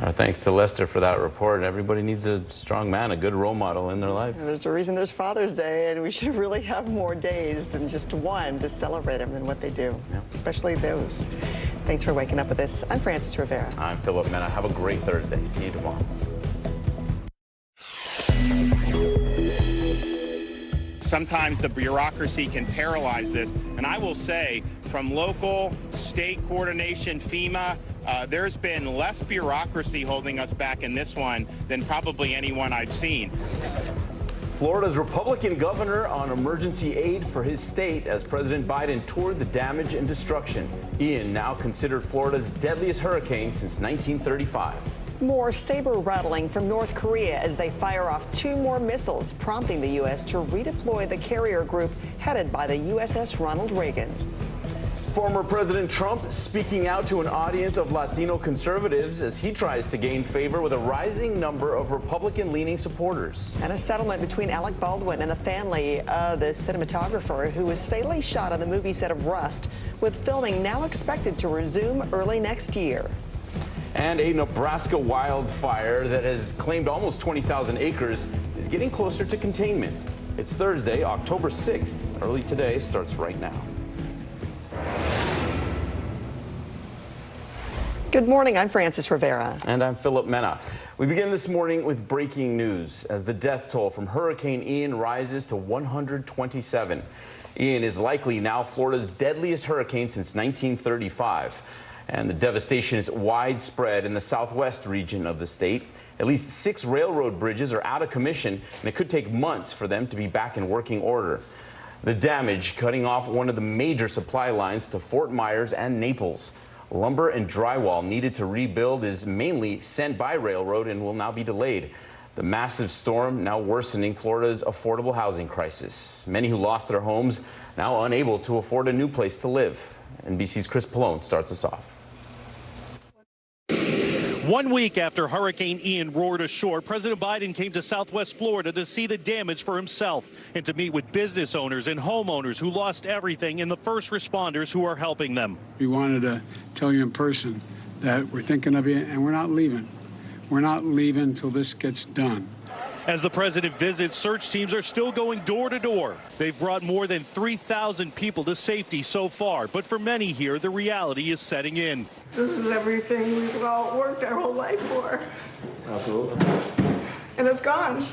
Our thanks to Lester for that report. Everybody needs a strong man, a good role model in their life. There's a reason there's Father's Day, and we should really have more days than just one to celebrate them and what they do, especially those. Thanks for waking up with us. I'm Frances Rivera. I'm Philip Mena. Have a great Thursday. See you tomorrow. Sometimes the bureaucracy can paralyze this, and I will say, from local, state coordination, FEMA, there's been less bureaucracy holding us back in this one than probably anyone I've seen. Florida's Republican governor on emergency aid for his state as President Biden toured the damage and destruction. Ian, now considered Florida's deadliest hurricane since 1935. More saber rattling from North Korea as they fire off 2 more missiles, prompting the U.S. to redeploy the carrier group headed by the USS Ronald Reagan. Former President Trump speaking out to an audience of Latino conservatives as he tries to gain favor with a rising number of Republican-leaning supporters. And a settlement between Alec Baldwin and the family of the cinematographer who was fatally shot on the movie set of Rust, with filming now expected to resume early next year. And a Nebraska wildfire that has claimed almost 20,000 acres is getting closer to containment. It's Thursday, October 6th. Early Today starts right now. Good morning, I'm Frances Rivera. And I'm Philip Mena. We begin this morning with breaking news as the death toll from Hurricane Ian rises to 127. Ian is likely now Florida's deadliest hurricane since 1935. And the devastation is widespread in the southwest region of the state. At least 6 railroad bridges are out of commission, and it could take months for them to be back in working order. The damage cutting off one of the major supply lines to Fort Myers and Naples. Lumber and drywall needed to rebuild is mainly sent by railroad and will now be delayed. The massive storm now worsening Florida's affordable housing crisis. Many who lost their homes now unable to afford a new place to live. NBC's Chris Pallone starts us off. 1 week after Hurricane Ian roared ashore, President Biden came to Southwest Florida to see the damage for himself and to meet with business owners and homeowners who lost everything and the first responders who are helping them. We wanted to tell you in person that we're thinking of you and we're not leaving. We're not leaving until this gets done. As the president visits, search teams are still going door to door. They've brought more than 3,000 people to safety so far, but for many here, the reality is setting in. This is everything we've all worked our whole life for. Absolutely. And it's gone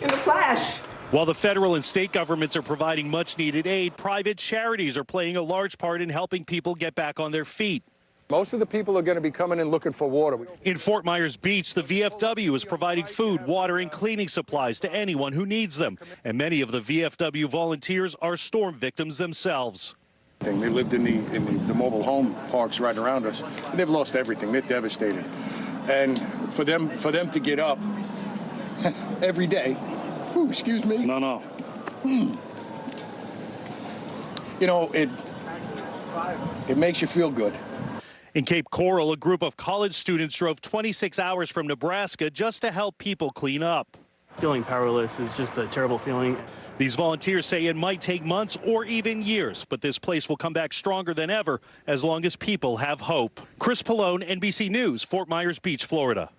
in a flash. While the federal and state governments are providing much needed aid, private charities are playing a large part in helping people get back on their feet. Most of the people are going to be coming in looking for water. In Fort Myers Beach, the VFW is providing food, water, and cleaning supplies to anyone who needs them. And many of the VFW volunteers are storm victims themselves. They lived in the mobile home parks right around us. They've lost everything. They're devastated. And for them to get up every day, excuse me. No. You know, it makes you feel good. In Cape Coral, a group of college students drove 26 hours from Nebraska just to help people clean up. Feeling powerless is just a terrible feeling. These volunteers say it might take months or even years, but this place will come back stronger than ever as long as people have hope. Chris Pallone, NBC News, Fort Myers Beach, Florida.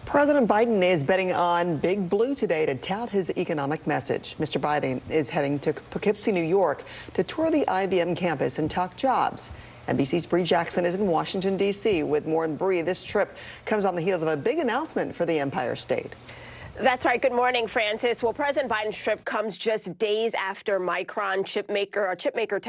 President Biden is betting on Big Blue today to tout his economic message. Mr. Biden is heading to Poughkeepsie, New York to tour the IBM campus and talk jobs. NBC's Bree Jackson is in Washington, D.C. with more. And Bree, this trip comes on the heels of a big announcement for the Empire State. That's right. Good morning, Francis. Well, President Biden's trip comes just days after Micron Micron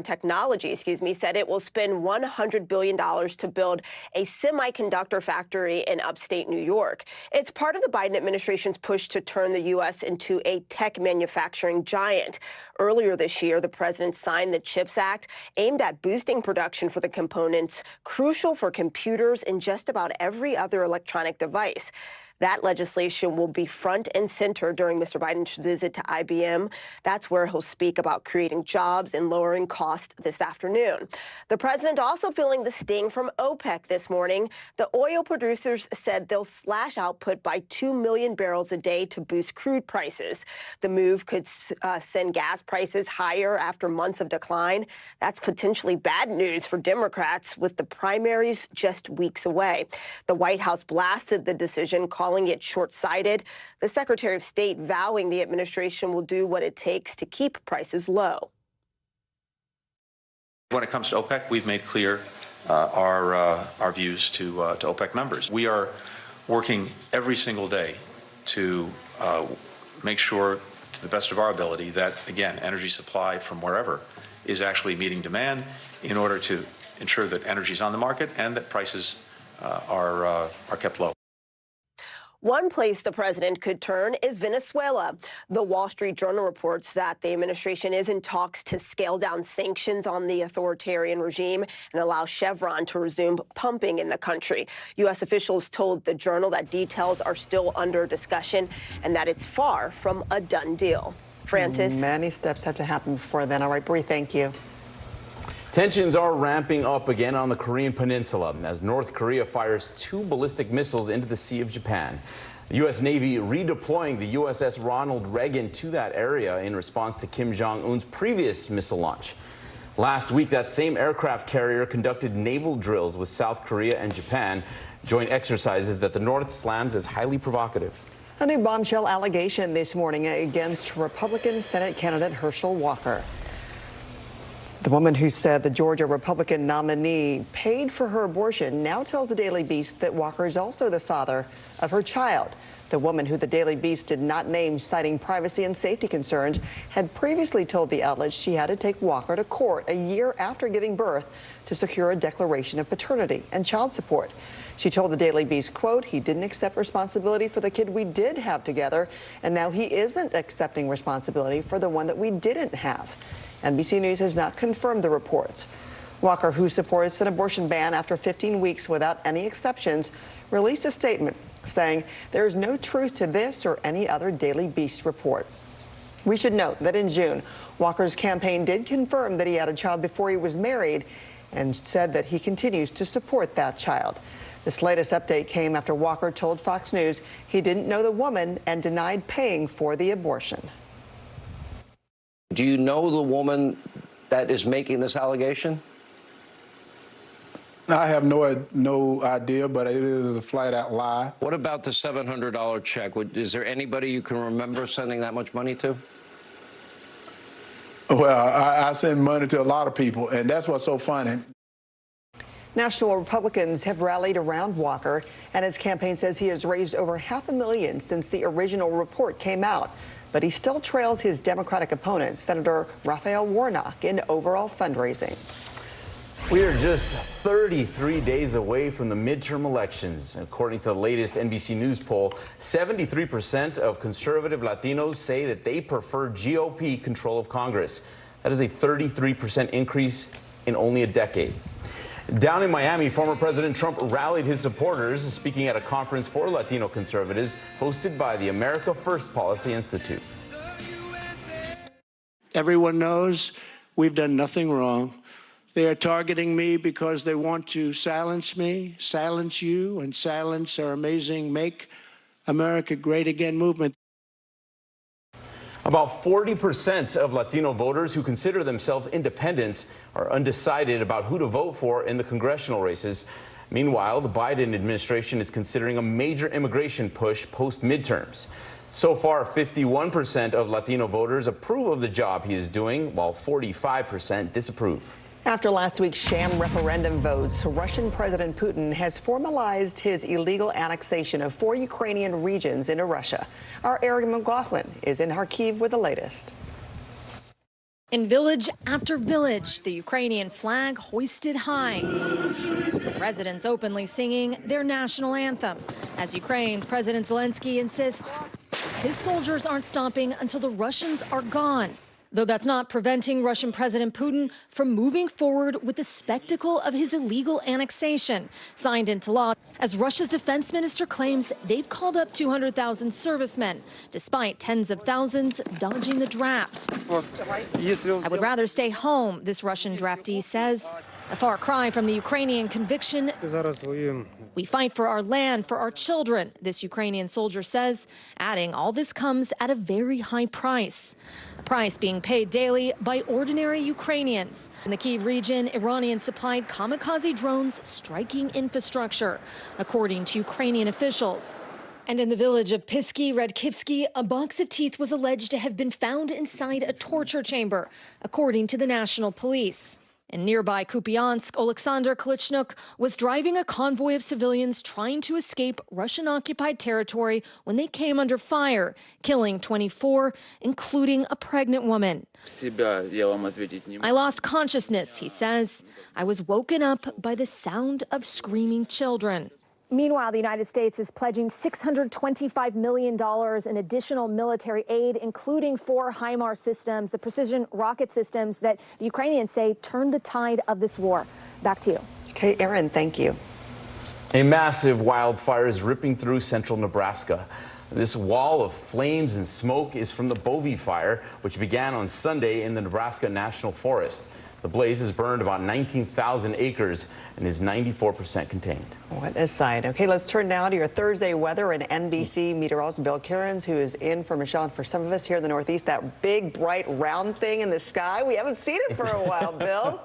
Technology, said it will spend $100 billion to build a semiconductor factory in upstate New York. It's part of the Biden administration's push to turn the U.S. into a tech manufacturing giant. Earlier this year, the president signed the CHIPS Act, aimed at boosting production for the components crucial for computers and just about every other electronic device. That legislation will be front and center during Mr. Biden's visit to IBM. That's where he'll speak about creating jobs and lowering costs this afternoon. The president also feeling the sting from OPEC this morning. The oil producers said they'll slash output by 2 million barrels a day to boost crude prices. The move could send gas prices higher after months of decline. That's potentially bad news for Democrats with the primaries just weeks away. The White House blasted the decision, calling it short-sighted. The Secretary of State vowing the administration will do what it takes to keep prices low. When it comes to OPEC, we've made clear our views to OPEC members. We are working every single day to make sure, to the best of our ability, that, again, energy supply from wherever is actually meeting demand in order to ensure that energy is on the market and that prices are kept low. One place the president could turn is Venezuela. The Wall Street Journal reports that the administration is in talks to scale down sanctions on the authoritarian regime and allow Chevron to resume pumping in the country. U.S. officials told the Journal that details are still under discussion and that it's far from a done deal. Francis? Many steps have to happen before then. All right, Bree, thank you. Tensions are ramping up again on the Korean Peninsula as North Korea fires 2 ballistic missiles into the Sea of Japan. The U.S. Navy redeploying the USS Ronald Reagan to that area in response to Kim Jong-un's previous missile launch. Last week, that same aircraft carrier conducted naval drills with South Korea and Japan, joint exercises that the North slams as highly provocative. A new bombshell allegation this morning against Republican Senate candidate Herschel Walker. The woman who said the Georgia Republican nominee paid for her abortion now tells the Daily Beast that Walker is also the father of her child. The woman, who the Daily Beast did not name, citing privacy and safety concerns, had previously told the outlet she had to take Walker to court a year after giving birth to secure a declaration of paternity and child support. She told the Daily Beast, quote, "He didn't accept responsibility for the kid we did have together, and now he isn't accepting responsibility for the one that we didn't have." NBC News has not confirmed the reports. Walker, who supports an abortion ban after 15 weeks without any exceptions, released a statement saying there is no truth to this or any other Daily Beast report. We should note that in June, Walker's campaign did confirm that he had a child before he was married and said that he continues to support that child. This latest update came after Walker told Fox News he didn't know the woman and denied paying for the abortion. Do you know the woman that is making this allegation? I have no idea, but it is a flat-out lie. What about the $700 check? Is there anybody you can remember sending that much money to? Well, I send money to a lot of people, and that's what's so funny. National Republicans have rallied around Walker, and his campaign says he has raised over $500,000 since the original report came out. But he still trails his Democratic opponent, Senator Raphael Warnock, in overall fundraising. We are just 33 days away from the midterm elections. According to the latest NBC News poll, 73% of conservative Latinos say that they prefer GOP control of Congress. That is a 33% increase in only a decade. Down in Miami, former President Trump rallied his supporters, speaking at a conference for Latino conservatives hosted by the America First Policy Institute. Everyone knows we've done nothing wrong. They are targeting me because they want to silence me, silence you, and silence our amazing Make America Great Again movement. About 40% of Latino voters who consider themselves independents are undecided about who to vote for in the congressional races. Meanwhile, the Biden administration is considering a major immigration push post-midterms. So far, 51% of Latino voters approve of the job he is doing, while 45% disapprove. After last week's sham referendum votes, Russian President Putin has formalized his illegal annexation of 4 Ukrainian regions into Russia. Our Eric McLaughlin is in Kharkiv with the latest. In village after village, the Ukrainian flag hoisted high. Residents openly singing their national anthem, as Ukraine's President Zelensky insists his soldiers aren't stopping until the Russians are gone. Though that's not preventing Russian President Putin from moving forward with the spectacle of his illegal annexation, signed into law, as Russia's defense minister claims they've called up 200,000 servicemen, despite tens of thousands dodging the draft. I would rather stay home, this Russian draftee says. A far cry from the Ukrainian conviction. We fight for our land, for our children, this Ukrainian soldier says, adding all this comes at a very high price. A price being paid daily by ordinary Ukrainians. In the Kyiv region, Iranian-supplied kamikaze drones striking infrastructure, according to Ukrainian officials. And in the village of Pisky, Redkivsky, a box of teeth was alleged to have been found inside a torture chamber, according to the national police. In nearby Kupiansk, Oleksandr Klichnyk was driving a convoy of civilians trying to escape Russian-occupied territory when they came under fire, killing 24, including a pregnant woman. I lost consciousness, he says. I was woken up by the sound of screaming children. Meanwhile, the United States is pledging $625 million in additional military aid, including 4 HIMARS systems, the precision rocket systems that the Ukrainians say turned the tide of this war. Back to you. Okay, Aaron, thank you. A massive wildfire is ripping through central Nebraska. This wall of flames and smoke is from the Bovie fire, which began on Sunday in the Nebraska National Forest. The blaze has burned about 19,000 acres and is 94% contained. What a sight. Okay, let's turn now to your Thursday weather and NBC meteorologist Bill Cairns, who is in for Michelle. And for some of us here in the Northeast, that big, bright, round thing in the sky, we haven't seen it for a while, Bill.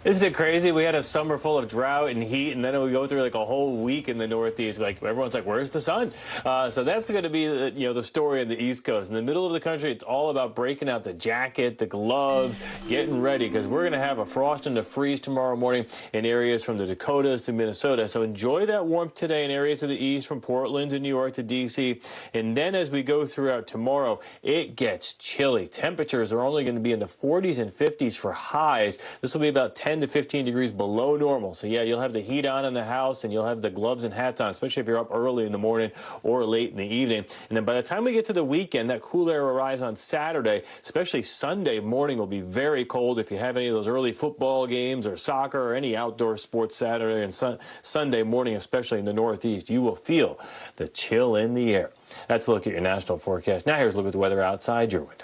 Isn't it crazy? We had a summer full of drought and heat, and then we go through like a whole week in the Northeast. Like everyone's like, "Where's the sun?" So that's going to be the story on the East Coast. In the middle of the country, it's all about breaking out the jacket, the gloves, getting ready, because we're going to have a frost and a freeze tomorrow morning in areas from the Dakotas to Minnesota. So enjoy that warmth today in areas of the East, from Portland to New York to D.C. And then as we go throughout tomorrow, it gets chilly. Temperatures are only going to be in the 40s and 50s for highs. This will be about 10 to 15 degrees below normal. So yeah, you'll have the heat on in the house and you'll have the gloves and hats on, especially if you're up early in the morning or late in the evening. And then by the time we get to the weekend, that cool air arrives on Saturday, especially Sunday morning will be very cold. If you have any of those early football games or soccer or any outdoor sports Saturday and Sunday morning, especially in the Northeast, you will feel the chill in the air. That's a look at your national forecast. Now here's a look at the weather outside your window.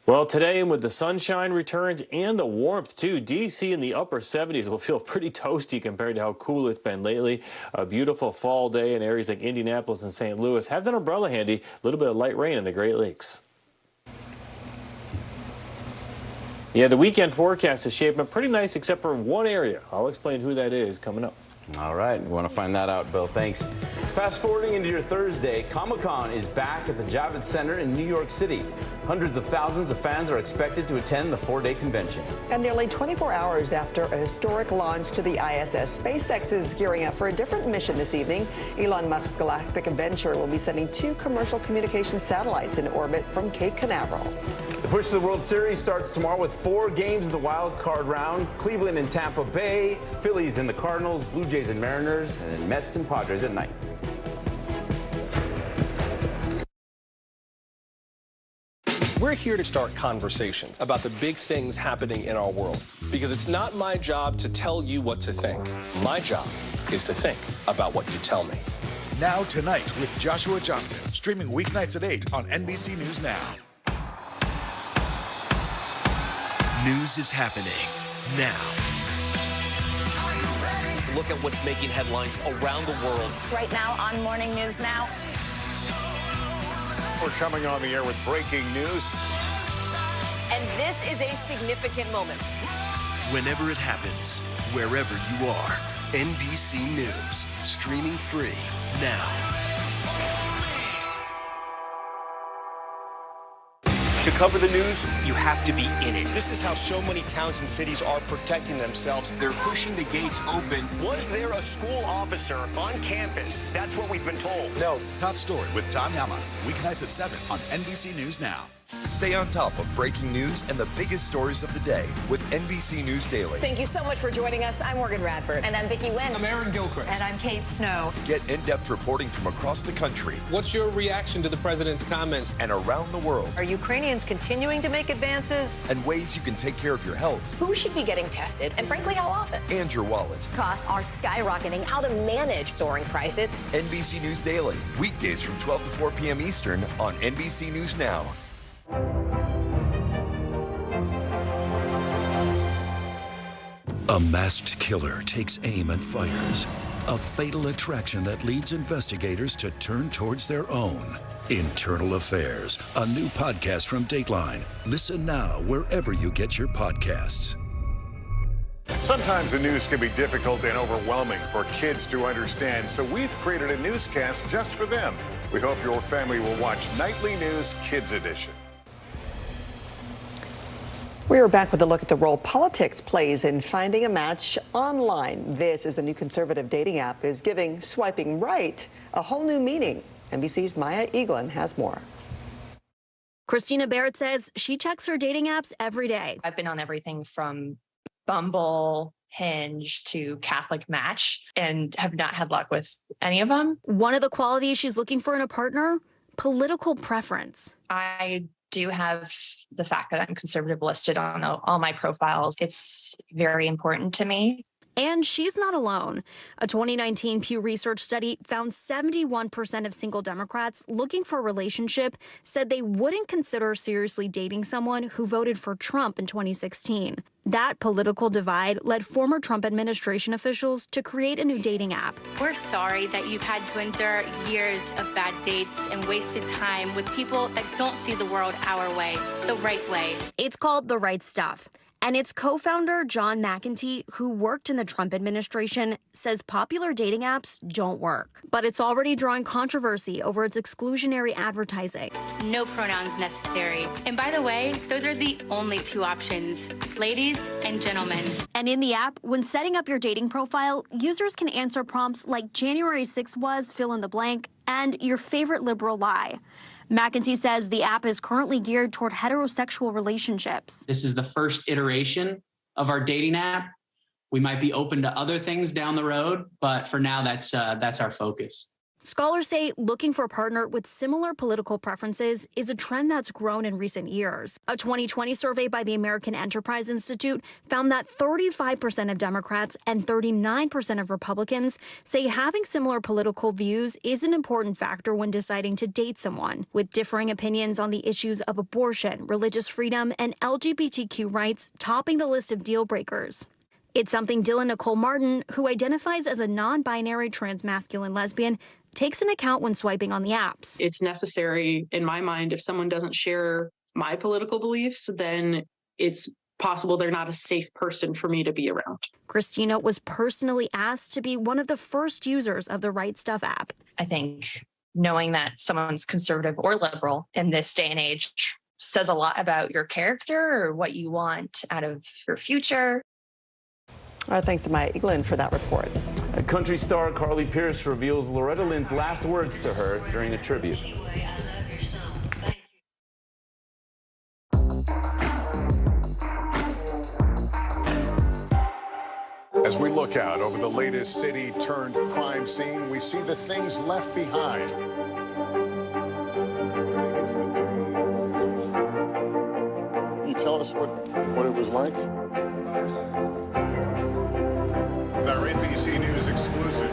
Well, today, with the sunshine returns and the warmth, too, D.C. in the upper 70s will feel pretty toasty compared to how cool it's been lately. A beautiful fall day in areas like Indianapolis and St. Louis. Have that umbrella handy. A little bit of light rain in the Great Lakes. Yeah, the weekend forecast is shaping up pretty nice except for one area. I'll explain who that is coming up. All right, we want to find that out, Bill. Thanks. Fast forwarding into your Thursday, Comic-Con is back at the Javits Center in New York City. Hundreds of thousands of fans are expected to attend the 4-day convention. And nearly 24 hours after a historic launch to the ISS, SpaceX is gearing up for a different mission this evening. Elon Musk's galactic adventure will be sending 2 commercial communication satellites in orbit from Cape Canaveral. The push to the World Series starts tomorrow with 4 games of the wild card round. Cleveland and Tampa Bay, Phillies and the Cardinals, Blue Jays and Mariners, and then Mets and Padres at night. We're here to start conversations about the big things happening in our world, because it's not my job to tell you what to think. My job is to think about what you tell me. Now Tonight with Joshua Johnson, streaming weeknights at 8 on NBC News Now. News is happening now. Look at what's making headlines around the world. Right now on Morning News Now. We're coming on the air with breaking news. And this is a significant moment. Whenever it happens, wherever you are, NBC News, streaming free now. To cover the news, you have to be in it. This is how so many towns and cities are protecting themselves. They're pushing the gates open. Was there a school officer on campus? That's what we've been told. No. Top story with Tom Yamas, weeknights at 7 on NBC News Now. Stay on top of breaking news and the biggest stories of the day with NBC News Daily. Thank you so much for joining us. I'm Morgan Radford. And I'm Vicki Wynn. I'm Aaron Gilchrist. And I'm Kate Snow. Get in-depth reporting from across the country. What's your reaction to the president's comments? And around the world. Are Ukrainians continuing to make advances? And ways you can take care of your health. Who should be getting tested? And frankly, how often? And your wallet. Costs are skyrocketing. How to manage soaring prices. NBC News Daily. Weekdays from 12 to 4 p.m. Eastern on NBC News Now. A masked killer takes aim and fires. A fatal attraction that leads investigators to turn towards their own. Internal Affairs, a new podcast from Dateline. Listen now wherever you get your podcasts. Sometimes the news can be difficult and overwhelming for kids to understand, so we've created a newscast just for them. We hope your family will watch Nightly News Kids Edition. We are back with a look at the role politics plays in finding a match online. This is the new conservative dating app is giving swiping right a whole new meaning. NBC's Maya Eaglin has more. Christina Barrett says she checks her dating apps every day. I've been on everything from Bumble, Hinge to Catholic Match and have not had luck with any of them. One of the qualities she's looking for in a partner, political preference. I do have the fact that I'm conservative listed on all my profiles. It's very important to me. And she's not alone. A 2019 Pew Research study found 71% of single Democrats looking for a relationship said they wouldn't consider seriously dating someone who voted for Trump in 2016. That political divide led former Trump administration officials to create a new dating app. We're sorry that you've had to endure years of bad dates and wasted time with people that don't see the world our way, the right way. It's called The Right Stuff. And its co-founder, John McEntee, who worked in the Trump administration, says popular dating apps don't work. But it's already drawing controversy over its exclusionary advertising. No pronouns necessary. And by the way, those are the only two options, ladies and gentlemen. And in the app, when setting up your dating profile, users can answer prompts like January 6th was, fill in the blank, and your favorite liberal lie. McEntee says the app is currently geared toward heterosexual relationships. This is the first iteration of our dating app. We might be open to other things down the road, but for now, that's our focus. Scholars say looking for a partner with similar political preferences is a trend that's grown in recent years. A 2020 survey by the American Enterprise Institute found that 35% of Democrats and 39% of Republicans say having similar political views is an important factor when deciding to date someone, with differing opinions on the issues of abortion, religious freedom, and LGBTQ rights topping the list of deal breakers. It's something Dylan Nicole Martin, who identifies as a non-binary transmasculine lesbian, takes into account when swiping on the apps. It's necessary, in my mind, if someone doesn't share my political beliefs, then it's possible they're not a safe person for me to be around. Christina was personally asked to be one of the first users of the Right Stuff app. I think knowing that someone's conservative or liberal in this day and age says a lot about your character or what you want out of your future. Our thanks to Maya Eaglin for that report. Country star Carly Pearce reveals Loretta Lynn's last words to her during a tribute. As we look out over the latest city-turned-crime scene, we see the things left behind. Can you tell us what it was like? Our NBC News exclusive.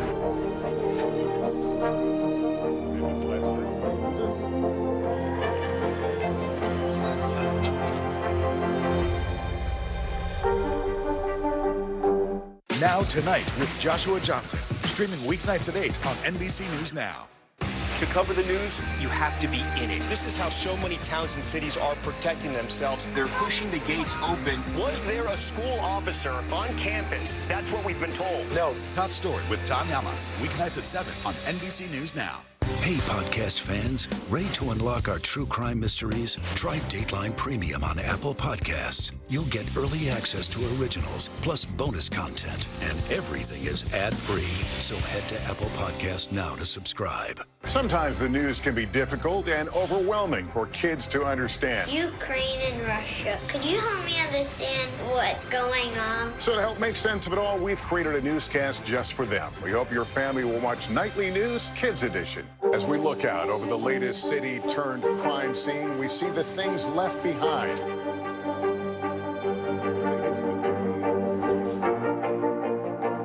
Now Tonight with Joshua Johnson, streaming weeknights at 8 on NBC News Now. To cover the news, you have to be in it. This is how so many towns and cities are protecting themselves. They're pushing the gates open. Was there a school officer on campus? That's what we've been told. No. Top Story with Tom Yamas, weeknights at 7 on NBC News Now. Hey, podcast fans, ready to unlock our true crime mysteries? Try Dateline Premium on Apple Podcasts. You'll get early access to originals, plus bonus content, and everything is ad-free. So head to Apple Podcasts now to subscribe. Sometimes the news can be difficult and overwhelming for kids to understand. Ukraine and Russia. Could you help me understand what's going on? So to help make sense of it all, we've created a newscast just for them. We hope your family will watch Nightly News Kids Edition. As we look out over the latest city-turned-crime scene, we see the things left behind.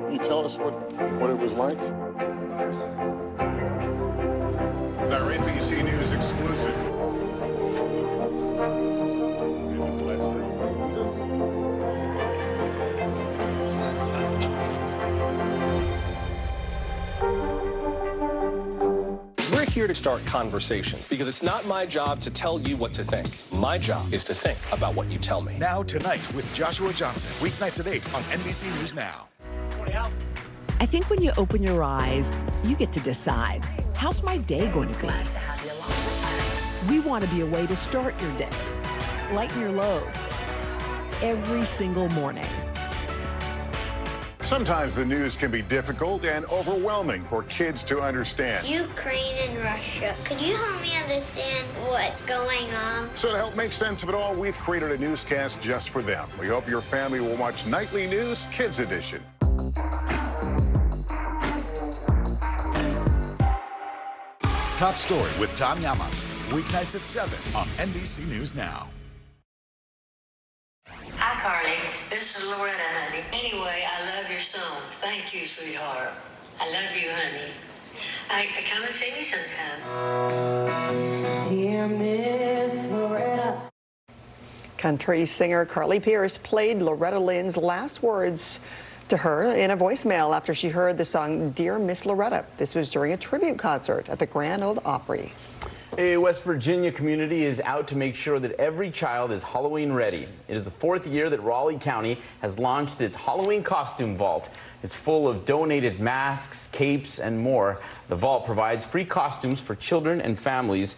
Can you tell us what it was like? Our NBC News exclusive. We're here to start conversations because it's not my job to tell you what to think. My job is to think about what you tell me. Now Tonight with Joshua Johnson. Weeknights at 8 on NBC News Now. I think when you open your eyes, you get to decide, how's my day going to be? We want to be a way to start your day, lighten your load, every single morning. Sometimes the news can be difficult and overwhelming for kids to understand. Ukraine and Russia. Could you help me understand what's going on? So to help make sense of it all, we've created a newscast just for them. We hope your family will watch Nightly News Kids Edition. Top Story with Tom Llamas. Weeknights at 7 on NBC News Now. Hi, Carly. This is Loretta, honey. Anyway, I love your song. Thank you, sweetheart. I love you, honey. Come and see me sometime. Dear Miss Loretta. Country singer Carly Pearce played Loretta Lynn's last words to her in a voicemail after she heard the song Dear Miss Loretta. This was during a tribute concert at the Grand Ole Opry. A West Virginia community is out to make sure that every child is Halloween ready. It is the 4th year that Raleigh County has launched its Halloween costume vault. It's full of donated masks, capes, and more. The vault provides free costumes for children and families,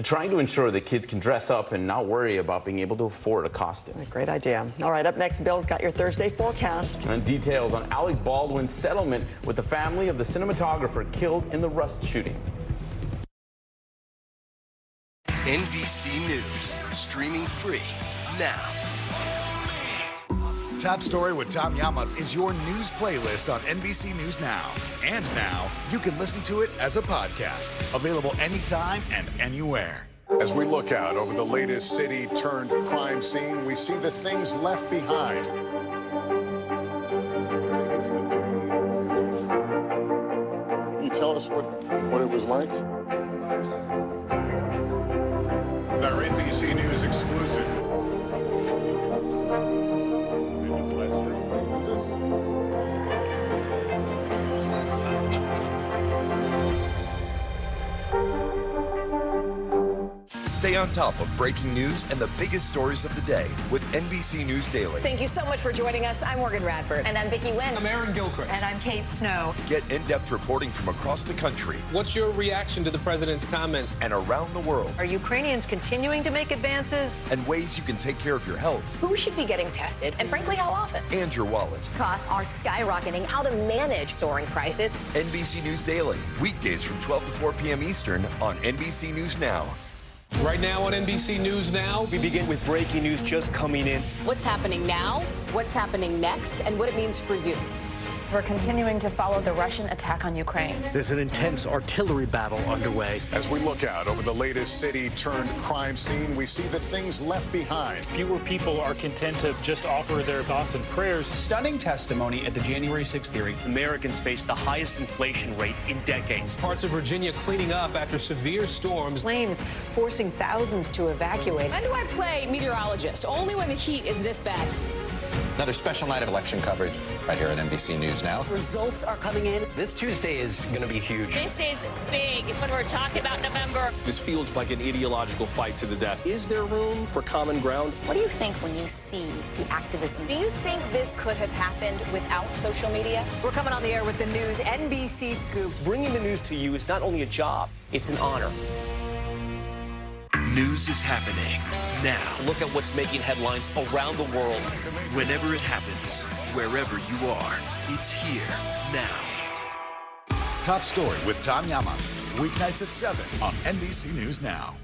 trying to ensure that kids can dress up and not worry about being able to afford a costume. Great idea. All right, up next, Bill's got your Thursday forecast. And details on Alec Baldwin's settlement with the family of the cinematographer killed in the Rust shooting. NBC News, streaming free now. Top Story with Tom Llamas is your news playlist on NBC News Now. And now, you can listen to it as a podcast. Available anytime and anywhere. As we look out over the latest city-turned-crime scene, we see the things left behind. Can you tell us what it was like? Our NBC News exclusive. Stay on top of breaking news and the biggest stories of the day with NBC News Daily. Thank you so much for joining us. I'm Morgan Radford. And I'm Vicki Wynn. I'm Aaron Gilchrist. And I'm Kate Snow. Get in-depth reporting from across the country. What's your reaction to the president's comments? And around the world. Are Ukrainians continuing to make advances? And ways you can take care of your health. Who should be getting tested, and frankly, how often? And your wallet. Costs are skyrocketing. How to manage soaring prices. NBC News Daily. Weekdays from 12 to 4 p.m. Eastern on NBC News Now. Right now on NBC News Now, we begin with breaking news just coming in. What's happening now, what's happening next, and what it means for you. We're continuing to follow the Russian attack on Ukraine. There's an intense artillery battle underway. As we look out over the latest city-turned-crime scene, we see the things left behind. Fewer people are content to just offer their thoughts and prayers. Stunning testimony at the January 6th hearing. Americans face the highest inflation rate in decades. Parts of Virginia cleaning up after severe storms. Flames forcing thousands to evacuate. When do I play meteorologist? Only when the heat is this bad. Another special night of election coverage right here at NBC News Now. Results are coming in. This Tuesday is going to be huge. This is big when we're talking about November. This feels like an ideological fight to the death. Is there room for common ground? What do you think when you see the activism? Do you think this could have happened without social media? We're coming on the air with the news NBC Scoop. Bringing the news to you is not only a job, it's an honor. News is happening now. Look at what's making headlines around the world. Whenever it happens, wherever you are, it's here now. Top Story with Tom Llamas, weeknights at 7 on NBC News Now.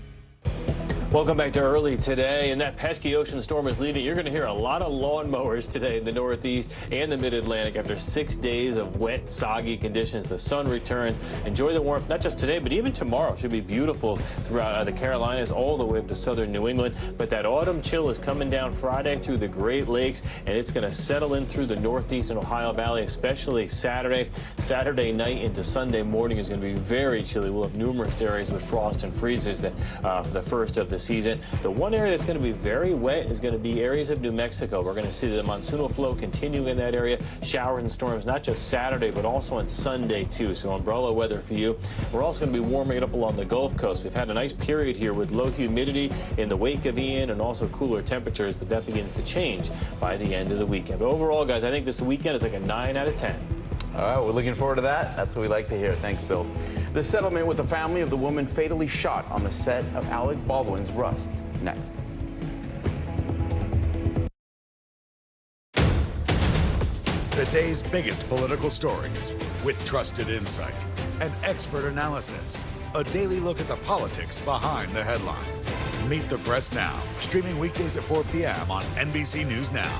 Welcome back to Early Today, and that pesky ocean storm is leaving. You're going to hear a lot of lawnmowers today in the Northeast and the Mid-Atlantic after 6 days of wet, soggy conditions. The sun returns. Enjoy the warmth, not just today, but even tomorrow. It should be beautiful throughout the Carolinas, all the way up to southern New England. But that autumn chill is coming down Friday through the Great Lakes, and it's going to settle in through the Northeast and Ohio Valley, especially Saturday. Saturday night into Sunday morning is going to be very chilly. We'll have numerous areas with frost and freezes that, for the first of the season. The one area that's going to be very wet is going to be areas of New Mexico. We're going to see the monsoonal flow continue in that area. Showers and storms, not just Saturday, but also on Sunday, too. So umbrella weather for you. We're also going to be warming it up along the Gulf Coast. We've had a nice period here with low humidity in the wake of Ian and also cooler temperatures, but that begins to change by the end of the weekend. But overall, guys, I think this weekend is like a 9 out of 10. All right, we're looking forward to that. That's what we like to hear. Thanks, Bill. The settlement with the family of the woman fatally shot on the set of Alec Baldwin's Rust. Next. The day's biggest political stories with trusted insight and expert analysis. A daily look at the politics behind the headlines. Meet the Press Now, streaming weekdays at 4 p.m. on NBC News Now.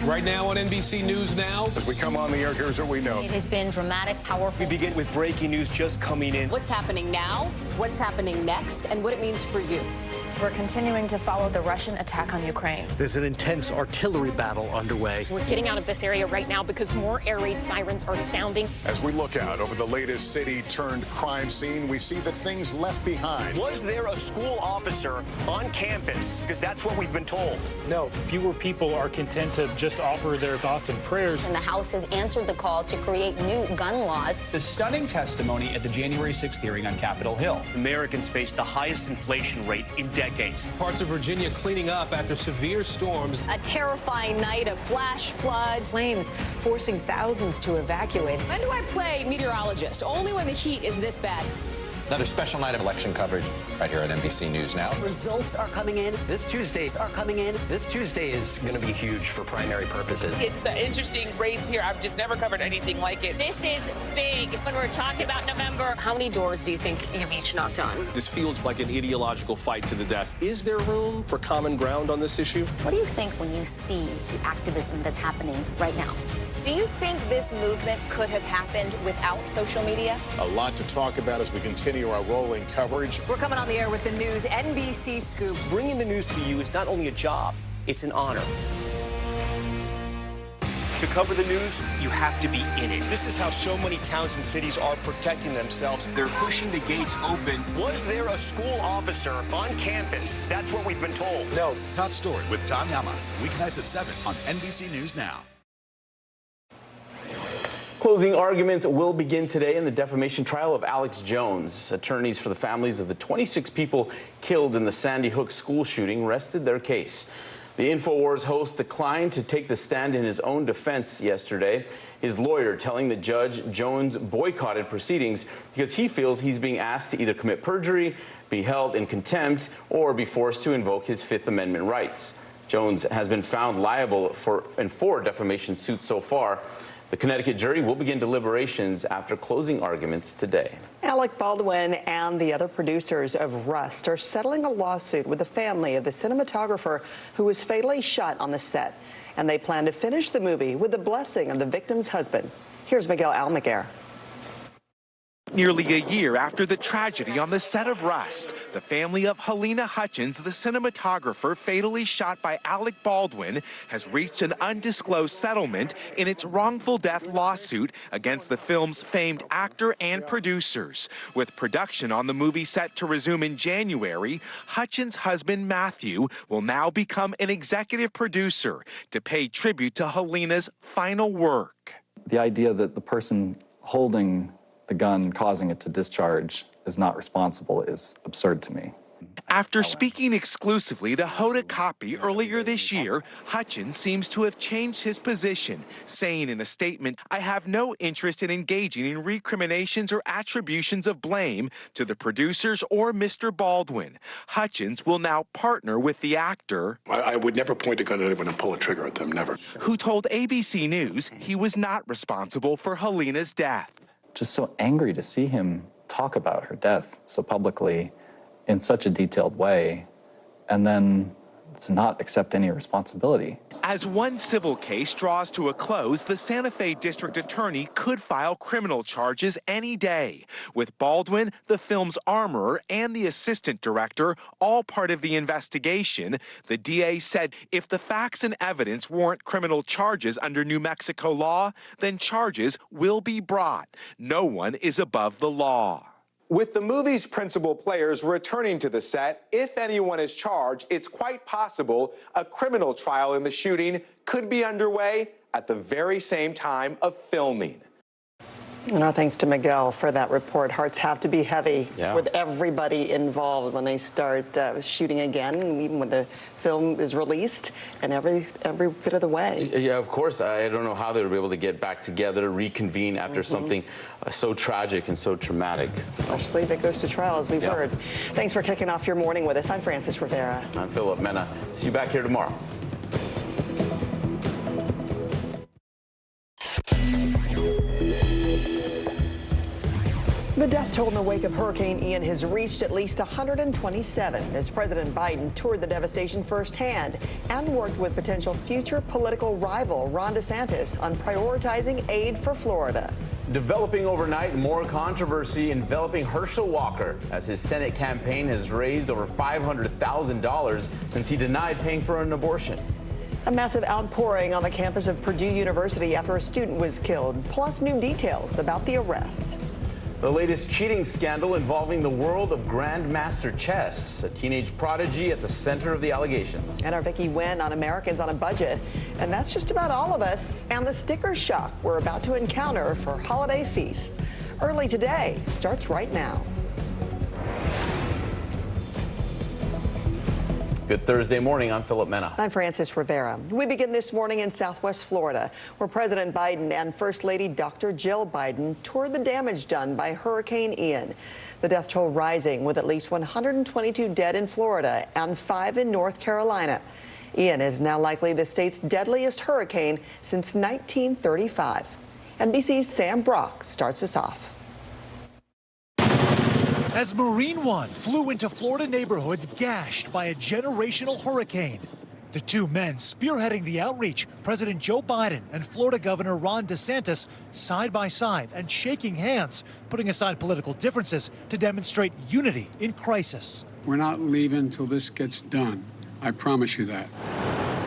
Right now on NBC News Now. As we come on the air, here's what we know. It has been dramatic, powerful. We begin with breaking news just coming in. What's happening now, what's happening next, and what it means for you. We're continuing to follow the Russian attack on Ukraine. There's an intense artillery battle underway. We're getting out of this area right now because more air raid sirens are sounding. As we look out over the latest city-turned-crime scene, we see the things left behind. Was there a school officer on campus? Because that's what we've been told. No, fewer people are content to just offer their thoughts and prayers. And the House has answered the call to create new gun laws. The stunning testimony at the January 6th hearing on Capitol Hill. Americans face the highest inflation rate in decades. Parts of Virginia cleaning up after severe storms. A terrifying night of flash floods. Flames forcing thousands to evacuate. When do I play meteorologist? Only when the heat is this bad. Another special night of election coverage right here at NBC News Now. Results are coming in. This Tuesday is going to be huge for primary purposes. It's an interesting race here. I've just never covered anything like it. This is big when we're talking about November. How many doors do you think you've each knocked on? This feels like an ideological fight to the death. Is there room for common ground on this issue? What do you think when you see the activism that's happening right now? Do you think this movement could have happened without social media? A lot to talk about as we continue our rolling coverage. We're coming on the air with the news NBC Scoop. Bringing the news to you is not only a job, it's an honor. To cover the news, you have to be in it. This is how so many towns and cities are protecting themselves. They're pushing the gates open. Was there a school officer on campus? That's what we've been told. No. Top Story with Tom Llamas, weeknights at 7 on NBC News Now. Closing arguments will begin today in the defamation trial of Alex Jones. Attorneys for the families of the 26 people killed in the Sandy Hook school shooting rested their case. The InfoWars host declined to take the stand in his own defense yesterday. His lawyer telling the judge Jones boycotted proceedings because he feels he's being asked to either commit perjury, be held in contempt, or be forced to invoke his Fifth Amendment rights. Jones has been found liable in 4 defamation suits so far. The Connecticut jury will begin deliberations after closing arguments today. Alec Baldwin and the other producers of Rust are settling a lawsuit with the family of the cinematographer who was fatally shot on the set. And they plan to finish the movie with the blessing of the victim's husband. Here's Miguel Almaguer. Nearly a year after the tragedy on the set of Rust, the family of Halyna Hutchins, the cinematographer fatally shot by Alec Baldwin, has reached an undisclosed settlement in its wrongful death lawsuit against the film's famed actor and producers. With production on the movie set to resume in January, Hutchins' husband Matthew will now become an executive producer to pay tribute to Halyna's final work. The idea that the person holding the gun causing it to discharge is not responsible is absurd to me. After speaking exclusively to Hoda Kotb earlier this year, Hutchins seems to have changed his position, saying in a statement, "I have no interest in engaging in recriminations or attributions of blame to the producers or Mr. Baldwin." Hutchins will now partner with the actor, I would never point a gun at anyone and pull a trigger at them, never. who told ABC News he was not responsible for Halyna's death. Just so angry to see him talk about her death so publicly in such a detailed way, and then to not accept any responsibility. As one civil case draws to a close, the Santa Fe district attorney could file criminal charges any day. With Baldwin, the film's armorer, and the assistant director all part of the investigation, the DA said if the facts and evidence warrant criminal charges under New Mexico law, then charges will be brought. No one is above the law. With the movie's principal players returning to the set, if anyone is charged, it's quite possible a criminal trial in the shooting could be underway at the very same time of filming. And our thanks to Miguel for that report. Hearts have to be heavy with everybody involved when they start shooting again, even when the film is released, and every bit of the way. Yeah, of course. I don't know how they would be able to get back together, reconvene after something so tragic and so traumatic. Especially if it goes to trial, as we've heard. Thanks for kicking off your morning with us. I'm Francis Rivera. I'm Philip Mena. See you back here tomorrow. The death toll in the wake of Hurricane Ian has reached at least 127 as President Biden toured the devastation firsthand and worked with potential future political rival Ron DeSantis on prioritizing aid for Florida. Developing overnight, more controversy enveloping Herschel Walker as his Senate campaign has raised over $500,000 since he denied paying for an abortion. A massive outpouring on the campus of Purdue University after a student was killed, plus new details about the arrest. The latest cheating scandal involving the world of Grandmaster Chess, a teenage prodigy at the center of the allegations. And our Vicki Nguyen on Americans on a Budget. And that's just about all of us and the sticker shock we're about to encounter for holiday feasts. Early Today starts right now. Good Thursday morning. I'm Philip Mena. I'm Francis Rivera. We begin this morning in Southwest Florida, where President Biden and First Lady Dr. Jill Biden toured the damage done by Hurricane Ian. The death toll rising with at least 122 dead in Florida and 5 in North Carolina. Ian is now likely the state's deadliest hurricane since 1935. NBC's Sam Brock starts us off. As Marine One flew into Florida neighborhoods gashed by a generational hurricane, the two men spearheading the outreach, President Joe Biden and Florida Governor Ron DeSantis, side by side and shaking hands, putting aside political differences to demonstrate unity in crisis. We're not leaving until this gets done. I promise you that.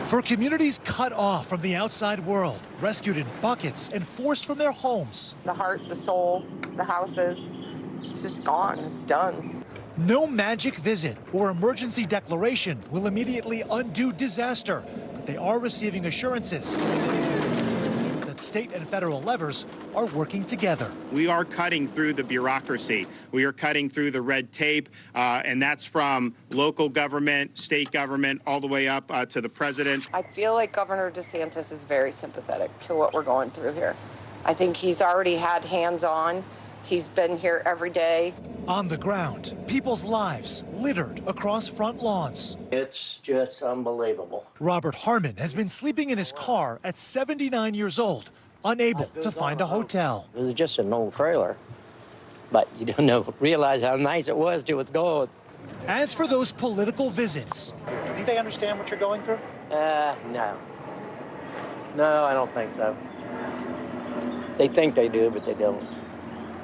For communities cut off from the outside world, rescued in buckets and forced from their homes. The heart, the soul, the houses. It's just gone. It's done. No magic visit or emergency declaration will immediately undo disaster, but they are receiving assurances that state and federal levers are working together. We are cutting through the bureaucracy. We are cutting through the red tape, and that's from local government, state government, all the way up to the president. I feel like Governor DeSantis is very sympathetic to what we're going through here. I think he's already had hands-on. He's been here every day. On the ground, people's lives littered across front lawns. It's just unbelievable. Robert Harmon has been sleeping in his car at 79 years old, unable to find a hotel. It was just an old trailer, but you don't realize how nice it was till it's gone. As for those political visits, you think they understand what you're going through? No. No, I don't think so. They think they do, but they don't.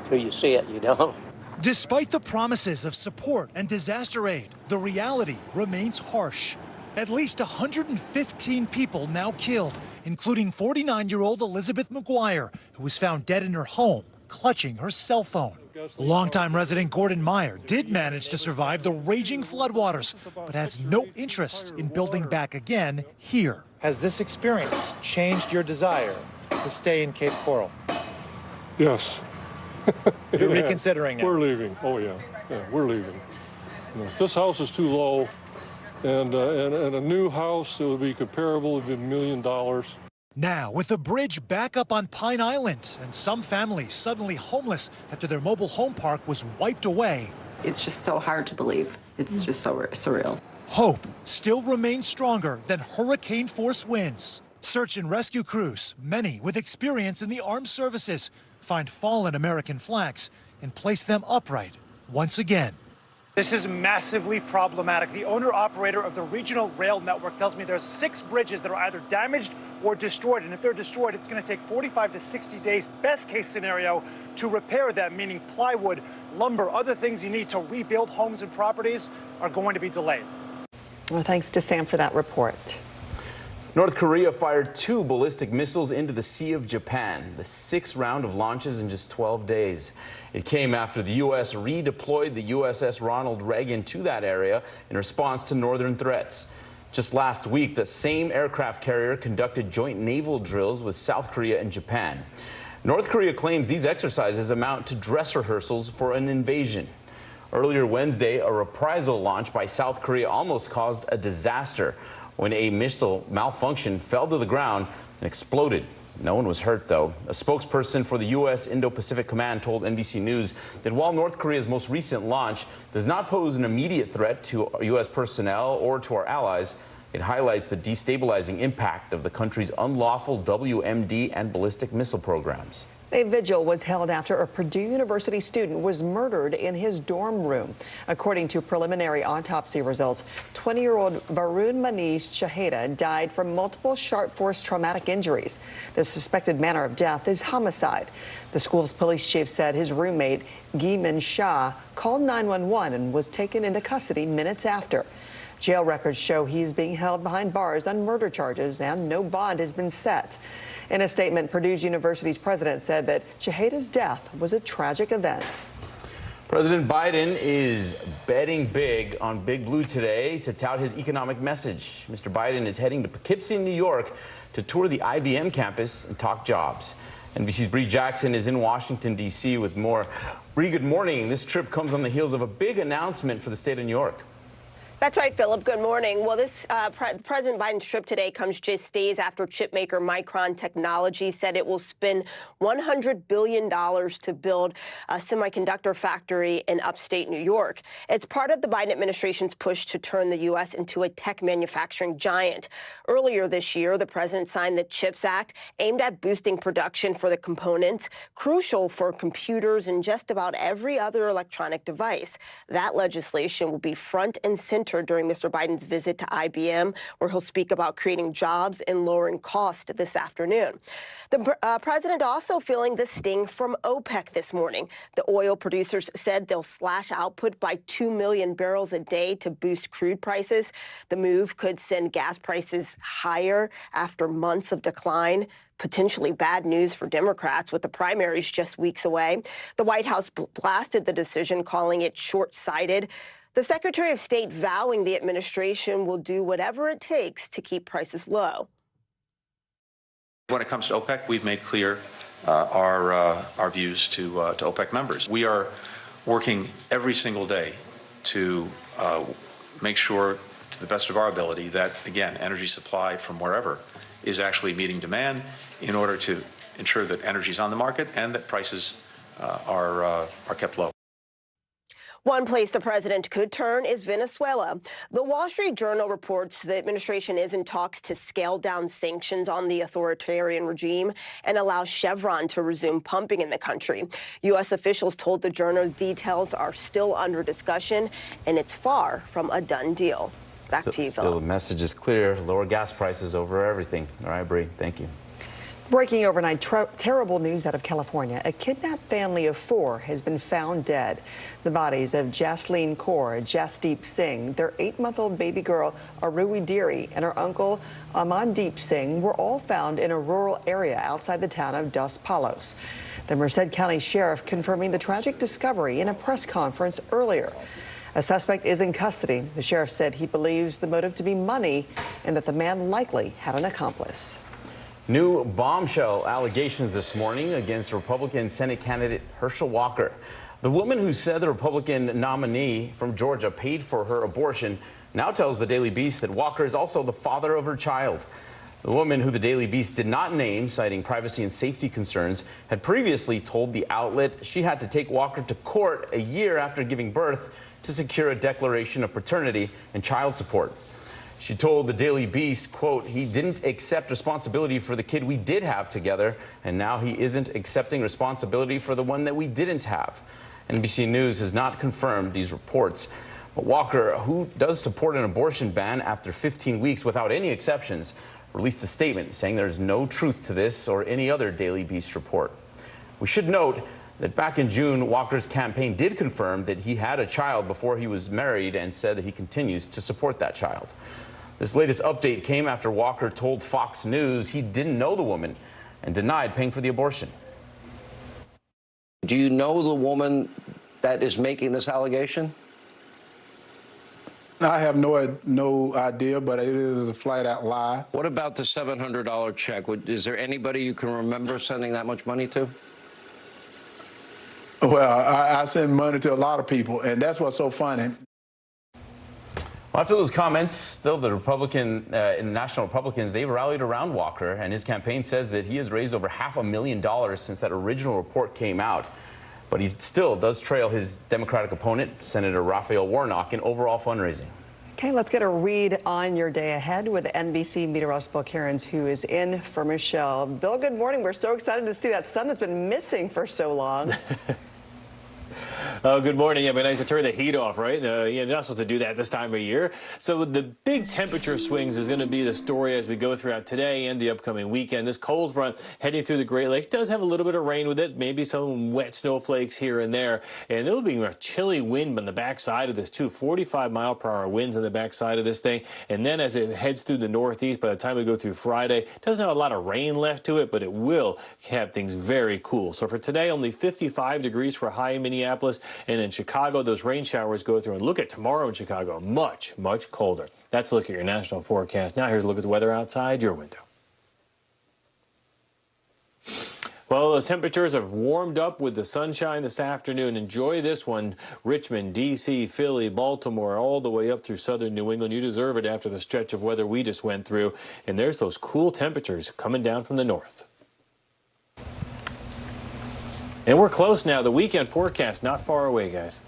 Till you see it, you don't. Despite the promises of support and disaster aid, the reality remains harsh. At least 115 people now killed, including 49-year-old Elizabeth McGuire, who was found dead in her home, clutching her cell phone. Longtime resident Gordon Meyer did manage to survive the raging floodwaters, but has no interest in building back again here. Has this experience changed your desire to stay in Cape Coral? Yes. You're reconsidering now? We're leaving. Oh, yeah. Yeah, we're leaving. You know, this house is too low, and a new house that would be comparable would be $1 million. Now, with the bridge back up on Pine Island and some families suddenly homeless after their mobile home park was wiped away. It's just so hard to believe. It's just so surreal. Hope still remains stronger than hurricane force winds. Search and rescue crews, many with experience in the armed services, find fallen American flags and place them upright once again. This is massively problematic. The owner-operator of the regional rail network tells me there's 6 bridges that are either damaged or destroyed. And if they're destroyed, it's going to take 45 to 60 days, best case scenario, to repair them, meaning plywood, lumber, other things you need to rebuild homes and properties are going to be delayed. Well, thanks to Sam for that report. North Korea fired 2 ballistic missiles into the Sea of Japan, the 6th round of launches in just 12 days. It came after the U.S. redeployed the USS Ronald Reagan to that area in response to northern threats. Just last week, the same aircraft carrier conducted joint naval drills with South Korea and Japan. North Korea claims these exercises amount to dress rehearsals for an invasion. Earlier Wednesday, a reprisal launch by South Korea almost caused a disaster when a missile malfunctioned, fell to the ground, and exploded. No one was hurt, though. A spokesperson for the U.S. Indo-Pacific Command told NBC News that while North Korea's most recent launch does not pose an immediate threat to U.S. personnel or to our allies, it highlights the destabilizing impact of the country's unlawful WMD and ballistic missile programs. A vigil was held after a Purdue University student was murdered in his dorm room. According to preliminary autopsy results, 20-year-old Varun Manish Shaheda died from multiple sharp force traumatic injuries. The suspected manner of death is homicide. The school's police chief said his roommate, Geeman Shah, called 911 and was taken into custody minutes after. Jail records show he's being held behind bars on murder charges and no bond has been set. In a statement, Purdue University's president said that Shaheda's death was a tragic event. President Biden is betting big on Big Blue today to tout his economic message. Mr. Biden is heading to Poughkeepsie, New York to tour the IBM campus and talk jobs. NBC's Bree Jackson is in Washington, D.C. with more. Bree, good morning. This trip comes on the heels of a big announcement for the state of New York. That's right, Philip. Good morning. Well, this President Biden's trip today comes just days after chipmaker Micron Technology said it will spend $100 billion to build a semiconductor factory in upstate New York. It's part of the Biden administration's push to turn the U.S. into a tech manufacturing giant. Earlier this year, the president signed the CHIPS Act aimed at boosting production for the components crucial for computers and just about every other electronic device. That legislation will be front and center during Mr. Biden's visit to IBM, where he'll speak about creating jobs and lowering costs this afternoon. The president also feeling the sting from OPEC this morning. The oil producers said they'll slash output by 2 million barrels a day to boost crude prices. The move could send gas prices higher after months of decline. Potentially bad news for Democrats with the primaries just weeks away. The White House blasted the decision, calling it short-sighted. The Secretary of State vowing the administration will do whatever it takes to keep prices low. When it comes to OPEC, we've made clear our views to OPEC members. We are working every single day to make sure, to the best of our ability, that, again, energy supply from wherever is actually meeting demand in order to ensure that energy is on the market and that prices are kept low. One place the president could turn is Venezuela. The Wall Street Journal reports the administration is in talks to scale down sanctions on the authoritarian regime and allow Chevron to resume pumping in the country. U.S. officials told the Journal details are still under discussion and it's far from a done deal. Back to you, Phil. Still, the message is clear. Lower gas prices over everything. All right, Bree, thank you. Breaking overnight, terrible news out of California. A kidnapped family of 4 has been found dead. The bodies of Jasleen Kaur, Jasdeep Singh, their 8-month-old baby girl, Arui Deary, and her uncle, Amandeep Singh, were all found in a rural area outside the town of Dos Palos. The Merced County Sheriff confirming the tragic discovery in a press conference earlier. A suspect is in custody. The sheriff said he believes the motive to be money and that the man likely had an accomplice. New bombshell allegations this morning against Republican Senate candidate Herschel Walker. The woman who said the Republican nominee from Georgia paid for her abortion now tells the Daily Beast that Walker is also the father of her child. The woman, who the Daily Beast did not name, citing privacy and safety concerns, had previously told the outlet she had to take Walker to court a year after giving birth to secure a declaration of paternity and child support. She told the Daily Beast, quote, "He didn't accept responsibility for the kid we did have together, and now he isn't accepting responsibility for the one that we didn't have." NBC News has not confirmed these reports. But Walker, who does support an abortion ban after 15 weeks without any exceptions, released a statement saying there's no truth to this or any other Daily Beast report. We should note that back in June, Walker's campaign did confirm that he had a child before he was married and said that he continues to support that child. This latest update came after Walker told Fox News he didn't know the woman and denied paying for the abortion. Do you know the woman that is making this allegation? I have no idea, but it is a flat-out lie. What about the $700 check? Is there anybody you can remember sending that much money to? Well, I send money to a lot of people, and that's what's so funny. Well, after those comments, still the National Republicans, they've rallied around Walker, and his campaign says that he has raised over $500,000 since that original report came out. But he still does trail his Democratic opponent, Senator Raphael Warnock, in overall fundraising. Okay, let's get a read on your day ahead with NBC meteorologist Bill Cairns, who is in for Michelle. Bill, good morning. We're so excited to see that sun that's been missing for so long. Good morning. Yeah, it'd be nice to turn the heat off, right? You're not supposed to do that this time of year. So the big temperature swings is going to be the story as we go throughout today and the upcoming weekend. This cold front heading through the Great Lakes does have a little bit of rain with it, maybe some wet snowflakes here and there. And there will be a chilly wind on the backside of this, too. 45-mile-per-hour winds on the backside of this thing. And then as it heads through the northeast, by the time we go through Friday, it doesn't have a lot of rain left to it, but it will have things very cool. So for today, only 55 degrees for high in Minneapolis. And in Chicago, those rain showers go through. And look at tomorrow in Chicago, much, much colder. That's a look at your national forecast. Now here's a look at the weather outside your window. Well, those temperatures have warmed up with the sunshine this afternoon. Enjoy this one. Richmond, D.C., Philly, Baltimore, all the way up through southern New England. You deserve it after the stretch of weather we just went through. And there's those cool temperatures coming down from the north. And we're close now. The weekend forecast not far away, guys.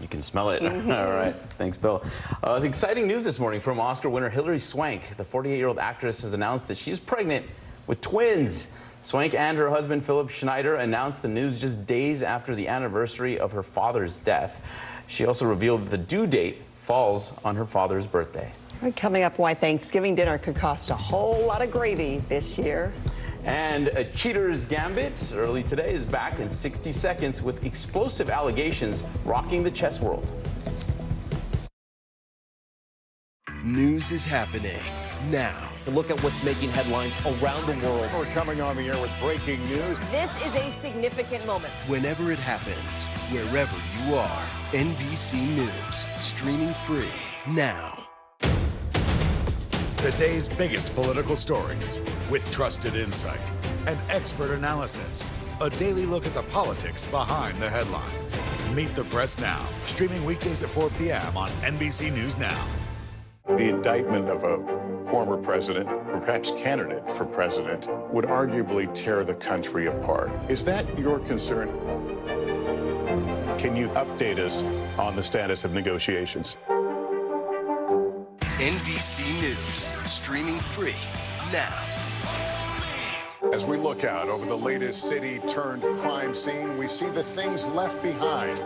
You can smell it. All right. Thanks, Bill. It's exciting news this morning from Oscar winner Hilary Swank. The 48-year-old actress has announced that she's pregnant with twins. Swank and her husband, Philip Schneider, announced the news just days after the anniversary of her father's death. She also revealed that the due date falls on her father's birthday. Coming up, why Thanksgiving dinner could cost a whole lot of gravy this year. And a cheater's gambit early today is back in 60 seconds with explosive allegations rocking the chess world. News is happening now. Look at what's making headlines around the world. We're coming on the air with breaking news. This is a significant moment. Whenever it happens, wherever you are, NBC News, streaming free now. The day's biggest political stories with trusted insight and expert analysis. A daily look at the politics behind the headlines. Meet the Press Now, streaming weekdays at 4 p.m. on NBC News Now. The indictment of a former president, or perhaps candidate for president, would arguably tear the country apart. Is that your concern? Can you update us on the status of negotiations? NBC News, streaming free now. As we look out over the latest city-turned-crime scene, we see the things left behind.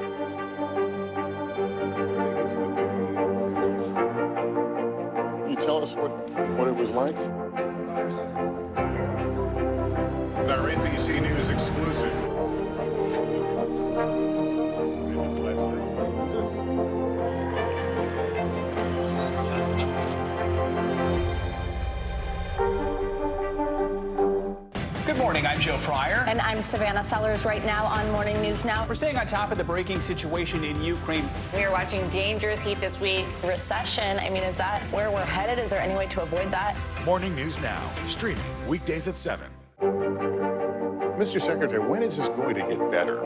Can you tell us what it was like? Our NBC News exclusive. Good morning, I'm Joe Fryer. And I'm Savannah Sellers right now on Morning News Now. We're staying on top of the breaking situation in Ukraine. We are watching dangerous heat this week. Recession, I mean, is that where we're headed? Is there any way to avoid that? Morning News Now, streaming weekdays at 7. Mr. Secretary, when is this going to get better?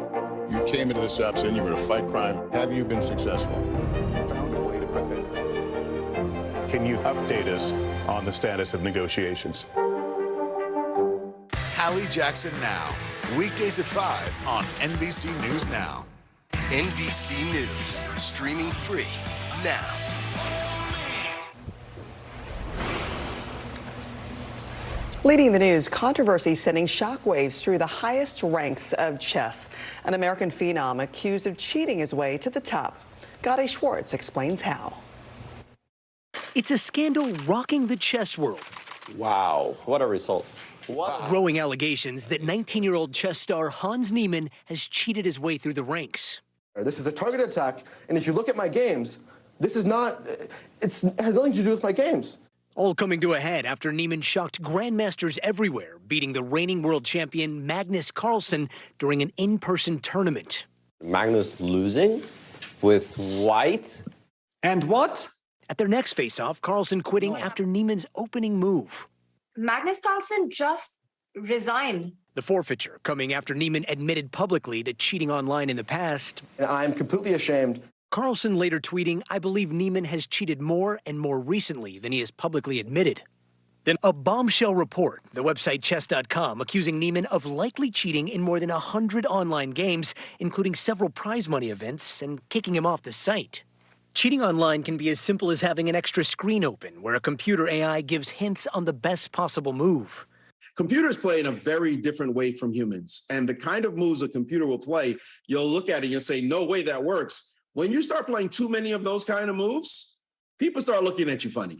You came into this job saying you were going to fight crime. Have you been successful? Found a way to put that. Can you update us on the status of negotiations? Hallie Jackson Now, weekdays at 5 on NBC News Now. NBC News, streaming free now. Leading the news, controversy sending shockwaves through the highest ranks of chess. An American phenom accused of cheating his way to the top. Gotti Schwartz explains how. It's a scandal rocking the chess world. Wow, what a result. Wow. Growing allegations that 19-year-old chess star Hans Niemann has cheated his way through the ranks. This is a targeted attack, and if you look at my games, this is not, it has nothing to do with my games. All coming to a head after Niemann shocked grandmasters everywhere, beating the reigning world champion Magnus Carlsen during an in-person tournament. Magnus losing with white. And what? At their next face-off, Carlsen quitting after Niemann's opening move. Magnus Carlsen just resigned. The forfeiture coming after Niemann admitted publicly to cheating online in the past. And I'm completely ashamed. Carlsen later tweeting, "I believe Niemann has cheated more and more recently than he has publicly admitted." Then a bombshell report, the website chess.com, accusing Niemann of likely cheating in more than 100 online games, including several prize money events, and kicking him off the site. Cheating online can be as simple as having an extra screen open where a computer AI gives hints on the best possible move. Computers play in a very different way from humans. And the kind of moves a computer will play, you'll look at it and say, no way that works. When you start playing too many of those kind of moves, people start looking at you funny.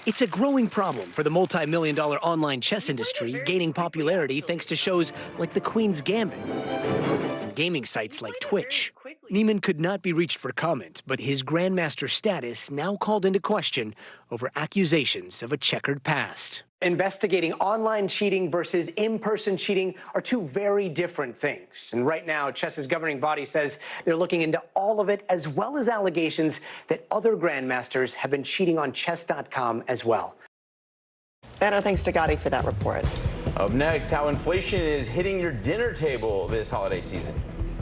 It's a growing problem for the multi-million-dollar online chess industry, gaining popularity thanks to shows like The Queen's Gambit and gaming sites like Twitch. Niemann could not be reached for comment, but his grandmaster status now called into question over accusations of a checkered past. Investigating online cheating versus in-person cheating are two very different things. And right now, chess's governing body says they're looking into all of it, as well as allegations that other grandmasters have been cheating on chess.com as well. And our thanks to Gotti for that report. Up next, how inflation is hitting your dinner table this holiday season.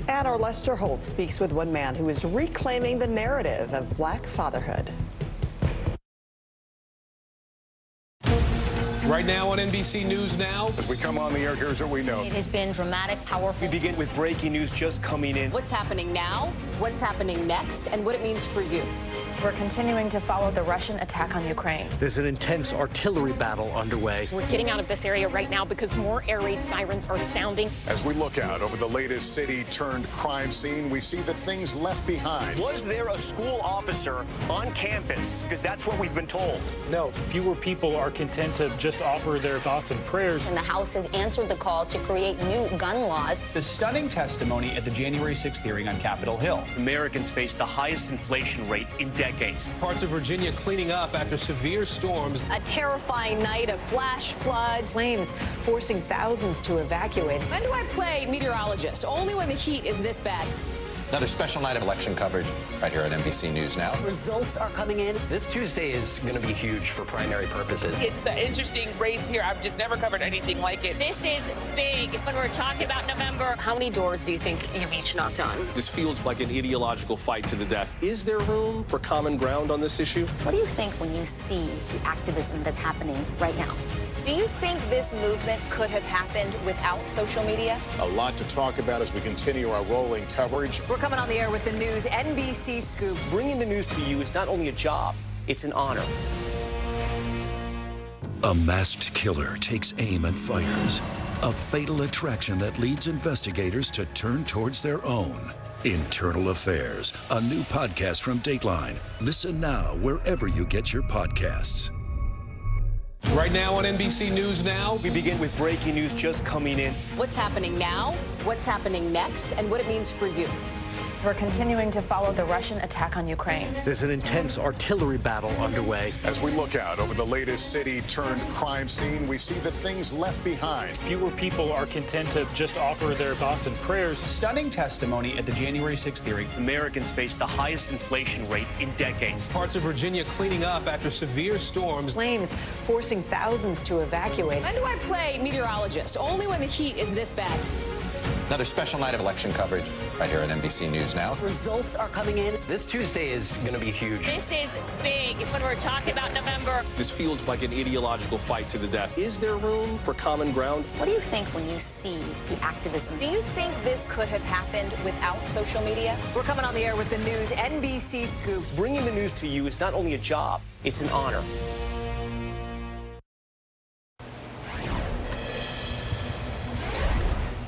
And our Lester Holt speaks with one man who is reclaiming the narrative of Black fatherhood. Right now on NBC News Now. As we come on the air, here's what we know. It has been dramatic, powerful. We begin with breaking news just coming in. What's happening now, what's happening next, and what it means for you. We're continuing to follow the Russian attack on Ukraine. There's an intense artillery battle underway. We're getting out of this area right now because more air raid sirens are sounding. As we look out over the latest city-turned-crime scene, we see the things left behind. Was there a school officer on campus? Because that's what we've been told. No. Fewer people are content to just offer their thoughts and prayers. And the House has answered the call to create new gun laws. The stunning testimony at the January 6th hearing on Capitol Hill. Americans face the highest inflation rate in decades. Parts of Virginia cleaning up after severe storms. A terrifying night of flash floods. Flames forcing thousands to evacuate. When do I play meteorologist? Only when the heat is this bad. Another special night of election coverage right here at NBC News Now. Results are coming in. This Tuesday is going to be huge for primary purposes. It's an interesting race here. I've just never covered anything like it. This is big when we're talking about November. How many doors do you think you've each knocked on? This feels like an ideological fight to the death. Is there room for common ground on this issue? What do you think when you see the activism that's happening right now? Do you think this movement could have happened without social media? A lot to talk about as we continue our rolling coverage. We're coming on the air with the news NBC Scoop. Bringing the news to you is not only a job, it's an honor. A masked killer takes aim and fires. A fatal attraction that leads investigators to turn towards their own. Internal Affairs, a new podcast from Dateline. Listen now wherever you get your podcasts. Right now on NBC News Now, We begin with breaking news just coming in. What's happening now, what's happening next, and what it means for you. We're continuing to follow the Russian attack on Ukraine. There's an intense artillery battle underway. As we look out over the latest city-turned-crime scene, we see the things left behind. Fewer people are content to just offer their thoughts and prayers. Stunning testimony at the January 6th hearing. Americans face the highest inflation rate in decades. Parts of Virginia cleaning up after severe storms. Flames forcing thousands to evacuate. When do I play meteorologist? Only when the heat is this bad. Another special night of election coverage right here at NBC News Now. Results are coming in. This Tuesday is going to be huge. This is big when we're talking about November. This feels like an ideological fight to the death. Is there room for common ground? What do you think when you see the activism? Do you think this could have happened without social media? We're coming on the air with the news NBC Scoop. Bringing the news to you is not only a job, it's an honor.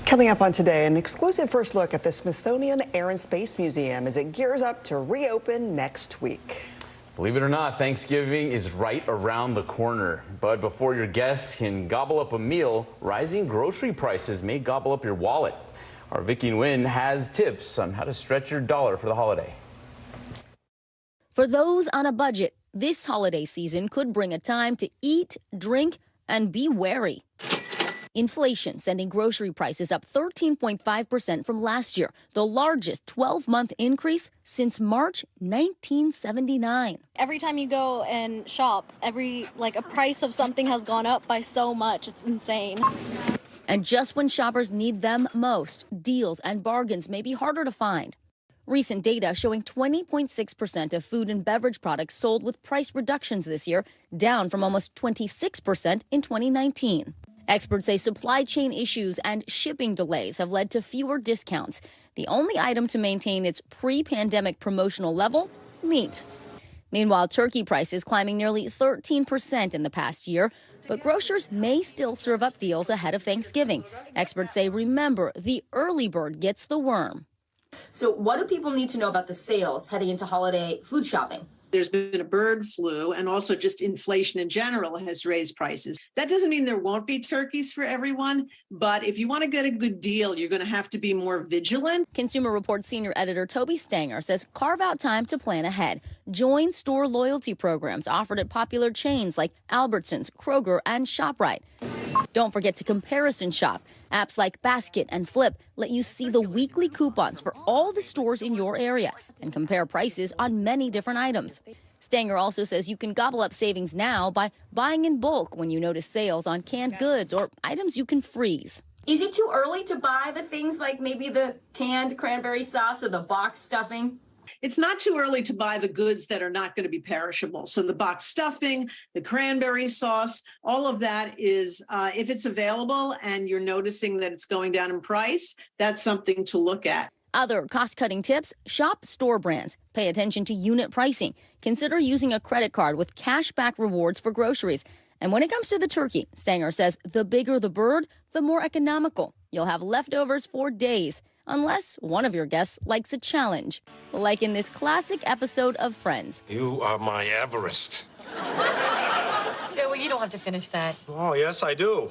Coming up on Today, an exclusive first look at the Smithsonian Air and Space Museum as it gears up to reopen next week. Believe it or not, Thanksgiving is right around the corner. But before your guests can gobble up a meal, rising grocery prices may gobble up your wallet. Our Vicki Nguyen has tips on how to stretch your dollar for the holiday. For those on a budget, this holiday season could bring a time to eat, drink, and be wary. Inflation sending grocery prices up 13.5% from last year, the largest 12-month increase since March 1979. Every time you go and shop, a price of something has gone up by so much. It's insane. And just when shoppers need them most, deals and bargains may be harder to find. Recent data showing 20.6% of food and beverage products sold with price reductions this year, down from almost 26% in 2019. Experts say supply chain issues and shipping delays have led to fewer discounts. The only item to maintain its pre-pandemic promotional level, meat. Meanwhile, turkey prices climbing nearly 13% in the past year, but grocers may still serve up deals ahead of Thanksgiving. Experts say, remember, the early bird gets the worm. So what do people need to know about the sales heading into holiday food shopping? There's been a bird flu, and also just inflation in general has raised prices. That doesn't mean there won't be turkeys for everyone, but if you want to get a good deal, you're going to have to be more vigilant. Consumer Reports senior editor Toby Stanger says carve out time to plan ahead. Join store loyalty programs offered at popular chains like Albertsons, Kroger, and ShopRite. Don't forget to comparison shop. Apps like Basket and Flip let you see the weekly coupons for all the stores in your area and compare prices on many different items. Stanger also says you can gobble up savings now by buying in bulk when you notice sales on canned goods or items you can freeze. Is it too early to buy the things like maybe the canned cranberry sauce or the box stuffing? It's not too early to buy the goods that are not going to be perishable. So the box stuffing, the cranberry sauce, all of that is, if it's available and you're noticing that it's going down in price, that's something to look at. Other cost-cutting tips, shop store brands. Pay attention to unit pricing. Consider using a credit card with cash-back rewards for groceries. And when it comes to the turkey, Stanger says the bigger the bird, the more economical. You'll have leftovers for days, unless one of your guests likes a challenge, like in this classic episode of Friends. You are my Everest. Joey, you don't have to finish that. Oh, yes, I do.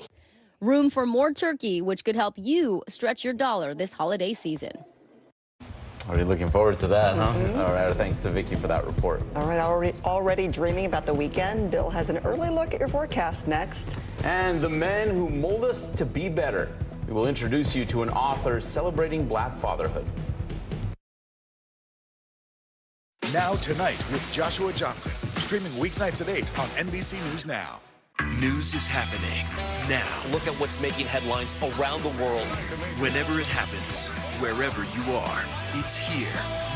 Room for more turkey, which could help you stretch your dollar this holiday season. Already looking forward to that, huh? All right, thanks to Vicki for that report. All right, already dreaming about the weekend. Bill has an early look at your forecast next. And the men who mold us to be better. We will introduce you to an author celebrating Black fatherhood. Now Tonight with Joshua Johnson, streaming weeknights at 8 on NBC News Now. News is happening now. Look at what's making headlines around the world. Whenever it happens, wherever you are, it's here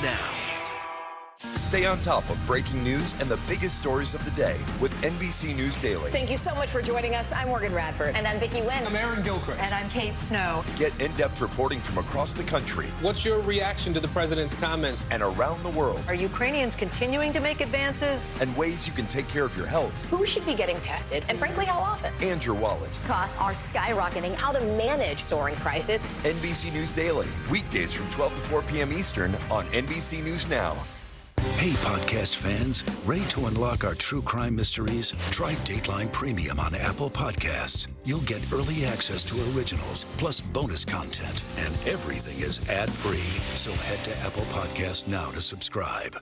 now. Stay on top of breaking news and the biggest stories of the day with NBC News Daily. Thank you so much for joining us. I'm Morgan Radford. And I'm Vicki Nguyen. I'm Aaron Gilchrist. And I'm Kate Snow. Get in-depth reporting from across the country. What's your reaction to the president's comments? And around the world. Are Ukrainians continuing to make advances? And ways you can take care of your health. Who should be getting tested, and frankly, how often? And your wallet. Costs are skyrocketing. How to manage soaring prices. NBC News Daily, weekdays from 12 to 4 p.m. Eastern on NBC News Now. Hey, podcast fans, ready to unlock our true crime mysteries? Try Dateline Premium on Apple Podcasts. You'll get early access to originals, plus bonus content, and everything is ad-free. So head to Apple Podcasts now to subscribe.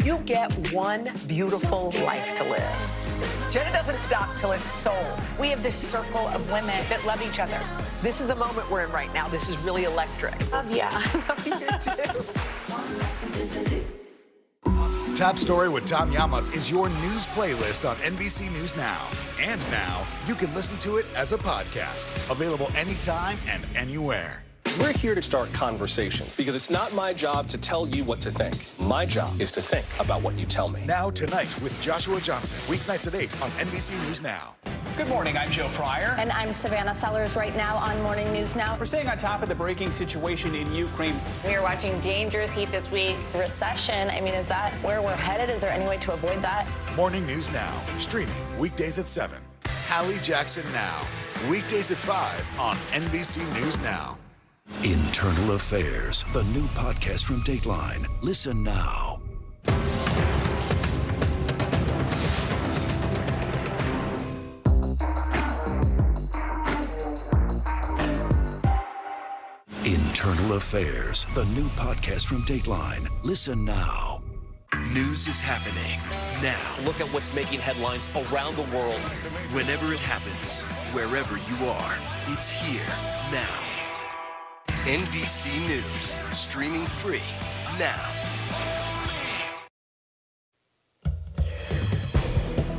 You get one beautiful life to live. Jenna doesn't stop till it's sold. We have this circle of women that love each other. This is a moment we're in right now. This is really electric. Yeah, I love you too. Top Story with Tom Llamas is your news playlist on NBC News Now. And now, you can listen to it as a podcast. Available anytime and anywhere. We're here to start conversations because it's not my job to tell you what to think. My job is to think about what you tell me. Now tonight with Joshua Johnson. Weeknights at 8 on NBC News Now. Good morning, I'm Joe Fryer. And I'm Savannah Sellers right now on Morning News Now. We're staying on top of the breaking situation in Ukraine. We are watching dangerous heat this week. Recession, I mean, is that where we're headed? Is there any way to avoid that? Morning News Now, streaming weekdays at 7. Hallie Jackson Now, weekdays at 5 on NBC News Now. Internal Affairs, the new podcast from Dateline. Listen now. Internal Affairs, the new podcast from Dateline. Listen now. News is happening now. Look at what's making headlines around the world. Whenever it happens, wherever you are, it's here now. NBC News, streaming free now.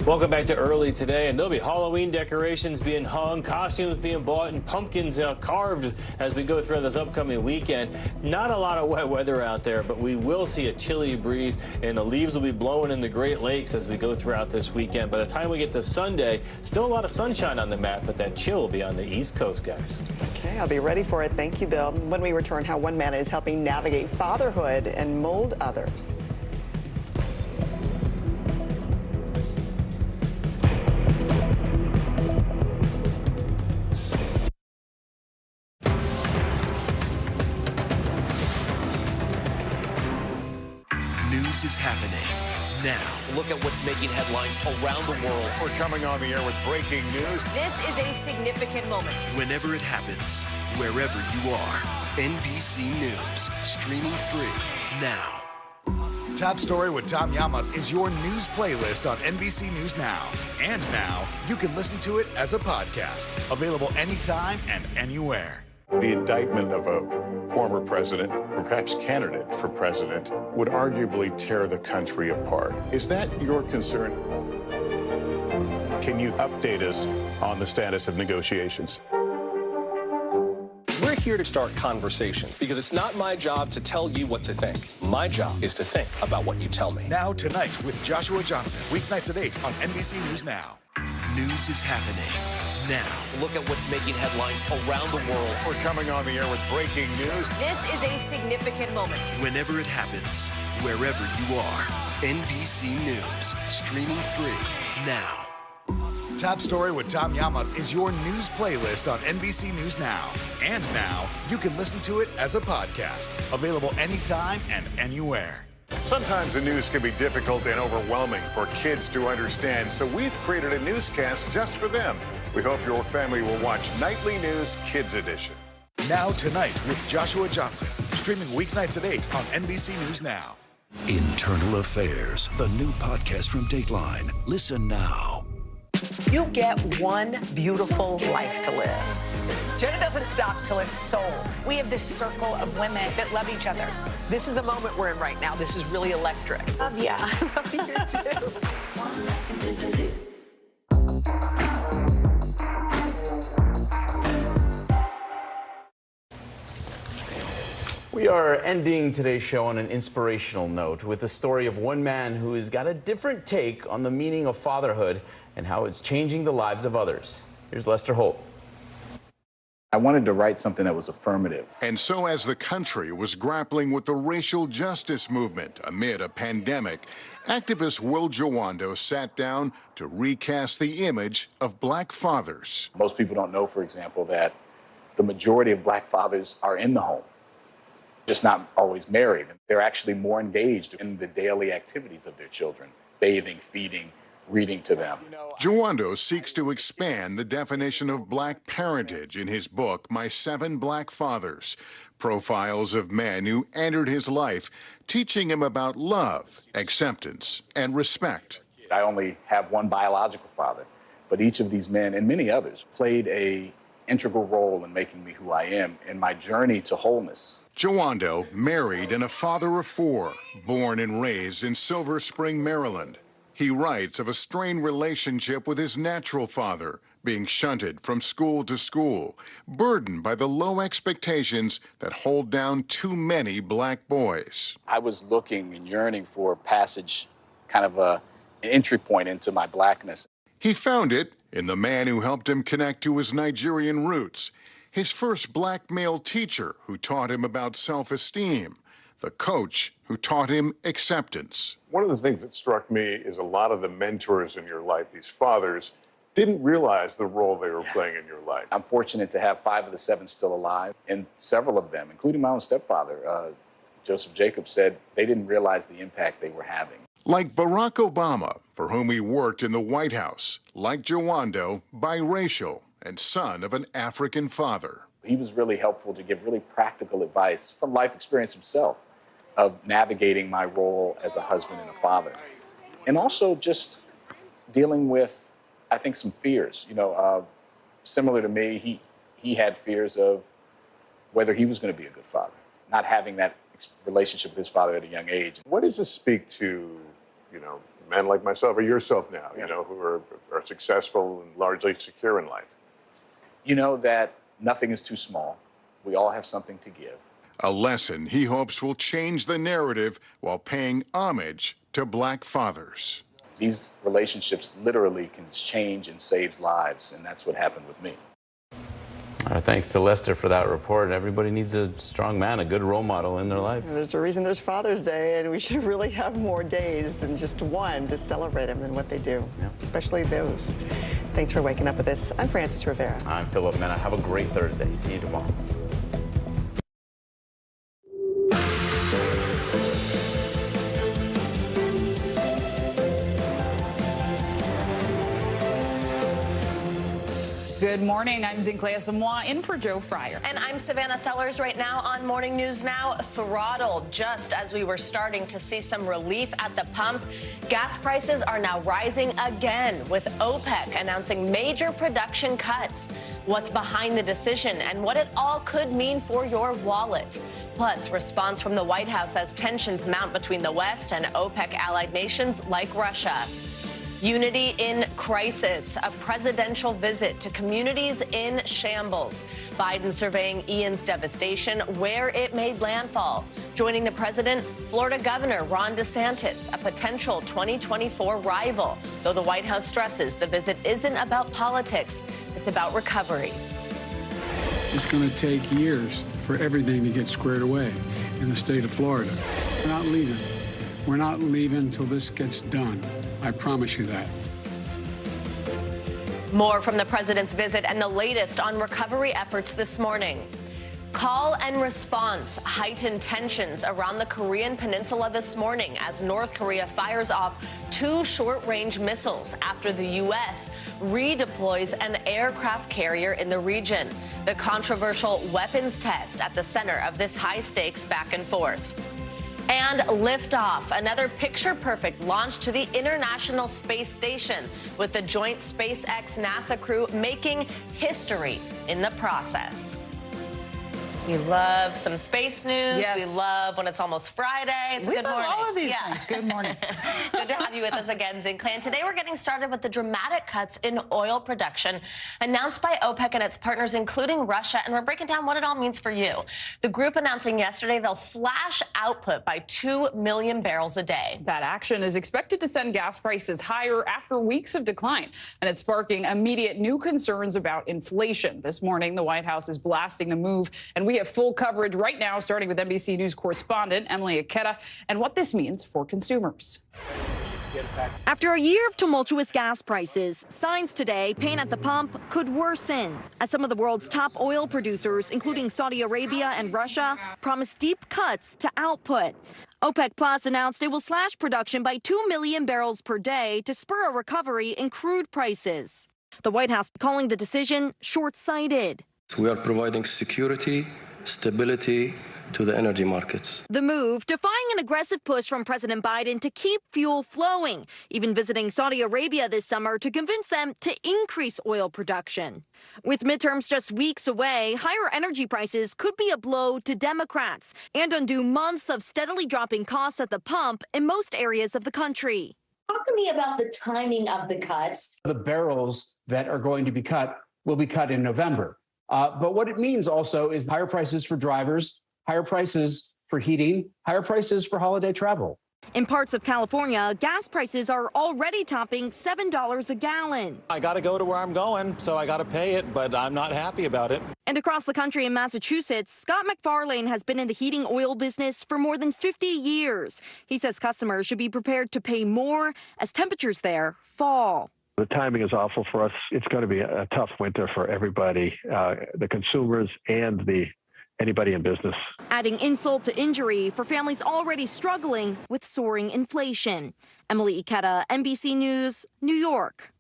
Welcome back to Early Today, and there'll be Halloween decorations being hung, costumes being bought, and pumpkins carved as we go through this upcoming weekend. Not a lot of wet weather out there, but we will see a chilly breeze, and the leaves will be blowing in the Great Lakes as we go throughout this weekend. By the time we get to Sunday, still a lot of sunshine on the map, but that chill will be on the East Coast, guys. Okay, I'll be ready for it. Thank you, Bill. When we return, how one man is helping navigate fatherhood and mold others. News is happening now. Look at what's making headlines around the world. We're coming on the air with breaking news. This is a significant moment. Whenever it happens, wherever you are, NBC News, streaming free now. Top Story with Tom Llamas is your news playlist on NBC News Now. And now, you can listen to it as a podcast. Available anytime and anywhere. The indictment of a former president, or perhaps candidate for president, would arguably tear the country apart. Is that your concern? Can you update us on the status of negotiations? We're here to start conversations because it's not my job to tell you what to think. My job is to think about what you tell me. Now tonight with Joshua Johnson. Weeknights at 8 on NBC News Now. News is happening now. Look at what's making headlines around the world. We're coming on the air with breaking news. This is a significant moment. Whenever it happens, wherever you are, NBC News, streaming free now. Top Story with Tom Llamas is your news playlist on NBC News Now. And now, you can listen to it as a podcast. Available anytime and anywhere. Sometimes the news can be difficult and overwhelming for kids to understand, so we've created a newscast just for them. We hope your family will watch Nightly News Kids Edition. Now tonight with Joshua Johnson. Streaming weeknights at 8 on NBC News Now. Internal Affairs, the new podcast from Dateline. Listen now. You get one beautiful life to live. Jenna doesn't stop till it's sold. We have this circle of women that love each other. This is a moment we're in right now. This is really electric. Yeah, I love you too. This is it. We are ending today's show on an inspirational note with the story of one man who has got a different take on the meaning of fatherhood and how it's changing the lives of others. Here's Lester Holt. I wanted to write something that was affirmative. And so as the country was grappling with the racial justice movement amid a pandemic, activist Will Jawando sat down to recast the image of black fathers. Most people don't know, for example, that the majority of black fathers are in the home. just not always married. They're actually more engaged in the daily activities of their children, bathing, feeding, reading to them. Jawando seeks to expand the definition of black parentage in his book, My 7 Black Fathers, profiles of men who entered his life, teaching him about love, acceptance, and respect. I only have one biological father, but each of these men and many others played an integral role in making me who I am in my journey to wholeness. Jawando, married and a father of 4, born and raised in Silver Spring, Maryland. He writes of a strained relationship with his natural father, being shunted from school to school, burdened by the low expectations that hold down too many black boys. I was looking and yearning for a passage, kind of an entry point into my blackness. He found it in the man who helped him connect to his Nigerian roots, his first black male teacher who taught him about self-esteem, the coach who taught him acceptance. One of the things that struck me is a lot of the mentors in your life, these fathers, didn't realize the role they were playing in your life. I'm fortunate to have 5 of the 7 still alive, and several of them, including my own stepfather, Joseph Jacobs, said they didn't realize the impact they were having. Like Barack Obama, for whom he worked in the White House, like Jawando, biracial and son of an African father. He was really helpful to give really practical advice from life experience himself of navigating my role as a husband and a father. And also just dealing with, I think, some fears. You know, similar to me, he had fears of whether he was going to be a good father, not having that relationship with his father at a young age. What does this speak to, you know, men like myself or yourself now, you know, who are successful and largely secure in life? You know that nothing is too small. We all have something to give. A lesson he hopes will change the narrative while paying homage to black fathers. These relationships literally can change and save lives, and that's what happened with me. Thanks to Lester for that report. Everybody needs a strong man, a good role model in their life. There's a reason there's Father's Day, and we should really have more days than just one to celebrate them and what they do, especially those. Thanks for waking up with us. I'm Frances Rivera. I'm Philip Mena. Have a great Thursday. See you tomorrow. Good morning. I'm Zinklea Samoa in for Joe Fryer. And I'm Savannah Sellers. Right now on Morning News Now, throttled just as we were starting to see some relief at the pump. Gas prices are now rising again, with OPEC announcing major production cuts. What's behind the decision and what it all could mean for your wallet. Plus, response from the White House as tensions mount between the West and OPEC allied nations like Russia. Unity in crisis, a presidential visit to communities in shambles. Biden surveying Ian's devastation where it made landfall. Joining the president, Florida Governor Ron DeSantis, a potential 2024 rival. Though the White House stresses the visit isn't about politics, it's about recovery. It's going to take years for everything to get squared away in the state of Florida. We're not leaving. We're not leaving until this gets done. I promise you that. More from the president's visit and the latest on recovery efforts this morning. Call and response, heightened tensions around the Korean peninsula this morning as North Korea fires off 2 short-range missiles after the U.S. redeploys an aircraft carrier in the region. The controversial weapons test at the center of this high-stakes back and forth. And liftoff, another picture-perfect launch to the International Space Station, with the joint SpaceX-NASA crew making history in the process. We love some space news. Yes. We love when it's almost Friday. It's a good morning. all of these things. Good morning. Good to have you with us again, Zinklea. And today we're getting started with the dramatic cuts in oil production announced by OPEC and its partners, including Russia. And we're breaking down what it all means for you. The group announcing yesterday they'll slash output by 2 million barrels a day. That action is expected to send gas prices higher after weeks of decline, and it's sparking immediate new concerns about inflation. This morning, the White House is blasting the move, and we have full coverage right now, starting with NBC News correspondent Emily Aketa and what this means for consumers. After a year of tumultuous gas prices, signs today pain at the pump could worsen as some of the world's top oil producers, including Saudi Arabia and Russia, promise deep cuts to output. OPEC Plus announced it will slash production by 2 million barrels per day to spur a recovery in crude prices. The White House calling the decision short-sighted. We are providing security, stability to the energy markets. The move defying an aggressive push from President Biden to keep fuel flowing, even visiting Saudi Arabia this summer to convince them to increase oil production. With midterms just weeks away, higher energy prices could be a blow to Democrats and undo months of steadily dropping costs at the pump in most areas of the country. Talk to me about the timing of the cuts. The barrels that are going to be cut will be cut in November. But what it means also is higher prices for drivers, higher prices for heating, higher prices for holiday travel. In parts of California, gas prices are already topping $7 a gallon. I got to go to where I'm going, so I got to pay it, but I'm not happy about it. And across the country in Massachusetts, Scott McFarlane has been in the heating oil business for more than 50 years. He says customers should be prepared to pay more as temperatures there fall. The timing is awful for us. It's going to be a tough winter for everybody, the consumers and anybody in business. Adding insult to injury for families already struggling with soaring inflation. Emily Ikeda, NBC News, New York.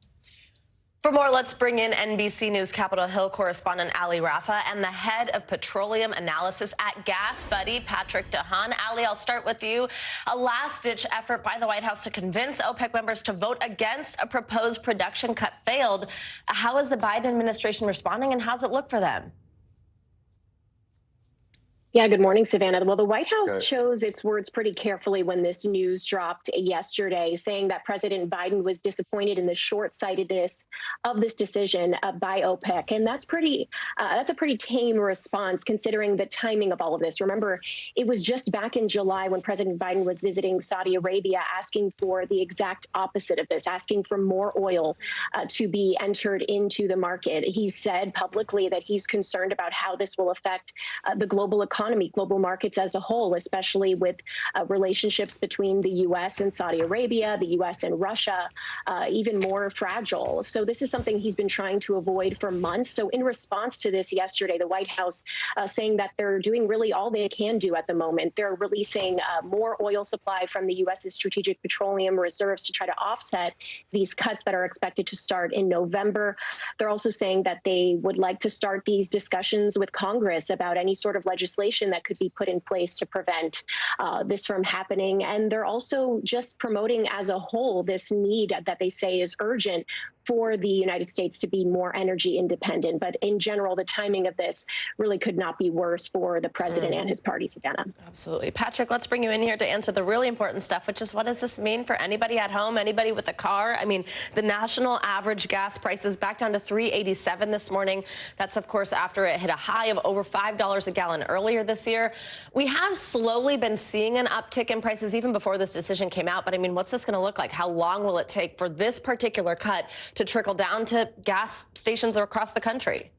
For more, let's bring in NBC News Capitol Hill correspondent Ali Rafa and the head of petroleum analysis at Gas Buddy, Patrick DeHaan. Ali, I'll start with you. A last-ditch effort by the White House to convince OPEC members to vote against a proposed production cut failed. How is the Biden administration responding, and how's it look for them? Yeah, good morning, Savannah. Well, the White House chose its words pretty carefully when this news dropped yesterday, saying that President Biden was disappointed in the short-sightedness of this decision by OPEC. And that's a pretty tame response considering the timing of all of this. Remember, it was just back in July when President Biden was visiting Saudi Arabia asking for the exact opposite of this, asking for more oil to be entered into the market. He said publicly that he's concerned about how this will affect the global economy, global markets as a whole, especially with relationships between the U.S. and Saudi Arabia, the U.S. and Russia, even more fragile. So this is something he's been trying to avoid for months. So in response to this yesterday, the White House saying that they're doing really all they can do at the moment. They're releasing more oil supply from the U.S.'s strategic petroleum reserves to try to offset these cuts that are expected to start in November. They're also saying that they would like to start these discussions with Congress about any sort of legislation that could be put in place to prevent this from happening. And they're also just promoting as a whole this need that they say is urgent for the United States to be more energy independent. But in general, the timing of this really could not be worse for the president and his party, Savannah. Absolutely. Patrick, let's bring you in here to answer the really important stuff, which is what does this mean for anybody at home, anybody with a car? I mean, the national average gas prices back down to $3.87 this morning. That's, of course, after it hit a high of over $5 a gallon earlier this year. We have slowly been seeing an uptick in prices even before this decision came out. But I mean, what's this going to look like? How long will it take for this particular cut to trickle down to gas stations across the country?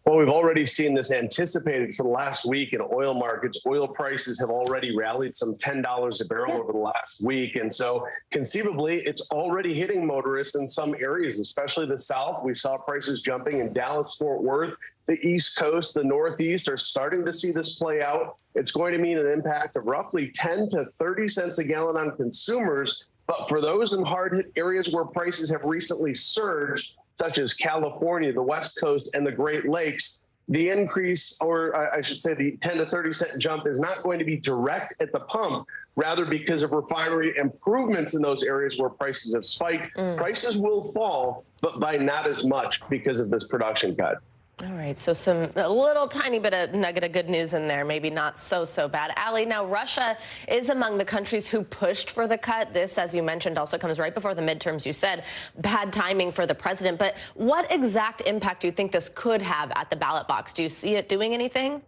Well, we've already seen this anticipated for the last week in oil markets. Oil prices have already rallied some $10 a barrel over the last week. And so conceivably, it's already hitting motorists in some areas, especially the South. We saw prices jumping in Dallas, Fort Worth. The East Coast, the Northeast are starting to see this play out. It's going to mean an impact of roughly 10 to 30 cents a gallon on consumers. But for those in hard-hit areas where prices have recently surged, such as California, the West Coast, and the Great Lakes, the increase, or I should say the 10 to 30 cent jump, is not going to be direct at the pump, rather because of refinery improvements in those areas where prices have spiked. Prices will fall, but by not as much because of this production cut. All right, so a little tiny bit of nugget of good news in there, maybe not so bad. Ali, now Russia is among the countries who pushed for the cut. This, as you mentioned, also comes right before the midterms. You said bad timing for the president, but what exact impact do you think this could have at the ballot box? Do you see it doing anything?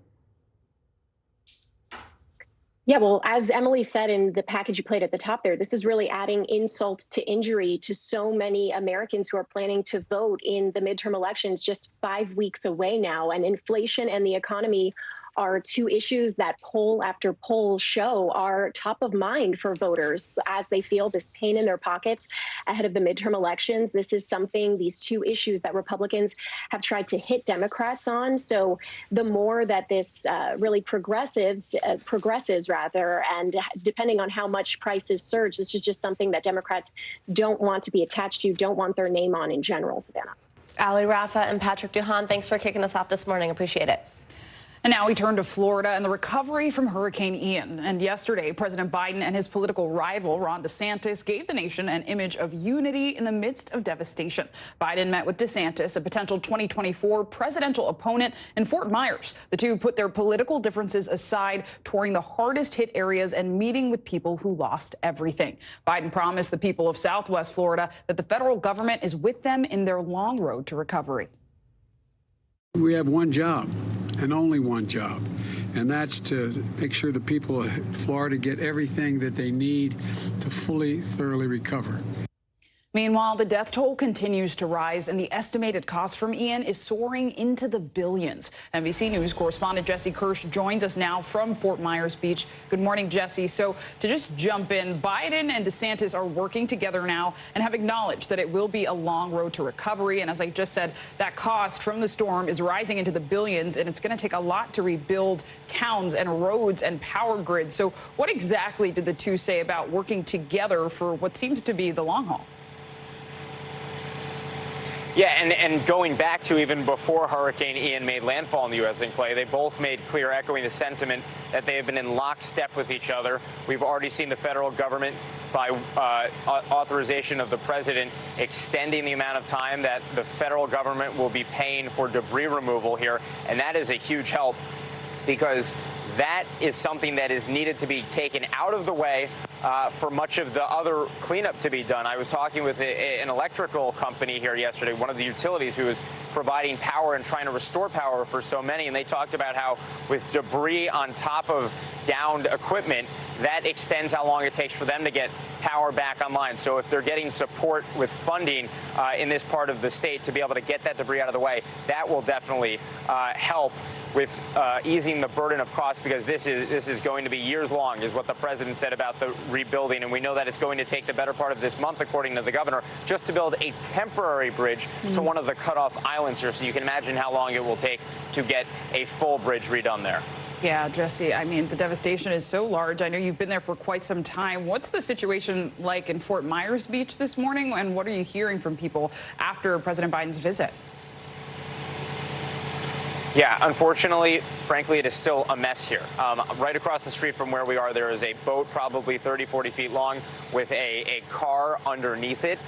Yeah, well, as Emily said in the package you played at the top there, this is really adding insult to injury to so many Americans who are planning to vote in the midterm elections just 5 weeks away now. And inflation and the economy are two issues that poll after poll show are top of mind for voters as they feel this pain in their pockets ahead of the midterm elections. This is something, these two issues that Republicans have tried to hit Democrats on. So the more that this really progresses, and depending on how much prices surge, this is just something that Democrats don't want to be attached to, don't want their name on in general, Savannah. Ali Rafa and Patrick Duhan, thanks for kicking us off this morning. Appreciate it. And now we turn to Florida and the recovery from Hurricane Ian. And yesterday, President Biden and his political rival, Ron DeSantis, gave the nation an image of unity in the midst of devastation. Biden met with DeSantis, a potential 2024 presidential opponent, in Fort Myers. The two put their political differences aside, touring the hardest hit areas and meeting with people who lost everything. Biden promised the people of Southwest Florida that the federal government is with them in their long road to recovery. We have one job and only one job, and that's to make sure the people of Florida get everything that they need to fully, thoroughly recover. Meanwhile, the death toll continues to rise, and the estimated cost from Ian is soaring into the billions. NBC News correspondent Jesse Kirsch joins us now from Fort Myers Beach. Good morning, Jesse. So to just jump in, Biden and DeSantis are working together now and have acknowledged that it will be a long road to recovery. And as I just said, that cost from the storm is rising into the billions, and it's going to take a lot to rebuild towns and roads and power grids. So what exactly did the two say about working together for what seems to be the long haul? Yeah, and going back to even before Hurricane Ian made landfall in the U.S. and Clay, they both made clear, echoing the sentiment that they have been in lockstep with each other. We've already seen the federal government, by authorization of the president, extending the amount of time that the federal government will be paying for debris removal here, and that is a huge help because that is something that is needed to be taken out of the way for much of the other cleanup to be done. I was talking with an electrical company here yesterday, one of the utilities who is providing power and trying to restore power for so many, and they talked about how with debris on top of downed equipment, that extends how long it takes for them to get power back online. So if they're getting support with funding in this part of the state to be able to get that debris out of the way, that will definitely help with easing the burden of cost, because this is going to be years long, is what the president said about the rebuilding. And we know that it's going to take the better part of this month, according to the governor, just to build a temporary bridge to one of the cutoff islands here. So you can imagine how long it will take to get a full bridge redone there. Yeah, Jesse, I mean, the devastation is so large. I know you've been there for quite some time. What's the situation like in Fort Myers Beach this morning, and what are you hearing from people after President Biden's visit? Yeah, unfortunately, frankly, it is still a mess here. Right across the street from where we are, there is a boat probably 30, 40 feet long with a car underneath it.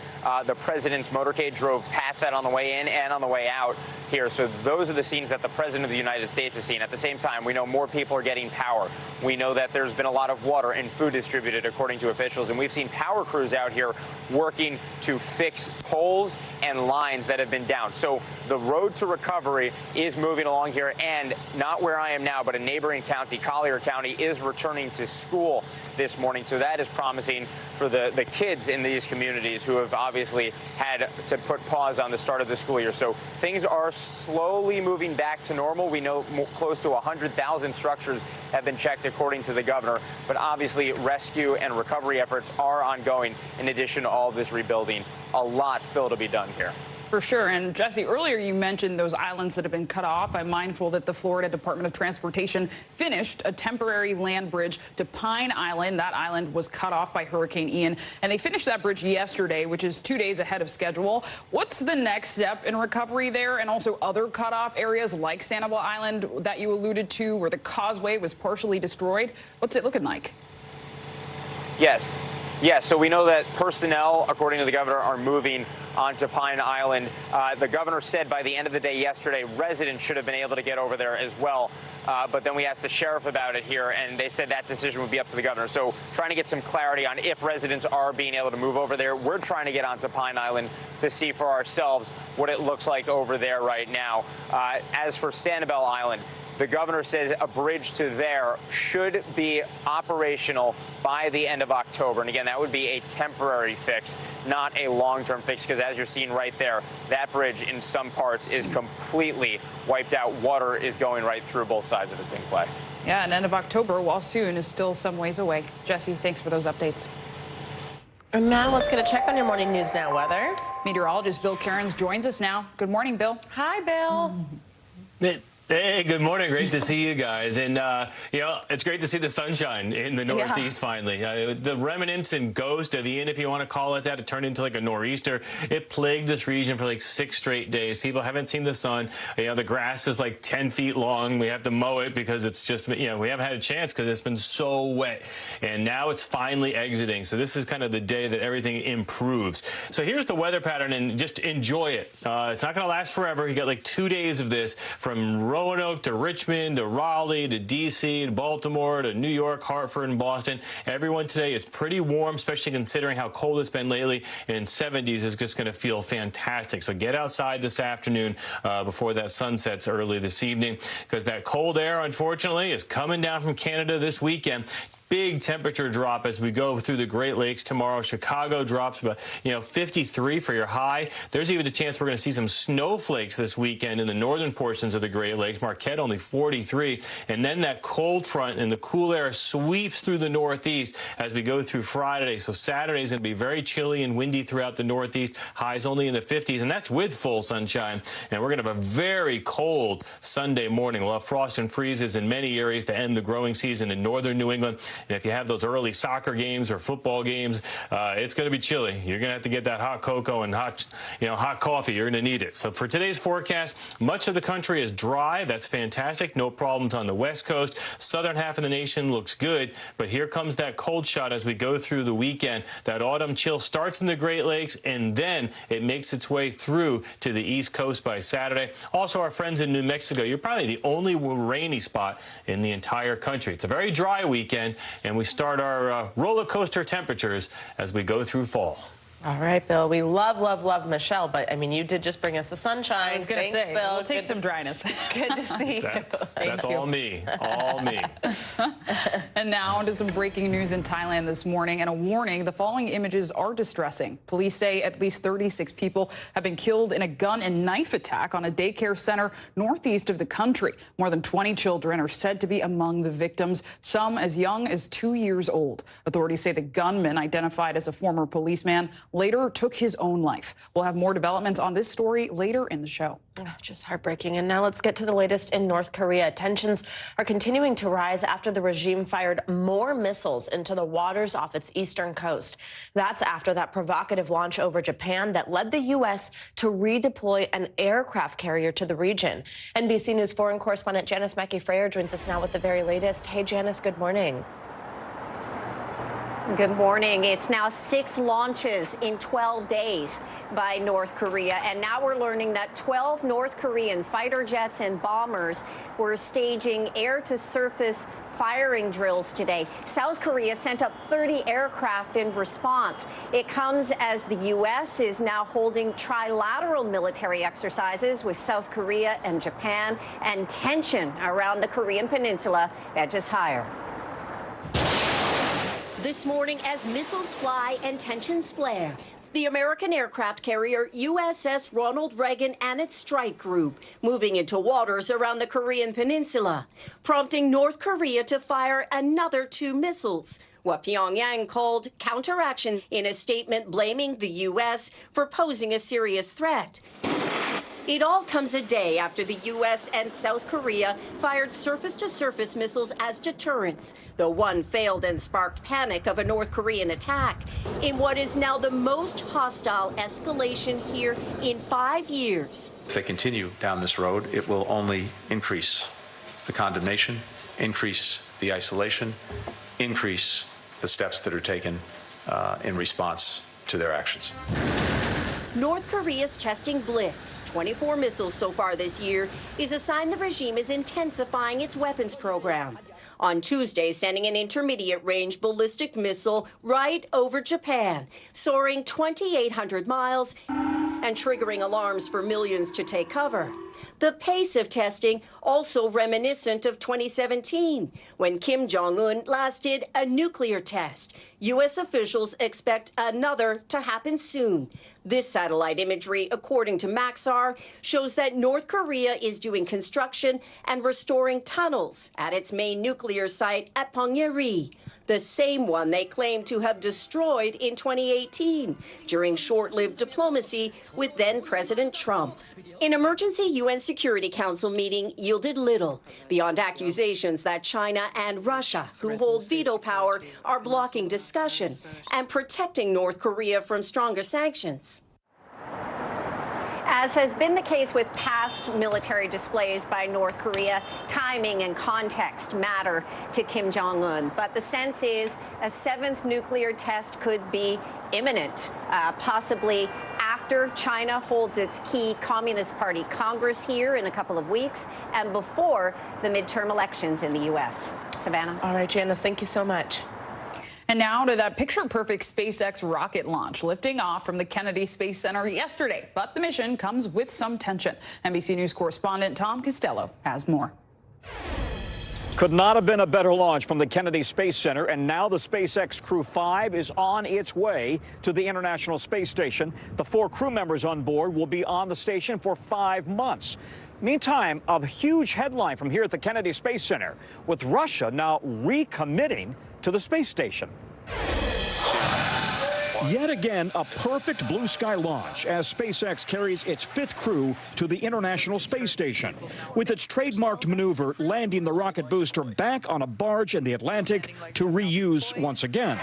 The president's motorcade drove past that on the way in and on the way out here. So those are the scenes that the president of the United States has seen. At the same time, we know more people are getting power. We know that there's been a lot of water and food distributed, according to officials. And we've seen power crews out here working to fix poles and lines that have been down. So the road to recovery is moving along here, and not where I am now, but a neighboring county, Collier County, is returning to school this morning. So that is promising for the kids in these communities who have obviously had to put pause on the start of the school year. So things are slowly moving back to normal. We know close to 100,000 structures have been checked, according to the governor. But obviously, rescue and recovery efforts are ongoing in addition to all of this rebuilding. A lot still to be done here. For sure. And Jesse, earlier you mentioned those islands that have been cut off. I'm mindful that the Florida Department of Transportation finished a temporary land bridge to Pine Island. That island was cut off by Hurricane Ian, and they finished that bridge yesterday, which is 2 days ahead of schedule. What's the next step in recovery there, and also other cut-off areas like Sanibel Island that you alluded to, where the causeway was partially destroyed? What's it looking like? Yes. Yeah, so we know that personnel, according to the governor, are moving onto Pine Island. The governor said by the end of the day yesterday, residents should have been able to get over there as well. But then we asked the sheriff about it here, and they said that decision would be up to the governor. So trying to get some clarity on if residents are being able to move over there. We're trying to get onto Pine Island to see for ourselves what it looks like over there right now. As for Sanibel Island, The governor says a bridge to there should be operational by the end of October. And again, that would be a temporary fix, not a long-term fix, because as you're seeing right there, that bridge in some parts is completely wiped out. Water is going right through both sides of it, in Clay. Yeah, and end of October, while soon, is still some ways away. Jesse, thanks for those updates. And now let's get a check on your Morning News Now weather. Meteorologist Bill Cairns joins us now. Good morning, Bill. Hi, Bill. Hey, good morning. Great to see you guys. And, you know, it's great to see the sunshine in the Northeast finally. The remnants and ghost of Ian, if you want to call it that, it turned into like a nor'easter. It plagued this region for like 6 straight days. People haven't seen the sun. You know, the grass is like 10 feet long. We have to mow it because it's just, you know, we haven't had a chance because it's been so wet. And now it's finally exiting. So this is kind of the day that everything improves. So here's the weather pattern, and just enjoy it. It's not going to last forever. You got like 2 days of this from Roanoke to Richmond to Raleigh to D.C. to Baltimore to New York, Hartford, and Boston. Everyone today is pretty warm, especially considering how cold it's been lately. And 70s is just going to feel fantastic. So get outside this afternoon before that sun sets early this evening, because that cold air, unfortunately, is coming down from Canada this weekend. Big temperature drop as we go through the Great Lakes tomorrow. Chicago drops about 53 for your high. There's even a chance we're going to see some snowflakes this weekend in the northern portions of the Great Lakes. Marquette only 43. And then that cold front and the cool air sweeps through the Northeast as we go through Friday. So Saturday is going to be very chilly and windy throughout the Northeast. Highs only in the 50s, and that's with full sunshine. And we're going to have a very cold Sunday morning. We'll have frost and freezes in many areas to end the growing season in northern New England. And if you have those early soccer games or football games, it's going to be chilly. You're going to have to get that hot cocoa and hot coffee. You're going to need it. So for today's forecast, much of the country is dry. That's fantastic. No problems on the West Coast. Southern half of the nation looks good. But here comes that cold shot as we go through the weekend. That autumn chill starts in the Great Lakes, and then it makes its way through to the East Coast by Saturday. Also, our friends in New Mexico, you're probably the only rainy spot in the entire country. It's a very dry weekend, and we start our roller coaster temperatures as we go through fall. All right, Bill. We love, love, love Michelle, but I mean, you did just bring us the sunshine. I was going to say, Bill. We'll take some dryness. Good to see you. That's all me. All me. And now to some breaking news in Thailand this morning, and a warning: the following images are distressing. Police say at least 36 people have been killed in a gun and knife attack on a daycare center northeast of the country. More than 20 children are said to be among the victims, some as young as 2 years old. Authorities say the gunman, identified as a former policeman, later took his own life. We'll have more developments on this story later in the show. Just heartbreaking. And now let's get to the latest in North Korea. Tensions are continuing to rise after the regime fired more missiles into the waters off its eastern coast. That's after that provocative launch over Japan that led the U.S. to redeploy an aircraft carrier to the region. NBC News foreign correspondent Janice Mackey-Freyer joins us now with the very latest. Hey, Janice, good morning. Good morning. It's now 6 launches in 12 days by North Korea. And now we're learning that 12 North Korean fighter jets and bombers were staging air-to-surface firing drills today. South Korea sent up 30 aircraft in response. It comes as the U.S. is now holding trilateral military exercises with South Korea and Japan, and tension around the Korean peninsula edges higher. This morning, as missiles fly and tensions flare, the American aircraft carrier USS Ronald Reagan and its strike group moving into waters around the Korean peninsula, prompting North Korea to fire another 2 missiles, what Pyongyang called counteraction, in a statement blaming the U.S. for posing a serious threat. It all comes a day after the U.S. and South Korea fired surface-to-surface missiles as deterrents, though one failed and sparked panic of a North Korean attack, in what is now the most hostile escalation here in 5 years. If they continue down this road, it will only increase the condemnation, increase the isolation, increase the steps that are taken in response to their actions. North Korea's testing blitz, 24 missiles so far this year, is a sign the regime is intensifying its weapons program. On Tuesday, sending an intermediate-range ballistic missile right over Japan, soaring 2,800 miles and triggering alarms for millions to take cover. The pace of testing also reminiscent of 2017, when Kim Jong-un last did a nuclear test. U.S. officials expect another to happen soon. This satellite imagery, according to Maxar, shows that North Korea is doing construction and restoring tunnels at its main nuclear site at Pyongyang, the same one they claim to have destroyed in 2018 during short-lived diplomacy with then-President Trump. An emergency UN Security Council meeting yielded little, beyond accusations that China and Russia, who hold veto power, are blocking discussion and protecting North Korea from stronger sanctions. As has been the case with past military displays by North Korea, timing and context matter to Kim Jong-un. But the sense is a seventh nuclear test could be imminent, possibly after China holds its key Communist Party Congress here in a couple of weeks and before the midterm elections in the U.S. Savannah. All right, Janice, thank you so much. And now to that picture-perfect SpaceX rocket launch, lifting off from the Kennedy Space Center yesterday. But the mission comes with some tension. NBC News correspondent Tom Costello has more. Could not have been a better launch from the Kennedy Space Center, and now the SpaceX Crew 5 is on its way to the International Space Station. The 4 crew members on board will be on the station for 5 months. Meantime, a huge headline from here at the Kennedy Space Center, with Russia now recommitting to the space station. Yet again, a perfect blue sky launch as SpaceX carries its 5th crew to the International Space Station, with its trademarked maneuver landing the rocket booster back on a barge in the Atlantic to reuse once again.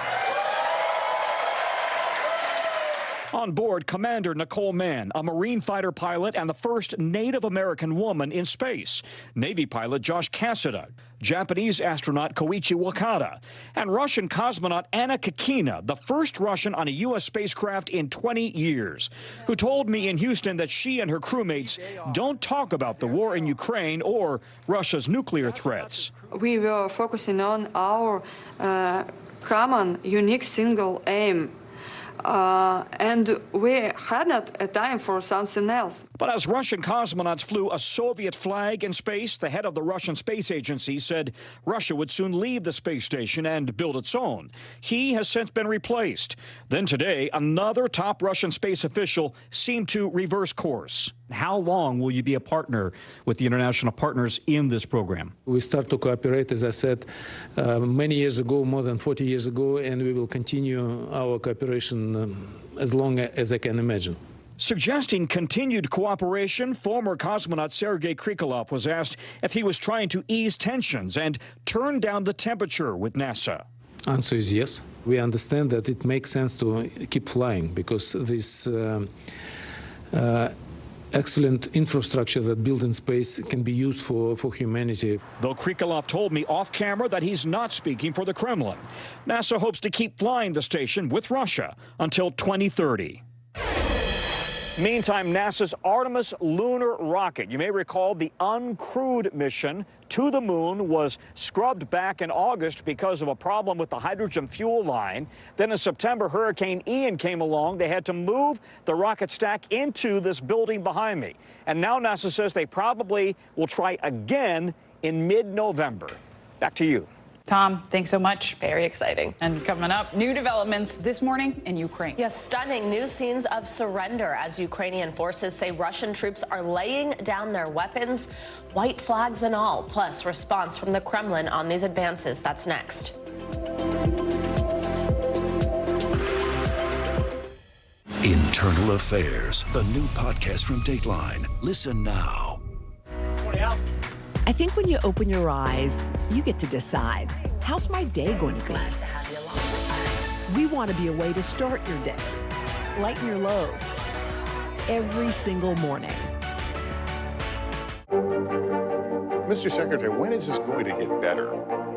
On board, Commander Nicole Mann, a Marine fighter pilot and the first Native American woman in space, Navy pilot Josh Cassada, Japanese astronaut Koichi Wakata, and Russian cosmonaut Anna Kikina, the first Russian on a U.S. spacecraft in 20 years, who told me in Houston that she and her crewmates don't talk about the war in Ukraine or Russia's nuclear threats. We were focusing on our common, unique, single aim. And we had not a time for something else. But as Russian cosmonauts flew a Soviet flag in space, the head of the Russian Space Agency said Russia would soon leave the space station and build its own. He has since been replaced. Then today, another top Russian space official seemed to reverse course. How long will you be a partner with the international partners in this program? We start to cooperate, as I said, many years ago, more than 40 years ago, and we will continue our cooperation as long as I can imagine. Suggesting continued cooperation, former cosmonaut Sergei Krikalev was asked if he was trying to ease tensions and turn down the temperature with NASA. Answer is yes. We understand that it makes sense to keep flying because this excellent infrastructure that built in space can be used for humanity. Though Krikalev told me off camera that he's not speaking for the Kremlin. NASA hopes to keep flying the station with Russia until 2030. Meantime, NASA's Artemis lunar rocket, you may recall the uncrewed mission to the moon was scrubbed back in August because of a problem with the hydrogen fuel line. Then in September, Hurricane Ian came along. They had to move the rocket stack into this building behind me. And now NASA says they probably will try again in mid-November. Back to you. Tom, thanks so much. Very exciting. And coming up, new developments this morning in Ukraine. Yes, stunning new scenes of surrender as Ukrainian forces say Russian troops are laying down their weapons, white flags and all, plus response from the Kremlin on these advances. That's next. Internal Affairs, the new podcast from Dateline. Listen now. I think when you open your eyes, you get to decide, how's my day going to be? We want to be a way to start your day, lighten your load, every single morning. Mr. Secretary, when is this going to get better?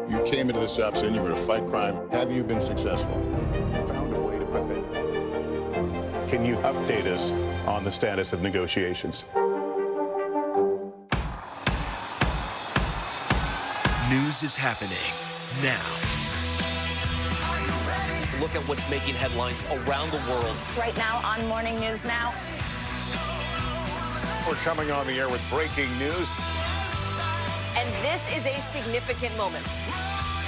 You came into this job saying you were to fight crime. Have you been successful? Found a way to put that. Can you update us on the status of negotiations? News is happening now. Look at what's making headlines around the world. Right now on Morning News Now, We're coming on the air with breaking news. And this is a significant moment.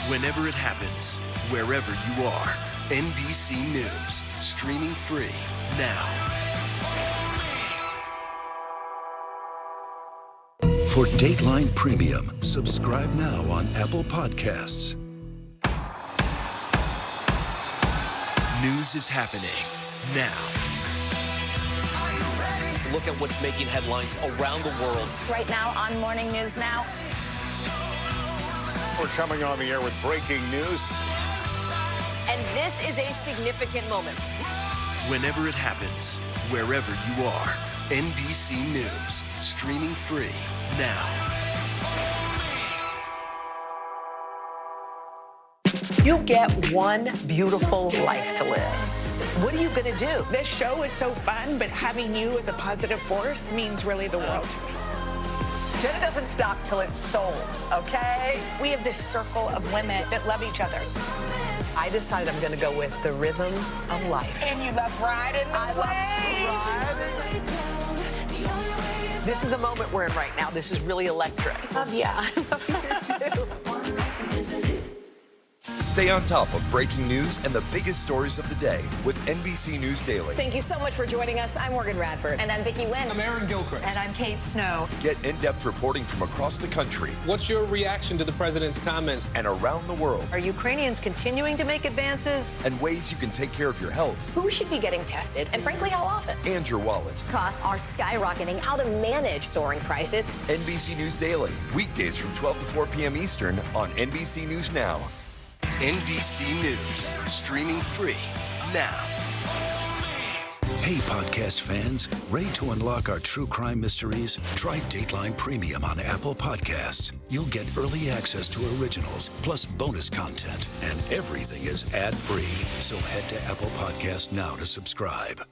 Whenever it happens, wherever you are, NBC News, streaming free now. For Dateline Premium, subscribe now on Apple Podcasts. News is happening now. Look at what's making headlines around the world. Right now on Morning News Now. We're coming on the air with breaking news. And this is a significant moment. Whenever it happens, wherever you are, NBC News, streaming free now. You get one beautiful life to live. What are you going to do? This show is so fun, but having you as a positive force means really the world to me. Jenna doesn't stop till it's sold, okay? We have this circle of women that love each other. I decided I'm going to go with the rhythm of life. And you love riding the wave. This is a moment we're in right now. This is really electric. Yeah, I love you too. Stay on top of breaking news and the biggest stories of the day with NBC News Daily. Thank you so much for joining us. I'm Morgan Radford. And I'm Vicki Wynn. I'm Aaron Gilchrist. And I'm Kate Snow. Get in-depth reporting from across the country. What's your reaction to the president's comments? And around the world. Are Ukrainians continuing to make advances? And ways you can take care of your health. Who should be getting tested? And frankly, how often? And your wallet. Costs are skyrocketing. How to manage soaring prices. NBC News Daily. Weekdays from 12 to 4 p.m. Eastern on NBC News Now. NBC News, streaming free now. Hey, podcast fans, ready to unlock our true crime mysteries? Try Dateline Premium on Apple Podcasts. You'll get early access to originals, plus bonus content, and everything is ad-free. So head to Apple Podcasts now to subscribe.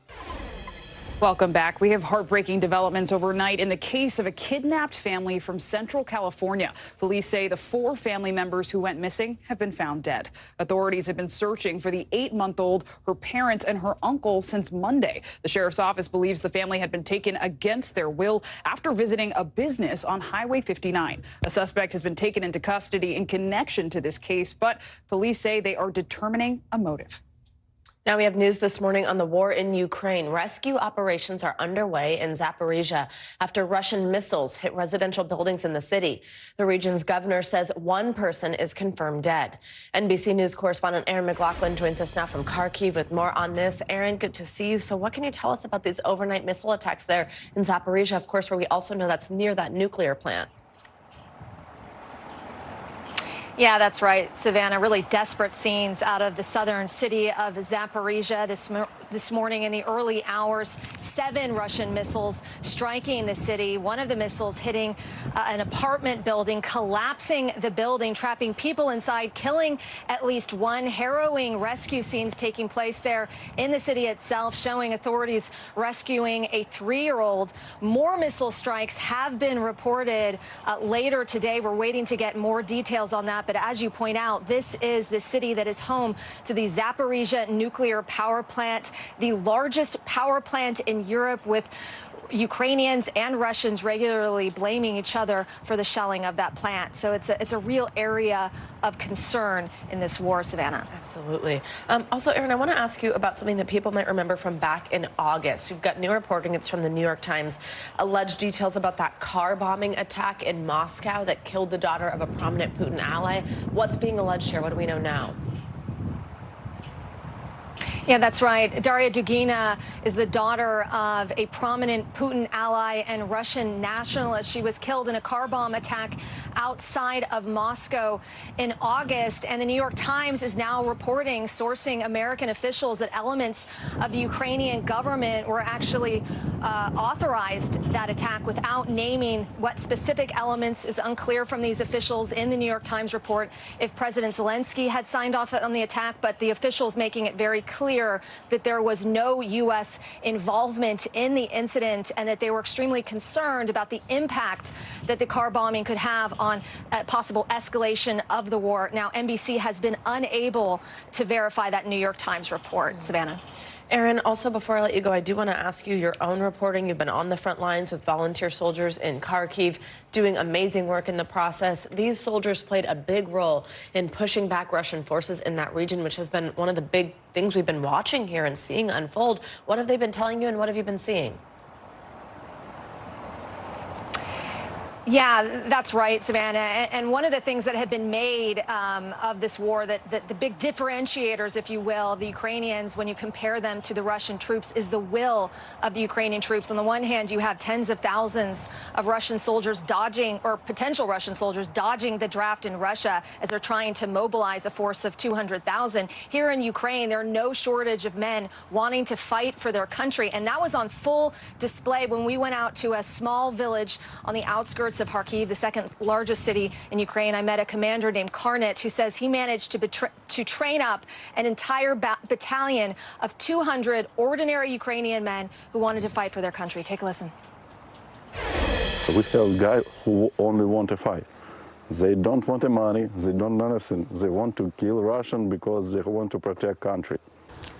Welcome back. We have heartbreaking developments overnight in the case of a kidnapped family from Central California. Police say the 4 family members who went missing have been found dead. Authorities have been searching for the 8-month-old, her parents, and her uncle since Monday. The sheriff's office believes the family had been taken against their will after visiting a business on Highway 59. A suspect has been taken into custody in connection to this case, but police say they are determining a motive. Now we have news this morning on the war in Ukraine. Rescue operations are underway in Zaporizhia after Russian missiles hit residential buildings in the city. The region's governor says 1 person is confirmed dead. NBC News correspondent Aaron McLaughlin joins us now from Kharkiv with more on this. Aaron, good to see you. So what can you tell us about these overnight missile attacks there in Zaporizhia, of course, where we also know that's near that nuclear plant? Yeah, that's right, Savannah. Really desperate scenes out of the southern city of Zaporizhia this morning in the early hours. 7 Russian missiles striking the city. One of the missiles hitting an apartment building, collapsing the building, trapping people inside, killing at least 1. Harrowing rescue scenes taking place there in the city itself, showing authorities rescuing a 3-year-old. More missile strikes have been reported later today. We're waiting to get more details on that. But as you point out, this is the city that is home to the Zaporizhia nuclear power plant, the largest power plant in Europe, with Ukrainians and Russians regularly blaming each other for the shelling of that plant. So it's a real area of concern in this war, Savannah. Absolutely. Also, Aaron, I want to ask you about something that people might remember from back in August. We've got new reporting. It's from the New York Times. Alleged details about that car bombing attack in Moscow that killed the daughter of a prominent Putin ally. What's being alleged here? What do we know now? Yeah, that's right. Daria Dugina is the daughter of a prominent Putin ally and Russian nationalist. She was killed in a car bomb attack outside of Moscow in August. And the New York Times is now reporting, sourcing American officials, that elements of the Ukrainian government were actually authorized that attack without naming what specific elements. Is unclear from these officials in the New York Times report if President Zelensky had signed off on the attack, but the officials making it very clear that there was no U.S. involvement in the incident and that they were extremely concerned about the impact that the car bombing could have on possible escalation of the war. Now, NBC has been unable to verify that New York Times report. Savannah. Aaron, also before I let you go, I do want to ask you your own reporting. You've been on the front lines with volunteer soldiers in Kharkiv, doing amazing work in the process. These soldiers played a big role in pushing back Russian forces in that region, which has been one of the big things we've been watching here and seeing unfold. What have they been telling you and what have you been seeing? Yeah, that's right, Savannah. And one of the things that have been made of this war, that the big differentiators, if you will, of the Ukrainians, when you compare them to the Russian troops, is the will of the Ukrainian troops. On the one hand, you have tens of thousands of Russian soldiers dodging, or potential Russian soldiers dodging the draft in Russia as they're trying to mobilize a force of 200,000. Here in Ukraine, there are no shortage of men wanting to fight for their country. And that was on full display when we went out to a small village on the outskirts of Kharkiv, the second largest city in Ukraine. I met a commander named Karnit who says he managed to train up an entire battalion of 200 ordinary Ukrainian men who wanted to fight for their country. Take a listen. We have guys who only want to fight. They don't want the money, they don't want anything. They want to kill Russian because they want to protect country.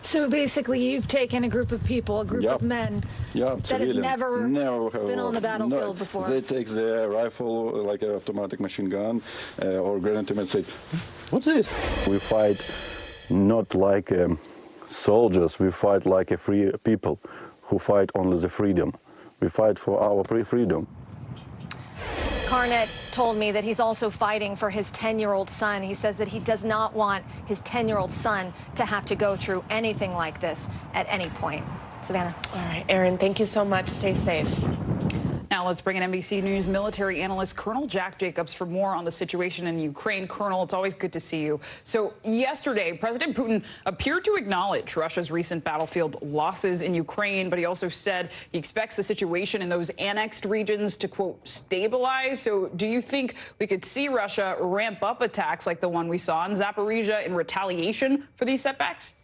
So basically, you've taken a group of people, a group of men that have never been on the battlefield before. They take the rifle, like an automatic machine gun or grenade and say, "What's this?" We fight not like soldiers. We fight like a free people who fight only the freedom. We fight for our freedom. Karnit told me that he's also fighting for his 10-year-old son. He says that he does not want his 10-year-old son to have to go through anything like this at any point. Savannah. All right, Aaron, thank you so much. Stay safe. Now let's bring in NBC News military analyst Colonel Jack Jacobs for more on the situation in Ukraine. Colonel, it's always good to see you. So yesterday, President Putin appeared to acknowledge Russia's recent battlefield losses in Ukraine, but he also said he expects the situation in those annexed regions to, quote, stabilize. So do you think we could see Russia ramp up attacks like the one we saw in Zaporizhia in retaliation for these setbacks?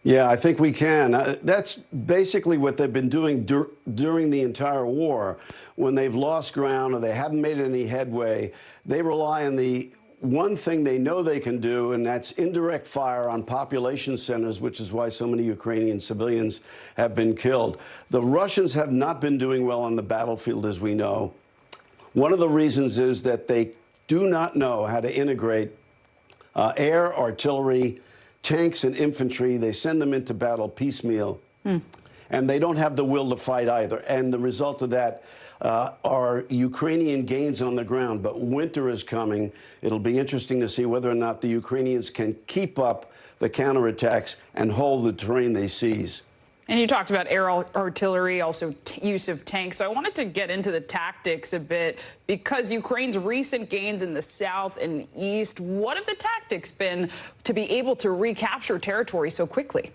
Yeah, I think we can. That's basically what they've been doing during the entire war. When they've lost ground or they haven't made any headway, they rely on the one thing they know they can do, and that's indirect fire on population centers, which is why so many Ukrainian civilians have been killed. The Russians have not been doing well on the battlefield, as we know. One of the reasons is that they do not know how to integrate air, artillery, tanks and infantry. They send them into battle piecemeal, and they don't have the will to fight either. And the result of that are Ukrainian gains on the ground. But winter is coming. It'll be interesting to see whether or not the Ukrainians can keep up the counterattacks and hold the terrain they seize. And you talked about air artillery, also use of tanks. So I wanted to get into the tactics a bit, because Ukraine's recent gains in the south and east, what have the tactics been to be able to recapture territory so quickly?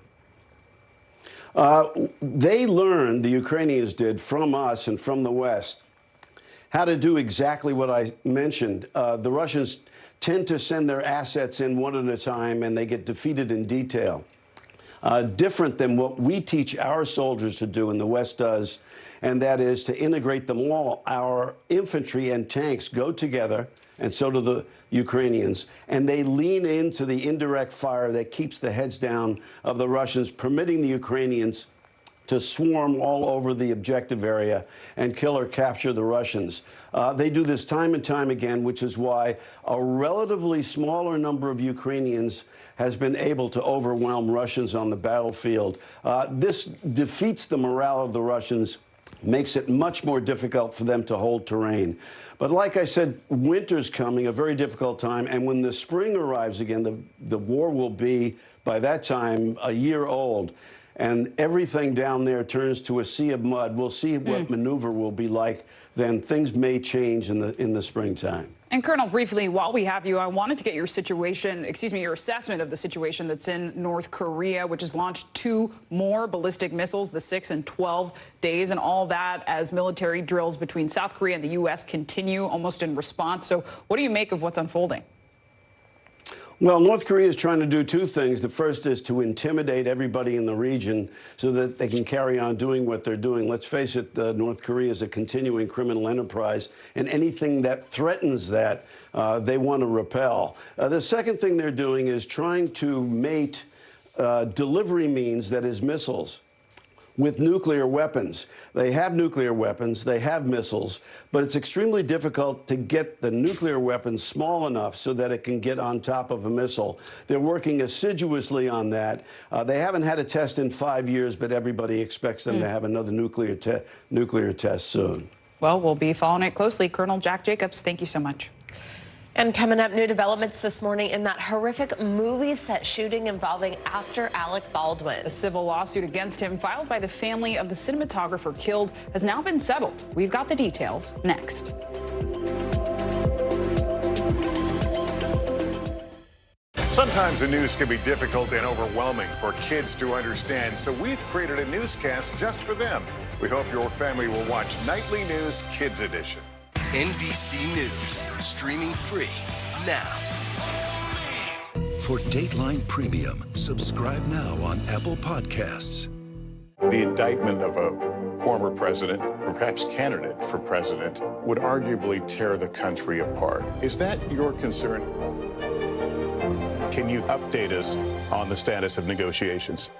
They learned, the Ukrainians did, from us and from the West, how to do exactly what I mentioned. The Russians tend to send their assets in one at a time, and they get defeated in detail. Different than what we teach our soldiers to do and the West does, and that is to integrate them all. Our infantry and tanks go together, and so do the Ukrainians, and they lean into the indirect fire that keeps the heads down of the Russians, permitting the Ukrainians to swarm all over the objective area and kill or capture the Russians. They do this time and time again, which is why a relatively smaller number of Ukrainians has been able to overwhelm Russians on the battlefield. This defeats the morale of the Russians, makes it much more difficult for them to hold terrain. But like I said, winter's coming, a very difficult time, and when the spring arrives again, the war will be, by that time, a year old. And everything down there turns to a sea of mud. We'll see what maneuver will be like. Then things may change in the springtime. And Colonel, briefly, while we have you, I wanted to get your your assessment of the situation that's in North Korea, which has launched 2 more ballistic missiles, the 6 and 12 days, and all that as military drills between South Korea and the U.S. continue almost in response. So what do you make of what's unfolding? Well, North Korea is trying to do 2 things. The first is to intimidate everybody in the region so that they can carry on doing what they're doing. Let's face it, North Korea is a continuing criminal enterprise, and anything that threatens that, they want to repel. The second thing they're doing is trying to mate delivery means that is missiles with nuclear weapons. They have nuclear weapons, they have missiles, but it's extremely difficult to get the nuclear weapons small enough so that it can get on top of a missile. They're working assiduously on that. They haven't had a test in 5 years, but everybody expects them to have another nuclear test soon. Well, we'll be following it closely. Colonel Jack Jacobs, thank you so much. And coming up, new developments this morning in that horrific movie set shooting involving actor Alec Baldwin. A civil lawsuit against him filed by the family of the cinematographer killed has now been settled. We've got the details next. Sometimes the news can be difficult and overwhelming for kids to understand, so we've created a newscast just for them. We hope your family will watch Nightly News Kids Edition. NBC News, streaming free now. For Dateline Premium, subscribe now on Apple Podcasts. The indictment of a former president, perhaps candidate for president, would arguably tear the country apart. Is that your concern? Can you update us on the status of negotiations?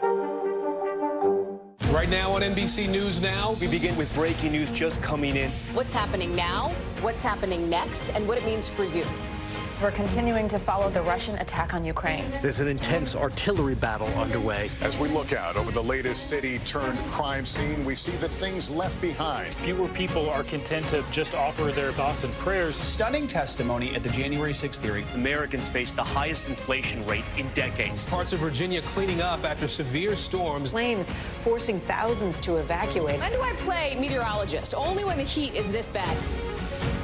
Right now on NBC News Now, we begin with breaking news just coming in. What's happening now, what's happening next, and what it means for you. We're continuing to follow the Russian attack on Ukraine. There's an intense artillery battle underway. As we look out over the latest city-turned-crime scene, we see the things left behind. Fewer people are content to just offer their thoughts and prayers. Stunning testimony at the January 6th hearing. Americans face the highest inflation rate in decades. Parts of Virginia cleaning up after severe storms. Flames forcing thousands to evacuate. When do I play meteorologist? Only when the heat is this bad.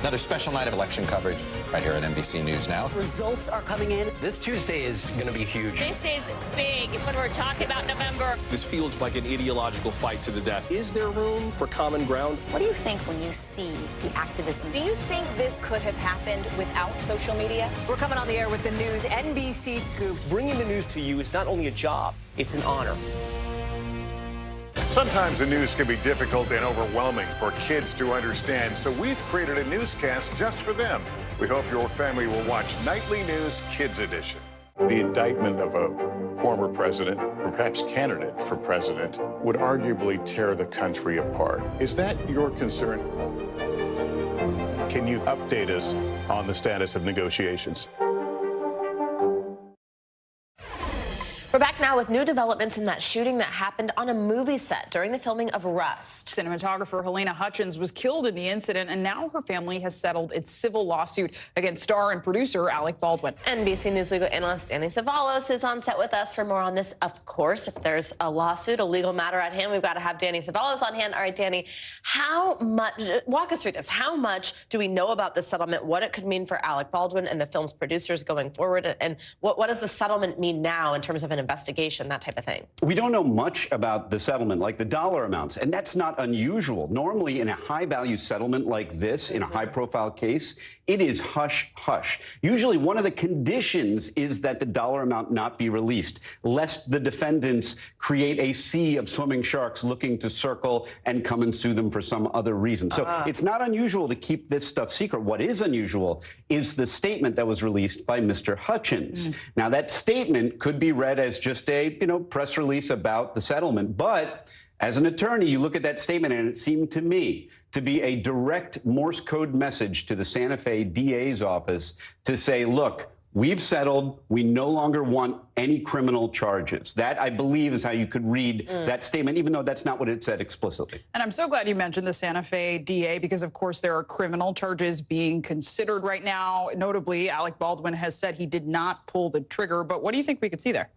Another special night of election coverage right here at NBC News Now. Results are coming in. This Tuesday is going to be huge. This is big when we're talking about November. This feels like an ideological fight to the death. Is there room for common ground? What do you think when you see the activism? Do you think this could have happened without social media? We're coming on the air with the news NBC Scoop. Bringing the news to you is not only a job, it's an honor. Sometimes the news can be difficult and overwhelming for kids to understand, so we've created a newscast just for them. We hope your family will watch Nightly News Kids Edition. The indictment of a former president, perhaps candidate for president, would arguably tear the country apart. Is that your concern? Can you update us on the status of negotiations? We're back now with new developments in that shooting that happened on a movie set during the filming of Rust. Cinematographer Helena Hutchins was killed in the incident, and now her family has settled its civil lawsuit against star and producer Alec Baldwin. NBC News legal analyst Danny Savalos is on set with us for more on this. Of course, if there's a lawsuit, a legal matter at hand, we've got to have Danny Savalos on hand. All right, Danny, how much, walk us through this. How much do we know about the settlement, what it could mean for Alec Baldwin and the film's producers going forward, and what does the settlement mean now in terms of an investigation, that type of thing? We don't know much about the settlement, like the dollar amounts, and that's not unusual. Normally, in a high-value settlement like this, in a high-profile case, it is hush-hush. Usually, one of the conditions is that the dollar amount not be released, lest the defendants create a sea of swimming sharks looking to circle and come and sue them for some other reason. So it's not unusual to keep this stuff secret. What is unusual is the statement that was released by Mr. Hutchins. Now, that statement could be read as just a, press release about the settlement. But as an attorney, you look at that statement, and it seemed to me to be a direct Morse code message to the Santa Fe DA's office to say, look, we've settled. We no longer want any criminal charges. That, I believe, is how you could read that statement, even though that's not what it said explicitly. And I'm so glad you mentioned the Santa Fe DA, because, of course, there are criminal charges being considered right now. Notably, Alec Baldwin has said he did not pull the trigger. But what do you think we could see there?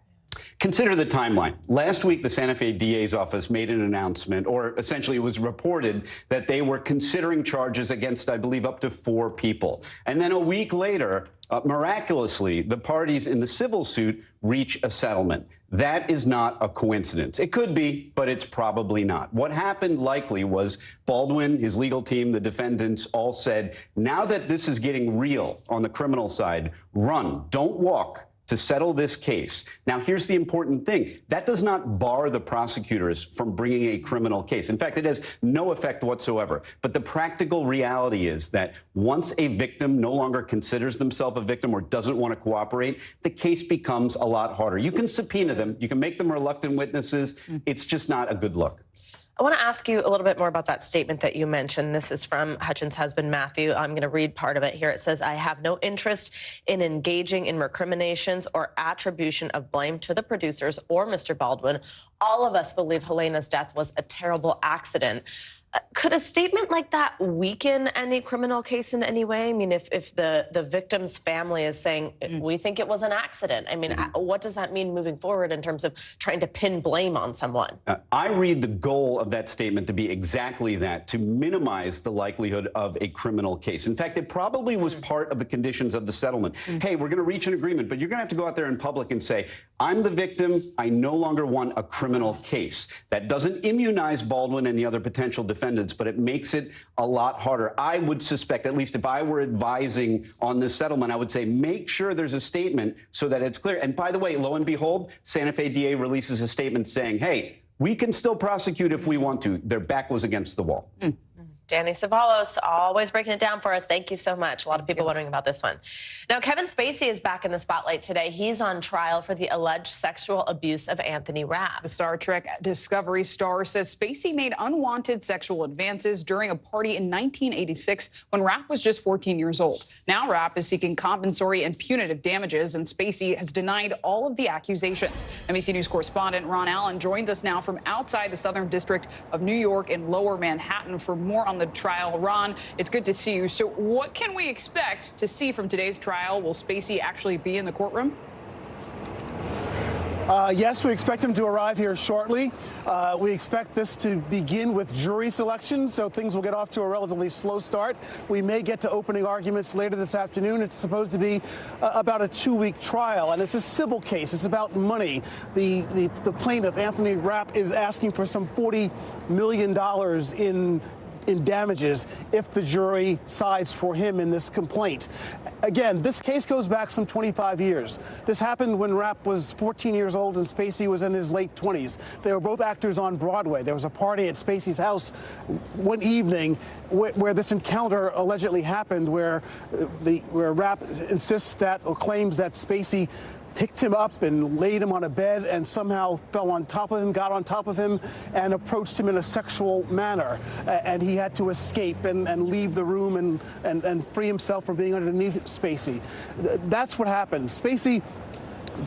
Consider the timeline. Last week, the Santa Fe DA's office made an announcement, or essentially it was reported that they were considering charges against, I believe, up to 4 people. And then a week later, miraculously, the parties in the civil suit reach a settlement. That is not a coincidence. It could be, but it's probably not. What happened likely was Baldwin, his legal team, the defendants all said, now that this is getting real on the criminal side, run, don't walk, to settle this case. Now, here's the important thing. That does not bar the prosecutors from bringing a criminal case. In fact, it has no effect whatsoever. But the practical reality is that once a victim no longer considers themselves a victim or doesn't want to cooperate, the case becomes a lot harder. You can subpoena them. You can make them reluctant witnesses. It's just not a good look. I want to ask you a little bit more about that statement that you mentioned. This is from Hutchins' husband, Matthew. I'm going to read part of it here. It says, I have no interest in engaging in recriminations or attribution of blame to the producers or Mr. Baldwin. All of us believe Helena's death was a terrible accident. Could a statement like that weaken any criminal case in any way? I mean, if the victim's family is saying, we think it was an accident, I mean, what does that mean moving forward in terms of trying to pin blame on someone? I read the goal of that statement to be exactly that, to minimize the likelihood of a criminal case. In fact, it probably was part of the conditions of the settlement. Hey, we're going to reach an agreement, but you're going to have to go out there in public and say, I'm the victim. I no longer want a criminal case. That doesn't immunize Baldwin and the other potential defendants, but it makes it a lot harder. I would suspect, at least if I were advising on this settlement, I would say make sure there's a statement so that it's clear. And by the way, lo and behold, Santa Fe DA releases a statement saying, hey, we can still prosecute if we want to. Their back was against the wall. Danny Savalos, always breaking it down for us. Thank you so much. A lot of people wondering about this one. Now, Kevin Spacey is back in the spotlight today. He's on trial for the alleged sexual abuse of Anthony Rapp. The Star Trek Discovery star says Spacey made unwanted sexual advances during a party in 1986 when Rapp was just 14 years old. Now Rapp is seeking compensatory and punitive damages, and Spacey has denied all of the accusations. NBC News correspondent Ron Allen joins us now from outside the Southern District of New York in Lower Manhattan for more on the trial. Ron, it's good to see you. So what can we expect to see from today's trial? Will Spacey actually be in the courtroom? Yes, we expect him to arrive here shortly. We expect this to begin with jury selection, so things will get off to a relatively slow start. We may get to opening arguments later this afternoon. It's supposed to be about a 2-week trial, and it's a civil case. It's about money. The plaintiff, Anthony Rapp, is asking for some $40 million in damages if the jury sides for him in this complaint. Again, this case goes back some 25 years. This happened when Rapp was 14 years old and Spacey was in his late 20s. They were both actors on Broadway. There was a party at Spacey's house one evening where this encounter allegedly happened, where Rapp insists that, or claims that, Spacey picked him up and laid him on a bed and somehow fell on top of him, got on top of him, and approached him in a sexual manner. And he had to escape and leave the room and free himself from being underneath Spacey. That's what happened. Spacey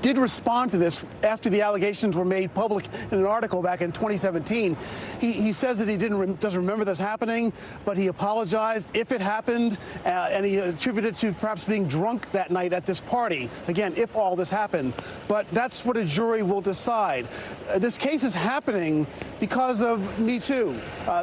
did respond to this after the allegations were made public in an article back in 2017. He says that he doesn't remember this happening, but he apologized if it happened, and he attributed it to perhaps being drunk that night at this party. Again, if all this happened. But that's what a jury will decide. This case is happening because of Me Too.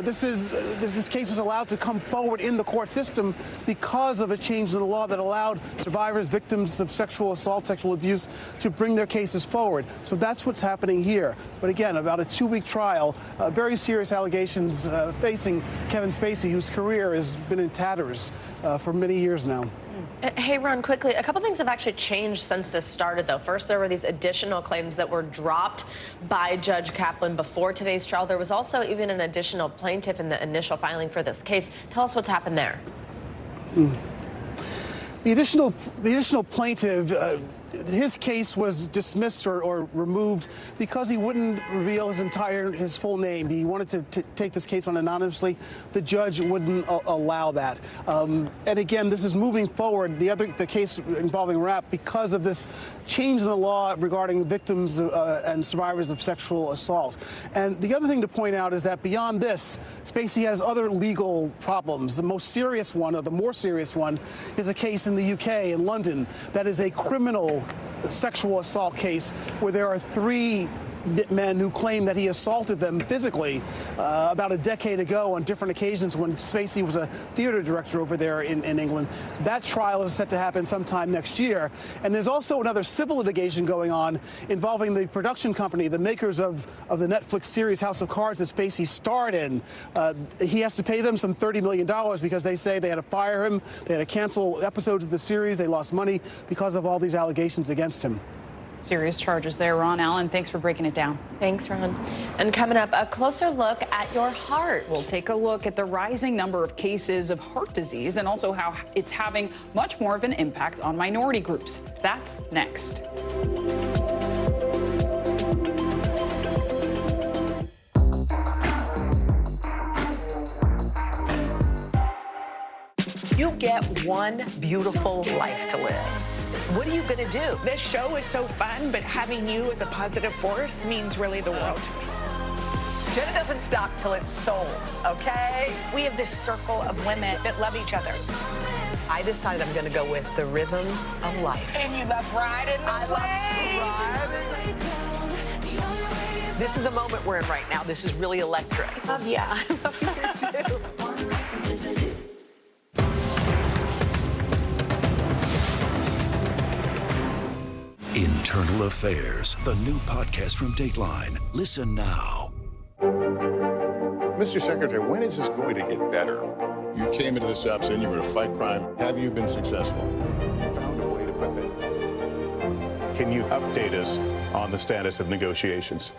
This case was allowed to come forward in the court system because of a change in the law that allowed survivors, victims of sexual assault, sexual abuse, to bring their cases forward. So that's what's happening here. But again, about a 2-week trial, very serious allegations facing Kevin Spacey, whose career has been in tatters for many years now. Hey, Ron, quickly, a couple things have actually changed since this started, though. First, there were these additional claims that were dropped by Judge Kaplan before today's trial. There was also even an additional plaintiff in the initial filing for this case. Tell us what's happened there. The additional plaintiff, his case was dismissed or removed because he wouldn't reveal his full name. He wanted to take this case on anonymously. The judge wouldn't allow that. And again, this is moving forward, the case involving Rapp, because of this change in the law regarding victims and survivors of sexual assault. And the other thing to point out is that beyond this, Spacey has other legal problems. The most serious one, or the more serious one, is a case in the UK, in London, that is a criminal sexual assault case where there are 3 men who claim that he assaulted them physically about a decade ago on different occasions when Spacey was a theater director over there in England. That trial is set to happen sometime next year. And there's also another civil litigation going on involving the production company, the makers of the Netflix series House of Cards that Spacey starred in. He has to pay them some $30 million because they say they had to fire him, they had to cancel episodes of the series, they lost money because of all these allegations against him. Serious charges there, Ron Allen. Thanks for breaking it down. Thanks, Ron. And coming up, a closer look at your heart. We'll take a look at the rising number of cases of heart disease and also how it's having much more of an impact on minority groups. That's next. You get one beautiful life to live. What are you going to do? This show is so fun, but having you as a positive force means really the world to me. Jenna doesn't stop till it's sold, okay? We have this circle of women that love each other. I decided I'm going to go with the rhythm of life. And you love riding the wave. This is a moment we're in right now. This is really electric. Yeah. I love you too. Internal Affairs, the new podcast from Dateline. Listen now. Mr. Secretary, when is this going to get better? You came into this job saying you were going to fight crime. Have you been successful? Found a way to put that. Can you update us on the status of negotiations?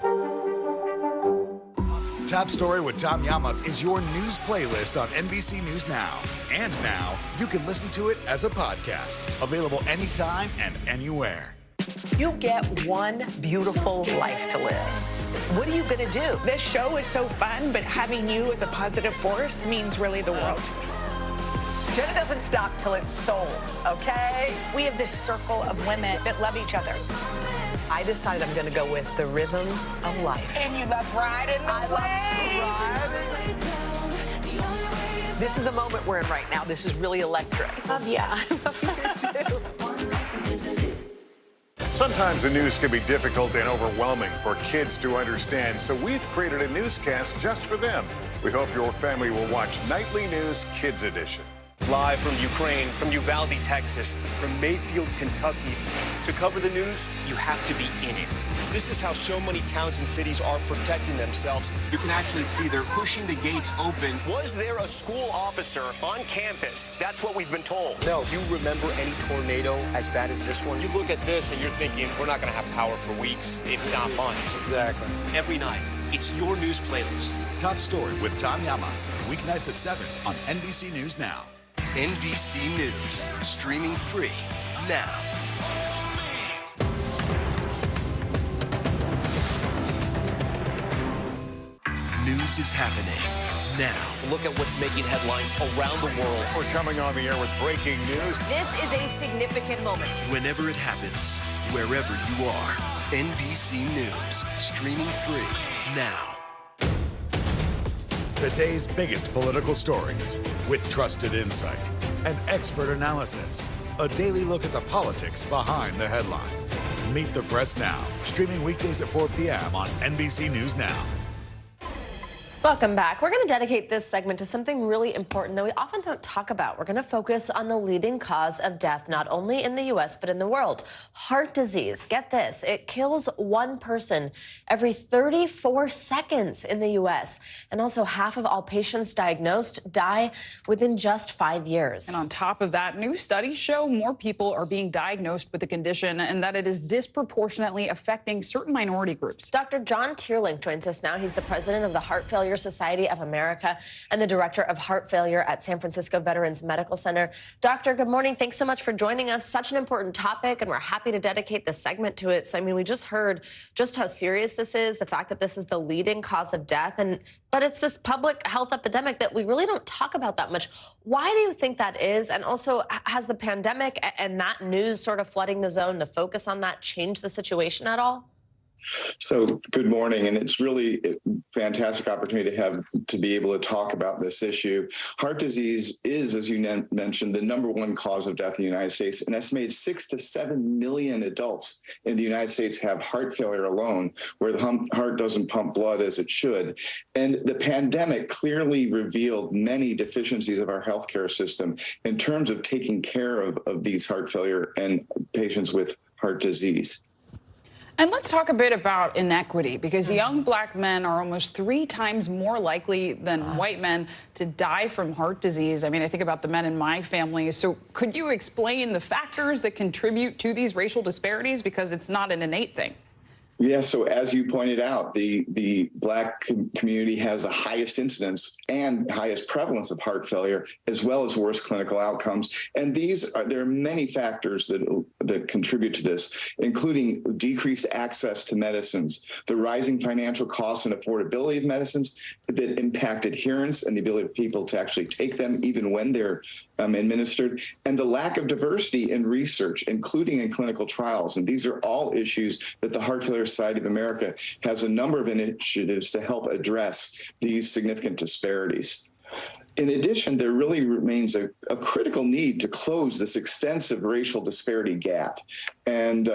Top Story with Tom Llamas is your news playlist on NBC News Now. And now, you can listen to it as a podcast. Available anytime and anywhere. You get one beautiful life to live. What are you going to do? This show is so fun, but having you as a positive force means really the world to me. Jenna doesn't stop till it's sold, okay? We have this circle of women that love each other. I decided I'm going to go with the rhythm of life. And you love riding the wave. This is a moment we're in right now. This is really electric. Yeah. I love you too. Sometimes the news can be difficult and overwhelming for kids to understand, so we've created a newscast just for them. We hope your family will watch Nightly News Kids Edition. Live from Ukraine, from Uvalde, Texas, from Mayfield, Kentucky. To cover the news, you have to be in it. This is how so many towns and cities are protecting themselves. You can actually see they're pushing the gates open. Was there a school officer on campus? That's what we've been told. No. Do you remember any tornado as bad as this one? You look at this and you're thinking, we're not going to have power for weeks, if not months. Exactly. Every night, it's your news playlist. Top Story with Tom Llamas. Weeknights at 7 on NBC News Now. NBC News, streaming free now. News is happening now. Look at what's making headlines around the world. We're coming on the air with breaking news. This is a significant moment. Whenever it happens, wherever you are, NBC News, streaming free now. The day's biggest political stories with trusted insight and expert analysis. A daily look at the politics behind the headlines. Meet the Press Now, streaming weekdays at 4 p.m. on NBC News Now. Welcome back. We're going to dedicate this segment to something really important that we often don't talk about. We're going to focus on the leading cause of death, not only in the U.S., but in the world. Heart disease. Get this. It kills one person every 34 seconds in the U.S. And also half of all patients diagnosed die within just 5 years. And on top of that, new studies show more people are being diagnosed with the condition and that it is disproportionately affecting certain minority groups. Dr. John Teerlink joins us now. He's the president of the Heart Failure Society of America and the director of heart failure at San Francisco Veterans Medical Center. Doctor, good morning. Thanks so much for joining us. Such an important topic, and we're happy to dedicate this segment to it. So, I mean, we just heard just how serious this is, the fact that this is the leading cause of death, but it's this public health epidemic that we really don't talk about that much. Why do you think that is? And also, has the pandemic and that news sort of flooding the zone, the focus on that, changed the situation at all? So good morning, and it's really a fantastic opportunity to be able to talk about this issue. Heart disease is, as you mentioned, the #1 cause of death in the United States. An estimated 6 to 7 million adults in the United States have heart failure alone, where the heart doesn't pump blood as it should. And the pandemic clearly revealed many deficiencies of our healthcare system in terms of taking care of these heart failure and patients with heart disease. And let's talk a bit about inequity, because young black men are almost 3 times more likely than white men to die from heart disease. I mean, I think about the men in my family. So could you explain the factors that contribute to these racial disparities? Because it's not an innate thing. Yeah, so as you pointed out, the Black community has the highest incidence and highest prevalence of heart failure, as well as worse clinical outcomes. And there are many factors that contribute to this, including decreased access to medicines, the rising financial costs and affordability of medicines that impact adherence and the ability of people to actually take them even when they're administered, and the lack of diversity in research, including in clinical trials. And these are all issues that the Heart Failure Society of America has a number of initiatives to help address these significant disparities. In addition, there really remains a critical need to close this extensive racial disparity gap. And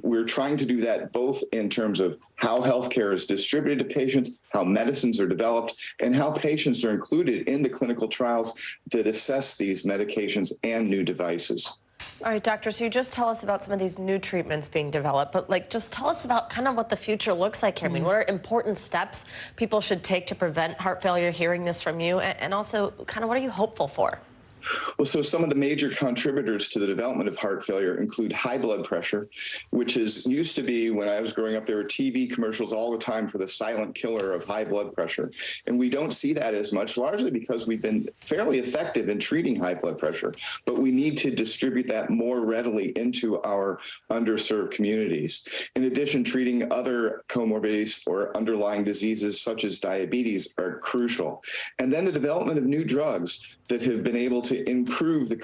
we're trying to do that both in terms of how healthcare is distributed to patients, how medicines are developed, and how patients are included in the clinical trials that assess these medications and new devices. All right, doctor, so you just tell us about some of these new treatments being developed, but just tell us about kind of what the future looks like here. I mean, what are important steps people should take to prevent heart failure, hearing this from you, and also kind of what are you hopeful for? Well, so some of the major contributors to the development of heart failure include high blood pressure, which used to be, when I was growing up, there were TV commercials all the time for the silent killer of high blood pressure. And we don't see that as much, largely because we've been fairly effective in treating high blood pressure. But we need to distribute that more readily into our underserved communities. In addition, treating other comorbidities or underlying diseases such as diabetes are crucial. And then the development of new drugs that have been able to improve the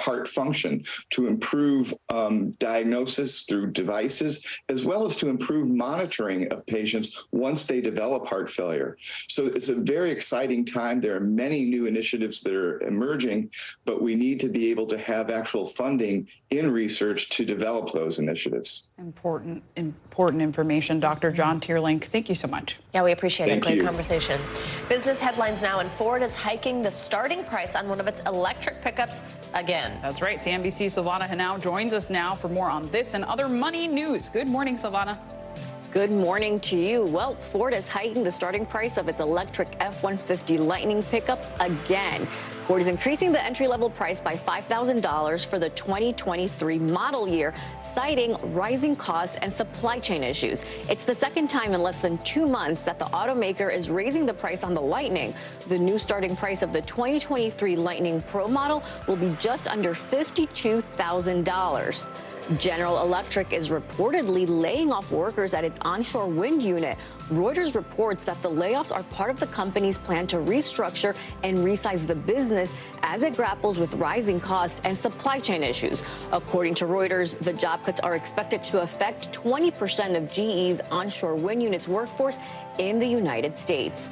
heart function, to improve diagnosis through devices, as well as to improve monitoring of patients once they develop heart failure. So it's a very exciting time. There are many new initiatives that are emerging, but we need to be able to have actual funding in research to develop those initiatives. Important information, Dr. John Teerlink. Thank you so much. Yeah, we appreciate it. Great you. Conversation. Business headlines now, and Ford is hiking the starting price on one of its electric pickups again. That's right. CNBC's Silvana Henao joins us now for more on this and other money news. Good morning, Silvana. Good morning to you. Well, Ford is hiking the starting price of its electric F-150 Lightning pickup again. Ford is increasing the entry-level price by $5,000 for the 2023 model year, citing rising costs and supply chain issues. It's the second time in less than 2 months that the automaker is raising the price on the Lightning. The new starting price of the 2023 Lightning Pro model will be just under $52,000. General Electric is reportedly laying off workers at its onshore wind unit. Reuters reports that the layoffs are part of the company's plan to restructure and resize the business as it grapples with rising costs and supply chain issues. According to Reuters, the job cuts are expected to affect 20% of GE's onshore wind unit's workforce in the United States.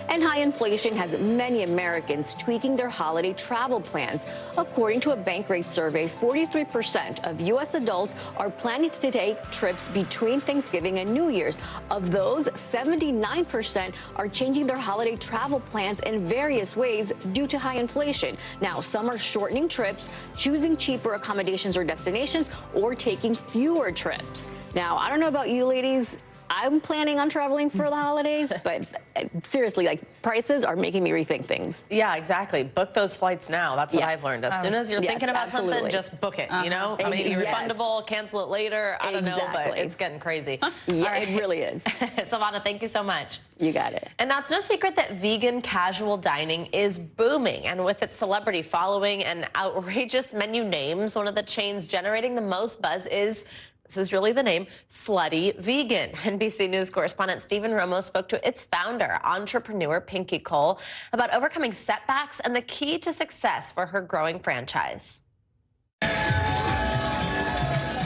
And high inflation has many Americans tweaking their holiday travel plans. According to a Bankrate survey, 43% of U.S. adults are planning to take trips between Thanksgiving and New Year's. Of those, 79% are changing their holiday travel plans in various ways due to high inflation. Now, some are shortening trips, choosing cheaper accommodations or destinations, or taking fewer trips. Now, I don't know about you ladies. I'm planning on traveling for the holidays, but seriously, prices are making me rethink things. Yeah, exactly. Book those flights now. That's what I've learned. As soon as you're thinking about something, just book it, you know? I mean, you're refundable, cancel it later. I don't know, but it's getting crazy. Yeah, it really is. Silvana, thank you so much. You got it. And now it's no secret that vegan casual dining is booming. And with its celebrity following and outrageous menu names, one of the chains generating the most buzz is, this is really the name, Slutty Vegan. NBC News correspondent Stephen Romo spoke to its founder, entrepreneur Pinky Cole, about overcoming setbacks and the key to success for her growing franchise.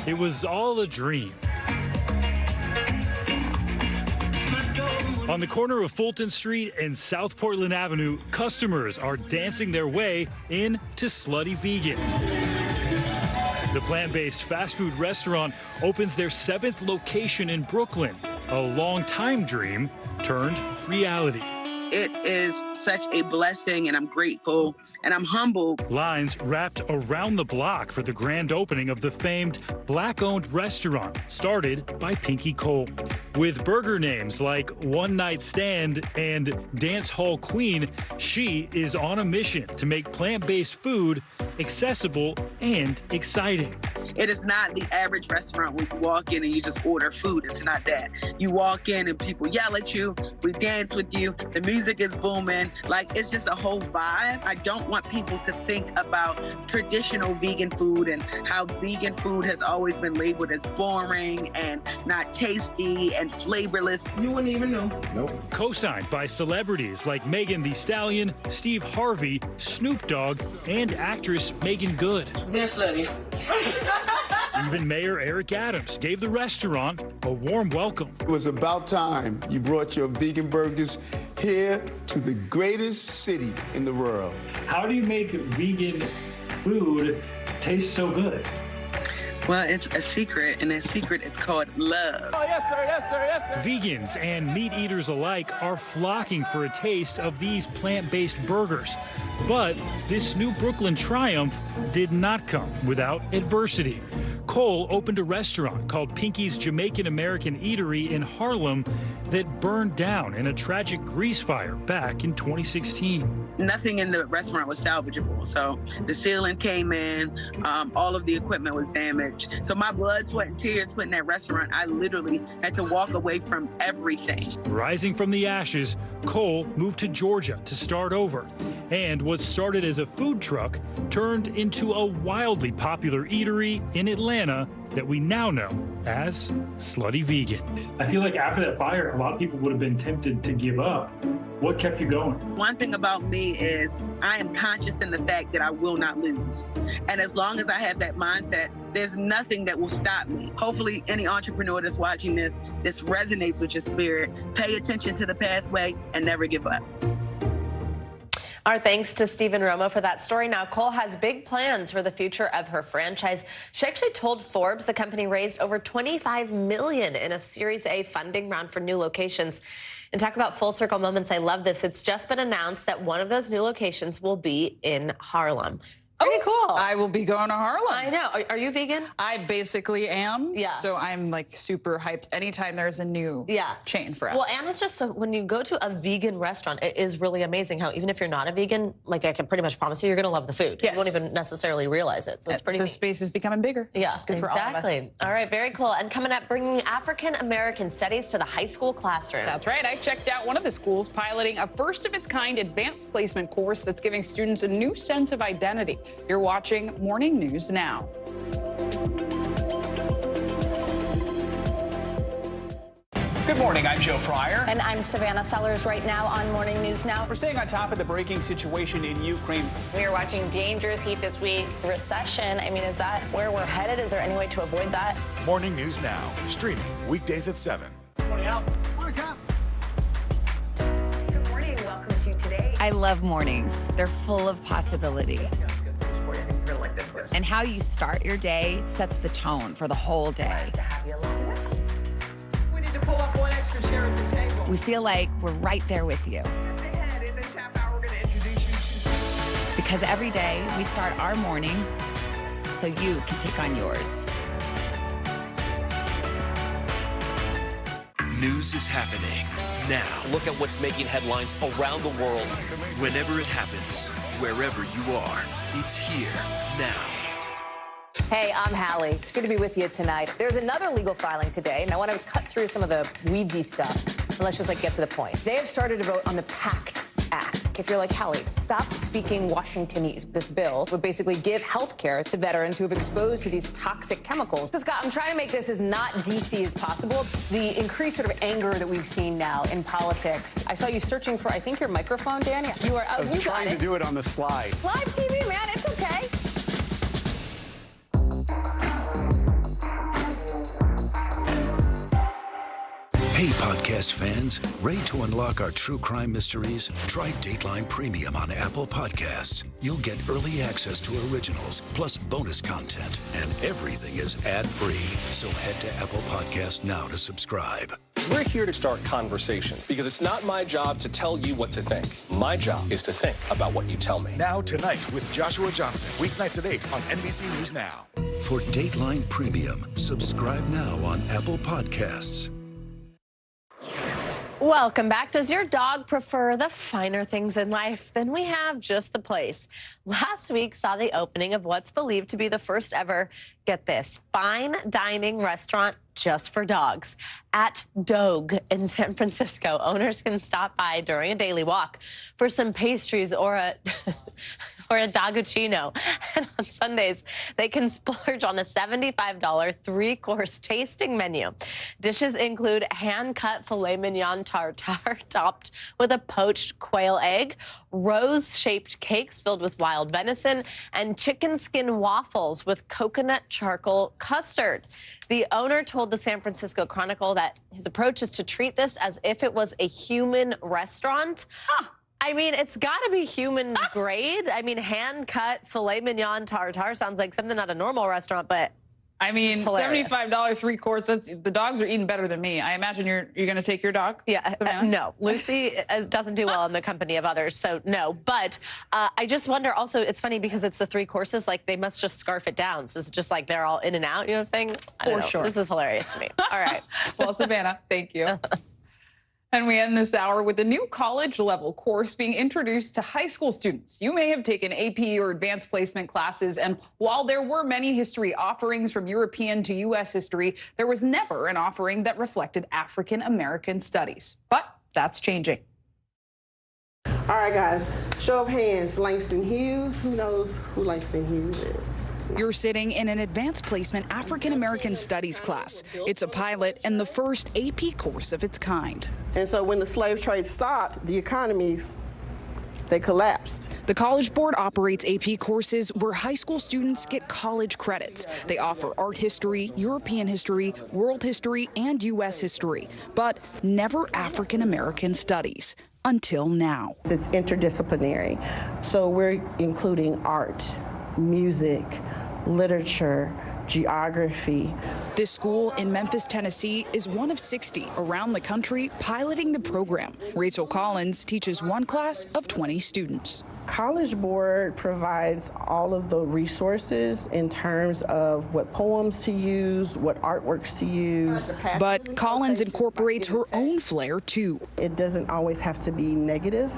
It was all a dream. On the corner of Fulton Street and South Portland Avenue, customers are dancing their way in to Slutty Vegan. The plant-based fast food restaurant opens their 7th location in Brooklyn, a long-time dream turned reality. It is such a blessing, and I'm grateful, and I'm humbled. Lines wrapped around the block for the grand opening of the famed Black-owned restaurant started by Pinky Cole. With burger names like One Night Stand and Dance Hall Queen, she is on a mission to make plant-based food accessible and exciting. It is not the average restaurant where you walk in and you just order food. It's not that. You walk in and people yell at you, we dance with you, the music is booming. Like, it's just a whole vibe. I don't want people to think about traditional vegan food and how vegan food has always been labeled as boring and not tasty and flavorless. You wouldn't even know. Nope. Co-signed by celebrities like Megan Thee Stallion, Steve Harvey, Snoop Dogg, and actress Megan Good. This lady. Even Mayor Eric Adams gave the restaurant a warm welcome. It was about time you brought your vegan burgers here to the greatest city in the world. How do you make vegan food taste so good? Well, it's a secret, and that secret is called love. Oh, yes, sir, yes, sir, yes, sir. Vegans and meat eaters alike are flocking for a taste of these plant-based burgers. But this new Brooklyn triumph did not come without adversity. Cole opened a restaurant called Pinky's Jamaican American Eatery in Harlem that burned down in a tragic grease fire back in 2016. Nothing in the restaurant was salvageable. So the ceiling came in, all of the equipment was damaged. So my blood, sweat, and tears put in that restaurant, I literally had to walk away from everything. Rising from the ashes, Cole moved to Georgia to start over. And what started as a food truck turned into a wildly popular eatery in Atlanta that we now know as Slutty Vegan. I feel like after that fire, a lot of people would have been tempted to give up. What kept you going? One thing about me is I am conscious in the fact that I will not lose. And as long as I have that mindset, there's nothing that will stop me. Hopefully any entrepreneur that's watching this resonates with your spirit. Pay attention to the pathway and never give up. Our thanks to Stephen Romo for that story. Now, Cole has big plans for the future of her franchise. She actually told Forbes the company raised over $25 million in a Series A funding round for new locations. And talk about full circle moments. I love this. It's just been announced that one of those new locations will be in Harlem. Pretty cool. I will be going to Harlem. I know. Are you vegan? I basically am. Yeah. So I'm like super hyped anytime there's a new chain for us. Well, and it's just so when you go to a vegan restaurant, it is really amazing how even if you're not a vegan, like I can pretty much promise you're going to love the food. Yes. You won't even necessarily realize it. So it's pretty The neat. space is becoming bigger. Yeah, It's good for all of us. exactly. All right, very cool. And coming up, bringing African-American studies to the high school classroom. That's right. I checked out one of the schools piloting a first-of-its-kind advanced placement course that's giving students a new sense of identity. You're watching Morning News Now. Good morning, I'm Joe Fryer. And I'm Savannah Sellers right now on Morning News Now. We're staying on top of the breaking situation in Ukraine. We are watching dangerous heat this week. Recession, I mean, is that where we're headed? Is there any way to avoid that? Morning News Now, streaming weekdays at 7. Morning, Al. Good morning. Welcome to Today. I love mornings. They're full of possibility. And how you start your day sets the tone for the whole day. We need to pull up one extra chair at the table. We feel like we're right there with you. Just ahead, in this half hour, we're going to introduce you to... Because every day we start our morning so you can take on yours. News is happening now. Look at what's making headlines around the world. Whenever it happens, wherever you are, it's here now. Hey, I'm Hallie. It's good to be with you tonight. There's another legal filing today, and I want to cut through some of the weedsy stuff. And let's just get to the point. They have started to vote on the PACT Act. If you're like, Hallie, stop speaking Washingtonese. This bill would basically give health care to veterans who have exposed to these toxic chemicals. So, Scott, I'm trying to make this as not DC as possible. The increased sort of anger that we've seen now in politics. I saw you searching for, I think, your microphone, Dan. You are out. I was trying to do it on the slide. Live TV, man. It's okay. Hey, podcast fans, ready to unlock our true crime mysteries? Try Dateline Premium on Apple Podcasts. You'll get early access to originals, plus bonus content, and everything is ad-free. So head to Apple Podcasts now to subscribe. We're here to start conversations because it's not my job to tell you what to think. My job is to think about what you tell me. Now Tonight with Joshua Johnson, weeknights at 8 on NBC News Now. For Dateline Premium, subscribe now on Apple Podcasts. Welcome back. Does your dog prefer the finer things in life? Then we have just the place. Last week saw the opening of what's believed to be the first ever, get this, fine dining restaurant just for dogs. At Dogue in San Francisco, owners can stop by during a daily walk for some pastries or a dogguccino. And on Sundays, they can splurge on a $75 three-course tasting menu. Dishes include hand-cut filet mignon tartare topped with a poached quail egg, rose-shaped cakes filled with wild venison, and chicken skin waffles with coconut charcoal custard. The owner told the San Francisco Chronicle that his approach is to treat this as if it was a human restaurant. I mean, it's got to be human grade. I mean, hand-cut filet mignon tartare sounds like something at a normal restaurant, but I mean, $75 three-course, the dogs are eating better than me. I imagine you're going to take your dog? Yeah, no. Lucy doesn't do well in the company of others, so no. But I just wonder also, it's funny because it's the three courses, like they must just scarf it down. So it's just like they're all in and out, you know what I'm saying? I don't know. Sure. This is hilarious to me. All right. Well, Savannah, thank you. And we end this hour with a new college-level course being introduced to high school students. You may have taken AP or advanced placement classes, and while there were many history offerings from European to U.S. history, there was never an offering that reflected African-American studies. But that's changing. All right, guys, show of hands, Langston Hughes. Who knows who Langston Hughes is? You're sitting in an advanced placement African-American studies class. It's a pilot and the first AP course of its kind. And so when the slave trade stopped, the economies, they collapsed. The College Board operates AP courses where high school students get college credits. They offer art history, European history, world history, and U.S. history, but never African-American studies. Until now. It's interdisciplinary. So we're including art, music, literature, geography. This school in Memphis, Tennessee is one of 60 around the country piloting the program. Rachel Collins teaches one class of 20 students. College Board provides all of the resources in terms of what poems to use, what artworks to use. But Collins incorporates her own flair too. It doesn't always have to be negative.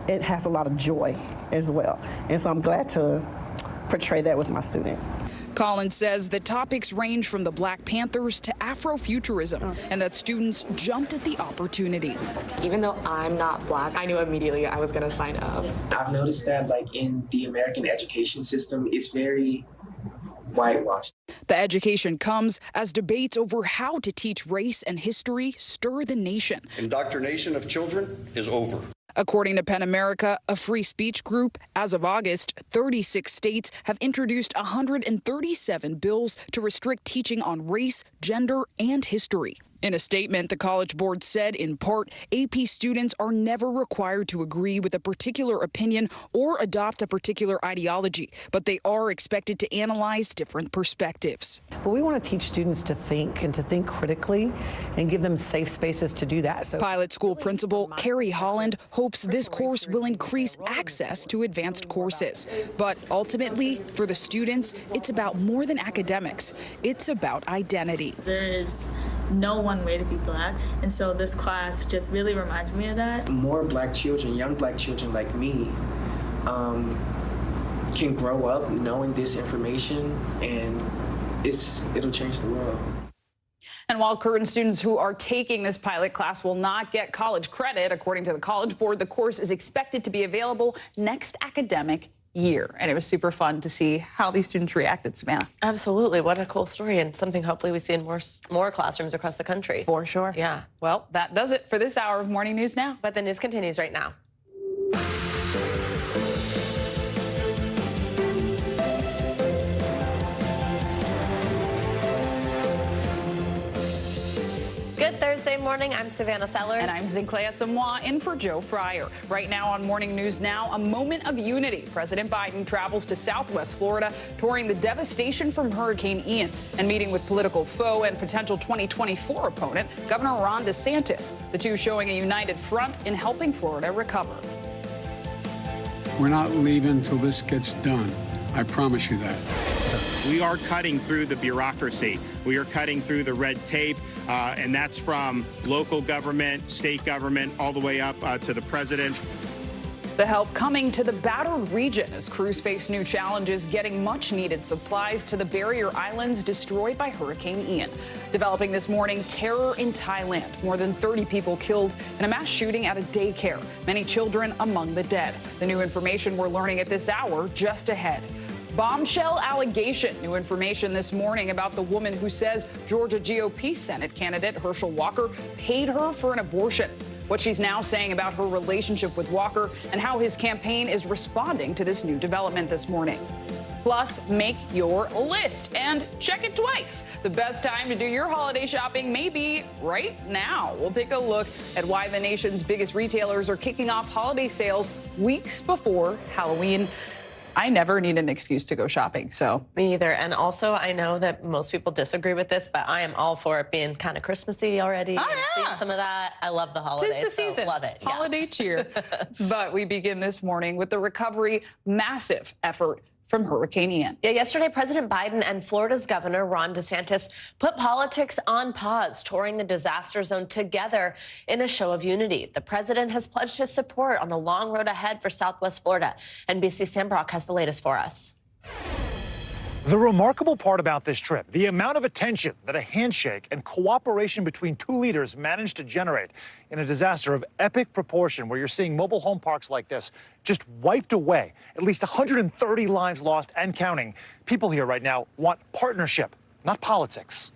It has a lot of joy as well. And so I'm glad to portray that with my students. Collins says the topics range from the Black Panthers to Afrofuturism, and that students jumped at the opportunity. Even though I'm not Black, I knew immediately I was going to sign up. I've noticed that, like, in the American education system, it's very whitewashed. The education comes as debates over how to teach race and history stir the nation. Indoctrination of children is over. According to PEN America, a free speech group, as of August, 36 states have introduced 137 bills to restrict teaching on race, gender, and history. In a statement, the College Board said, in part, AP students are never required to agree with a particular opinion or adopt a particular ideology, but they are expected to analyze different perspectives. But we want to teach students to think and to think critically and give them safe spaces to do that. So Pilot School Principal Carrie Holland hopes this course will increase access to advanced courses. But ultimately, for the students, it's about more than academics. It's about identity. There is no one way to be Black, and so this class just really reminds me of that. More Black children, young Black children like me, can grow up knowing this information, and it'll change the world. And while current students who are taking this pilot class will not get college credit, according to the College Board, the course is expected to be available next academic year. And it was super fun to see how these students reacted, Savannah. Absolutely. What a cool story, and something hopefully we see in more classrooms across the country. For sure. Yeah. Well, that does it for this hour of Morning News Now. But the news continues right now. Good Thursday morning. I'm Savannah Sellers. And I'm Zinclea Samoa in for Joe Fryer. Right now on Morning News Now, a moment of unity. President Biden travels to Southwest Florida, touring the devastation from Hurricane Ian and meeting with political foe and potential 2024 opponent, Governor Ron DeSantis. The two showing a united front in helping Florida recover. We're not leaving till this gets done. I promise you that. We are cutting through the bureaucracy. We are cutting through the red tape, and that's from local government, state government, all the way up to the president. The help coming to the battered region as crews face new challenges getting much-needed supplies to the barrier islands destroyed by Hurricane Ian. Developing this morning, terror in Thailand. More than 30 people killed in a mass shooting at a daycare. Many children among the dead. The new information we're learning at this hour just ahead. Bombshell allegation. New information this morning about the woman who says Georgia GOP Senate candidate Herschel Walker paid her for an abortion. What she's now saying about her relationship with Walker and how his campaign is responding to this new development this morning. Plus, make your list and check it twice. The best time to do your holiday shopping may be right now. We'll take a look at why the nation's biggest retailers are kicking off holiday sales weeks before Halloween. I never need an excuse to go shopping, so. Me either. And also, I know that most people disagree with this, but I am all for it being kind of Christmassy already. Oh, yeah. Seeing some of that. I love the holidays. Tis the season. Love it. Holiday cheer. But we begin this morning with the recovery massive effort from Hurricane Ian. Yeah, yesterday, President Biden and Florida's Governor Ron DeSantis put politics on pause, touring the disaster zone together in a show of unity. The president has pledged his support on the long road ahead for Southwest Florida. NBC Sam Brock has the latest for us. The remarkable part about this trip, the amount of attention that a handshake and cooperation between two leaders managed to generate in a disaster of epic proportion, where you're seeing mobile home parks like this just wiped away, at least 130 lives lost and counting. People here right now want partnership, not politics.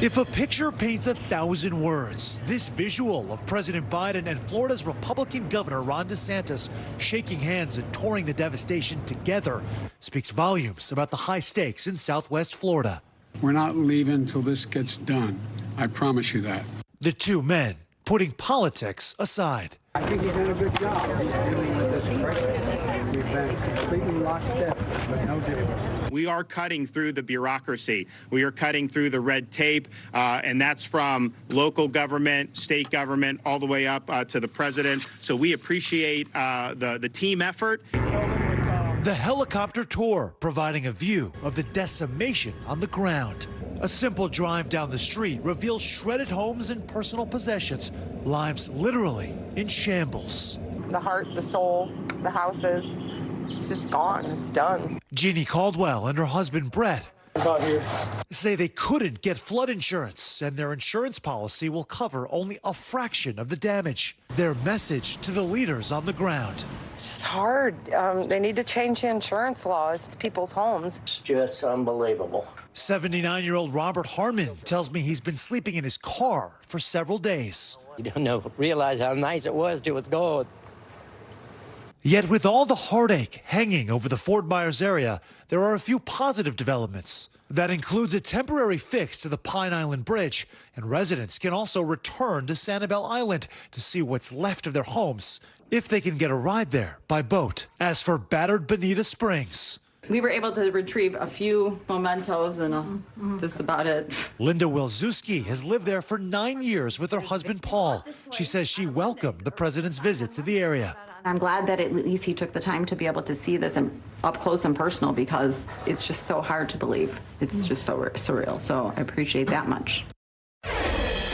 If a picture paints 1,000 words, this visual of President Biden and Florida's Republican Governor Ron DeSantis shaking hands and touring the devastation together speaks volumes about the high stakes in Southwest Florida. We're not leaving till this gets done. I promise you that. The two men putting politics aside. I think he's done a good job. He's dealing with this crisis. We've been completely lockstep, but no difference. We are cutting through the bureaucracy. We are cutting through the red tape, and that's from local government, state government, all the way up to the president. So we appreciate the team effort. The helicopter tour providing a view of the decimation on the ground. A simple drive down the street reveals shredded homes and personal possessions, lives literally in shambles. The heart, the soul, the houses, it's just gone. It's done. Jeannie Caldwell and her husband Brett say they couldn't get flood insurance, and their insurance policy will cover only a fraction of the damage. Their message to the leaders on the ground. It's just hard. They need to change the insurance laws. It's people's homes. It's just unbelievable. 79-year-old Robert Harmon tells me he's been sleeping in his car for several days. You don't realize how nice it was till it's gone. Yet with all the heartache hanging over the Fort Myers area, there are a few positive developments. That includes a temporary fix to the Pine Island Bridge, and residents can also return to Sanibel Island to see what's left of their homes, if they can get a ride there by boat. As for battered Bonita Springs, we were able to retrieve a few mementos, and that's about it. Linda Wilczewski has lived there for 9 years with her husband Paul. She says she welcomed the president's visit to the area. I'm glad that at least he took the time to be able to see this up close and personal, because it's just so hard to believe. It's just so surreal. So I appreciate that much.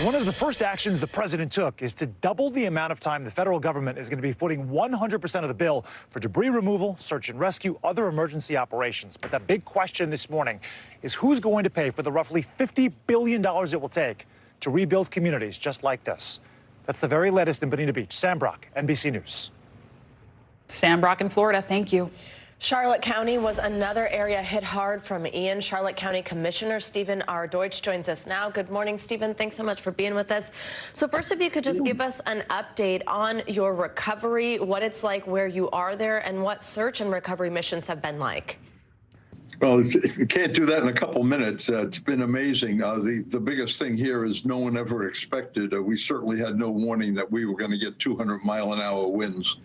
One of the first actions the president took is to double the amount of time the federal government is going to be footing 100% of the bill for debris removal, search and rescue, other emergency operations. But the big question this morning is who's going to pay for the roughly $50 billion it will take to rebuild communities just like this. That's the very latest in Bonita Beach. Sam Brock, NBC News. Sam Brock in Florida, thank you. Charlotte County was another area hit hard from Ian. Charlotte County Commissioner Stephen R. Deutsch joins us now. Good morning, Stephen. Thanks so much for being with us. So first, if you could just give us an update on your recovery, what it's like where you are there, and what search and recovery missions have been like. Well, you can't do that in a couple minutes. It's been amazing. The biggest thing here is no one ever expected. We certainly had no warning that we were going to get 200-mile-an-hour winds.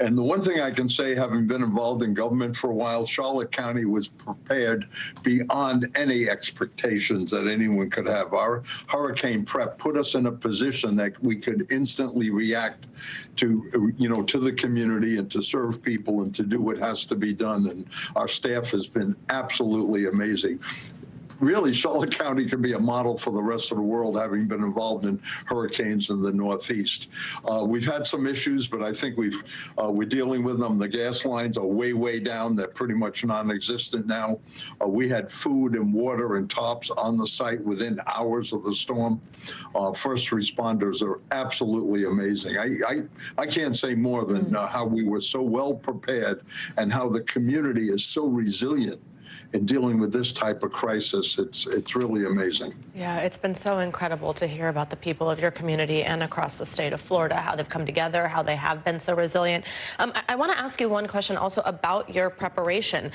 And the one thing I can say, having been involved in government for a while, Charlotte County was prepared beyond any expectations that anyone could have. Our hurricane prep put us in a position that we could instantly react to, to the community and to serve people and to do what has to be done. And our staff has been absolutely amazing. Really, Charlotte County can be a model for the rest of the world, having been involved in hurricanes in the Northeast. We've had some issues, but I think we're dealing with them. The gas lines are way down. They're pretty much non-existent now. We had food and water and tops on the site within hours of the storm. First responders are absolutely amazing. I can't say more than how we were so well prepared and how the community is so resilient in dealing with this type of crisis. It's really amazing. Yeah, it's been so incredible to hear about the people of your community and across the state of Florida, how they've come together, how they have been so resilient. I want to ask you one question also about your preparation.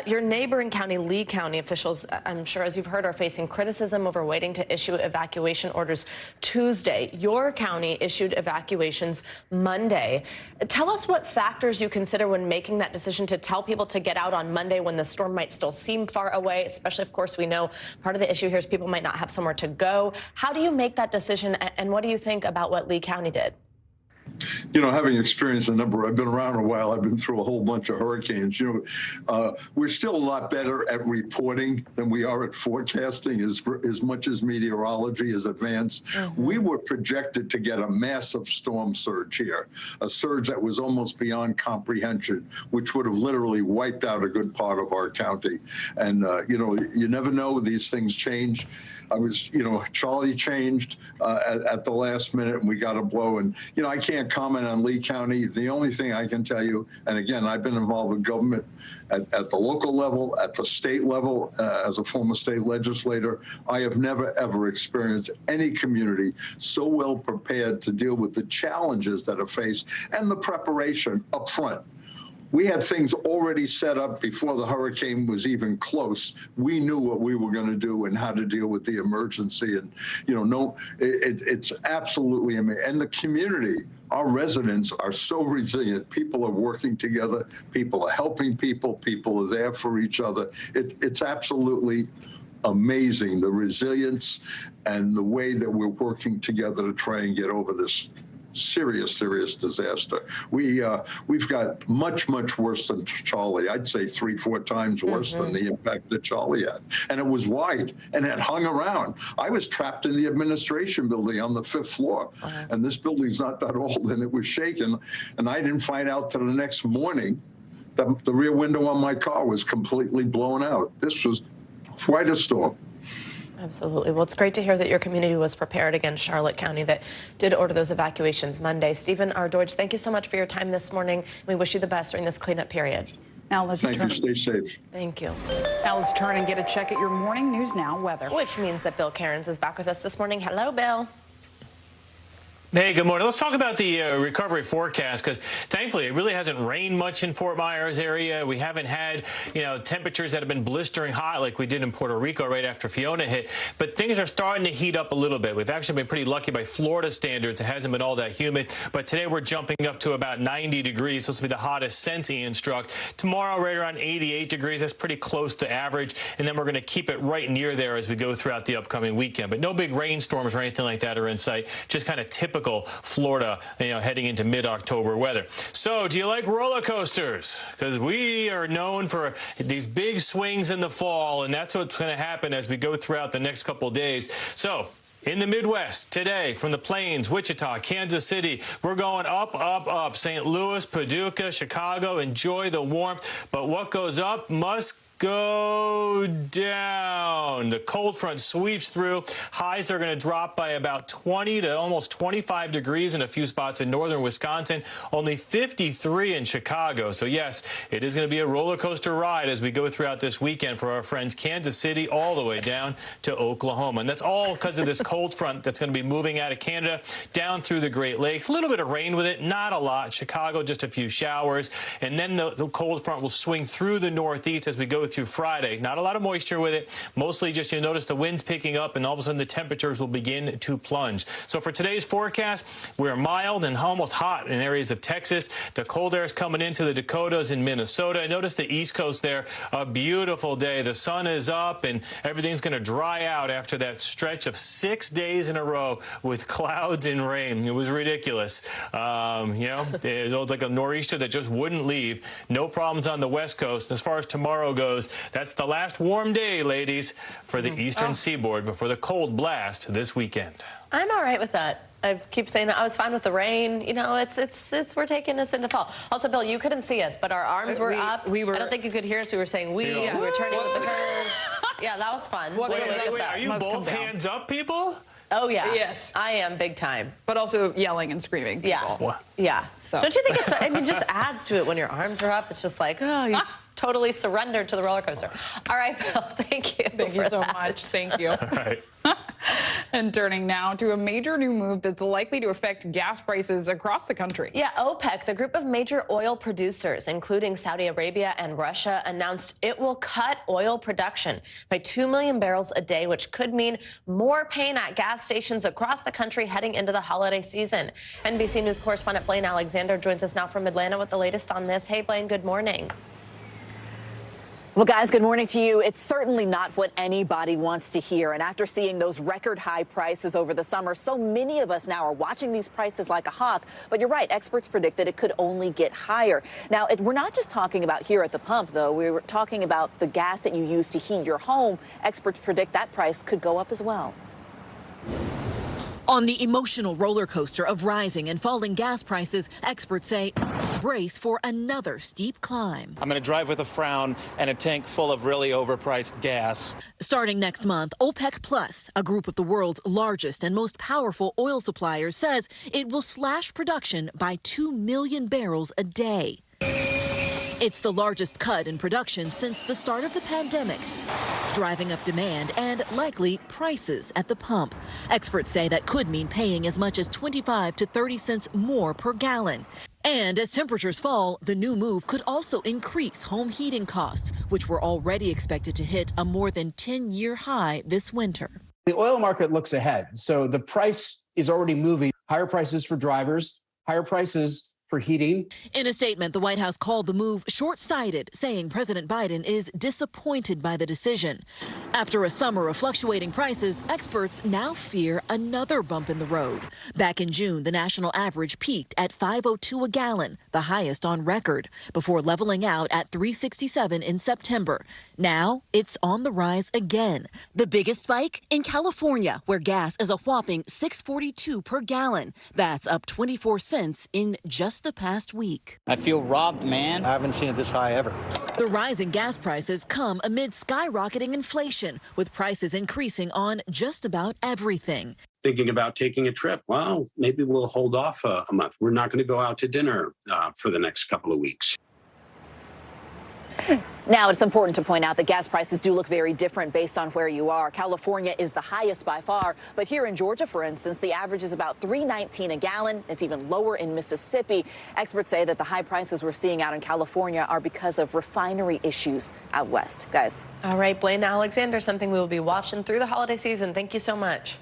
Your neighboring county, Lee County officials, I'm sure as you've heard, are facing criticism over waiting to issue evacuation orders Tuesday. Your county issued evacuations Monday. Tell us what factors you consider when making that decision to tell people to get out on Monday when the storm might still seem far away, especially, of course, we know part of the issue here is people might not have somewhere to go. How do you make that decision, and what do you think about what Lee County did? Having experienced I've been around a while, I've been through a whole bunch of hurricanes. We're still a lot better at reporting than we are at forecasting, as much as meteorology is advanced. We were projected to get a massive storm surge here, a surge that was almost beyond comprehension, which would have literally wiped out a good part of our county. And, you never know, these things change. Charlie changed at the last minute, and we got a blow. And, I can't comment on Lee County. The only thing I can tell you, and again, I've been involved in government at the local level, at the state level, as a former state legislator, I have never, ever experienced any community so well prepared to deal with the challenges that are faced and the preparation up front. We had things already set up before the hurricane was even close. We knew what we were going to do and how to deal with the emergency. And, it's absolutely amazing. And the community, our residents are so resilient. People are working together. People are helping people. People are there for each other. It's absolutely amazing, the resilience and the way that we're working together to try and get over this serious disaster. We've got much worse than Charlie. I'd say 3-4 times worse than the impact that Charlie had. And it was wide and it hung around. I was trapped in the administration building on the 5th floor. And this building's not that old, and it was shaking. And I didn't find out till the next morning that the rear window on my car was completely blown out. This was quite a storm. Absolutely. Well, it's great to hear that your community was prepared against Charlotte County that did order those evacuations Monday. Stephen R. Deutsch, thank you so much for your time this morning. We wish you the best during this cleanup period. Now let's Thank you. Stay safe. Thank you. Now let's turn and get a check at your Morning News Now weather. Which means that Bill Cairns is back with us this morning. Hello, Bill. Hey, good morning. Let's talk about the recovery forecast, because thankfully it really hasn't rained much in Fort Myers area. We haven't had, temperatures that have been blistering hot like we did in Puerto Rico right after Fiona hit. But things are starting to heat up a little bit. We've actually been pretty lucky by Florida standards. It hasn't been all that humid. But today we're jumping up to about 90 degrees. This will be the hottest since Ian struck. Tomorrow, right around 88 degrees. That's pretty close to average. And then we're going to keep it right near there as we go throughout the upcoming weekend. But no big rainstorms or anything like that are in sight. Just kind of typical Florida, heading into mid-October weather. So, do you like roller coasters? Because we are known for these big swings in the fall, and that's what's going to happen as we go throughout the next couple of days. So, in the Midwest today, from the Plains, Wichita, Kansas City, we're going up. St. Louis, Paducah, Chicago, enjoy the warmth. But what goes up must go down. The cold front sweeps through. Highs are going to drop by about 20 to almost 25 degrees in a few spots in northern Wisconsin. Only 53 in Chicago. So, yes, it is going to be a roller coaster ride as we go throughout this weekend for our friends Kansas City all the way down to Oklahoma. And that's all because of this cold cold front that's going to be moving out of Canada down through the Great Lakes. A little bit of rain with it, not a lot. Chicago, just a few showers. And then the cold front will swing through the northeast as we go through Friday. Not a lot of moisture with it. Mostly just you'll notice the winds picking up, and all of a sudden the temperatures will begin to plunge. So for today's forecast, we're mild and almost hot in areas of Texas. The cold air is coming into the Dakotas and Minnesota. Notice the East Coast there, a beautiful day. The sun is up and everything's going to dry out after that stretch of 6 days in a row with clouds and rain. It was ridiculous. You know, it was like a nor'easter that just wouldn't leave. No problems on the West Coast. As far as tomorrow goes, that's the last warm day, ladies, for the eastern seaboard before the cold blast this weekend. I'm all right with that. I keep saying that I was fine with the rain. You know, we're taking us into fall. Also, Bill, you couldn't see us, but our arms were up. I don't think you could hear us. We were saying we were turning with the curves. Yeah, that was fun. Wait, are you both hands up, people? Oh, yeah. Yes. I am big time. But also yelling and screaming. Yeah. Yeah. So. Don't you think it's, I mean, just adds to it when your arms are up. It's just like, oh, you totally surrendered to the roller coaster. All right, Bill, thank you. Thank you so much. Thank you. All right. And turning now to a major new move that's likely to affect gas prices across the country. Yeah, OPEC, the group of major oil producers, including Saudi Arabia and Russia, announced it will cut oil production by 2 million barrels a day, which could mean more pain at gas stations across the country heading into the holiday season. NBC News correspondent Blaine Alexander joins us now from Atlanta with the latest on this. Hey, Blaine, good morning. Well, guys, good morning to you. It's certainly not what anybody wants to hear. And after seeing those record high prices over the summer, so many of us now are watching these prices like a hawk. But you're right. Experts predict that it could only get higher. Now, we're not just talking about here at the pump, though. We were talking about the gas that you use to heat your home. Experts predict that price could go up as well. On the emotional roller coaster of rising and falling gas prices, experts say brace for another steep climb. I'm going to drive with a frown and a tank full of really overpriced gas. Starting next month, OPEC Plus, a group of the world's largest and most powerful oil suppliers, says it will slash production by 2 million barrels a day. It's the largest cut in production since the start of the pandemic, driving up demand and likely prices at the pump. Experts say that could mean paying as much as 25 to 30 cents more per gallon. And as temperatures fall, the new move could also increase home heating costs, which were already expected to hit a more than 10-year high this winter. The oil market looks ahead, so the price is already moving. Higher prices for drivers, higher prices for heating. In a statement, the White House called the move short-sighted, saying President Biden is disappointed by the decision. After a summer of fluctuating prices, experts now fear another bump in the road. Back in June, the national average peaked at $5.02 a gallon, the highest on record, before leveling out at $3.67 in September. Now it's on the rise again. The biggest spike in California, where gas is a whopping $6.42 per gallon. That's up 24 cents in just the past week. I feel robbed, man. I haven't seen it this high ever. The rising gas prices come amid skyrocketing inflation, with prices increasing on just about everything. Thinking about taking a trip. Well, maybe we'll hold off a month. We're not going to go out to dinner for the next couple of weeks. Now, it's important to point out that gas prices do look very different based on where you are. California is the highest by far, but here in Georgia, for instance, the average is about $3.19 a gallon. It's even lower in Mississippi. Experts say that the high prices we're seeing out in California are because of refinery issues out west. Guys. All right, Blaine Alexander, something we will be watching through the holiday season. Thank you so much.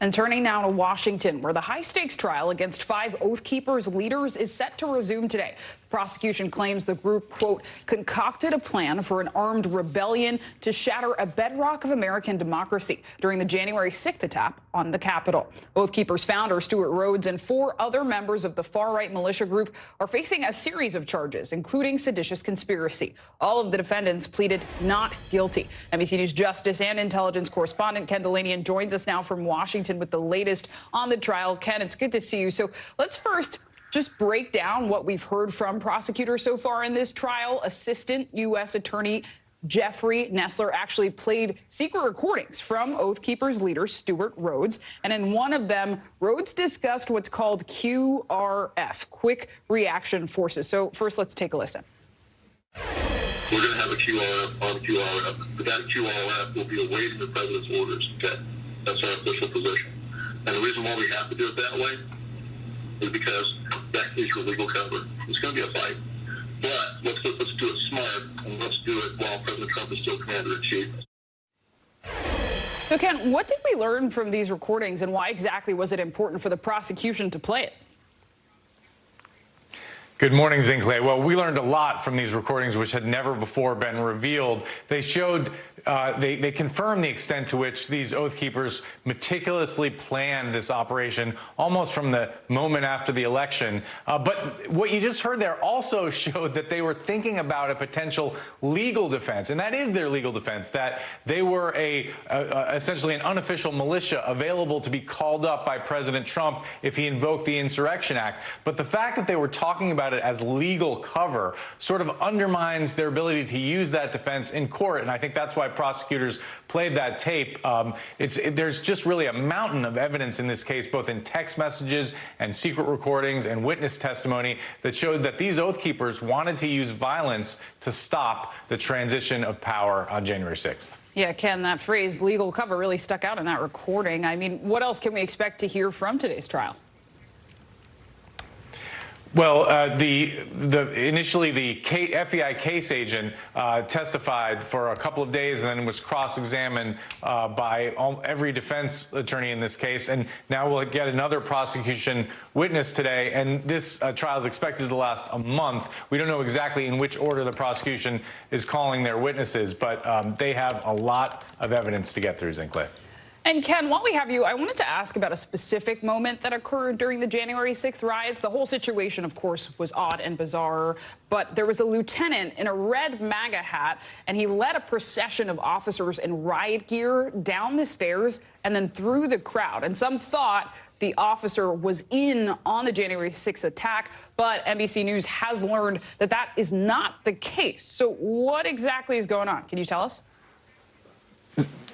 And turning now to Washington, where the high-stakes trial against 5 Oath Keepers leaders is set to resume today. The prosecution claims the group, quote, concocted a plan for an armed rebellion to shatter a bedrock of American democracy during the January 6th attack on the Capitol. Oath Keepers founder Stuart Rhodes and 4 other members of the far-right militia group are facing a series of charges, including seditious conspiracy. All of the defendants pleaded not guilty. NBC News Justice and Intelligence correspondent Ken Delanian joins us now from Washington with the latest on the trial. Ken, it's good to see you. So let's first just break down what we've heard from prosecutors so far in this trial. Assistant U.S. Attorney Jeffrey Nessler actually played secret recordings from Oath Keepers leader Stuart Rhodes. And in one of them, Rhodes discussed what's called QRF, Quick Reaction Forces. So first, let's take a listen. We're going to have a QRF on QRF, but that QRF will be awaiting the president's orders, okay? That's our official position. And the reason why we have to do it that way is because that is your legal cover. It's going to be a fight. But let's do it smart, and let's do it while President Trump is still commander-in-chief. So, Ken, what did we learn from these recordings, and why exactly was it important for the prosecution to play it? Good morning, Zinkley. Well, we learned a lot from these recordings, which had never before been revealed. They showed, they confirmed the extent to which these Oath Keepers meticulously planned this operation almost from the moment after the election. But what you just heard there also showed that they were thinking about a potential legal defense, and that is their legal defense, that they were essentially an unofficial militia available to be called up by President Trump if he invoked the Insurrection Act. But the fact that they were talking about it as legal cover sort of undermines their ability to use that defense in court, and I think that's why prosecutors played that tape. There's just really a mountain of evidence in this case, both in text messages and secret recordings and witness testimony, that showed that these Oath Keepers wanted to use violence to stop the transition of power on January 6th. Yeah, Ken, that phrase legal cover really stuck out in that recording. I mean, what else can we expect to hear from today's trial? Well, initially the FBI case agent testified for a couple of days and then was cross-examined by every defense attorney in this case. And now we'll get another prosecution witness today. And this trial is expected to last a month. We don't know exactly in which order the prosecution is calling their witnesses, but they have a lot of evidence to get through, Zinkley. And Ken, while we have you, I wanted to ask about a specific moment that occurred during the January 6th riots. The whole situation, of course, was odd and bizarre, but there was a lieutenant in a red MAGA hat, and he led a procession of officers in riot gear down the stairs and then through the crowd. And some thought the officer was in on the January 6th attack, but NBC News has learned that that is not the case. So what exactly is going on? Can you tell us?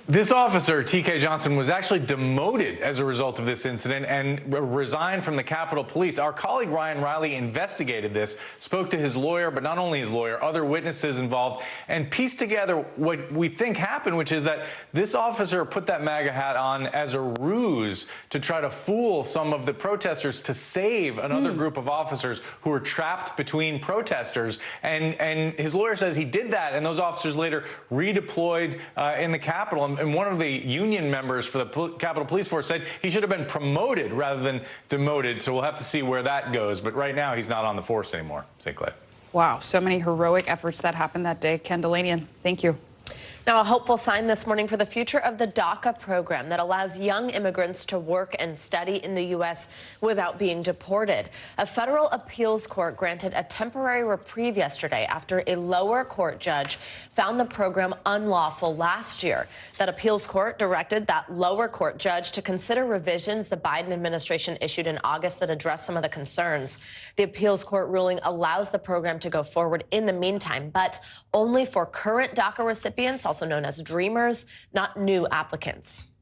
This officer, T.K. Johnson, was actually demoted as a result of this incident and resigned from the Capitol Police. Our colleague Ryan Riley investigated this, spoke to his lawyer, but not only his lawyer, other witnesses involved, and pieced together what we think happened, which is that this officer put that MAGA hat on as a ruse to try to fool some of the protesters to save another group of officers who were trapped between protesters. And his lawyer says he did that, and those officers later redeployed in the Capitol. And one of the union members for the Capitol Police Force said he should have been promoted rather than demoted. So we'll have to see where that goes. But right now, he's not on the force anymore, St. Clair. Wow, so many heroic efforts that happened that day. Ken Delanian, thank you. Now, a hopeful sign this morning for the future of the DACA program that allows young immigrants to work and study in the U.S. without being deported. A federal appeals court granted a temporary reprieve yesterday after a lower court judge found the program unlawful last year. That appeals court directed that lower court judge to consider revisions the Biden administration issued in August that address some of the concerns. The appeals court ruling allows the program to go forward in the meantime, but only for current DACA recipients, also known as Dreamers, not new applicants.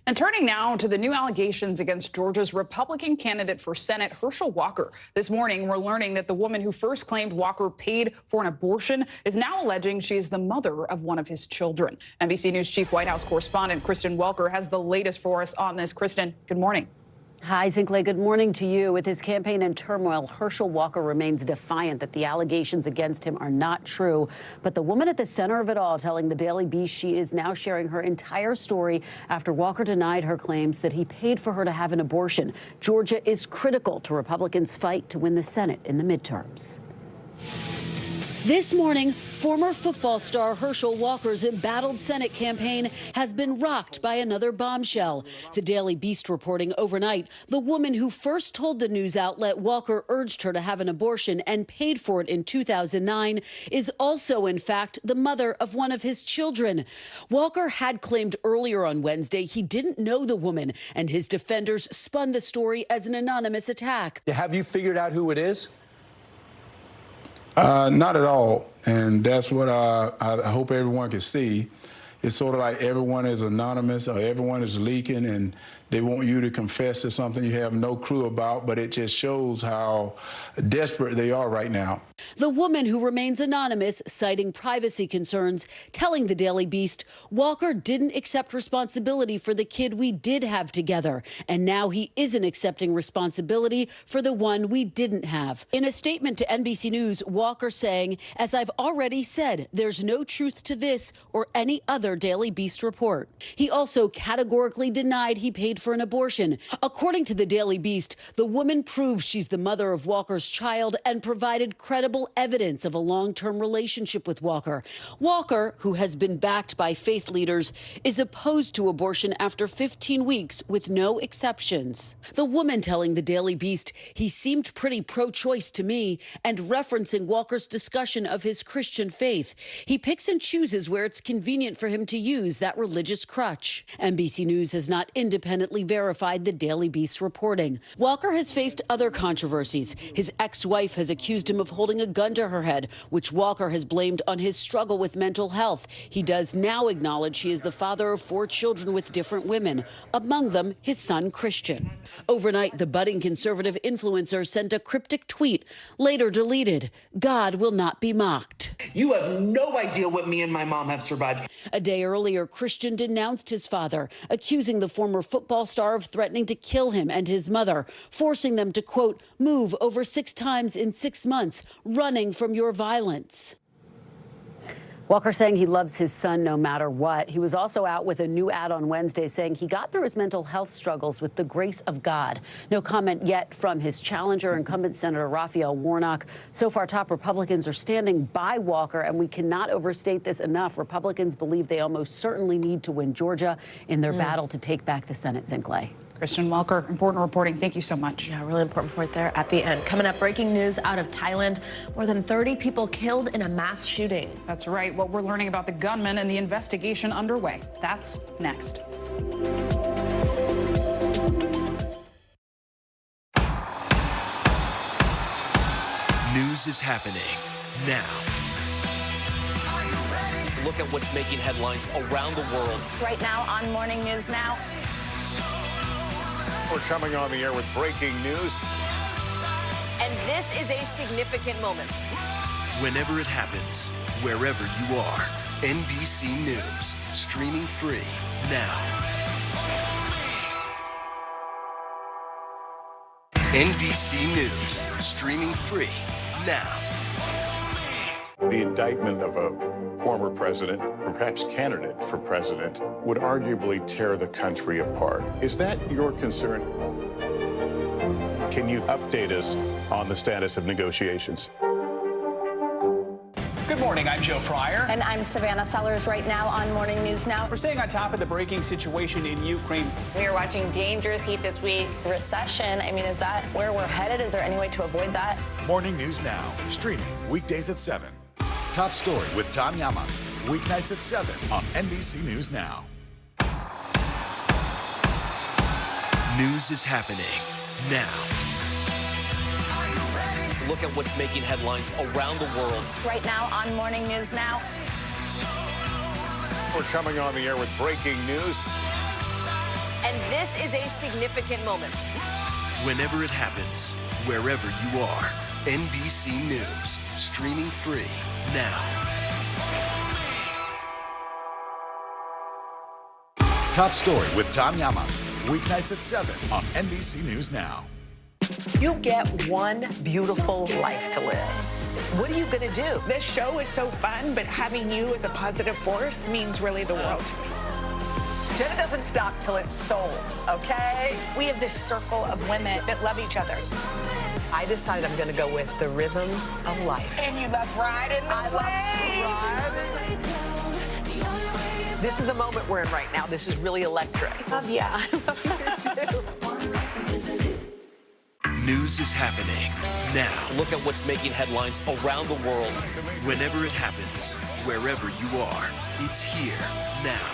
And turning now to the new allegations against Georgia's Republican candidate for Senate, Herschel Walker. This morning, we're learning that the woman who first claimed Walker paid for an abortion is now alleging she is the mother of one of his children. NBC News Chief White House correspondent Kristen Welker has the latest for us on this. Kristen, good morning. Hi, Zinkley. Good morning to you. With his campaign in turmoil, Herschel Walker remains defiant that the allegations against him are not true. But the woman at the center of it all telling the Daily Beast she is now sharing her entire story after Walker denied her claims that he paid for her to have an abortion. Georgia is critical to Republicans' fight to win the Senate in the midterms. This morning, former football star Herschel Walker's embattled Senate campaign has been rocked by another bombshell. The Daily Beast reporting overnight, the woman who first told the news outlet Walker urged her to have an abortion and paid for it in 2009 is also, in fact, the mother of one of his children. Walker had claimed earlier on Wednesday he didn't know the woman, and his defenders spun the story as an anonymous attack. Have you figured out who it is? Not at all, and that's what I hope everyone can see. It's sort of like everyone is anonymous or everyone is leaking, and They want you to confess to something you have no clue about, but it just shows how desperate they are right now. The woman, who remains anonymous, citing privacy concerns, telling the Daily Beast Walker didn't accept responsibility for the kid we did have together, and now he isn't accepting responsibility for the one we didn't have. In a statement to NBC News, Walker saying, "As I've already said, there's no truth to this or any other Daily Beast report." He also categorically denied he paid for an abortion. According to the Daily Beast, the woman proves she's the mother of Walker's child and provided credible evidence of a long-term relationship with Walker. Walker, who has been backed by faith leaders, is opposed to abortion after 15 weeks with no exceptions. The woman telling the Daily Beast, "He seemed pretty pro-choice to me," and referencing Walker's discussion of his Christian faith. He picks and chooses where it's convenient for him to use that religious crutch. NBC News has not independently verified the Daily Beast's reporting. Walker has faced other controversies. His ex-wife has accused him of holding a gun to her head, which Walker has blamed on his struggle with mental health. He does now acknowledge he is the father of 4 children with different women, among them his son Christian. Overnight, the budding conservative influencer sent a cryptic tweet, later deleted. "God will not be mocked." You have no idea what me and my mom have survived. A day earlier, Christian denounced his father, accusing the former football star of threatening to kill him and his mother, forcing them to, quote, "move over 6 times in 6 months, running from your violence." Walker saying he loves his son no matter what. He was also out with a new ad on Wednesday saying he got through his mental health struggles with the grace of God. No comment yet from his challenger, incumbent Senator Raphael Warnock. So far, top Republicans are standing by Walker, and we cannot overstate this enough. Republicans believe they almost certainly need to win Georgia in their battle to take back the Senate. Zinkley. Kristen Welker, important reporting. Thank you so much. Yeah, really important report there at the end. Coming up, breaking news out of Thailand. More than 30 people killed in a mass shooting. That's right. What we're learning about the gunman and the investigation underway. That's next. News is happening now. Look at what's making headlines around the world. Right now on Morning News Now. We're coming on the air with breaking news. And this is a significant moment. Whenever it happens, wherever you are, NBC News, streaming free now. NBC News, streaming free now. The indictment of a former president, or perhaps candidate for president, would arguably tear the country apart. Is that your concern? Can you update us on the status of negotiations? Good morning, I'm Joe Fryer. And I'm Savannah Sellers. Right now on Morning News Now. We're staying on top of the breaking situation in Ukraine. We are watching dangerous heat this week. Recession, I mean, is that where we're headed? Is there any way to avoid that? Morning News Now, streaming weekdays at 7. Top Story with Tom Llamas, weeknights at 7 on NBC News Now. News is happening now. Look at what's making headlines around the world. Right now on Morning News Now. We're coming on the air with breaking news. And this is a significant moment. Whenever it happens, wherever you are, NBC News, streaming free now. Top Story with Tom Llamas, weeknights at 7 on NBC News Now. You get one beautiful life to live. What are you going to do? This show is so fun, but having you as a positive force means really the world to me. Jenna doesn't stop till it's sold, okay? We have this circle of women that love each other. I decided I'm going to go with the rhythm of life. And you love riding the wave. This is a moment we're in right now. This is really electric. Yeah, I love you too. News is happening now. Look at what's making headlines around the world. Whenever it happens, wherever you are, it's here now.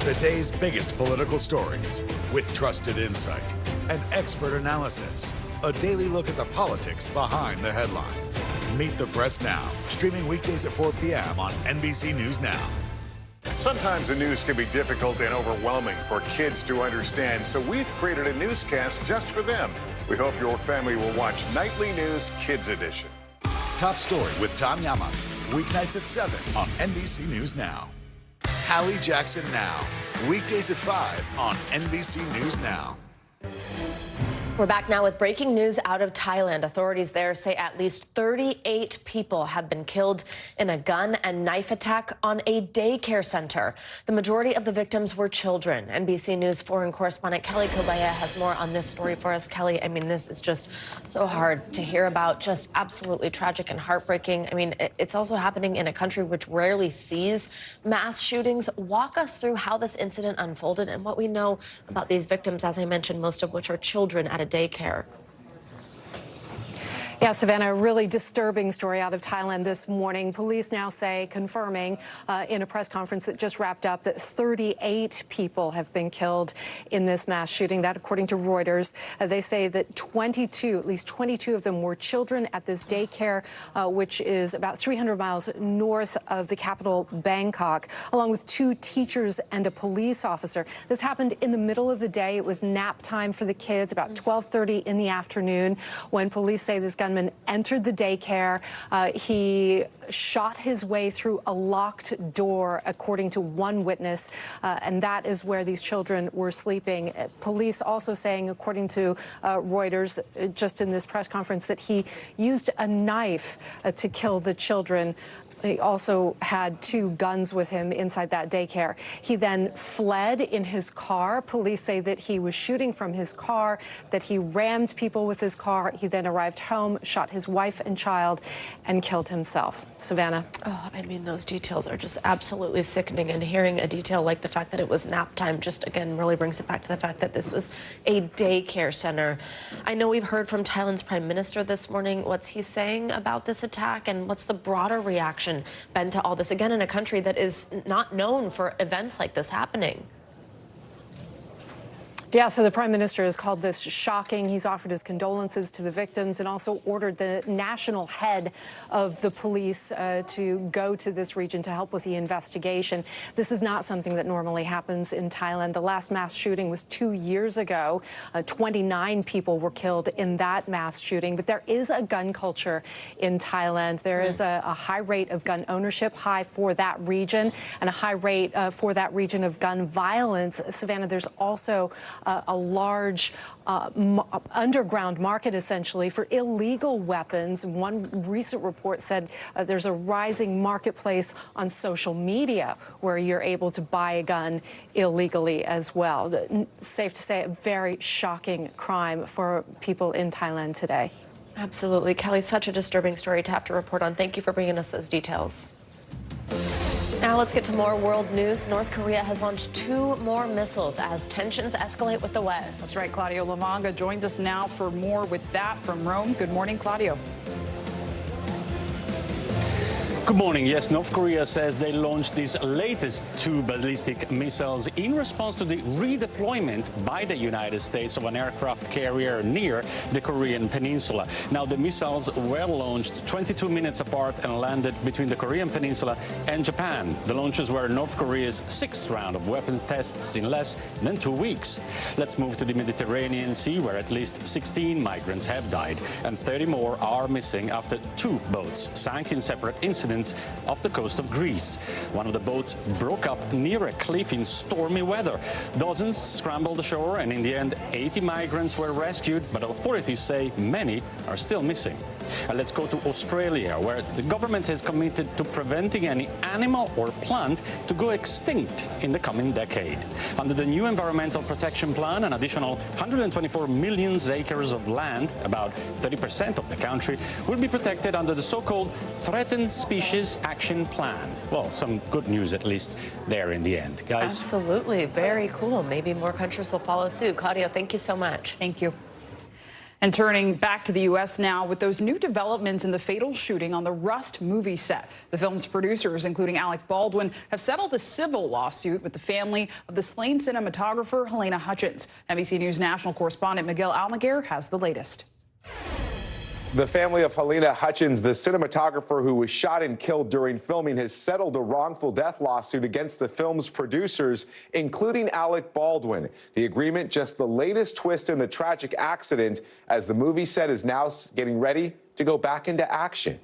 The day's biggest political stories with trusted insight and expert analysis. A daily look at the politics behind the headlines. Meet the Press Now, streaming weekdays at 4 p.m. on NBC News Now. Sometimes the news can be difficult and overwhelming for kids to understand, so we've created a newscast just for them. We hope your family will watch Nightly News Kids Edition. Top Story with Tom Llamas, weeknights at 7 on NBC News Now. Hallie Jackson Now, weekdays at 5 on NBC News Now. We're back now with breaking news out of Thailand. Authorities there say at least 38 people have been killed in a gun and knife attack on a daycare center. The majority of the victims were children. NBC News foreign correspondent Kelly Kolea has more on this story for us. Kelly, I mean, this is just so hard to hear about, just absolutely tragic and heartbreaking. I mean, it's also happening in a country which rarely sees mass shootings. Walk us through how this incident unfolded and what we know about these victims, as I mentioned, most of which are children at a daycare. Yeah, Savannah, a really disturbing story out of Thailand this morning. Police now say, confirming in a press conference that just wrapped up, that 38 people have been killed in this mass shooting. That, according to Reuters, they say that at least 22 of them were children at this daycare, which is about 300 miles north of the capital, Bangkok, along with 2 teachers and a police officer. This happened in the middle of the day. It was nap time for the kids, about 12:30 in the afternoon, when police say this gunman entered the daycare. He shot his way through a locked door, according to one witness, and that is where these children were sleeping. Police also saying, according to Reuters, just in this press conference, that he used a knife to kill the children. He also had 2 guns with him inside that daycare. He then fled in his car. Police say that he was shooting from his car, that he rammed people with his car. He then arrived home, shot his wife and child, and killed himself. Savannah. Oh, I mean, those details are just absolutely sickening. And hearing a detail like the fact that it was nap time just, again, really brings it back to the fact that this was a daycare center. I know we've heard from Thailand's Prime Minister this morning. What's he saying about this attack, and what's the broader reaction been to all this, again, in a country that is not known for events like this happening? Yeah, so the Prime Minister has called this shocking. He's offered his condolences to the victims and also ordered the national head of the police to go to this region to help with the investigation. This is not something that normally happens in Thailand. The last mass shooting was 2 years ago. 29 people were killed in that mass shooting. But there is a gun culture in Thailand. There is a high rate of gun ownership, high for that region, and a high rate for that region of gun violence. Savannah, there's also a large underground market, essentially, for illegal weapons. One recent report said there's a rising marketplace on social media where you're able to buy a gun illegally as well. Safe to say, a very shocking crime for people in Thailand today. Absolutely. Kelly, such a disturbing story to have to report on. Thank you for bringing us those details. Now let's get to more world news. North Korea has launched 2 more missiles as tensions escalate with the West. That's right. Claudio Lamanga joins us now for more with that from Rome. Good morning, Claudio. Good morning. Yes, North Korea says they launched these latest 2 ballistic missiles in response to the redeployment by the United States of an aircraft carrier near the Korean peninsula. Now, the missiles were launched 22 minutes apart and landed between the Korean peninsula and Japan. The launches were North Korea's 6th round of weapons tests in less than 2 weeks. Let's move to the Mediterranean Sea, where at least 16 migrants have died and 30 more are missing after 2 boats sank in separate incidents off the coast of Greece. One of the boats broke up near a cliff in stormy weather. Dozens scrambled ashore, and in the end, 80 migrants were rescued, but authorities say many are still missing. Let's go to Australia, where the government has committed to preventing any animal or plant to go extinct in the coming decade. Under the new Environmental Protection Plan, an additional 124 million acres of land, about 30% of the country, will be protected under the so-called Threatened Species Action Plan. Well, some good news at least there in the end, guys. Absolutely. Very cool. Maybe more countries will follow suit. Claudio, thank you so much. Thank you. And turning back to the U.S. now with those new developments in the fatal shooting on the Rust movie set. The film's producers, including Alec Baldwin, have settled a civil lawsuit with the family of the slain cinematographer Helena Hutchins. NBC News national correspondent Miguel Almaguer has the latest. The family of Helena Hutchins, the cinematographer who was shot and killed during filming, has settled a wrongful death lawsuit against the film's producers, including Alec Baldwin. The agreement just the latest twist in the tragic accident, as the movie set is now getting ready to go back into action.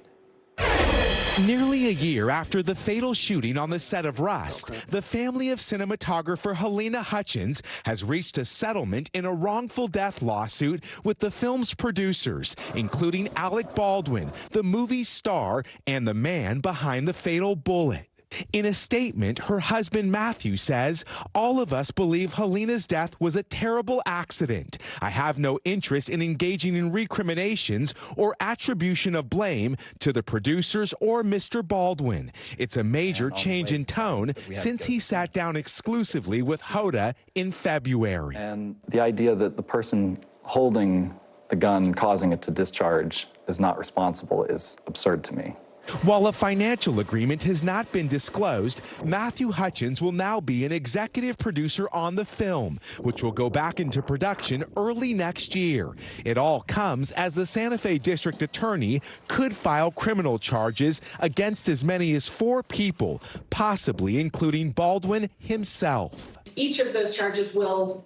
Nearly a year after the fatal shooting on the set of Rust, the family of cinematographer Helena Hutchins has reached a settlement in a wrongful death lawsuit with the film's producers, including Alec Baldwin, the movie's star and the man behind the fatal bullet. In a statement, her husband Matthew says, "All of us believe Helena's death was a terrible accident. I have no interest in engaging in recriminations or attribution of blame to the producers or Mr. Baldwin. It's a major change in tone since he sat down exclusively with Hoda in February." And the idea that the person holding the gun, causing it to discharge, is not responsible is absurd to me. While a financial agreement has not been disclosed, Matthew Hutchins will now be an executive producer on the film, which will go back into production early next year. It all comes as the Santa Fe District Attorney could file criminal charges against as many as 4 people, possibly including Baldwin himself. Each of those charges will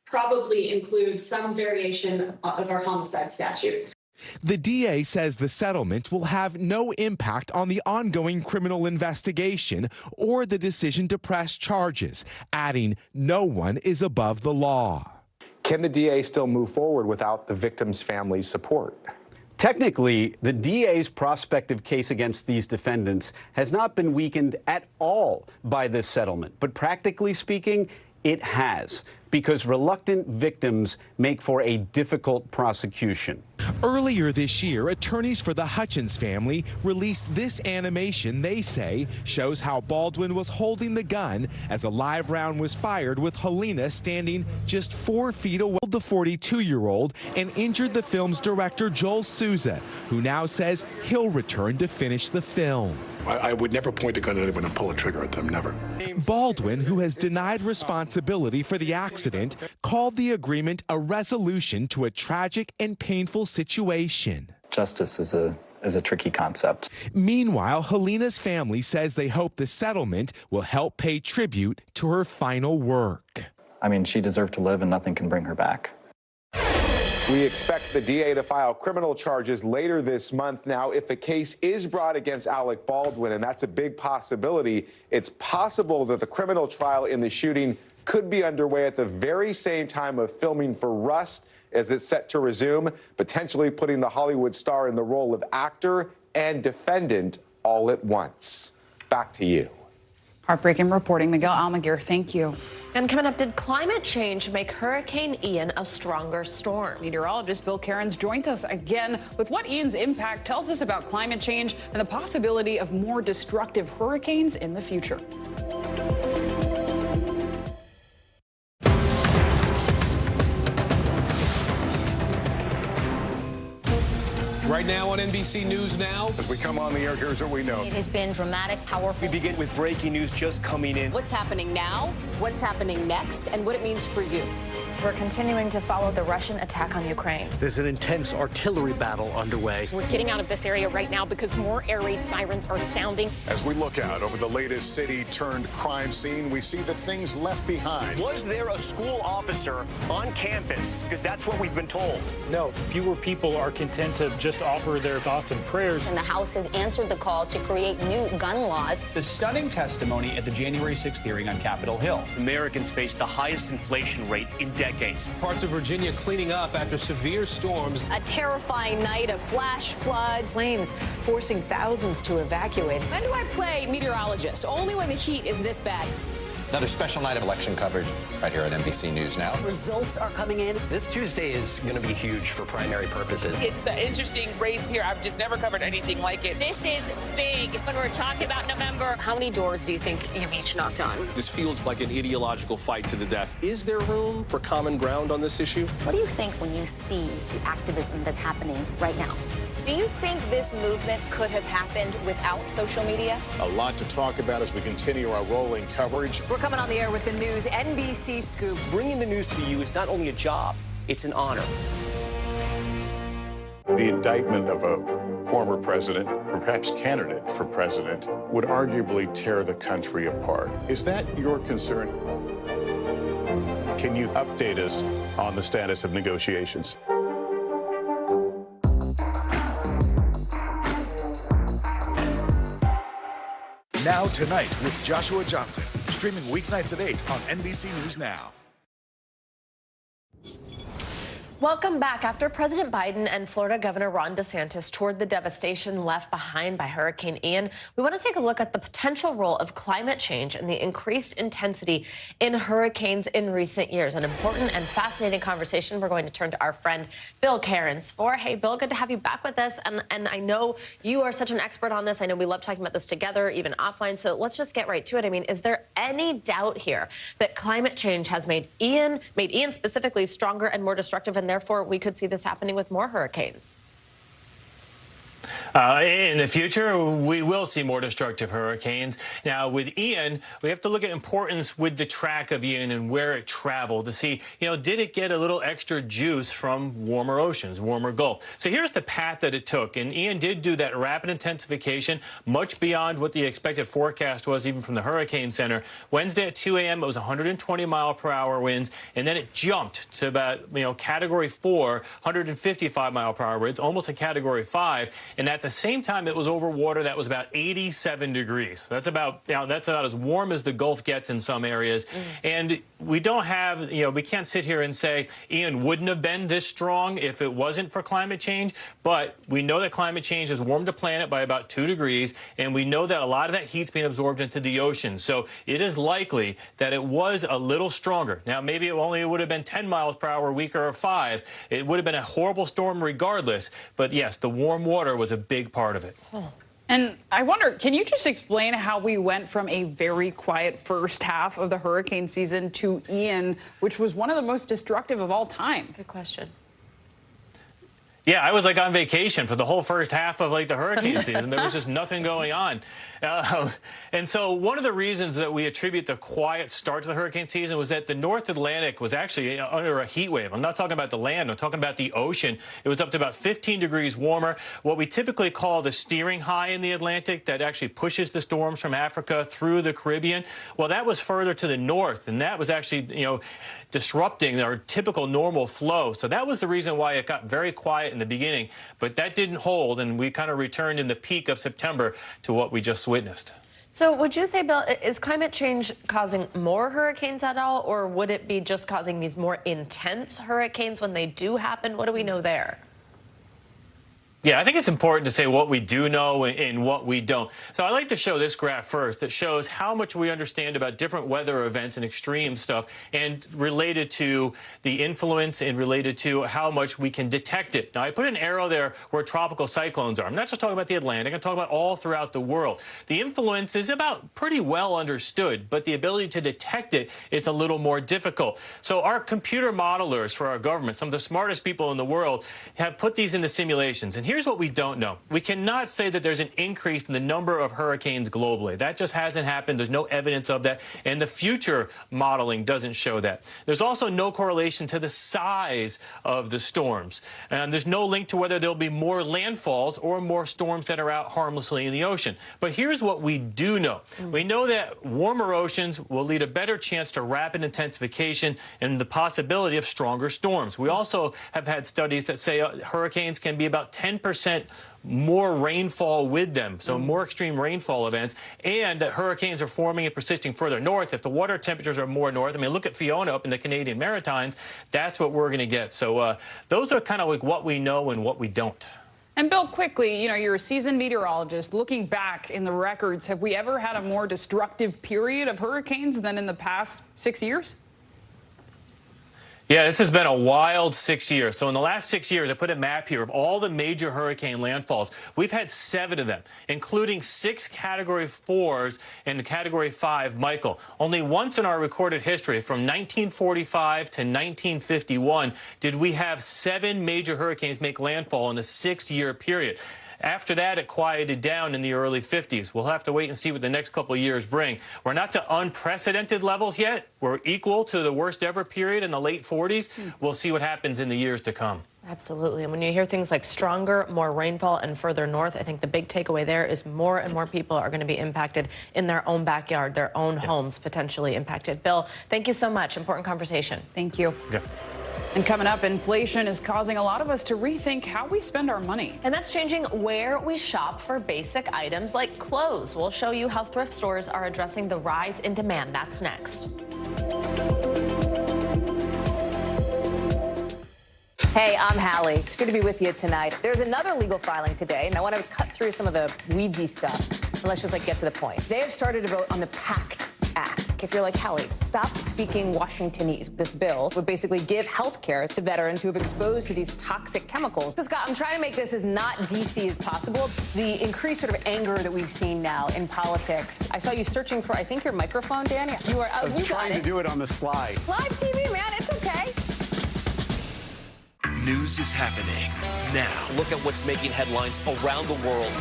probably include some variation of our homicide statute. The DA says the settlement will have no impact on the ongoing criminal investigation or the decision to press charges, adding no one is above the law. Can the DA still move forward without the victim's family's support? Technically, the DA's prospective case against these defendants has not been weakened at all by this settlement. But practically speaking, it has, because reluctant victims make for a difficult prosecution. Earlier this year, attorneys for the Hutchins family released this animation they say shows how Baldwin was holding the gun as a live round was fired with Helena standing just 4 feet away. The 42-year-old and injured the film's director Joel Souza, who now says he'll return to finish the film. I would never point a gun at anyone and pull a trigger at them, never. Baldwin, who has denied responsibility for the accident, called the agreement a resolution to a tragic and painful situation. Justice is a tricky concept. Meanwhile, Helena's family says they hope the settlement will help pay tribute to her final work. I mean, she deserved to live and nothing can bring her back. We expect the DA to file criminal charges later this month. Now, if the case is brought against Alec Baldwin, and that's a big possibility, it's possible that the criminal trial in the shooting could be underway at the very same time of filming for Rust as it's set to resume, potentially putting the Hollywood star in the role of actor and defendant all at once. Back to you. Heartbreaking reporting. Miguel Almaguer, thank you. And coming up, did climate change make Hurricane Ian a stronger storm? Meteorologist Bill Cairns joins us again with what Ian's impact tells us about climate change and the possibility of more destructive hurricanes in the future. Right now on NBC News Now. As we come on the air, here's what we know. It has been dramatic, powerful. We begin with breaking news just coming in. What's happening now, what's happening next, and what it means for you. We're continuing to follow the Russian attack on Ukraine. There's an intense artillery battle underway. We're getting out of this area right now because more air raid sirens are sounding. As we look out over the latest city-turned-crime scene, we see the things left behind. Was there a school officer on campus? Because that's what we've been told. No, fewer people are content to just offer their thoughts and prayers. And the House has answered the call to create new gun laws. The stunning testimony at the January 6th hearing on Capitol Hill. Americans face the highest inflation rate in decades. Parts of Virginia cleaning up after severe storms. A terrifying night of flash floods. Flames forcing thousands to evacuate. When do I play meteorologist? Only when the heat is this bad. Another special night of election coverage right here at NBC News Now. Results are coming in. This Tuesday is going to be huge for primary purposes. It's an interesting race here. I've just never covered anything like it. This is big when we're talking about November. How many doors do you think you've each knocked on? This feels like an ideological fight to the death. Is there room for common ground on this issue? What do you think when you see the activism that's happening right now? Do you think this movement could have happened without social media? A lot to talk about as we continue our rolling coverage. We're coming on the air with the news NBC Scoop. Bringing the news to you is not only a job, it's an honor. The indictment of a former president, perhaps candidate for president, would arguably tear the country apart. Is that your concern? Can you update us on the status of negotiations? Now Tonight with Joshua Johnson, streaming weeknights at 8 on NBC News Now. Welcome back. After President Biden and Florida Governor Ron DeSantis toured the devastation left behind by Hurricane Ian, we want to take a look at the potential role of climate change and the increased intensity in hurricanes in recent years. An important and fascinating conversation we're going to turn to our friend Bill Cairns for. Hey, Bill, good to have you back with us. And I know you are such an expert on this. I know we love talking about this together, even offline. So let's just get right to it. I mean, is there any doubt here that climate change has made Ian specifically stronger and more destructive, and therefore we could see this happening with more hurricanes? In the future, we will see more destructive hurricanes. Now, with Ian, we have to look at importance with the track of Ian and where it traveled to see, did it get a little extra juice from warmer oceans, warmer Gulf? So here's the path that it took. And Ian did do that rapid intensification, much beyond what the expected forecast was, even from the Hurricane Center. Wednesday at 2 a.m., it was 120-mile-per-hour winds, and then it jumped to about, Category 4, 155-mile-per-hour winds, almost a Category 5. And at the same time, it was over water that was about 87 degrees. That's about as warm as the Gulf gets in some areas. And we don't have, we can't sit here and say Ian wouldn't have been this strong if it wasn't for climate change. But we know that climate change has warmed the planet by about 2 degrees. And we know that a lot of that heat's being absorbed into the ocean. So it is likely that it was a little stronger. Now, maybe it would have been 10 miles per hour weaker or 5. It would have been a horrible storm regardless. But yes, the warm water was a big part of it. And I wonder, can you just explain how we went from a very quiet first half of the hurricane season to Ian, which was one of the most destructive of all time? Good question. Yeah, I was on vacation for the whole first half of the hurricane season. There was just nothing going on. And so one of the reasons that we attribute the quiet start to the hurricane season was that the North Atlantic was actually under a heat wave. I'm not talking about the land. I'm talking about the ocean. It was up to about 15 degrees warmer. What we typically call the steering high in the Atlantic that actually pushes the storms from Africa through the Caribbean. Well, that was further to the north, and that was actually, disrupting our typical normal flow. So that was the reason why it got very quiet in the beginning. But that didn't hold, and we kind of returned in the peak of September to what we just witnessed. So would you say, Bill, is climate change causing more hurricanes at all, or would it be just causing these more intense hurricanes when they do happen? What do we know there? Yeah, I think it's important to say what we do know and what we don't. So I like to show this graph first that shows how much we understand about different weather events and extreme stuff and related to the influence and related to how much we can detect it. Now, I put an arrow there where tropical cyclones are. I'm not just talking about the Atlantic. I'm talking about all throughout the world. The influence is about pretty well understood, but the ability to detect it is a little more difficult. So our computer modelers for our government, some of the smartest people in the world, have put these into simulations. And here's what we don't know. We cannot say that there's an increase in the number of hurricanes globally. That just hasn't happened. There's no evidence of that. And the future modeling doesn't show that. There's also no correlation to the size of the storms. And there's no link to whether there'll be more landfalls or more storms that are out harmlessly in the ocean. But here's what we do know. We know that warmer oceans will lead a better chance to rapid intensification and the possibility of stronger storms. We also have had studies that say hurricanes can be about 10% more rainfall with them, so more extreme rainfall events, and that hurricanes are forming and persisting further north. If the water temperatures are more north, I mean, look at Fiona up in the Canadian Maritimes, that's what we're going to get. So those are kind of what we know and what we don't. And Bill, quickly, you're a seasoned meteorologist. Looking back in the records, have we ever had a more destructive period of hurricanes than in the past 6 years? Yeah, this has been a wild 6 years. So in the last 6 years, I put a map here of all the major hurricane landfalls. We've had 7 of them, including 6 Category 4s and Category 5 Michael. Only once in our recorded history, from 1945 to 1951, did we have 7 major hurricanes make landfall in a 6-year period. After that, it quieted down in the early 50s. We'll have to wait and see what the next couple of years bring. We're not to unprecedented levels yet. We're equal to the worst ever period in the late 40s. We'll see what happens in the years to come. Absolutely. And when you hear things like stronger, more rainfall, and further north, I think the big takeaway there is more and more people are going to be impacted in their own backyard, their own homes potentially impacted. Bill, thank you so much. Important conversation. Thank you. Yeah. And coming up, inflation is causing a lot of us to rethink how we spend our money. And that's changing where we shop for basic items like clothes. We'll show you how thrift stores are addressing the rise in demand. That's next. Hey, I'm Hallie. It's good to be with you tonight. There's another legal filing today, and I want to cut through some of the weedsy stuff. And let's just get to the point. They have started to vote on the PACT Act. If you're like, Hallie, stop speaking Washingtonese. This bill would basically give health care to veterans who have exposed to these toxic chemicals. So, Scott, I'm trying to make this as not DC as possible. The increased sort of anger that we've seen now in politics. I saw you searching for, I think, your microphone, Danny. You are. I was trying to do it on the slide. Live TV, man. It's okay. News is happening now. Look at what's making headlines around the world.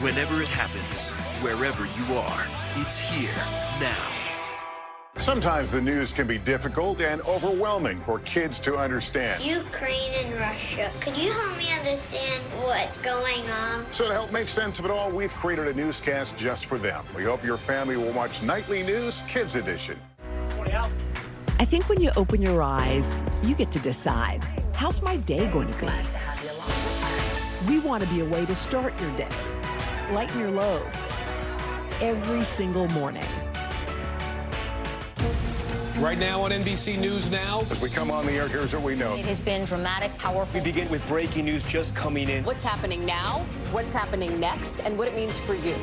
Whenever it happens, wherever you are, it's here now. Sometimes the news can be difficult and overwhelming for kids to understand. Ukraine and Russia. Could you help me understand what's going on? So to help make sense of it all, we've created a newscast just for them. We hope your family will watch Nightly News Kids Edition. I think when you open your eyes, you get to decide, how's my day going to be? We want to be a way to start your day, lighten your load, every single morning. Right now on NBC News Now. As we come on the air, here's what we know. It has been dramatic, powerful. We begin with breaking news just coming in. What's happening now, what's happening next, and what it means for you.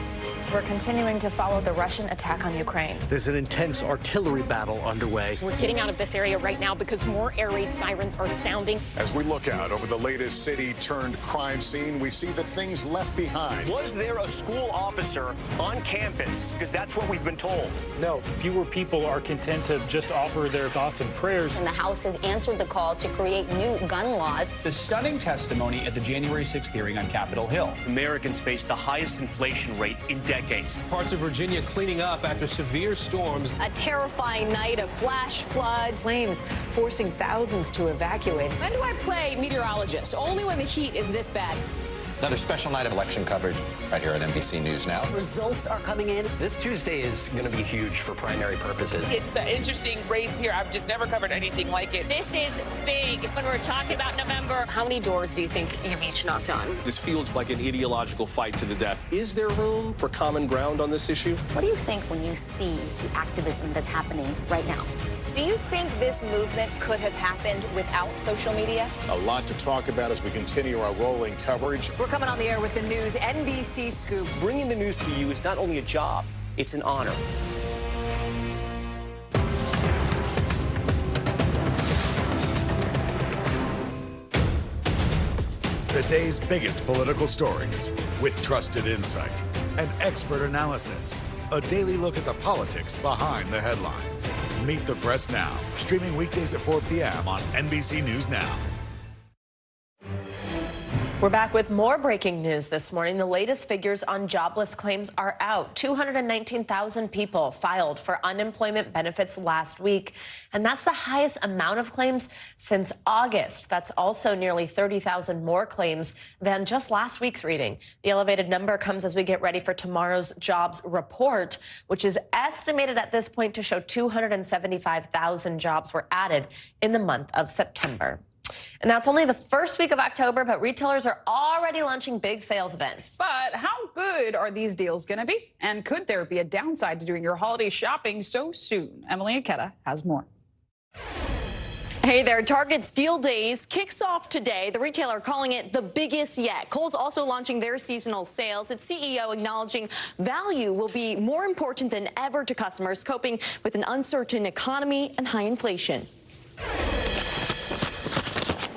We're continuing to follow the Russian attack on Ukraine. There's an intense artillery battle underway. We're getting out of this area right now because more air raid sirens are sounding. As we look out over the latest city-turned-crime scene, we see the things left behind. Was there a school officer on campus? Because that's what we've been told. No, fewer people are content to just offer their thoughts and prayers. And the House has answered the call to create new gun laws. The stunning testimony at the January 6th hearing on Capitol Hill. Americans face the highest inflation rate in decades. Parts of Virginia cleaning up after severe storms. A terrifying night of flash floods, flames forcing thousands to evacuate. When do I play meteorologist? Only when the heat is this bad. Another special night of election coverage right here at NBC News Now. Results are coming in. This Tuesday is going to be huge for primary purposes. It's an interesting race here. I've just never covered anything like it. This is big. When we're talking about November, how many doors do you think you've each knocked on? This feels like an ideological fight to the death. Is there room for common ground on this issue? What do you think when you see the activism that's happening right now? Do you think this movement could have happened without social media? A lot to talk about as we continue our rolling coverage. We're coming on the air with the news NBC Scoop. Bringing the news to you is not only a job, it's an honor. The day's biggest political stories with trusted insight and expert analysis. A daily look at the politics behind the headlines. Meet the Press Now, streaming weekdays at 4 p.m. on NBC News Now. We're back with more breaking news this morning. The latest figures on jobless claims are out. 219,000 people filed for unemployment benefits last week, and that's the highest amount of claims since August. That's also nearly 30,000 more claims than just last week's reading. The elevated number comes as we get ready for tomorrow's jobs report, which is estimated at this point to show 275,000 jobs were added in the month of September. And now it's only the first week of October, but retailers are already launching big sales events. But how good are these deals going to be? And could there be a downside to doing your holiday shopping so soon? Emily Aketa has more. Hey there, Target's Deal Days kicks off today. The retailer calling it the biggest yet. Kohl's also launching their seasonal sales. Its CEO acknowledging value will be more important than ever to customers coping with an uncertain economy and high inflation.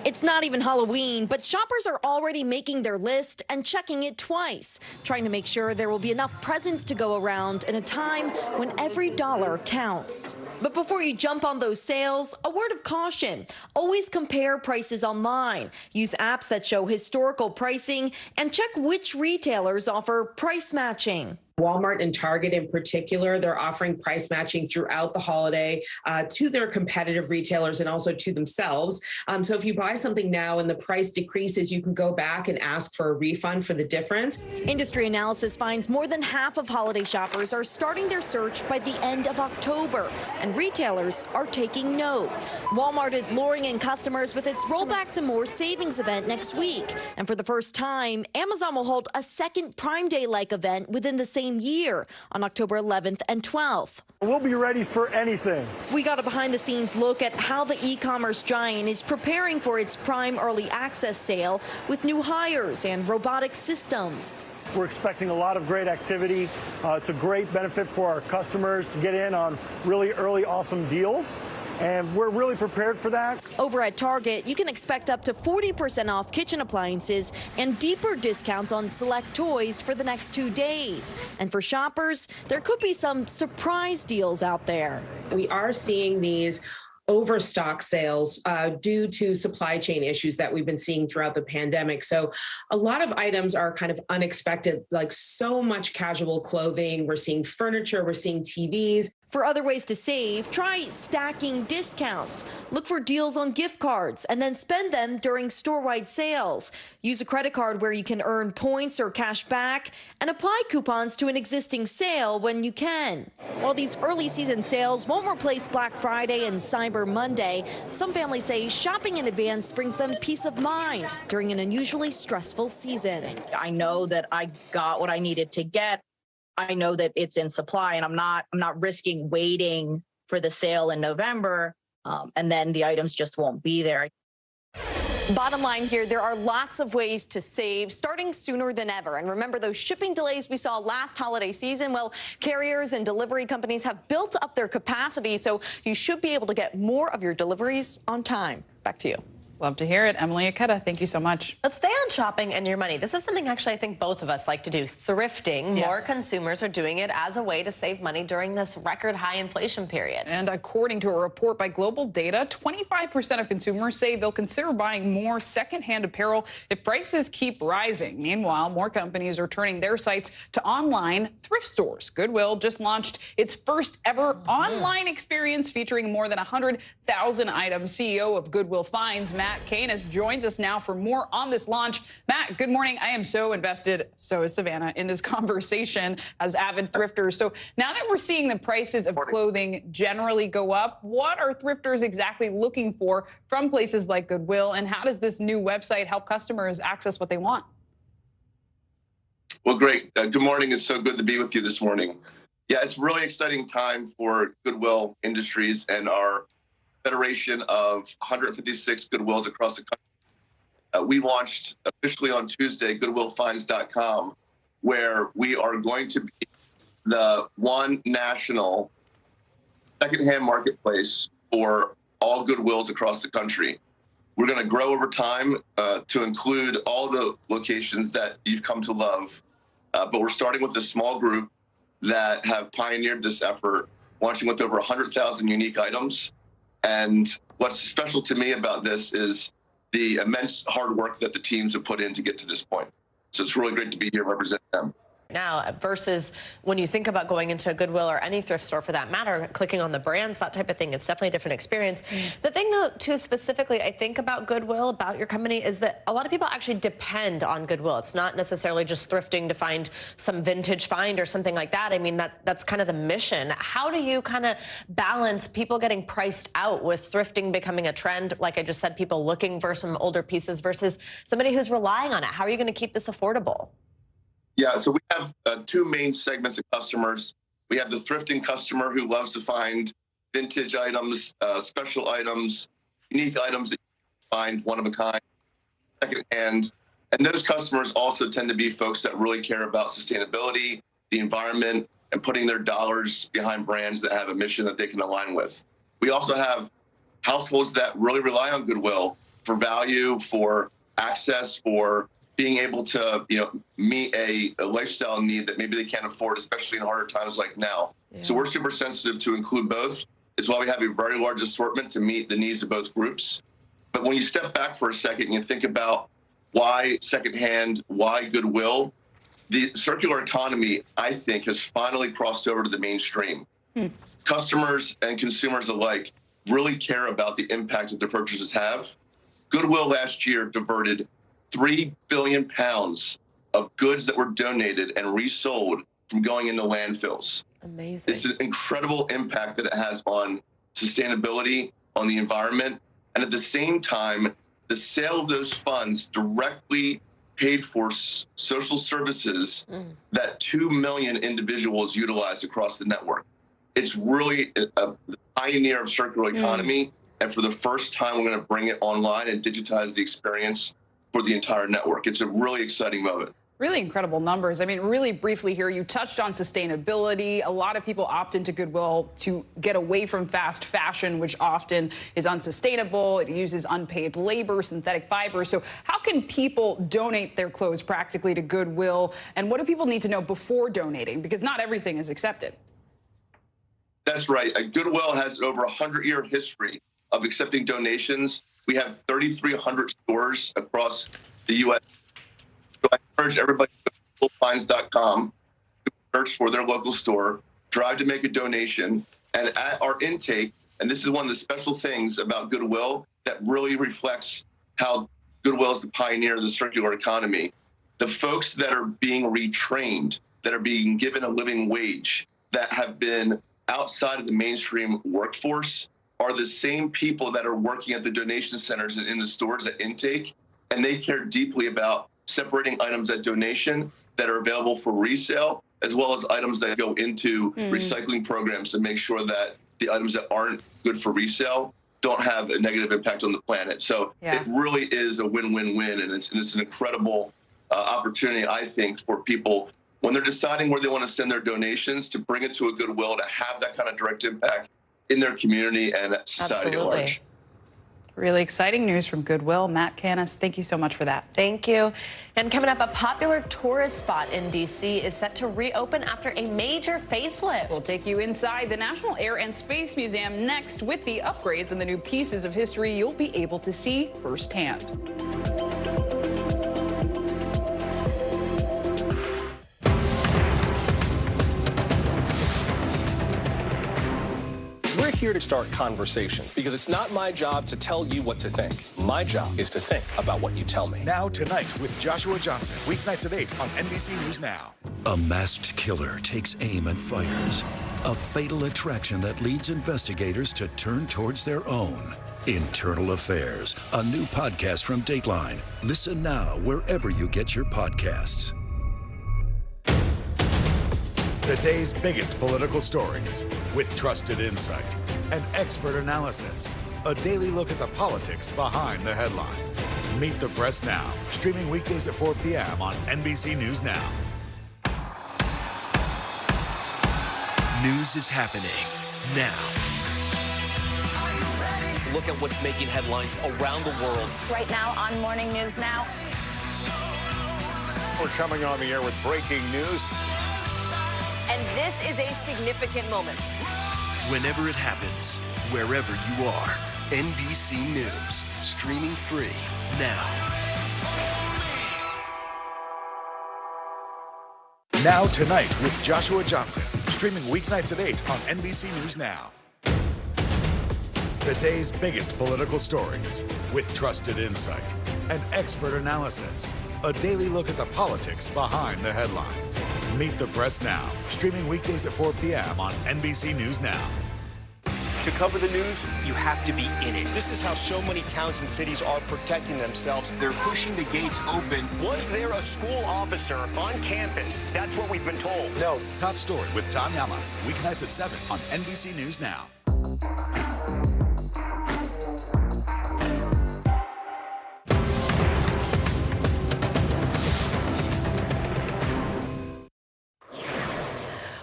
It's not even Halloween, but shoppers are already making their list and checking it twice, trying to make sure there will be enough presents to go around in a time when every dollar counts. But before you jump on those sales, a word of caution. Always compare prices online. Use apps that show historical pricing and check which retailers offer price matching. Walmart and Target in particular, they're offering price matching throughout the holiday to their competitive retailers and also to themselves. So if you buy something now and the price decreases, you can go back and ask for a refund for the difference. Industry analysis finds more than half of holiday shoppers are starting their search by the end of October, and retailers are taking note. Walmart is luring in customers with its Rollbacks and More savings event next week. And for the first time, Amazon will hold a second Prime Day-like event within the same year on October 11th and 12th. We'll be ready for anything. We got a behind-the-scenes look at how the e-commerce giant is preparing for its Prime Early Access sale with new hires and robotic systems. We're expecting a lot of great activity. It's a great benefit for our customers to get in on really early, awesome deals. And we're really prepared for that. Over at Target, you can expect up to 40% off kitchen appliances and deeper discounts on select toys for the next 2 days. And for shoppers, there could be some surprise deals out there. We are seeing these overstock sales due to supply chain issues that we've been seeing throughout the pandemic. So a lot of items are kind of unexpected, like so much casual clothing. We're seeing furniture, we're seeing TVs. For other ways to save, try stacking discounts. Look for deals on gift cards and then spend them during store-wide sales. Use a credit card where you can earn points or cash back and apply coupons to an existing sale when you can. While these early season sales won't replace Black Friday and Cyber Monday, some families say shopping in advance brings them peace of mind during an unusually stressful season. I know that I got what I needed to get. I know that it's in supply, and I'm not risking waiting for the sale in November, and then the items just won't be there. Bottom line here, there are lots of ways to save, starting sooner than ever. And remember those shipping delays we saw last holiday season? Well, carriers and delivery companies have built up their capacity, so you should be able to get more of your deliveries on time. Back to you. Love to hear it. Emily Aketa, thank you so much. Let's stay on shopping and your money. This is something actually I think both of us like to do, thrifting. Yes. More consumers are doing it as a way to save money during this record high inflation period. And according to a report by Global Data, 25% of consumers say they'll consider buying more secondhand apparel if prices keep rising. Meanwhile, more companies are turning their sites to online thrift stores. Goodwill just launched its first ever online experience featuring more than 100,000 items. CEO of Goodwill Finds, Matt Canis, joins us now for more on this launch. Matt, good morning. I am so invested, so is Savannah, in this conversation as avid thrifters. So now that we're seeing the prices of clothing generally go up, what are thrifters exactly looking for from places like Goodwill, and how does this new website help customers access what they want? Well, great. Good morning. It's so good to be with you this morning. Yeah, it's a really exciting time for Goodwill Industries and our federation of 156 Goodwills across the country. We launched officially on Tuesday, goodwillfinds.com, where we are going to be the one national secondhand marketplace for all Goodwills across the country. We're going to grow over time to include all the locations that you've come to love. But we're starting with a small group that have pioneered this effort, launching with over 100,000 unique items. And what's special to me about this is the immense hard work that the teams have put in to get to this point. So it's really great to be here representing them. Now versus when you think about going into a Goodwill or any thrift store for that matter, clicking on the brands, that type of thing, it's definitely a different experience. The thing though, too, specifically, I think about Goodwill, about your company, is that a lot of people actually depend on Goodwill. It's not necessarily just thrifting to find some vintage find or something like that. I mean, that's kind of the mission. How do you kind of balance people getting priced out with thrifting becoming a trend? Like I just said, people looking for some older pieces versus somebody who's relying on it. How are you going to keep this affordable? Yeah, so we have two main segments of customers. We have the thrifting customer who loves to find vintage items, special items, unique items that you find one of a kind, secondhand. And those customers also tend to be folks that really care about sustainability, the environment, and putting their dollars behind brands that have a mission that they can align with. We also have households that really rely on Goodwill for value, for access, for being able to, meet a lifestyle need that maybe they can't afford, especially in harder times like now. Yeah. So we're super sensitive to include both. It's why we have a very large assortment to meet the needs of both groups. But when you step back for a second and you think about why secondhand, why Goodwill, the circular economy, I think, has finally crossed over to the mainstream. Customers and consumers alike really care about the impact that their purchases have. Goodwill last year diverted 3 billion pounds of goods that were donated and resold from going into landfills. Amazing. It's an incredible impact that it has on sustainability, on the environment, and at the same time, the sale of those funds directly paid for social services that 2 million individuals utilize across the network. It's really a pioneer of circular economy, and for the first time, we're going to bring it online and digitize the experience for the entire network. It's a really exciting moment. Really incredible numbers. I mean, really briefly here, you touched on sustainability. A lot of people opt into Goodwill to get away from fast fashion, which often is unsustainable. It uses unpaid labor, synthetic fiber. So how can people donate their clothes practically to Goodwill? And what do people need to know before donating? Because not everything is accepted. That's right. Goodwill has over a 100-year history of accepting donations. We have 3,300 stores across the U.S. So I encourage everybody to go to goodwillfinds.com, search for their local store, drive to make a donation, and at our intake, and this is one of the special things about Goodwill that really reflects how Goodwill is the pioneer of the circular economy. The folks that are being retrained, that are being given a living wage, that have been outside of the mainstream workforce are the same people that are working at the donation centers and in the stores at intake, and they care deeply about separating items at donation that are available for resale, as well as items that go into recycling programs to make sure that the items that aren't good for resale don't have a negative impact on the planet. So it really is a win-win-win, and it's an incredible opportunity, I think, for people when they're deciding where they want to send their donations to bring it to a Goodwill, to have that kind of direct impact in their community and society at large. Really exciting news from Goodwill. Matt Canis, thank you so much for that. Thank you. And coming up, a popular tourist spot in D.C. is set to reopen after a major facelift. We'll take you inside the National Air and Space Museum next with the upgrades and the new pieces of history you'll be able to see firsthand. We're here to start conversations because it's not my job to tell you what to think. My job is to think about what you tell me. Now Tonight with Joshua Johnson, weeknights at 8 on NBC News Now. A masked killer takes aim and fires. A fatal attraction that leads investigators to turn towards their own. Internal Affairs, a new podcast from Dateline. Listen now wherever you get your podcasts. The day's biggest political stories with trusted insight and expert analysis. A daily look at the politics behind the headlines. Meet the Press Now, streaming weekdays at 4 p.m. on NBC News Now. News is happening now. Look at what's making headlines around the world. Right now on Morning News Now. We're coming on the air with breaking news. And this is a significant moment. Whenever it happens, wherever you are, NBC News, streaming free now. Now Tonight with Joshua Johnson, streaming weeknights at 8 on NBC News Now. The day's biggest political stories with trusted insight and expert analysis. A daily look at the politics behind the headlines. Meet the Press Now, streaming weekdays at 4 p.m. on NBC News Now. To cover the news, you have to be in it. This is how so many towns and cities are protecting themselves. They're pushing the gates open. Was there a school officer on campus? That's what we've been told. No. Top Story with Tom Yamas, weeknights at 7 on NBC News Now.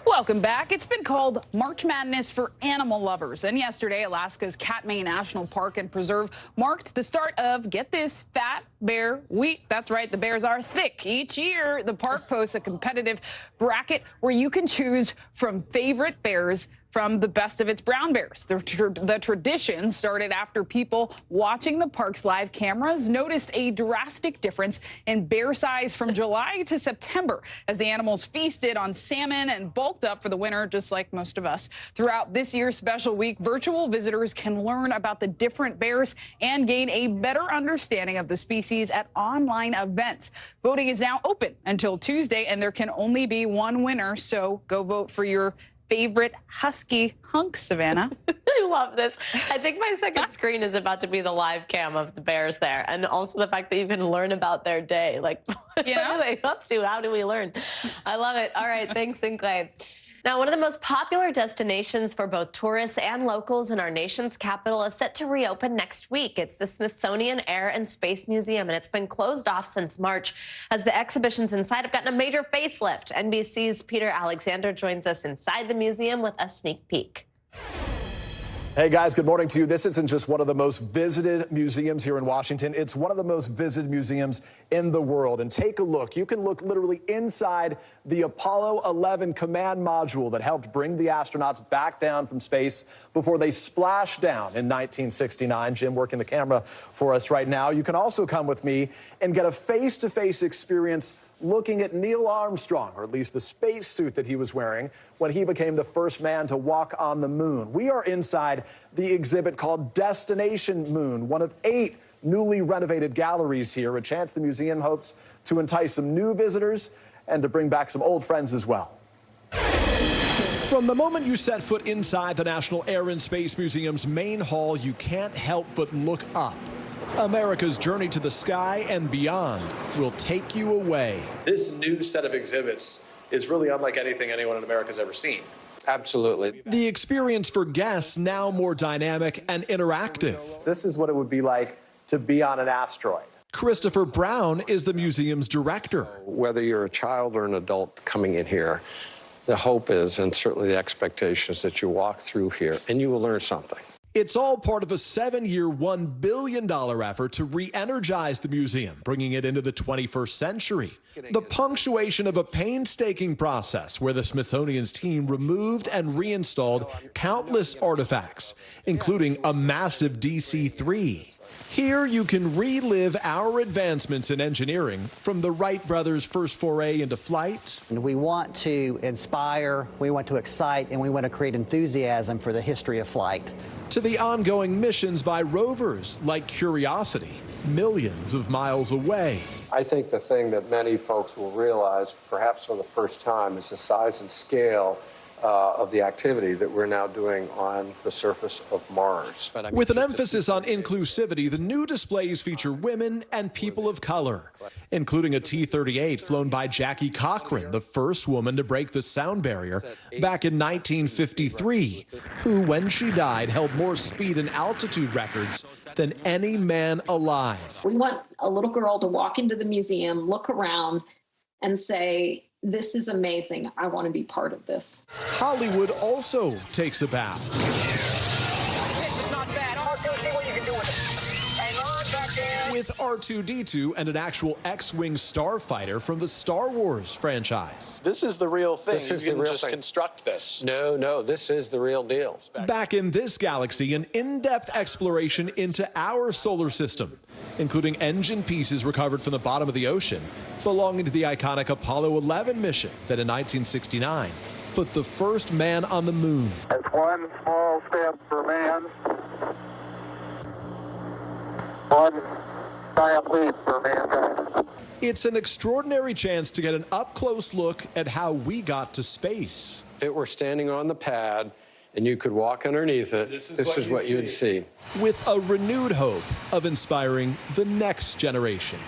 Welcome back. It's been called March Madness for animal lovers. And yesterday, Alaska's Katmai National Park and Preserve marked the start of, get this, Fat Bear Week. That's right, the bears are thick. Each year, the park posts a competitive bracket where you can choose from favorite bears from the Best of Its Brown Bears. The tradition started after people watching the park's live cameras noticed a drastic difference in bear size from July to September as the animals feasted on salmon and bulked up for the winter, just like most of us. Throughout this year's special week, virtual visitors can learn about the different bears and gain a better understanding of the species at online events. Voting is now open until Tuesday, and there can only be one winner, so go vote for your favorite husky hunk, Savannah. I love this. I think my second screen is about to be the live cam of the bears there, and also the fact that you can learn about their day. Like, what are they up to? How do we learn? I love it. All right, thanks, Sinclair. Now, one of the most popular destinations for both tourists and locals in our nation's capital is set to reopen next week. It's the Smithsonian Air and Space Museum, and it's been closed off since March as the exhibitions inside have gotten a major facelift. NBC's Peter Alexander joins us inside the museum with a sneak peek. Hey guys, good morning to you. This isn't just one of the most visited museums here in Washington. It's one of the most visited museums in the world. And take a look. You can look literally inside the Apollo 11 command module that helped bring the astronauts back down from space before they splashed down in 1969. Jim working the camera for us right now. You can also come with me and get a face-to-face experience looking at Neil Armstrong, or at least the spacesuit that he was wearing when he became the first man to walk on the moon. We are inside the exhibit called Destination Moon, one of 8 newly renovated galleries here, a chance the museum hopes to entice some new visitors and to bring back some old friends as well. From the moment you set foot inside the National Air and Space Museum's main hall, you can't help but look up. America's journey to the sky and beyond will take you away. This new set of exhibits is really unlike anything anyone in America's ever seen. Absolutely. The experience for guests now more dynamic and interactive. This is what it would be like to be on an asteroid. Christopher Brown is the museum's director. Whether you're a child or an adult coming in here, the hope is, and certainly the expectation is, that you walk through here and you will learn something. It's all part of a 7-year, $1 billion effort to re-energize the museum, bringing it into the 21st century. The punctuation of a painstaking process where the Smithsonian's team removed and reinstalled countless artifacts, including a massive DC-3. Here you can relive our advancements in engineering from the Wright brothers' first foray into flight. We want to inspire, we want to excite, and we want to create enthusiasm for the history of flight. To the ongoing missions by rovers like Curiosity, millions of miles away. I think the thing that many folks will realize, perhaps for the first time, is the size and scale of the activity that we're now doing on the surface of Mars. With an emphasis on inclusivity, the new displays feature women and people of color, including a T-38 flown by Jackie Cochran, the first woman to break the sound barrier back in 1953, who, when she died, held more speed and altitude records than any man alive. We want a little girl to walk into the museum, look around, and say, "This is amazing. I want to be part of this." Hollywood also takes a bow. With R2-D2 and an actual X-Wing starfighter from the Star Wars franchise. This is the real thing. This is you the didn't real just thing. construct this. No, this is the real deal. Back in this galaxy, an in-depth exploration into our solar system, including engine pieces recovered from the bottom of the ocean, belonging to the iconic Apollo 11 mission that in 1969 put the first man on the moon. It's one small step for man, one giant leap for mankind. It's an extraordinary chance to get an up-close look at how we got to space. If it were standing on the pad and you could walk underneath it, this is what you'd see. With a renewed hope of inspiring the next generation.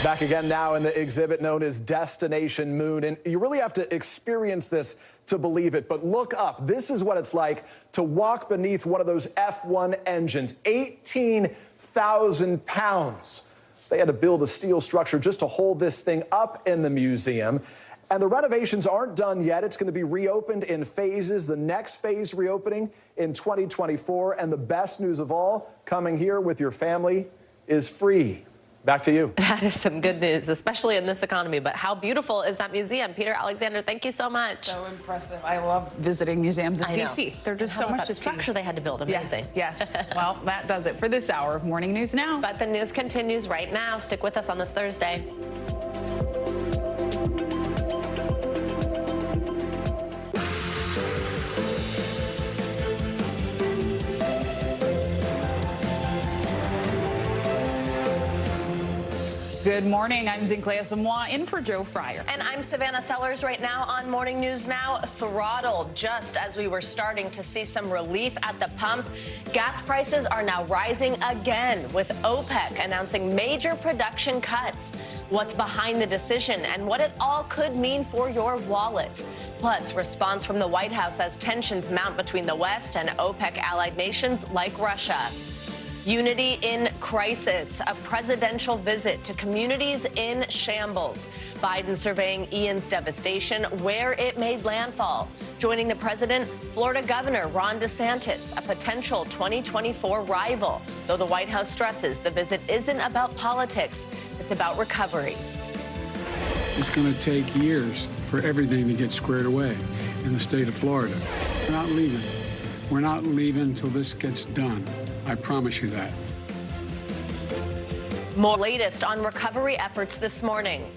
Back again now in the exhibit known as Destination Moon, and you really have to experience this to believe it, but look up. This is what it's like to walk beneath one of those F-1 engines, 18,000 pounds. They had to build a steel structure just to hold this thing up in the museum. And the renovations aren't done yet. It's going to be reopened in phases. The next phase reopening in 2024. And the best news of all, coming here with your family is free. Back to you. That is some good news, especially in this economy. But how beautiful is that museum? Peter Alexander, thank you so much. So impressive. I love visiting museums in D.C. They're just so much the structure they had to build. Amazing. Yes. Well, that does it for this hour of Morning News Now. But the news continues right now. Stick with us on this Thursday. Good morning. I'm Zinklea Samoa in for Joe Fryer. And I'm Savannah Sellers right now on Morning News Now. Throttled just as we were starting to see some relief at the pump. Gas prices are now rising again, with OPEC announcing major production cuts. What's behind the decision and what it all could mean for your wallet. Plus, response from the White House as tensions mount between the West and OPEC allied nations like Russia. Unity in crisis, a presidential visit to communities in shambles. Biden surveying Ian's devastation, where it made landfall. Joining the president, Florida Governor Ron DeSantis, a potential 2024 rival. Though the White House stresses the visit isn't about politics, it's about recovery. It's going to take years for everything to get squared away in the state of Florida. We're not leaving. We're not leaving until this gets done. I promise you that. More latest on recovery efforts this morning.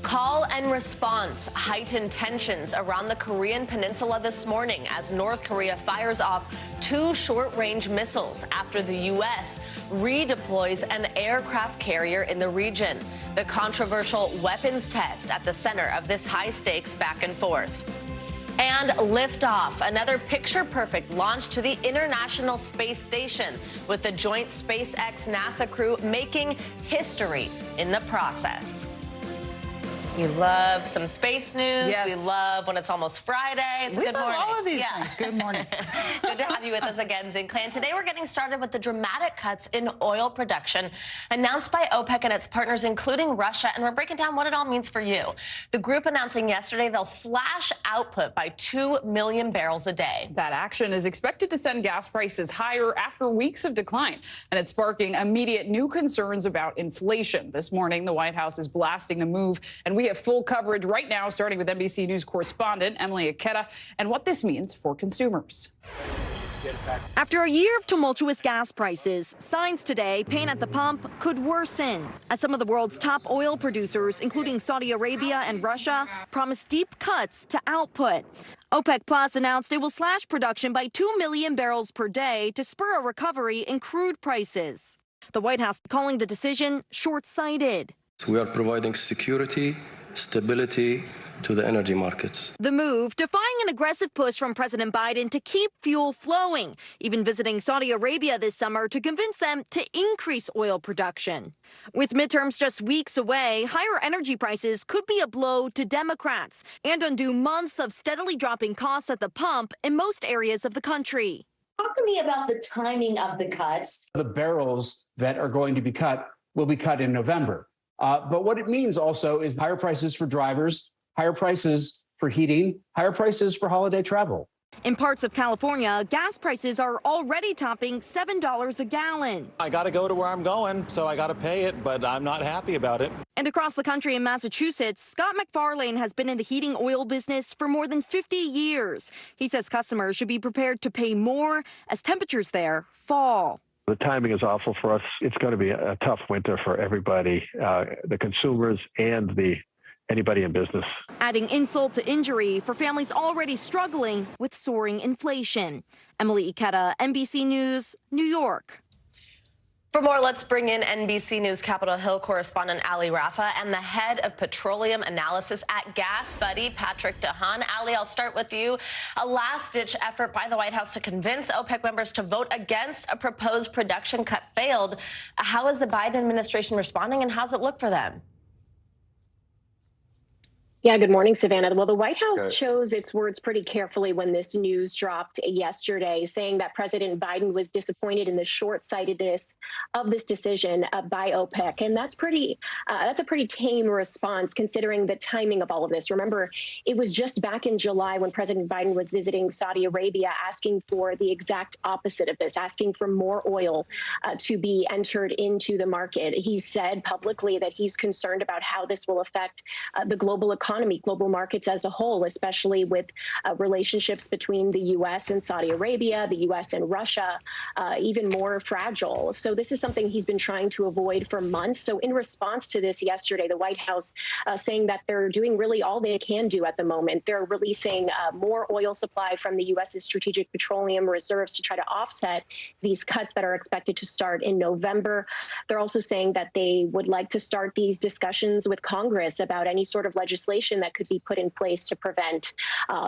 Call and response heightened tensions around the Korean peninsula this morning as North Korea fires off 2 short-range missiles after the U.S. redeploys an aircraft carrier in the region. The controversial weapons test at the center of this high-stakes back and forth. And liftoff, another picture-perfect launch to the International Space Station, with the joint SpaceX-NASA crew making history in the process. We love some space news. Yes. We love when it's almost Friday. It's a good morning. All of these things. Good morning. Good to have you with us again, Zinklea. And today we're getting started with the dramatic cuts in oil production announced by OPEC and its partners, including Russia. And we're breaking down what it all means for you. The group announcing yesterday they'll slash output by 2 million barrels a day. That action is expected to send gas prices higher after weeks of decline. And it's sparking immediate new concerns about inflation. This morning, the White House is blasting the move. And we have full coverage right now, starting with NBC News correspondent Emily Ikeda and what this means for consumers. After a year of tumultuous gas prices, signs today pain at the pump could worsen as some of the world's top oil producers, including Saudi Arabia and Russia, promise deep cuts to output. OPEC Plus announced it will slash production by 2 million barrels per day to spur a recovery in crude prices. The White House calling the decision short-sighted. We are providing security, stability to the energy markets. The move defying an aggressive push from President Biden to keep fuel flowing, even visiting Saudi Arabia this summer to convince them to increase oil production. With midterms just weeks away, higher energy prices could be a blow to Democrats and undo months of steadily dropping costs at the pump in most areas of the country. Talk to me about the timing of the cuts. The barrels that are going to be cut will be cut in November. But what it means also is higher prices for drivers, higher prices for heating, higher prices for holiday travel. In parts of California, gas prices are already topping $7 a gallon. I got to go to where I'm going, so I got to pay it, but I'm not happy about it. And across the country in Massachusetts, Scott McFarlane has been in the heating oil business for more than 50 years. He says customers should be prepared to pay more as temperatures there fall. The timing is awful for us. It's going to be a tough winter for everybody, the consumers and anybody in business. Adding insult to injury for families already struggling with soaring inflation. Emily Ikeda, NBC News, New York. For more, let's bring in NBC News Capitol Hill correspondent Ali Rafa and the head of petroleum analysis at Gas Buddy, Patrick DeHaan. Ali, I'll start with you. A last-ditch effort by the White House to convince OPEC members to vote against a proposed production cut failed. How is the Biden administration responding, and how's it look for them? Yeah, good morning, Savannah. Well, the White House chose its words pretty carefully when this news dropped yesterday, saying that President Biden was disappointed in the short-sightedness of this decision by OPEC. And that's a pretty tame response considering the timing of all of this. Remember, it was just back in July when President Biden was visiting Saudi Arabia asking for the exact opposite of this, asking for more oil to be entered into the market. He said publicly that he's concerned about how this will affect the global economy, global markets as a whole, especially with relationships between the U.S. and Saudi Arabia, the U.S. and Russia, even more fragile. So this is something he's been trying to avoid for months. So in response to this yesterday, the White House saying that they're doing really all they can do at the moment. They're releasing more oil supply from the U.S.'s strategic petroleum reserves to try to offset these cuts that are expected to start in November. They're also saying that they would like to start these discussions with Congress about any sort of legislation that could be put in place to prevent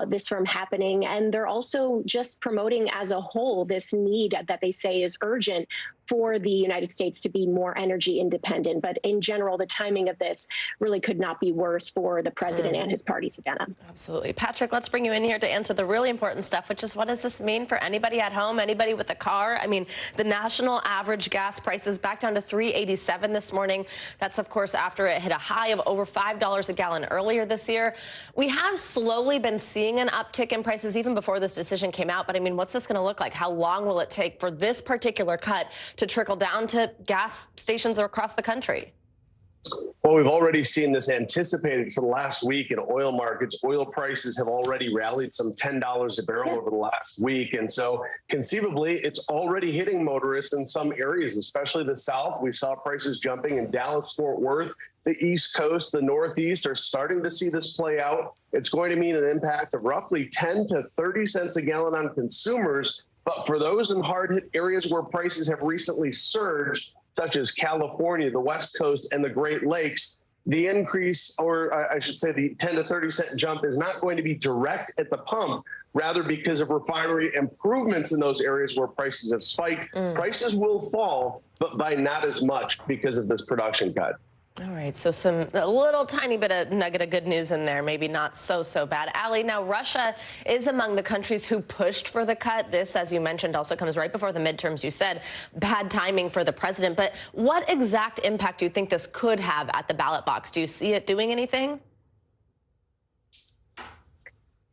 this from happening. And they're also just promoting as a whole this need that they say is urgent for the United States to be more energy independent. But in general, the timing of this really could not be worse for the president and his party, Savannah. Absolutely. Patrick, let's bring you in here to answer the really important stuff, which is what does this mean for anybody at home, anybody with a car? I mean, the national average gas prices back down to $3.87 this morning. That's, of course, after it hit a high of over $5 a gallon earlier this year. We have slowly been seeing an uptick in prices even before this decision came out. But I mean, what's this going to look like? How long will it take for this particular cut to trickle down to gas stations across the country? Well, we've already seen this anticipated for the last week in oil markets. Oil prices have already rallied some $10 a barrel over the last week. And so conceivably, it's already hitting motorists in some areas, especially the South. We saw prices jumping in Dallas, Fort Worth. The East Coast, the Northeast are starting to see this play out. It's going to mean an impact of roughly 10 to 30 cents a gallon on consumers. But for those in hard-hit areas where prices have recently surged, such as California, the West Coast, and the Great Lakes, the increase, or I should say the 10 to 30 cent jump, is not going to be direct at the pump. Rather, because of refinery improvements in those areas where prices have spiked, prices will fall, but by not as much because of this production cut. All right, so a little tiny bit of nugget of good news in there, maybe not so bad. Ali, now Russia is among the countries who pushed for the cut. This, as you mentioned, also comes right before the midterms. You said bad timing for the president, but what exact impact do you think this could have at the ballot box? Do you see it doing anything?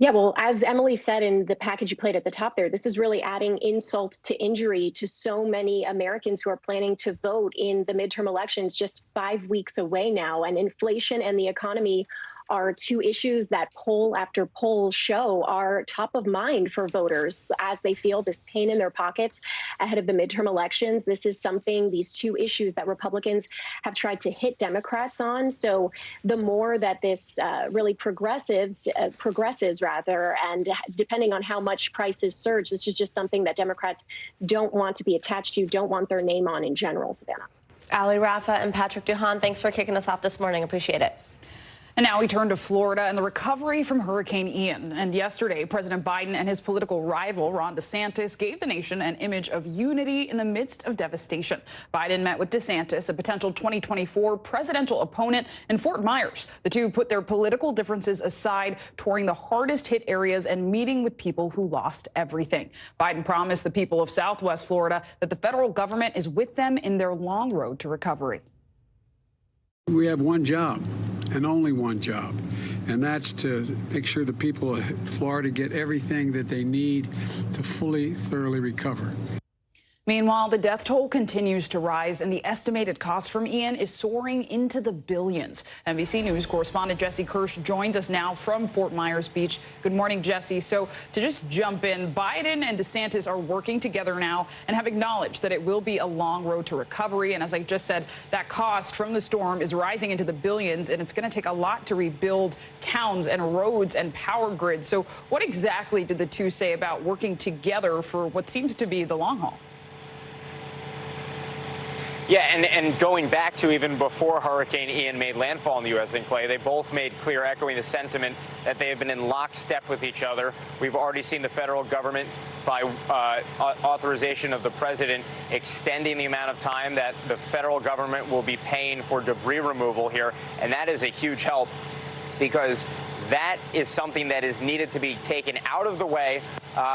Yeah, well, as Emily said in the package you played at the top there, this is really adding insult to injury to so many Americans who are planning to vote in the midterm elections just 5 weeks away now. And inflation and the economy are two issues that poll after poll show are top of mind for voters as they feel this pain in their pockets ahead of the midterm elections. This is something, these two issues that Republicans have tried to hit Democrats on. So the more that this really progresses, and depending on how much prices surge, this is just something that Democrats don't want to be attached to, don't want their name on in general, Savannah. Ali Rafa and Patrick Duhan, thanks for kicking us off this morning. Appreciate it. And now we turn to Florida and the recovery from Hurricane Ian. And yesterday, President Biden and his political rival, Ron DeSantis, gave the nation an image of unity in the midst of devastation. Biden met with DeSantis, a potential 2024 presidential opponent, in Fort Myers. The two put their political differences aside, touring the hardest hit areas and meeting with people who lost everything. Biden promised the people of Southwest Florida that the federal government is with them in their long road to recovery. We have one job, and only one job, and that's to make sure the people of Florida get everything that they need to fully, thoroughly recover. Meanwhile, the death toll continues to rise, and the estimated cost from Ian is soaring into the billions. NBC News correspondent Jesse Kirsch joins us now from Fort Myers Beach. Good morning, Jesse. So to just jump in, Biden and DeSantis are working together now and have acknowledged that it will be a long road to recovery. And as I just said, that cost from the storm is rising into the billions, and it's going to take a lot to rebuild towns and roads and power grids. So what exactly did the two say about working together for what seems to be the long haul? Yeah, and going back to even before Hurricane Ian made landfall in the U.S. and Clay, they both made clear, echoing the sentiment that they have been in lockstep with each other. We've already seen the federal government, by authorization of the president, extending the amount of time that the federal government will be paying for debris removal here, and that is a huge help because that is something that is needed to be taken out of the way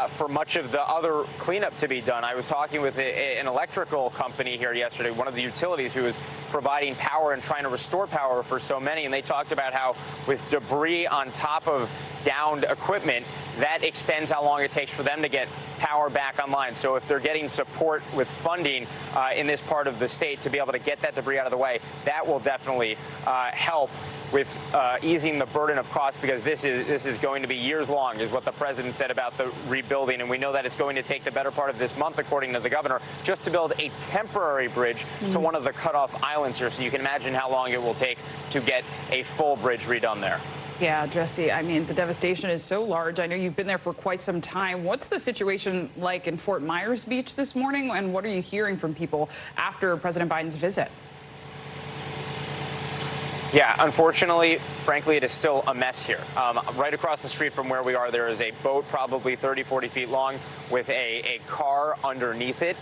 for much of the other cleanup to be done. I was talking with an electrical company here yesterday, one of the utilities who is providing power and trying to restore power for so many, and they talked about how with debris on top of downed equipment, that extends how long it takes for them to get power back online. So if they're getting support with funding in this part of the state to be able to get that debris out of the way, that will definitely help with easing the burden of cost, because this is going to be years long, is what the president said about the rebuilding. And we know that it's going to take the better part of this month, according to the governor, just to build a temporary bridge to one of the cutoff islands here. So you can imagine how long it will take to get a full bridge redone there. Yeah, Jesse, I mean, the devastation is so large. I know you've been there for quite some time. What's the situation like in Fort Myers Beach this morning, and what are you hearing from people after President Biden's visit? Yeah, unfortunately, frankly, it is still a mess here. Right across the street from where we are, there is a boat probably 30, 40 feet long with a car underneath it.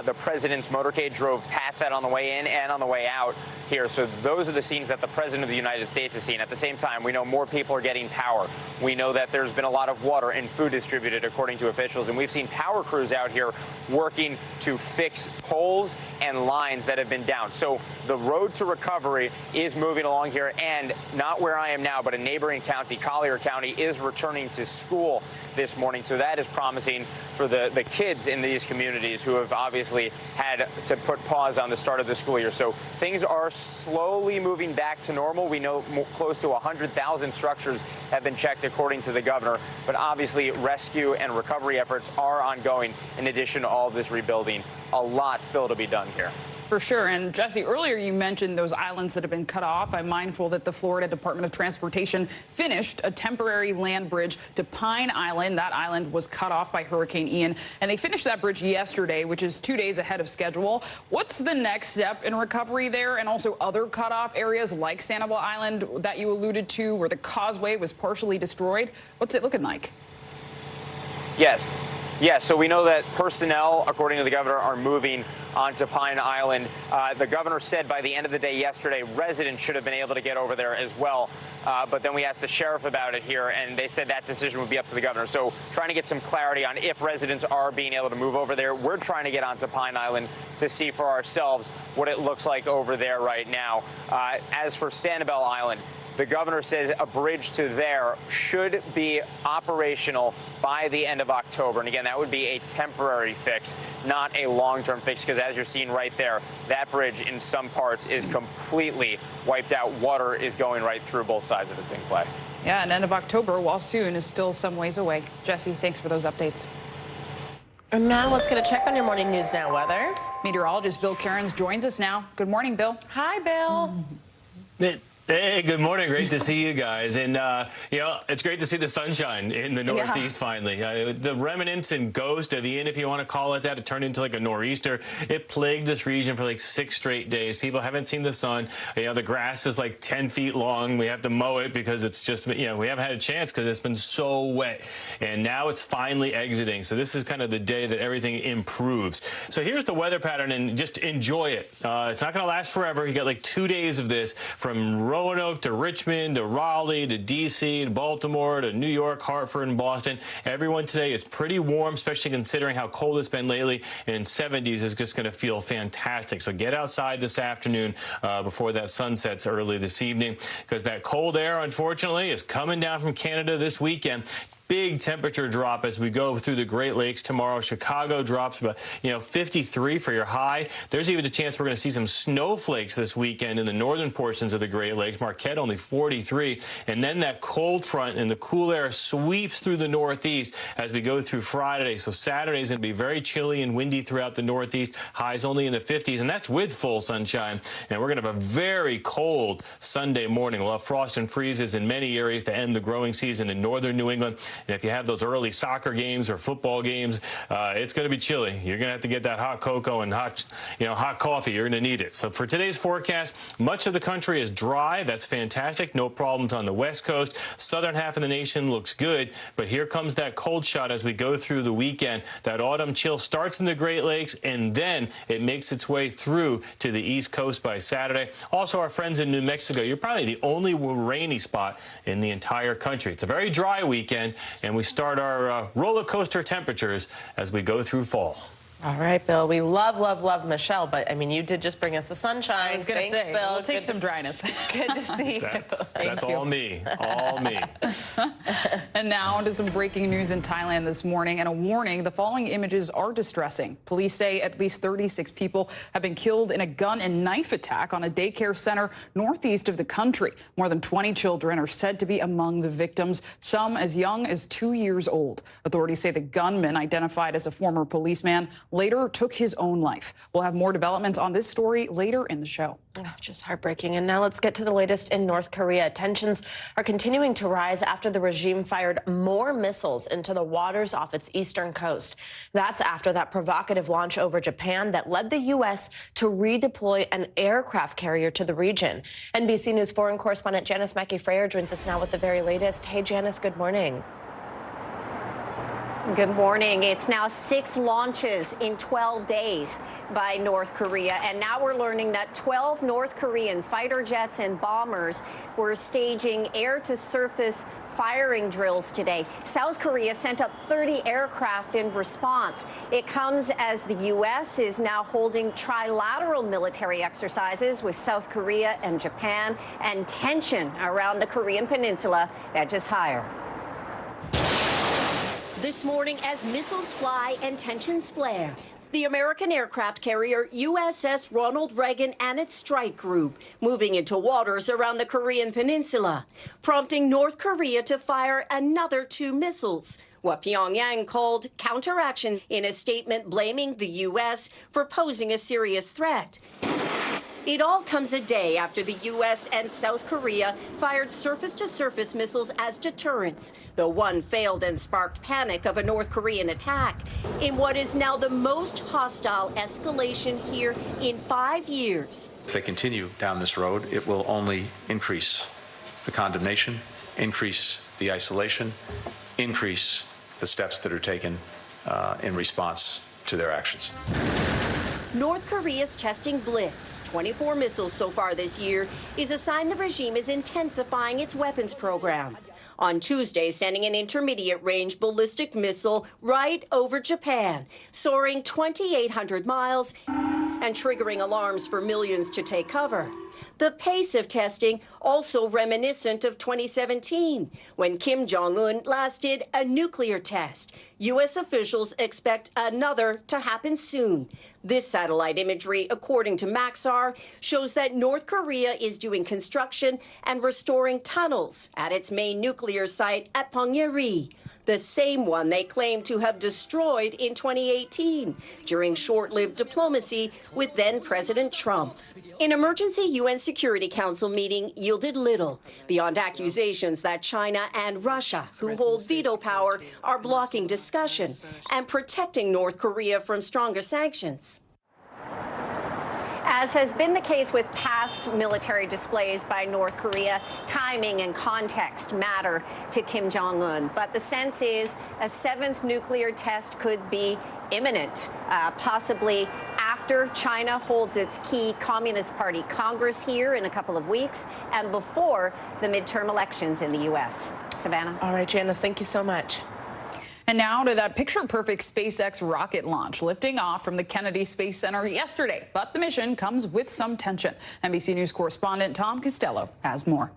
The president's motorcade drove past that on the way in and on the way out here. So those are the scenes that the president of the United States has seen. At the same time, we know more people are getting power. We know that there's been a lot of water and food distributed, according to officials. And we've seen power crews out here working to fix poles and lines that have been down. So the road to recovery is moving along here, and not where I am now, but a neighboring county, Collier County, is returning to school this morning. So that is promising for the kids in these communities who have obviously had to put pause on the start of the school year. So things are slowly moving back to normal. We know close to 100,000 structures have been checked, according to the governor. But obviously, rescue and recovery efforts are ongoing in addition to all of this rebuilding. A lot still to be done here. For sure. And Jesse, earlier you mentioned those islands that have been cut off. I'm mindful that the Florida Department of Transportation finished a temporary land bridge to Pine Island. That island was cut off by Hurricane Ian, and they finished that bridge yesterday, which is 2 days ahead of schedule. What's the next step in recovery there, and also other cut-off areas like Sanibel Island that you alluded to, where the causeway was partially destroyed? What's it looking like? Yes. Yeah, so we know that personnel, according to the governor, are moving onto Pine Island. The governor said by the end of the day yesterday, residents should have been able to get over there as well. But then we asked the sheriff about it here, and they said that decision would be up to the governor. So trying to get some clarity on if residents are being able to move over there. We're trying to get onto Pine Island to see for ourselves what it looks like over there right now. As for Sanibel Island, the governor says a bridge to there should be operational by the end of October. And again, that would be a temporary fix, not a long-term fix, because as you're seeing right there, that bridge in some parts is completely wiped out. Water is going right through both sides of its in clay. Yeah, and end of October, while soon, is still some ways away. Jesse, thanks for those updates. And now let's get a check on your Morning News Now weather. Meteorologist Bill Cairns joins us now. Good morning, Bill. Hi, Bill. Hey, good morning. Great to see you guys. And, you know, it's great to see the sunshine in the Northeast finally. The remnants and ghost of Ian, if you want to call it that, it turned into like a nor'easter. It plagued this region for like 6 straight days. People haven't seen the sun. You know, the grass is like 10 feet long. We have to mow it because it's just, you know, we haven't had a chance because it's been so wet. And now it's finally exiting. So this is kind of the day that everything improves. So here's the weather pattern, and just enjoy it. It's not going to last forever. You got like 2 days of this, from Roanoke to Richmond to Raleigh to D.C. to Baltimore to New York, Hartford, and Boston. Everyone today is pretty warm, especially considering how cold it's been lately. And in 70s is just going to feel fantastic. So get outside this afternoon before that sun sets early this evening, because that cold air, unfortunately, is coming down from Canada this weekend. Big temperature drop as we go through the Great Lakes tomorrow. Chicago drops about 53 for your high. There's even a chance we're going to see some snowflakes this weekend in the northern portions of the Great Lakes. Marquette only 43. And then that cold front and the cool air sweeps through the Northeast as we go through Friday. So Saturday is going to be very chilly and windy throughout the Northeast. Highs only in the 50s, and that's with full sunshine. And we're going to have a very cold Sunday morning. We'll have frost and freezes in many areas to end the growing season in northern New England. And if you have those early soccer games or football games, it's going to be chilly. You're going to have to get that hot cocoa and hot coffee. You're going to need it. So for today's forecast, much of the country is dry. That's fantastic. No problems on the West Coast. Southern half of the nation looks good. But here comes that cold shot as we go through the weekend. That autumn chill starts in the Great Lakes, and then it makes its way through to the East Coast by Saturday. Also, our friends in New Mexico, you're probably the only rainy spot in the entire country. It's a very dry weekend, and we start our roller coaster temperatures as we go through fall. All right, Bill. We love, love, love Michelle, but I mean, you did just bring us the sunshine. I was going to say, Bill. We'll take some dryness. Good to see you. That's all me. All me. And now to some breaking news in Thailand this morning, and a warning: the following images are distressing. Police say at least 36 people have been killed in a gun and knife attack on a daycare center northeast of the country. More than 20 children are said to be among the victims, some as young as 2 years old. Authorities say the gunman, identified as a former policeman, later took his own life. We'll have more developments on this story later in the show. Oh, just heartbreaking. And now let's get to the latest in North Korea. Tensions are continuing to rise after the regime fired more missiles into the waters off its eastern coast. That's after that provocative launch over Japan that led the U.S. to redeploy an aircraft carrier to the region. NBC News foreign correspondent Janice Mackey-Freyer joins us now with the very latest. Hey, Janice, good morning. Good morning. It's now 6 launches in 12 days by North Korea. And now we're learning that 12 North Korean fighter jets and bombers were staging air-to-surface firing drills today. South Korea sent up 30 aircraft in response. It comes as the U.S. is now holding trilateral military exercises with South Korea and Japan, and tension around the Korean peninsula edges higher. This morning, as missiles fly and tensions flare, the American aircraft carrier USS Ronald Reagan and its strike group moving into waters around the Korean peninsula, prompting North Korea to fire another 2 missiles, what Pyongyang called counteraction, in a statement blaming the U.S. for posing a serious threat. It all comes a day after the U.S. and South Korea fired surface-to-surface missiles as deterrents, though one failed and sparked panic of a North Korean attack in what is now the most hostile escalation here in 5 years. If they continue down this road, it will only increase the condemnation, increase the isolation, increase the steps that are taken in response to their actions. North Korea's testing blitz, 24 missiles so far this year, is a sign the regime is intensifying its weapons program. On Tuesday, sending an intermediate-range ballistic missile right over Japan, soaring 2,800 miles and triggering alarms for millions to take cover. The pace of testing also reminiscent of 2017, when Kim Jong-un last did a nuclear test. U.S. officials expect another to happen soon. This satellite imagery, according to Maxar, shows that North Korea is doing construction and restoring tunnels at its main nuclear site at Punggye-ri, the same one they claim to have destroyed in 2018 during short-lived diplomacy with then-President Trump. An emergency UN Security Council meeting yielded little, beyond accusations that China and Russia, who hold veto power, are blocking discussion and protecting North Korea from stronger sanctions. As has been the case with past military displays by North Korea, timing and context matter to Kim Jong-un. But the sense is a 7th nuclear test could be imminent, possibly after China holds its key Communist Party Congress here in a couple of weeks and before the midterm elections in the U.S. Savannah. All right, Janice, thank you so much. And now to that picture-perfect SpaceX rocket launch, lifting off from the Kennedy Space Center yesterday. But the mission comes with some tension. NBC News correspondent Tom Costello has more.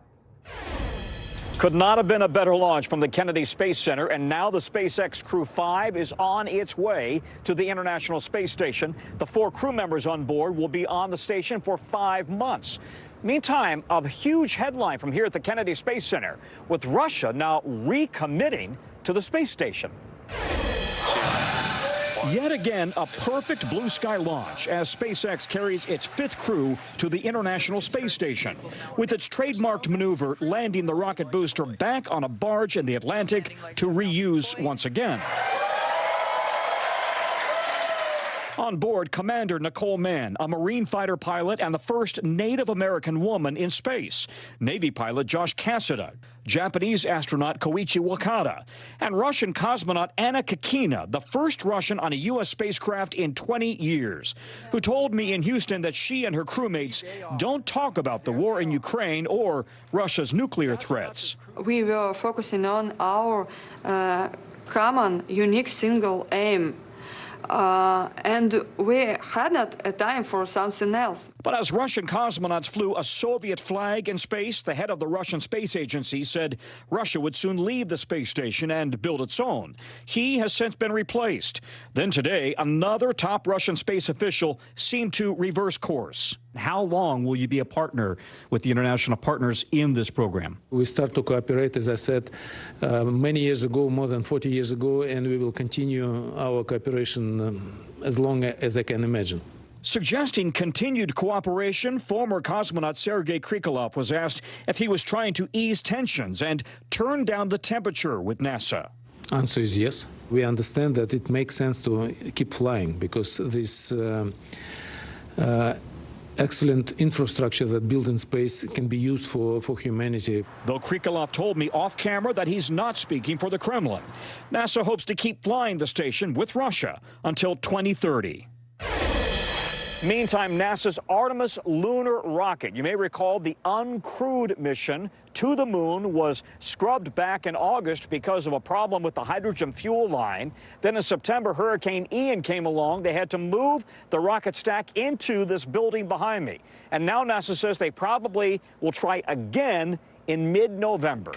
Could not have been a better launch from the Kennedy Space Center, and now the SpaceX Crew 5 is on its way to the International Space Station. The 4 crew members on board will be on the station for 5 months. Meantime, a huge headline from here at the Kennedy Space Center, with Russia now recommitting to the space station. Yet again, a perfect blue sky launch as SpaceX carries its 5th crew to the International Space Station, with its trademarked maneuver landing the rocket booster back on a barge in the Atlantic to reuse once again. On board, Commander Nicole Mann, a Marine fighter pilot and the first Native American woman in space, Navy pilot Josh Cassada, Japanese astronaut Koichi Wakata, and Russian cosmonaut Anna Kikina, the first Russian on a U.S. spacecraft in 20 years, who told me in Houston that she and her crewmates don't talk about the war in Ukraine or Russia's nuclear threats. We were focusing on our common, unique, single aim. And we had not a time for something else. But as Russian cosmonauts flew a Soviet flag in space, the head of the Russian Space Agency said Russia would soon leave the space station and build its own. He has since been replaced. Then today, another top Russian space official seemed to reverse course. How long will you be a partner with the international partners in this program? We start to cooperate, as I said, many years ago, more than 40 years ago, and we will continue our cooperation as long as I can imagine. Suggesting continued cooperation, former cosmonaut Sergei Krikalev was asked if he was trying to ease tensions and turn down the temperature with NASA. Answer is yes. We understand that it makes sense to keep flying because this excellent infrastructure that built in space can be used for humanity. Though Krikalev told me off camera that he's not speaking for the Kremlin. NASA hopes to keep flying the station with Russia until 2030. Meantime, NASA's Artemis lunar rocket, you may recall the uncrewed mission to the moon was scrubbed back in August because of a problem with the hydrogen fuel line. Then in September, Hurricane Ian came along. They had to move the rocket stack into this building behind me. And now NASA says they probably will try again in mid-November.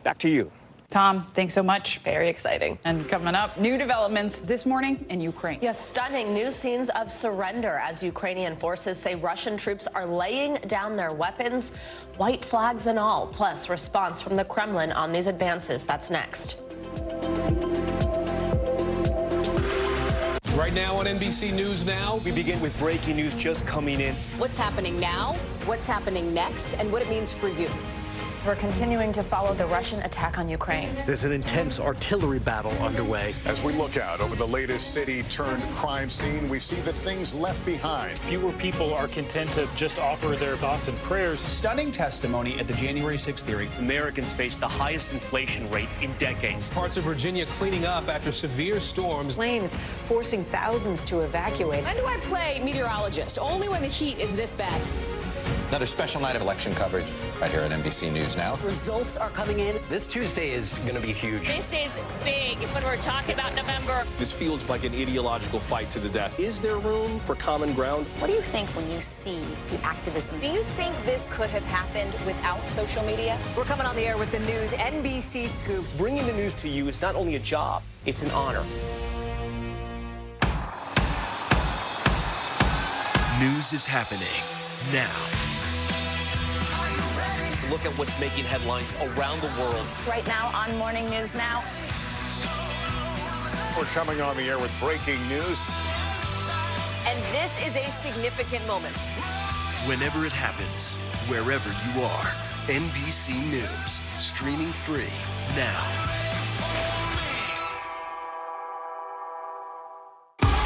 Back to you. Tom, thanks so much. Very exciting. And coming up, new developments this morning in Ukraine. Yes, stunning new scenes of surrender as Ukrainian forces say Russian troops are laying down their weapons, white flags and all, plus response from the Kremlin on these advances. That's next. Right now on NBC News Now, we begin with breaking news just coming in. What's happening now, what's happening next, and what it means for you. We're continuing to follow the Russian attack on Ukraine. There's an intense artillery battle underway. As we look out over the latest city-turned-crime scene, we see the things left behind. Fewer people are content to just offer their thoughts and prayers. Stunning testimony at the January 6th hearing. Americans face the highest inflation rate in decades. Parts of Virginia cleaning up after severe storms. Flames forcing thousands to evacuate. When do I play meteorologist? Only when the heat is this bad. Another special night of election coverage right here at NBC News Now. Results are coming in. This Tuesday is going to be huge. This is big when we're talking about November. This feels like an ideological fight to the death. Is there room for common ground? What do you think when you see the activism? Do you think this could have happened without social media? We're coming on the air with the news NBC Scoop. Bringing the news to you is not only a job, it's an honor. News is happening now. Look at what's making headlines around the world. Right now on Morning News Now. We're coming on the air with breaking news. And this is a significant moment. Whenever it happens, wherever you are, NBC News, streaming free now.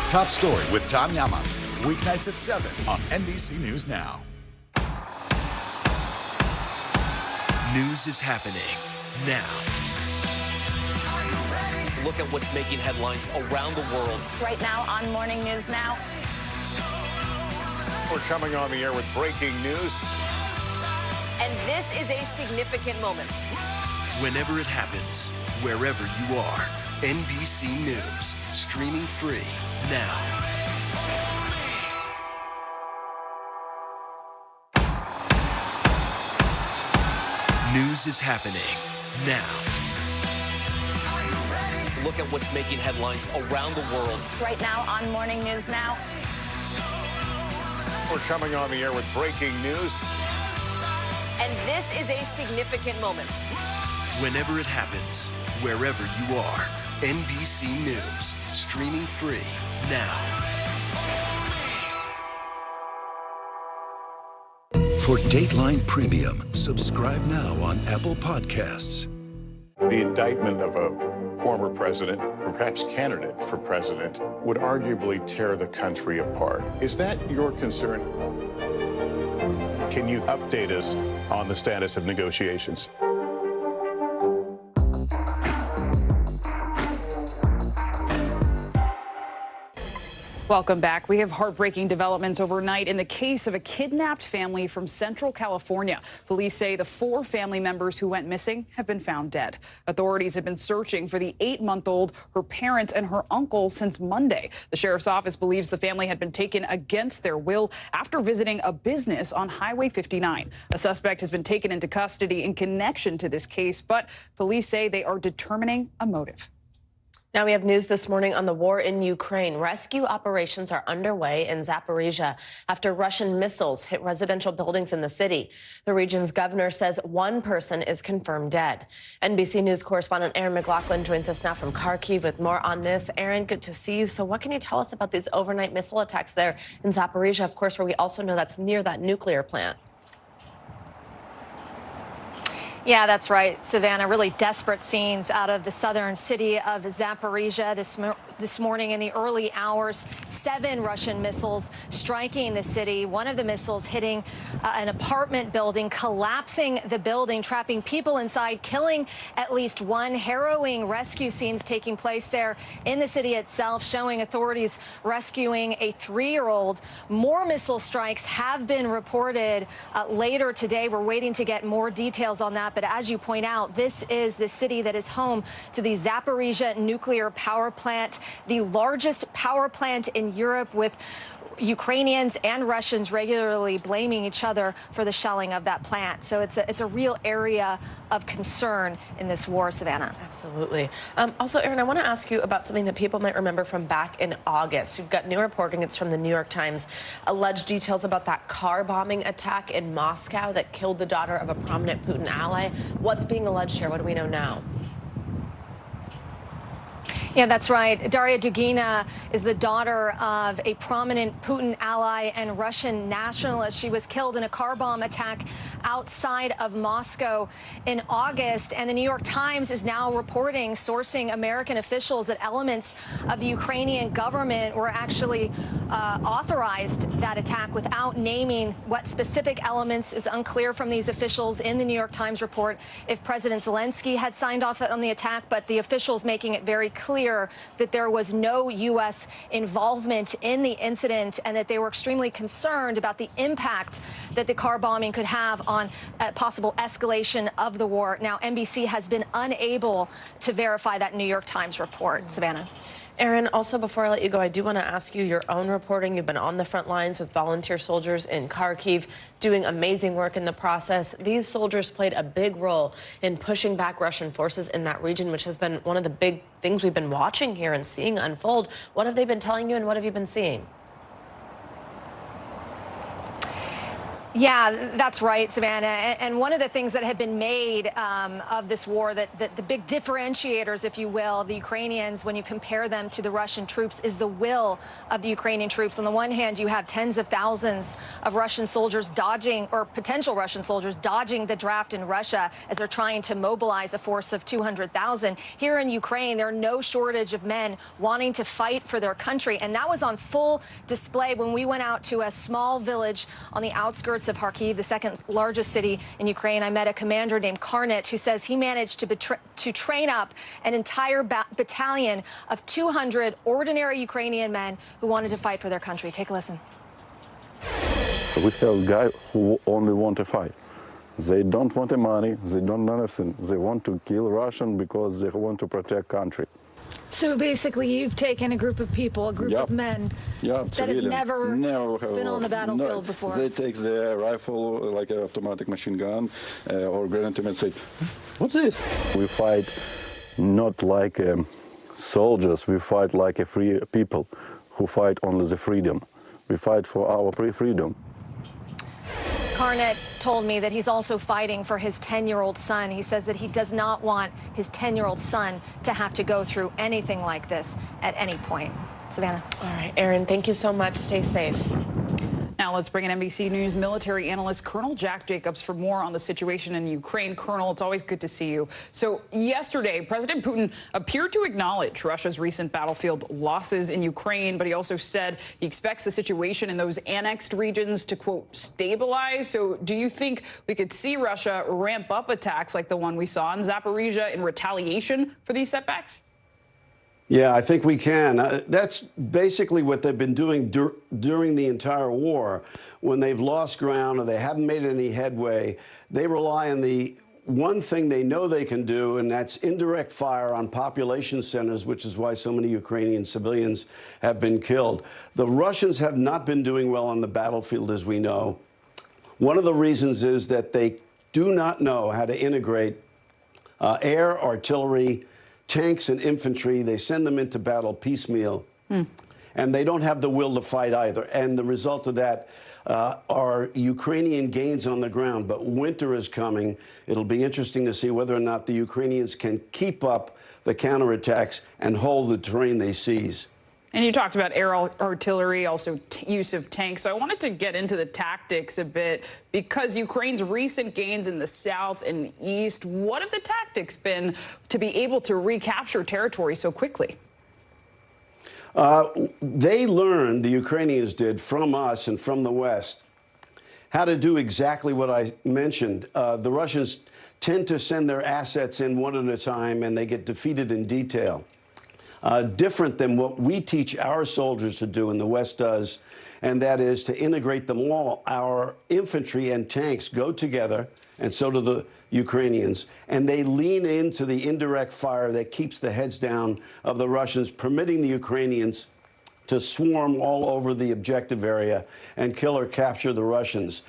Top Story with Tom Llamas, weeknights at 7 on NBC News Now. News is happening now. Look at what's making headlines around the world. Right now on Morning News Now. We're coming on the air with breaking news. And this is a significant moment. Whenever it happens, wherever you are, NBC News, streaming free now. News is happening now. Look at what's making headlines around the world. Right now on Morning News Now. We're coming on the air with breaking news. And this is a significant moment. Whenever it happens, wherever you are, NBC News, streaming free now. For Dateline Premium, subscribe now on Apple Podcasts. The indictment of a former president, perhaps candidate for president, would arguably tear the country apart. Is that your concern? Can you update us on the status of negotiations? Welcome back. We have heartbreaking developments overnight in the case of a kidnapped family from Central California. Police say the 4 family members who went missing have been found dead. Authorities have been searching for the 8-month-old, her parents, and her uncle since Monday. The sheriff's office believes the family had been taken against their will after visiting a business on Highway 59. A suspect has been taken into custody in connection to this case, but police say they are determining a motive. Now we have news this morning on the war in Ukraine. Rescue operations are underway in Zaporizhia after Russian missiles hit residential buildings in the city. The region's governor says 1 person is confirmed dead. NBC News correspondent Aaron McLaughlin joins us now from Kharkiv with more on this. Aaron, good to see you. So what can you tell us about these overnight missile attacks there in Zaporizhia, of course, where we also know that's near that nuclear plant? Yeah, that's right, Savannah. Really desperate scenes out of the southern city of Zaporizhia this morning in the early hours. 7 Russian missiles striking the city. One of the missiles hitting an apartment building, collapsing the building, trapping people inside, killing at least 1. Harrowing rescue scenes taking place there in the city itself, showing authorities rescuing a 3-year-old. More missile strikes have been reported later today. We're waiting to get more details on that. But as you point out, this is the city that is home to the Zaporizhia nuclear power plant, the largest power plant in Europe, with Ukrainians and Russians regularly blaming each other for the shelling of that plant. So it's a real area of concern in this war, Savannah. Absolutely. Also, Aaron, I want to ask you about something that people might remember from back in August. We've got new reporting. It's from the New York Times. Alleged details about that car bombing attack in Moscow that killed the daughter of a prominent Putin ally. What's being alleged here? What do we know now? Yeah, that's right. Daria Dugina is the daughter of a prominent Putin ally and Russian nationalist. She was killed in a car bomb attack outside of Moscow in August. And the New York Times is now reporting, sourcing American officials, that elements of the Ukrainian government were actually authorized that attack without naming what specific elements. Is unclear from these officials in the New York Times report if President Zelensky had signed off on the attack, but the officials making it very clear that there was no U.S. involvement in the incident and that they were extremely concerned about the impact that the car bombing could have on possible escalation of the war. Now, NBC has been unable to verify that New York Times report. Savannah. Aaron, also before I let you go, I do want to ask you your own reporting. You've been on the front lines with volunteer soldiers in Kharkiv, doing amazing work in the process. These soldiers played a big role in pushing back Russian forces in that region, which has been one of the big things we've been watching here and seeing unfold. What have they been telling you and what have you been seeing? Yeah, that's right, Savannah. And one of the things that have been made of this war, that the big differentiators, if you will, the Ukrainians, when you compare them to the Russian troops, is the will of the Ukrainian troops. On the one hand, you have tens of thousands of Russian soldiers dodging, or potential Russian soldiers dodging the draft in Russia as they're trying to mobilize a force of 200,000. Here in Ukraine, there are no shortage of men wanting to fight for their country. And that was on full display when we went out to a small village on the outskirts of Kharkiv, the second largest city in Ukraine. I met a commander named Karnit who says he managed to train up an entire battalion of 200 ordinary Ukrainian men who wanted to fight for their country. Take a listen. We have guys who only want to fight. They don't want the money, they don't want anything. They want to kill Russian because they want to protect country. So basically, you've taken a group of people, a group of men that have never been on the battlefield before. They take the rifle, like an automatic machine gun or grenade and say, "What's this?" We fight not like soldiers. We fight like a free people who fight only the freedom. We fight for our freedom. Carnett told me that he's also fighting for his 10-year-old son. He says that he does not want his 10-year-old son to have to go through anything like this at any point. Savannah. All right, Erin, thank you so much. Stay safe. Now let's bring in NBC News military analyst Colonel Jack Jacobs for more on the situation in Ukraine. Colonel, it's always good to see you. So yesterday, President Putin appeared to acknowledge Russia's recent battlefield losses in Ukraine, but he also said he expects the situation in those annexed regions to, quote, stabilize. So do you think we could see Russia ramp up attacks like the one we saw in Zaporizhia in retaliation for these setbacks? Yeah, I think we can. That's basically what they've been doing during the entire war. When they've lost ground or they haven't made any headway, they rely on the one thing they know they can do, and that's indirect fire on population centers, which is why so many Ukrainian civilians have been killed. The Russians have not been doing well on the battlefield, as we know. One of the reasons is that they do not know how to integrate air, artillery, tanks and infantry. They send them into battle piecemeal, and they don't have the will to fight either. And the result of that are Ukrainian gains on the ground. But winter is coming. It'll be interesting to see whether or not the Ukrainians can keep up the counterattacks and hold the terrain they seize. And you talked about air artillery, also use of tanks. So I wanted to get into the tactics a bit, because Ukraine's recent gains in the south and east, what have the tactics been to be able to recapture territory so quickly? They learned, the Ukrainians did, from us and from the West, how to do exactly what I mentioned. The Russians tend to send their assets in one at a time, and they get defeated in detail. Different than what we teach our soldiers to do and the West does, and that is to integrate them all. Our infantry and tanks go together, and so do the Ukrainians, and they lean into the indirect fire that keeps the heads down of the Russians, permitting the Ukrainians to swarm all over the objective area and kill or capture the Russians.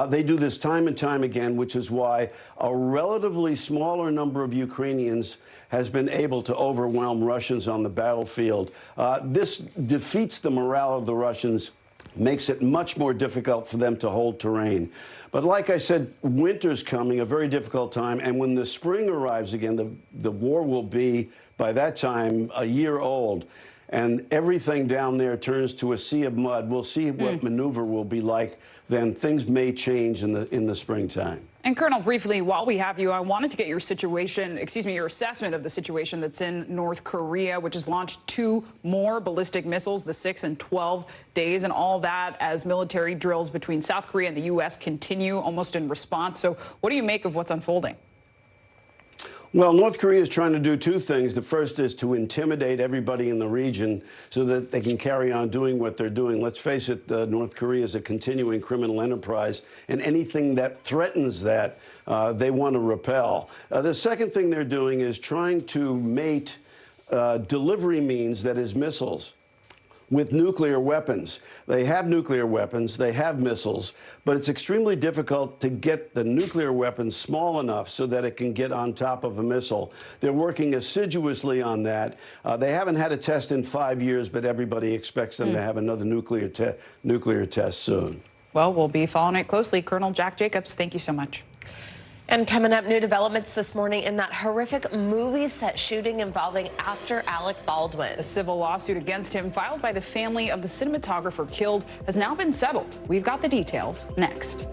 They do this time and time again, which is why a relatively smaller number of Ukrainians has been able to overwhelm Russians on the battlefield. This defeats the morale of the Russians, makes it much more difficult for them to hold terrain. But like I said, winter's coming, a very difficult time, and when the spring arrives again, the war will be, by that time, a year old. And everything down there turns to a sea of mud. We'll see what maneuver will be like. Then things may change in the springtime. And Colonel, briefly, while we have you, I wanted to get your your assessment of the situation that's in North Korea, which has launched 2 more ballistic missiles, the 6 and 12 days, and all that as military drills between South Korea and the U.S. continue almost in response. So what do you make of what's unfolding? Well, North Korea is trying to do 2 things. The first is to intimidate everybody in the region so that they can carry on doing what they're doing. Let's face it, North Korea is a continuing criminal enterprise, and anything that threatens that, they want to repel. The second thing they're doing is trying to mate delivery means, that is missiles, with nuclear weapons. They have nuclear weapons, they have missiles, but it's extremely difficult to get the nuclear weapons small enough so that it can get on top of a missile. They're working assiduously on that. They haven't had a test in 5 years, but everybody expects them to have another nuclear test soon. Well, we'll be following it closely. Colonel Jack Jacobs, thank you so much. And coming up, new developments this morning in that horrific movie set shooting involving actor Alec Baldwin. A civil lawsuit against him filed by the family of the cinematographer killed has now been settled. We've got the details next.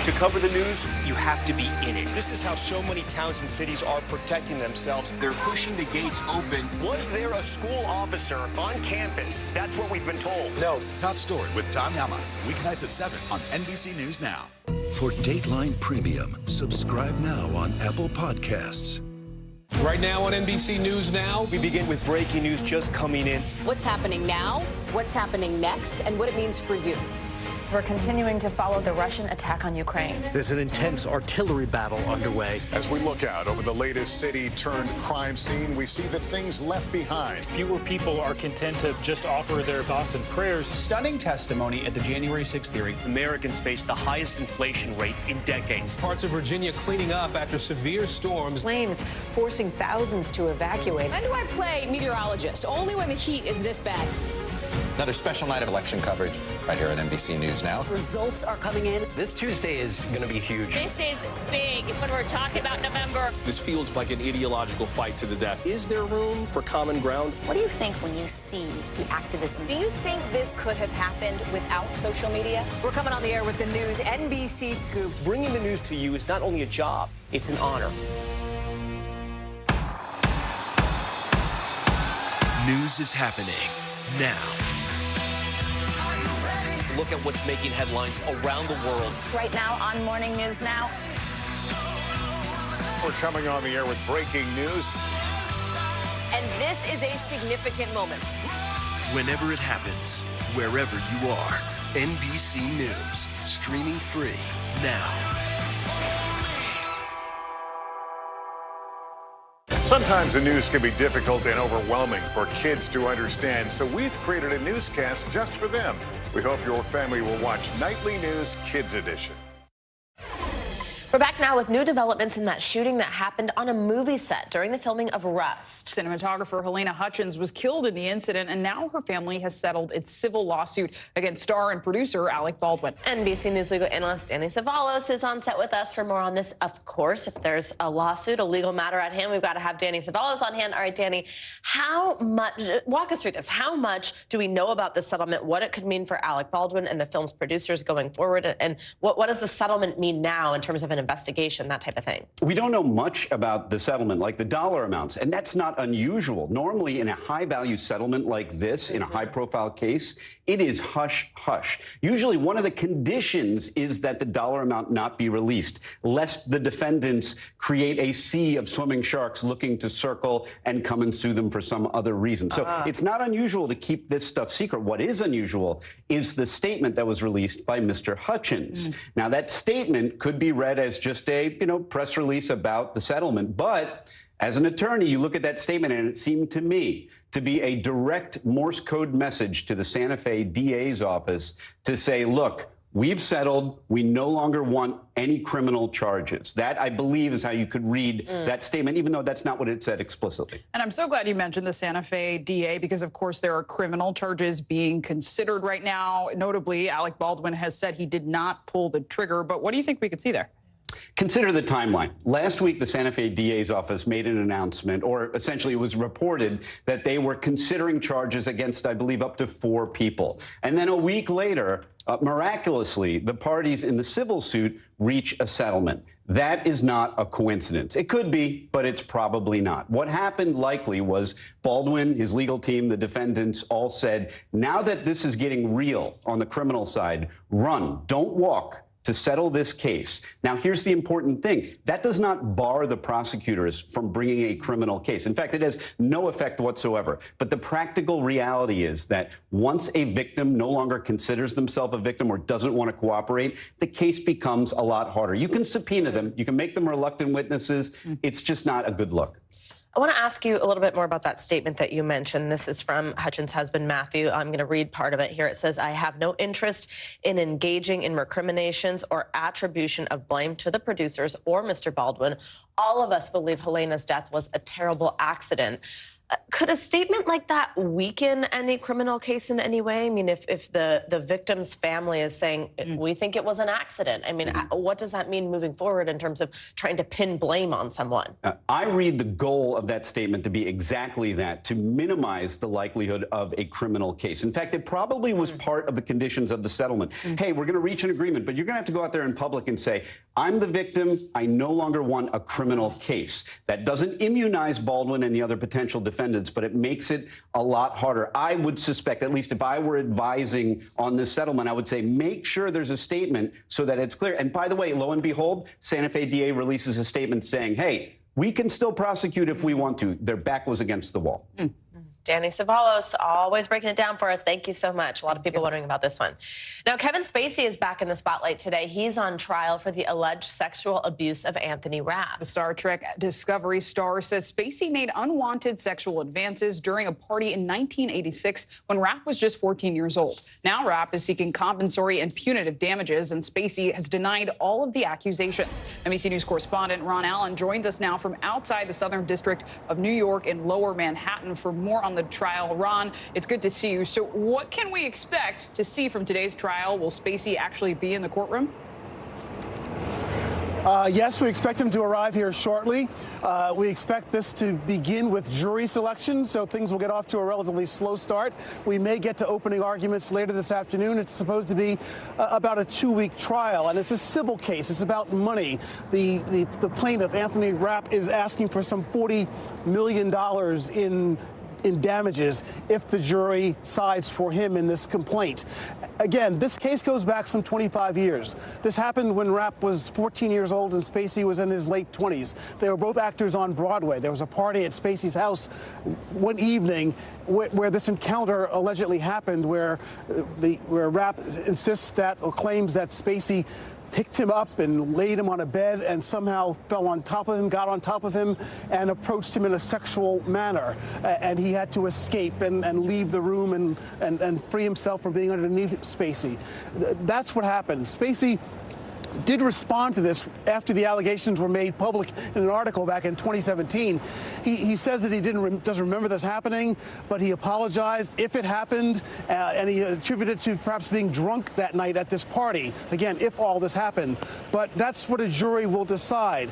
To cover the news, you have to be in it. This is how so many towns and cities are protecting themselves. They're pushing the gates open. Was there a school officer on campus? That's what we've been told. No. Top Story with Tom Llamas, weeknights at 7 on NBC News Now. For Dateline Premium, subscribe now on Apple Podcasts. Right now on NBC News Now, we begin with breaking news just coming in. What's happening now, what's happening next, and what it means for you. We're continuing to follow the Russian attack on Ukraine. There's an intense artillery battle underway. As we look out over the latest city-turned-crime scene, we see the things left behind. Fewer people are content to just offer their thoughts and prayers. Stunning testimony at the January 6th hearing. Americans face the highest inflation rate in decades. Parts of Virginia cleaning up after severe storms. Flames forcing thousands to evacuate. When do I play meteorologist? Only when the heat is this bad. Another special night of election coverage right here at NBC News Now. Results are coming in. This Tuesday is going to be huge. This is big when we're talking about November. This feels like an ideological fight to the death. Is there room for common ground? What do you think when you see the activism? Do you think this could have happened without social media? We're coming on the air with the news NBC Scoop. Bringing the news to you is not only a job, it's an honor. News is happening now. Look at what's making headlines around the world. Right now on Morning News Now. We're coming on the air with breaking news. And this is a significant moment. Whenever it happens, wherever you are, NBC News, streaming free now. Sometimes the news can be difficult and overwhelming for kids to understand, so we've created a newscast just for them. We hope your family will watch Nightly News Kids Edition. We're back now with new developments in that shooting that happened on a movie set during the filming of Rust. Cinematographer Helena Hutchins was killed in the incident, and now her family has settled its civil lawsuit against star and producer Alec Baldwin. NBC News legal analyst Danny Savalos is on set with us for more on this. Of course, if there's a lawsuit, a legal matter at hand, we've got to have Danny Savalos on hand. All right, Danny, walk us through this. How much do we know about the settlement, what it could mean for Alec Baldwin and the film's producers going forward, and what does the settlement mean now in terms of an investigation, that type of thing? We don't know much about the settlement, like the dollar amounts, and that's not unusual. Normally, in a high-value settlement like this, in a high-profile case, it is hush-hush. Usually, one of the conditions is that the dollar amount not be released, lest the defendants create a sea of swimming sharks looking to circle and come and sue them for some other reason. So it's not unusual to keep this stuff secret. What is unusual is the statement that was released by Mr. Hutchins. Now, that statement could be read as just a, press release about the settlement. But as an attorney, you look at that statement and it seemed to me to be a direct Morse code message to the Santa Fe DA's office to say, look, we've settled. We no longer want any criminal charges. That, I believe, is how you could read that statement, even though that's not what it said explicitly. And I'm so glad you mentioned the Santa Fe DA because, of course, there are criminal charges being considered right now. Notably, Alec Baldwin has said he did not pull the trigger. But what do you think we could see there? Consider the timeline. Last week, the Santa Fe DA's office made an announcement, or essentially it was reported that they were considering charges against, I believe, up to 4 people. And then a week later, miraculously, the parties in the civil suit reach a settlement. That is not a coincidence. It could be, but it's probably not. What happened likely was Baldwin, his legal team, the defendants all said, now that this is getting real on the criminal side, run, don't walk, to settle this case. Now, here's the important thing. That does not bar the prosecutors from bringing a criminal case. In fact, it has no effect whatsoever. But the practical reality is that once a victim no longer considers themselves a victim or doesn't want to cooperate, the case becomes a lot harder. You can subpoena them. You can make them reluctant witnesses. It's just not a good look. I want to ask you a little bit more about that statement that you mentioned. This is from Hutchins' husband, Matthew. I'm going to read part of it here. It says, I have no interest in engaging in recriminations or attribution of blame to the producers or Mr. Baldwin. All of us believe Helena's death was a terrible accident. Could a statement like that weaken any criminal case in any way? I mean, if the victim's family is saying, we think it was an accident, I mean, what does that mean moving forward in terms of trying to pin blame on someone? I read the goal of that statement to be exactly that, to minimize the likelihood of a criminal case. In fact, it probably was part of the conditions of the settlement. Hey, we're going to reach an agreement, but you're going to have to go out there in public and say, I'm the victim. I no longer want a criminal case. That doesn't immunize Baldwin and the other potential defendants, but it makes it a lot harder. I would suspect, at least if I were advising on this settlement, I would say make sure there's a statement so that it's clear. And by the way, lo and behold, Santa Fe DA releases a statement saying, hey, we can still prosecute if we want to. Their back was against the wall. Danny Savalos, always breaking it down for us. Thank you so much. A lot of people wondering about this one. Now, Kevin Spacey is back in the spotlight today. He's on trial for the alleged sexual abuse of Anthony Rapp. The Star Trek Discovery star says Spacey made unwanted sexual advances during a party in 1986 when Rapp was just 14 years old. Now Rapp is seeking compensatory and punitive damages, and Spacey has denied all of the accusations. NBC News correspondent Ron Allen joins us now from outside the Southern District of New York in Lower Manhattan for more on on the trial. Ron, it's good to see you. So what can we expect to see from today's trial? Will Spacey actually be in the courtroom? Yes, we expect him to arrive here shortly. We expect this to begin with jury selection, so things will get off to a relatively slow start. We may get to opening arguments later this afternoon. It's supposed to be about a 2-week trial, and it's a civil case. It's about money. The plaintiff, Anthony Rapp, is asking for some $40 million in damages if the jury sides for him in this complaint. Again, this case goes back some 25 years. This happened when Rapp was 14 years old and Spacey was in his late 20s. They were both actors on Broadway. There was a party at Spacey's house one evening where this encounter allegedly happened, where Rapp insists that, or claims that, Spacey picked him up and laid him on a bed and somehow fell on top of him, got on top of him, and approached him in a sexual manner. And he had to escape and leave the room and free himself from being underneath Spacey. That's what happened. Spacey did respond to this after the allegations were made public in an article back in 2017. He says that he doesn't remember this happening, but he apologized if it happened, and he attributed it to perhaps being drunk that night at this party. Again, if all this happened. But that's what a jury will decide.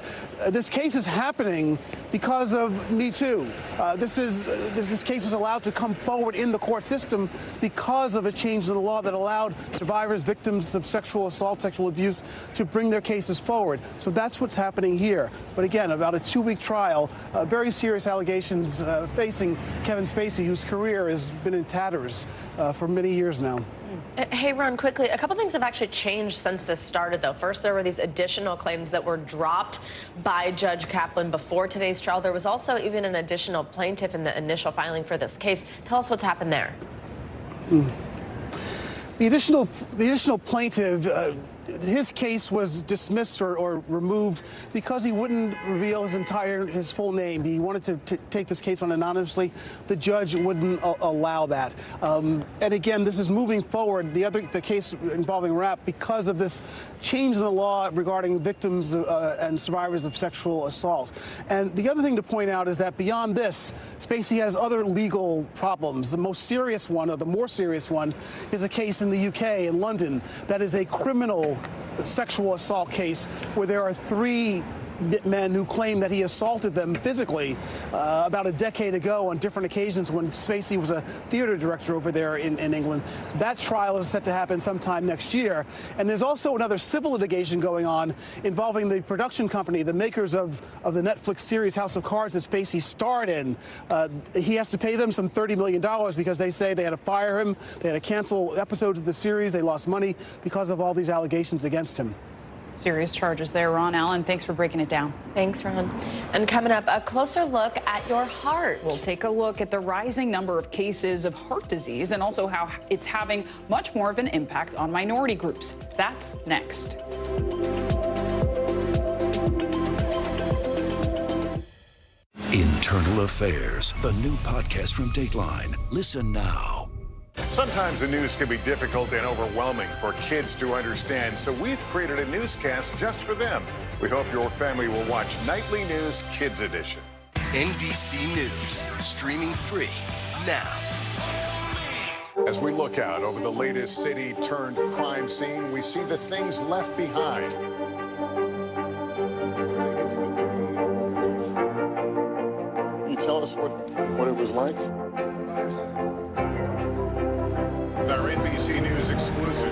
This case is happening because of Me Too. This case was allowed to come forward in the court system because of a change in the law that allowed survivors, victims of sexual assault, sexual abuse, to bring their cases forward. So that's what's happening here. But again, about a 2-week trial, very serious allegations facing Kevin Spacey, whose career has been in tatters for many years now. Hey, Ron, quickly, a couple things have actually changed since this started, though. First, there were these additional claims that were dropped by Judge Kaplan before today's trial. There was also even an additional plaintiff in the initial filing for this case. Tell us what's happened there. The additional plaintiff, his case was dismissed or removed because he wouldn't reveal his full name. He wanted to take this case on anonymously. The judge wouldn't allow that. And again, this is moving forward. The case involving Rapp, because of this change in the law regarding victims and survivors of sexual assault. And the other thing to point out is that beyond this, Spacey has other legal problems. The most serious one, or the more serious one, is a case in the UK, in London, that is a criminal sexual assault case where there are 3 men who claim that he assaulted them physically about a decade ago on different occasions when Spacey was a theater director over there in England. That trial is set to happen sometime next year. And there's also another civil litigation going on involving the production company, the makers of the Netflix series House of Cards that Spacey starred in. He has to pay them some $30 million because they say they had to fire him, they had to cancel episodes of the series, they lost money because of all these allegations against him. Serious charges there. Ron Allen, thanks for breaking it down. Thanks, Ron. And coming up, a closer look at your heart. We'll take a look at the rising number of cases of heart disease and also how it's having much more of an impact on minority groups. That's next. Internal Affairs, the new podcast from Dateline. Listen now. Sometimes the news can be difficult and overwhelming for kids to understand, so we've created a newscast just for them. We hope your family will watch Nightly News Kids Edition. NBC News, streaming free now. As we look out over the latest city-turned-crime scene, we see the things left behind. Can you tell us what it was like? Our NBC News exclusive.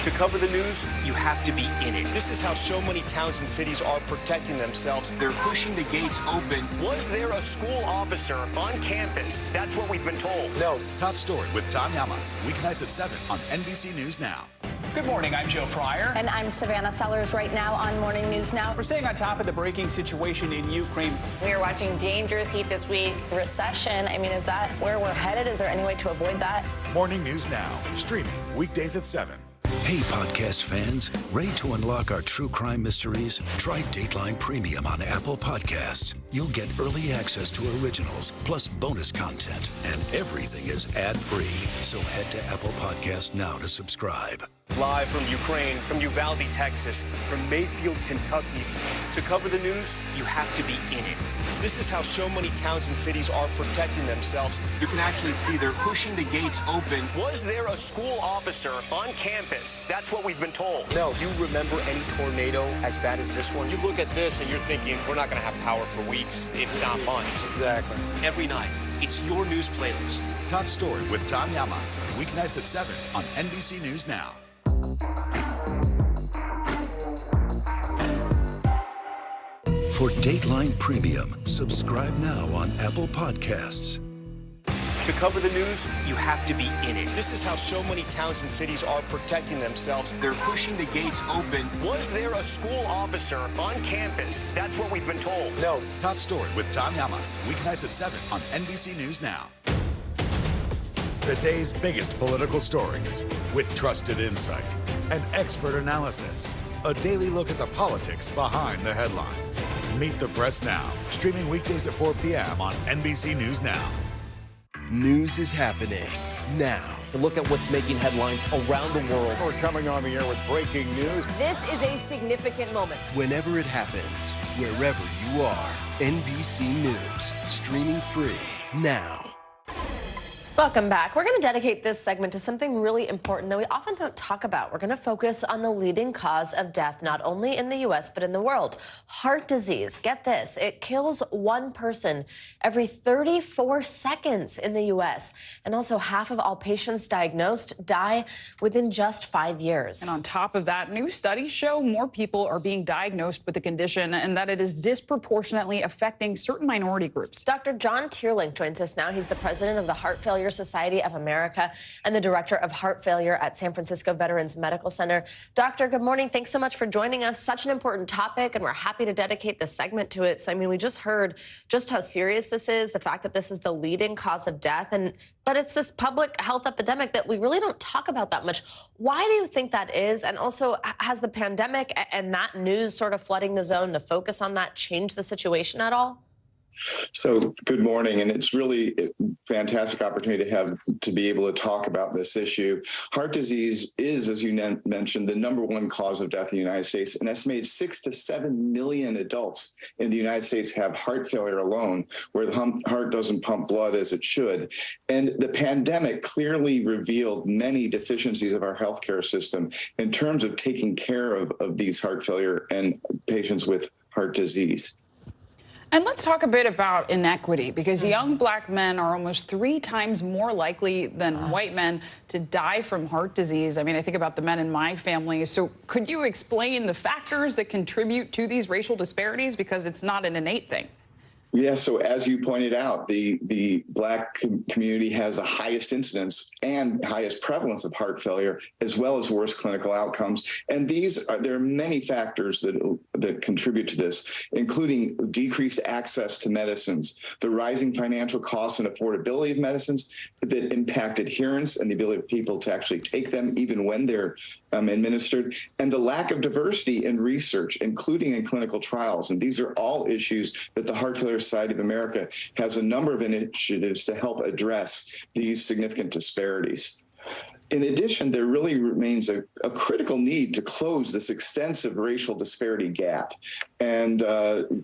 To cover the news, you have to be in it. This is how so many towns and cities are protecting themselves. They're pushing the gates open. Was there a school officer on campus? That's what we've been told. No. Top Story with Tom Llamas. Weeknights at 7 on NBC News Now. Good morning, I'm Joe Fryer. And I'm Savannah Sellers right now on Morning News Now. We're staying on top of the breaking situation in Ukraine. We are watching dangerous heat this week. Recession, I mean, is that where we're headed? Is there any way to avoid that? Morning News Now, streaming weekdays at 7. Hey, podcast fans, ready to unlock our true crime mysteries? Try Dateline Premium on Apple Podcasts. You'll get early access to originals, plus bonus content, and everything is ad-free. So head to Apple Podcasts now to subscribe. Live from Ukraine, from Uvalde, Texas, from Mayfield, Kentucky. To cover the news, you have to be in it. This is how so many towns and cities are protecting themselves. You can actually see they're pushing the gates open. Was there a school officer on campus? That's what we've been told. No. Do you remember any tornado as bad as this one? You look at this and you're thinking, we're not going to have power for weeks, if not months. Exactly. Every night, it's your news playlist. Top Story with Tom Llamas, weeknights at 7 on NBC News Now. For Dateline Premium, subscribe now on Apple Podcasts. To cover the news, you have to be in it. This is how so many towns and cities are protecting themselves. They're pushing the gates open. Was there a school officer on campus? That's what we've been told. No. Top Story with Tom Llamas, weeknights at 7 on NBC News Now. The day's biggest political stories with trusted insight and expert analysis. A daily look at the politics behind the headlines. Meet the Press Now, streaming weekdays at 4 p.m. on NBC News Now. News is happening now. Look at what's making headlines around the world. We're coming on the air with breaking news. This is a significant moment. Whenever it happens, wherever you are, NBC News, streaming free now. Welcome back. We're going to dedicate this segment to something really important that we often don't talk about. We're going to focus on the leading cause of death, not only in the U.S., but in the world. Heart disease. Get this. It kills one person every 34 seconds in the U.S. And also half of all patients diagnosed die within just 5 years. And on top of that, new studies show more people are being diagnosed with the condition and that it is disproportionately affecting certain minority groups. Dr. John Teerlink joins us now. He's the president of the Heart Failure Society of America and the director of heart failure at San Francisco Veterans Medical Center. Doctor, good morning. Thanks so much for joining us. Such an important topic, and we're happy to dedicate this segment to it. So, I mean, we just heard just how serious this is, the fact that this is the leading cause of death, but it's this public health epidemic that we really don't talk about that much. Why do you think that is? And also, has the pandemic and that news sort of flooding the zone, the focus on that, changed the situation at all? So good morning, and it's really a fantastic opportunity to be able to talk about this issue. Heart disease is, as you mentioned, the #1 cause of death in the United States. An estimated 6 to 7 million adults in the United States have heart failure alone, where the heart doesn't pump blood as it should. And the pandemic clearly revealed many deficiencies of our healthcare system in terms of taking care of these heart failure and patients with heart disease. And let's talk a bit about inequity, because young black men are almost 3 times more likely than white men to die from heart disease. I mean, I think about the men in my family. So could you explain the factors that contribute to these racial disparities? Because it's not an innate thing. Yeah, so as you pointed out, the Black community has the highest incidence and highest prevalence of heart failure, as well as worse clinical outcomes. And there are many factors that contribute to this, including decreased access to medicines, the rising financial costs and affordability of medicines that impact adherence and the ability of people to actually take them even when they're administered, and the lack of diversity in research, including in clinical trials. And these are all issues that the Heart Failure Society of America has a number of initiatives to help address these significant disparities. In addition, there really remains a critical need to close this extensive racial disparity gap. And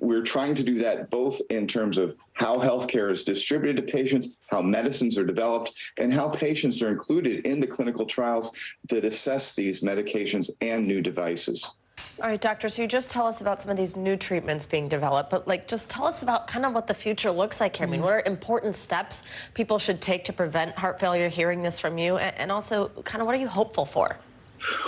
we're trying to do that both in terms of how healthcare is distributed to patients, how medicines are developed, and how patients are included in the clinical trials that assess these medications and new devices. All right, doctor, so you just tell us about some of these new treatments being developed, but just tell us about kind of what the future looks like here. I mean, what are important steps people should take to prevent heart failure, hearing this from you, and also kind of what are you hopeful for?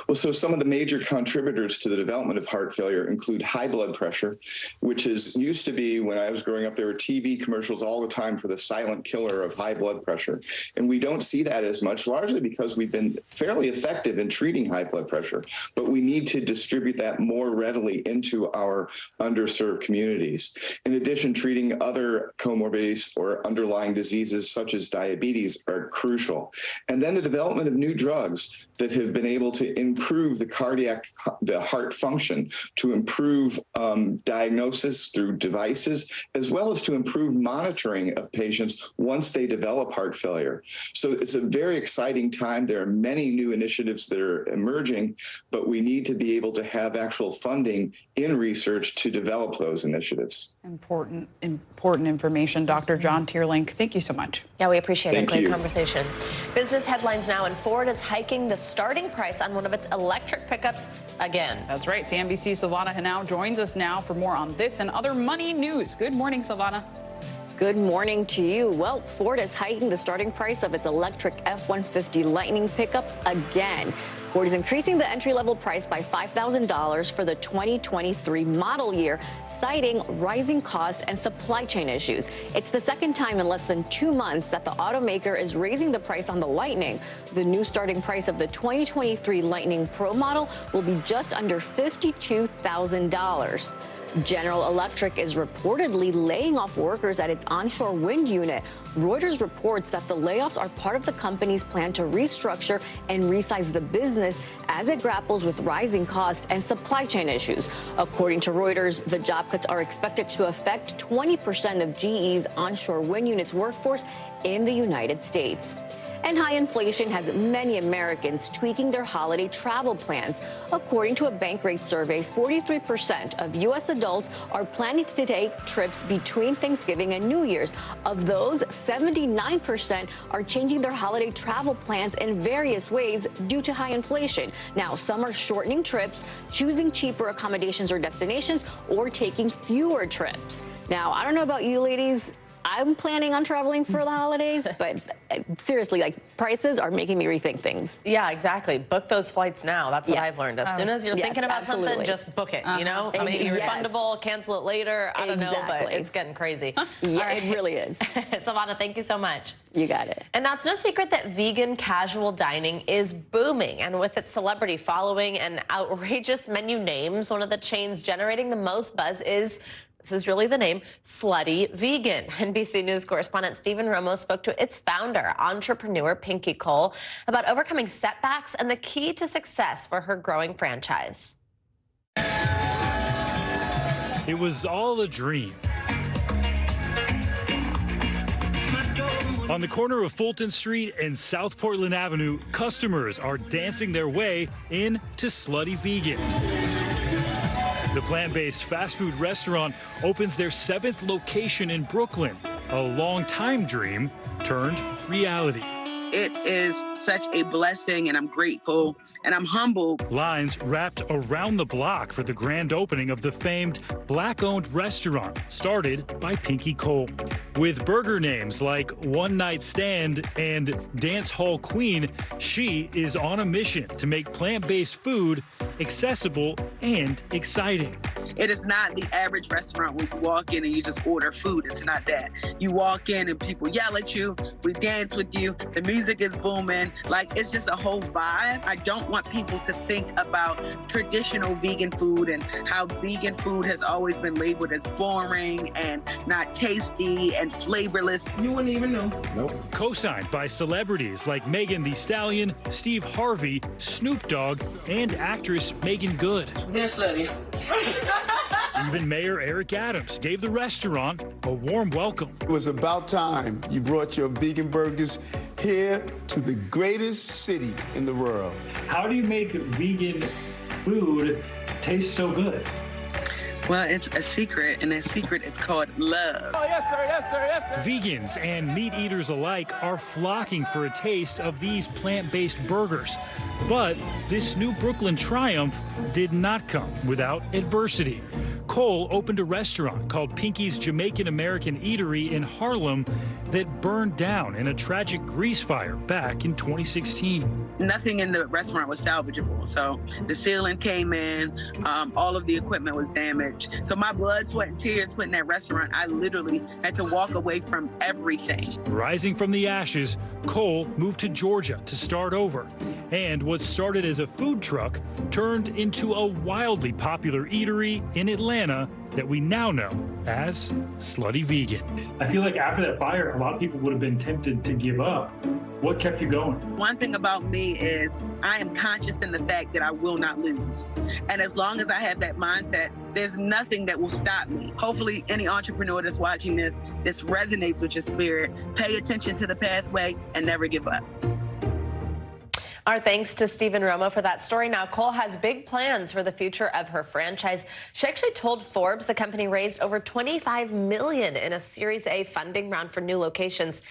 Well, so some of the major contributors to the development of heart failure include high blood pressure, which used to be, when I was growing up, there were TV commercials all the time for the silent killer of high blood pressure. And we don't see that as much, largely because we've been fairly effective in treating high blood pressure. But we need to distribute that more readily into our underserved communities. In addition, treating other comorbidities or underlying diseases such as diabetes are crucial. And then the development of new drugs that have been able to improve the heart function, to improve diagnosis through devices, as well as to improve monitoring of patients once they develop heart failure. So it's a very exciting time. There are many new initiatives that are emerging, but we need to be able to have actual funding in research to develop those initiatives. Important information, Dr. John Teerlink. Thank you so much. Yeah, we appreciate it. Great you. Conversation. Business headlines now, and Ford is hiking the starting price on one of its electric pickups again. That's right. CNBC's Silvana Henao joins us now for more on this and other money news. Good morning, Silvana. Good morning to you. Well, Ford is hiking the starting price of its electric F-150 Lightning pickup again. Ford is increasing the entry-level price by $5,000 for the 2023 model year, citing rising costs and supply chain issues. It's the second time in less than 2 months that the automaker is raising the price on the Lightning. The new starting price of the 2023 Lightning Pro model will be just under $52,000. General Electric is reportedly laying off workers at its onshore wind unit. Reuters reports that the layoffs are part of the company's plan to restructure and resize the business as it grapples with rising costs and supply chain issues. According to Reuters, the job cuts are expected to affect 20% of GE's onshore wind unit's workforce in the United States. And high inflation has many Americans tweaking their holiday travel plans. According to a Bankrate survey, 43% of U.S. adults are planning to take trips between Thanksgiving and New Year's. Of those, 79% are changing their holiday travel plans in various ways due to high inflation. Now, some are shortening trips, choosing cheaper accommodations or destinations, or taking fewer trips. Now, I don't know about you ladies. I'm planning on traveling for the holidays, but seriously, like, prices are making me rethink things. Yeah, exactly. Book those flights now. That's what I've learned. As soon as you're thinking about something, just book it, you know? I mean, refundable, cancel it later. I don't know, but it's getting crazy. Yeah, it really is. Silvana, thank you so much. You got it. And now it's no secret that vegan casual dining is booming. And with its celebrity following and outrageous menu names, one of the chains generating the most buzz is, this is really the name, Slutty Vegan. NBC News correspondent Stephen Romo spoke to its founder, entrepreneur Pinky Cole, about overcoming setbacks and the key to success for her growing franchise. It was all a dream. On the corner of Fulton Street and South Portland Avenue, customers are dancing their way in to Slutty Vegan. The plant-based fast food restaurant opens their 7th location in Brooklyn, a long-time dream turned reality. It is such a blessing, and I'm grateful, and I'm humbled. Lines wrapped around the block for the grand opening of the famed Black-owned restaurant, started by Pinky Cole. With burger names like One Night Stand and Dance Hall Queen, she is on a mission to make plant-based food accessible and exciting. It is not the average restaurant where you walk in and you just order food. It's not that. You walk in and people yell at you, we dance with you, the music is booming. Like, it's just a whole vibe. I don't want people to think about traditional vegan food and how vegan food has always been labeled as boring and not tasty and flavorless. You wouldn't even know. Nope. Co-signed by celebrities like Megan Thee Stallion, Steve Harvey, Snoop Dogg, and actress Megan Good. Yes, lady. Even Mayor Eric Adams gave the restaurant a warm welcome. It was about time you brought your vegan burgers here to the greatest city in the world. How do you make vegan food taste so good? Well, it's a secret, and that secret is called love. Oh, yes, sir, yes, sir, yes, sir. Vegans and meat eaters alike are flocking for a taste of these plant-based burgers. But this new Brooklyn triumph did not come without adversity. Cole opened a restaurant called Pinky's Jamaican American Eatery in Harlem that burned down in a tragic grease fire back in 2016. Nothing in the restaurant was salvageable. So the ceiling came in, all of the equipment was damaged. So my blood, sweat, and tears put in that restaurant. I literally had to walk away from everything. Rising from the ashes, Cole moved to Georgia to start over. And what started as a food truck turned into a wildly popular eatery in Atlanta that we now know as Slutty Vegan. I feel like after that fire, a lot of people would have been tempted to give up. What kept you going? One thing about me is I am conscious in the fact that I will not lose. And as long as I have that mindset, there's nothing that will stop me. Hopefully, any entrepreneur that's watching this resonates with your spirit. Pay attention to the pathway and never give up. Our thanks to Stephen Romo for that story. Now, Cole has big plans for the future of her franchise. She actually told Forbes the company raised over $25 million in a Series A funding round for new locations.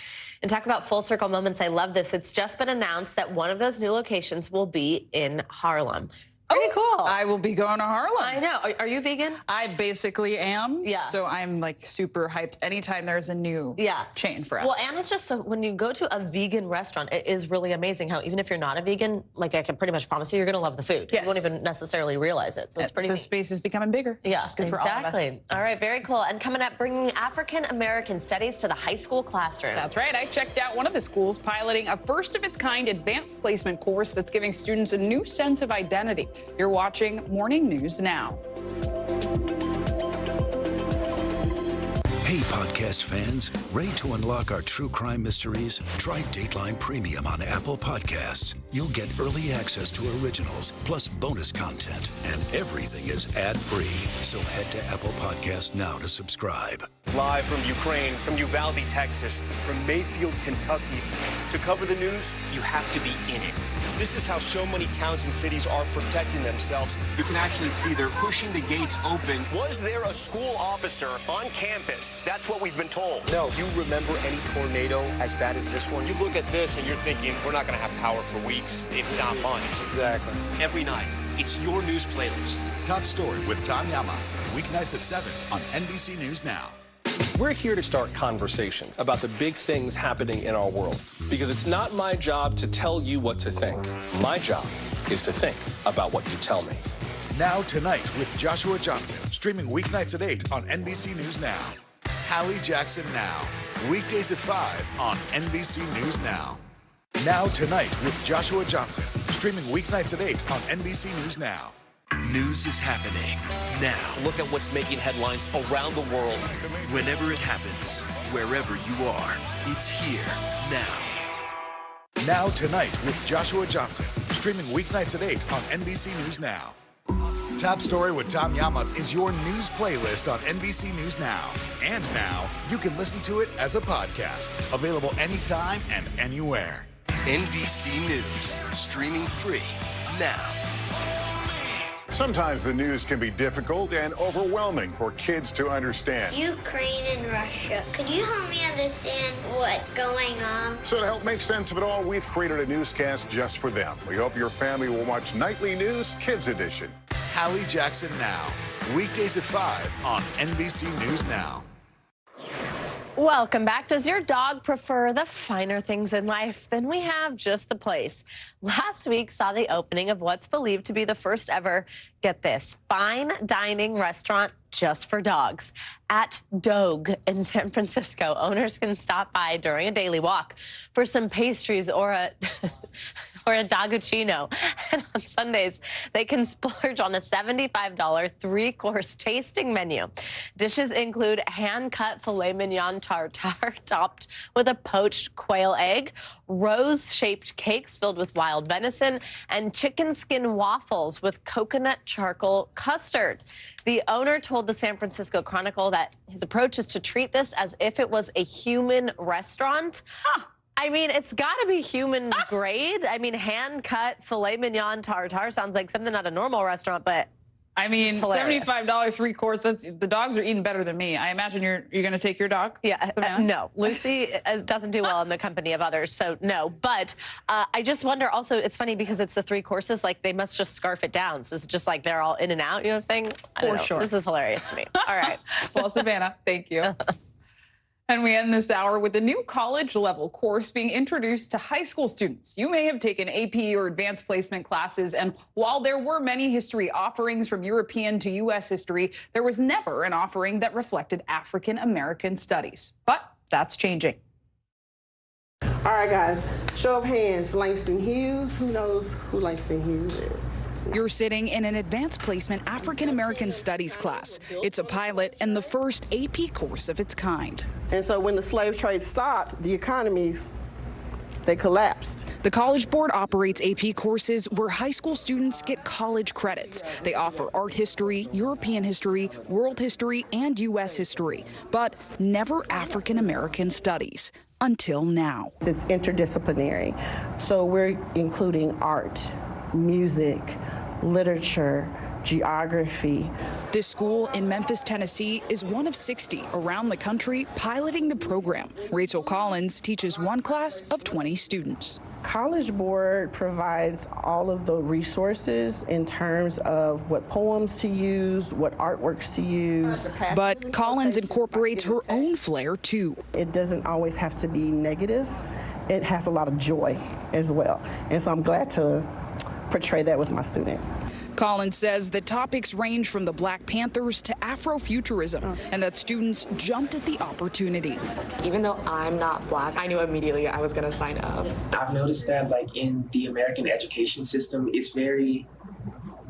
And talk about full circle moments. I love this. It's just been announced that one of those new locations will be in Harlem. Pretty cool. I will be going to Harlem. I know. Are you vegan? I basically am. Yeah. So I'm like super hyped anytime there's a new chain for us. Well, and it's just so when you go to a vegan restaurant, it is really amazing how even if you're not a vegan, like I can pretty much promise you, you're going to love the food. Yes. You won't even necessarily realize it. So it's pretty neat. space is becoming bigger. Yeah, It's good for all of us. All right, very cool. And coming up, bringing African American studies to the high school classroom. That's right. I checked out one of the schools piloting a first-of-its-kind advanced placement course that's giving students a new sense of identity. You're watching Morning News Now. Hey, podcast fans, ready to unlock our true crime mysteries? Try Dateline Premium on Apple Podcasts. You'll get early access to originals, plus bonus content, and everything is ad-free. So head to Apple Podcasts now to subscribe. Live from Ukraine, from Uvalde, Texas, from Mayfield, Kentucky. To cover the news, you have to be in it. This is how so many towns and cities are protecting themselves. You can actually see they're pushing the gates open. Was there a school officer on campus? That's what we've been told. No. Do you remember any tornado as bad as this one? You look at this and you're thinking, we're not going to have power for weeks, if not months. Exactly. Every night, it's your news playlist. Top Story with Tom Llamas, weeknights at 7 on NBC News Now. We're here to start conversations about the big things happening in our world, because it's not my job to tell you what to think. My job is to think about what you tell me. Now Tonight with Joshua Johnson, streaming weeknights at 8 on NBC News Now. Hallie Jackson Now, weekdays at 5 on NBC News Now. Now Tonight with Joshua Johnson, streaming weeknights at 8 on NBC News Now. News is happening now. Look at what's making headlines around the world. Whenever it happens, wherever you are, it's here now. Now Tonight with Joshua Johnson, streaming weeknights at 8 on NBC News Now. Top Story with Tom Llamas is your news playlist on NBC News Now. And now, you can listen to it as a podcast, available anytime and anywhere. NBC News, streaming free now. Sometimes the news can be difficult and overwhelming for kids to understand. Ukraine and Russia. Could you help me understand what's going on? So to help make sense of it all, we've created a newscast just for them. We hope your family will watch Nightly News Kids Edition. Hallie Jackson Now, weekdays at 5 on NBC News Now. Welcome back. Does your dog prefer the finer things in life? Then we have just the place. Last week saw the opening of what's believed to be the first ever, get this, fine dining restaurant just for dogs. At Dogue in San Francisco, owners can stop by during a daily walk for some pastries or a dogguccino. And on Sundays, they can splurge on a $75 three-course tasting menu. Dishes include hand-cut filet mignon tartare topped with a poached quail egg, rose-shaped cakes filled with wild venison, and chicken skin waffles with coconut charcoal custard. The owner told the San Francisco Chronicle that his approach is to treat this as if it was a human restaurant. I mean, it's got to be human grade. I mean, hand-cut filet mignon tartare sounds like something at a normal restaurant, but I mean, $75 three-course, the dogs are eating better than me. I imagine you're going to take your dog? Yeah, no. Lucy doesn't do well in the company of others, so no. But I just wonder also, it's funny because it's the three courses, like they must just scarf it down. So it's just like they're all in and out, you know what I'm saying? I don't know. Sure. This is hilarious to me. All right. Well, Savannah, thank you. And we end this hour with a new college-level course being introduced to high school students. You may have taken AP or advanced placement classes, and while there were many history offerings from European to U.S. history, there was never an offering that reflected African-American studies. But that's changing. All right, guys, show of hands, Langston Hughes. Who knows who Langston Hughes is? You're sitting in an advanced placement African American Studies class. It's a pilot and the first AP course of its kind. And so when the slave trade stopped, the economies, they collapsed. The College Board operates AP courses where high school students get college credits. They offer art history, European history, world history, and U.S. history, but never African American studies. Until now. It's interdisciplinary. So we're including art, music, literature, geography. This school in Memphis, Tennessee is one of 60 around the country piloting the program. Rachel Collins teaches one class of 20 students. College Board provides all of the resources in terms of what poems to use, what artworks to use. But Collins incorporates her own flair too. It doesn't always have to be negative. It has a lot of joy as well. And so I'm glad to portray that with my students. Collins says the topics range from the Black Panthers to Afrofuturism, and that students jumped at the opportunity. Even though I'm not Black, I knew immediately I was going to sign up. I've noticed that, like, in the American education system, it's very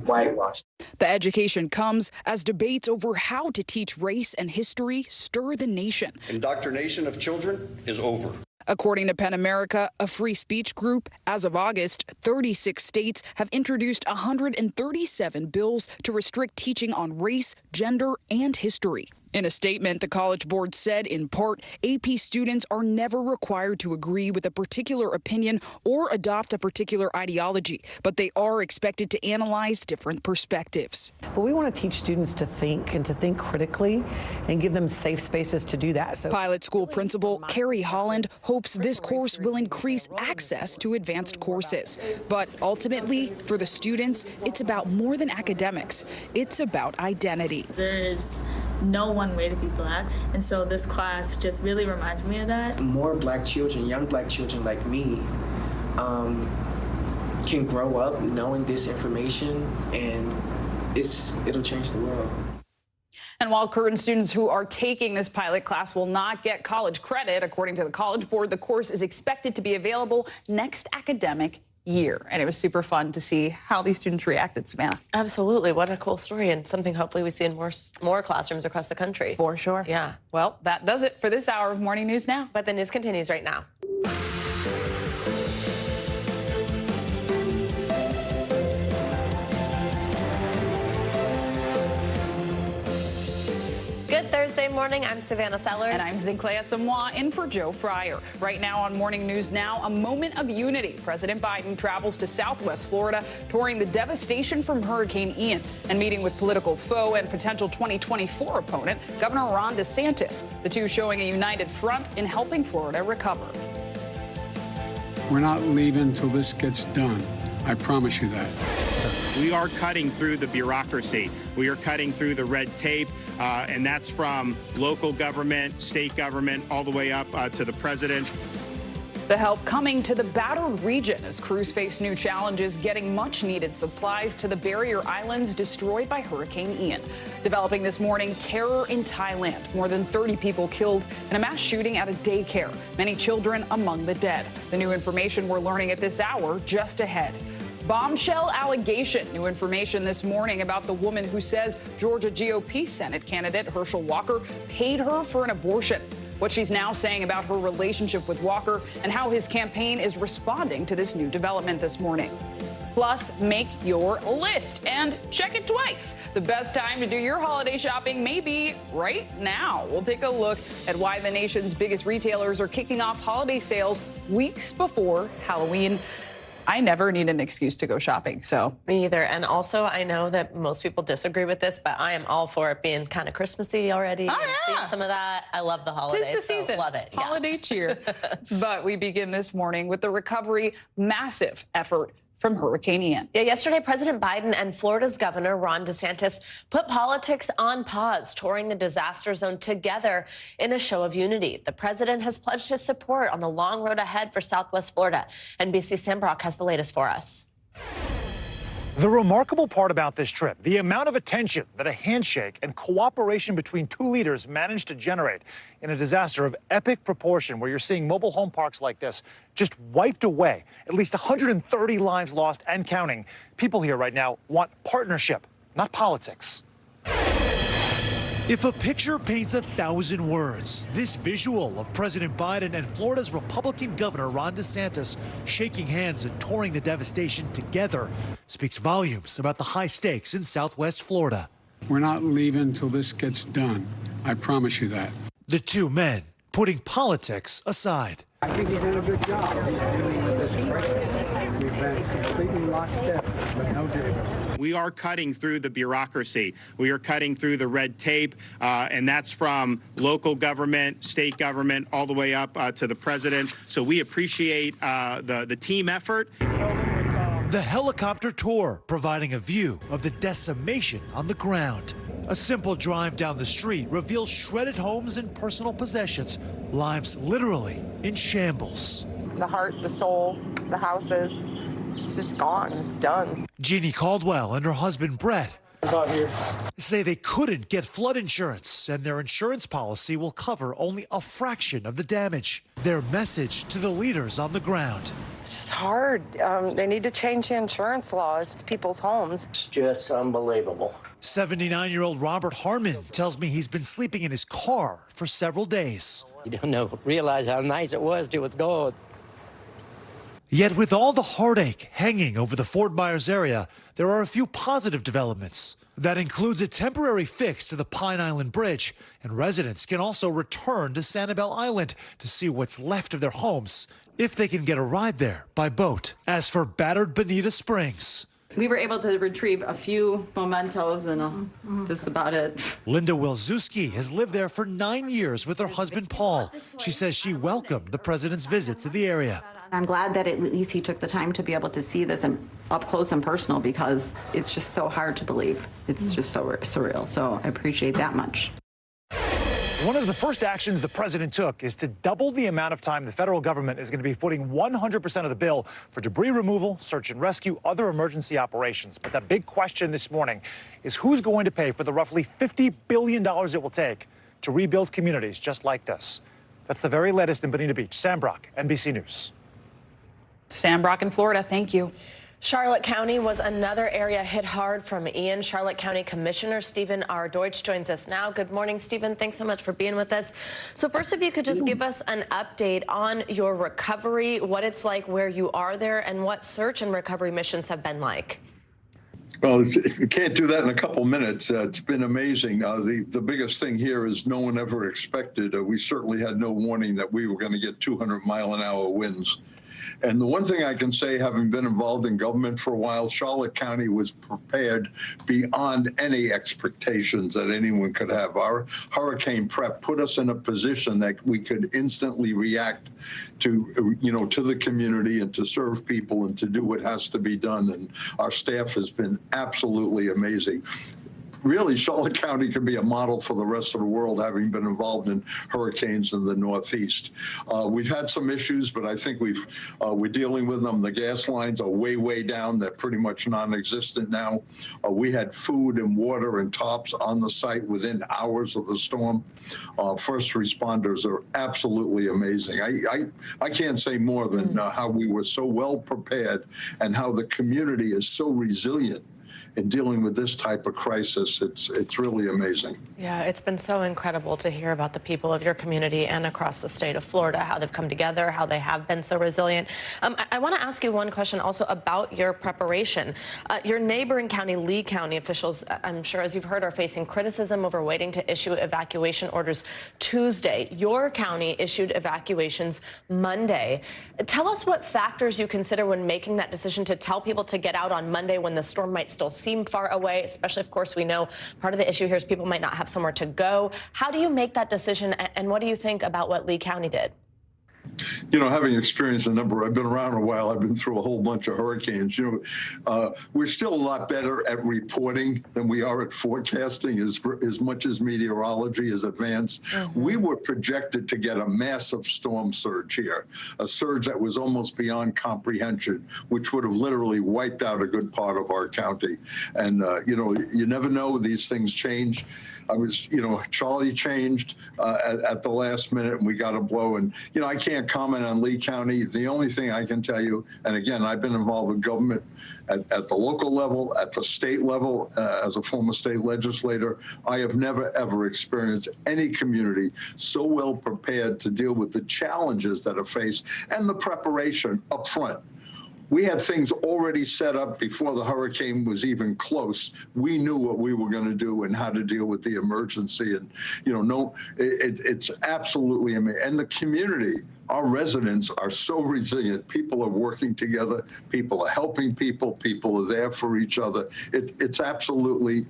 whitewashed. The education comes as debates over how to teach race and history stir the nation. Indoctrination of children is over. According to PEN America, a free speech group, as of August, 36 states have introduced 137 bills to restrict teaching on race, gender, and history. In a statement, the College Board said, in part, AP students are never required to agree with a particular opinion or adopt a particular ideology, but they are expected to analyze different perspectives. But we want to teach students to think and to think critically and give them safe spaces to do that. So Pilot School Principal Carrie Holland hopes this course will increase access to advanced courses. But ultimately, for the students, it's about more than academics. It's about identity. There is no one way to be Black, and so this class just really reminds me of that. More Black children, young Black children like me, can grow up knowing this information, and it'll change the world. And while current students who are taking this pilot class will not get college credit, according to the College Board, the course is expected to be available next academic year. And it was super fun to see how these students reacted, Savannah. Absolutely. What a cool story, and something hopefully we see in more classrooms across the country. For sure. Yeah. Well, that does it for this hour of Morning News Now. But the news continues right now. Good Thursday morning. I'm Savannah Sellers. And I'm Zinclea Samoa, in for Joe Fryer. Right now on Morning News Now, a moment of unity. President Biden travels to Southwest Florida, touring the devastation from Hurricane Ian and meeting with political foe and potential 2024 opponent, Governor Ron DeSantis. The two showing a united front in helping Florida recover. We're not leaving until this gets done. I promise you that. We are cutting through the bureaucracy. We are cutting through the red tape, and that's from local government, state government, all the way up to the president. The help coming to the battered region as crews face new challenges getting much-needed supplies to the barrier islands destroyed by Hurricane Ian. Developing this morning, terror in Thailand. More than 30 people killed in a mass shooting at a daycare. Many children among the dead. The new information we're learning at this hour just ahead. Bombshell allegation. New information this morning about the woman who says Georgia GOP Senate candidate Herschel Walker paid her for an abortion. What she's now saying about her relationship with Walker and how his campaign is responding to this new development this morning. Plus, make your list and check it twice. The best time to do your holiday shopping may be right now. We'll take a look at why the nation's biggest retailers are kicking off holiday sales weeks before Halloween. I never need an excuse to go shopping, so. Me either. And also, I know that most people disagree with this, but I am all for it being kind of Christmassy already. Oh, yeah. Seeing some of that. I love the holidays. 'Tis the season. So love it. Holiday cheer. But we begin this morning with the recovery massive effort from Hurricane Ian. Yeah, yesterday, President Biden and Florida's Governor Ron DeSantis put politics on pause, touring the disaster zone together in a show of unity. The president has pledged his support on the long road ahead for Southwest Florida. NBC Sam Brock has the latest for us. The remarkable part about this trip, the amount of attention that a handshake and cooperation between two leaders managed to generate in a disaster of epic proportion, where you're seeing mobile home parks like this just wiped away, at least 130 lives lost and counting. People here right now want partnership, not politics. If a picture paints 1,000 words, this visual of President Biden and Florida's Republican Governor Ron DeSantis shaking hands and touring the devastation together speaks volumes about the high stakes in Southwest Florida. We're not leaving till this gets done. I promise you that. The two men putting politics aside. I think you've done a good job dealing with this crisis. We've been completely lockstep, but no difference. We are cutting through the bureaucracy. We are cutting through the red tape, and that's from local government, state government, all the way up to the president. So we appreciate the team effort. The helicopter tour providing a view of the decimation on the ground. A simple drive down the street reveals shredded homes and personal possessions, lives literally in shambles. The heart, the soul, the houses, it's just gone. It's done. Jeannie Caldwell and her husband Brett About here. say they couldn't get flood insurance, and their insurance policy will cover only a fraction of the damage. Their message to the leaders on the ground. It's just hard. They need to change the insurance laws to people's homes. It's just unbelievable. 79-year-old Robert Harmon tells me he's been sleeping in his car for several days. You don't realize how nice it was till it's gone. Yet with all the heartache hanging over the Fort Myers area, there are a few positive developments. That includes a temporary fix to the Pine Island Bridge, and residents can also return to Sanibel Island to see what's left of their homes, if they can get a ride there by boat. As for battered Bonita Springs, we were able to retrieve a few mementos, and that's about it. Linda Wilczewski has lived there for 9 years with her husband Paul. She says she welcomed the president's visit to the area. I'm glad that at least he took the time to be able to see this up close and personal, because it's just so hard to believe. It's just so surreal. So I appreciate that much. One of the first actions the president took is to double the amount of time the federal government is going to be footing 100% of the bill for debris removal, search and rescue, other emergency operations. But the big question this morning is who's going to pay for the roughly $50 billion it will take to rebuild communities just like this. That's the very latest in Bonita Beach. Sam Brock, NBC News. Sam Brock in Florida, thank you. Charlotte County was another area hit hard from Ian. Charlotte County Commissioner Stephen R. Deutsch joins us now. Good morning, Stephen. Thanks so much for being with us. So first, if you could just give us an update on your recovery, what it's like where you are there, and what search and recovery missions have been like. Well, you can't do that in a couple minutes. It's been amazing. The biggest thing here is no one ever expected. We certainly had no warning that we were going to get 200-mile-an-hour winds. And the one thing I can say, having been involved in government for a while, Charlotte County was prepared beyond any expectations that anyone could have. Our hurricane prep put us in a position that we could instantly react to, to the community and to serve people and to do what has to be done. And our staff has been absolutely amazing. Really, Charlotte County can be a model for the rest of the world, having been involved in hurricanes in the Northeast. We've had some issues, but I think we're dealing with them. The gas lines are way down. They're pretty much non-existent now. We had food and water and tops on the site within hours of the storm. First responders are absolutely amazing. I can't say more than how we were so well prepared and how the community is so resilient in dealing with this type of crisis. It's really amazing. Yeah, it's been so incredible to hear about the people of your community and across the state of Florida, how they've come together, how they have been so resilient. I want to ask you one question also about your preparation. Your neighboring county, Lee County officials, I'm sure as you've heard, are facing criticism over waiting to issue evacuation orders Tuesday. Your county issued evacuations Monday. Tell us what factors you consider when making that decision to tell people to get out on Monday when the storm might still seem far away, especially, of course, we know part of the issue here is people might not have somewhere to go. How do you make that decision, and what do you think about what Lee County did? You know, having experienced a number, I've been around a while, I've been through a whole bunch of hurricanes. You know, we're still a lot better at reporting than we are at forecasting as much as meteorology is advanced. We were projected to get a massive storm surge here, a surge that was almost beyond comprehension, which would have literally wiped out a good part of our county. And, you know, you never know, these things change. You know, Charlie changed at the last minute and we got a blow. And, you know, I can't comment on Lee County. The only thing I can tell you, and again, I've been involved with government at the local level, at the state level, as a former state legislator, I have never, ever experienced any community so well prepared to deal with the challenges that are faced and the preparation up front. We had things already set up before the hurricane was even close. We knew what we were going to do and how to deal with the emergency. And, you know, it's absolutely amazing. And the community, our residents are so resilient. People are working together. People are helping people. People are there for each other. It's absolutely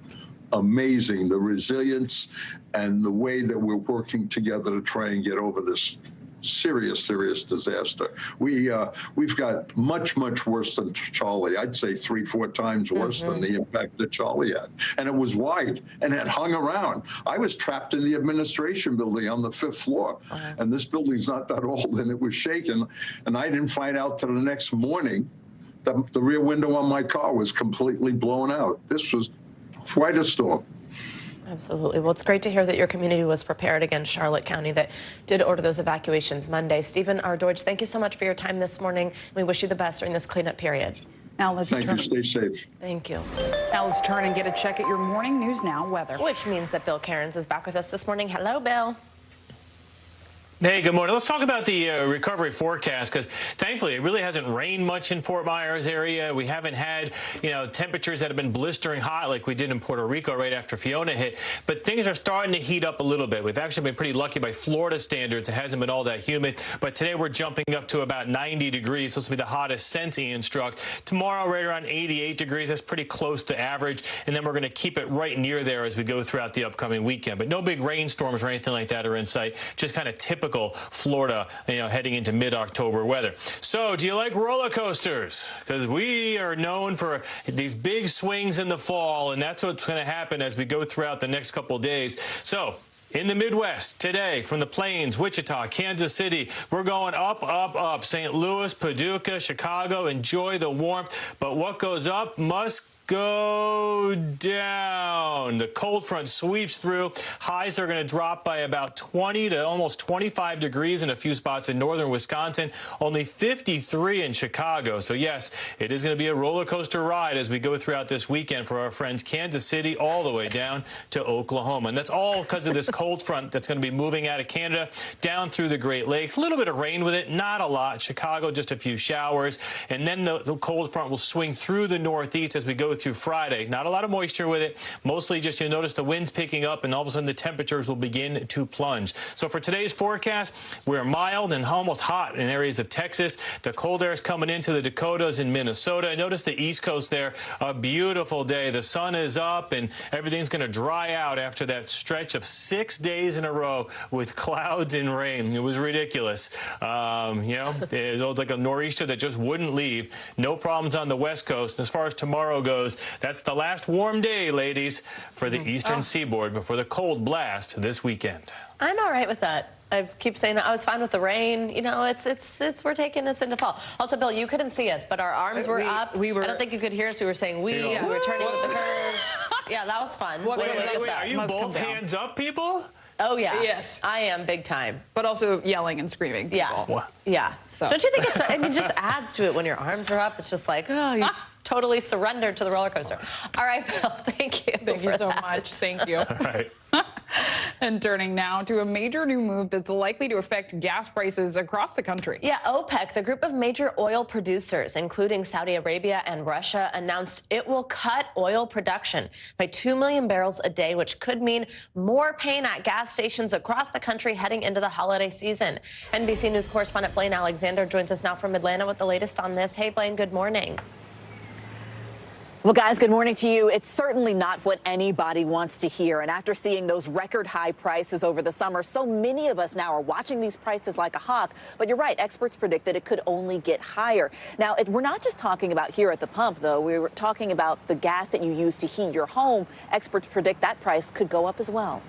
amazing, the resilience and the way that we're working together to try and get over this serious disaster. We've got much worse than Charlie. I'd say 3-4 times worse than the impact that Charlie had. And it was wide and it hung around. I was trapped in the administration building on the 5th floor. And this building's not that old, and it was shaking. And I didn't find out till the next morning that the rear window on my car was completely blown out. This was quite a storm. Absolutely. Well, it's great to hear that your community was prepared against Charlotte County that did order those evacuations Monday. Stephen R. Deutsch, thank you so much for your time this morning. We wish you the best during this cleanup period. Now let's Thank you. Stay safe. Thank you. Now let's turn and get a check at your morning News Now weather. Which means that Bill Cairns is back with us this morning. Hello, Bill. Hey, good morning. Let's talk about the recovery forecast, because thankfully it really hasn't rained much in Fort Myers area. We haven't had, you know, temperatures that have been blistering hot like we did in Puerto Rico right after Fiona hit. But things are starting to heat up a little bit. We've actually been pretty lucky by Florida standards. It hasn't been all that humid. But today we're jumping up to about 90 degrees. This will be the hottest since Ian struck. Tomorrow right around 88 degrees. That's pretty close to average. And then we're going to keep it right near there as we go throughout the upcoming weekend. But no big rainstorms or anything like that are in sight. Just kind of typical Florida, you know, heading into mid-October weather. So, do you like roller coasters? Because we are known for these big swings in the fall, and that's what's going to happen as we go throughout the next couple of days. So, in the Midwest today, from the Plains, Wichita, Kansas City, we're going up, up, up. St. Louis, Paducah, Chicago, enjoy the warmth. But what goes up must go down. The cold front sweeps through. Highs are going to drop by about 20 to almost 25 degrees in a few spots in northern Wisconsin. Only 53 in Chicago. So yes, it is going to be a roller coaster ride as we go throughout this weekend for our friends Kansas City all the way down to Oklahoma. And that's all because of this cold front that's going to be moving out of Canada down through the Great Lakes. A little bit of rain with it, not a lot. Chicago, just a few showers. And then the cold front will swing through the northeast as we go through Friday. Not a lot of moisture with it. Mostly just you'll notice the winds picking up, and all of a sudden the temperatures will begin to plunge. So for today's forecast, we're mild and almost hot in areas of Texas. The cold air is coming into the Dakotas and Minnesota. Notice the East Coast there. A beautiful day. The sun is up and everything's going to dry out after that stretch of 6 days in a row with clouds and rain. It was ridiculous. You know, it was like a nor'easter that just wouldn't leave. No problems on the West Coast. As far as tomorrow goes, that's the last warm day, ladies, for the eastern seaboard before the cold blast this weekend. I'm all right with that. I keep saying that. I was fine with the rain. You know, we're taking us into fall. Also, Bill, you couldn't see us, but our arms were up. I don't think you could hear us. We were saying we were turning with the curves. Yeah, that was fun. Are you both hands up, people? Oh, yeah. Yes. I am big time. But also yelling and screaming. Yeah. What? Yeah. So. Don't you think it's, I mean, just adds to it when your arms are up. It's just like, oh, you totally surrendered to the roller coaster. All right, Bill, thank you. Thank you so much. Thank you. All right. And turning now to a major new move that's likely to affect gas prices across the country. Yeah, OPEC, the group of major oil producers, including Saudi Arabia and Russia, announced it will cut oil production by 2 million barrels a day, which could mean more pain at gas stations across the country heading into the holiday season. NBC News correspondent Blaine Alexander joins us now from Atlanta with the latest on this. Hey, Blaine, good morning. Well, guys, good morning to you. It's certainly not what anybody wants to hear. And after seeing those record high prices over the summer, so many of us now are watching these prices like a hawk. But you're right. Experts predict that it could only get higher. Now, we're not just talking about here at the pump, though. We were talking about the gas that you use to heat your home. Experts predict that price could go up as well.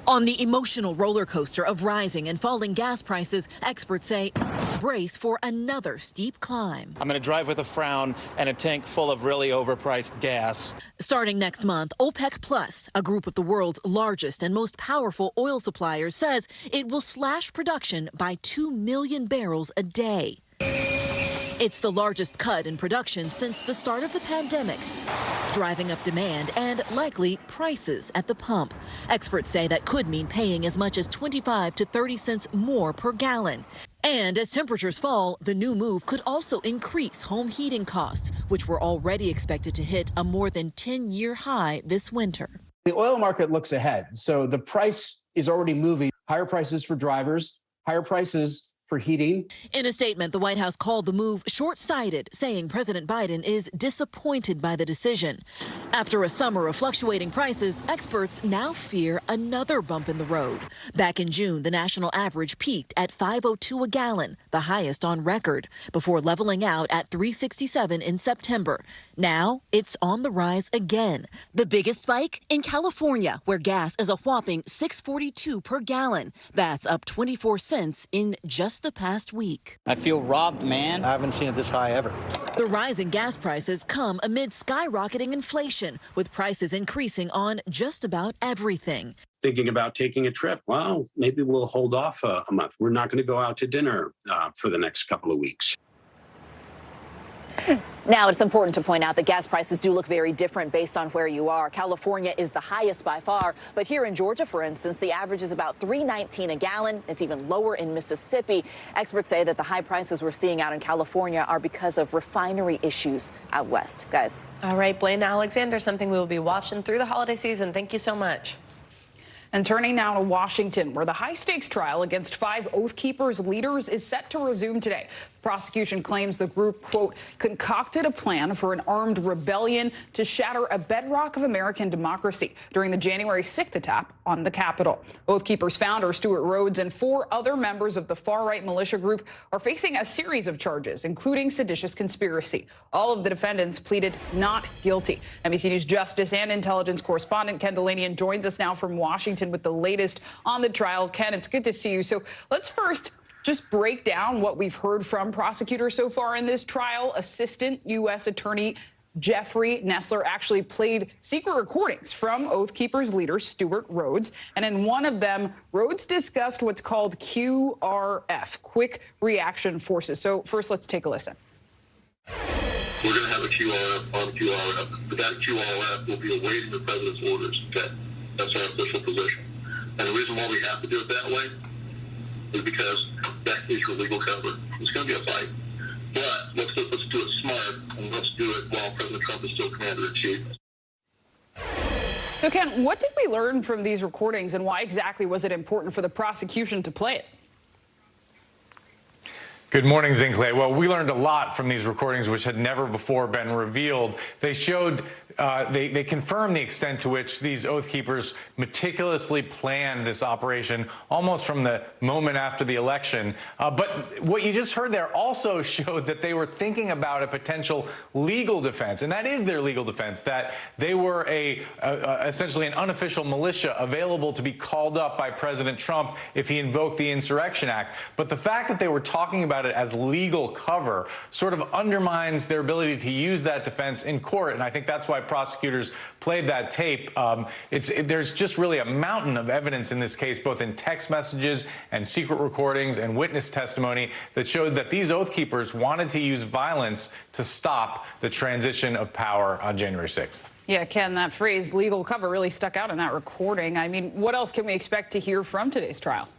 On the emotional roller coaster of rising and falling gas prices, experts say brace for another steep climb. I'm going to drive with a frown and a tank full of really overpriced gas. Starting next month, OPEC Plus, a group of the world's largest and most powerful oil suppliers, says it will slash production by 2 million barrels a day. It's the largest cut in production since the start of the pandemic, driving up demand and likely prices at the pump. Experts say that could mean paying as much as 25 to 30 cents more per gallon. And as temperatures fall, the new move could also increase home heating costs, which were already expected to hit a more than 10-year high this winter. The oil market looks ahead, so the price is already moving. Higher prices for drivers, higher prices for heating. In a statement, the White House called the move short-sighted, saying President Biden is disappointed by the decision. After a summer of fluctuating prices, experts now fear another bump in the road. Back in June, the national average peaked at $5.02 a gallon, the highest on record, before leveling out at $3.67 in September. Now it's on the rise again. The biggest spike in California, where gas is a whopping $6.42 per gallon. That's up 24 cents in just the past week. I feel robbed, man. I haven't seen it this high ever. The rising gas prices come amid skyrocketing inflation, with prices increasing on just about everything. Thinking about taking a trip. Well, maybe we'll hold off a month. We're not going to go out to dinner for the next couple of weeks. Now, it's important to point out that gas prices do look very different based on where you are. California is the highest by far, but here in Georgia, for instance, the average is about $3.19 a gallon. It's even lower in Mississippi. Experts say that the high prices we're seeing out in California are because of refinery issues out west. Guys. All right, Blaine Alexander, something we will be watching through the holiday season. Thank you so much. And turning now to Washington, where the high-stakes trial against 5 Oath Keepers leaders is set to resume today. The prosecution claims the group, quote, concocted a plan for an armed rebellion to shatter a bedrock of American democracy during the January 6th attack on the Capitol. Oath Keepers founder Stuart Rhodes and 4 other members of the far-right militia group are facing a series of charges, including seditious conspiracy. All of the defendants pleaded not guilty. NBC News Justice and Intelligence correspondent Ken Delanian joins us now from Washington with the latest on the trial. Ken, it's good to see you. So let's first just break down what we've heard from prosecutors so far in this trial. Assistant U.S. Attorney Jeffrey Nestler actually played secret recordings from Oath Keepers leader Stuart Rhodes. And in one of them, Rhodes discussed what's called QRF, Quick Reaction Forces. So first, let's take a listen. We're going to have a QRF on QRF, but that QRF will be awaiting the president's orders. Okay? That's our official position. And the reason why we have to do it that way is because that is your legal cover. It's going to be a fight. But let's do it smart, and let's do it while President Trump is still commander-in-chief. So, Ken, what did we learn from these recordings, and why exactly was it important for the prosecution to play it? Good morning, Zinkley. Well, we learned a lot from these recordings, which had never before been revealed. They showed, they confirmed the extent to which these Oath Keepers meticulously planned this operation almost from the moment after the election. But what you just heard there also showed that they were thinking about a potential legal defense, and that is their legal defense, that they were essentially an unofficial militia available to be called up by President Trump if he invoked the Insurrection Act. But the fact that they were talking about it as legal cover sort of undermines their ability to use that defense in court, and I think that's why prosecutors played that tape. There's just really a mountain of evidence in this case, both in text messages and secret recordings and witness testimony, that showed that these Oath Keepers wanted to use violence to stop the transition of power on January 6th. Yeah, Ken, that phrase legal cover really stuck out in that recording. I mean, what else can we expect to hear from today's trial?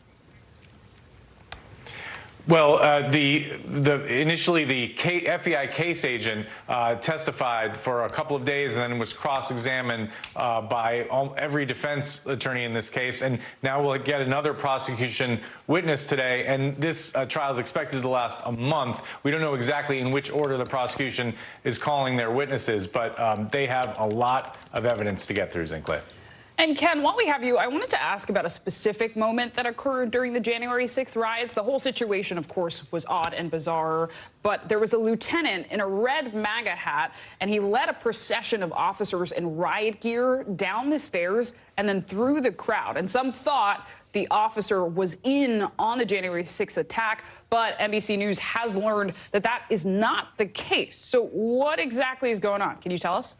Well, initially the FBI case agent testified for a couple of days and then was cross-examined by every defense attorney in this case. And now we'll get another prosecution witness today. And this trial is expected to last a month. We don't know exactly in which order the prosecution is calling their witnesses, but they have a lot of evidence to get through, Zinclair. And Ken, while we have you, I wanted to ask about a specific moment that occurred during the January 6th riots. The whole situation, of course, was odd and bizarre, but there was a lieutenant in a red MAGA hat, and he led a procession of officers in riot gear down the stairs and then through the crowd. And some thought the officer was in on the January 6th attack, but NBC News has learned that that is not the case. So what exactly is going on? Can you tell us?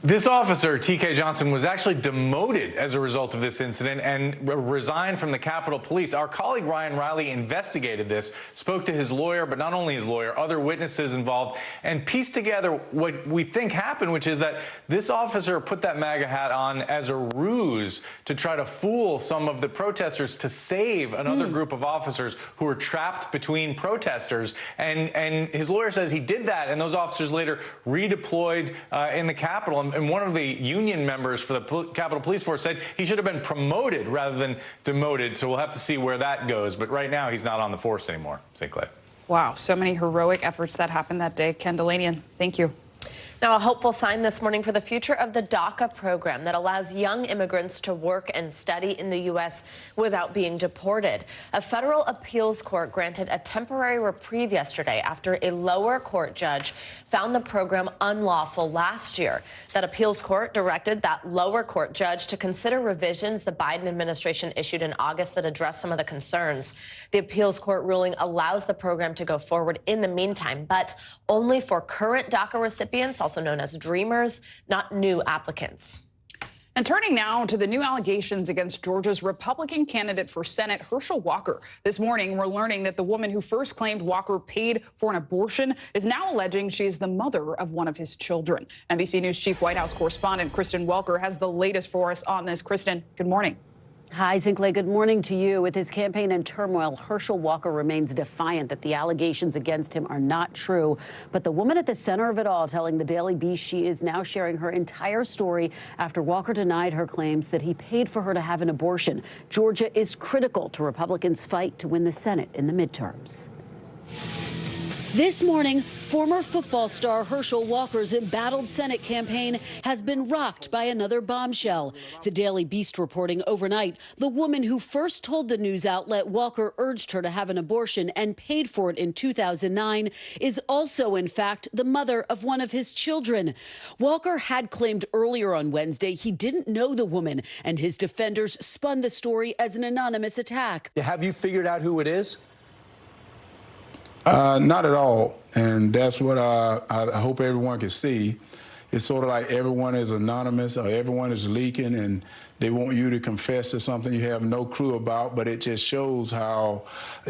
This officer, T.K. Johnson, was actually demoted as a result of this incident and resigned from the Capitol Police. Our colleague Ryan Riley investigated this, spoke to his lawyer, but not only his lawyer, other witnesses involved, and pieced together what we think happened, which is that this officer put that MAGA hat on as a ruse to try to fool some of the protesters to save another group of officers who were trapped between protesters. And his lawyer says he did that, and those officers later redeployed in the Capitol. And one of the union members for the Capitol Police Force said he should have been promoted rather than demoted. So we'll have to see where that goes. But right now, he's not on the force anymore, St. Clair. Wow, so many heroic efforts that happened that day. Ken Delanian, thank you. Now, a hopeful sign this morning for the future of the DACA program that allows young immigrants to work and study in the U.S. without being deported. A federal appeals court granted a temporary reprieve yesterday after a lower court judge found the program unlawful last year. That appeals court directed that lower court judge to consider revisions the Biden administration issued in August that address some of the concerns. The appeals court ruling allows the program to go forward in the meantime, but only for current DACA recipients, also known as Dreamers, not new applicants. And turning now to the new allegations against Georgia's Republican candidate for Senate, Herschel Walker. This morning, we're learning that the woman who first claimed Walker paid for an abortion is now alleging she is the mother of one of his children. NBC News Chief White House correspondent Kristen Welker has the latest for us on this. Kristen, good morning. Hi, Zinclair. Good morning to you. With his campaign in turmoil, Herschel Walker remains defiant that the allegations against him are not true. But the woman at the center of it all telling the Daily Beast she is now sharing her entire story after Walker denied her claims that he paid for her to have an abortion. Georgia is critical to Republicans' fight to win the Senate in the midterms. This morning, former football star Herschel Walker's embattled Senate campaign has been rocked by another bombshell. The Daily Beast reporting overnight, the woman who first told the news outlet Walker urged her to have an abortion and paid for it in 2009 is also, in fact, the mother of one of his children. Walker had claimed earlier on Wednesday he didn't know the woman, and his defenders spun the story as an anonymous attack. Have you figured out who it is? Not at all, and that's what I hope everyone can see. It's sort of like everyone is anonymous or everyone is leaking and they want you to confess to something you have no clue about, but it just shows how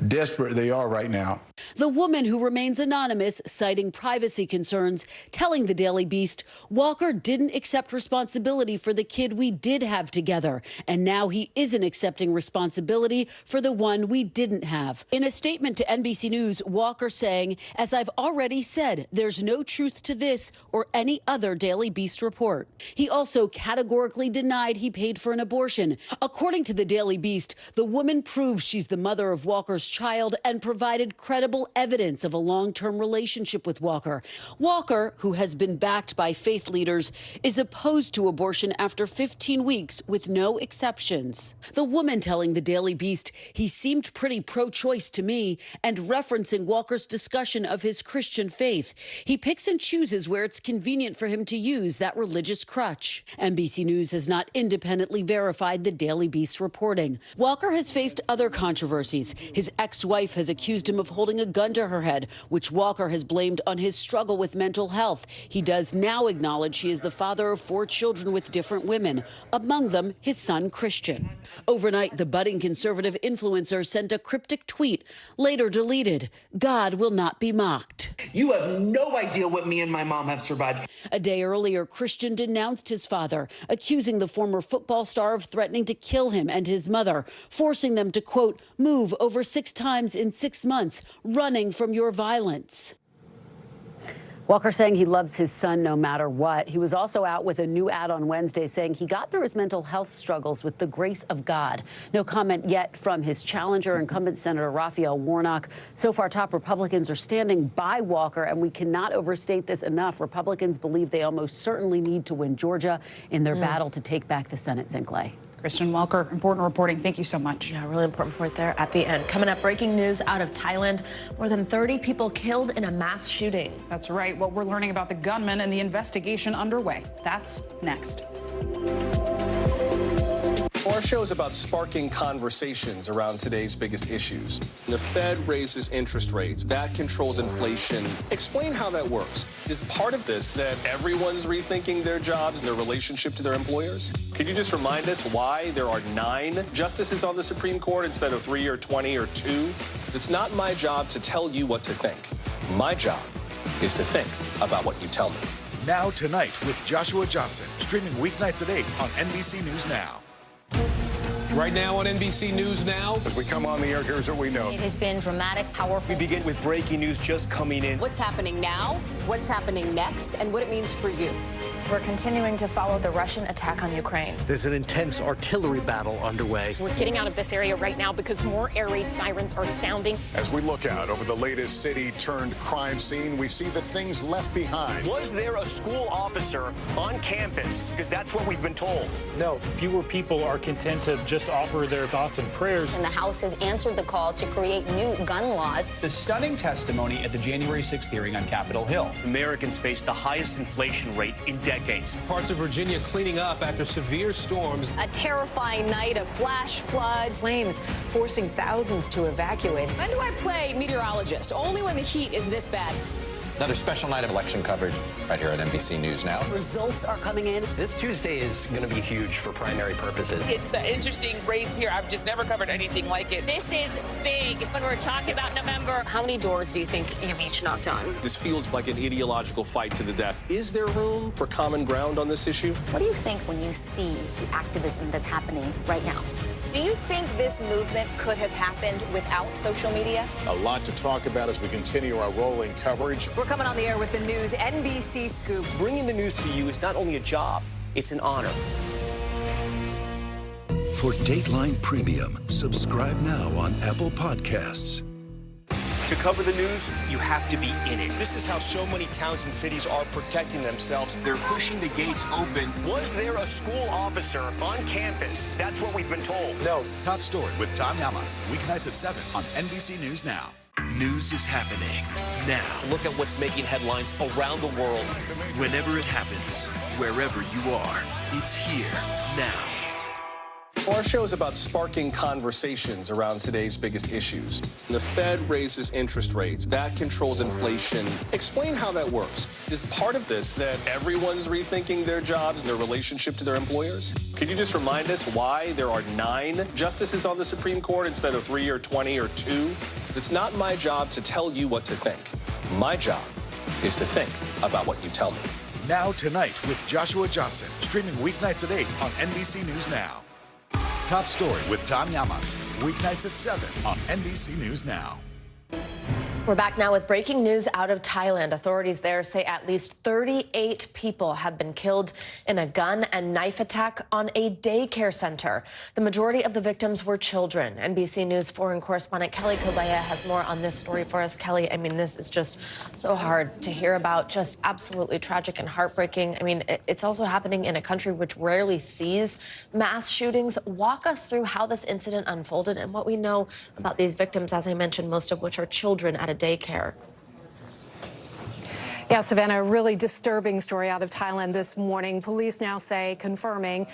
desperate they are right now. The woman who remains anonymous, citing privacy concerns, telling the Daily Beast, Walker didn't accept responsibility for the kid we did have together, and now he isn't accepting responsibility for the one we didn't have. In a statement to NBC News, Walker saying, as I've already said, there's no truth to this or any other Daily Beast report. He also categorically denied he paid for an abortion. According to the Daily Beast, the woman proves she's the mother of Walker's child and provided credible evidence of a long-term relationship with Walker. Walker, who has been backed by faith leaders, is opposed to abortion after 15 weeks with no exceptions. The woman telling the Daily Beast, he seemed pretty pro-choice to me, and referencing Walker's discussion of his Christian faith. He picks and chooses where it's convenient for him to use that religious crutch. NBC News has not independently verified the Daily Beast's reporting. Walker has faced other controversies. His ex-wife has accused him of holding a gun to her head, which Walker has blamed on his struggle with mental health. He does now acknowledge he is the father of 4 children with different women, among them his son Christian. Overnight, the budding conservative influencer sent a cryptic tweet, later deleted. God will not be mocked. You have no idea what me and my mom have survived. A day earlier, Christian denounced his father, accusing the former football star of threatening to kill him and his mother, forcing them to, quote, move over 6 times in 6 months, running from your violence. Walker saying he loves his son no matter what. He was also out with a new ad on Wednesday saying he got through his mental health struggles with the grace of God. No comment yet from his challenger, incumbent Senator Raphael Warnock. So far, top Republicans are standing by Walker, and we cannot overstate this enough. Republicans believe they almost certainly need to win Georgia in their battle to take back the Senate. St. Clay. Christian Walker, important reporting. Thank you so much. Yeah, really important report there at the end. Coming up, breaking news out of Thailand. More than 30 people killed in a mass shooting. That's right. What we're learning about the gunman and the investigation underway. That's next. Our show is about sparking conversations around today's biggest issues. The Fed raises interest rates. That controls inflation. Explain how that works. Is part of this that everyone's rethinking their jobs and their relationship to their employers? Could you just remind us why there are 9 justices on the Supreme Court instead of 3 or 20 or 2? It's not my job to tell you what to think. My job is to think about what you tell me. Now Tonight with Joshua Johnson, streaming weeknights at 8 on NBC News Now. Right now on NBC News Now. As we come on the air, here's what we know. It has been dramatic, powerful. We begin with breaking news just coming in. What's happening now, what's happening next, and what it means for you. We're continuing to follow the Russian attack on Ukraine. There's an intense artillery battle underway. We're getting out of this area right now because more air raid sirens are sounding. As we look out over the latest city-turned-crime scene, we see the things left behind. Was there a school officer on campus? Because that's what we've been told. No. Fewer people are content to just offer their thoughts and prayers. And the House has answered the call to create new gun laws. The stunning testimony at the January 6th hearing on Capitol Hill. Americans face the highest inflation rate in decades. Parts of Virginia cleaning up after severe storms. A terrifying night of flash floods. Flames forcing thousands to evacuate. When do I play meteorologist? Only when the heat is this bad. Another special night of election coverage right here at NBC News Now. Results are coming in. This Tuesday is going to be huge for primary purposes. It's an interesting race here. I've just never covered anything like it. This is big. When we're talking about November, how many doors do you think you've each knocked on? This feels like an ideological fight to the death. Is there room for common ground on this issue? What do you think when you see the activism that's happening right now? Do you think this movement could have happened without social media? A lot to talk about as we continue our rolling coverage. We're coming on the air with the news NBC Scoop. Bringing the news to you is not only a job, it's an honor. For Dateline Premium, subscribe now on Apple Podcasts. To cover the news, you have to be in it. This is how so many towns and cities are protecting themselves. They're pushing the gates open. Was there a school officer on campus? That's what we've been told. No. Top Story with Tom Llamas, weeknights at 7 on NBC News Now. News is happening now. Look at what's making headlines around the world. Whenever it happens, wherever you are, it's here now. Our show is about sparking conversations around today's biggest issues. The Fed raises interest rates. That controls inflation. Explain how that works. Is part of this that everyone's rethinking their jobs and their relationship to their employers? Could you just remind us why there are 9 justices on the Supreme Court instead of 3 or 20 or 2? It's not my job to tell you what to think. My job is to think about what you tell me. Now Tonight with Joshua Johnson, streaming weeknights at 8 on NBC News Now. Top Story with Tom Llamas, weeknights at 7 on NBC News Now. We're back now with breaking news out of Thailand. Authorities there say at least 38 people have been killed in a gun and knife attack on a daycare center. The majority of the victims were children. NBC News foreign correspondent Kelly Kolea has more on this story for us. Kelly, I mean, this is just so hard to hear about, just absolutely tragic and heartbreaking. I mean, it's also happening in a country which rarely sees mass shootings. Walk us through how this incident unfolded and what we know about these victims, as I mentioned, most of which are children at a daycare. Yeah, Savannah, a really disturbing story out of Thailand this morning. Police now say, confirming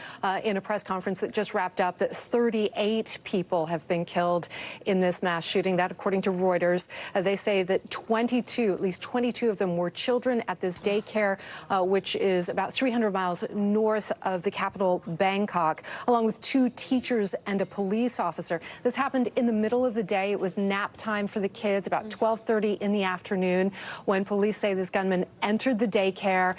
in a press conference that just wrapped up, that 38 people have been killed in this mass shooting. That, according to Reuters, they say that at least 22 of them were children at this daycare, which is about 300 miles north of the capital, Bangkok, along with 2 teachers and a police officer. This happened in the middle of the day. It was nap time for the kids, about 12:30 in the afternoon, when police say this gunman entered the daycare.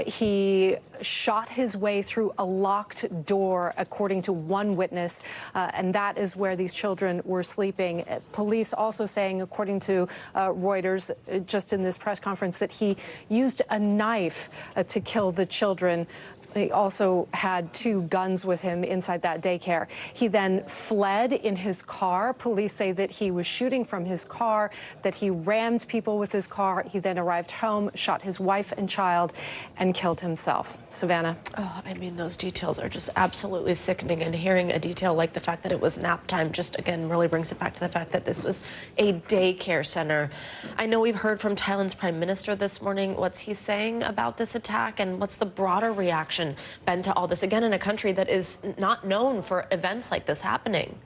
He shot his way through a locked door, according to one witness, and that is where these children were sleeping. Police also saying, according to Reuters, just in this press conference, that he used a knife to kill the children. He also had 2 guns with him inside that daycare. He then fled in his car. Police say that he was shooting from his car, that he rammed people with his car. He then arrived home, shot his wife and child, and killed himself. Savannah. Oh, I mean, those details are just absolutely sickening. And hearing a detail like the fact that it was nap time just, again, really brings it back to the fact that this was a daycare center. I know we've heard from Thailand's Prime Minister this morning. What's he saying about this attack, and what's the broader reaction been to all this, again, in a country that is not known for events like this happening?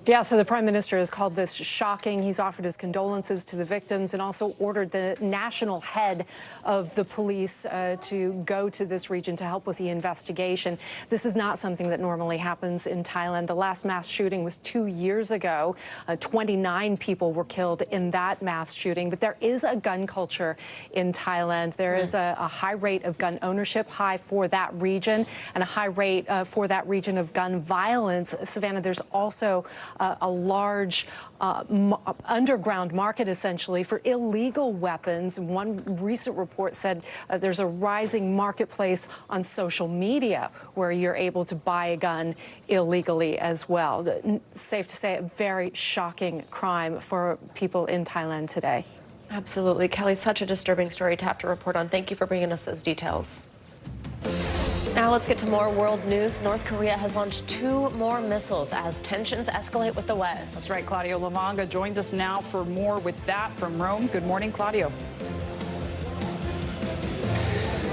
Yeah, so the Prime Minister has called this shocking. He's offered his condolences to the victims and also ordered the national head of the police to go to this region to help with the investigation. This is not something that normally happens in Thailand. The last mass shooting was 2 years ago. 29 people were killed in that mass shooting. But there is a gun culture in Thailand. There is a high rate of gun ownership, high for that region, and a high rate for that region of gun violence. Savannah, there's also a large underground market, essentially, for illegal weapons. One recent report said there's a rising marketplace on social media where you're able to buy a gun illegally as well. Safe to say, a very shocking crime for people in Thailand today. Absolutely. Kelly, such a disturbing story to have to report on. Thank you for bringing us those details. Now let's get to more world news. North Korea has launched 2 more missiles as tensions escalate with the West. That's right. Claudio Lamanga joins us now for more with that from Rome. Good morning, Claudio.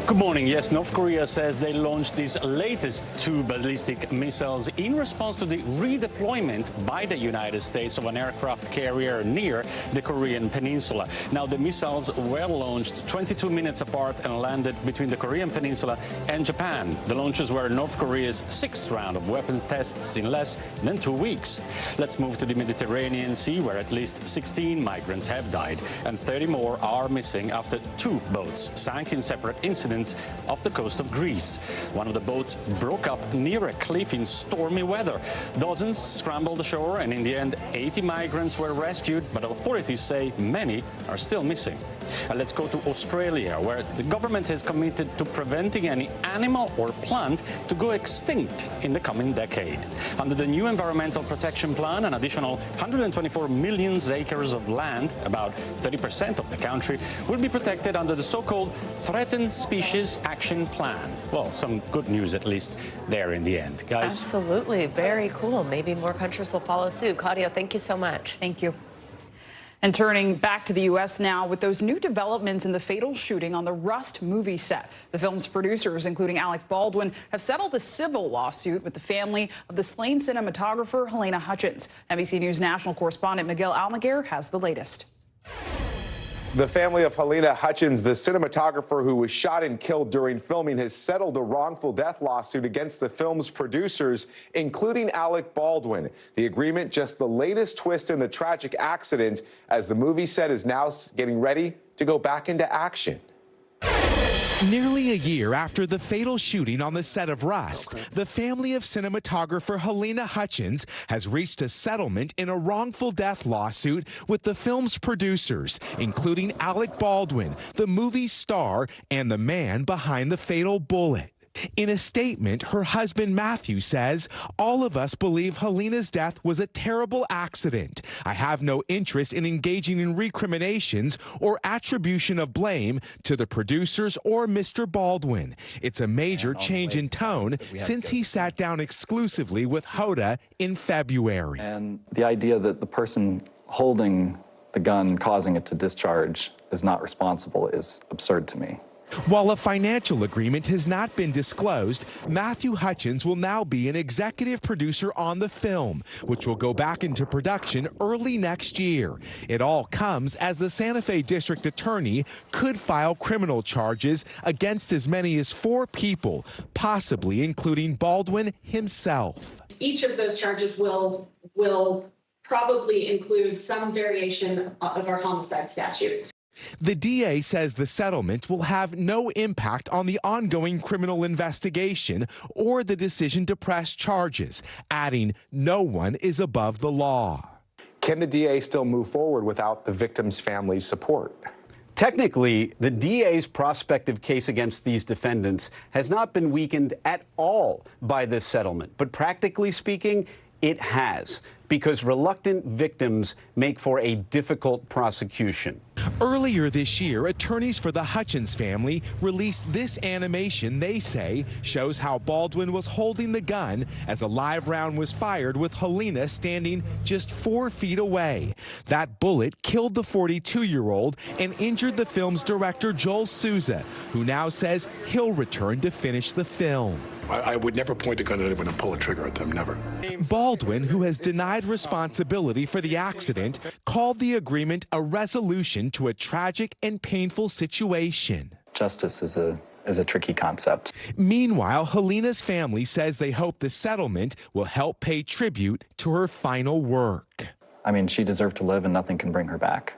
Good morning. Yes, North Korea says they launched these latest 2 ballistic missiles in response to the redeployment by the United States of an aircraft carrier near the Korean peninsula. Now, the missiles were launched 22 minutes apart and landed between the Korean peninsula and Japan. The launches were North Korea's 6th round of weapons tests in less than 2 weeks. Let's move to the Mediterranean Sea, where at least 16 migrants have died and 30 more are missing after 2 boats sank in separate incidents off the coast of Greece. One of the boats broke up near a cliff in stormy weather. Dozens scrambled ashore, and in the end, 80 migrants were rescued, but authorities say many are still missing. Let's go to Australia, where the government is committed to preventing any animal or plant to go extinct in the coming decade. Under the new Environmental Protection Plan, an additional 124 million acres of land, about 30% of the country, will be protected under the so-called Threatened Species Action Plan. Well, some good news at least there in the end, guys. Absolutely. Very cool. Maybe more countries will follow suit. Claudio, thank you so much. Thank you. And turning back to the U.S. now with those new developments in the fatal shooting on the Rust movie set. The film's producers, including Alec Baldwin, have settled a civil lawsuit with the family of the slain cinematographer Helena Hutchins. NBC News national correspondent Miguel Almaguer has the latest. The family of Helena Hutchins, the cinematographer who was shot and killed during filming, has settled a wrongful death lawsuit against the film's producers, including Alec Baldwin. The agreement, just the latest twist in the tragic accident, as the movie set is now getting ready to go back into action. Nearly a year after the fatal shooting on the set of Rust, the family of cinematographer Helena Hutchins has reached a settlement in a wrongful death lawsuit with the film's producers, including Alec Baldwin, the movie's star and the man behind the fatal bullet. In a statement, her husband Matthew says, "All of us believe Helena's death was a terrible accident. I have no interest in engaging in recriminations or attribution of blame to the producers or Mr. Baldwin. It's a major change in tone since he sat down exclusively with Hoda in February." And the idea that the person holding the gun causing it to discharge is not responsible is absurd to me. While a financial agreement has not been disclosed, Matthew Hutchins will now be an executive producer on the film, which will go back into production early next year. It all comes as the Santa Fe District Attorney could file criminal charges against as many as 4 people, possibly including Baldwin himself. Each of those charges will probably include some variation of our homicide statute. The DA says the settlement will have no impact on the ongoing criminal investigation or the decision to press charges, adding no one is above the law. Can the DA still move forward without the victim's family's support? Technically, the DA's prospective case against these defendants has not been weakened at all by this settlement. But practically speaking, it has, because reluctant victims make for a difficult prosecution. Earlier this year, attorneys for the Hutchins family released this animation they say shows how Baldwin was holding the gun as a live round was fired with Helena standing just 4 feet away. That bullet killed the 42-year-old and injured the film's director, Joel Souza, who now says he'll return to finish the film. I would never point a gun at anyone and pull a trigger at them, never. Baldwin, who has denied responsibility for the accident, called the agreement a resolution to a tragic and painful situation. Justice is a tricky concept. Meanwhile, Helena's family says they hope the settlement will help pay tribute to her final work. I mean, she deserved to live and nothing can bring her back.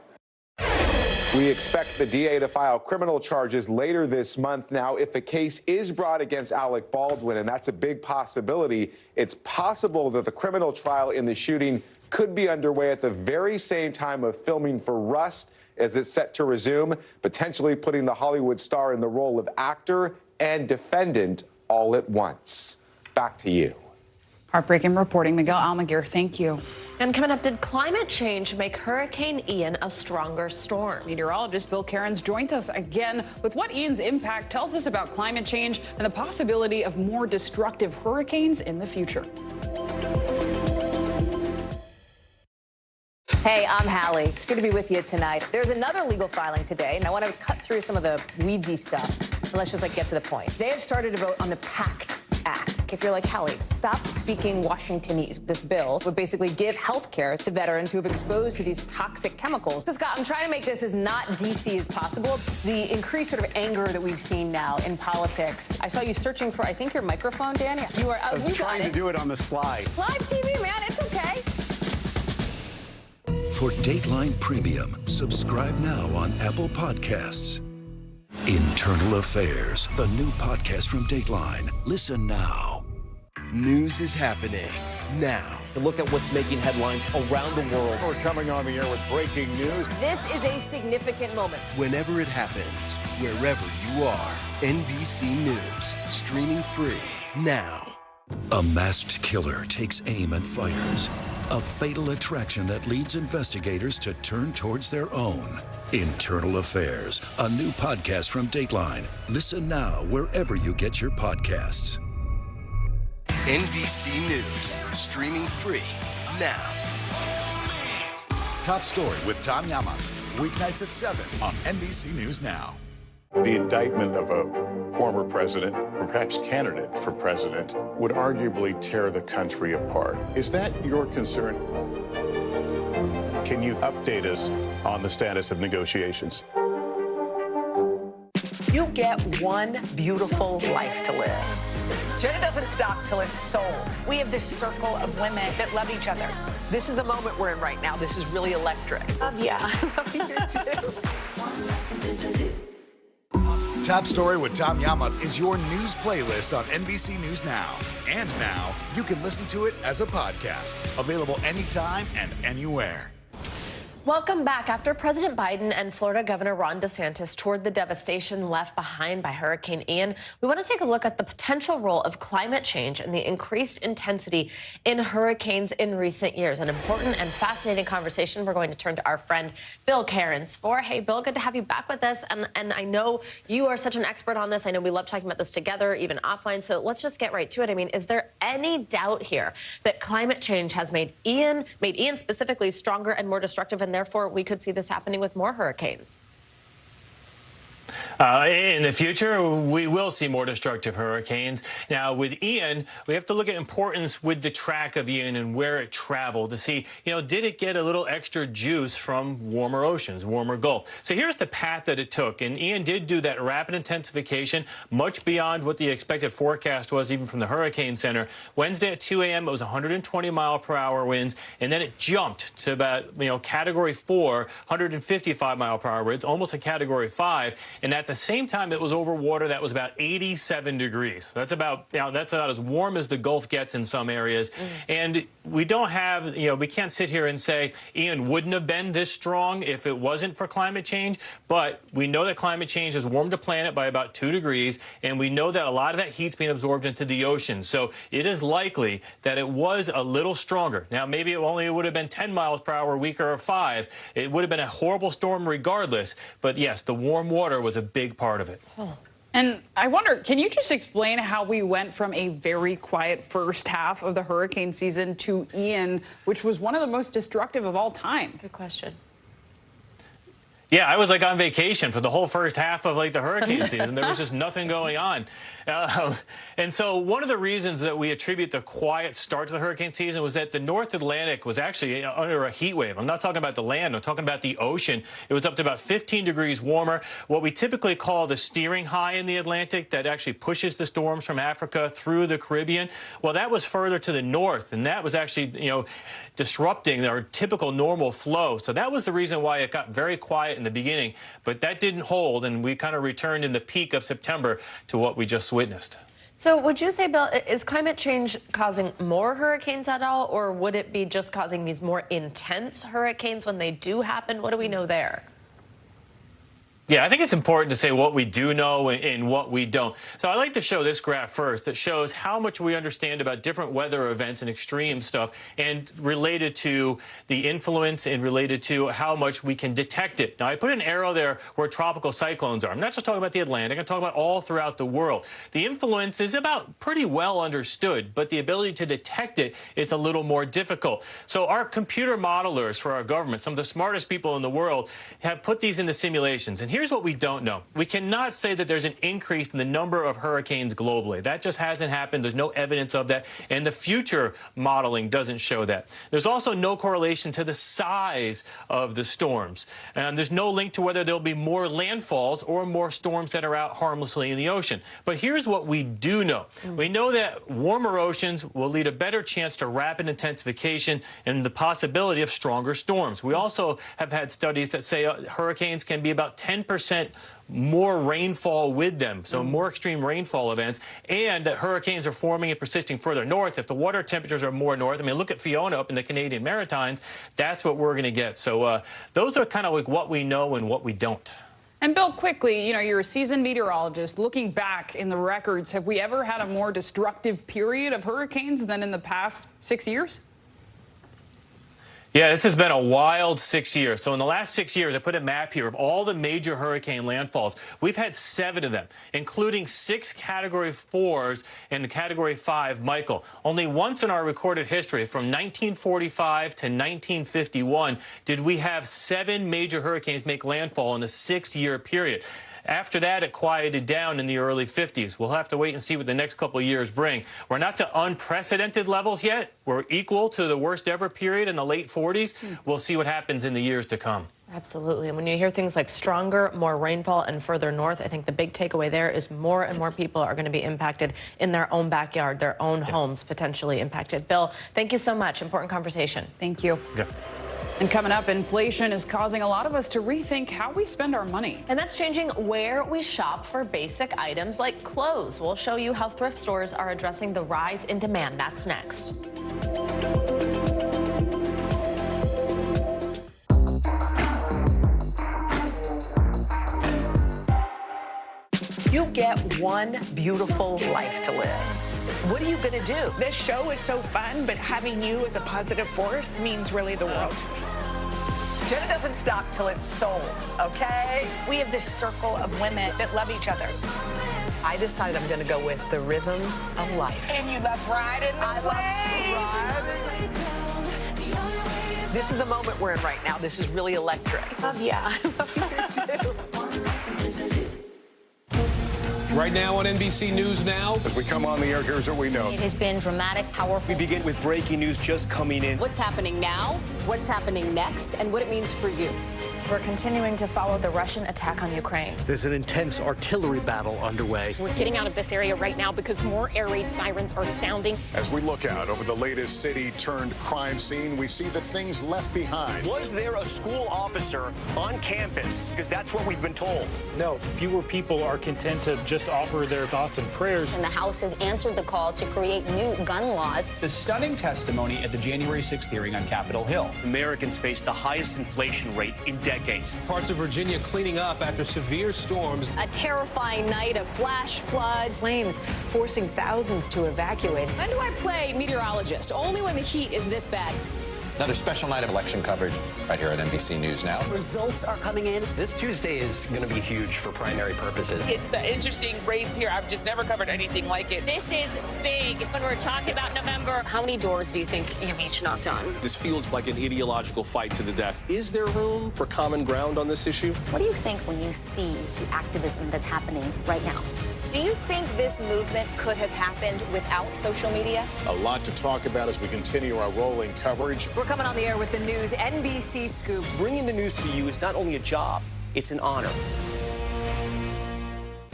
We expect the DA to file criminal charges later this month. Now, if the case is brought against Alec Baldwin, and that's a big possibility, it's possible that the criminal trial in the shooting could be underway at the very same time of filming for Rust as it's set to resume, potentially putting the Hollywood star in the role of actor and defendant all at once. Back to you. Heartbreaking reporting. Miguel Almaguer, thank you. And coming up, did climate change make Hurricane Ian a stronger storm? Meteorologist Bill Cairns joins us again with what Ian's impact tells us about climate change and the possibility of more destructive hurricanes in the future. Hey, I'm Hallie. It's good to be with you tonight. There's another legal filing today, and I want to cut through some of the weedsy stuff. And let's just get to the point. They have started to vote on the PACT Act. If you're like Hallie, stop speaking Washingtonese. This bill would basically give health care to veterans who have exposed to these toxic chemicals. So, Scott, I'm trying to make this as not DC as possible. The increased sort of anger that we've seen now in politics. I saw you searching for, I think, your microphone, Danny. You are. I was trying to do it on the slide. Live TV, man. It's okay. For Dateline Premium, subscribe now on Apple Podcasts. Internal Affairs, the new podcast from Dateline. Listen now. News is happening now. Look at what's making headlines around the world. We're coming on the air with breaking news. This is a significant moment. Whenever it happens, wherever you are, NBC News, streaming free now. A masked killer takes aim and fires. A fatal attraction that leads investigators to turn towards their own. Internal Affairs, a new podcast from Dateline. Listen now wherever you get your podcasts. NBC News, streaming free now. Top Story with Tom Llamas, weeknights at 7 on NBC News Now. The indictment of a former president, or perhaps candidate for president, would arguably tear the country apart. Is that your concern? Can you update us on the status of negotiations? You get one beautiful life to live. Jenna doesn't stop till it's sold. We have this circle of women that love each other. This is a moment we're in right now. This is really electric. Love ya. Love you too. This is it. Top Story with Tom Llamas is your news playlist on NBC News Now. And now, you can listen to it as a podcast. Available anytime and anywhere. Welcome back. After President Biden and Florida Governor Ron DeSantis toured the devastation left behind by Hurricane Ian, we want to take a look at the potential role of climate change and the increased intensity in hurricanes in recent years. An important and fascinating conversation we're going to turn to our friend Bill Cairns for. Hey, Bill, good to have you back with us. And I know you are such an expert on this. I know we love talking about this together, even offline. So let's just get right to it. I mean, is there any doubt here that climate change has made Ian specifically stronger and more destructive in and therefore we could see this happening with more hurricanes. In the future, we will see more destructive hurricanes. Now, with Ian, we have to look at importance with the track of Ian and where it traveled to see, did it get a little extra juice from warmer oceans, warmer Gulf? So here's the path that it took. And Ian did do that rapid intensification, much beyond what the expected forecast was, even from the Hurricane Center. Wednesday at 2 a.m., it was 120-mile-per-hour winds, and then it jumped to about, Category 4, 155-mile-per-hour winds, almost a Category 5. And at the same time, it was over water that was about 87 degrees. That's about as warm as the Gulf gets in some areas. And we don't have, we can't sit here and say Ian wouldn't have been this strong if it wasn't for climate change. But we know that climate change has warmed the planet by about 2 degrees. And we know that a lot of that heat's being absorbed into the ocean. So it is likely that it was a little stronger. Now, maybe it only would have been 10 miles per hour weaker or 5. It would have been a horrible storm regardless. But yes, the warm water was a big part of it. And I wonder, can you just explain how we went from a very quiet first half of the hurricane season to Ian, which was one of the most destructive of all time? Good question. Yeah, I was on vacation for the whole first half of the hurricane season. There was just nothing going on. And so one of the reasons that we attribute the quiet start to the hurricane season was that the North Atlantic was actually under a heat wave. I'm not talking about the land, I'm talking about the ocean. It was up to about 15 degrees warmer. What we typically call the steering high in the Atlantic that actually pushes the storms from Africa through the Caribbean. Well, that was further to the north, and that was actually, disrupting our typical normal flow. So that was the reason why it got very quiet in the beginning, but that didn't hold, and we kind of returned in the peak of September to what we just witnessed. So would you say, Bill, is climate change causing more hurricanes at all, or would it be just causing these more intense hurricanes when they do happen? What do we know there? Yeah, I think it's important to say what we do know and what we don't. So I like to show this graph first that shows how much we understand about different weather events and extreme stuff and related to the influence and related to how much we can detect it. Now, I put an arrow there where tropical cyclones are. I'm not just talking about the Atlantic. I'm talking about all throughout the world. The influence is about pretty well understood, but the ability to detect it is a little more difficult. So our computer modelers for our government, some of the smartest people in the world, have put these into simulations. And here's what we don't know. We cannot say that there's an increase in the number of hurricanes globally. That just hasn't happened. There's no evidence of that. And the future modeling doesn't show that. There's also no correlation to the size of the storms. And there's no link to whether there'll be more landfalls or more storms that are out harmlessly in the ocean. But here's what we do know. We know that warmer oceans will lead a better chance to rapid intensification and the possibility of stronger storms. We also have had studies that say hurricanes can be about 10% more rainfall with them, so more extreme rainfall events, and that hurricanes are forming and persisting further north. If the water temperatures are more north, I mean, look at Fiona up in the Canadian Maritimes, that's what we're going to get. So those are kind of what we know and what we don't. And Bill, quickly, you're a seasoned meteorologist. Looking back in the records, have we ever had a more destructive period of hurricanes than in the past 6 years? Yeah, this has been a wild 6 years. So in the last 6 years, I put a map here of all the major hurricane landfalls. We've had 7 of them, including 6 Category 4s and Category 5 Michael. Only once in our recorded history, from 1945 to 1951, did we have 7 major hurricanes make landfall in a 6-year period. After that, it quieted down in the early 50s. We'll have to wait and see what the next couple of years bring. We're not to unprecedented levels yet. We're equal to the worst ever period in the late 40s. We'll see what happens in the years to come. Absolutely. And when you hear things like stronger, more rainfall, and further north, I think the big takeaway there is more and more people are going to be impacted in their own backyard, their own homes potentially impacted. Bill, thank you so much. Important conversation. Thank you. Yeah. And coming up, inflation is causing a lot of us to rethink how we spend our money. And that's changing where we shop for basic items like clothes. We'll show you how thrift stores are addressing the rise in demand. That's next. You get one beautiful life to live. What are you going to do? This show is so fun, but having you as a positive force means really the world to me. Jenna doesn't stop till it's sold, okay? We have this circle of women that love each other. I decided I'm going to go with the rhythm of life. And you love riding the wave. This is a moment we're in right now. This is really electric. Love ya. I love you too. Right now on NBC News Now. As we come on the air, here's what we know. It has been dramatic, powerful. We begin with breaking news just coming in. What's happening now, what's happening next, and what it means for you. We're continuing to follow the Russian attack on Ukraine. There's an intense artillery battle underway. We're getting out of this area right now because more air raid sirens are sounding. As we look out over the latest city-turned-crime scene, we see the things left behind. Was there a school officer on campus? Because that's what we've been told. No, fewer people are content to just offer their thoughts and prayers. And the House has answered the call to create new gun laws. The stunning testimony at the January 6th hearing on Capitol Hill. Americans face the highest inflation rate in decades. Parts of Virginia cleaning up after severe storms. A terrifying night of flash floods. Flames forcing thousands to evacuate. When do I play meteorologist? Only when the heat is this bad. Another special night of election coverage right here at NBC News Now. Results are coming in. This Tuesday is going to be huge for primary purposes. It's an interesting race here. I've just never covered anything like it. This is big. When we're talking about November, how many doors do you think you've each knocked on? This feels like an ideological fight to the death. Is there room for common ground on this issue? What do you think when you see the activism that's happening right now? Do you think this movement could have happened without social media? A lot to talk about as we continue our rolling coverage. We're coming on the air with the news NBC Scoop. Bringing the news to you is not only a job, it's an honor.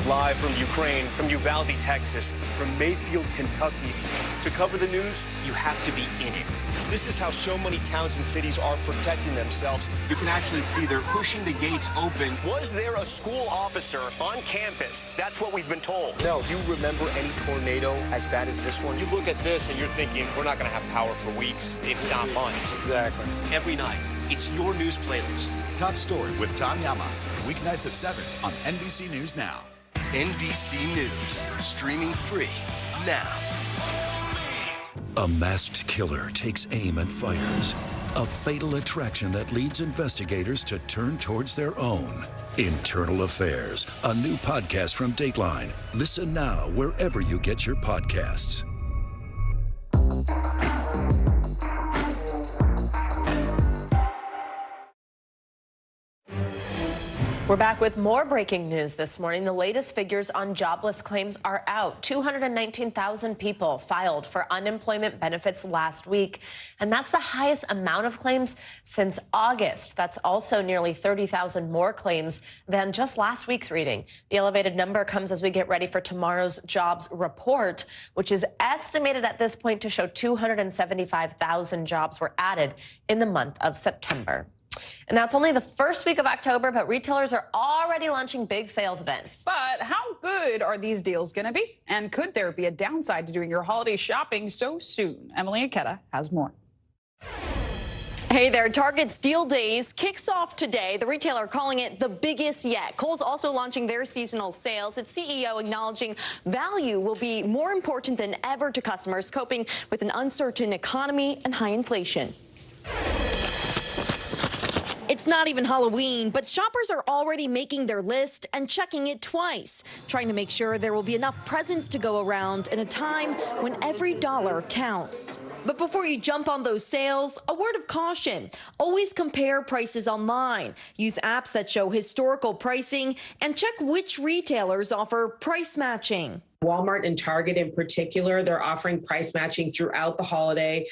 Live from Ukraine, from Uvalde, Texas, from Mayfield, Kentucky. To cover the news, you have to be in it. This is how so many towns and cities are protecting themselves. You can actually see they're pushing the gates open. Was there a school officer on campus? That's what we've been told. No. Do you remember any tornado as bad as this one? You look at this and you're thinking, we're not going to have power for weeks, if not months. Exactly. Every night, it's your news playlist. Top Story with Tom Llamas. Weeknights at 7 on NBC News Now. NBC News, streaming free now. A masked killer takes aim and fires. A fatal attraction that leads investigators to turn towards their own. Internal Affairs, a new podcast from Dateline. Listen now wherever you get your podcasts. We're back with more breaking news this morning. The latest figures on jobless claims are out. 219,000 people filed for unemployment benefits last week, and that's the highest amount of claims since August. That's also nearly 30,000 more claims than just last week's reading. The elevated number comes as we get ready for tomorrow's jobs report, which is estimated at this point to show 275,000 jobs were added in the month of September. And now it's only the first week of October, but retailers are already launching big sales events. But how good are these deals going to be? And could there be a downside to doing your holiday shopping so soon? Emily Aketa has more. Hey there, Target's Deal Days kicks off today. The retailer calling it the biggest yet. Kohl's also launching their seasonal sales. Its CEO acknowledging value will be more important than ever to customers coping with an uncertain economy and high inflation. It's not even Halloween, but shoppers are already making their list and checking it twice, trying to make sure there will be enough presents to go around in a time when every dollar counts. But before you jump on those sales, a word of caution. Always compare prices online. Use apps that show historical pricing and check which retailers offer price matching. Walmart and Target in particular, they're offering price matching throughout the holiday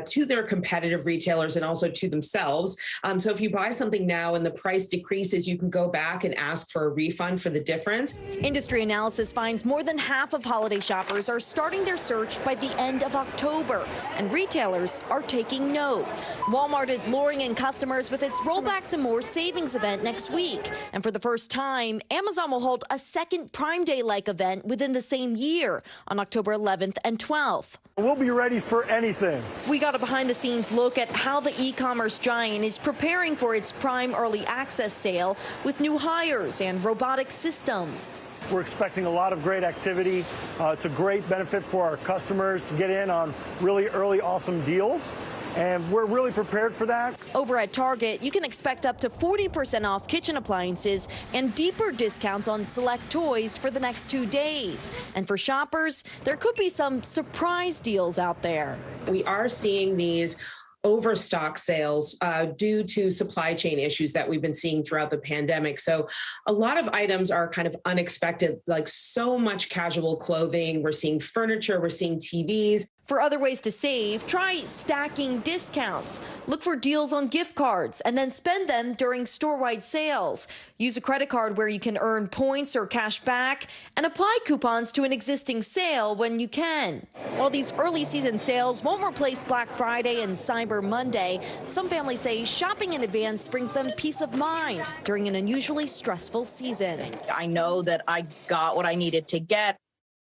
to their competitive retailers and also to themselves. So if you buy something now and the price decreases, you can go back and ask for a refund for the difference. Industry analysis finds more than half of holiday shoppers are starting their search by the end of October, and retailers are taking note. Walmart is luring in customers with its Rollbacks and More savings event next week. And for the first time, Amazon will hold a second Prime Day-like event within the same year on October 11th and 12th. We'll be ready for anything. We got a behind-the-scenes look at how the e-commerce giant is preparing for its Prime Early Access sale with new hires and robotic systems. We're expecting a lot of great activity. It's a great benefit for our customers to get in on really early, awesome deals. And we're really prepared for that. Over at Target, you can expect up to 40% off kitchen appliances and deeper discounts on select toys for the next 2 days. And for shoppers, there could be some surprise deals out there. We are seeing these overstock sales due to supply chain issues that we've been seeing throughout the pandemic. So a lot of items are kind of unexpected, like so much casual clothing. We're seeing furniture, we're seeing TVs. For other ways to save, try stacking discounts. Look for deals on gift cards and then spend them during store-wide sales. Use a credit card where you can earn points or cash back and apply coupons to an existing sale when you can. While these early season sales won't replace Black Friday and Cyber Monday, some families say shopping in advance brings them peace of mind during an unusually stressful season. I know that I got what I needed to get.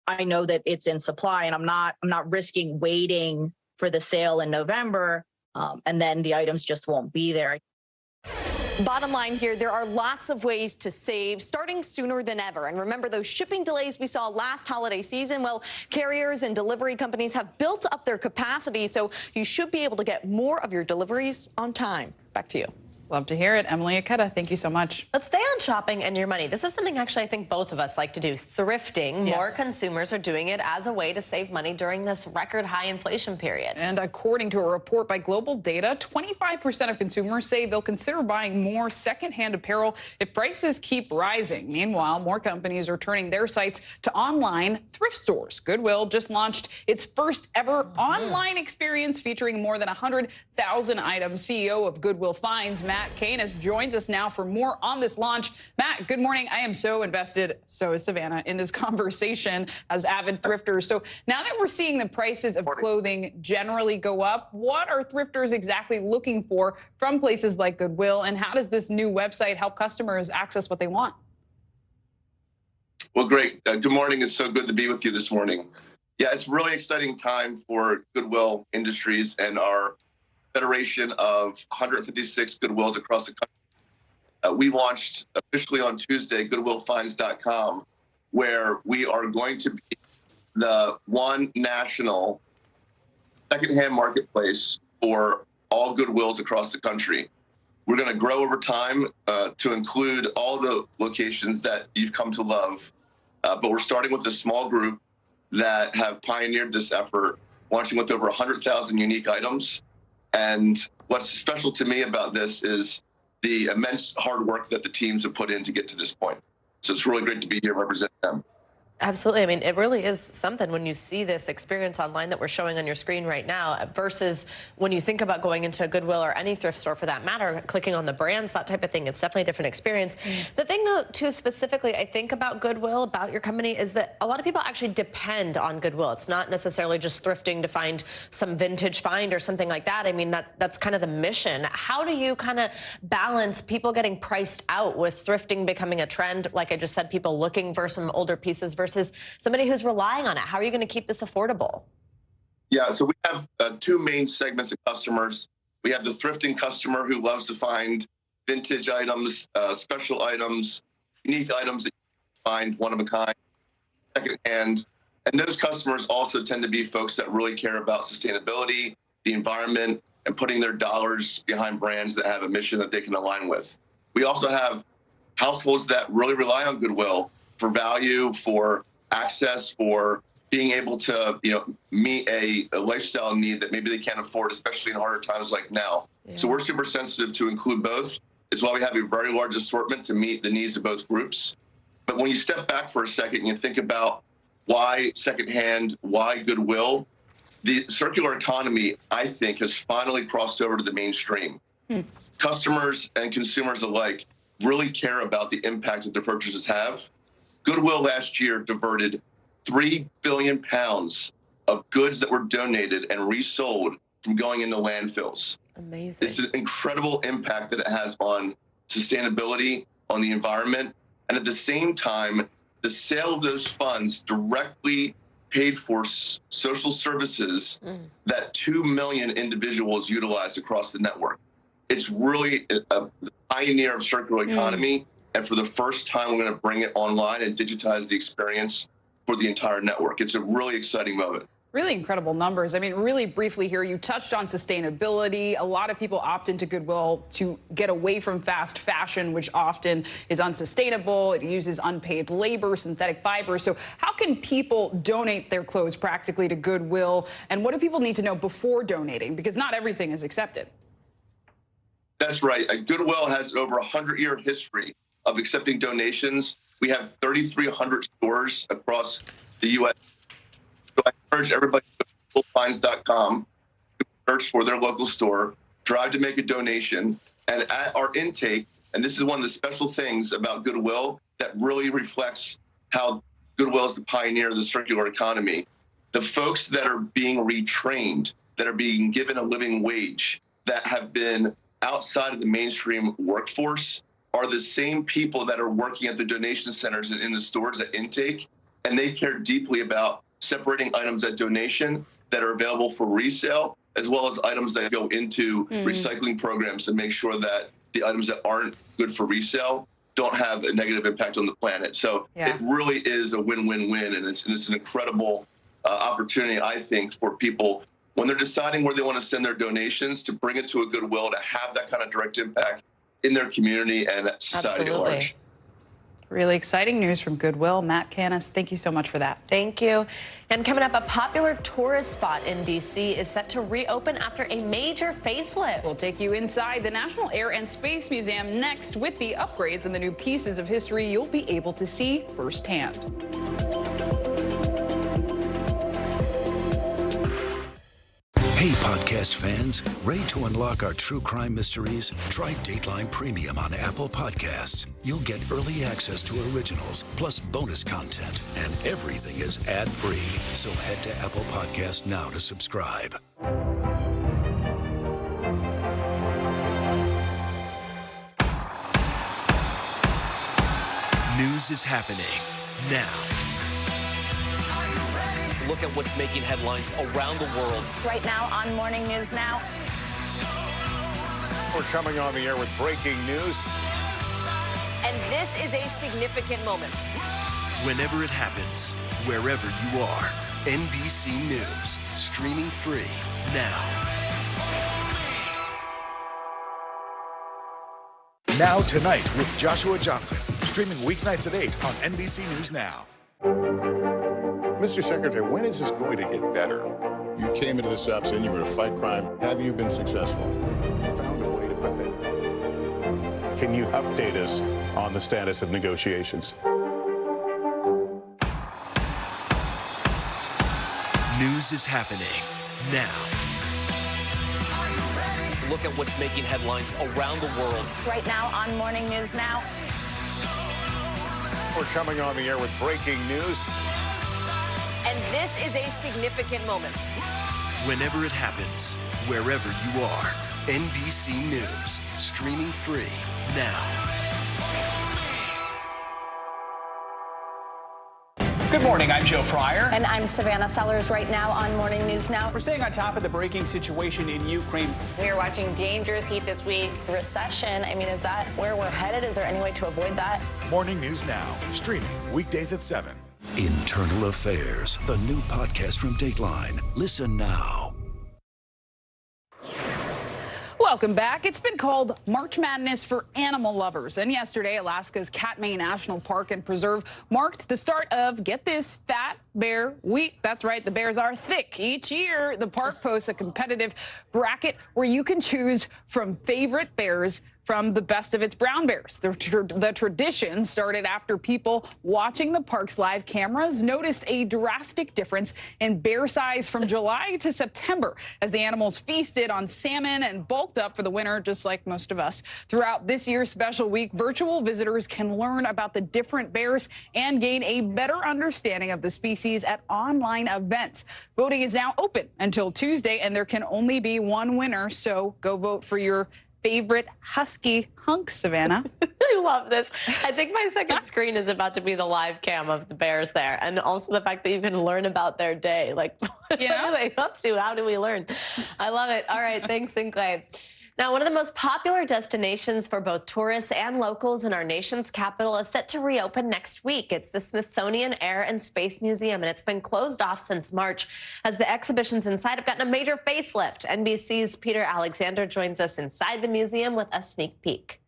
I know that it's in supply, and I'm not risking waiting for the sale in November, and then the items just won't be there. Bottom line here, there are lots of ways to save, starting sooner than ever. And remember those shipping delays we saw last holiday season? Well, carriers and delivery companies have built up their capacity, so you should be able to get more of your deliveries on time. Back to you. Love to hear it. Emily Aketa, thank you so much. Let's stay on shopping and your money. This is something actually I think both of us like to do, thrifting. Yes. More consumers are doing it as a way to save money during this record high inflation period. And according to a report by Global Data, 25% of consumers say they'll consider buying more secondhand apparel if prices keep rising. Meanwhile, more companies are turning their sites to online thrift stores. Goodwill just launched its first ever online experience featuring more than 100,000 items. CEO of Goodwill Finds, Matt Canis, joins us now for more on this launch. Matt, good morning. I am so invested, so is Savannah, in this conversation as avid thrifters. So now that we're seeing the prices of clothing generally go up, what are thrifters exactly looking for from places like Goodwill, and how does this new website help customers access what they want? Well, great. Good morning. It's so good to be with you this morning. Yeah, it's a really exciting time for Goodwill Industries and our federation of 156 Goodwills across the country. We launched officially on Tuesday, goodwillfinds.com, where we are going to be the one national secondhand marketplace for all Goodwills across the country. We're going to grow over time to include all the locations that you've come to love. But we're starting with a small group that have pioneered this effort, launching with over 100,000 unique items. And what's special to me about this is the immense hard work that the teams have put in to get to this point. So it's really great to be here representing them. Absolutely. I mean, it really is something when you see this experience online that we're showing on your screen right now versus when you think about going into a Goodwill or any thrift store for that matter, clicking on the brands, that type of thing. It's definitely a different experience. The thing, though, too, specifically, I think about Goodwill, about your company, is that a lot of people actually depend on Goodwill. It's not necessarily just thrifting to find some vintage find or something like that. I mean, that's kind of the mission. How do you kind of balance people getting priced out with thrifting becoming a trend? Like I just said, people looking for some older pieces versus somebody who's relying on it. How are you going to keep this affordable? Yeah, so we have two main segments of customers. We have the thrifting customer who loves to find vintage items, special items, unique items that you find one of a kind, secondhand. And those customers also tend to be folks that really care about sustainability, the environment, and putting their dollars behind brands that have a mission that they can align with. We also have households that really rely on Goodwill for value, for access, for being able to, meet a lifestyle need that maybe they can't afford, especially in harder times like now. Yeah. So we're super sensitive to include both. It's why we have a very large assortment to meet the needs of both groups. But when you step back for a second and you think about why secondhand, why Goodwill, the circular economy, I think, has finally crossed over to the mainstream. Customers and consumers alike really care about the impact that their purchases have. Goodwill last year diverted 3 billion pounds of goods that were donated and resold from going into landfills. Amazing. It's an incredible impact that it has on sustainability, on the environment, and at the same time, the sale of those funds directly paid for social services that 2 million individuals utilize across the network. It's really the pioneer of circular economy. And for the first time, we're going to bring it online and digitize the experience for the entire network. It's a really exciting moment. Really incredible numbers. I mean, really briefly here, you touched on sustainability. A lot of people opt into Goodwill to get away from fast fashion, which often is unsustainable. It uses unpaid labor, synthetic fiber. So how can people donate their clothes practically to Goodwill? And what do people need to know before donating? Because not everything is accepted. That's right. Goodwill has over 100-year history of accepting donations. We have 3,300 stores across the U.S. So I encourage everybody to go to goodwillfinds.com, search for their local store, drive to make a donation, and at our intake, and this is one of the special things about Goodwill that really reflects how Goodwill is the pioneer of the circular economy. The folks that are being retrained, that are being given a living wage, that have been outside of the mainstream workforce are the same people that are working at the donation centers and in the stores at intake, and they care deeply about separating items at donation that are available for resale, as well as items that go into recycling programs to make sure that the items that aren't good for resale don't have a negative impact on the planet. So it really is a win-win-win, and it's an incredible opportunity, I think, for people when they're deciding where they want to send their donations to bring it to a Goodwill, to have that kind of direct impact in their community and society at large. Really exciting news from Goodwill. Matt Canis, thank you so much for that. Thank you. And coming up, a popular tourist spot in D.C. is set to reopen after a major facelift. We'll take you inside the National Air and Space Museum next with the upgrades and the new pieces of history you'll be able to see firsthand. Hey, podcast fans, ready to unlock our true crime mysteries? Try Dateline Premium on Apple Podcasts. You'll get early access to originals, plus bonus content, and everything is ad-free. So head to Apple Podcasts now to subscribe. News is happening now. Look at what's making headlines around the world. Right now on Morning News Now. We're coming on the air with breaking news. And this is a significant moment. Whenever it happens, wherever you are, NBC News, streaming free now. Now Tonight with Joshua Johnson, streaming weeknights at 8 on NBC News Now. Mr. Secretary, when is this going to get better? You came into this job saying you were going to fight crime. Have you been successful? Found a way to put that. Can you update us on the status of negotiations? News is happening now. Look at what's making headlines around the world. Right now on Morning News Now. We're coming on the air with breaking news. And this is a significant moment. Whenever it happens, wherever you are, NBC News, streaming free now. Good morning, I'm Joe Fryer. And I'm Savannah Sellers. Right now on Morning News Now. We're staying on top of the breaking situation in Ukraine. We're watching dangerous heat this week. Recession, I mean, is that where we're headed? Is there any way to avoid that? Morning News Now, streaming weekdays at 7. Internal Affairs, the new podcast from Dateline. Listen now. Welcome back. It's been called March Madness for animal lovers. And yesterday, Alaska's Katmai National Park and Preserve marked the start of, get this, Fat Bear Week. That's right, the bears are thick. Each year, the park posts a competitive bracket where you can choose from favorite bears from the best of its brown bears. The tradition started after people watching the park's live cameras noticed a drastic difference in bear size from July to September as the animals feasted on salmon and bulked up for the winter, just like most of us. Throughout this year's special week, virtual visitors can learn about the different bears and gain a better understanding of the species at online events. Voting is now open until Tuesday, and there can only be one winner, so go vote for your favorite husky hunk, Savannah. I love this. I think my second screen is about to be the live cam of the bears there. And also the fact that you can learn about their day. Like, what are they up to? How do we learn? I love it. All right. Thanks, Sinclair. Now, one of the most popular destinations for both tourists and locals in our nation's capital is set to reopen next week. It's the Smithsonian Air and Space Museum, and it's been closed off since March as the exhibitions inside have gotten a major facelift. NBC's Peter Alexander joins us inside the museum with a sneak peek.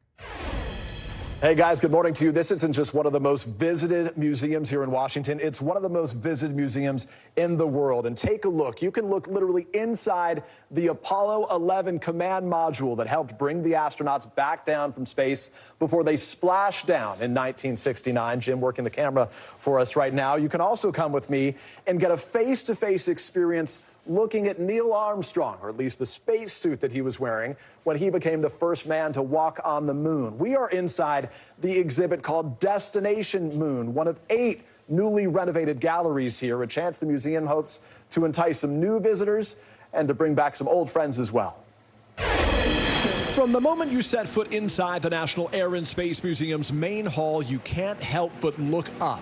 Hey guys, good morning to you. This isn't just one of the most visited museums here in Washington. It's one of the most visited museums in the world. And take a look. You can look literally inside the Apollo 11 command module that helped bring the astronauts back down from space before they splashed down in 1969. Jim working the camera for us right now. You can also come with me and get a face-to-face experience looking at Neil Armstrong, or at least the spacesuit that he was wearing when he became the first man to walk on the moon. We are inside the exhibit called Destination Moon, one of 8 newly renovated galleries here, a chance the museum hopes to entice some new visitors and to bring back some old friends as well. From the moment you set foot inside the National Air and Space Museum's main hall, you can't help but look up.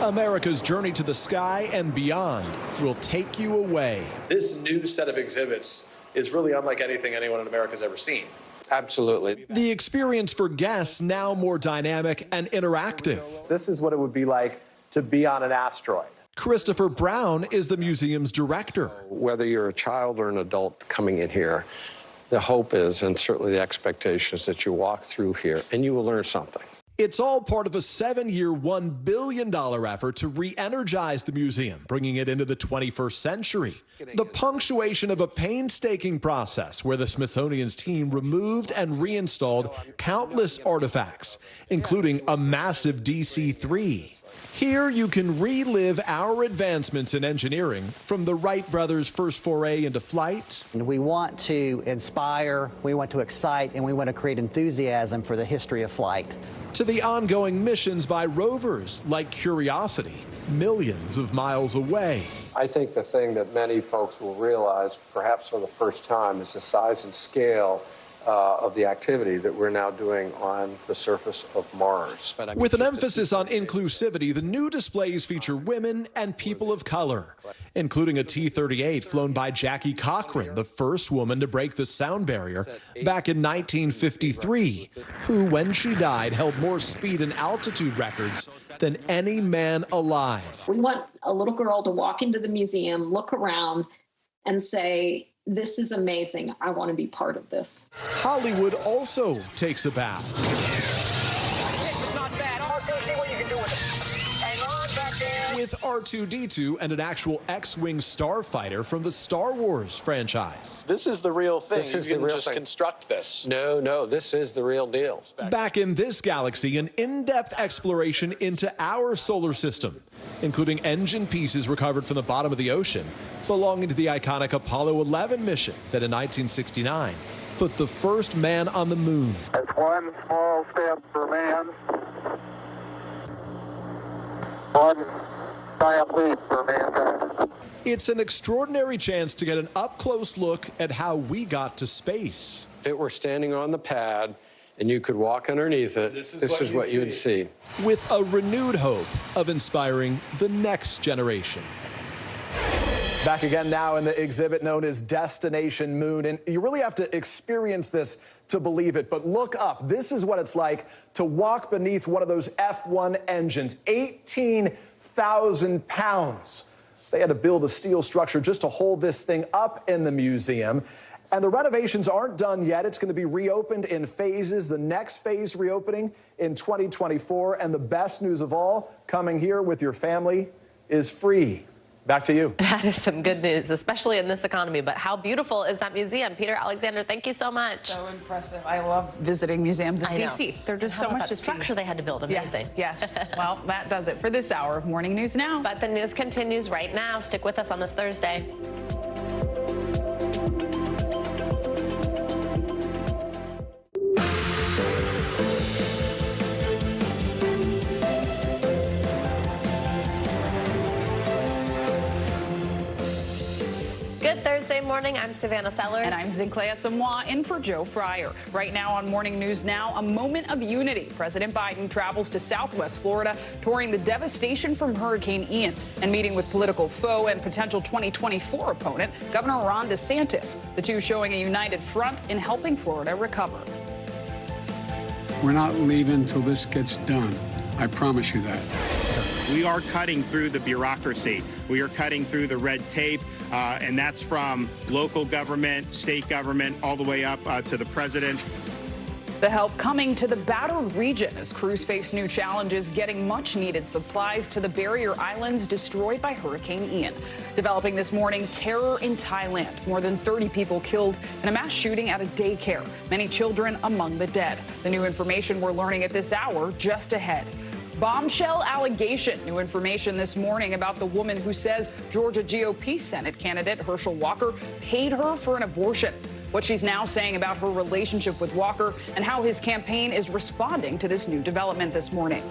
America's journey to the sky and beyond will take you away. This new set of exhibits is really unlike anything anyone in America has ever seen. Absolutely. The experience for guests now more dynamic and interactive. This is what it would be like to be on an asteroid. Christopher Brown is the museum's director. Whether you're a child or an adult coming in here, the hope is, and certainly the expectation is, that you walk through here and you will learn something. It's all part of a 7-year, $1 billion effort to re-energize the museum, bringing it into the 21st century. The punctuation of a painstaking process where the Smithsonian's team removed and reinstalled countless artifacts, including a massive DC-3. Here you can relive our advancements in engineering from the Wright brothers' first foray into flight. We want to inspire, we want to excite, and we want to create enthusiasm for the history of flight. To the ongoing missions by rovers like Curiosity, millions of miles away. I think the thing that many folks will realize, perhaps for the first time, is the size and scale of the activity that we're now doing on the surface of Mars. With an emphasis on inclusivity, the new displays feature women and people of color, including a T-38 flown by Jackie Cochran, the first woman to break the sound barrier back in 1953, who, when she died, held more speed and altitude records than any man alive. We want a little girl to walk into the museum, look around, and say, "This is amazing. I want to be part of this." Hollywood also takes a bow. With R2-D2 and an actual X-Wing starfighter from the Star Wars franchise. This is the real thing. This is you the didn't real just thing. construct this. No, this is the real deal. Back in this galaxy, an in-depth exploration into our solar system, including engine pieces recovered from the bottom of the ocean, belonging to the iconic Apollo 11 mission that in 1969 put the first man on the moon. That's one small step for man, one giant leap for mankind. It's an extraordinary chance to get an up-close look at how we got to space. If it were standing on the pad and you could walk underneath it, this is what you would see. With a renewed hope of inspiring the next generation. Back again now in the exhibit known as Destination Moon, and you really have to experience this to believe it, but look up. This is what it's like to walk beneath one of those F-1 engines, 18,000 pounds. They had to build a steel structure just to hold this thing up in the museum. And the renovations aren't done yet. It's going to be reopened in phases. The next phase reopening in 2024. And the best news of all, coming here with your family is free. Back to you. That is some good news, especially in this economy. But how beautiful is that museum? Peter Alexander, thank you so much. So impressive. I love visiting museums in D.C. They're just so much to see. Structure they had to build, amazing. Yes. Well, that does it for this hour of Morning News Now. But the news continues right now. Stick with us on this Thursday. Good Thursday. Thursday morning. I'm Savannah Sellers. And I'm Zinclea Samoa in for Joe Fryer. Right now on Morning News Now, a moment of unity. President Biden travels to Southwest Florida, touring the devastation from Hurricane Ian and meeting with political foe and potential 2024 opponent, Governor Ron DeSantis. The two showing a united front in helping Florida recover. We're not leaving till this gets done. I promise you that. We are cutting through the bureaucracy. We are cutting through the red tape, and that's from local government, state government, all the way up to the president. The help coming to the battered region as crews face new challenges getting much-needed supplies to the barrier islands destroyed by Hurricane Ian. Developing this morning, terror in Thailand. More than 30 people killed in a mass shooting at a daycare. Many children among the dead. The new information we're learning at this hour just ahead. Bombshell allegation. New information this morning about the woman who says Georgia GOP Senate candidate Herschel Walker paid her for an abortion. What she's now saying about her relationship with Walker and how his campaign is responding to this new development this morning.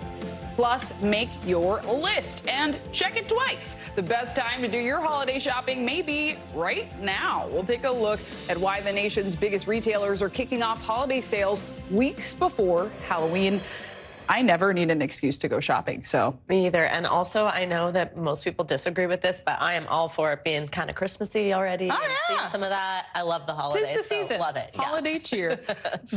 Plus, make your list and check it twice. The best time to do your holiday shopping may be right now. We'll take a look at why the nation's biggest retailers are kicking off holiday sales weeks before Halloween. I never need an excuse to go shopping, so. Me either. And also, I know that most people disagree with this, but I am all for it being kind of Christmassy already. Oh, and yeah. seeing some of that. I love the holidays. 'Tis the season. So love it. Yeah. Holiday cheer.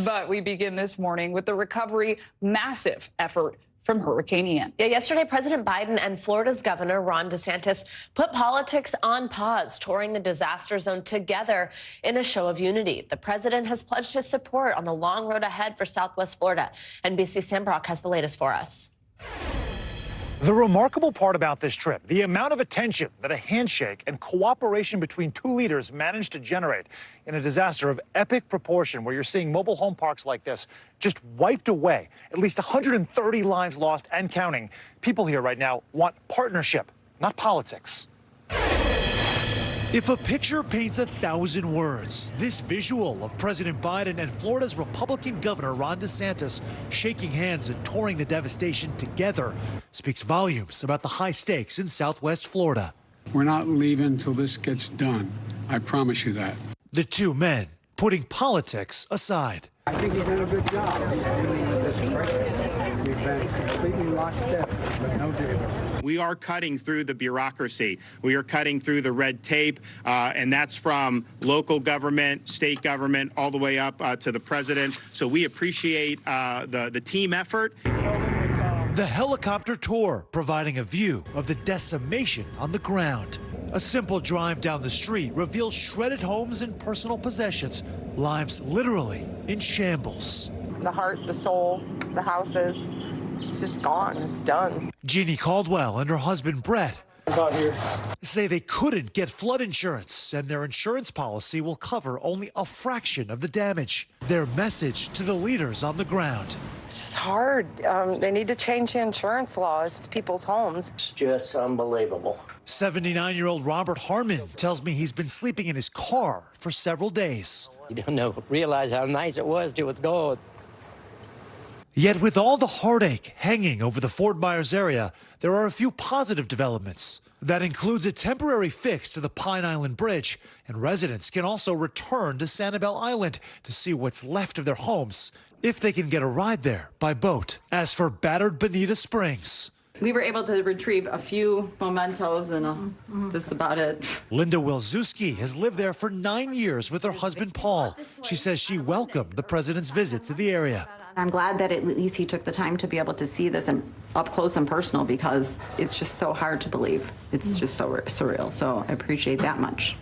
But we begin this morning with the recovery massive effort from Hurricane Ian. Yeah, yesterday, President Biden and Florida's Governor Ron DeSantis put politics on pause, touring the disaster zone together in a show of unity. The president has pledged his support on the long road ahead for Southwest Florida. NBC Sam Brock has the latest for us. The remarkable part about this trip, the amount of attention that a handshake and cooperation between two leaders managed to generate in a disaster of epic proportion, where you're seeing mobile home parks like this just wiped away, at least 130 lives lost and counting. People here right now want partnership, not politics. If a picture paints 1,000 words, this visual of President Biden and Florida's Republican Governor Ron DeSantis shaking hands and touring the devastation together speaks volumes about the high stakes in Southwest Florida. We're not leaving till this gets done. I promise you that. The two men putting politics aside. I think he's done a good job. He's dealing with this crisis. We've been completely lockstep, but no difference. We are cutting through the bureaucracy. We are cutting through the red tape, and that's from local government, state government, all the way up to the president. So we appreciate the team effort. The helicopter tour providing a view of the decimation on the ground. A simple drive down the street reveals shredded homes and personal possessions, lives literally in shambles. The heart, the soul, the houses, it's just gone. It's done. Jeannie Caldwell and her husband Brett say they couldn't get flood insurance, and their insurance policy will cover only a fraction of the damage. Their message to the leaders on the ground. It's just hard. They need to change the insurance laws to people's homes. It's just unbelievable. 79-year-old Robert Harmon tells me he's been sleeping in his car for several days. You don't realize how nice it was till it's gone. Yet with all the heartache hanging over the Fort Myers area, there are a few positive developments. That includes a temporary fix to the Pine Island Bridge, and residents can also return to Sanibel Island to see what's left of their homes, if they can get a ride there by boat. As for battered Bonita Springs, we were able to retrieve a few mementos, and that's about it. Linda Wilczewski has lived there for 9 years with her husband Paul. She says she welcomed the president's visit to the area. I'm glad that at least he took the time to be able to see this up close and personal, because it's just so hard to believe. It's just so surreal. So I appreciate that much.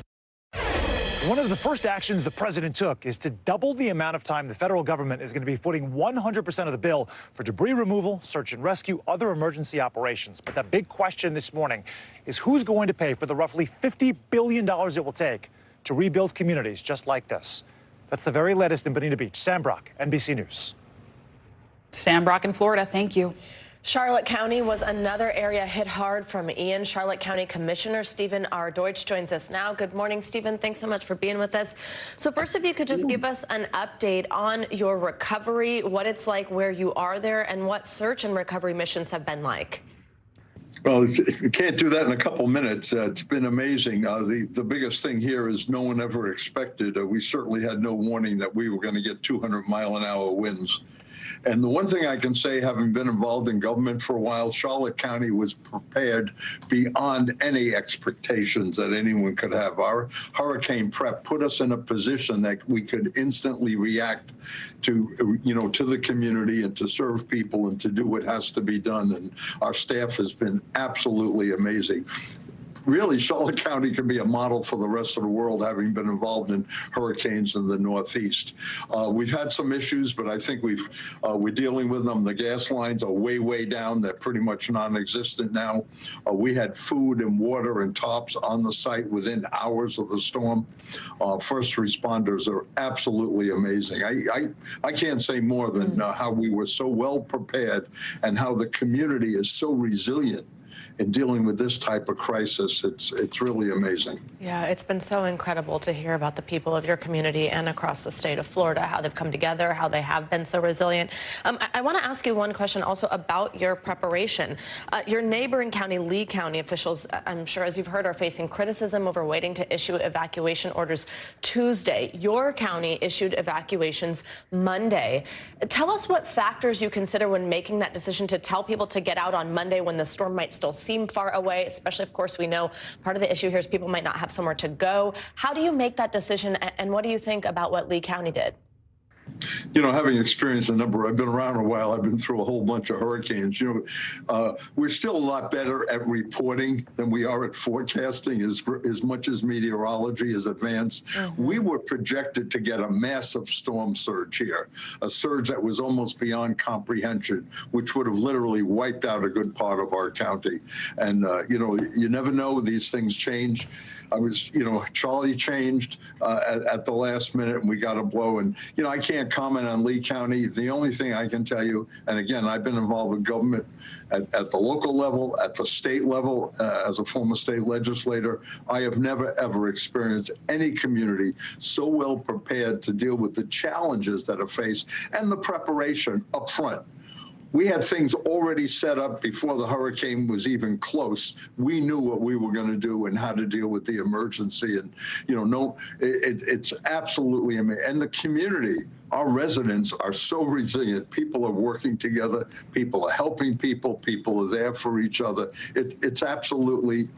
One of the first actions the president took is to double the amount of time the federal government is going to be footing 100% of the bill for debris removal, search and rescue, other emergency operations. But the big question this morning is who's going to pay for the roughly $50 billion it will take to rebuild communities just like this. That's the very latest in Bonita Beach. Sam Brock, NBC News. Sam Brock in Florida, thank you. Charlotte County was another area hit hard from Ian. Charlotte County Commissioner Stephen R. Deutsch joins us now. Good morning, Stephen. Thanks so much for being with us. So first, if you could just give us an update on your recovery, what it's like where you are there, and what search and recovery missions have been like. Well, you can't do that in a couple minutes. It's been amazing. The biggest thing here is no one ever expected. We certainly had no warning that we were going to get 200-mile-an-hour winds. And the one thing I can say, having been involved in government for a while, Charlotte County was prepared beyond any expectations that anyone could have. Our hurricane prep put us in a position that we could instantly react to, to the community and to serve people and to do what has to be done. And our staff has been absolutely amazing. Really, Charlotte County could be a model for the rest of the world, having been involved in hurricanes in the Northeast. We've had some issues, but I think we're dealing with them. The gas lines are way down. They're pretty much non-existent now. We had food and water and tops on the site within hours of the storm. First responders are absolutely amazing. I can't say more than how we were so well prepared and how the community is so resilient in dealing with this type of crisis. It's really amazing. Yeah, it's been so incredible to hear about the people of your community and across the state of Florida, how they've come together, how they have been so resilient. I want to ask you one question also about your preparation. Your neighboring county, Lee County officials, I'm sure as you've heard, are facing criticism over waiting to issue evacuation orders Tuesday. Your county issued evacuations Monday. Tell us what factors you consider when making that decision to tell people to get out on Monday when the storm might still seem far away, especially, of course, we know part of the issue here is people might not have somewhere to go. How do you make that decision, and what do you think about what Lee County did? Having experienced I've been around a while, I've been through a whole bunch of hurricanes. We're still a lot better at reporting than we are at forecasting as much as meteorology is advanced. We were projected to get a massive storm surge here, a surge that was almost beyond comprehension, which would have literally wiped out a good part of our county. And, you never know, these things change. Charlie changed at the last minute, and we got a blow. And, I can't comment on Lee County. The only thing I can tell you, and again, I've been involved with government at the local level, at the state level, as a former state legislator, I have never, ever experienced any community so well prepared to deal with the challenges that are faced and the preparation up front. We had things already set up before the hurricane was even close. We knew what we were going to do and how to deal with the emergency. And, it's absolutely amazing. And the community, our residents are so resilient. People are working together. People are helping people. People are there for each other. It's absolutely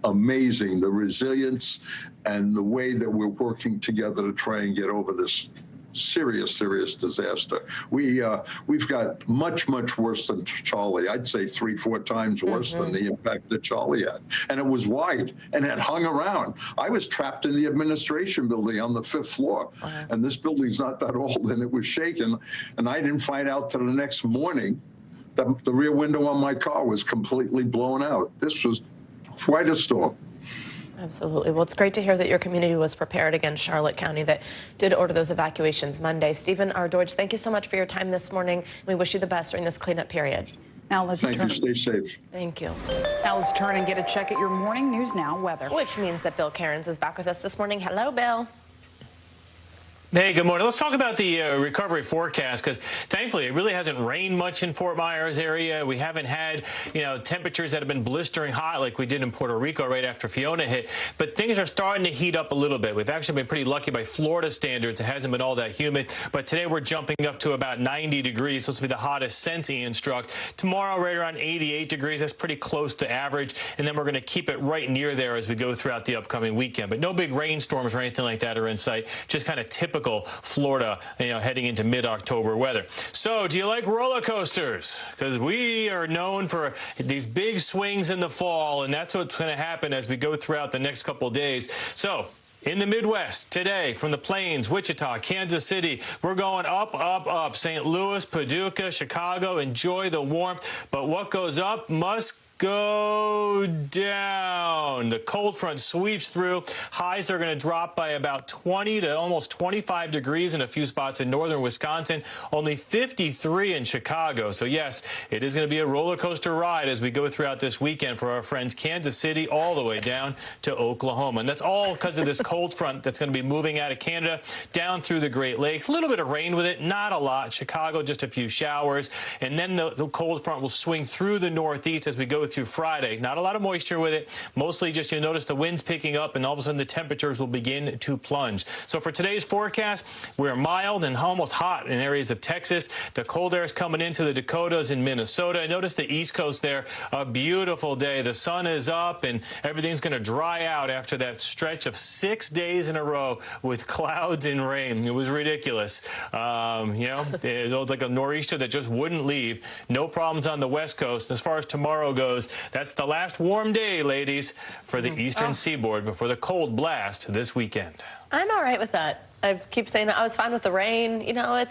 amazing, the resilience and the way that we're working together to try and get over this serious disaster. We've got much worse than Charlie. I'd say 3-4 times worse than the impact that Charlie had. And it was wide and had hung around. I was trapped in the administration building on the 5th floor. And this building's not that old, and it was shaking. And I didn't find out till the next morning that the rear window on my car was completely blown out. This was quite a storm. Absolutely. Well, it's great to hear that your community was prepared against Charlotte County that did order those evacuations Monday. Stephen R. Deutsch, thank you so much for your time this morning. We wish you the best during this cleanup period. Now let's Thank you. Stay safe. Thank you. Now let's turn and get a check at your Morning News Now weather. Which means that Bill Cairns is back with us this morning. Hello, Bill. Hey, good morning. Let's talk about the recovery forecast, because thankfully it really hasn't rained much in Fort Myers area. We haven't had, temperatures that have been blistering hot like we did in Puerto Rico right after Fiona hit. But things are starting to heat up a little bit. We've actually been pretty lucky by Florida standards. It hasn't been all that humid. But today we're jumping up to about 90 degrees. This will be the hottest since Ian struck. Tomorrow right around 88 degrees. That's pretty close to average. And then we're going to keep it right near there as we go throughout the upcoming weekend. But no big rainstorms or anything like that are in sight. Just kind of typical Florida, heading into mid-October weather. So, do you like roller coasters? Because we are known for these big swings in the fall, and that's what's going to happen as we go throughout the next couple of days. So, in the Midwest today, from the Plains, Wichita, Kansas City, we're going up. St. Louis, Paducah, Chicago, enjoy the warmth. But what goes up must go down. The cold front sweeps through. Highs are going to drop by about 20 to almost 25 degrees in a few spots in northern Wisconsin. Only 53 in Chicago. So, yes, it is going to be a roller coaster ride as we go throughout this weekend for our friends Kansas City all the way down to Oklahoma. And that's all because of this cold front that's going to be moving out of Canada down through the Great Lakes. A little bit of rain with it, not a lot. Chicago, just a few showers. And then the cold front will swing through the northeast as we go to Friday. Not a lot of moisture with it. Mostly just you'll notice the winds picking up, and all of a sudden the temperatures will begin to plunge. So for today's forecast, we're mild and almost hot in areas of Texas. The cold air is coming into the Dakotas and Minnesota. Notice the East Coast there. A beautiful day. The sun is up, and everything's going to dry out after that stretch of 6 days in a row with clouds and rain. It was ridiculous. It was like a nor'easter that just wouldn't leave. No problems on the West Coast. As far as tomorrow goes, that's the last warm day, ladies, for the eastern seaboard before the cold blast this weekend. I'm all right with that. I keep saying I was fine with the rain. You know,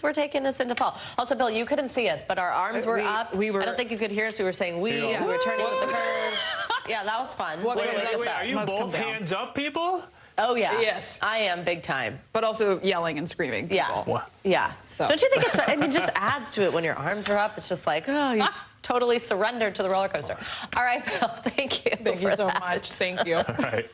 we're taking us into fall. Also, Bill, you couldn't see us, but our arms were up. I don't think you could hear us. We were saying we were turning with the curves. Yeah, that was fun. Wait, are you both hands up, people? Oh, yeah. Yes. I am big time. But also yelling and screaming. Yeah. What? Yeah. So. Don't you think it just adds to it when your arms are up? It's just like, oh, you totally surrendered to the roller coaster. All right, Bill, thank you. Thank you so much. Thank you. All right.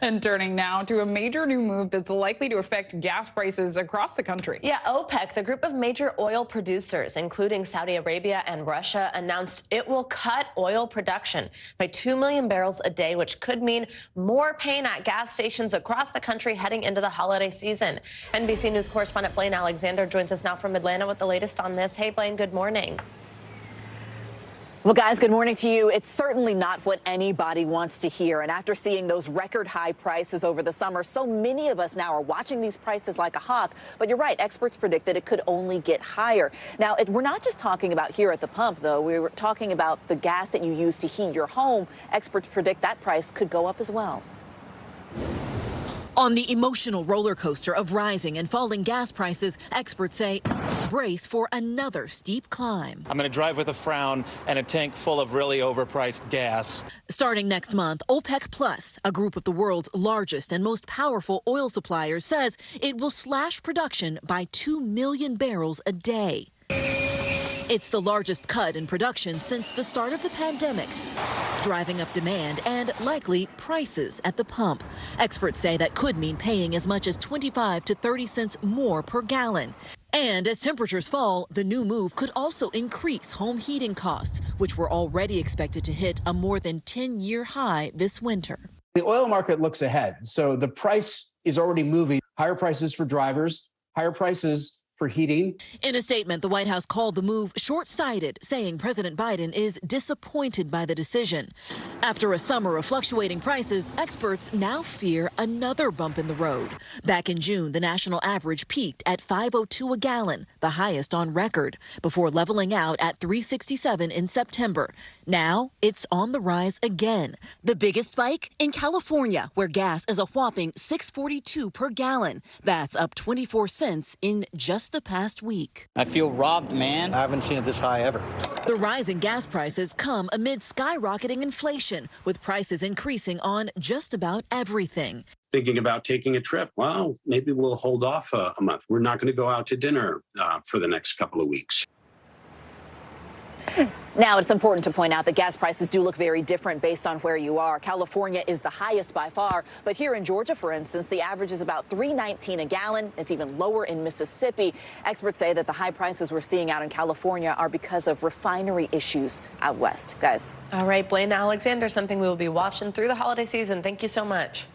And turning now to a major new move that's likely to affect gas prices across the country. Yeah, OPEC, the group of major oil producers, including Saudi Arabia and Russia, announced it will cut oil production by 2 million barrels a day, which could mean more pain at gas stations across the country heading into the holiday season. NBC News correspondent Blaine Alexander joins us now from Atlanta with the latest on this. Hey, Blaine, good morning. Well, guys, good morning to you. It's certainly not what anybody wants to hear. And after seeing those record high prices over the summer, so many of us now are watching these prices like a hawk. But you're right. Experts predict that it could only get higher. Now, we're not just talking about here at the pump, though. We were talking about the gas that you use to heat your home. Experts predict that price could go up as well. On the emotional roller coaster of rising and falling gas prices, experts say brace for another steep climb. I'm going to drive with a frown and a tank full of really overpriced gas. Starting next month, OPEC Plus, a group of the world's largest and most powerful oil suppliers, says it will slash production by 2 million barrels a day. It's the largest cut in production since the start of the pandemic, driving up demand and likely prices at the pump. Experts say that could mean paying as much as 25 to 30 cents more per gallon. And as temperatures fall, the new move could also increase home heating costs, which were already expected to hit a more than 10-year high this winter. The oil market looks ahead, so the price is already moving. Higher prices for drivers, higher prices for heating. In a statement, the White House called the move short-sighted, saying President Biden is disappointed by the decision. After a summer of fluctuating prices, experts now fear another bump in the road. Back in June, the national average peaked at $5.02 a gallon, the highest on record, before leveling out at $3.67 in September. Now it's on the rise again. The biggest spike in California, where gas is a whopping $6.42 per gallon. That's up 24 cents in just the past week. I feel robbed, man. I haven't seen it this high ever. The rising gas prices come amid skyrocketing inflation, with prices increasing on just about everything. Thinking about taking a trip. Well, maybe we'll hold off a month. We're not going to go out to dinner for the next couple of weeks. Now, it's important to point out that gas prices do look very different based on where you are. California is the highest by far, but here in Georgia, for instance, the average is about $3.19 a gallon. It's even lower in Mississippi. Experts say that the high prices we're seeing out in California are because of refinery issues out west. Guys. All right, Blaine Alexander, something we will be watching through the holiday season. Thank you so much.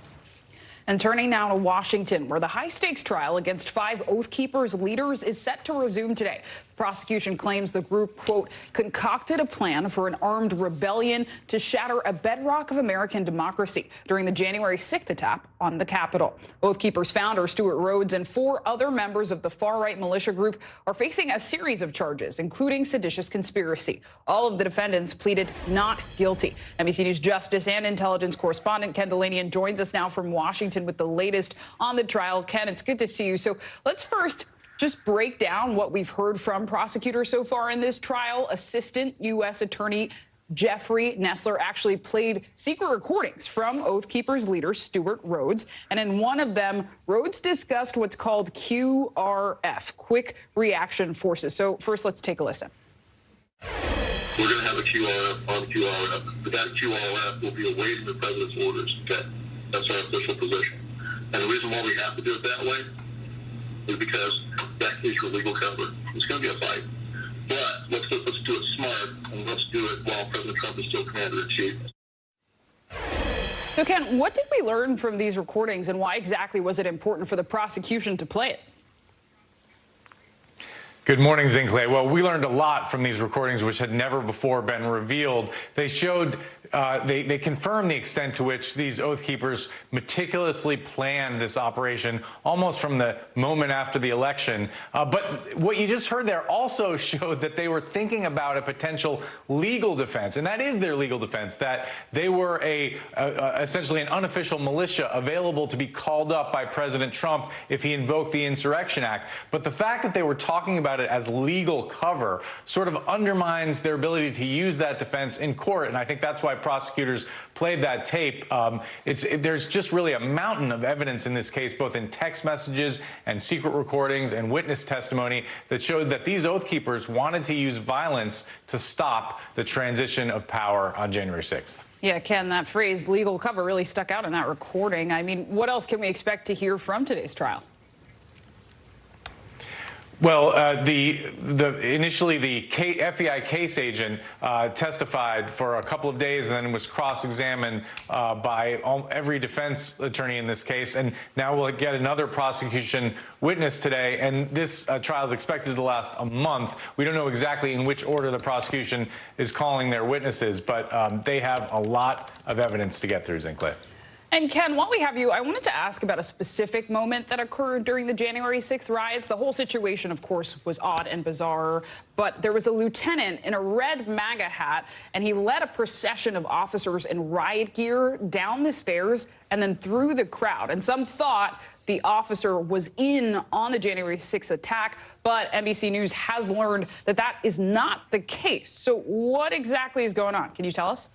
And turning now to Washington, where the high-stakes trial against 5 Oath Keepers leaders is set to resume today. The prosecution claims the group, quote, concocted a plan for an armed rebellion to shatter a bedrock of American democracy during the January 6th attack on the Capitol. Oath Keepers founder Stuart Rhodes and 4 other members of the far-right militia group are facing a series of charges, including seditious conspiracy. All of the defendants pleaded not guilty. NBC News Justice and Intelligence correspondent Ken Delanian joins us now from Washington with the latest on the trial. Ken, it's good to see you. So let's first just break down what we've heard from prosecutors so far in this trial. Assistant U.S. Attorney Jeffrey Nessler actually played secret recordings from Oath Keepers leader Stuart Rhodes. And in one of them, Rhodes discussed what's called QRF, Quick Reaction Forces. So first, let's take a listen. We're going to have a QRF on QRF, but that QRF will be away from the president's orders. Okay? That's our official position. And the reason why we have to do it that way is because that is your legal cover. It's going to be a fight. But let's do it smart, and let's do it while President is still commander-in-chief. So, Ken, what did we learn from these recordings, and why exactly was it important for the prosecution to play it? Good morning, Zinkley. Well, we learned a lot from these recordings, which had never before been revealed. They showed, they confirmed the extent to which these Oath Keepers meticulously planned this operation almost from the moment after the election. But what you just heard there also showed that they were thinking about a potential legal defense, and that is their legal defense, that they were essentially an unofficial militia available to be called up by President Trump if he invoked the Insurrection Act. But the fact that they were talking about it as legal cover sort of undermines their ability to use that defense in court, and I think that's why prosecutors played that tape. There's just really a mountain of evidence in this case, both in text messages and secret recordings and witness testimony, that showed that these Oath Keepers wanted to use violence to stop the transition of power on January 6th. Yeah, Ken, that phrase legal cover really stuck out in that recording. I mean, what else can we expect to hear from today's trial? Well, initially the FBI case agent testified for a couple of days and then was cross-examined by every defense attorney in this case. And now we'll get another prosecution witness today. And this trial is expected to last a month. We don't know exactly in which order the prosecution is calling their witnesses, but they have a lot of evidence to get through, Zinkley. And Ken, while we have you, I wanted to ask about a specific moment that occurred during the January 6th riots. The whole situation, of course, was odd and bizarre, but there was a lieutenant in a red MAGA hat, and he led a procession of officers in riot gear down the stairs and then through the crowd. And some thought the officer was in on the January 6th attack, but NBC News has learned that that is not the case. So what exactly is going on? Can you tell us?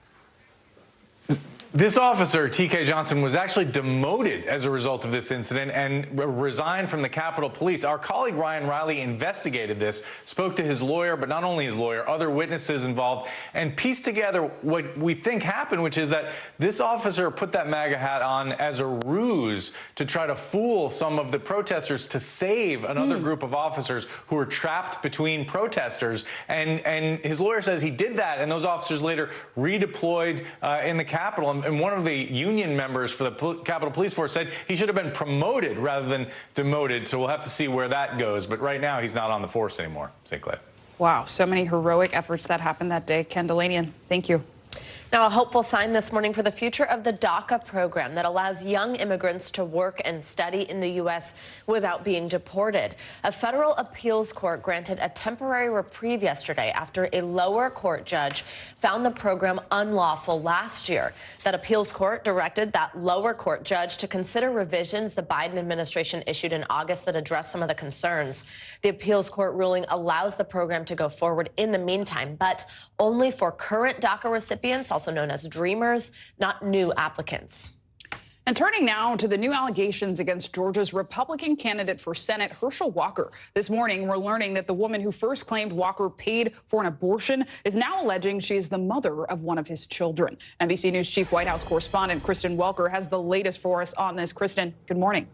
This officer, T.K. Johnson, was actually demoted as a result of this incident and resigned from the Capitol Police. Our colleague Ryan Riley investigated this, spoke to his lawyer, but not only his lawyer, other witnesses involved, and pieced together what we think happened, which is that this officer put that MAGA hat on as a ruse to try to fool some of the protesters to save another group of officers who were trapped between protesters. And his lawyer says he did that, and those officers later redeployed in the Capitol. And one of the union members for the Capitol Police Force said he should have been promoted rather than demoted. So we'll have to see where that goes. But right now, he's not on the force anymore, St. Clair. Wow, so many heroic efforts that happened that day. Ken Delanian, thank you. Now, a hopeful sign this morning for the future of the DACA program that allows young immigrants to work and study in the U.S. without being deported. A federal appeals court granted a temporary reprieve yesterday after a lower court judge found the program unlawful last year. That appeals court directed that lower court judge to consider revisions the Biden administration issued in August that address some of the concerns. The appeals court ruling allows the program to go forward in the meantime, but only for current DACA recipients, also known as Dreamers, not new applicants. And turning now to the new allegations against Georgia's Republican candidate for Senate, Herschel Walker. This morning, we're learning that the woman who first claimed Walker paid for an abortion is now alleging she is the mother of one of his children. NBC News Chief White House correspondent Kristen Welker has the latest for us on this. Kristen, good morning.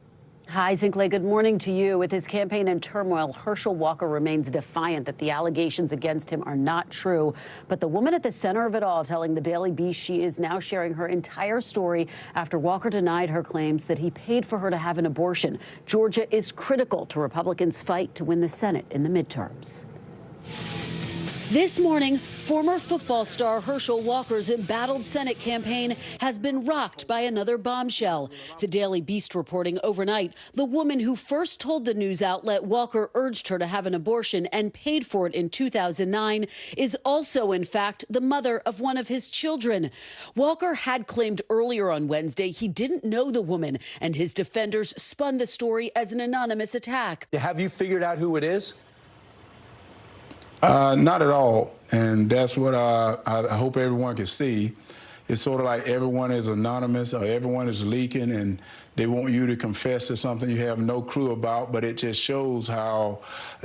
Hi, Zinkley. Good morning to you. With his campaign in turmoil, Herschel Walker remains defiant that the allegations against him are not true. But the woman at the center of it all telling the Daily Beast she is now sharing her entire story after Walker denied her claims that he paid for her to have an abortion. Georgia is critical to Republicans' fight to win the Senate in the midterms. This morning, former football star Herschel Walker's embattled Senate campaign has been rocked by another bombshell. The Daily Beast reporting overnight, the woman who first told the news outlet Walker urged her to have an abortion and paid for it in 2009 is also, in fact, the mother of one of his children. Walker had claimed earlier on Wednesday he didn't know the woman, and his defenders spun the story as an anonymous attack. Have you figured out who it is? Not at all, and that's what I hope everyone can see. It's sort of like everyone is anonymous or everyone is leaking and they want you to confess to something you have no clue about, but it just shows how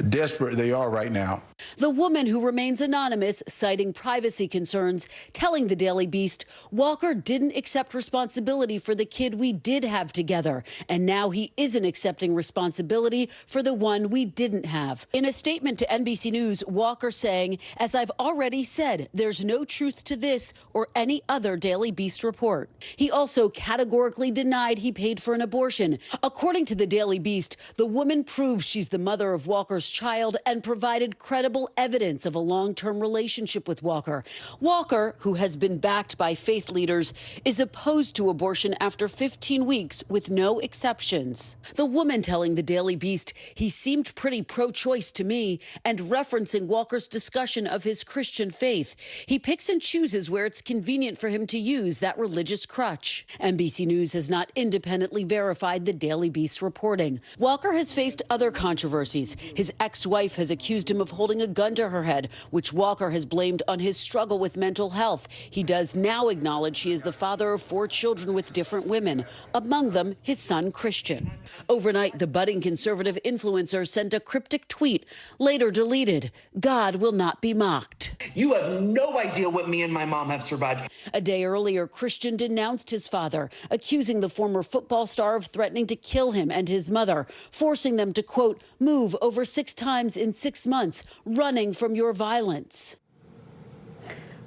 desperate they are right now. The woman, who remains anonymous, citing privacy concerns, telling the Daily Beast, Walker didn't accept responsibility for the kid we did have together, and now he isn't accepting responsibility for the one we didn't have. In a statement to NBC News, Walker saying, as I've already said, there's no truth to this or any other Daily Beast report. He also categorically denied he paid for an abortion. According to the Daily Beast, the woman proves she's the mother of Walker's child and provided credible evidence of a long-term relationship with Walker. Walker, who has been backed by faith leaders, is opposed to abortion after 15 weeks with no exceptions. The woman telling the Daily Beast, he seemed pretty pro-choice to me, and referencing Walker's discussion of his Christian faith. He picks and chooses where it's convenient for him to use that religious crutch. NBC News has not independently verified the Daily Beast's reporting. Walker has faced other controversies. His ex-wife has accused him of holding a gun to her head, which Walker has blamed on his struggle with mental health. He does now acknowledge he is the father of 4 children with different women, among them his son Christian. Overnight, the budding conservative influencer sent a cryptic tweet, later deleted. God will not be mocked. You have no idea what me and my mom have survived. A day earlier, Christian denounced his father, accusing the former football star of threatening to kill him and his mother, forcing them to, quote, move over 6 times in 6 months, running from your violence.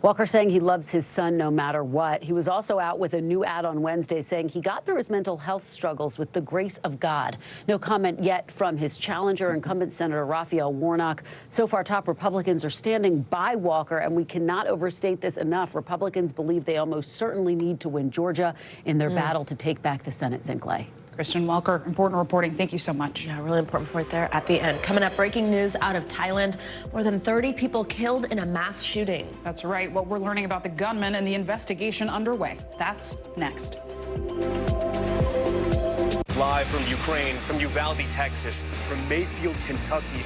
Walker saying he loves his son no matter what. He was also out with a new ad on Wednesday saying he got through his mental health struggles with the grace of God. No comment yet from his challenger, incumbent Senator Raphael Warnock. So far, top Republicans are standing by Walker, and we cannot overstate this enough. Republicans believe they almost certainly need to win Georgia in their battle to take back the Senate. Zinkley. Christian Walker, important reporting. Thank you so much. Yeah, really important report there at the end. Coming up, breaking news out of Thailand. More than 30 people killed in a mass shooting. That's right. What we're learning about the gunman and the investigation underway. That's next. Live from Ukraine, from Uvalde, Texas, from Mayfield, Kentucky.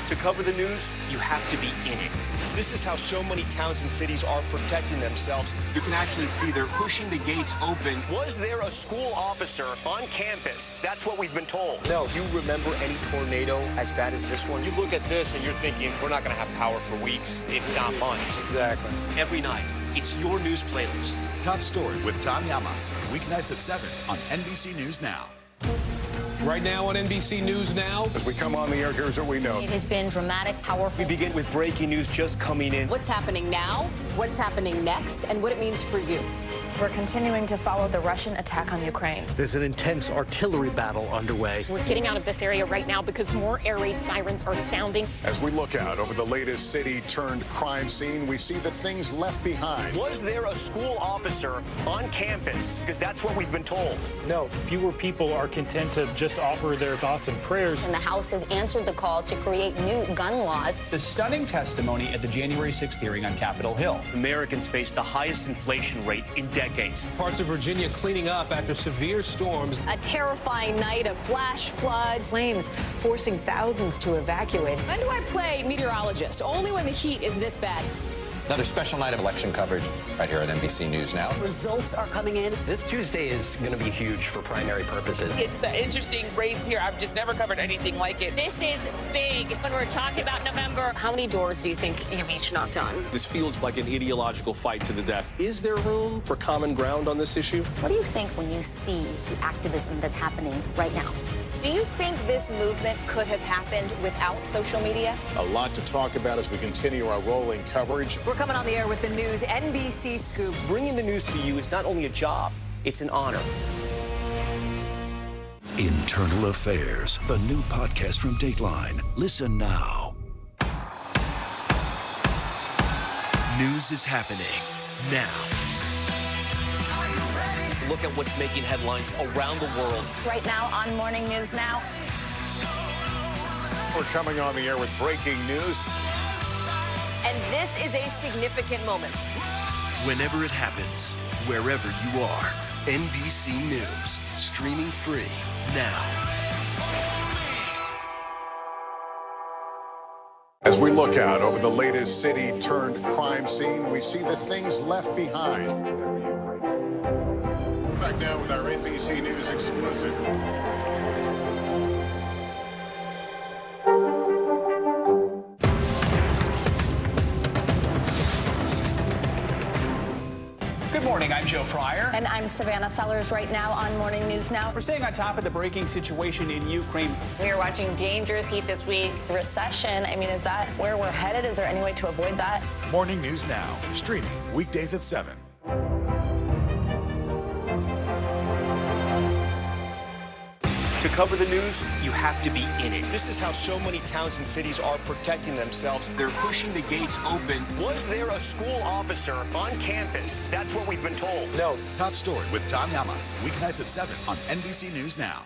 To cover the news, you have to be in it. This is how so many towns and cities are protecting themselves. You can actually see they're pushing the gates open. Was there a school officer on campus? That's what we've been told. No. Do you remember any tornado as bad as this one? You look at this and you're thinking, we're not going to have power for weeks, if not months. Exactly. Every night, it's your news playlist. Top Story with Tom Yamas. Weeknights at 7 on NBC News Now. Right now on NBC News Now. As we come on the air, here's what we know. It has been dramatic, powerful. We begin with breaking news just coming in. What's happening now, what's happening next, and what it means for you. We're continuing to follow the Russian attack on Ukraine. There's an intense artillery battle underway. We're getting out of this area right now because more air raid sirens are sounding. As we look out over the latest city-turned-crime scene, we see the things left behind. Was there a school officer on campus? Because that's what we've been told. No. Fewer people are content to just offer their thoughts and prayers. And the House has answered the call to create new gun laws. The stunning testimony at the January 6th hearing on Capitol Hill. Americans face the highest inflation rate in decades. Parts of Virginia cleaning up after severe storms. A terrifying night of flash floods. Flames forcing thousands to evacuate. When do I play meteorologist? Only when the heat is this bad. Another special night of election coverage right here at NBC News Now. Results are coming in. This Tuesday is going to be huge for primary purposes. It's an interesting race here. I've just never covered anything like it. This is big. When we're talking about November, how many doors do you think you've each knocked on? This feels like an ideological fight to the death. Is there room for common ground on this issue? What do you think when you see the activism that's happening right now? Do you think this movement could have happened without social media? A lot to talk about as we continue our rolling coverage. We're coming on the air with the news NBC Scoop. Bringing the news to you is not only a job, it's an honor. Internal Affairs, the new podcast from Dateline. Listen now. News is happening now. Look at what's making headlines around the world. Right now on Morning News Now. We're coming on the air with breaking news. And this is a significant moment. Whenever it happens, wherever you are, NBC News, streaming free now. As we look out over the latest city-turned-crime scene, we see the things left behind. Back now with our NBC News exclusive. Good morning, I'm Joe Fryer. And I'm Savannah Sellers right now on Morning News Now. We're staying on top of the breaking situation in Ukraine. We are watching dangerous heat this week. Recession, I mean, is that where we're headed? Is there any way to avoid that? Morning News Now, streaming weekdays at 7. To cover the news, you have to be in it. This is how so many towns and cities are protecting themselves. They're pushing the gates open. Was there a school officer on campus? That's what we've been told. No. Top story with Tom Yamas, weeknights at 7 on NBC News Now.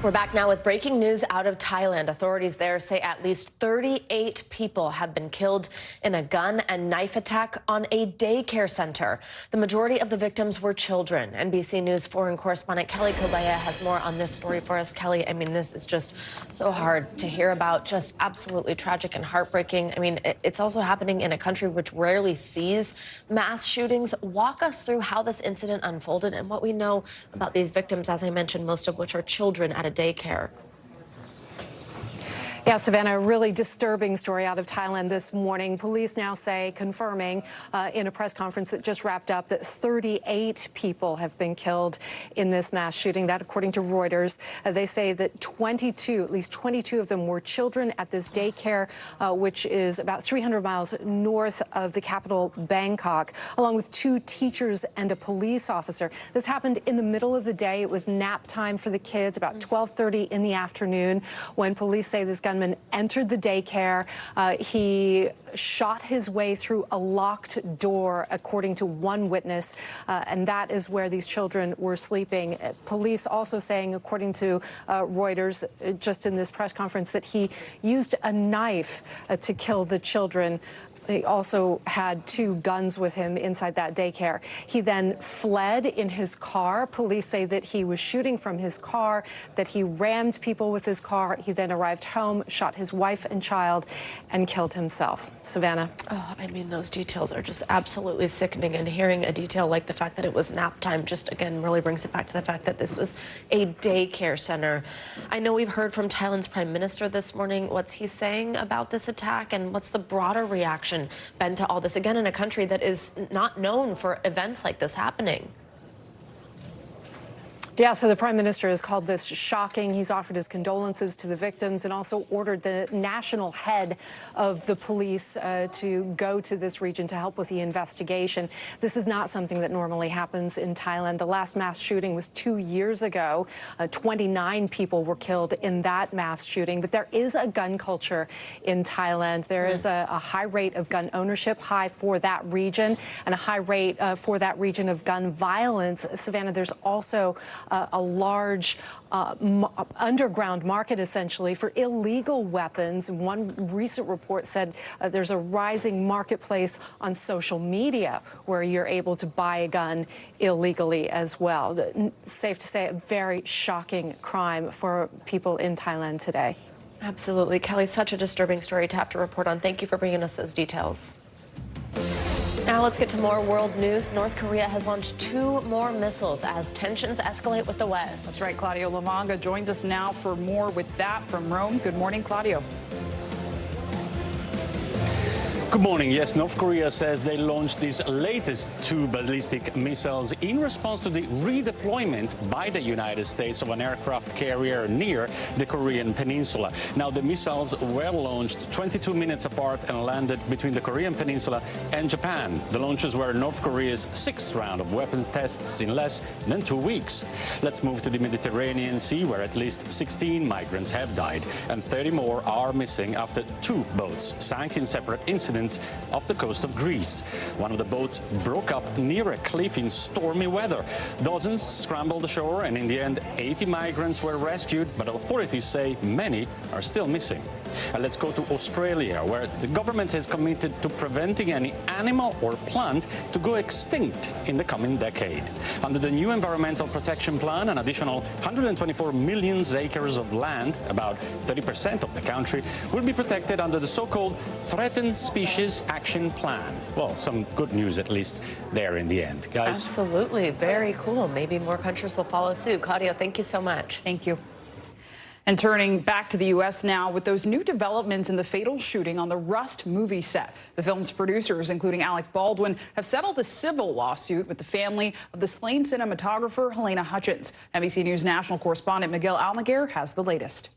We're back now with breaking news out of Thailand. Authorities there say at least 38 people have been killed in a gun and knife attack on a daycare center. The majority of the victims were children. NBC News foreign correspondent Kelly Kolea has more on this story for us. Kelly, I mean, this is just so hard to hear about, just absolutely tragic and heartbreaking. I mean, it's also happening in a country which rarely sees mass shootings. Walk us through how this incident unfolded and what we know about these victims, as I mentioned, most of which are children at a daycare. Yeah, Savannah, a really disturbing story out of Thailand this morning. Police now say, confirming in a press conference that just wrapped up, that 38 people have been killed in this mass shooting. That, according to Reuters, they say that at least 22 of them were children at this daycare, which is about 300 miles north of the capital, Bangkok, along with 2 teachers and a police officer. This happened in the middle of the day. It was nap time for the kids, about 12:30 in the afternoon, when police say this gunman entered the daycare. He shot his way through a locked door, according to one witness, and that is where these children were sleeping. Police also saying, according to Reuters, just in this press conference, that he used a knife to kill the children. He also had 2 guns with him inside that daycare. He then fled in his car. Police say that he was shooting from his car, that he rammed people with his car. He then arrived home, shot his wife and child, and killed himself. Savannah. Oh, I mean, those details are just absolutely sickening. And hearing a detail like the fact that it was nap time just, again, really brings it back to the fact that this was a daycare center. I know we've heard from Thailand's Prime Minister this morning. What's he saying about this attack, and what's the broader reaction been to all this, again, in a country that is not known for events like this happening? Yeah, so the Prime Minister has called this shocking. He's offered his condolences to the victims and also ordered the national head of the police to go to this region to help with the investigation. This is not something that normally happens in Thailand. The last mass shooting was 2 years ago. 29 people were killed in that mass shooting. But there is a gun culture in Thailand. There is a high rate of gun ownership, high for that region, and a high rate for that region of gun violence. Savannah, there's also a large underground market, essentially, for illegal weapons. One recent report said there's a rising marketplace on social media where you're able to buy a gun illegally as well. Safe to say, a very shocking crime for people in Thailand today. Absolutely. Kelly, such a disturbing story to have to report on. Thank you for bringing us those details. Now let's get to more world news. North Korea has launched 2 more missiles as tensions escalate with the West. That's right. Claudio Lamanga joins us now for more with that from Rome. Good morning, Claudio. Good morning. Yes, North Korea says they launched these latest 2 ballistic missiles in response to the redeployment by the United States of an aircraft carrier near the Korean peninsula. Now, the missiles were launched 22 minutes apart and landed between the Korean peninsula and Japan. The launches were North Korea's 6th round of weapons tests in less than 2 weeks. Let's move to the Mediterranean Sea, where at least 16 migrants have died and 30 more are missing after 2 boats sank in separate incidents off the coast of Greece. One of the boats broke up near a cliff in stormy weather. Dozens scrambled ashore, and in the end, 80 migrants were rescued, but authorities say many are still missing. And let's go to Australia, where the government has committed to preventing any animal or plant to go extinct in the coming decade. Under the new Environmental Protection Plan, an additional 124 million acres of land, about 30% of the country, will be protected under the so-called Threatened Species Action Plan. Well, some good news at least there in the end, guys. Absolutely. Very cool. Maybe more countries will follow suit. Claudio, thank you so much. Thank you. And turning back to the U.S. now with those new developments in the fatal shooting on the Rust movie set. The film's producers, including Alec Baldwin, have settled a civil lawsuit with the family of the slain cinematographer Helena Hutchins. NBC News national correspondent Miguel Almaguer has the latest.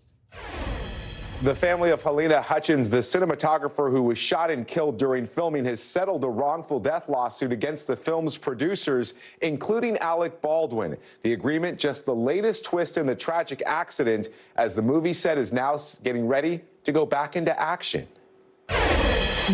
The family of Helena Hutchins, the cinematographer who was shot and killed during filming, has settled a wrongful death lawsuit against the film's producers, including Alec Baldwin. The agreement, just the latest twist in the tragic accident, as the movie set is now getting ready to go back into action.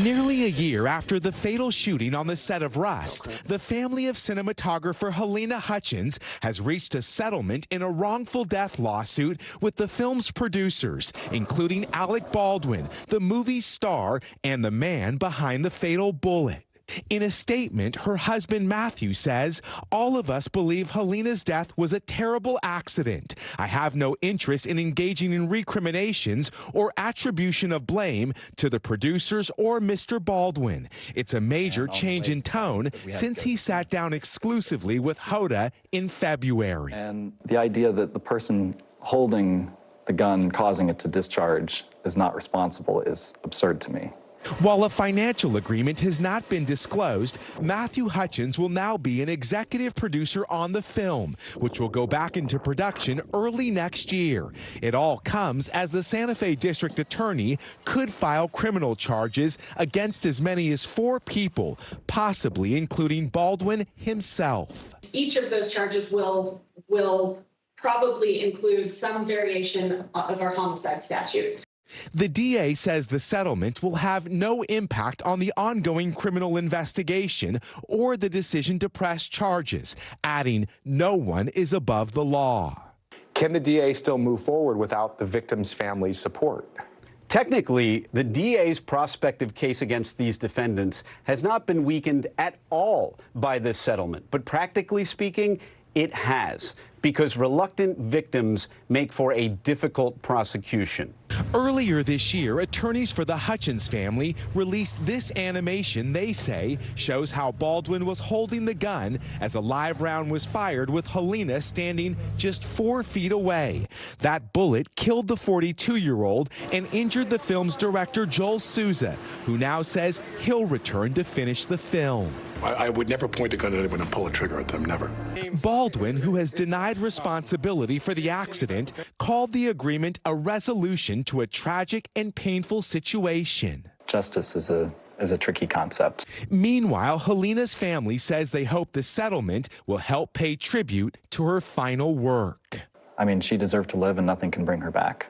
Nearly a year after the fatal shooting on the set of Rust, the family of cinematographer Helena Hutchins has reached a settlement in a wrongful death lawsuit with the film's producers, including Alec Baldwin, the movie's star and the man behind the fatal bullet. In a statement, her husband Matthew says, "All of us believe Helena's death was a terrible accident. I have no interest in engaging in recriminations or attribution of blame to the producers or Mr. Baldwin. It's a major change in tone since he sat down exclusively with Hoda in February." And the idea that the person holding the gun, causing it to discharge, is not responsible is absurd to me. While a financial agreement has not been disclosed, Matthew Hutchins will now be an executive producer on the film, which will go back into production early next year. It all comes as the Santa Fe District Attorney could file criminal charges against as many as 4 people, possibly including Baldwin himself. Each of those charges will probably include some variation of our homicide statute. The DA says the settlement will have no impact on the ongoing criminal investigation or the decision to press charges, adding no one is above the law. Can the DA still move forward without the victim's family's support? Technically, the DA's prospective case against these defendants has not been weakened at all by this settlement. But practically speaking, it has, because reluctant victims make for a difficult prosecution. Earlier this year, attorneys for the Hutchins family released this animation they say shows how Baldwin was holding the gun as a live round was fired with Helena standing just 4 feet away. That bullet killed the 42-year-old and injured the film's director, Joel Souza, who now says he'll return to finish the film. I would never point a gun at anyone and pull a trigger at them, never. Baldwin, who has denied responsibility for the accident, called the agreement a resolution to a tragic and painful situation. Justice is a tricky concept. Meanwhile, Helena's family says they hope the settlement will help pay tribute to her final work. I mean, she deserved to live and nothing can bring her back.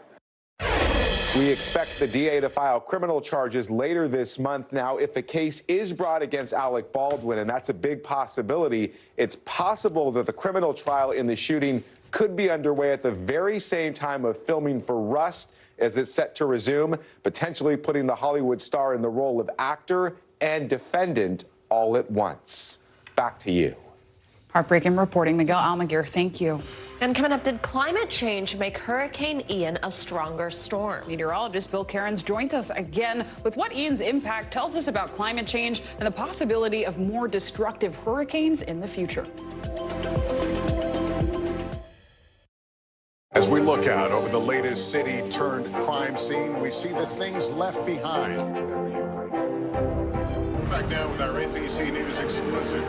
We expect the DA to file criminal charges later this month. Now, if the case is brought against Alec Baldwin, and that's a big possibility, it's possible that the criminal trial in the shooting could be underway at the very same time of filming for Rust as it's set to resume, potentially putting the Hollywood star in the role of actor and defendant all at once. Back to you. Heartbreaking reporting. Miguel Almaguer, thank you. And coming up, did climate change make Hurricane Ian a stronger storm? Meteorologist Bill Cairns joins us again with what Ian's impact tells us about climate change and the possibility of more destructive hurricanes in the future. As we look out over the latest city-turned-crime scene, we see the things left behind. Back now with our NBC News exclusive.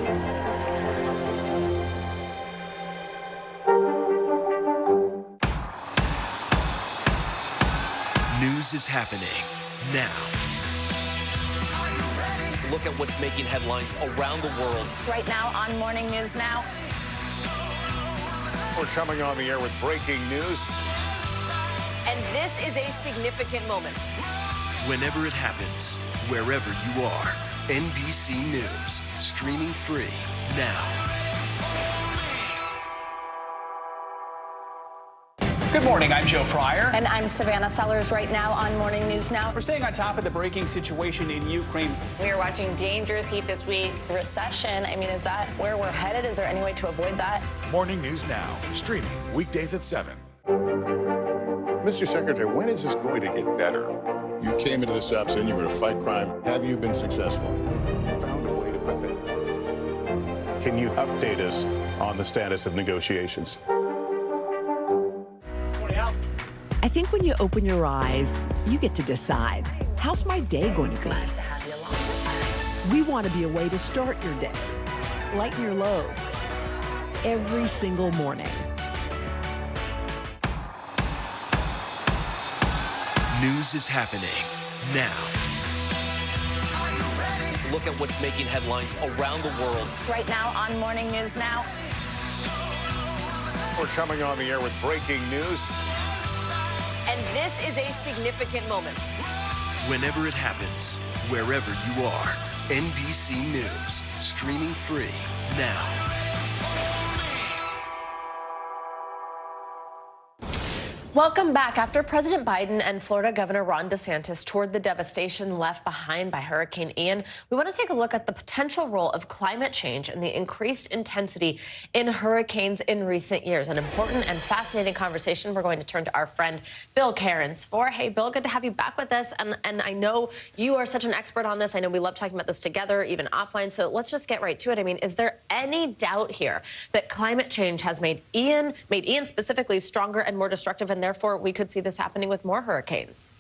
News is happening now. Look at what's making headlines around the world. Right now on Morning News Now. We're coming on the air with breaking news. And this is a significant moment. Whenever it happens, wherever you are, NBC News, streaming free now. Good morning, I'm Joe Fryer. And I'm Savannah Sellers. Right now on Morning News Now. We're staying on top of the breaking situation in Ukraine. We are watching dangerous heat this week. Recession, I mean, is that where we're headed? Is there any way to avoid that? Morning News Now, streaming weekdays at 7. Mr. Secretary, when is this going to get better? You came into this job saying you were to fight crime. Have you been successful? Found a way to put that. Can you update us on the status of negotiations? I think when you open your eyes, you get to decide, how's my day going to be? We want to be a way to start your day, lighten your load, every single morning. News is happening now. Look at what's making headlines around the world. Right now on Morning News Now. We're coming on the air with breaking news. And this is a significant moment. Whenever it happens, wherever you are, NBC News, streaming free now. Welcome back. After President Biden and Florida Governor Ron DeSantis toured the devastation left behind by Hurricane Ian, we want to take a look at the potential role of climate change and the increased intensity in hurricanes in recent years. An important and fascinating conversation we're going to turn to our friend Bill Cairns for. Hey, Bill, good to have you back with us. And I know you are such an expert on this. I know we love talking about this together, even offline. So let's just get right to it. I mean, is there any doubt here that climate change has made Ian specifically stronger and more destructive, and therefore we could see this happening with more hurricanes?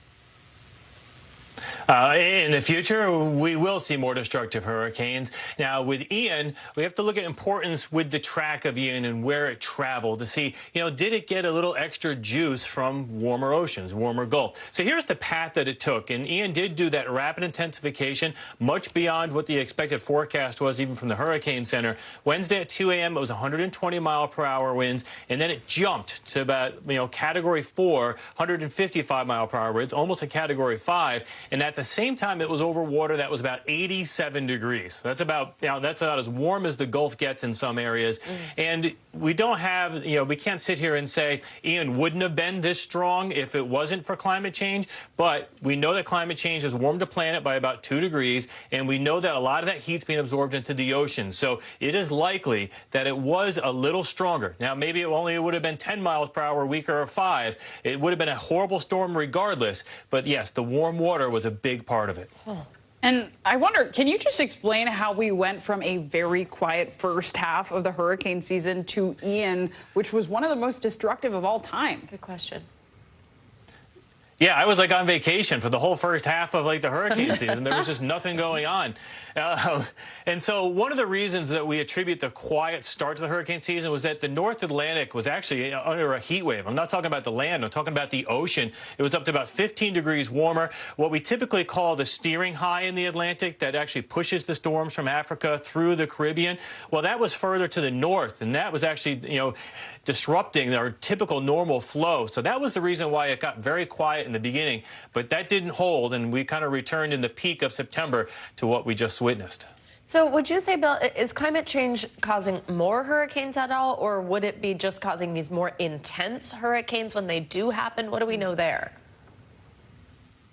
In the future, we will see more destructive hurricanes. Now, with Ian, we have to look at importance with the track of Ian and where it traveled to see, did it get a little extra juice from warmer oceans, warmer Gulf? So here's the path that it took. And Ian did do that rapid intensification, much beyond what the expected forecast was, even from the Hurricane Center. Wednesday at 2 a.m., it was 120-mile-per-hour winds, and then it jumped to about, Category 4, 155-mile-per-hour winds, almost a Category 5. And at the same time, it was over water that was about 87 degrees. That's about as warm as the Gulf gets in some areas. And we don't have, we can't sit here and say Ian wouldn't have been this strong if it wasn't for climate change. But we know that climate change has warmed the planet by about 2 degrees. And we know that a lot of that heat's being absorbed into the ocean. So it is likely that it was a little stronger. Now, maybe it would have been 10 miles per hour weaker or 5. It would have been a horrible storm regardless. But yes, the warm water was a big part of it. And I wonder, can you just explain how we went from a very quiet first half of the hurricane season to Ian, which was one of the most destructive of all time? Good question. Yeah, I was on vacation for the whole first half of the hurricane season. There was just nothing going on. And so one of the reasons that we attribute the quiet start to the hurricane season was that the North Atlantic was actually under a heat wave. I'm not talking about the land. I'm talking about the ocean. It was up to about 15 degrees warmer. What we typically call the steering high in the Atlantic that actually pushes the storms from Africa through the Caribbean. Well, that was further to the north, and that was actually, disrupting our typical normal flow. So that was the reason why it got very quiet in the beginning. But that didn't hold, and we kind of returned in the peak of September to what we just witnessed. So would you say, Bill, is climate change causing more hurricanes at all, or would it be just causing these more intense hurricanes when they do happen? What do we know there?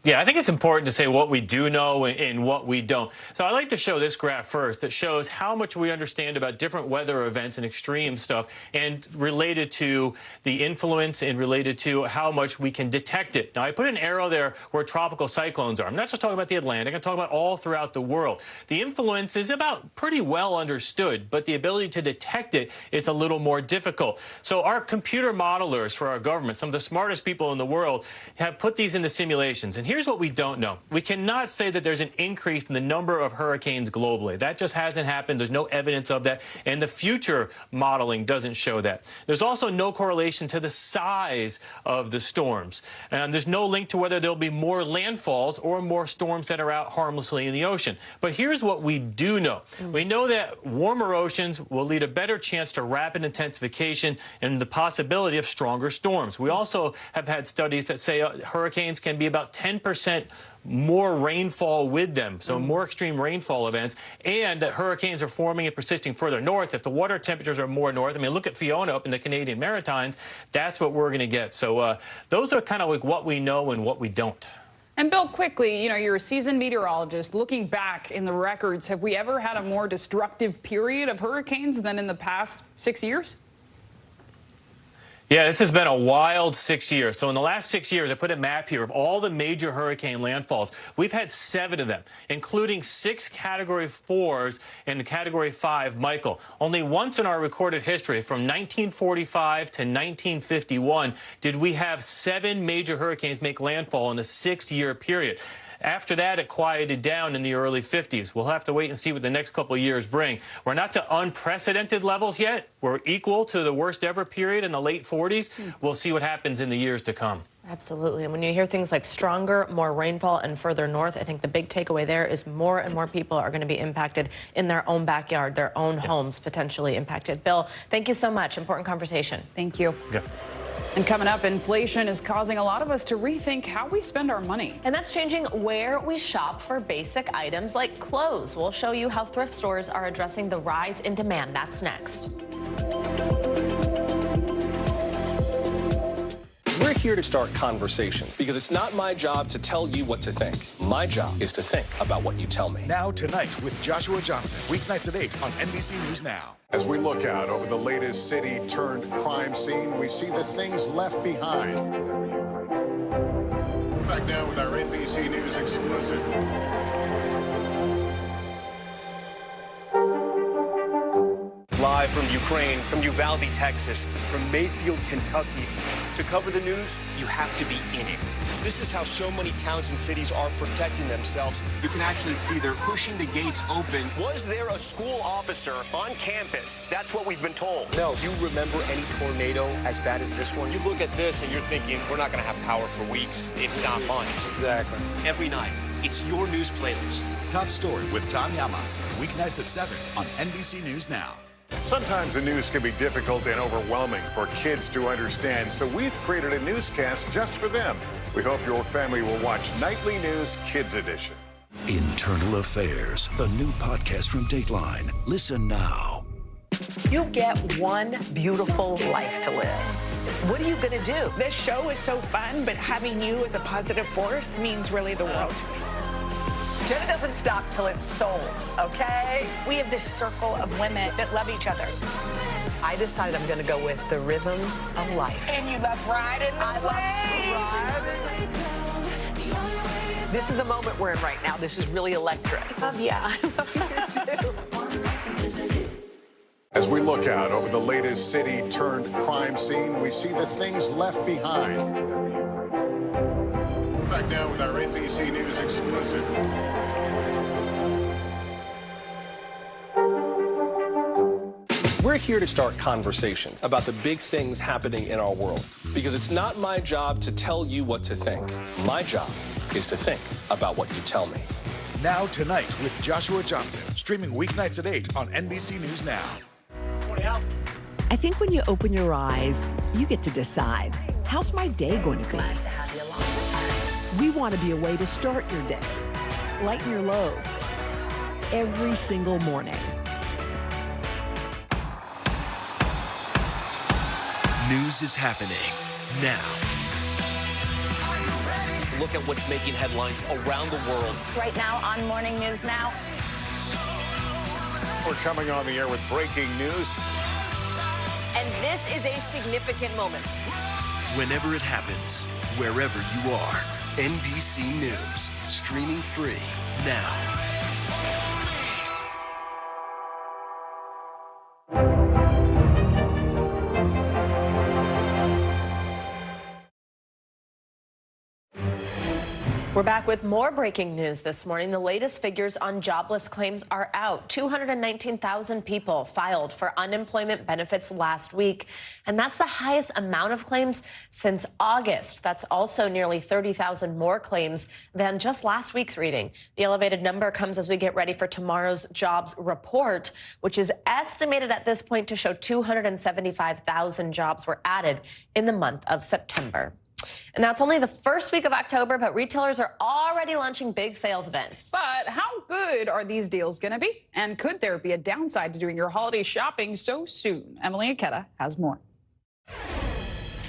Yeah, I think it's important to say what we do know and what we don't. So I'd like to show this graph first that shows how much we understand about different weather events and extreme stuff and related to the influence and related to how much we can detect it. Now, I put an arrow there where tropical cyclones are. I'm not just talking about the Atlantic. I'm talking about all throughout the world. The influence is about pretty well understood, but the ability to detect it is a little more difficult. So our computer modelers for our government, some of the smartest people in the world, have put these into simulations. And here's what we don't know. We cannot say that there's an increase in the number of hurricanes globally. That just hasn't happened. There's no evidence of that. And the future modeling doesn't show that. There's also no correlation to the size of the storms. And there's no link to whether there'll be more landfalls or more storms that are out harmlessly in the ocean. But here's what we do know. We know that warmer oceans will lead a better chance to rapid intensification and the possibility of stronger storms. We also have had studies that say hurricanes can be about 10% more rainfall with them, so more extreme rainfall events, and that hurricanes are forming and persisting further north. If the water temperatures are more north, I mean, look at Fiona up in the Canadian Maritimes, that's what we're going to get. So those are kind of what we know and what we don't. And Bill, quickly, you're a seasoned meteorologist. Looking back in the records, have we ever had a more destructive period of hurricanes than in the past 6 years? Yeah, this has been a wild 6 years. So in the last 6 years, I put a map here of all the major hurricane landfalls. We've had 7 of them, including 6 Category 4s and Category 5 Michael. Only once in our recorded history, from 1945 to 1951, did we have 7 major hurricanes make landfall in a 6-year period. After that, it quieted down in the early 50s. We'll have to wait and see what the next couple of years bring. We're not to unprecedented levels yet. We're equal to the worst ever period in the late 40s. We'll see what happens in the years to come. Absolutely. And when you hear things like stronger, more rainfall, and further north, I think the big takeaway there is more and more people are going to be impacted in their own backyard, their own homes potentially impacted. Bill, thank you so much. Important conversation. Thank you. Yeah. And coming up, inflation is causing a lot of us to rethink how we spend our money. And that's changing where we shop for basic items like clothes. We'll show you how thrift stores are addressing the rise in demand. That's next. We're here to start conversations because it's not my job to tell you what to think. My job is to think about what you tell me. Now Tonight with Joshua Johnson, weeknights at 8 on NBC News Now. As we look out over the latest city-turned-crime scene, we see the things left behind. Back now with our NBC News exclusive. Live from Ukraine, from Uvalde, Texas, from Mayfield, Kentucky. To cover the news, you have to be in it. This is how so many towns and cities are protecting themselves. You can actually see they're pushing the gates open. Was there a school officer on campus? That's what we've been told. No. Do you remember any tornado as bad as this one? You look at this and you're thinking, we're not going to have power for weeks, if not months. Exactly. Every night, it's your news playlist. Top Story with Tom Llamas, weeknights at 7 on NBC News Now. Sometimes the news can be difficult and overwhelming for kids to understand, so we've created a newscast just for them. We hope your family will watch Nightly News Kids Edition. Internal Affairs, the new podcast from Dateline. Listen now. You get one beautiful life to live. What are you going to do? This show is so fun, but having you as a positive force means really the world to me. Jenna doesn't stop till it's sold, okay? We have this circle of women that love each other. I decided I'm going to go with the rhythm of life. And you love riding the wave. This is a moment we're in right now. This is really electric. Yeah, I love you too. As we look out over the latest city-turned-crime scene, we see the things left behind. Back now with our NBC News exclusive. We're here to start conversations about the big things happening in our world because it's not my job to tell you what to think. My job is to think about what you tell me. Now Tonight with Joshua Johnson, streaming weeknights at 8 on NBC News Now. I think when you open your eyes, you get to decide, how's my day going to be? We want to be a way to start your day, lighten your load, every single morning. News is happening now. Look at what's making headlines around the world. Right now on Morning News Now. We're coming on the air with breaking news. And this is a significant moment. Whenever it happens, wherever you are, NBC News, streaming free now. We're back with more breaking news this morning. The latest figures on jobless claims are out. 219,000 people filed for unemployment benefits last week, and that's the highest amount of claims since August. That's also nearly 30,000 more claims than just last week's reading. The elevated number comes as we get ready for tomorrow's jobs report, which is estimated at this point to show 275,000 jobs were added in the month of September. And now it's only the first week of October, but retailers are already launching big sales events. But how good are these deals going to be? And could there be a downside to doing your holiday shopping so soon? Emily Aketa has more.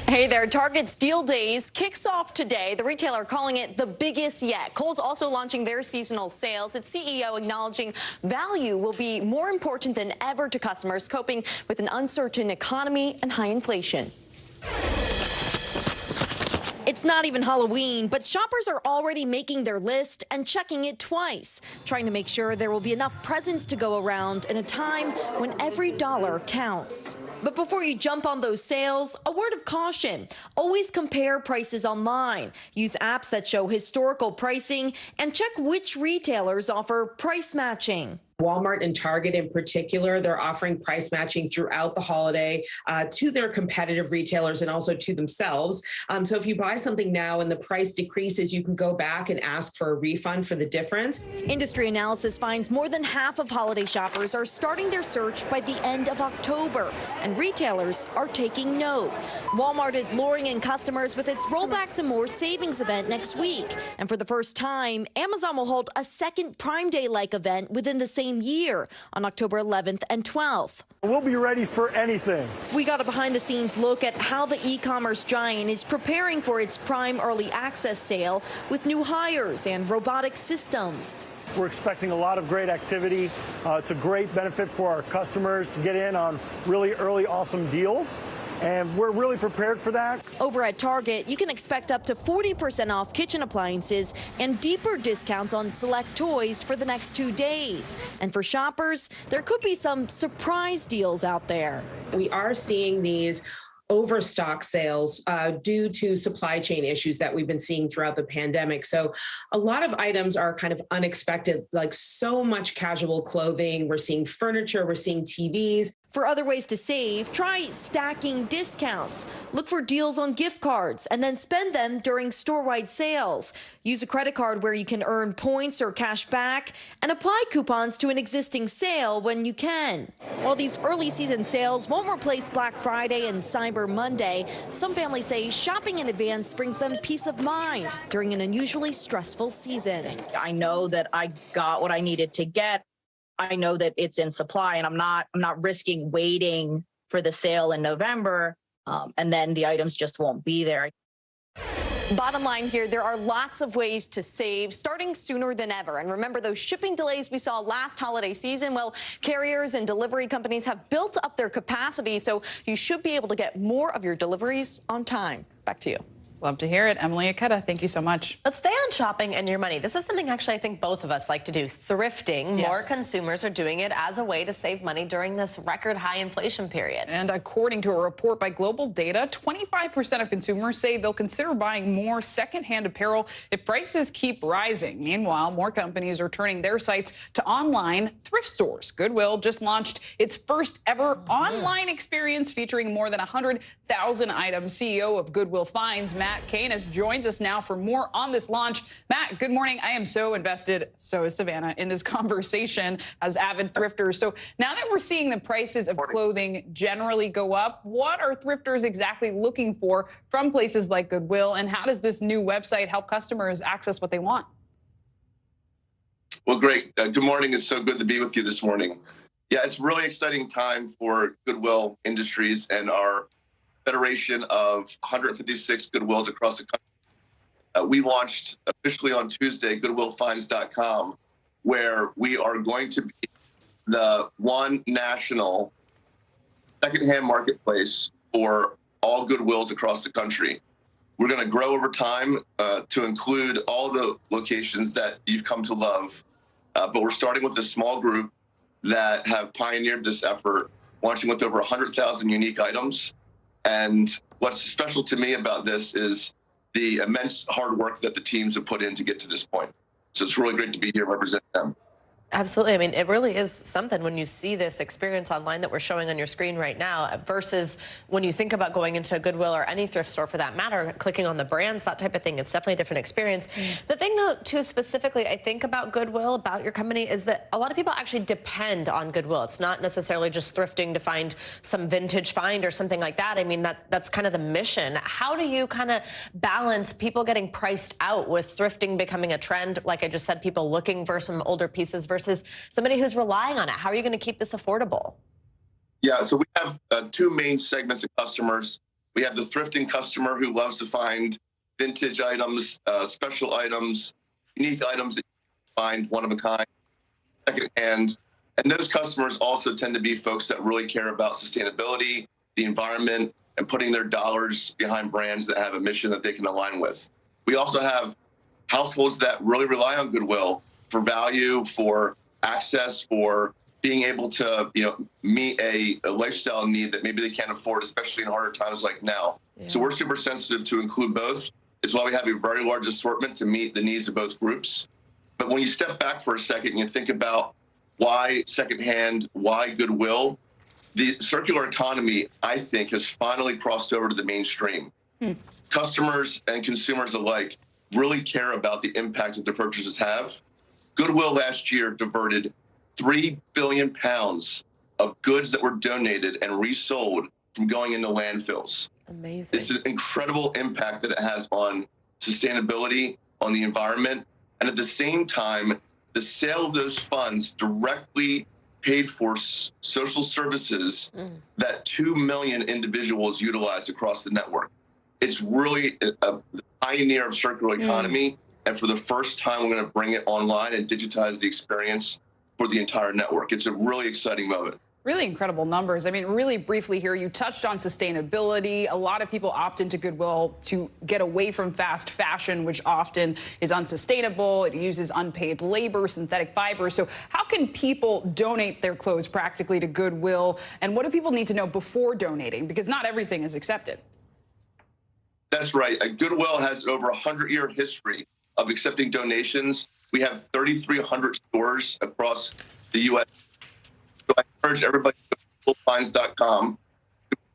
Hey there, Target's Deal Days kicks off today. The retailer calling it the biggest yet. Kohl's also launching their seasonal sales. Its CEO acknowledging value will be more important than ever to customers coping with an uncertain economy and high inflation. It's not even Halloween, but shoppers are already making their list and checking it twice, trying to make sure there will be enough presents to go around in a time when every dollar counts. But before you jump on those sales, a word of caution. Always compare prices online. Use apps that show historical pricing and check which retailers offer price matching. Walmart and Target in particular, they're offering price matching throughout the holiday to their competitive retailers and also to themselves. So if you buy something now and the price decreases, you can go back and ask for a refund for the difference. Industry analysis finds more than half of holiday shoppers are starting their search by the end of October, and retailers are taking note. Walmart is luring in customers with its Rollbacks and More savings event next week. And for the first time, Amazon will hold a second Prime Day-like event within the same year on October 11th and 12th. We'll be ready for anything. We got a behind-the-scenes look at how the e-commerce giant is preparing for its Prime Early Access sale with new hires and robotic systems. We're expecting a lot of great activity. It's a great benefit for our customers to get in on really early, awesome deals. And we're really prepared for that. Over at Target, you can expect up to 40% off kitchen appliances and deeper discounts on select toys for the next 2 days. And for shoppers, there could be some surprise deals out there. We are seeing these overstock sales due to supply chain issues that we've been seeing throughout the pandemic. So a lot of items are kind of unexpected, like so much casual clothing. We're seeing furniture, we're seeing TVs. For other ways to save, try stacking discounts. Look for deals on gift cards and then spend them during store-wide sales. Use a credit card where you can earn points or cash back and apply coupons to an existing sale when you can. While these early season sales won't replace Black Friday and Cyber Monday, some families say shopping in advance brings them peace of mind during an unusually stressful season. I know that I got what I needed to get. I know that it's in supply, and I'm not risking waiting for the sale in November, and then the items just won't be there. Bottom line here, there are lots of ways to save, starting sooner than ever. And remember those shipping delays we saw last holiday season? Well, carriers and delivery companies have built up their capacity, so you should be able to get more of your deliveries on time. Back to you. Love to hear it. Emily Aketa, thank you so much. Let's stay on shopping and your money. This is something actually I think both of us like to do, thrifting. Yes. More consumers are doing it as a way to save money during this record high inflation period. And according to a report by Global Data, 25% of consumers say they'll consider buying more secondhand apparel if prices keep rising. Meanwhile, more companies are turning their sites to online thrift stores. Goodwill just launched its first ever online experience featuring more than 100,000 items. CEO of Goodwill Finds, Matt Canis, joins us now for more on this launch. Matt, good morning. I am so invested, so is Savannah, in this conversation as avid thrifters. So now that we're seeing the prices of clothing generally go up, what are thrifters exactly looking for from places like Goodwill, and how does this new website help customers access what they want? Well, great. Good morning. It's so good to be with you this morning. Yeah, it's a really exciting time for Goodwill Industries and our federation of 156 Goodwills across the country. We launched officially on Tuesday, goodwillfinds.com, where we are going to be the one national secondhand marketplace for all Goodwills across the country. We're going to grow over time to include all the locations that you've come to love. But we're starting with a small group that have pioneered this effort, launching with over 100,000 unique items. And what's special to me about this is the immense hard work that the teams have put in to get to this point. So it's really great to be here representing them. Absolutely. I mean, it really is something when you see this experience online that we're showing on your screen right now versus when you think about going into a Goodwill or any thrift store for that matter, clicking on the brands, that type of thing. It's definitely a different experience. The thing, though, too, specifically, I think about Goodwill, about your company, is that a lot of people actually depend on Goodwill. It's not necessarily just thrifting to find some vintage find or something like that. I mean, that's kind of the mission. How do you kind of balance people getting priced out with thrifting becoming a trend? Like I just said, people looking for some older pieces versus somebody who's relying on it. How are you going to keep this affordable? Yeah, so we have two main segments of customers. We have the thrifting customer who loves to find vintage items, special items, unique items that you find one of a kind, secondhand. And those customers also tend to be folks that really care about sustainability, the environment, and putting their dollars behind brands that have a mission that they can align with. We also have households that really rely on Goodwill for value, for access, for being able to, meet a lifestyle need that maybe they can't afford, especially in harder times like now. Yeah. So we're super sensitive to include both. It's why we have a very large assortment to meet the needs of both groups. But when you step back for a second and you think about why secondhand, why Goodwill, the circular economy, I think, has finally crossed over to the mainstream. Customers and consumers alike really care about the impact that their purchases have. Goodwill last year diverted 3 billion pounds of goods that were donated and resold from going into landfills. Amazing. It's an incredible impact that it has on sustainability, on the environment, and at the same time, the sale of those funds directly paid for social services that 2 million individuals utilize across the network. It's really a pioneer of circular economy, and for the first time, we're going to bring it online and digitize the experience for the entire network. It's a really exciting moment. Really incredible numbers. I mean, really briefly here, you touched on sustainability. A lot of people opt into Goodwill to get away from fast fashion, which often is unsustainable. It uses unpaid labor, synthetic fibers. So how can people donate their clothes practically to Goodwill? And what do people need to know before donating? Because not everything is accepted. That's right. Goodwill has over 100-year history of accepting donations. We have 3,300 stores across the U.S. So I encourage everybody to go to goodwillfinds.com,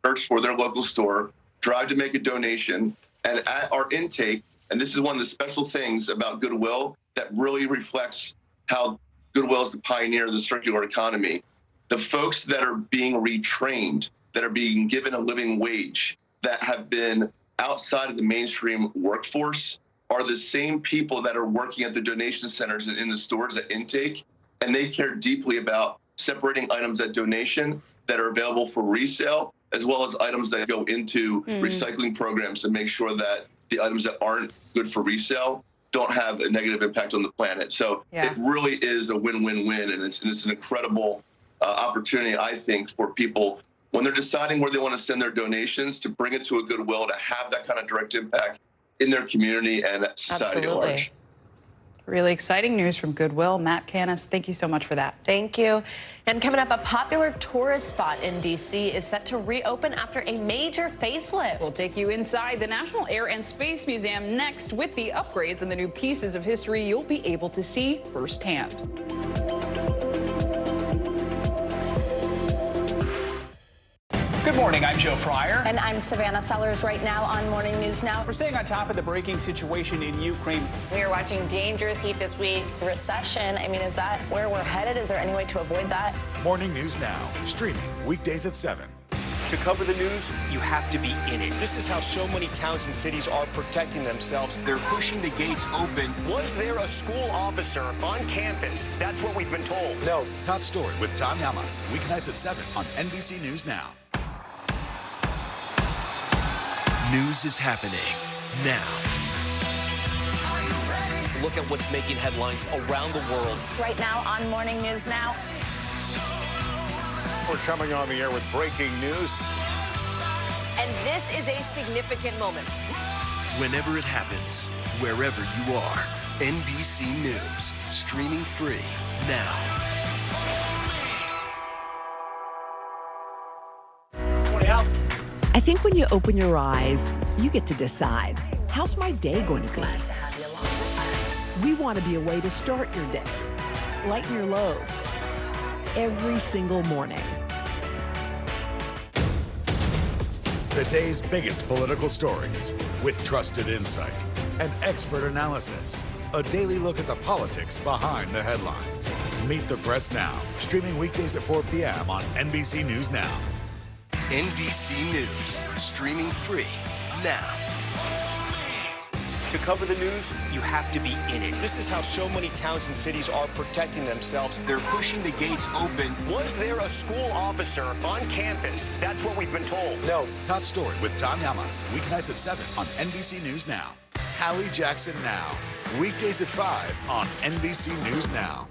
search for their local store, drive to make a donation, and at our intake, and this is one of the special things about Goodwill that really reflects how Goodwill is the pioneer of the circular economy. The folks that are being retrained, that are being given a living wage, that have been outside of the mainstream workforce are the same people that are working at the donation centers and in the stores at intake, and they care deeply about separating items at donation that are available for resale, as well as items that go into recycling programs to make sure that the items that aren't good for resale don't have a negative impact on the planet. So it really is a win-win-win, and it's an incredible opportunity, I think, for people when they're deciding where they want to send their donations to bring it to a Goodwill to have that kind of direct impact in their community and society at large. Really exciting news from Goodwill. Matt Canis, thank you so much for that. Thank you. And coming up, a popular tourist spot in D.C. is set to reopen after a major facelift. We'll take you inside the National Air and Space Museum next with the upgrades and the new pieces of history you'll be able to see firsthand. Good morning, I'm Joe Fryer. And I'm Savannah Sellers right now on Morning News Now. We're staying on top of the breaking situation in Ukraine. We are watching dangerous heat this week. Recession, I mean, is that where we're headed? Is there any way to avoid that? Morning News Now, streaming weekdays at 7. To cover the news, you have to be in it. This is how so many towns and cities are protecting themselves. They're pushing the gates open. Was there a school officer on campus? That's what we've been told. No. Top story with Tom Yamas, weeknights at 7 on NBC News Now. News is happening now. Look at what's making headlines around the world. Right now on Morning News Now. We're coming on the air with breaking news. And this is a significant moment. Whenever it happens, wherever you are, NBC News, streaming free now. I think when you open your eyes, you get to decide, how's my day going to be? We want to be a way to start your day, lighten your load, every single morning. The day's biggest political stories with trusted insight and expert analysis. A daily look at the politics behind the headlines. Meet the Press Now, streaming weekdays at 4 p.m. on NBC News Now. NBC News, streaming free now. To cover the news, you have to be in it. This is how so many towns and cities are protecting themselves. They're pushing the gates open. Was there a school officer on campus? That's what we've been told. No. Top story with Tom Yamas, weeknights at 7 on NBC News Now. Hallie Jackson Now, weekdays at 5 on NBC News Now.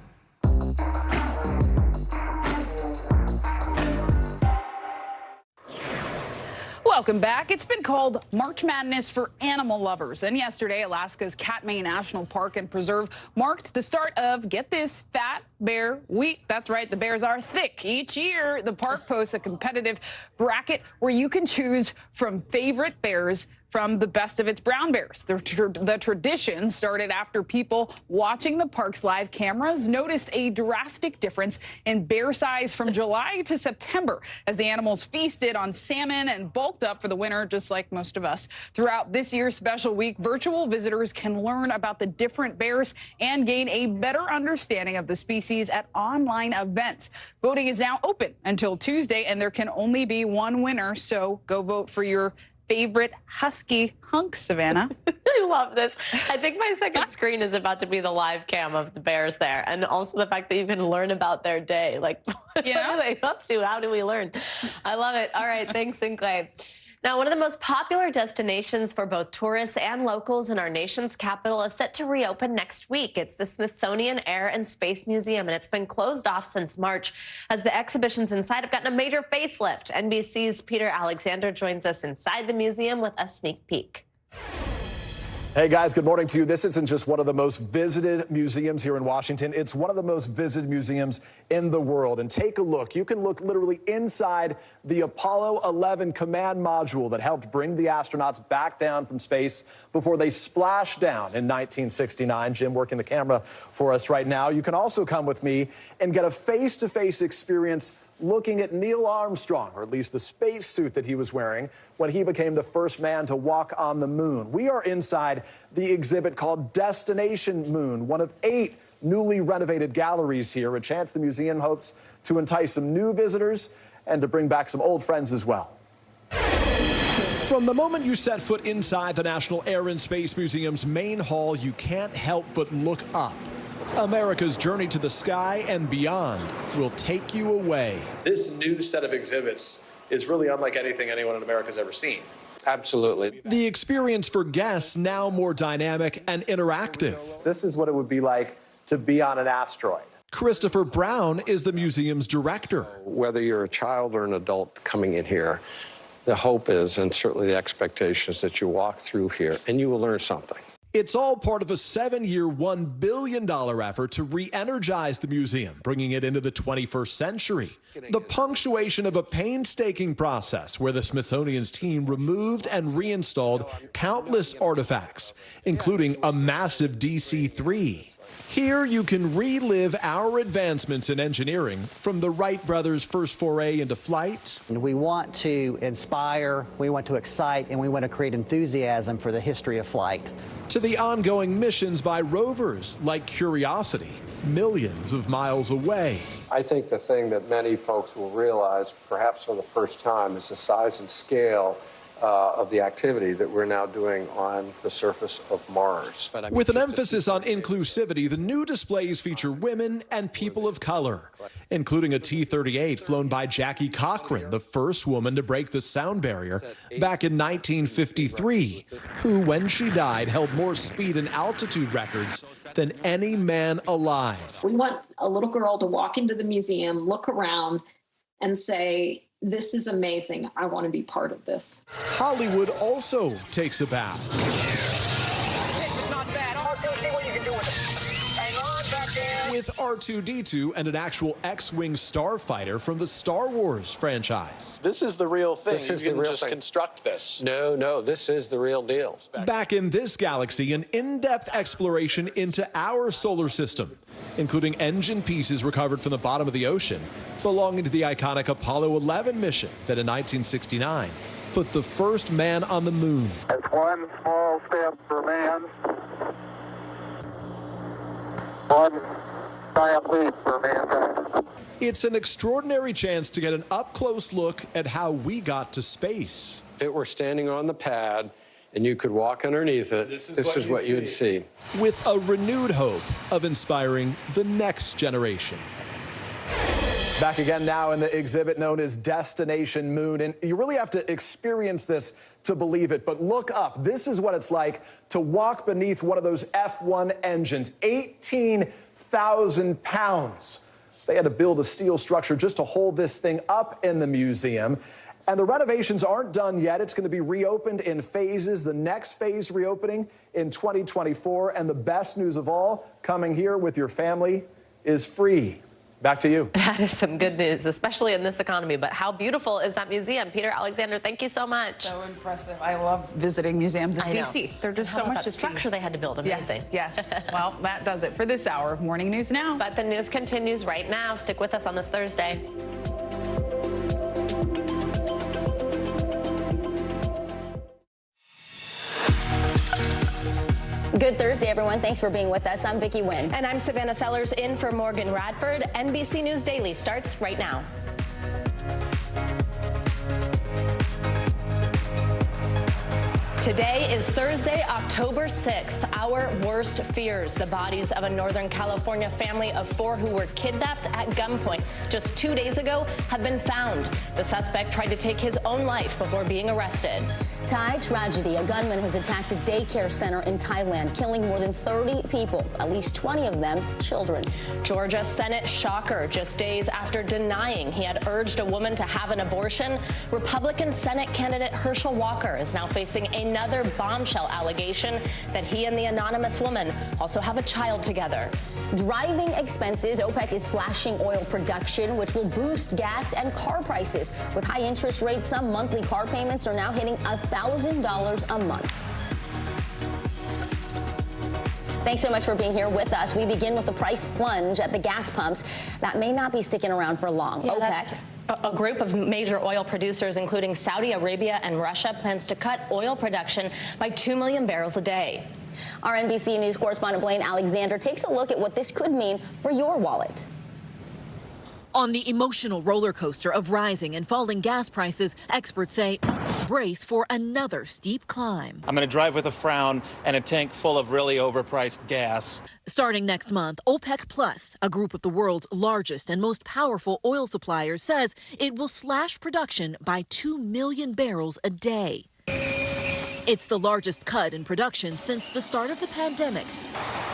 Welcome back. It's been called March Madness for animal lovers. And yesterday, Alaska's Katmai National Park and Preserve marked the start of, get this, Fat Bear Week. That's right, the bears are thick. Each year, the park posts a competitive bracket where you can choose from favorite bears from the best of its brown bears. The tradition started after people watching the park's live cameras noticed a drastic difference in bear size from July to September as the animals feasted on salmon and bulked up for the winter, just like most of us. Throughout this year's special week, virtual visitors can learn about the different bears and gain a better understanding of the species at online events. Voting is now open until Tuesday, and there can only be one winner, so go vote for your favorite husky hunk, Savannah. I love this. I think my second screen is about to be the live cam of the bears there. And also the fact that you can learn about their day. Like, what are they up to? How do we learn? I love it. All right. Thanks, Sinclair. Now, one of the most popular destinations for both tourists and locals in our nation's capital is set to reopen next week. It's the Smithsonian Air and Space Museum, and it's been closed off since March as the exhibitions inside have gotten a major facelift. NBC's Peter Alexander joins us inside the museum with a sneak peek. Hey guys, good morning to you. This isn't just one of the most visited museums here in Washington. It's one of the most visited museums in the world. And take a look. You can look literally inside the Apollo 11 command module that helped bring the astronauts back down from space before they splashed down in 1969. Jim working the camera for us right now. You can also come with me and get a face-to-face experience looking at Neil Armstrong, or at least the spacesuit that he was wearing when he became the first man to walk on the moon. We are inside the exhibit called Destination Moon, one of 8 newly renovated galleries here, a chance the museum hopes to entice some new visitors and to bring back some old friends as well. From the moment you set foot inside the National Air and Space Museum's main hall, you can't help but look up. America's journey to the sky and beyond will take you away. This new set of exhibits is really unlike anything anyone in America has ever seen. Absolutely. The experience for guests now more dynamic and interactive. This is what it would be like to be on an asteroid. Christopher Brown is the museum's director. Whether you're a child or an adult coming in here, the hope is, and certainly the expectation is, that you walk through here and you will learn something. It's all part of a 7-year, $1 billion effort to re-energize the museum, bringing it into the 21st century. The punctuation of a painstaking process where the Smithsonian's team removed and reinstalled countless artifacts, including a massive DC-3. Here you can relive our advancements in engineering from the Wright brothers' first foray into flight. We want to inspire, we want to excite, and we want to create enthusiasm for the history of flight. To the ongoing missions by rovers like Curiosity, millions of miles away. I think the thing that many folks will realize, perhaps for the first time, is the size and scale of the activity that we're now doing on the surface of Mars. With an emphasis on inclusivity, the new displays feature women and people of color, including a T-38 flown by Jackie Cochran, the first woman to break the sound barrier back in 1953, who, when she died, held more speed and altitude records than any man alive. We want a little girl to walk into the museum, look around, and say, "This is amazing. I want to be part of this." Hollywood also takes a bow. With R2-D2 and an actual X-Wing starfighter from the Star Wars franchise. This is the real thing. This is you the didn't real just thing. construct this. No, this is the real deal. Back in this galaxy, an in-depth exploration into our solar system, including engine pieces recovered from the bottom of the ocean, belonging to the iconic Apollo 11 mission that in 1969 put the first man on the moon. It's one small step for man, one giant leap for mankind. It's an extraordinary chance to get an up-close look at how we got to space. If it were standing on the pad and you could walk underneath it, this is what you'd see. With a renewed hope of inspiring the next generation. Back again now in the exhibit known as Destination Moon, and you really have to experience this to believe it, but look up. This is what it's like to walk beneath one of those F-1 engines, 18,000 pounds. They had to build a steel structure just to hold this thing up in the museum. And the renovations aren't done yet. It's going to be reopened in phases. The next phase reopening in 2024. And the best news of all, coming here with your family is free. Back to you. That is some good news, especially in this economy. But how beautiful is that museum? Peter Alexander, thank you so much. So impressive. I love visiting museums in D.C. They're just so much to see. Structure they had to build, amazing. Yes. Well, that does it for this hour of Morning News Now. But the news continues right now. Stick with us on this Thursday. Good Thursday, everyone. Thanks for being with us. I'm Vicki Wynn. And I'm Savannah Sellers in for Morgan Radford. NBC News Daily starts right now. Today is Thursday, October 6th. Our worst fears. The bodies of a Northern California family of 4 who were kidnapped at gunpoint just 2 days ago have been found. The suspect tried to take his own life before being arrested. Thai tragedy. A gunman has attacked a daycare center in Thailand, killing more than 30 people, at least 20 of them children. Georgia Senate shocker. Just days after denying he had urged a woman to have an abortion, Republican Senate candidate Herschel Walker is now facing another bombshell allegation that he and the anonymous woman also have a child together. Driving expenses. OPEC is slashing oil production, which will boost gas and car prices. With high interest rates, some monthly car payments are now hitting $1,000 a month. Thanks so much for being here with us. We begin with the price plunge at the gas pumps. That may not be sticking around for long. Yeah, OPEC. A group of major oil producers, including Saudi Arabia and Russia, plans to cut oil production by 2 million barrels a day. Our NBC News correspondent Blaine Alexander takes a look at what this could mean for your wallet. On the emotional roller coaster of rising and falling gas prices, experts say brace for another steep climb. I'm going to drive with a frown and a tank full of really overpriced gas. Starting next month, OPEC Plus, a group of the world's largest and most powerful oil suppliers, says it will slash production by 2 million barrels a day. It's the largest cut in production since the start of the pandemic,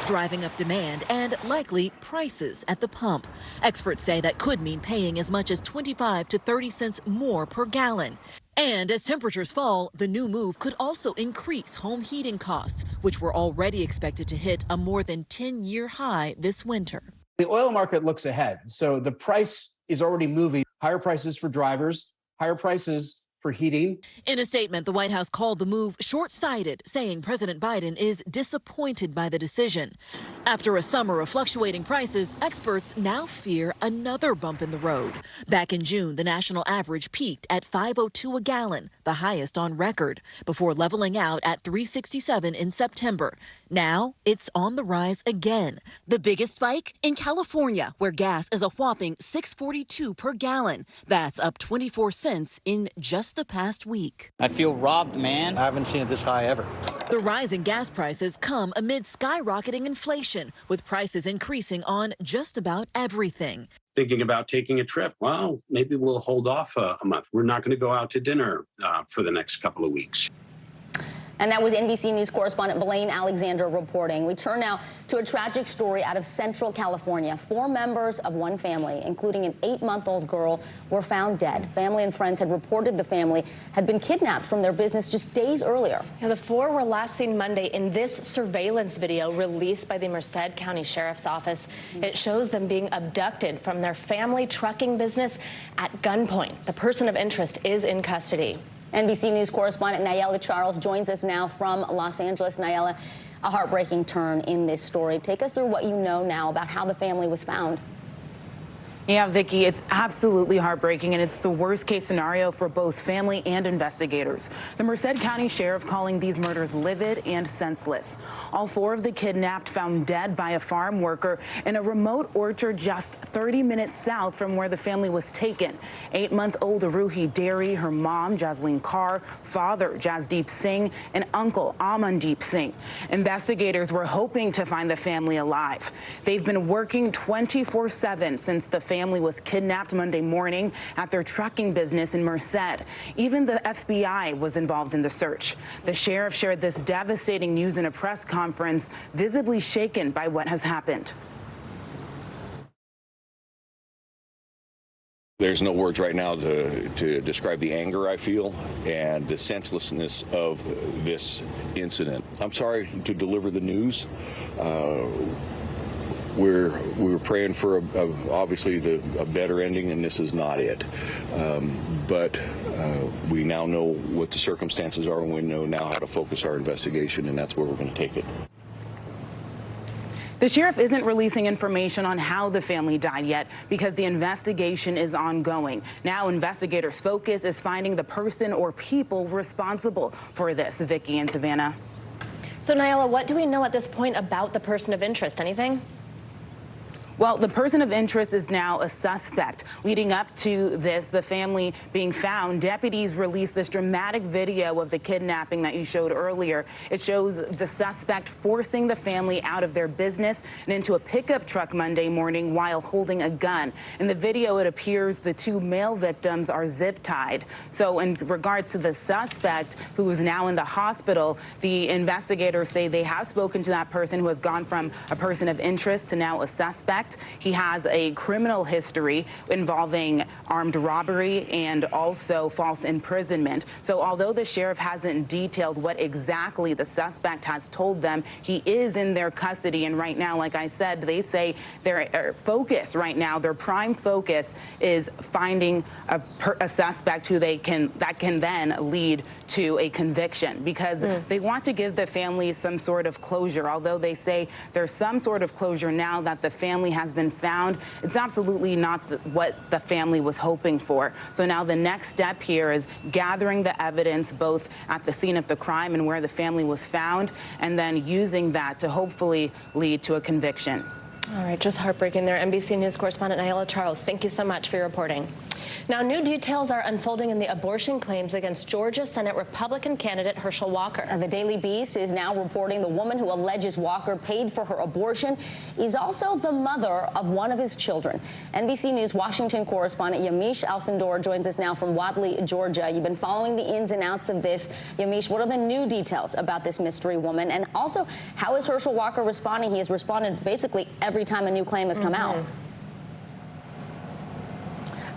driving up demand and likely prices at the pump. Experts say that could mean paying as much as 25 to 30 cents more per gallon. And as temperatures fall, the new move could also increase home heating costs, which were already expected to hit a more than 10-year high this winter. The oil market looks ahead, so the price is already moving. Higher prices for drivers, higher prices for heating. In a statement, the White House called the move short-sighted, saying President Biden is disappointed by the decision. After a summer of fluctuating prices, experts now fear another bump in the road. Back in June, the national average peaked at $5.02 a gallon, the highest on record, before leveling out at $3.67 in September. Now it's on the rise again. The biggest spike in California, where gas is a whopping $6.42 per gallon. That's up 24 cents in just the past week. I feel robbed, man. I haven't seen it this high ever. The rising gas prices come amid skyrocketing inflation, with prices increasing on just about everything. Thinking about taking a trip. Well, maybe we'll hold off a month. We're not going to go out to dinner for the next couple of weeks. And that was NBC News correspondent Blaine Alexander reporting. We turn now to a tragic story out of Central California. 4 members of one family, including an 8-month-old girl, were found dead. Family and friends had reported the family had been kidnapped from their business just days earlier. Yeah, the 4 were last seen Monday in this surveillance video released by the Merced County Sheriff's Office. It shows them being abducted from their family trucking business at gunpoint. The person of interest is in custody. NBC News correspondent Nayela Charles joins us now from Los Angeles. Nayela, a heartbreaking turn in this story. Take us through what you know now about how the family was found. Yeah, Vicki, it's absolutely heartbreaking, and it's the worst case scenario for both family and investigators. The Merced County Sheriff calling these murders livid and senseless. All 4 of the kidnapped found dead by a farm worker in a remote orchard just 30 minutes south from where the family was taken. 8-month-old Aruhi Derry, her mom, Jasleen Kaur, father, Jasdeep Singh, and uncle, Amandeep Singh. Investigators were hoping to find the family alive. They've been working 24/7 since the family was kidnapped Monday morning at their trucking business in Merced. Even the FBI was involved in the search. The sheriff shared this devastating news in a press conference, visibly shaken by what has happened. There's no words right now to describe the anger I feel and the senselessness of this incident. I'm sorry to deliver the news. We were praying for obviously a better ending, and this is not it. But we now know what the circumstances are, and we know now how to focus our investigation, and that's where we're going to take it. The sheriff isn't releasing information on how the family died yet because the investigation is ongoing. Now investigators' focus is finding the person or people responsible for this. Vicki and Savannah. So, Nyla, what do we know at this point about the person of interest? Anything? Well, the person of interest is now a suspect. Leading up to this, the family being found, deputies released this dramatic video of the kidnapping that you showed earlier. It shows the suspect forcing the family out of their business and into a pickup truck Monday morning while holding a gun. In the video, it appears the two male victims are zip-tied. So in regards to the suspect, who is now in the hospital, the investigators say they have spoken to that person who has gone from a person of interest to now a suspect. He has a criminal history involving armed robbery and also false imprisonment. So although the sheriff hasn't detailed what exactly the suspect has told them, he is in their custody. And right now, like I said, they say their focus right now, their prime focus is finding a suspect who that can then lead to a conviction, because they want to give the family some sort of closure. Although they say there's some sort of closure now that the family has been found, it's absolutely not what the family was hoping for. So now the next step here is gathering the evidence both at the scene of the crime and where the family was found, and then using that to hopefully lead to a conviction. All right, just heartbreaking there. NBC News correspondent Nyla Charles, thank you so much for your reporting. Now, new details are unfolding in the abortion claims against Georgia Senate Republican candidate Herschel Walker. The Daily Beast is now reporting the woman who alleges Walker paid for her abortion is also the mother of one of his children. NBC News Washington correspondent Yamiche Alcindor joins us now from Wadley, Georgia. You've been following the ins and outs of this. Yamiche, what are the new details about this mystery woman? And also, how is Herschel Walker responding? He has responded basically every time a new claim has come out.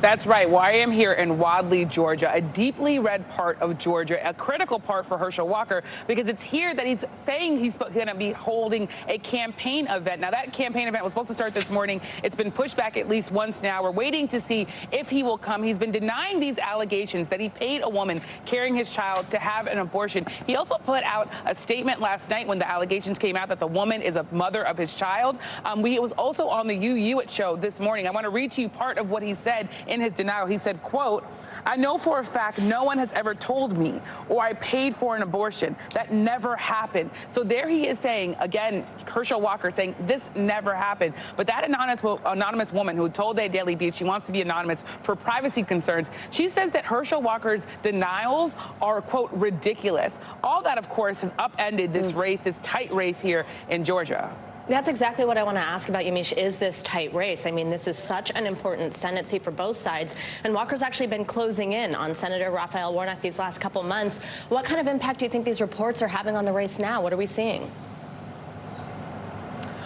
That's right. Well, I am here in Wadley, Georgia, a deeply red part of Georgia, a critical part for Herschel Walker, because it's here that he's saying he's going to be holding a campaign event. Now, that campaign event was supposed to start this morning. It's been pushed back at least once now. We're waiting to see if he will come. He's been denying these allegations that he paid a woman carrying his child to have an abortion. He also put out a statement last night when the allegations came out that the woman is a mother of his child. He was also on the You show this morning. I want to read to you part of what he said in his denial. He said, quote, "I know for a fact no one has ever told me or I paid for an abortion. That never happened." So there he is saying, again, Herschel Walker saying this never happened. But that anonymous woman who told the Daily Beast she wants to be anonymous for privacy concerns, she says that Herschel Walker's denials are, quote, ridiculous. All that, of course, has upended this race, this tight race here in Georgia. That's exactly what I want to ask about, Yamiche, is this tight race. I mean, this is such an important Senate seat for both sides. And Walker's actually been closing in on Senator Raphael Warnock these last couple months. What kind of impact do you think these reports are having on the race now? What are we seeing?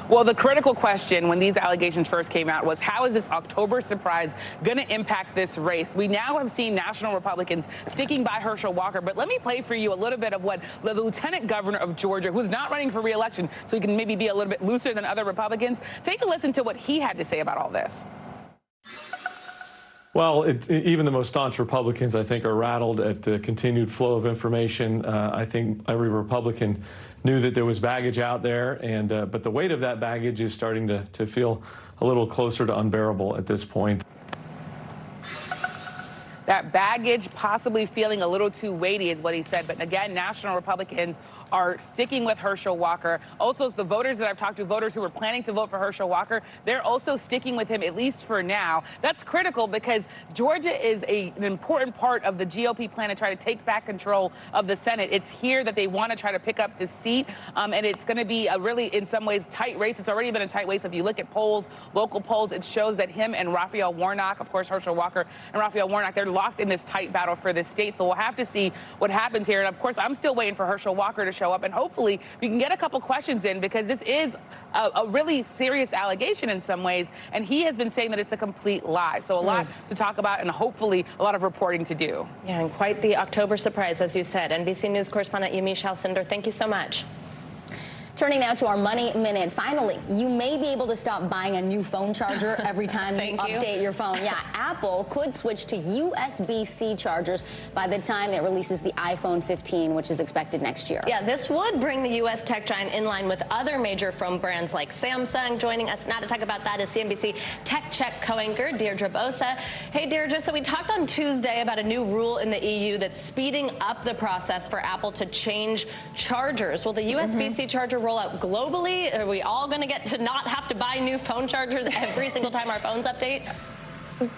Well, the critical question when these allegations first came out was, how is this October surprise going to impact this race? We now have seen national Republicans sticking by Herschel Walker. But let me play for you a little bit of what the lieutenant governor of Georgia, who's not running for re-election, so he can maybe be a little bit looser than other Republicans. Take a listen to what he had to say about all this. Well, even the most staunch Republicans, I think, are rattled at the continued flow of information. I think every Republican knew that there was baggage out there, and but the weight of that baggage is starting to feel a little closer to unbearable at this point. That baggage possibly feeling a little too weighty is what he said. But again, national Republicans are sticking with Herschel Walker. Also, the voters that I've talked to, voters who were planning to vote for Herschel Walker, they're also sticking with him, at least for now. That's critical because Georgia is an important part of the GOP plan to try to take back control of the Senate. It's here that they want to try to pick up this seat, and it's going to be a really, in some ways, tight race. It's already been a tight race. If you look at polls, local polls, it shows that him and Raphael Warnock, of course, Herschel Walker and Raphael Warnock, they're locked in this tight battle for this state. So we'll have to see what happens here. And of course, I'm still waiting for Herschel Walker to show up, and hopefully we can get a couple questions in, because this is a really serious allegation in some ways, and he has been saying that it's a complete lie. So a lot to talk about and hopefully a lot of reporting to do. Yeah, and quite the October surprise, as you said. NBC News correspondent Yamiche Alcindor, thank you so much. Turning now to our Money Minute. Finally, you may be able to stop buying a new phone charger every time you update your phone. Yeah, Apple could switch to USB-C chargers by the time it releases the iPhone 15, which is expected next year. Yeah, this would bring the U.S. tech giant in line with other major phone brands like Samsung. Joining us now to talk about that is CNBC Tech Check co-anchor Deirdre Bosa. Hey, Deirdre, so we talked on Tuesday about a new rule in the EU that's speeding up the process for Apple to change chargers. Will the USB-C charger roll out globally? Are we all going to get to not have to buy new phone chargers every single time our phones update?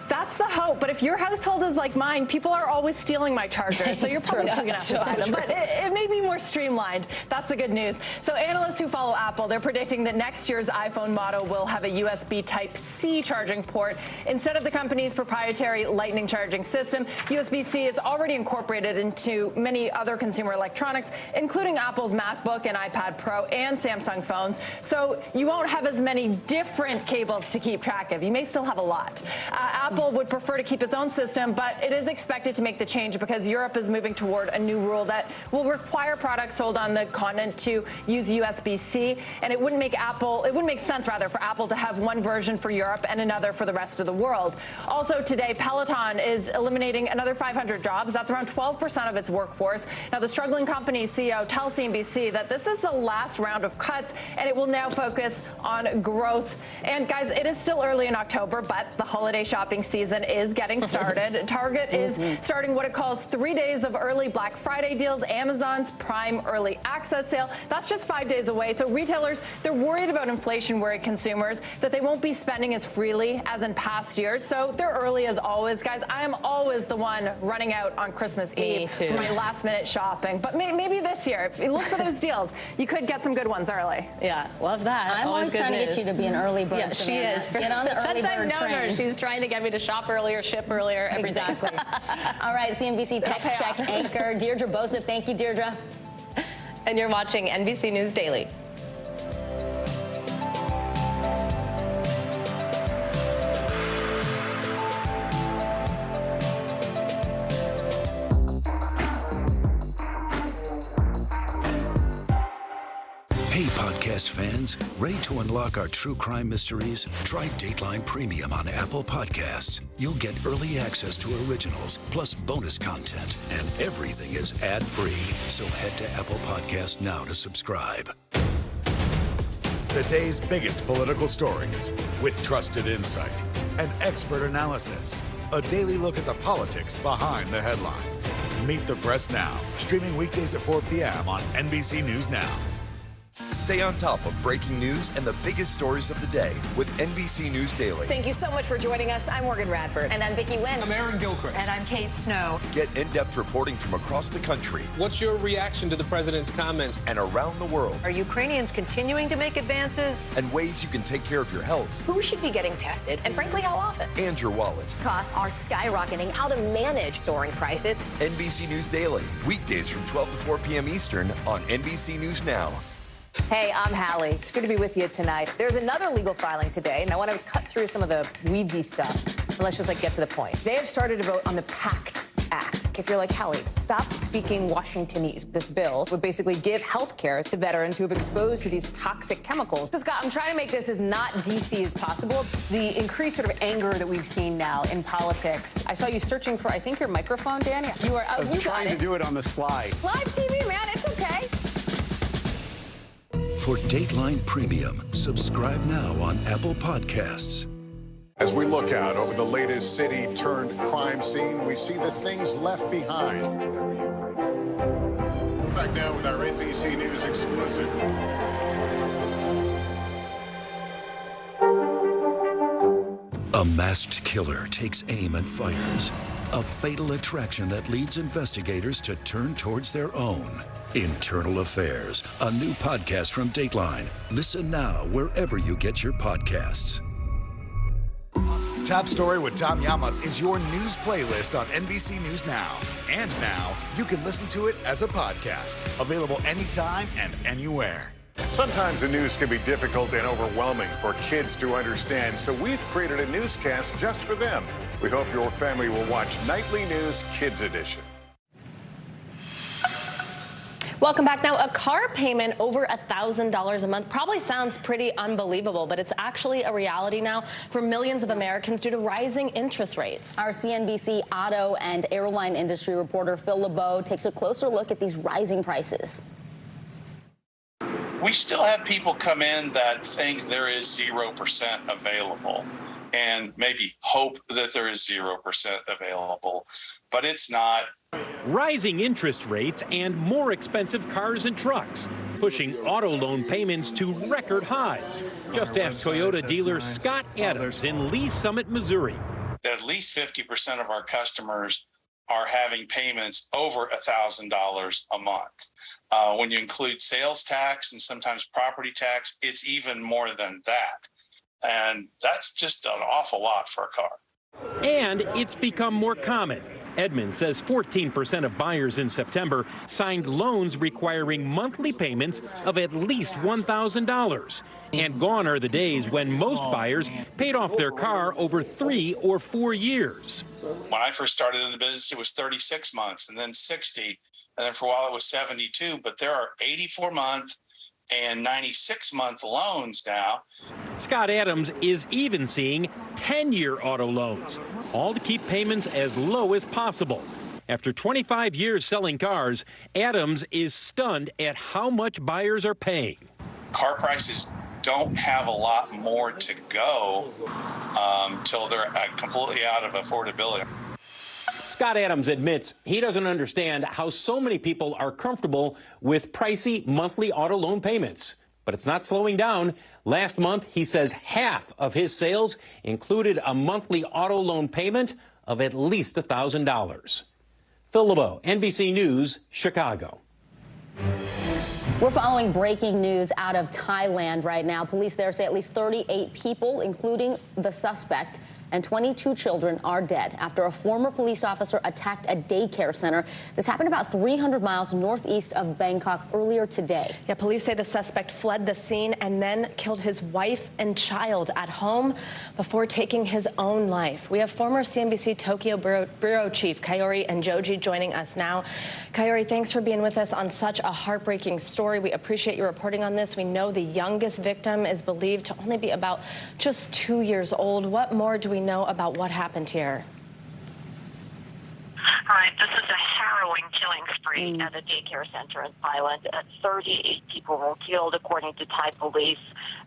That's the hope, but if your household is like mine, people are always stealing my chargers, so you're probably still going to have to buy them. But it may be more streamlined. That's the good news. So analysts who follow Apple, they're predicting that next year's iPhone model will have a USB Type-C charging port instead of the company's proprietary Lightning charging system. USB-C is already incorporated into many other consumer electronics, including Apple's MacBook and iPad Pro and Samsung phones. So you won't have as many different cables to keep track of. You may still have a lot. Apple would prefer to keep its own system, but it is expected to make the change because Europe is moving toward a new rule that will require products sold on the continent to use USB-C, and it wouldn't make sense for Apple to have one version for Europe and another for the rest of the world. Also today, Peloton is eliminating another 500 jobs. That's around 12% of its workforce. Now, the struggling company's CEO tells CNBC that this is the last round of cuts, and it will now focus on growth. And guys, it is still early in October, but the holiday shopping season is getting started. Target is starting what it calls 3 days of early Black Friday deals. Amazon's Prime Early Access sale, that's just 5 days away. So retailers, they're worried about inflation, worried consumers, that they won't be spending as freely as in past years. So they're early as always. Guys, I am always the one running out on Christmas Eve for my last minute shopping. But maybe this year, if you look for those deals, you could get some good ones early. Yeah, love that. I'm always trying to get you to be an early bird. Yeah, she is. Get on the early bird train. Since I've known her, she's trying to get me to shop earlier, ship earlier, everything. Exactly. All right, CNBC Tech Check anchor Deirdre Bosa. Thank you, Deirdre. And you're watching NBC News Daily. Hey, podcast fans, ready to unlock our true crime mysteries? Try Dateline Premium on Apple Podcasts. You'll get early access to originals, plus bonus content, and everything is ad-free. So head to Apple Podcasts now to subscribe. The day's biggest political stories with trusted insight and expert analysis. A daily look at the politics behind the headlines. Meet the Press Now, streaming weekdays at 4 p.m. on NBC News Now. Stay on top of breaking news and the biggest stories of the day with NBC News Daily. Thank you so much for joining us. I'm Morgan Radford. And I'm Vicki Wynn. I'm Aaron Gilchrist. And I'm Kate Snow. Get in-depth reporting from across the country. What's your reaction to the president's comments? And around the world. Are Ukrainians continuing to make advances? And ways you can take care of your health. Who should be getting tested? And frankly, how often? And your wallet. Costs are skyrocketing. How to manage soaring prices. NBC News Daily. Weekdays from 12 to 4 p.m. Eastern on NBC News Now. Hey, I'm Hallie. It's good to be with you tonight. There's another legal filing today, and I want to cut through some of the weedsy stuff. And let's just get to the point. They have started to vote on the PACT Act. If you're like, Hallie, stop speaking Washingtonese. This bill would basically give health care to veterans who have exposed to these toxic chemicals. So, Scott, I'm trying to make this as not DC as possible. The increased sort of anger that we've seen now in politics. I saw you searching for, I think, your microphone, Dan. You are out. I was trying to do it on the slide. Live TV, man. It's okay. For Dateline Premium, subscribe now on Apple Podcasts. As we look out over the latest city-turned-crime scene, we see the things left behind. Back now with our NBC News exclusive. A masked killer takes aim and fires. A fatal attraction that leads investigators to turn towards their own. Internal Affairs, a new podcast from Dateline. Listen now wherever you get your podcasts. Top Story with Tom Llamas is your news playlist on NBC News Now. And now, you can listen to it as a podcast. Available anytime and anywhere. Sometimes the news can be difficult and overwhelming for kids to understand, so we've created a newscast just for them. We hope your family will watch Nightly News Kids Edition. Welcome back. Now, a car payment over $1,000 a month probably sounds pretty unbelievable, but it's actually a reality now for millions of Americans due to rising interest rates. Our CNBC auto and airline industry reporter Phil LeBeau takes a closer look at these rising prices. We still have people come in that think there is 0% available and maybe hope that there is 0% available, but it's not. Rising interest rates and more expensive cars and trucks, pushing auto loan payments to record highs. Just ask Toyota dealer Scott Adams in Lee Summit, Missouri. At least 50% of our customers are having payments over $1,000 a month. When you include sales tax and sometimes property tax, it's even more than that. And that's just an awful lot for a car. And it's become more common. Edmund says 14% of buyers in September signed loans requiring monthly payments of at least $1,000. And gone are the days when most buyers paid off their car over 3 or 4 years. When I first started in the business, it was 36 months and then 60. And then for a while it was 72. But there are 84-month and 96-month loans now. Scott Adams is even seeing 10-year auto loans, all to keep payments as low as possible. After 25 years selling cars, Adams is stunned at how much buyers are paying. Car prices don't have a lot more to go till they're completely out of affordability. Scott Adams admits he doesn't understand how so many people are comfortable with pricey monthly auto loan payments. But it's not slowing down. Last month, he says half of his sales included a monthly auto loan payment of at least $1,000. Phil LeBeau, NBC News, Chicago. We're following breaking news out of Thailand right now. Police there say at least 38 people, including the suspect, and 22 children are dead after a former police officer attacked a daycare center. This happened about 300 miles northeast of Bangkok earlier today. Yeah, police say the suspect fled the scene and then killed his wife and child at home before taking his own life. We have former CNBC Tokyo Bureau Chief Kaori and Joji joining us now. Kaori, thanks for being with us on such a heartbreaking story. We appreciate your reporting on this. We know the youngest victim is believed to only be about just 2 years old. What more do we know about what happened here? Right, this is a harrowing killing spree at a daycare center in Thailand. 38 people were killed, according to Thai police.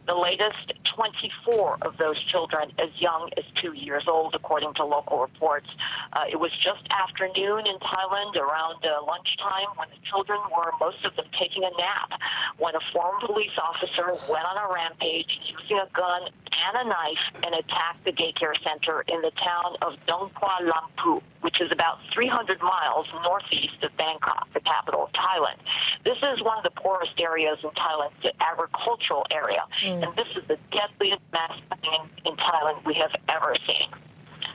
The latest, 24 of those children as young as 2 years old, according to local reports. It was just afternoon in Thailand, around lunchtime, when the children were, most of them, taking a nap, when a former police officer went on a rampage using a gun and a knife and attacked the daycare center in the town of Dong Kwa Lampu, which is about 300 miles northeast of Bangkok, the capital of Thailand. This is one of the poorest areas in Thailand, the agricultural area. And this is the deadliest mass shooting in Thailand we have ever seen.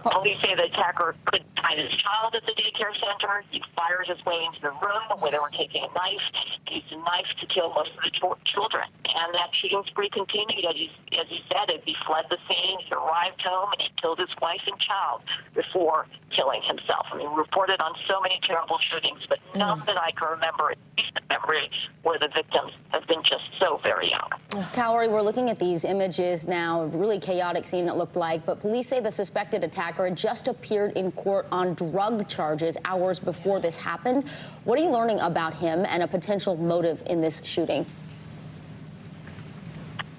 Police say the attacker couldn't find his child at the daycare center. He fires his way into the room where they were taking a knife. He used a knife to kill most of the children. And that shooting spree continued. As he said, he fled the scene, he arrived home, and he killed his wife and child before killing himself. I mean, we reported on so many terrible shootings, but none that I can remember, at least in memory, where the victims have been just so very young. Kaori, we're looking at these images now, really chaotic scene it looked like, but police say the suspected attacker had just appeared in court on drug charges hours before this happened. What are you learning about him and a potential motive in this shooting?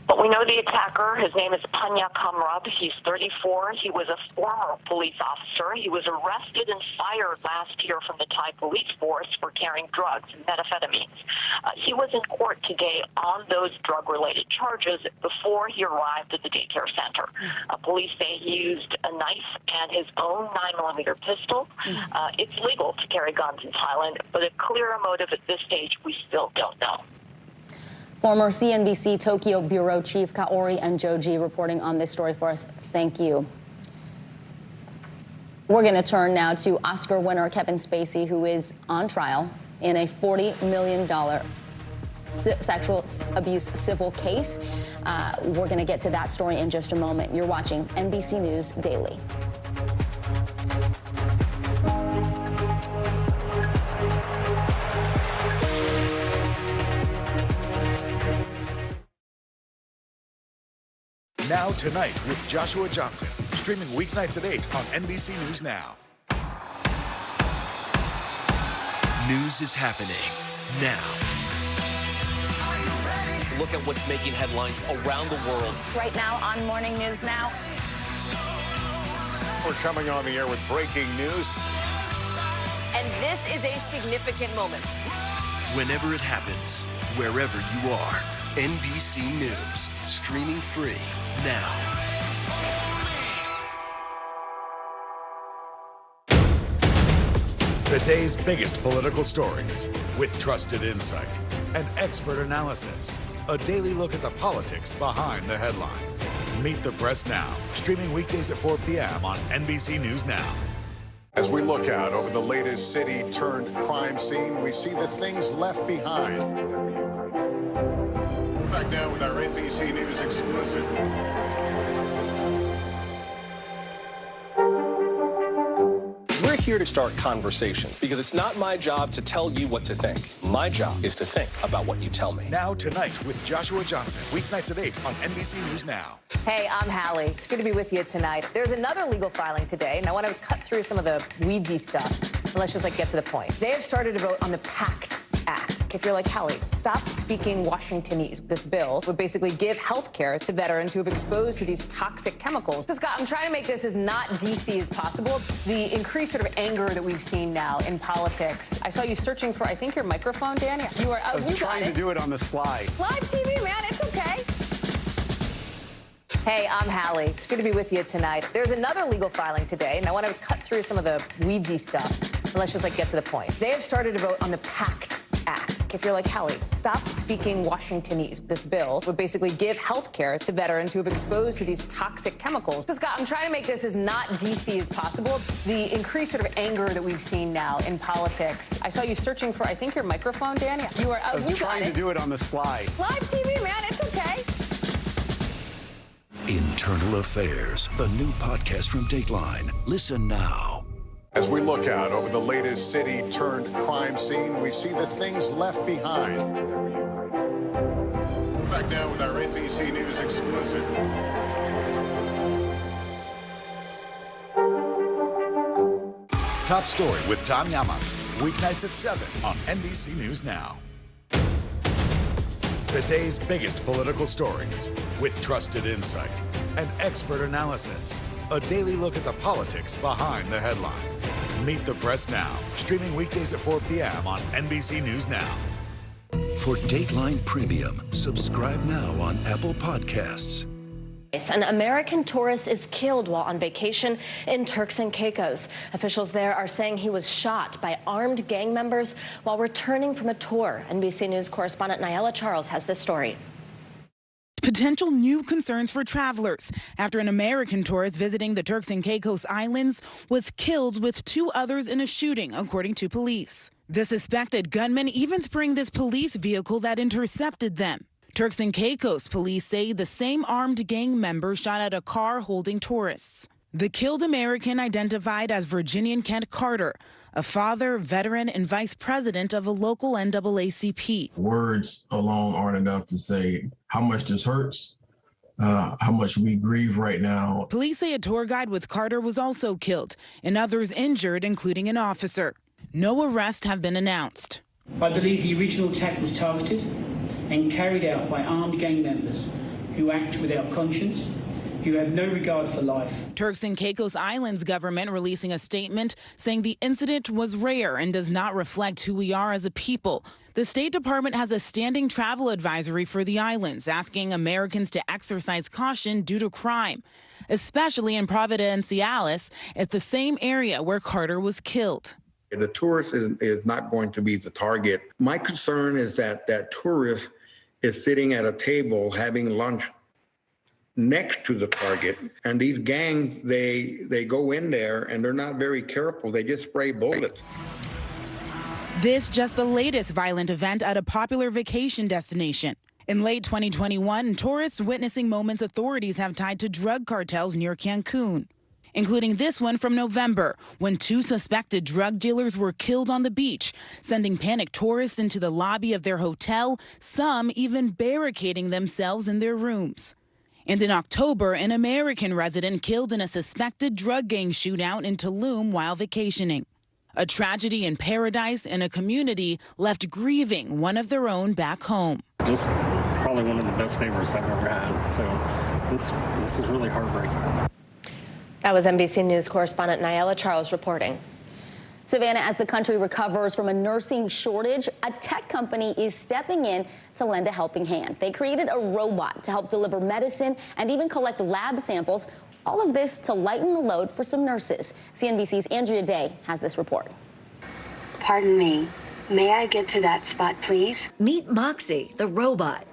But we know the attacker. His name is Panya Kamrab. He's 34. He was a former police officer. He was arrested and fired last year from the Thai police force for carrying drugs and methamphetamines. He was in court today on those drug-related charges before he arrived at the daycare center. Police say he used a knife and his own 9mm pistol. It's legal to carry guns in Thailand, but a clearer motive at this stage we still don't know. Former CNBC Tokyo Bureau Chief Kaori and Joji reporting on this story for us. Thank you. We're going to turn now to Oscar winner Kevin Spacey, who is on trial in a $40 million sexual abuse civil case. We're going to get to that story in just a moment. You're watching NBC News Daily. Now Tonight with Joshua Johnson, streaming weeknights at 8 on NBC News Now. News is happening now. Look at what's making headlines around the world. Right now on Morning News Now. We're coming on the air with breaking news. And this is a significant moment. Whenever it happens, wherever you are, NBC News, streaming free now. The day's biggest political stories with trusted insight and expert analysis. A daily look at the politics behind the headlines. Meet the Press Now, streaming weekdays at 4 p.m. on NBC News Now. As we look out over the latest city-turned-crime scene, we see the things left behind. Back now with our NBC News exclusive. We're here to start conversations because it's not my job to tell you what to think. My job is to think about what you tell me. Now Tonight with Joshua Johnson, weeknights at 8 on NBC News Now. Hey, I'm Hallie. It's good to be with you tonight. There's another legal filing today, and I want to cut through some of the weedsy stuff. And let's just get to the point. They have started to vote on the PACT Act. If you're like Hallie, stop speaking Washingtonese. This bill would basically give health care to veterans who have exposed to these toxic chemicals. So, Scott, I'm trying to make this as not DC as possible. The increased sort of anger that we've seen now in politics. I saw you searching for, I think, your microphone, Dan. You are. I was trying to do it on the slide. Live TV, man. It's okay. Hey, I'm Hallie. It's good to be with you tonight. There's another legal filing today, and I want to cut through some of the weedsy stuff. And let's just get to the point. They have started to vote on the PACT Act. If you're like Hallie, stop speaking Washingtonese. This bill would basically give health care to veterans who have exposed to these toxic chemicals. So, Scott, I'm trying to make this as not DC as possible. The increased sort of anger that we've seen now in politics. I saw you searching for, I think, your microphone, Dan. You are. I was trying to do it on the slide. Live TV, man. It's okay. Internal Affairs, the new podcast from Dateline. Listen now. As we look out over the latest city-turned-crime scene, we see the things left behind. Back now with our NBC News exclusive. Top Story with Tom Llamas, weeknights at 7 on NBC News Now. The day's biggest political stories with trusted insight and expert analysis. A daily look at the politics behind the headlines. Meet the Press Now, streaming weekdays at 4 p.m. on NBC News Now. For Dateline Premium, subscribe now on Apple Podcasts. An American tourist is killed while on vacation in Turks and Caicos. Officials there are saying he was shot by armed gang members while returning from a tour. NBC News correspondent Nyela Charles has this story. Potential new concerns for travelers after an American tourist visiting the Turks and Caicos Islands was killed with 2 others in a shooting, according to police. The suspected gunman even sprang this police vehicle that intercepted them. Turks and Caicos police say the same armed gang member shot at a car holding tourists. The killed American identified as Virginian Kent Carter, a father, veteran, and vice president of a local NAACP. Words alone aren't enough to say how much this hurts, how much we grieve right now. Police say a tour guide with Carter was also killed and others injured, including an officer. No arrests have been announced. I believe the original attack was targeted and carried out by armed gang members who act without conscience, who have no regard for life. Turks and Caicos Islands government releasing a statement saying the incident was rare and does not reflect who we are as a people. The State Department has a standing travel advisory for the islands, asking Americans to exercise caution due to crime, especially in Providenciales, at the same area where Carter was killed. The tourist is not going to be the target. My concern is that that tourist is sitting at a table having lunch next to the target, and these gangs, they go in there and they're not very careful. They just spray bullets. This just the latest violent event at a popular vacation destination. In late 2021, tourists witnessing moments authorities have tied to drug cartels near Cancun, including this one from November, when 2 suspected drug dealers were killed on the beach, sending panicked tourists into the lobby of their hotel, some even barricading themselves in their rooms. And in October, an American resident killed in a suspected drug gang shootout in Tulum while vacationing. A tragedy in paradise and a community left grieving one of their own back home. Just probably one of the best neighbors I've ever had. So this is really heartbreaking. That was NBC News correspondent Nyala Charles reporting. Savannah, as the country recovers from a nursing shortage, a tech company is stepping in to lend a helping hand. They created a robot to help deliver medicine and even collect lab samples. All of this to lighten the load for some nurses. CNBC's Andrea Day has this report. Pardon me. May I get to that spot, please? Meet Moxie, the robot.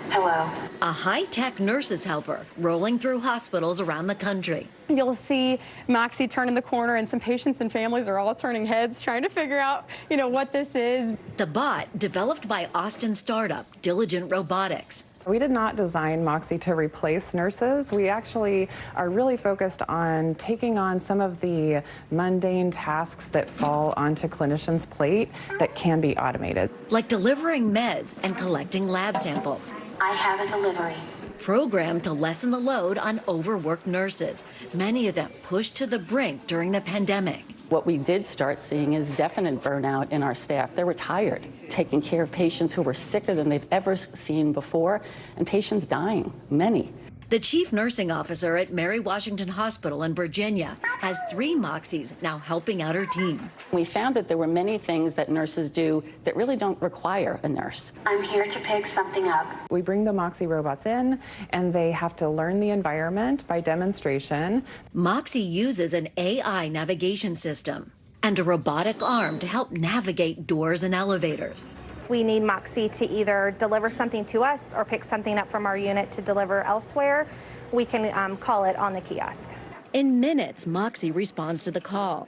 Hello. A high-tech nurse's helper rolling through hospitals around the country. You'll see Moxie turning the corner, and some patients and families are all turning heads, trying to figure out, what this is. The bot, developed by Austin startup Diligent Robotics. We did not design Moxie to replace nurses. We actually are really focused on taking on some of the mundane tasks that fall onto clinicians' plate that can be automated. Like delivering meds and collecting lab samples. I have a delivery. Programmed to lessen the load on overworked nurses, many of them pushed to the brink during the pandemic. What we did start seeing is definite burnout in our staff. They were tired, taking care of patients who were sicker than they've ever seen before, and patients dying, many. The chief nursing officer at Mary Washington Hospital in Virginia has 3 Moxies now helping out her team. We found that there were many things that nurses do that really don't require a nurse. I'm here to pick something up. We bring the Moxie robots in, and they have to learn the environment by demonstration. Moxie uses an AI navigation system and a robotic arm to help navigate doors and elevators. We need Moxie to either deliver something to us or pick something up from our unit to deliver elsewhere. We can call it on the kiosk. In minutes, Moxie responds to the call,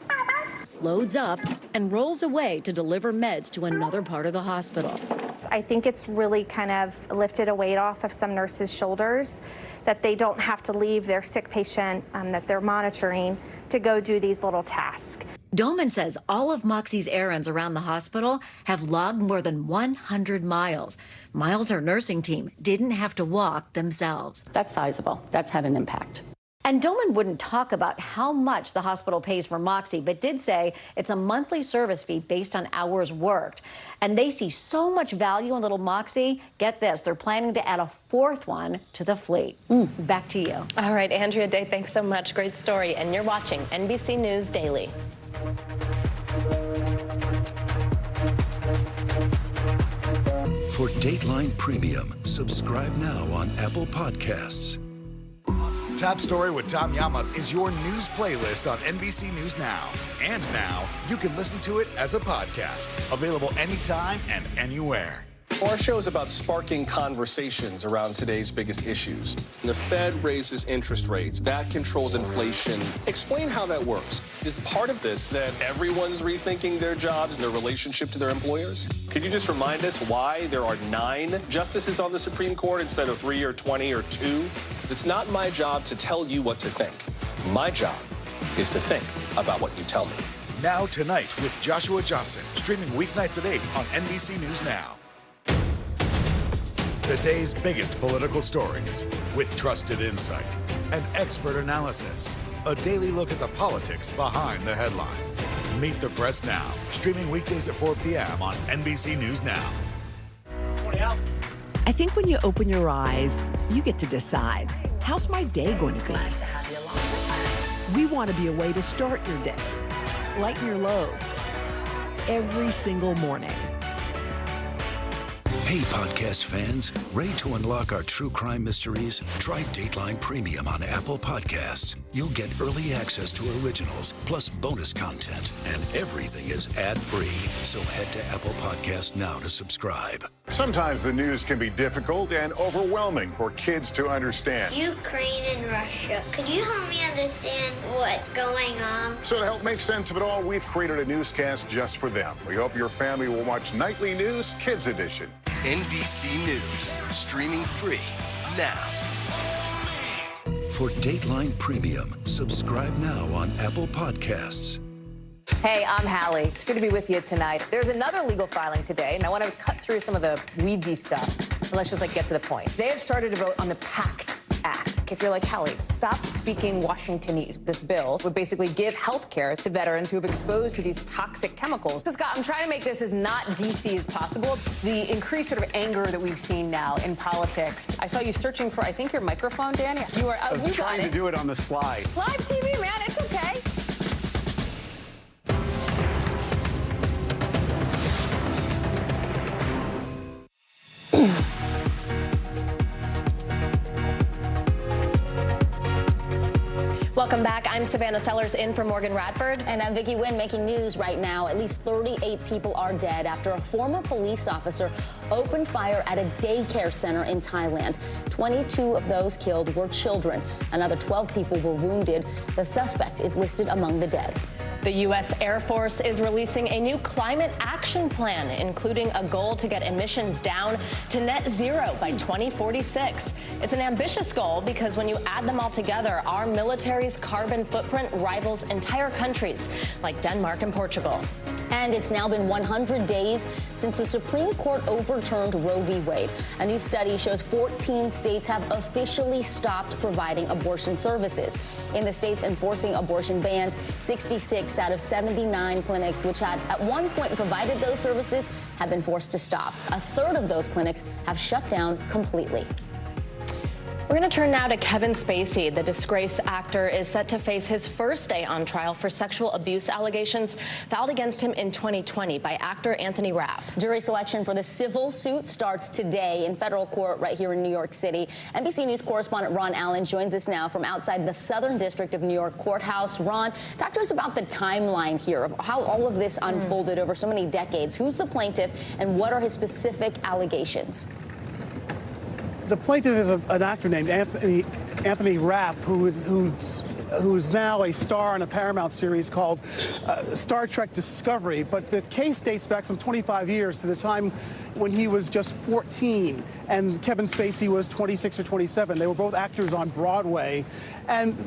loads up, and rolls away to deliver meds to another part of the hospital. I think it's really kind of lifted a weight off of some nurses' shoulders, that they don't have to leave their sick patient that they're monitoring to go do these little tasks. Doman says all of Moxie's errands around the hospital have logged more than 100 miles. Miles her nursing team didn't have to walk themselves. That's sizable. That's had an impact. And Doman wouldn't talk about how much the hospital pays for Moxie, but did say it's a monthly service fee based on hours worked. And they see so much value in little Moxie. Get this, they're planning to add a 4th one to the fleet. Back to you. All right, Andrea Day, thanks so much. Great story. And you're watching NBC News Daily. For Dateline Premium, subscribe now on Apple Podcasts. Top Story with Tom Llamas is your news playlist on NBC News Now. And now, you can listen to it as a podcast. Available anytime and anywhere. Our show is about sparking conversations around today's biggest issues. The Fed raises interest rates. That controls inflation. Explain how that works. Is part of this that everyone's rethinking their jobs and their relationship to their employers? Could you just remind us why there are 9 justices on the Supreme Court instead of 3 or 20 or 2? It's not my job to tell you what to think. My job is to think about what you tell me. Now Tonight with Joshua Johnson, streaming weeknights at 8 on NBC News Now. The day's biggest political stories with trusted insight and expert analysis. A daily look at the politics behind the headlines. Meet the Press Now, streaming weekdays at 4 p.m. on NBC News Now. I think when you open your eyes, you get to decide, how's my day going to be? We want to be a way to start your day, lighten your load, every single morning. Hey, podcast fans, ready to unlock our true crime mysteries? Try Dateline Premium on Apple Podcasts. You'll get early access to originals, plus bonus content, and everything is ad-free. So head to Apple Podcasts now to subscribe. Sometimes the news can be difficult and overwhelming for kids to understand. Ukraine and Russia. Could you help me understand what's going on? So to help make sense of it all, we've created a newscast just for them. We hope your family will watch Nightly News Kids Edition. NBC News, streaming free now. For Dateline Premium, subscribe now on Apple Podcasts. Hey, I'm Hallie. It's good to be with you tonight. There's another legal filing today, and I want to cut through some of the weedsy stuff. And let's just get to the point. They have started to vote on the PACT Act. If you're like Hallie, stop speaking Washingtonese. This bill would basically give health care to veterans who have exposed to these toxic chemicals. So, Scott, I'm trying to make this as not DC as possible. The increased sort of anger that we've seen now in politics. I saw you searching for, I think, your microphone, Danny. You are. I was trying to do it on the slide. Live TV, man. It's okay. Welcome back. I'm Savannah Sellers in for Morgan Radford. And I'm Vicki Wynn making news right now. At least 38 people are dead after a former police officer opened fire at a daycare center in Thailand. 22 of those killed were children. Another 12 people were wounded. The suspect is listed among the dead. The U.S. Air Force is releasing a new climate action plan, including a goal to get emissions down to net zero by 2046. It's an ambitious goal because when you add them all together, our military's carbon footprint rivals entire countries like Denmark and Portugal. And it's now been 100 days since the Supreme Court overturned Roe v. Wade. A new study shows 14 states have officially stopped providing abortion services. In the states enforcing abortion bans, 66 out of 79 clinics which had at one point provided those services have been forced to stop. A third of those clinics have shut down completely. We're going to turn now to Kevin Spacey. The disgraced actor is set to face his first day on trial for sexual abuse allegations filed against him in 2020 by actor Anthony Rapp. Jury selection for the civil suit starts today in federal court right here in New York City. NBC News correspondent Ron Allen joins us now from outside the Southern District of New York courthouse. Ron, talk to us about the timeline here of how all of this unfolded over so many decades. Who's the plaintiff and what are his specific allegations? The plaintiff is an actor named Anthony Rapp, who is now a star in a Paramount series called Star Trek Discovery. But the case dates back some 25 years to the time when he was just 14 and Kevin Spacey was 26 or 27. They were both actors on Broadway. And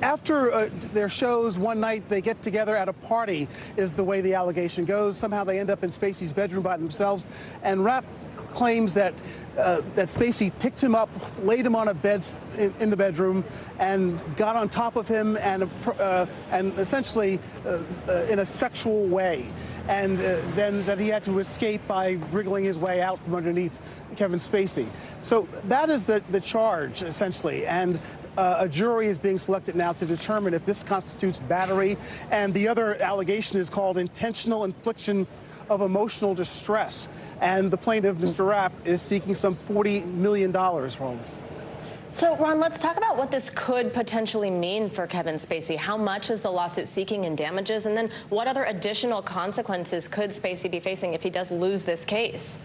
after their shows, one night they get together at a party, is the way the allegation goes. Somehow they end up in Spacey's bedroom by themselves. And Rapp claims that Spacey picked him up, laid him on a bed in the bedroom, and got on top of him and essentially in a sexual way. And then that he had to escape by wriggling his way out from underneath Kevin Spacey. So that is the charge, essentially. And a jury is being selected now to determine if this constitutes battery. And the other allegation is called intentional infliction of emotional distress. And the plaintiff, Mr. Rapp, is seeking some $40 million from us. So, Ron, let's talk about what this could potentially mean for Kevin Spacey. How much is the lawsuit seeking in damages? And then what other additional consequences could Spacey be facing if he does lose this case?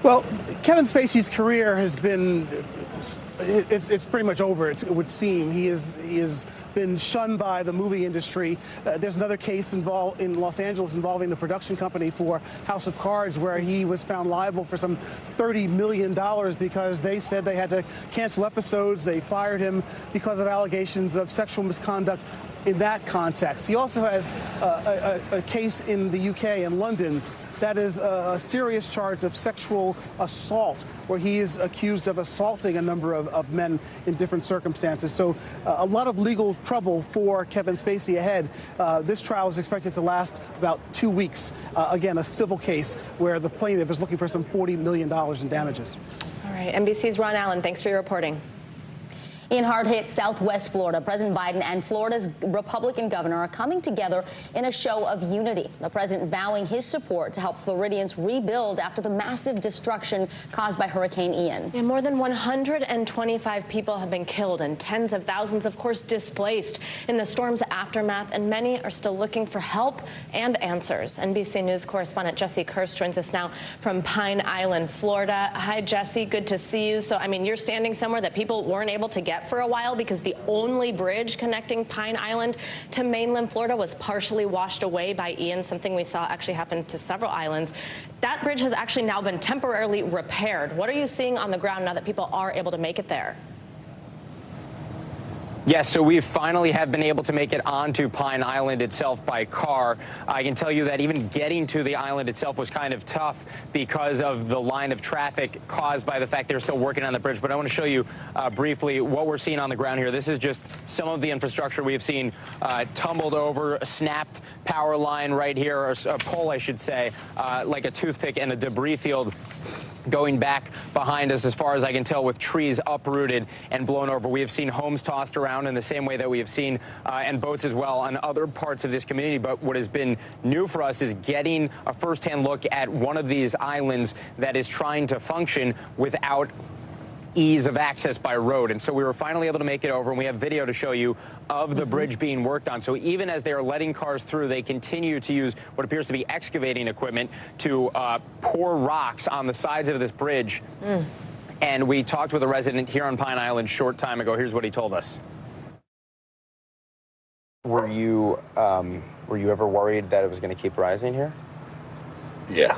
Well, Kevin Spacey's career has been, it's pretty much over, it would seem. He is been shunned by the movie industry. There's another case involved in Los Angeles involving the production company for House of Cards, where he was found liable for some $30 million because they said they had to cancel episodes. They fired him because of allegations of sexual misconduct in that context. He also has a case in the UK in London that is a serious charge of sexual assault, where he is accused of assaulting a number of men in different circumstances. So a lot of legal trouble for Kevin Spacey ahead. This trial is expected to last about 2 weeks. Again, a civil case where the plaintiff is looking for some $40 million in damages. All right, NBC's Ron Allen, thanks for your reporting. In hard-hit Southwest Florida, President Biden and Florida's Republican governor are coming together in a show of unity. The president vowing his support to help Floridians rebuild after the massive destruction caused by Hurricane Ian. And more than 125 people have been killed and tens of thousands, of course, displaced in the storm's aftermath, and many are still looking for help and answers. NBC News correspondent Jesse Kirsch joins us now from Pine Island, Florida. Hi, Jesse. Good to see you. So, I mean, you're standing somewhere that people weren't able to get for a while because the only bridge connecting Pine Island to mainland Florida was partially washed away by Ian, something we saw actually happen to several islands. That bridge has actually now been temporarily repaired. What are you seeing on the ground now that people are able to make it there? Yes, so we finally have been able to make it onto Pine Island itself by car. I can tell you that even getting to the island itself was kind of tough because of the line of traffic caused by the fact they're still working on the bridge. But I want to show you briefly what we're seeing on the ground here. This is just some of the infrastructure we've seen tumbled over, a snapped power line right here, or a pole, I should say, like a toothpick, and a debris field going back behind us, as far as I can tell, with trees uprooted and blown over. We have seen homes tossed around in the same way that we have seen, and boats as well, on other parts of this community. But what has been new for us is getting a firsthand look at one of these islands that is trying to function without ease of access by road. And so we were finally able to make it over, and we have video to show you of the bridge being worked on. So even as they are letting cars through, they continue to use what appears to be excavating equipment to pour rocks on the sides of this bridge. And we talked with a resident here on Pine Island a short time ago. Here's what he told us. Were you ever worried that it was going to keep rising here? Yeah.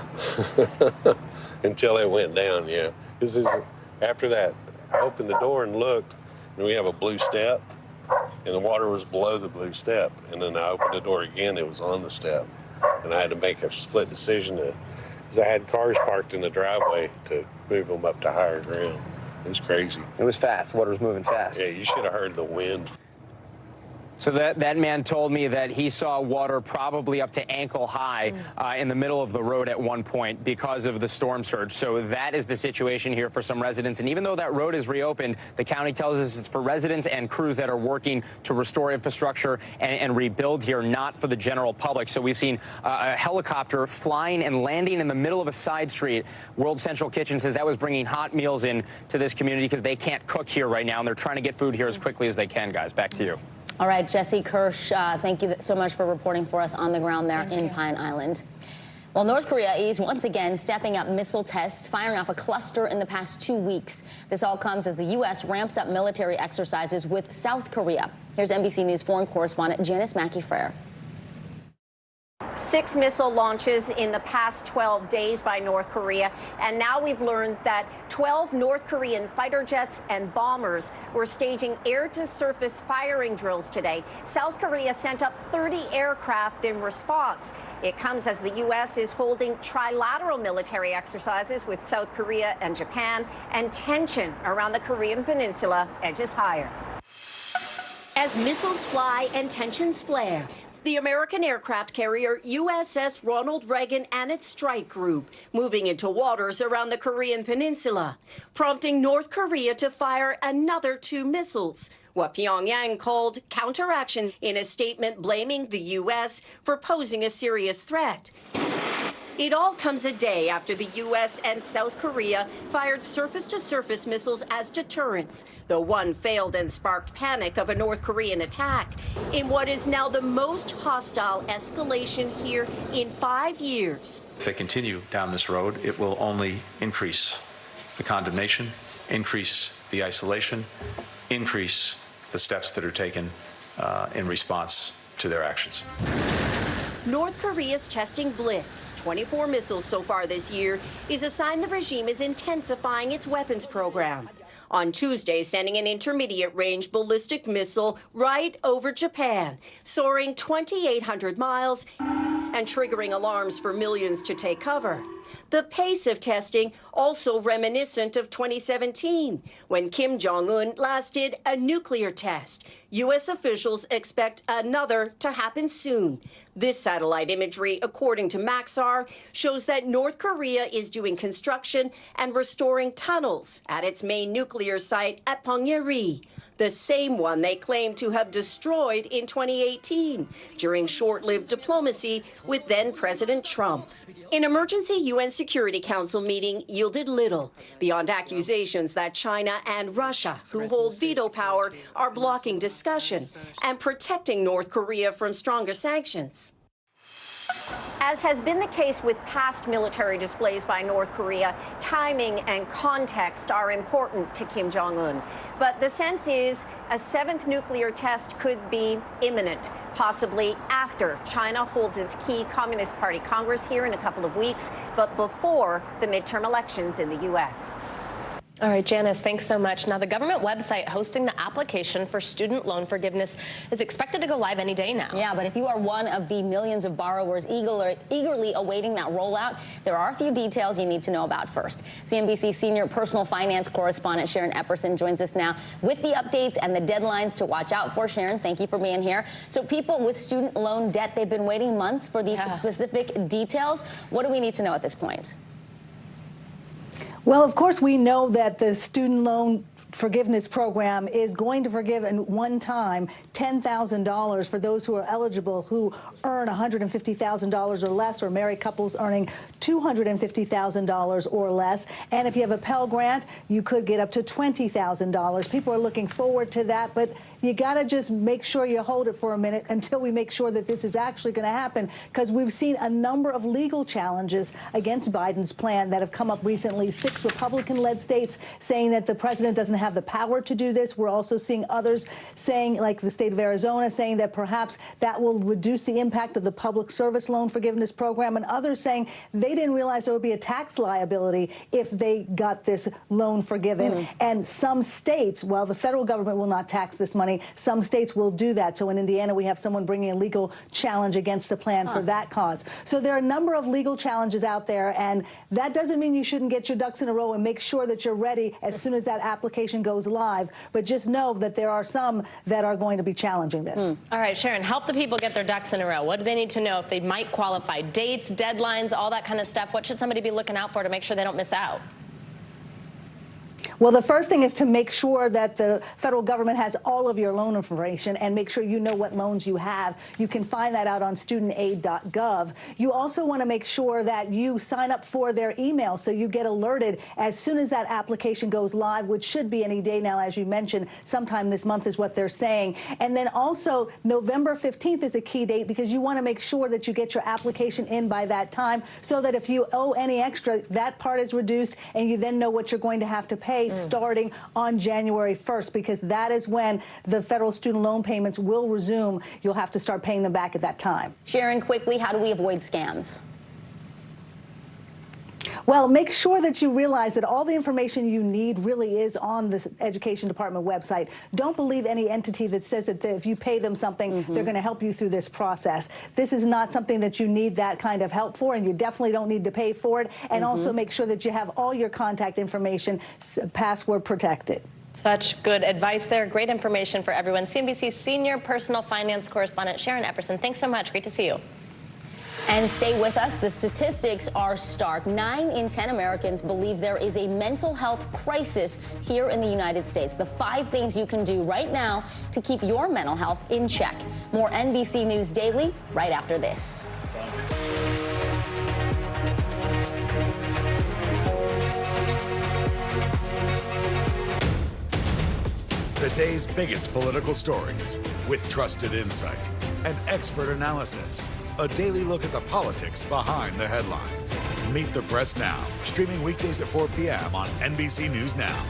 Until it went down, yeah. This is after that, I opened the door and looked, and we have a blue step, and the water was below the blue step. And then I opened the door again, it was on the step. And I had to make a split decision because I had cars parked in the driveway to move them up to higher ground. It was crazy. It was fast. Water was moving fast. Yeah, you should have heard the wind. So that man told me that he saw water probably up to ankle high in the middle of the road at one point because of the storm surge. So that is the situation here for some residents. And even though that road is reopened, the county tells us it's for residents and crews that are working to restore infrastructure and rebuild here, not for the general public. So we've seen a helicopter flying and landing in the middle of a side street. World Central Kitchen says that was bringing hot meals in to this community because they can't cook here right now, and they're trying to get food here as quickly as they can, guys. Back to you. All right, Jesse Kirsch, thank you so much for reporting for us on the ground there in Pine Island. Well, North Korea is once again stepping up missile tests, firing off a cluster in the past 2 weeks. This all comes as the U.S. ramps up military exercises with South Korea. Here's NBC News foreign correspondent Janice Mackey-Frere. 6 missile launches in the past 12 days by North Korea, and now we've learned that 12 North Korean fighter jets and bombers were staging air-to-surface firing drills today. South Korea sent up 30 aircraft in response. It comes as the U.S. is holding trilateral military exercises with South Korea and Japan, and tension around the Korean peninsula edges higher. As missiles fly and tensions flare, the American aircraft carrier USS Ronald Reagan and its strike group moving into waters around the Korean peninsula, prompting North Korea to fire another 2 missiles, what Pyongyang called counteraction, in a statement blaming the U.S. for posing a serious threat. It all comes a day after the U.S. and South Korea fired surface-to-surface missiles as deterrents, though one failed and sparked panic of a North Korean attack in what is now the most hostile escalation here in 5 years. If they continue down this road, it will only increase the condemnation, increase the isolation, increase the steps that are taken in response to their actions. North Korea's testing blitz, 24 missiles so far this year, is a sign the regime is intensifying its weapons program. On Tuesday, sending an intermediate-range ballistic missile right over Japan, soaring 2,800 miles and triggering alarms for millions to take cover. The pace of testing also reminiscent of 2017, when Kim Jong-un last did a nuclear test. U.S. officials expect another to happen soon. This satellite imagery, according to Maxar, shows that North Korea is doing construction and restoring tunnels at its main nuclear site at Pyongyang, the same one they claim to have destroyed in 2018 during short-lived diplomacy with then-President Trump. An emergency UN Security Council meeting yielded little, beyond accusations that China and Russia, who hold veto power, are blocking discussion and protecting North Korea from stronger sanctions. As has been the case with past military displays by North Korea, timing and context are important to Kim Jong-un. But the sense is a seventh nuclear test could be imminent, possibly after China holds its key Communist Party Congress here in a couple of weeks, but before the midterm elections in the U.S. All right, Janice, thanks so much. Now, the government website hosting the application for student loan forgiveness is expected to go live any day now. Yeah, but if you are one of the millions of borrowers eagerly awaiting that rollout, there are a few details you need to know about first. CNBC senior personal finance correspondent Sharon Epperson joins us now with the updates and the deadlines to watch out for. Sharon, thank you for being here. So people with student loan debt, they've been waiting months for these specific details. What do we need to know at this point? Well, of course, we know that the student loan forgiveness program is going to forgive in one time $10,000 for those who are eligible who earn $150,000 or less, or married couples earning $250,000 or less. And if you have a Pell Grant, you could get up to $20,000. People are looking forward to that, but you got to just make sure you hold it for a minute until we make sure that this is actually going to happen, because we've seen a number of legal challenges against Biden's plan that have come up recently. 6 Republican-led states saying that the president doesn't have the power to do this. We're also seeing others saying, like the state of Arizona, saying that perhaps that will reduce the impact of the public service loan forgiveness program, and others saying they didn't realize there would be a tax liability if they got this loan forgiven. And some states, while the federal government will not tax this money, some states will do that. So in Indiana, we have someone bringing a legal challenge against the plan for that cause. So there are a number of legal challenges out there, and that doesn't mean you shouldn't get your ducks in a row and make sure that you're ready as soon as that application goes live. But just know that there are some that are going to be challenging this. All right, Sharon, help the people get their ducks in a row. What do they need to know if they might qualify? Dates, deadlines, all that kind of stuff. What should somebody be looking out for to make sure they don't miss out? Well, the first thing is to make sure that the federal government has all of your loan information and make sure you know what loans you have. You can find that out on studentaid.gov. You also want to make sure that you sign up for their email so you get alerted as soon as that application goes live, which should be any day now, as you mentioned. Sometime this month is what they're saying. And then also November 15th is a key date, because you want to make sure that you get your application in by that time so that if you owe any extra, that part is reduced and you then know what you're going to have to pay starting on January 1st, because that is when the federal student loan payments will resume. You'll have to start paying them back at that time. Sharon, quickly, how do we avoid scams? Well, make sure that you realize that all the information you need really is on the Education Department website. Don't believe any entity that says that if you pay them something, they're going to help you through this process. This is not something that you need that kind of help for, and you definitely don't need to pay for it. And also make sure that you have all your contact information password protected. Such good advice there. Great information for everyone. CNBC senior personal finance correspondent Sharon Epperson, thanks so much. Great to see you. And stay with us. The statistics are stark. 9 in 10 Americans believe there is a mental health crisis here in the United States. The 5 things you can do right now to keep your mental health in check. More NBC News Daily right after this. The day's biggest political stories with trusted insight and expert analysis. A daily look at the politics behind the headlines. Meet the Press Now, streaming weekdays at 4 p.m. on NBC News Now.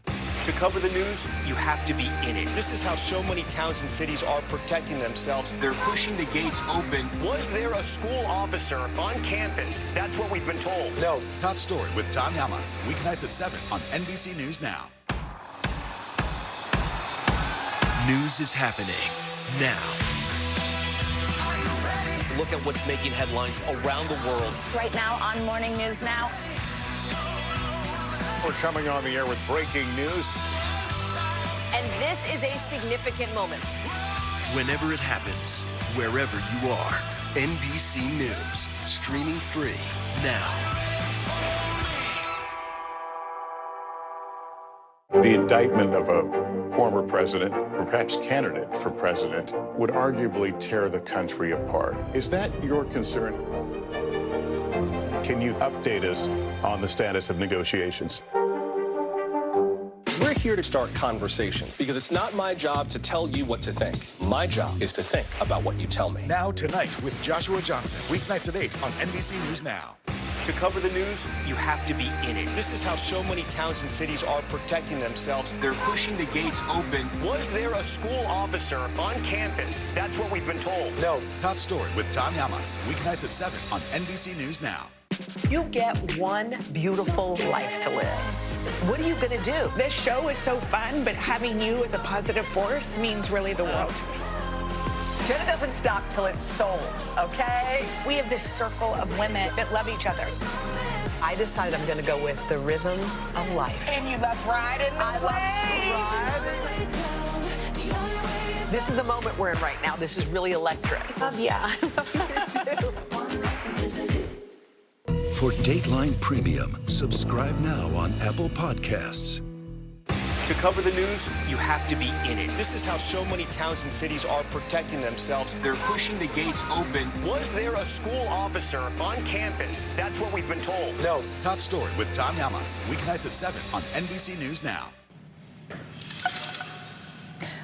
To cover the news, you have to be in it. This is how so many towns and cities are protecting themselves. They're pushing the gates open. Was there a school officer on campus? That's what we've been told. No. Top story with Tom Yamas, weeknights at 7 on NBC News Now. News is happening now. Look at what's making headlines around the world. Right now on Morning News Now. We're coming on the air with breaking news. And this is a significant moment. Whenever it happens, wherever you are, NBC News, streaming free now. The indictment of a former president, or perhaps candidate for president, would arguably tear the country apart. Is that your concern? Can you update us on the status of negotiations? We're here to start conversations because it's not my job to tell you what to think. My job is to think about what you tell me. Now Tonight with Joshua Johnson, weeknights at 8 on NBC News Now. To cover the news, you have to be in it. This is how so many towns and cities are protecting themselves. They're pushing the gates open. Was there a school officer on campus? That's what we've been told. No. Top Story with Tom Llamas, weeknights at 7 on NBC News Now. You get one beautiful life to live. What are you going to do? This show is so fun, but having you as a positive force means really the world to me. Jenna doesn't stop till it's sold, okay? We have this circle of women that love each other. I decided I'm going to go with the rhythm of life. And you love riding the wave. This is a moment we're in right now. This is really electric. Yeah. I love you too. For Dateline Premium, subscribe now on Apple Podcasts. To cover the news, you have to be in it. This is how so many towns and cities are protecting themselves. They're pushing the gates open. Was there a school officer on campus? That's what we've been told. No. Top Story with Tom Llamas, weeknights at 7 on NBC News Now.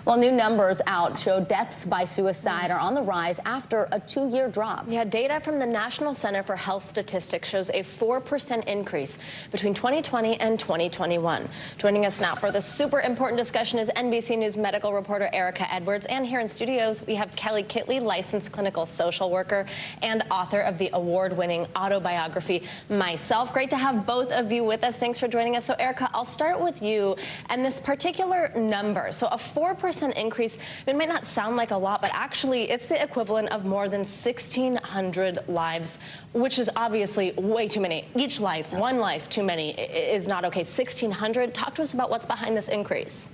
Well, new numbers out show deaths by suicide are on the rise after a 2-year drop. Yeah, data from the National Center for Health Statistics shows a 4% increase between 2020 and 2021. Joining us now for the super important discussion is NBC News medical reporter Erica Edwards. And here in studios, we have Kelly Kitley, licensed clinical social worker and author of the award-winning autobiography, Myself. Great to have both of you with us. Thanks for joining us. So, Erica, I'll start with you and this particular number. So a 4% increase, it might not sound like a lot, but actually it's the equivalent of more than 1,600 lives, which is obviously way too many. Each life, one life too many is not okay. 1,600. Talk to us about what's behind this increase.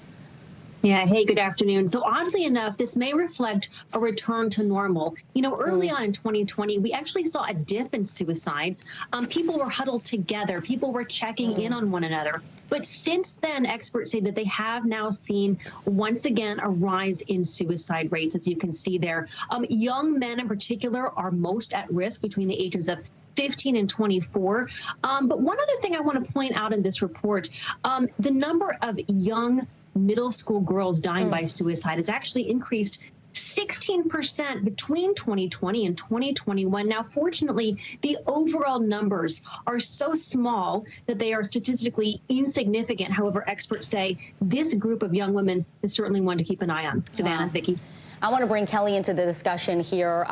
Yeah, hey, good afternoon. So oddly enough, this may reflect a return to normal. You know, early on in 2020, we actually saw a dip in suicides. People were huddled together. People were checking in on one another. But since then, experts say that they have now seen, once again, a rise in suicide rates, as you can see there. Young men in particular are most at risk between the ages of 15 and 24. But one other thing I want to point out in this report, the number of young middle school girls dying by suicide has actually increased 16% between 2020 and 2021. Now, fortunately, the overall numbers are so small that they are statistically insignificant. However, experts say this group of young women is certainly one to keep an eye on. Savannah, Vicki. I want to bring Kelly into the discussion here.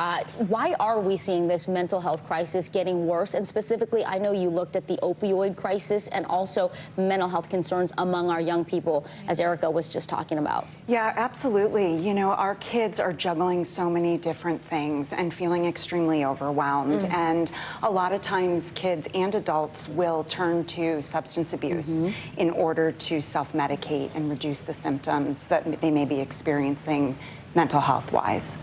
Why are we seeing this mental health crisis getting worse? And specifically, I know you looked at the opioid crisis and also mental health concerns among our young people, as Erica was just talking about. Yeah, absolutely. You know, our kids are juggling so many different things and feeling extremely overwhelmed. And a lot of times kids and adults will turn to substance abuse in order to self-medicate and reduce the symptoms that they may be experiencing mental health-wise.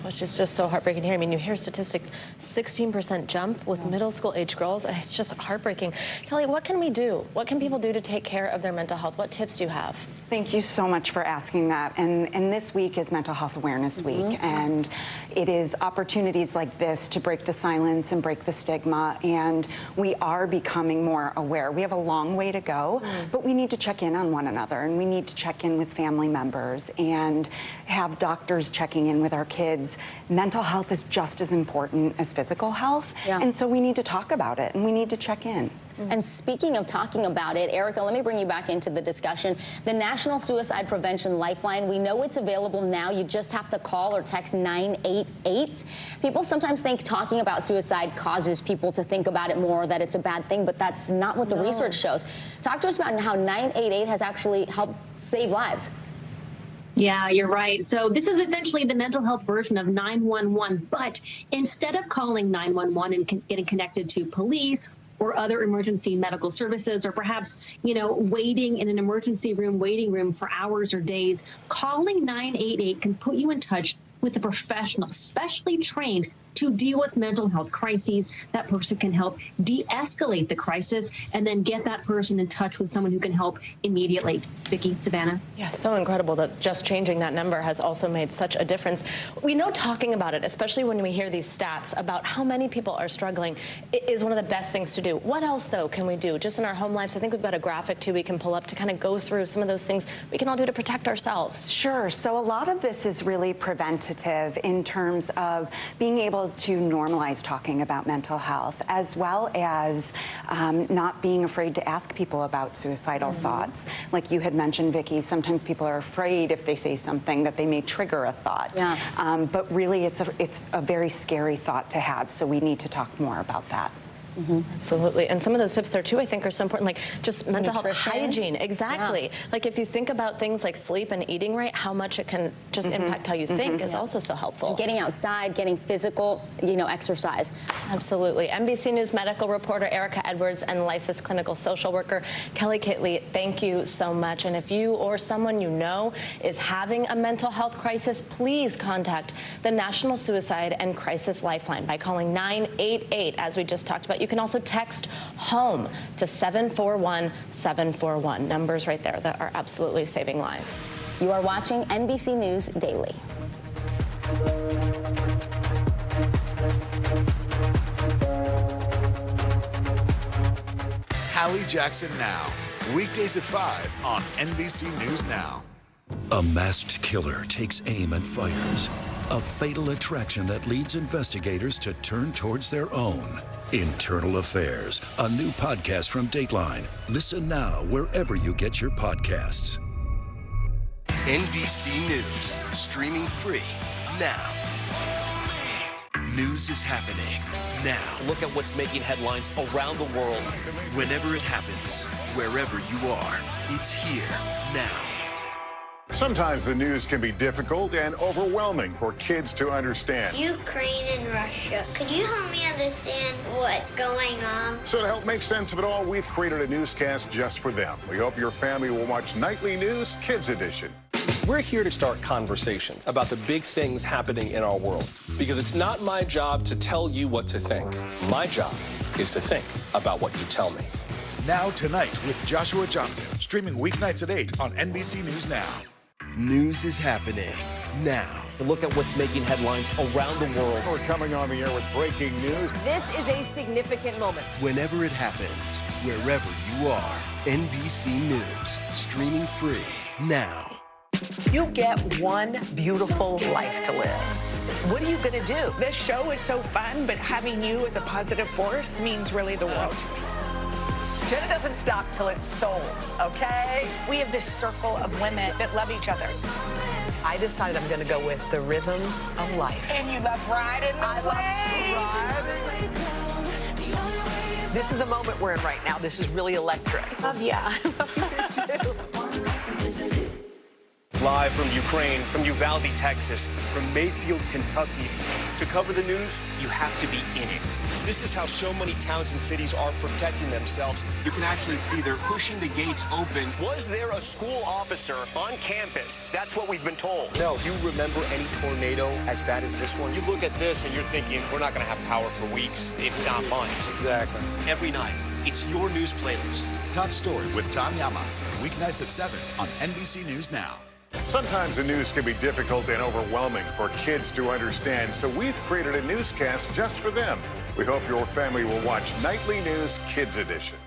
Which is just so heartbreaking here. I mean, you hear statistic 16% jump with middle school age girls. It's just heartbreaking. Kelly, what can we do? What can people do to take care of their mental health? What tips do you have? Thank you so much for asking that. And this week is Mental Health Awareness Week. And it is opportunities like this to break the silence and break the stigma. And we are becoming more aware. We have a long way to go, but we need to check in on one another. And we need to check in with family members and have doctors checking in with our kids. Mental health is just as important as physical health. And so we need to talk about it and we need to check in. And speaking of talking about it, Erica, let me bring you back into the discussion. The National Suicide Prevention Lifeline, we know it's available now. You just have to call or text 988. People sometimes think talking about suicide causes people to think about it more, that it's a bad thing, but that's not what the research shows. Talk to us about how 988 has actually helped save lives. Yeah, you're right. So this is essentially the mental health version of 911, but instead of calling 911 and getting connected to police or other emergency medical services, or perhaps, you know, waiting in an emergency room, waiting room for hours or days, calling 988 can put you in touch with a professional specially trained to deal with mental health crises. That person can help de-escalate the crisis and then get that person in touch with someone who can help immediately. Vicki, Savannah? Yeah, so incredible that just changing that number has also made such a difference. We know talking about it, especially when we hear these stats about how many people are struggling, is one of the best things to do. What else, though, can we do just in our home lives? I think we've got a graphic, too, we can pull up to kind of go through some of those things we can all do to protect ourselves. Sure. So a lot of this is really preventative in terms of being able to normalize talking about mental health, as well as not being afraid to ask people about suicidal thoughts. Like you had mentioned, Vicki, sometimes people are afraid if they say something that they may trigger a thought. Yeah. But really, it's a very scary thought to have, so we need to talk more about that. Absolutely. And some of those tips there, too, I think are so important, like just mental health hygiene. Exactly. Yeah. Like if you think about things like sleep and eating right, how much it can just impact how you think is also so helpful. And getting outside, getting physical, exercise. Absolutely. NBC News medical reporter Erica Edwards and licensed clinical social worker Kelly Kitley, thank you so much. And if you or someone you know is having a mental health crisis, please contact the National Suicide and Crisis Lifeline by calling 988, as we just talked about. You can also text HOME to 741-741. Numbers right there that are absolutely saving lives. You are watching NBC News Daily. Hallie Jackson Now. Weekdays at 5 on NBC News Now. A masked killer takes aim and fires. A fatal attraction that leads investigators to turn towards their own. Internal Affairs, a new podcast from Dateline. Listen now wherever you get your podcasts. NBC News, streaming free now. News is happening now. Look at what's making headlines around the world. Whenever it happens, wherever you are, it's here now. Sometimes the news can be difficult and overwhelming for kids to understand. Ukraine and Russia. Could you help me understand what's going on? So to help make sense of it all, we've created a newscast just for them. We hope your family will watch Nightly News Kids Edition. We're here to start conversations about the big things happening in our world, because it's not my job to tell you what to think. My job is to think about what you tell me. Now Tonight with Joshua Johnson, streaming weeknights at 8 on NBC News Now. News is happening now. Look at what's making headlines around the world. We're coming on the air with breaking news. This is a significant moment. Whenever it happens, wherever you are, NBC News, streaming free now. You get one beautiful life to live. What are you going to do? This show is so fun, but having you as a positive force means really the world to me. Jenna doesn't stop till it's sold, okay? We have this circle of women that love each other. I decided I'm going to go with the rhythm of life. And you love riding the wave. This is a moment we're in right now. This is really electric. Love ya. I love you too. Live from Ukraine, from Uvalde, Texas, from Mayfield, Kentucky. To cover the news, you have to be in it. This is how so many towns and cities are protecting themselves. You can actually see they're pushing the gates open. Was there a school officer on campus? That's what we've been told. No. Do you remember any tornado as bad as this one? You look at this and you're thinking, we're not going to have power for weeks, if not months. Exactly. Every night, it's your news playlist. Top Story with Tom Yamas, weeknights at 7 on NBC News Now. Sometimes the news can be difficult and overwhelming for kids to understand, so we've created a newscast just for them. We hope your family will watch Nightly News Kids Edition.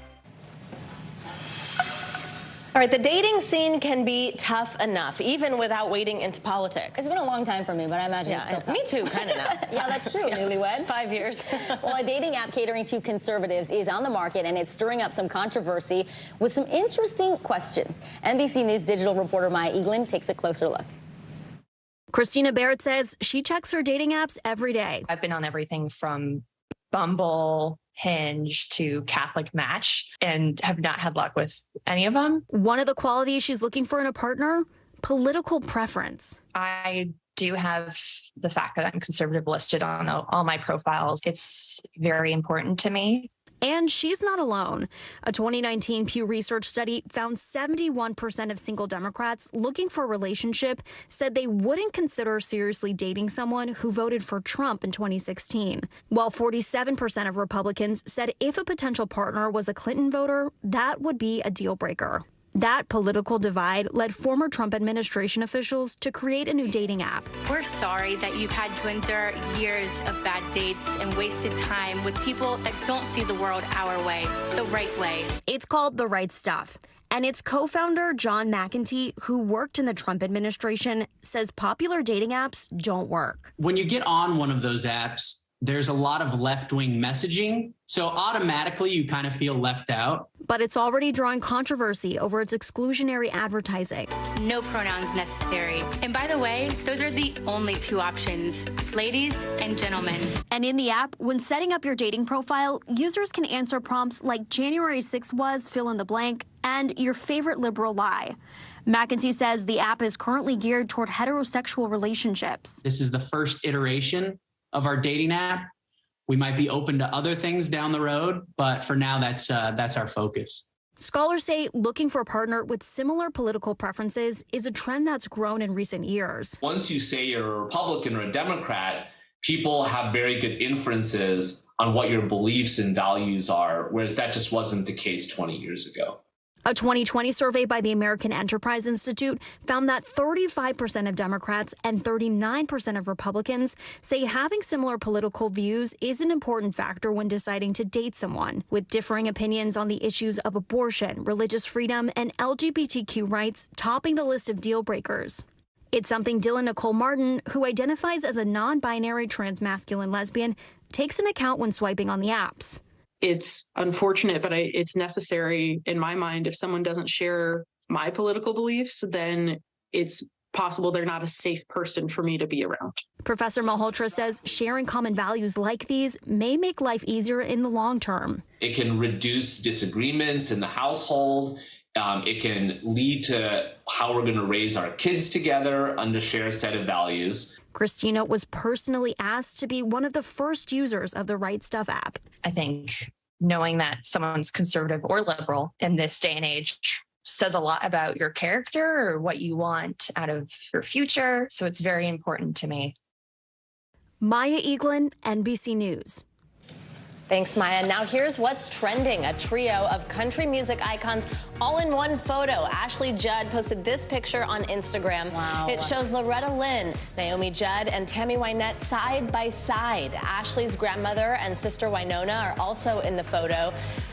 All right, the dating scene can be tough enough, even without wading into politics. It's been a long time for me, but I imagine it's still tough. Me too, kind of now. Yeah, that's true. Newlywed. 5 years. Well, a dating app catering to conservatives is on the market, and it's stirring up some controversy with some interesting questions. NBC News Digital reporter Maya Eaglin takes a closer look. Christina Barrett says she checks her dating apps every day. I've been on everything from Bumble, Hinge to Catholic Match and have not had luck with any of them. One of the qualities she's looking for in a partner, political preference. I do have the fact that I'm conservative listed on all my profiles. It's very important to me. And she's not alone. A 2019 Pew Research study found 71% of single Democrats looking for a relationship said they wouldn't consider seriously dating someone who voted for Trump in 2016, while 47% of Republicans said if a potential partner was a Clinton voter, that would be a deal breaker. That political divide led former Trump administration officials to create a new dating app. We're sorry that you've had to endure years of bad dates and wasted time with people that don't see the world our way, the right way. It's called The Right Stuff. And its co-founder, John McEntee, who worked in the Trump administration, says popular dating apps don't work. When you get on one of those apps, there's a lot of left-wing messaging, so automatically you kind of feel left out. But it's already drawing controversy over its exclusionary advertising. No pronouns necessary. And by the way, those are the only two options, ladies and gentlemen. And in the app, when setting up your dating profile, users can answer prompts like January 6th was fill in the blank and your favorite liberal lie. McEntee says the app is currently geared toward heterosexual relationships. This is the first iteration of our dating app. We might be open to other things down the road, but for now, that's our focus. Scholars say looking for a partner with similar political preferences is a trend that's grown in recent years. Once you say you're a Republican or a Democrat, people have very good inferences on what your beliefs and values are, whereas that just wasn't the case 20 years ago. A 2020 survey by the American Enterprise Institute found that 35% of Democrats and 39% of Republicans say having similar political views is an important factor when deciding to date someone, with differing opinions on the issues of abortion, religious freedom, and LGBTQ rights topping the list of deal breakers. It's something Dylan Nicole Martin, who identifies as a non-binary transmasculine lesbian, takes into account when swiping on the apps. It's unfortunate, but it's necessary in my mind. If someone doesn't share my political beliefs, then it's possible they're not a safe person for me to be around. Professor Malhotra says sharing common values like these may make life easier in the long term. It can reduce disagreements in the household. It can lead to how we're going to raise our kids together under a shared set of values. Christina was personally asked to be one of the first users of the Right Stuff app. I think knowing that someone's conservative or liberal in this day and age says a lot about your character or what you want out of your future. So it's very important to me. Maya Eaglin, NBC News. Thanks, Maya. Now here's what's trending. A trio of country music icons all in one photo. Ashley Judd posted this picture on Instagram. Wow. It shows Loretta Lynn, Naomi Judd, and Tammy Wynette side by side. Ashley's grandmother and sister Winona are also in the photo.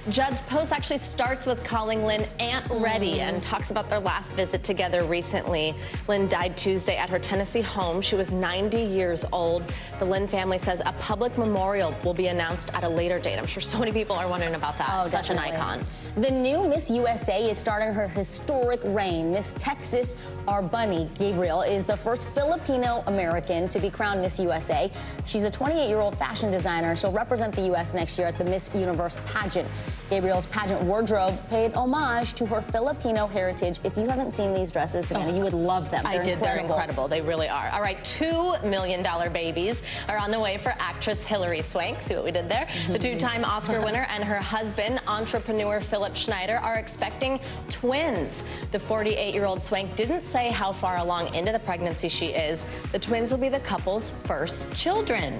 Judd's post actually starts with calling Lynn Aunt Reddy and talks about their last visit together recently. Lynn died Tuesday at her Tennessee home. She was 90 years old. The Lynn family says a public memorial will be announced at a later date. I'm sure so many people are wondering about that. Oh, Such definitely. an icon. The new Miss USA is starting her historic reign. Miss Texas, our bunny, Gabriel, is the first Filipino-American to be crowned Miss USA. She's a 28-year-old fashion designer. She'll represent the U.S. next year at the Miss Universe pageant. Gabriel's pageant wardrobe paid homage to her Filipino heritage. If you haven't seen these dresses, Savannah, you would love them. They're incredible. They really are. All right, $2 million babies are on the way for actress Hilary Swank. See what we did there? The two-time Oscar winner and her husband, entrepreneur Philip Schneider, are expecting twins. The 48-year-old Swank didn't say how far along into the pregnancy she is. The twins will be the couple's first children.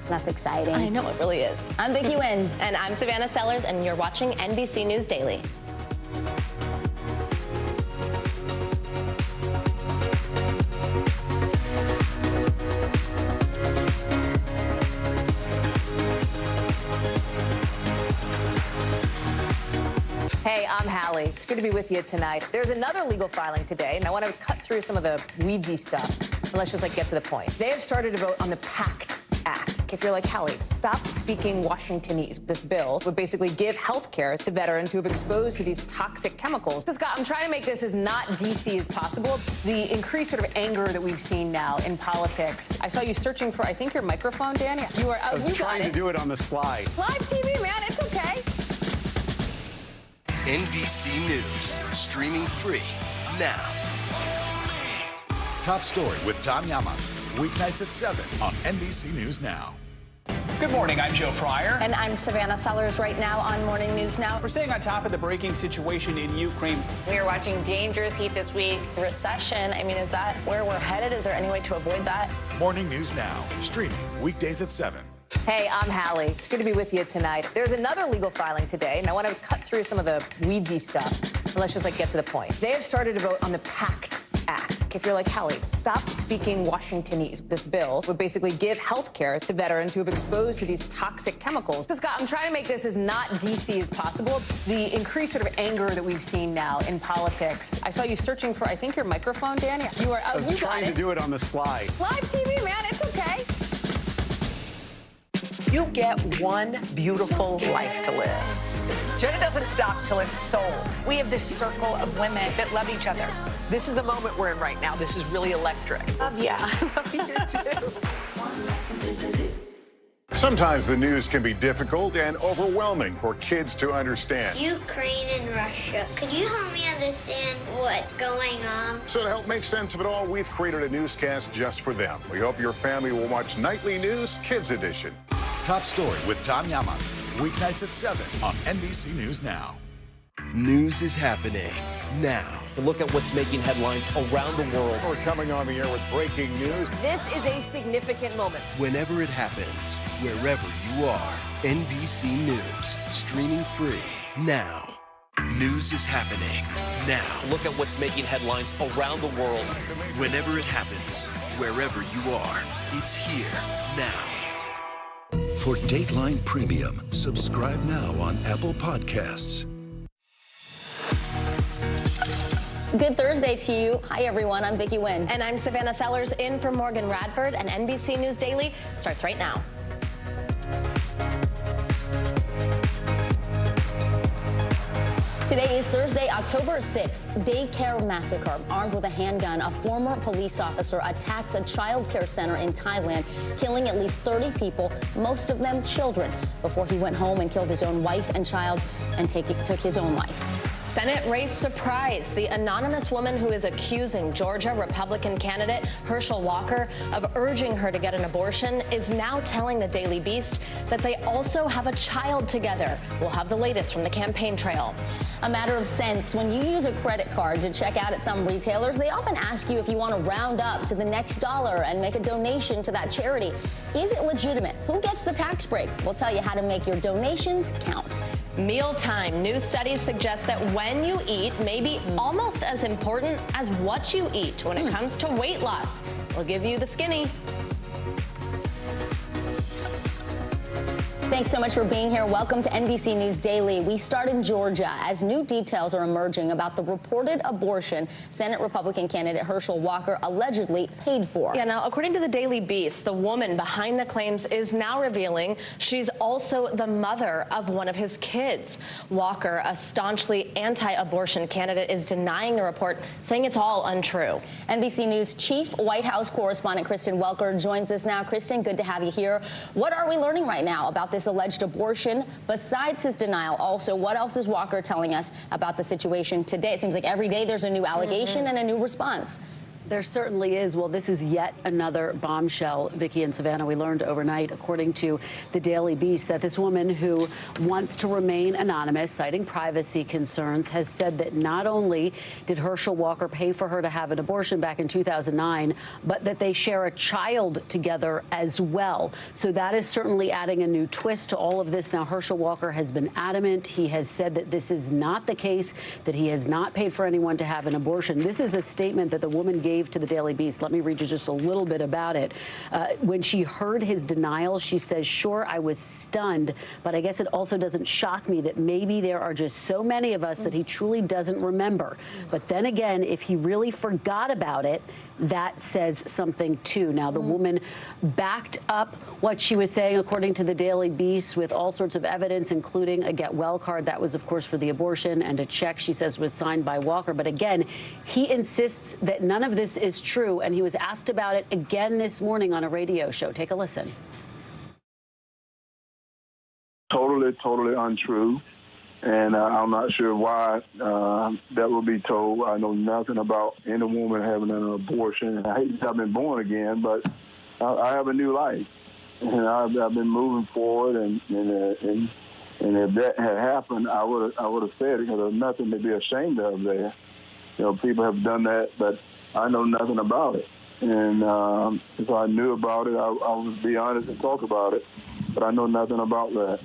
That's exciting. I know, it really is. I'm Vicki Nguyen. And I'm Savannah Sellers, and you're watching NBC News Daily. Hey, I'm Hallie. It's good to be with you tonight. There's another legal filing today, and I want to cut through some of the weedsy stuff. And let's just get to the point. They have started to vote on the PACT Act. If you're like, Hallie, stop speaking Washingtonese. This bill would basically give health care to veterans who have exposed to these toxic chemicals. So, Scott, I'm trying to make this as not DC as possible. The increased sort of anger that we've seen now in politics. I saw you searching for, I think, your microphone, Dan. You are. I was trying to do it on the slide. Live TV, man. It's okay. NBC News, streaming free now. Top Story with Tom Llamas, weeknights at 7 on NBC News Now. Good morning, I'm Joe Fryer. And I'm Savannah Sellers right now on Morning News Now. We're staying on top of the breaking situation in Ukraine. We are watching dangerous heat this week. Recession, I mean, is that where we're headed? Is there any way to avoid that? Morning News Now, streaming weekdays at 7. Hey, I'm Hallie. It's good to be with you tonight. There's another legal filing today, and I want to cut through some of the weedsy stuff. And let's just get to the point. They have started to vote on the PACT Act. If you're like Hallie, stop speaking Washingtonese. This bill would basically give health care to veterans who have exposed to these toxic chemicals. So Scott, I'm trying to make this as not DC as possible. The increased sort of anger that we've seen now in politics. I saw you searching for, I think, your microphone, Danny. You are. I was trying to do it on the slide. Live TV, man. It's okay. You get one beautiful life to live. Jenna doesn't stop till it's sold. We have this circle of women that love each other. This is a moment we're in right now. This is really electric. Love ya. I love you too. Sometimes the news can be difficult and overwhelming for kids to understand. Ukraine and Russia. Could you help me understand what's going on? So to help make sense of it all, we've created a newscast just for them. We hope your family will watch Nightly News Kids Edition. Top Story with Tom Llamas, weeknights at 7 on NBC News Now. News is happening now. Look at what's making headlines around the world. We're coming on the air with breaking news. This is a significant moment. Whenever it happens, wherever you are, NBC News, streaming free now. News is happening now. Look at what's making headlines around the world. Whenever it happens, wherever you are, it's here now. For Dateline Premium, subscribe now on Apple Podcasts. Good Thursday to you. Hi, everyone. I'm Vicki Wynn. And I'm Savannah Sellers, in for Morgan Radford, and NBC News Daily starts right now. Today is Thursday, October 6th. Daycare massacre. Armed with a handgun, a former police officer attacks a child care center in Thailand, killing at least 30 people, most of them children, before he went home and killed his own wife and child and took his own life. Senate race surprise. The anonymous woman who is accusing Georgia Republican candidate Herschel Walker of urging her to get an abortion is now telling the Daily Beast that they also have a child together. We'll have the latest from the campaign trail. A matter of sense. When you use a credit card to check out at some retailers, they often ask you if you want to round up to the next dollar and make a donation to that charity. Is it legitimate? Who gets the tax break? We'll tell you how to make your donations count. Mealtime. New studies suggest that when you eat may be almost as important as what you eat when it comes to weight loss. We'll give you the skinny. Thanks so much for being here. Welcome to NBC News Daily. We start in Georgia as new details are emerging about the reported abortion Senate Republican candidate Herschel Walker allegedly paid for. Yeah, now, according to the Daily Beast, the woman behind the claims is now revealing she's also the mother of one of his kids. Walker, a staunchly anti-abortion candidate, is denying the report, saying it's all untrue. NBC News Chief White House correspondent Kristen Welker joins us now. Kristen, good to have you here. What are we learning right now about this alleged abortion? Besides his denial, also, what else is Walker telling us about the situation today? It seems like every day there's a new allegation and a new response. There certainly is. Well, this is yet another bombshell, Vicki and Savannah. We learned overnight, according to the Daily Beast, that this woman who wants to remain anonymous, citing privacy concerns, has said that not only did Herschel Walker pay for her to have an abortion back in 2009, but that they share a child together as well. So that is certainly adding a new twist to all of this. Now, Herschel Walker has been adamant. He has said that this is not the case, that he has not paid for anyone to have an abortion. This is a statement that the woman gave to the Daily Beast. Let me read you just a little bit about it. When she heard his denial, she says, "Sure, I was stunned, but I guess it also doesn't shock me that maybe there are just so many of us that he truly doesn't remember. But then again, if he really forgot about it, that says something too." Now, the woman backed up what she was saying, according to the Daily Beast, with all sorts of evidence, including a get well card. That was, of course, for the abortion, and a check, she says, was signed by Walker. But again, he insists that none of this is true, and he was asked about it again this morning on a radio show. Take a listen. Totally untrue. And I'm not sure why that will be told. I know nothing about any woman having an abortion. I hate to have been born again, but I have a new life. and I've been moving forward, and if that had happened, I would have said it, because there's nothing to be ashamed of there. You know, people have done that, but I know nothing about it. And if I knew about it, I would be honest and talk about it, but I know nothing about that.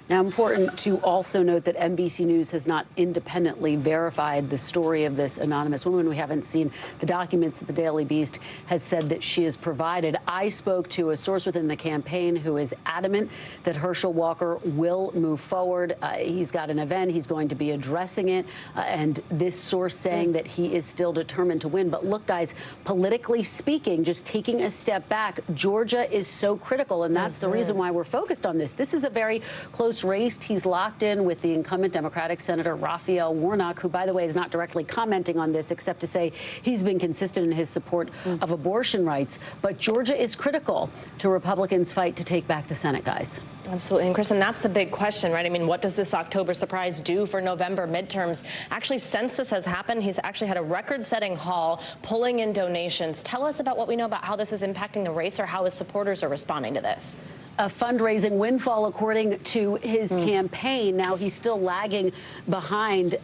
Now, important to also note that NBC News has not independently verified the story of this anonymous woman. We haven't seen the documents that the Daily Beast has said that she has provided. I spoke to a source within the campaign who is adamant that Herschel Walker will move forward. He's got an event. He's going to be addressing it. And this source saying that he is still determined to win. But look, guys, politically speaking, just taking a step back, Georgia is so critical. And that's the reason why we're focused on this. This is a very close race. He's locked in with the incumbent Democratic Senator Raphael Warnock, who, by the way, is not directly commenting on this except to say he's been consistent in his support of abortion rights. But Georgia is critical to Republicans' fight to take back the Senate, guys. Absolutely. And Kristen, that's the big question, right? I mean, what does this October surprise do for November midterms? Actually, since this has happened, he's actually had a record-setting haul, pulling in donations. Tell us about what we know about how this is impacting the race, or how his supporters are responding to this. A fundraising windfall, according to his campaign. Now, he's still lagging behind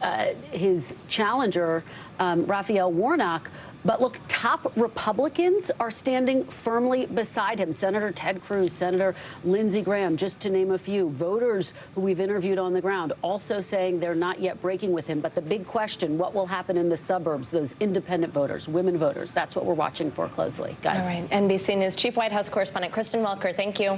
his challenger, Raphael Warnock. But look, top Republicans are standing firmly beside him. Senator Ted Cruz, Senator Lindsey Graham, just to name a few. Voters who we've interviewed on the ground also saying they're not yet breaking with him. But the big question, what will happen in the suburbs, those independent voters, women voters? That's what we're watching for closely, guys. All right. NBC News Chief White House Correspondent Kristen Welker, thank you.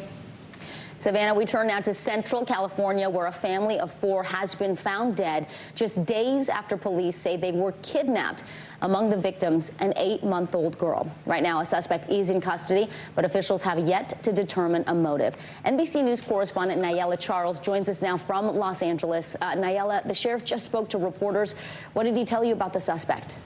Savannah, we turn now to Central California, where a family of 4 has been found dead just days after police say they were kidnapped. Among the victims, an 8-month-old girl. Right now, a suspect is in custody, but officials have yet to determine a motive. NBC News correspondent Nayela Charles joins us now from Los Angeles. Nayela, the sheriff just spoke to reporters. What did he tell you about the suspect?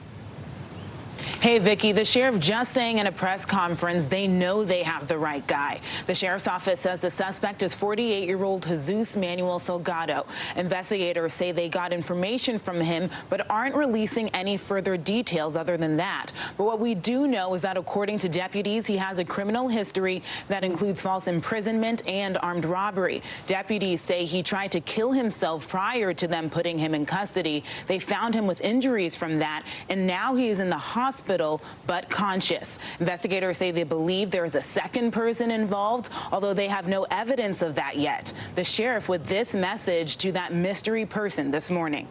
Hey, Vicki, the sheriff just saying in a press conference they know they have the right guy. The sheriff's office says the suspect is 48-year-old Jesus Manuel Salgado. Investigators say they got information from him but aren't releasing any further details other than that. But what we do know is that according to deputies, he has a criminal history that includes false imprisonment and armed robbery. Deputies say he tried to kill himself prior to them putting him in custody. They found him with injuries from that, and now he is in the hospital but conscious. Investigators say they believe there is a second person involved, although they have no evidence of that yet. The sheriff with this message to that mystery person this morning.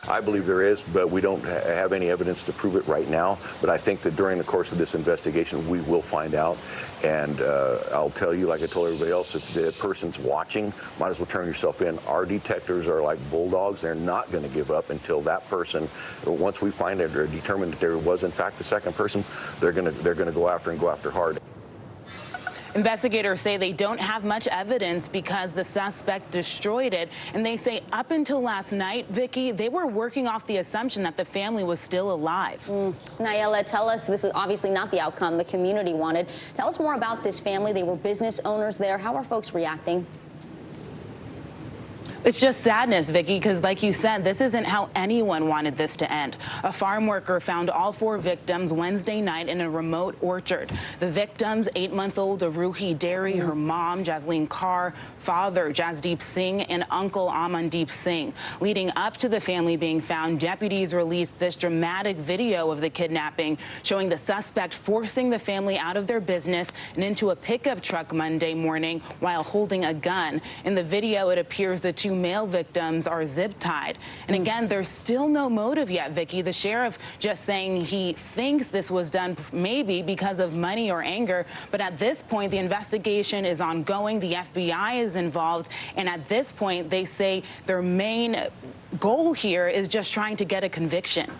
I believe there is, but we don't have any evidence to prove it right now. But I think that during the course of this investigation, we will find out. And I'll tell you, like I told everybody else, if the person's watching, might as well turn yourself in. Our detectives are like bulldogs. They're not going to give up until that person, once we find it or determine that there was in fact the second person, they're going to go after hard. Investigators say they don't have much evidence because the suspect destroyed it. And they say up until last night, Vicki, they were working off the assumption that the family was still alive. Nayela, tell us, this is obviously not the outcome the community wanted. Tell us more about this family. They were business owners there. How are folks reacting? It's just sadness, Vicki, because like you said, this isn't how anyone wanted this to end. A farm worker found all 4 victims Wednesday night in a remote orchard. The victims, 8-month-old Aruhi Derry, her mom, Jasleen Kaur, father, Jasdeep Singh, and uncle Amandeep Singh. Leading up to the family being found, deputies released this dramatic video of the kidnapping, showing the suspect forcing the family out of their business and into a pickup truck Monday morning while holding a gun. In the video, it appears the 2 male victims are zip-tied. And again, there's still no motive yet, Vicki. The sheriff just saying he thinks this was done maybe because of money or anger. But at this point, the investigation is ongoing. The FBI is involved. And at this point, they say their main goal here is just trying to get a conviction.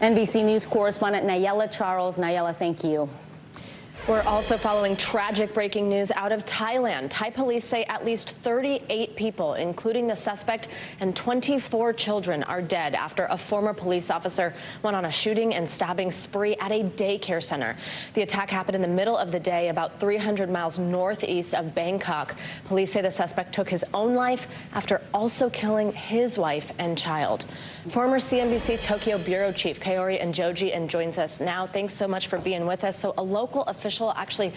NBC News correspondent Nayela Charles. Nayela, thank you. We're also following tragic breaking news out of Thailand. Thai police say at least 38 people, including the suspect and 24 children, are dead after a former police officer went on a shooting and stabbing spree at a daycare center. The attack happened in the middle of the day about 300 miles northeast of Bangkok. Police say the suspect took his own life after also killing his wife and child. Former CNBC Tokyo Bureau Chief Kaori Njoji joins us now. Thanks so much for being with us. So a local official official actually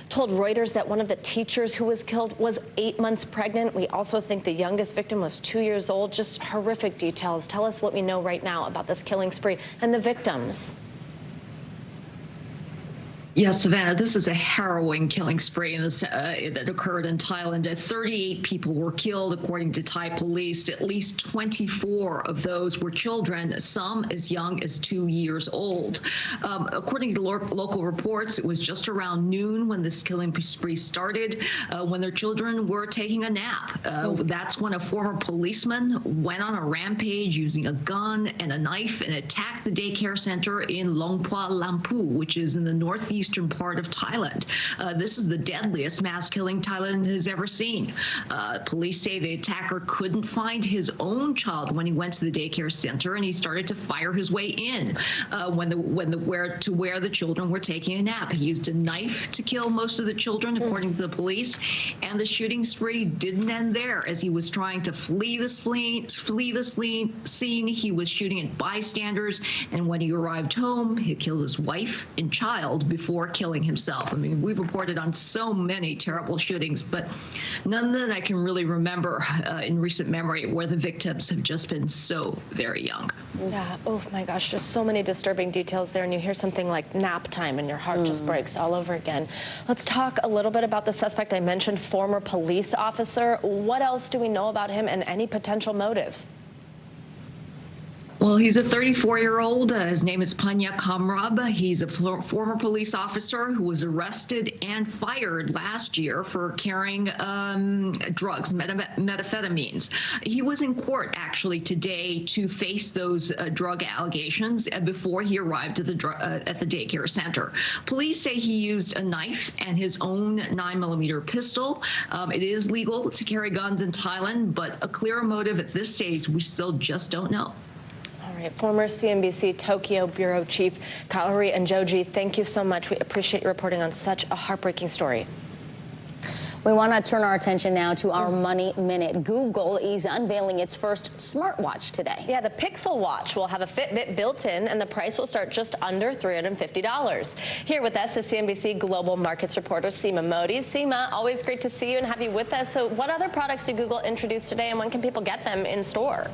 told Reuters that one of the teachers who was killed was 8 months pregnant. We also think the youngest victim was 2 years old. Just horrific details. Tell us what we know right now about this killing spree and the victims. Yes, Savannah, this is a harrowing killing spree that occurred in Thailand. 38 people were killed, according to Thai police. At least 24 of those were children, some as young as 2 years old. According to local reports, it was just around noon when this killing spree started, when their children were taking a nap. That's when a former policeman went on a rampage using a gun and a knife and attacked the daycare center in Longpua Lampu, which is in the northeastern part of Thailand. This is the deadliest mass killing Thailand has ever seen. Police say the attacker couldn't find his own child when he went to the daycare center, and he started to fire his way in where the children were taking a nap. He used a knife to kill most of the children, according to the police, and the shooting spree didn't end there. As he was trying to flee the scene, he was shooting at bystanders, and when he arrived home, he killed his wife and child before killing himself. I mean, we've reported on so many terrible shootings, but none that I can really remember in recent memory where the victims have just been so very young. Yeah, oh my gosh, just so many disturbing details there, and you hear something like nap time and your heart just breaks all over again. Let's talk a little bit about the suspect I mentioned, former police officer. What else do we know about him and any potential motive? Well, he's a 34-year-old. His name is Panya Kamrab. He's a former police officer who was arrested and fired last year for carrying drugs, methamphetamines. He was in court actually today to face those drug allegations before he arrived at the daycare center. Police say he used a knife and his own 9mm pistol. It is legal to carry guns in Thailand, but a clear motive at this stage we still just don't know. All right, former CNBC Tokyo Bureau Chief Kaori Njoji, thank you so much. We appreciate you reporting on such a heartbreaking story. We want to turn our attention now to our Money Minute. Google is unveiling its first smartwatch today. Yeah, the Pixel Watch will have a Fitbit built in, and the price will start just under $350. Here with us is CNBC Global Markets reporter Seema Modi. Seema, always great to see you and have you with us. So what other products did Google introduce today, and when can people get them in store?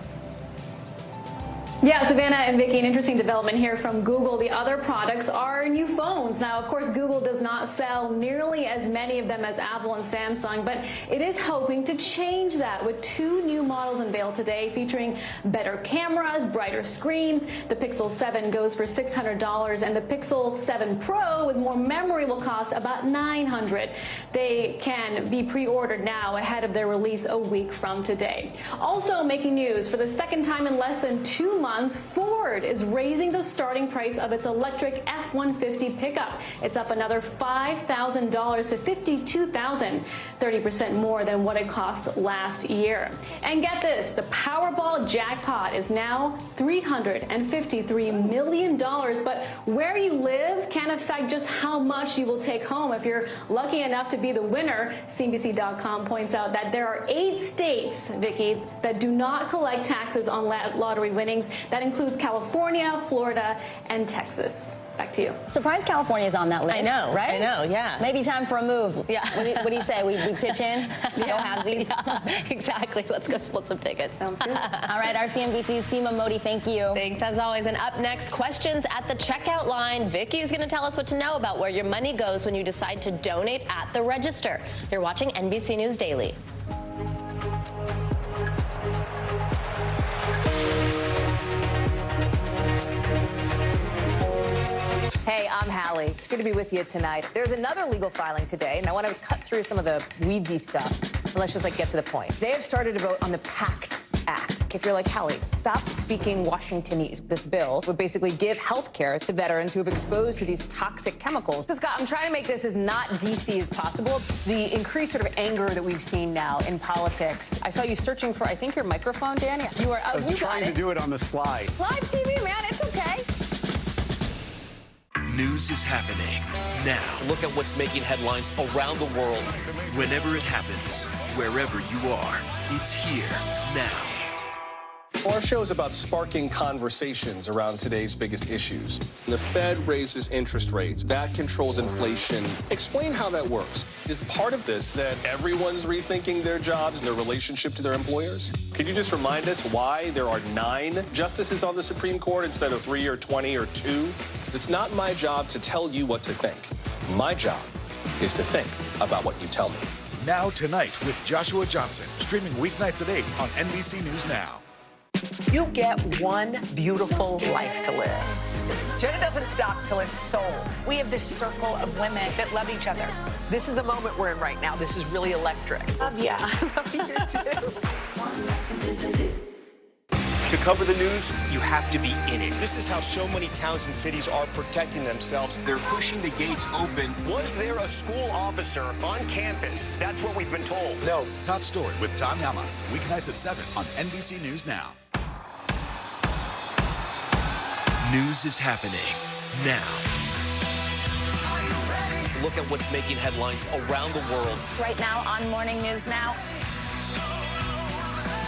Yeah, Savannah and Vicki, an interesting development here from Google. The other products are new phones. Now, of course, Google does not sell nearly as many of them as Apple and Samsung, but it is hoping to change that with 2 new models unveiled today featuring better cameras, brighter screens. The Pixel 7 goes for $600, and the Pixel 7 Pro with more memory will cost about $900. They can be pre-ordered now ahead of their release a week from today. Also making news, for the second time in less than 2 months, Ford is raising the starting price of its electric F-150 pickup. It's up another $5,000 to $52,000, 30% more than what it cost last year. And get this, the Powerball jackpot is now $353 million, but where you live can affect just how much you will take home if you're lucky enough to be the winner. CNBC.com points out that there are 8 states, Vicki, that do not collect taxes on lottery winnings. That includes California, Florida, and Texas. Back to you. Surprised California's on that list. I know, right? I know, yeah. Maybe time for a move. Yeah. What do you say? We pitch in? Yeah, Go halvesies? yeah, exactly. Let's go split some tickets. Sounds good. All right, our CNBC's Seema Modi, thank you. Thanks as always. And up next, questions at the checkout line. Vicki is going to tell us what to know about where your money goes when you decide to donate at the register. You're watching NBC News Daily. Hey, I'm Hallie. It's good to be with you tonight. There's another legal filing today, and I want to cut through some of the weedsy stuff. And let's just get to the point. They have started to vote on the PACT Act. If you're like Hallie, stop speaking Washingtonese. This bill would basically give health care to veterans who have exposed to these toxic chemicals. So, Scott, I'm trying to make this as not DC as possible. The increased sort of anger that we've seen now in politics. I saw you searching for, I think, your microphone, Dan. You are. I was trying to do it on the slide. Live TV, man. It's okay. News is happening now. Look at what's making headlines around the world. Whenever it happens, wherever you are, it's here now. Our show is about sparking conversations around today's biggest issues. The Fed raises interest rates. That controls inflation. Explain how that works. Is part of this that everyone's rethinking their jobs and their relationship to their employers? Could you just remind us why there are 9 justices on the Supreme Court instead of 3 or 20 or 2? It's not my job to tell you what to think. My job is to think about what you tell me. Now Tonight with Joshua Johnson, streaming weeknights at 8 on NBC News Now. You get one beautiful life to live. Jenna doesn't stop till it's sold. We have this circle of women that love each other. This is a moment we're in right now. This is really electric. Love ya. I love you too. To cover the news, you have to be in it. This is how so many towns and cities are protecting themselves. They're pushing the gates open. Was there a school officer on campus? That's what we've been told. No. Top Story with Tom Yamas, weeknights at 7 on NBC News Now. News is happening now. Look at what's making headlines around the world. Right now on Morning News Now.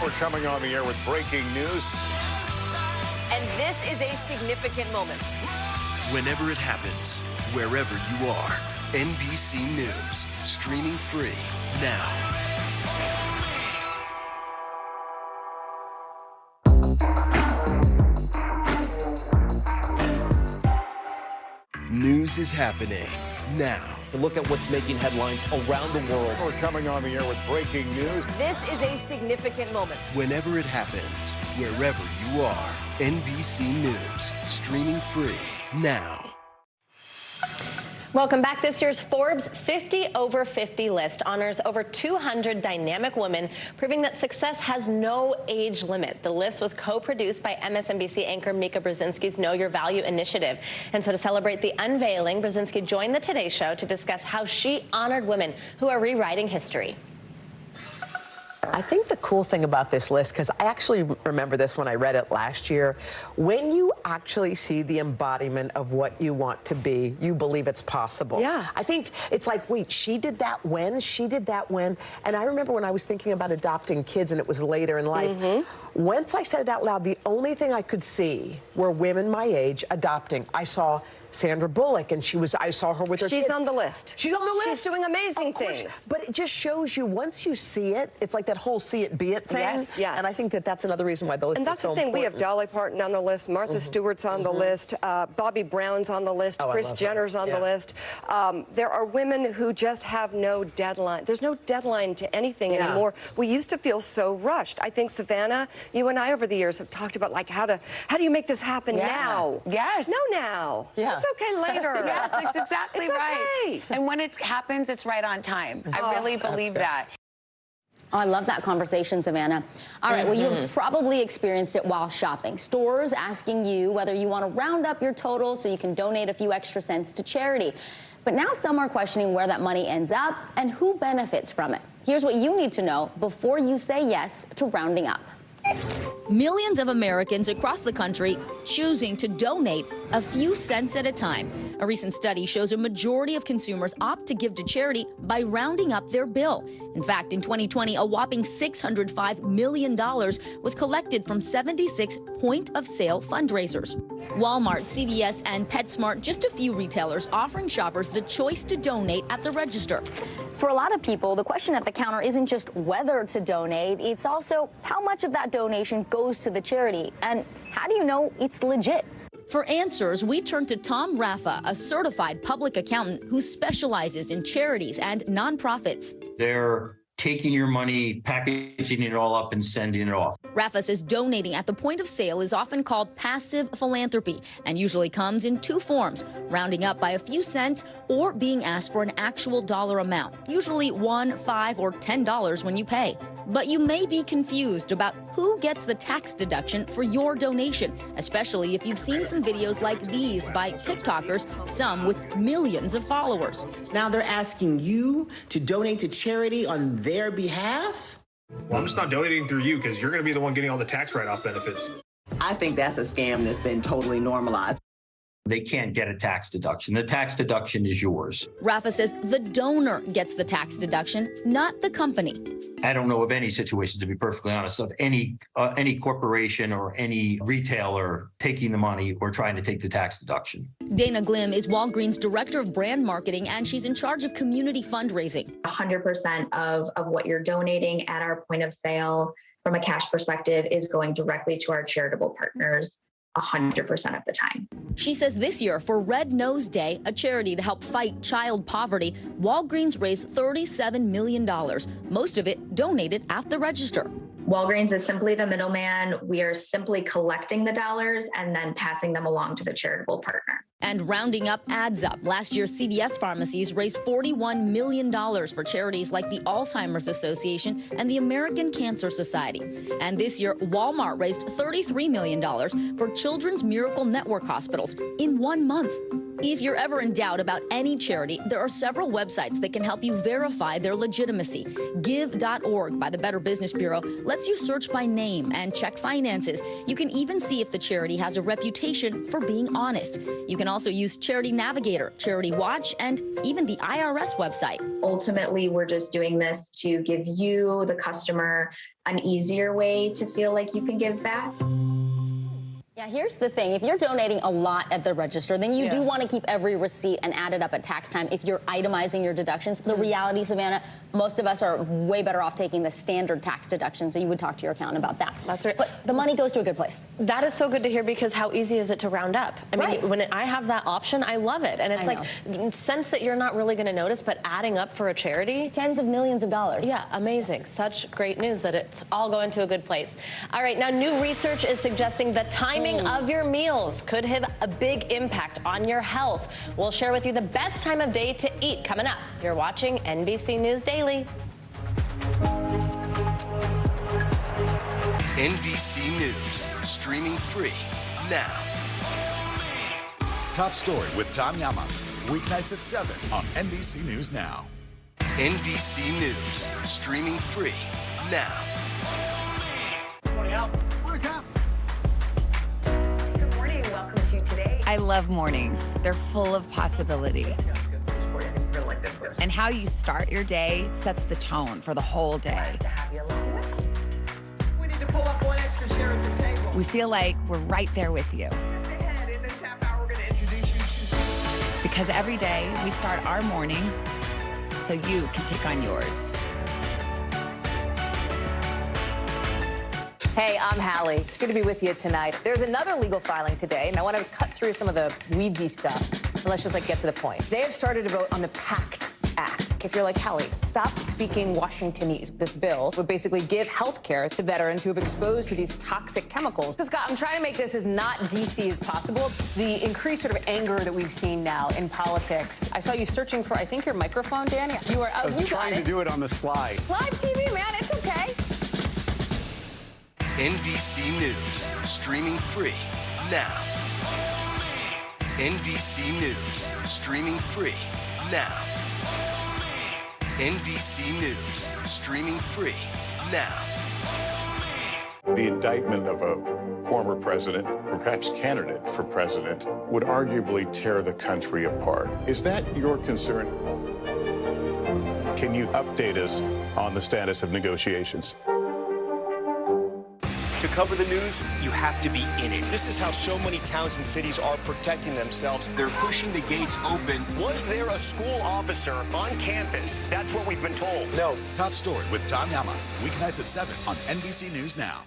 We're coming on the air with breaking news. And this is a significant moment. Whenever it happens, wherever you are, NBC News, streaming free now. News is happening now. Look at what's making headlines around the world. We're coming on the air with breaking news. This is a significant moment. Whenever it happens, wherever you are, NBC News, streaming free now. Welcome back. This year's Forbes 50 over 50 list honors over 200 dynamic women, proving that success has no age limit. The list was co-produced by MSNBC anchor Mika Brzezinski's Know Your Value initiative. And so to celebrate the unveiling, Brzezinski joined the Today Show to discuss how she honored women who are rewriting history. I think the cool thing about this list, because I actually remember this when I read it last year, when you actually see the embodiment of what you want to be, you believe it's possible. Yeah. I think it's like, wait, she did that when? She did that when? And I remember when I was thinking about adopting kids and it was later in life, once I said it out loud, the only thing I could see were women my age adopting. I saw Sandra Bullock, and I saw her with her kids. She's on the list. She's on the list. She's doing amazing things. But it just shows you, once you see it, it's like that whole see it, be it thing. Yes, yes. And I think that that's another reason why the list And that's is so the thing. important. We have Dolly Parton on the list, Martha Stewart's on the list, Bobby Brown's on the list, Kris Jenner's on the list. There are women who just have no deadline. There's no deadline to anything anymore. We used to feel so rushed. I think, Savannah, you and I over the years have talked about, like, how do you make this happen now? Yes. No, now. Yeah. It's okay later. Yes, it's exactly right. Okay. And when it happens, it's right on time. I really believe that. Oh, I love that conversation, Savannah. All right, well, you've probably experienced it while shopping. Stores asking you whether you want to round up your total so you can donate a few extra cents to charity. But now some are questioning where that money ends up and who benefits from it. Here's what you need to know before you say yes to rounding up. Millions of Americans across the country choosing to donate a few cents at a time. A recent study shows a majority of consumers opt to give to charity by rounding up their bill. In fact, in 2020, a whopping $605 million was collected from 76 point-of-sale fundraisers. Walmart, CVS, and PetSmart, just a few retailers offering shoppers the choice to donate at the register. For a lot of people, the question at the counter isn't just whether to donate, it's also how much of that donation goes to the charity, and how do you know it's legit? For answers, we turn to Tom Raffa, a certified public accountant who specializes in charities and nonprofits. They're taking your money, packaging it all up, and sending it off. Raffa says donating at the point of sale is often called passive philanthropy and usually comes in two forms: rounding up by a few cents or being asked for an actual dollar amount, usually $1, $5, or $10 when you pay. But you may be confused about who gets the tax deduction for your donation, especially if you've seen some videos like these by TikTokers, some with millions of followers. Now they're asking you to donate to charity on their behalf? Well, I'm just not donating through you because you're going to be the one getting all the tax write-off benefits. I think that's a scam that's been totally normalized. they can't get a tax deduction. The tax deduction is yours. Rafa says the donor gets the tax deduction, not the company. I don't know of any situation, to be perfectly honest, of any corporation or any retailer taking the money or trying to take the tax deduction. Dana Glim is Walgreens Director of Brand Marketing, and she's in charge of community fundraising. 100% of what you're donating at our point of sale from a cash perspective is going directly to our charitable partners 100% of the time. She says this year for Red Nose Day, a charity to help fight child poverty, Walgreens raised $37 million, most of it donated at the register. Walgreens is simply the middleman. We are simply collecting the dollars and then passing them along to the charitable partner. And rounding up adds up. Last year, CVS pharmacies raised $41 million for charities like the Alzheimer's Association and the American Cancer Society. And this year, Walmart raised $33 million for Children's Miracle Network hospitals in 1 month. If you're ever in doubt about any charity, there are several websites that can help you verify their legitimacy. Give.org by the Better Business Bureau lets you search by name and check finances. You can even see if the charity has a reputation for being honest. You can also use Charity Navigator, Charity Watch, and even the IRS website. Ultimately, we're just doing this to give you, the customer, an easier way to feel like you can give back. Yeah, here's the thing. If you're donating a lot at the register, then you do want to keep every receipt and add it up at tax time if you're itemizing your deductions. The reality, Savannah, most of us are way better off taking the standard tax deduction, so you would talk to your accountant about that. That's right. But the money goes to a good place. That is so good to hear, because how easy is it to round up? I mean, when I have that option, I love it. And it's like, sense that you're not really going to notice, but adding up for a charity. Tens of millions of dollars. Yeah, amazing. Such great news that it's all going to a good place. All right, now new research is suggesting the timing of your meals could have a big impact on your health. We'll share with you the best time of day to eat coming up. You're watching NBC News Daily. NBC News, streaming free now. Top Story with Tom Llamas, weeknights at 7 on NBC News Now. NBC News, streaming free now. Morning, Al. Morning, Cap. Good morning. Welcome to today. I love mornings. They're full of possibility. And how you start your day sets the tone for the whole day. We need to pull up one extra chair at the table. We feel like we're right there with you. Just ahead in this half hour, we're going to introduce you to... Because every day we start our morning so you can take on yours. Hey, I'm Hallie. It's good to be with you tonight. There's another legal filing today, and I want to cut through some of the weedsy stuff, and let's just get to the point. They have started a vote on the PACT Act. If you're like, Hallie, stop speaking Washingtonese. This bill would basically give health care to veterans who have exposed to these toxic chemicals. So, Scott, I'm trying to make this as not DC as possible. The increased sort of anger that we've seen now in politics. I saw you searching for, I think, your microphone, Danny. You were I was trying to do it on the slide. Live TV, man, it's okay. NBC News, streaming free now. NBC News, streaming free now. NBC News, streaming free now. The indictment of a former president, or perhaps candidate for president, would arguably tear the country apart. Is that your concern? Can you update us on the status of negotiations? To cover the news, you have to be in it. This is how so many towns and cities are protecting themselves. They're pushing the gates open. Was there a school officer on campus? That's what we've been told. No. Top Story with Tom Llamas, weeknights at 7 on NBC News Now.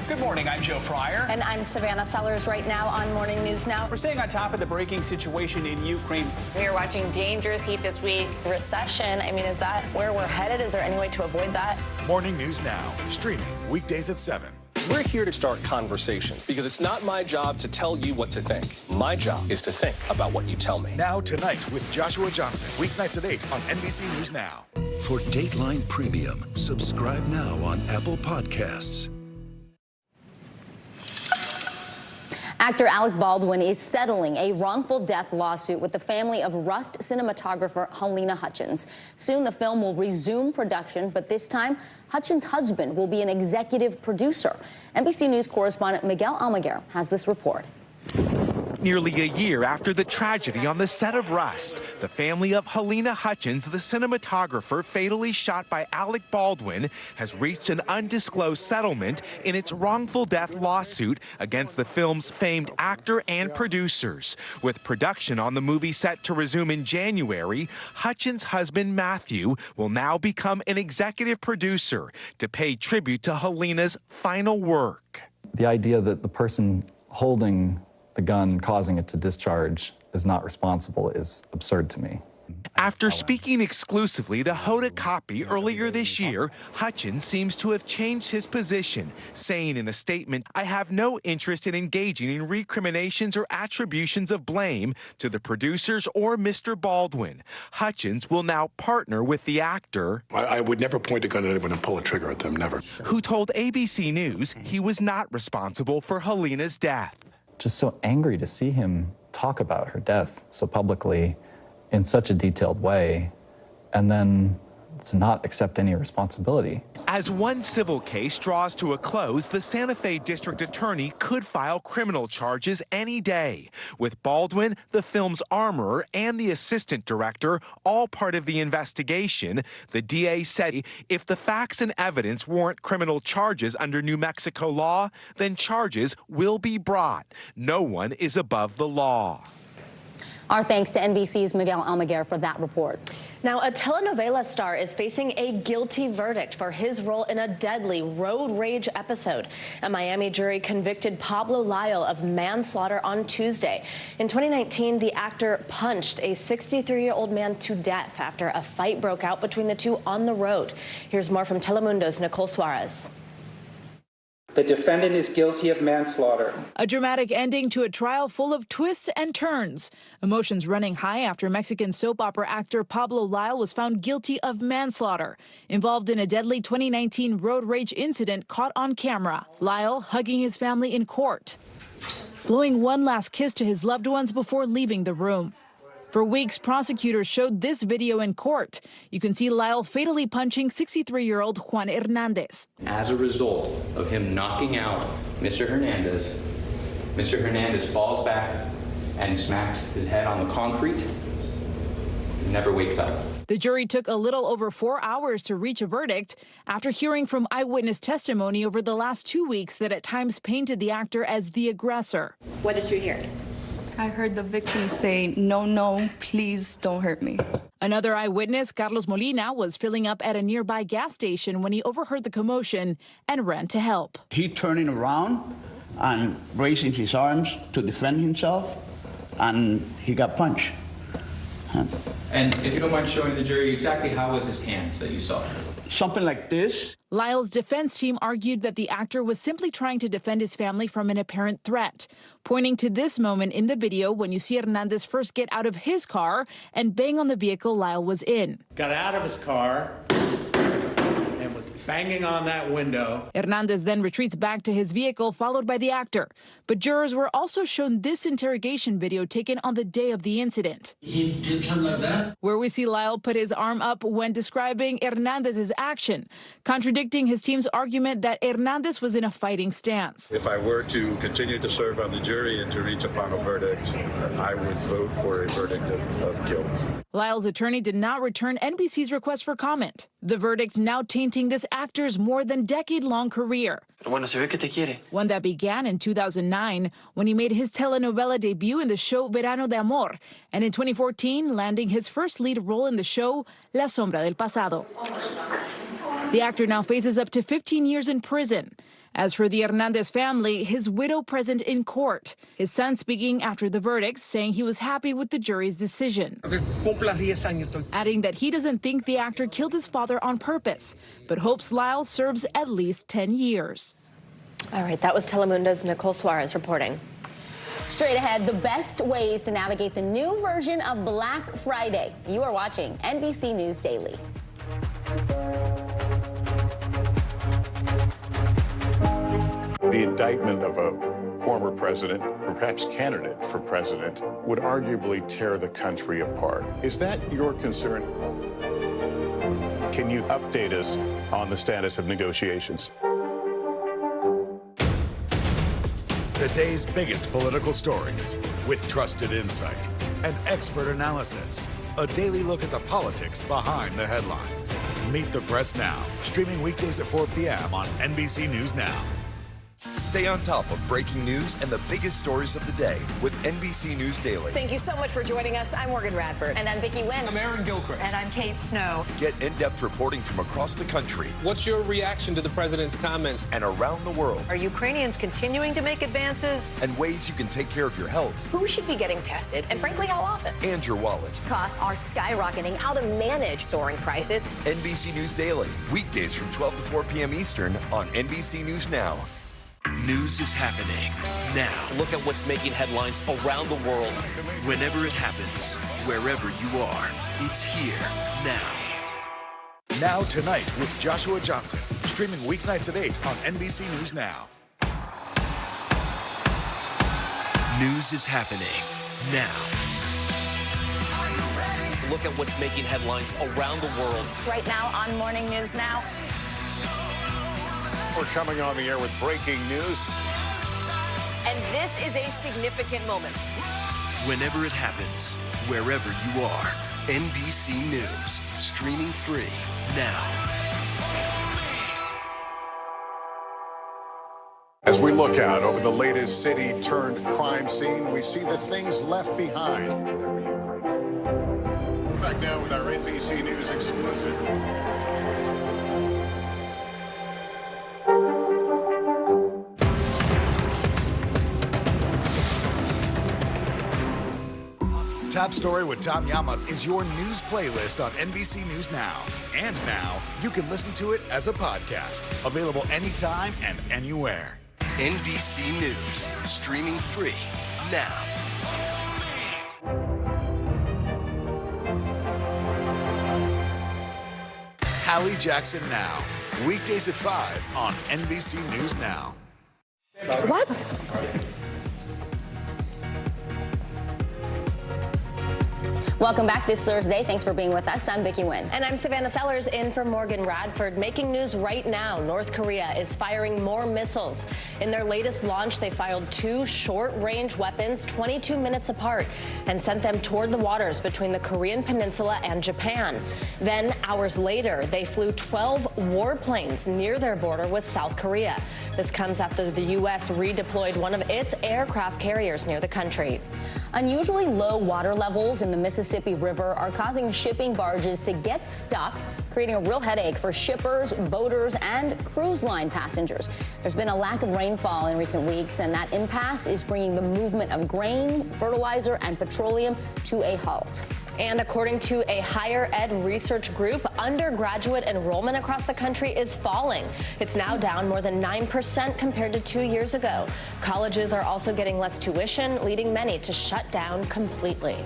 Good morning, I'm Joe Fryer. And I'm Savannah Sellers right now on Morning News Now. We're staying on top of the breaking situation in Ukraine. We are watching dangerous heat this week. Recession, I mean, is that where we're headed? Is there any way to avoid that? Morning News Now, streaming weekdays at 7. We're here to start conversations because it's not my job to tell you what to think. My job is to think about what you tell me. Now Tonight with Joshua Johnson, weeknights at 8 on NBC News Now. For Dateline Premium, subscribe now on Apple Podcasts. Actor Alec Baldwin is settling a wrongful death lawsuit with the family of Rust cinematographer Halyna Hutchins. Soon the film will resume production, but this time Hutchins' husband will be an executive producer. NBC News correspondent Miguel Almaguer has this report. Nearly a year after the tragedy on the set of Rust, the family of Helena Hutchins, the cinematographer fatally shot by Alec Baldwin, has reached an undisclosed settlement in its wrongful death lawsuit against the film's famed actor and producers. With production on the movie set to resume in January, Hutchins' husband Matthew will now become an executive producer to pay tribute to Helena's final work. The idea that the person holding the gun causing it to discharge is not responsible is absurd to me. After speaking exclusively to Hoda Kotb earlier this year, Hutchins seems to have changed his position, saying in a statement, "I have no interest in engaging in recriminations or attributions of blame to the producers or Mr. Baldwin." Hutchins will now partner with the actor, I would never point a gun at anyone and pull a trigger at them, never. Who told ABC News he was not responsible for Helena's death. Just so angry to see him talk about her death so publicly in such a detailed way, and then to not accept any responsibility. As one civil case draws to a close, the Santa Fe district attorney could file criminal charges any day. With Baldwin, the film's armorer, and the assistant director all part of the investigation, the DA said if the facts and evidence warrant criminal charges under New Mexico law, then charges will be brought. No one is above the law. Our thanks to NBC's Miguel Almaguer for that report. Now, a telenovela star is facing a guilty verdict for his role in a deadly road rage episode. A Miami jury convicted Pablo Lyle of manslaughter on Tuesday. In 2019, the actor punched a 63-year-old man to death after a fight broke out between the two on the road. Here's more from Telemundo's Nicole Suarez. The defendant is guilty of manslaughter. A dramatic ending to a trial full of twists and turns. Emotions running high after Mexican soap opera actor Pablo Lyle was found guilty of manslaughter, involved in a deadly 2019 road rage incident caught on camera. Lyle hugging his family in court, blowing one last kiss to his loved ones before leaving the room. For weeks, prosecutors showed this video in court. You can see Lyle fatally punching 63-year-old Juan Hernandez. As a result of him knocking out Mr. Hernandez falls back and smacks his head on the concrete and never wakes up. The jury took a little over 4 hours to reach a verdict after hearing from eyewitness testimony over the last 2 weeks that at times painted the actor as the aggressor. What did you hear? I heard the victim say, "No, no, please don't hurt me." Another eyewitness, Carlos Molina, was filling up at a nearby gas station when he overheard the commotion and ran to help. He turning around and raising his arms to defend himself, and he got punched. And if you don't mind showing the jury exactly how was his hands that you saw? Something like this. Lyle's defense team argued that the actor was simply trying to defend his family from an apparent threat, pointing to this moment in the video when you see Hernandez first get out of his car and bang on the vehicle Lyle was in. Got out of his car and was banging on that window. Hernandez then retreats back to his vehicle, followed by the actor. But jurors were also shown this interrogation video taken on the day of the incident. He did something like that? Where we see Lyle put his arm up when describing Hernandez's action, contradicting his team's argument that Hernandez was in a fighting stance. If I were to continue to serve on the jury and to reach a final verdict, I would vote for a verdict of guilt. Lyle's attorney did not return NBC's request for comment. The verdict now tainting this actor's more than decade-long career. One that began in 2009 when he made his telenovela debut in the show Verano de Amor, and in 2014 landing his first lead role in the show La Sombra del Pasado. The actor now faces up to 15 years in prison. As for the Hernandez family, his widow present in court, his son speaking after the verdict, saying he was happy with the jury's decision, adding that he doesn't think the actor killed his father on purpose, but hopes Lyle serves at least 10 years. All right, that was Telemundo's Nicole Suarez reporting. Straight ahead, the best ways to navigate the new version of Black Friday. You are watching NBC News Daily. The indictment of a former president, or perhaps candidate for president, would arguably tear the country apart. Is that your concern? Can you update us on the status of negotiations? The The day's biggest political stories with trusted insight and expert analysis. A daily look at the politics behind the headlines. Meet the Press Now, streaming weekdays at 4 p.m. on NBC News Now. Stay on top of breaking news and the biggest stories of the day with NBC News Daily. Thank you so much for joining us. I'm Morgan Radford. And I'm Vicki Wynn. I'm Aaron Gilchrist. And I'm Kate Snow. Get in-depth reporting from across the country. What's your reaction to the president's comments? And around the world. Are Ukrainians continuing to make advances? And ways you can take care of your health. Who should be getting tested? And frankly, how often? And your wallet. Costs are skyrocketing. How to manage soaring prices. NBC News Daily. Weekdays from 12 to 4 p.m. Eastern on NBC News Now. News is happening now. Look at what's making headlines around the world. Whenever it happens, wherever you are, it's here now. Now Tonight with Joshua Johnson, streaming weeknights at 8 on NBC News Now. News is happening now. Look at what's making headlines around the world. Right now on Morning News Now. We're coming on the air with breaking news. And this is a significant moment. Whenever it happens, wherever you are, NBC News, streaming free now. As we look out over the latest city-turned-crime scene, we see the things left behind. Back now with our NBC News exclusive. Top Story with Tom Llamas is your news playlist on NBC News Now. And now, you can listen to it as a podcast. Available anytime and anywhere. NBC News, streaming free now. Hallie Jackson Now. Weekdays at 5 on NBC News Now. What? Welcome back this Thursday. Thanks for being with us. I'm Vicki Wynn. And I'm Savannah Sellers in for Morgan Radford. Making news right now, North Korea is firing more missiles. In their latest launch, they fired 2 short-range weapons 22 minutes apart and sent them toward the waters between the Korean Peninsula and Japan. Then, hours later, they flew 12 warplanes near their border with South Korea. This comes after the U.S. redeployed one of its aircraft carriers near the country. Unusually low water levels in the Mississippi River are causing shipping barges to get stuck, creating a real headache for shippers, boaters, and cruise line passengers. There's been a lack of rainfall in recent weeks, and that impasse is bringing the movement of grain, fertilizer, and petroleum to a halt. And according to a higher ed research group, undergraduate enrollment across the country is falling. It's now down more than 9% compared to 2 years ago. Colleges are also getting less tuition, leading many to shut down completely.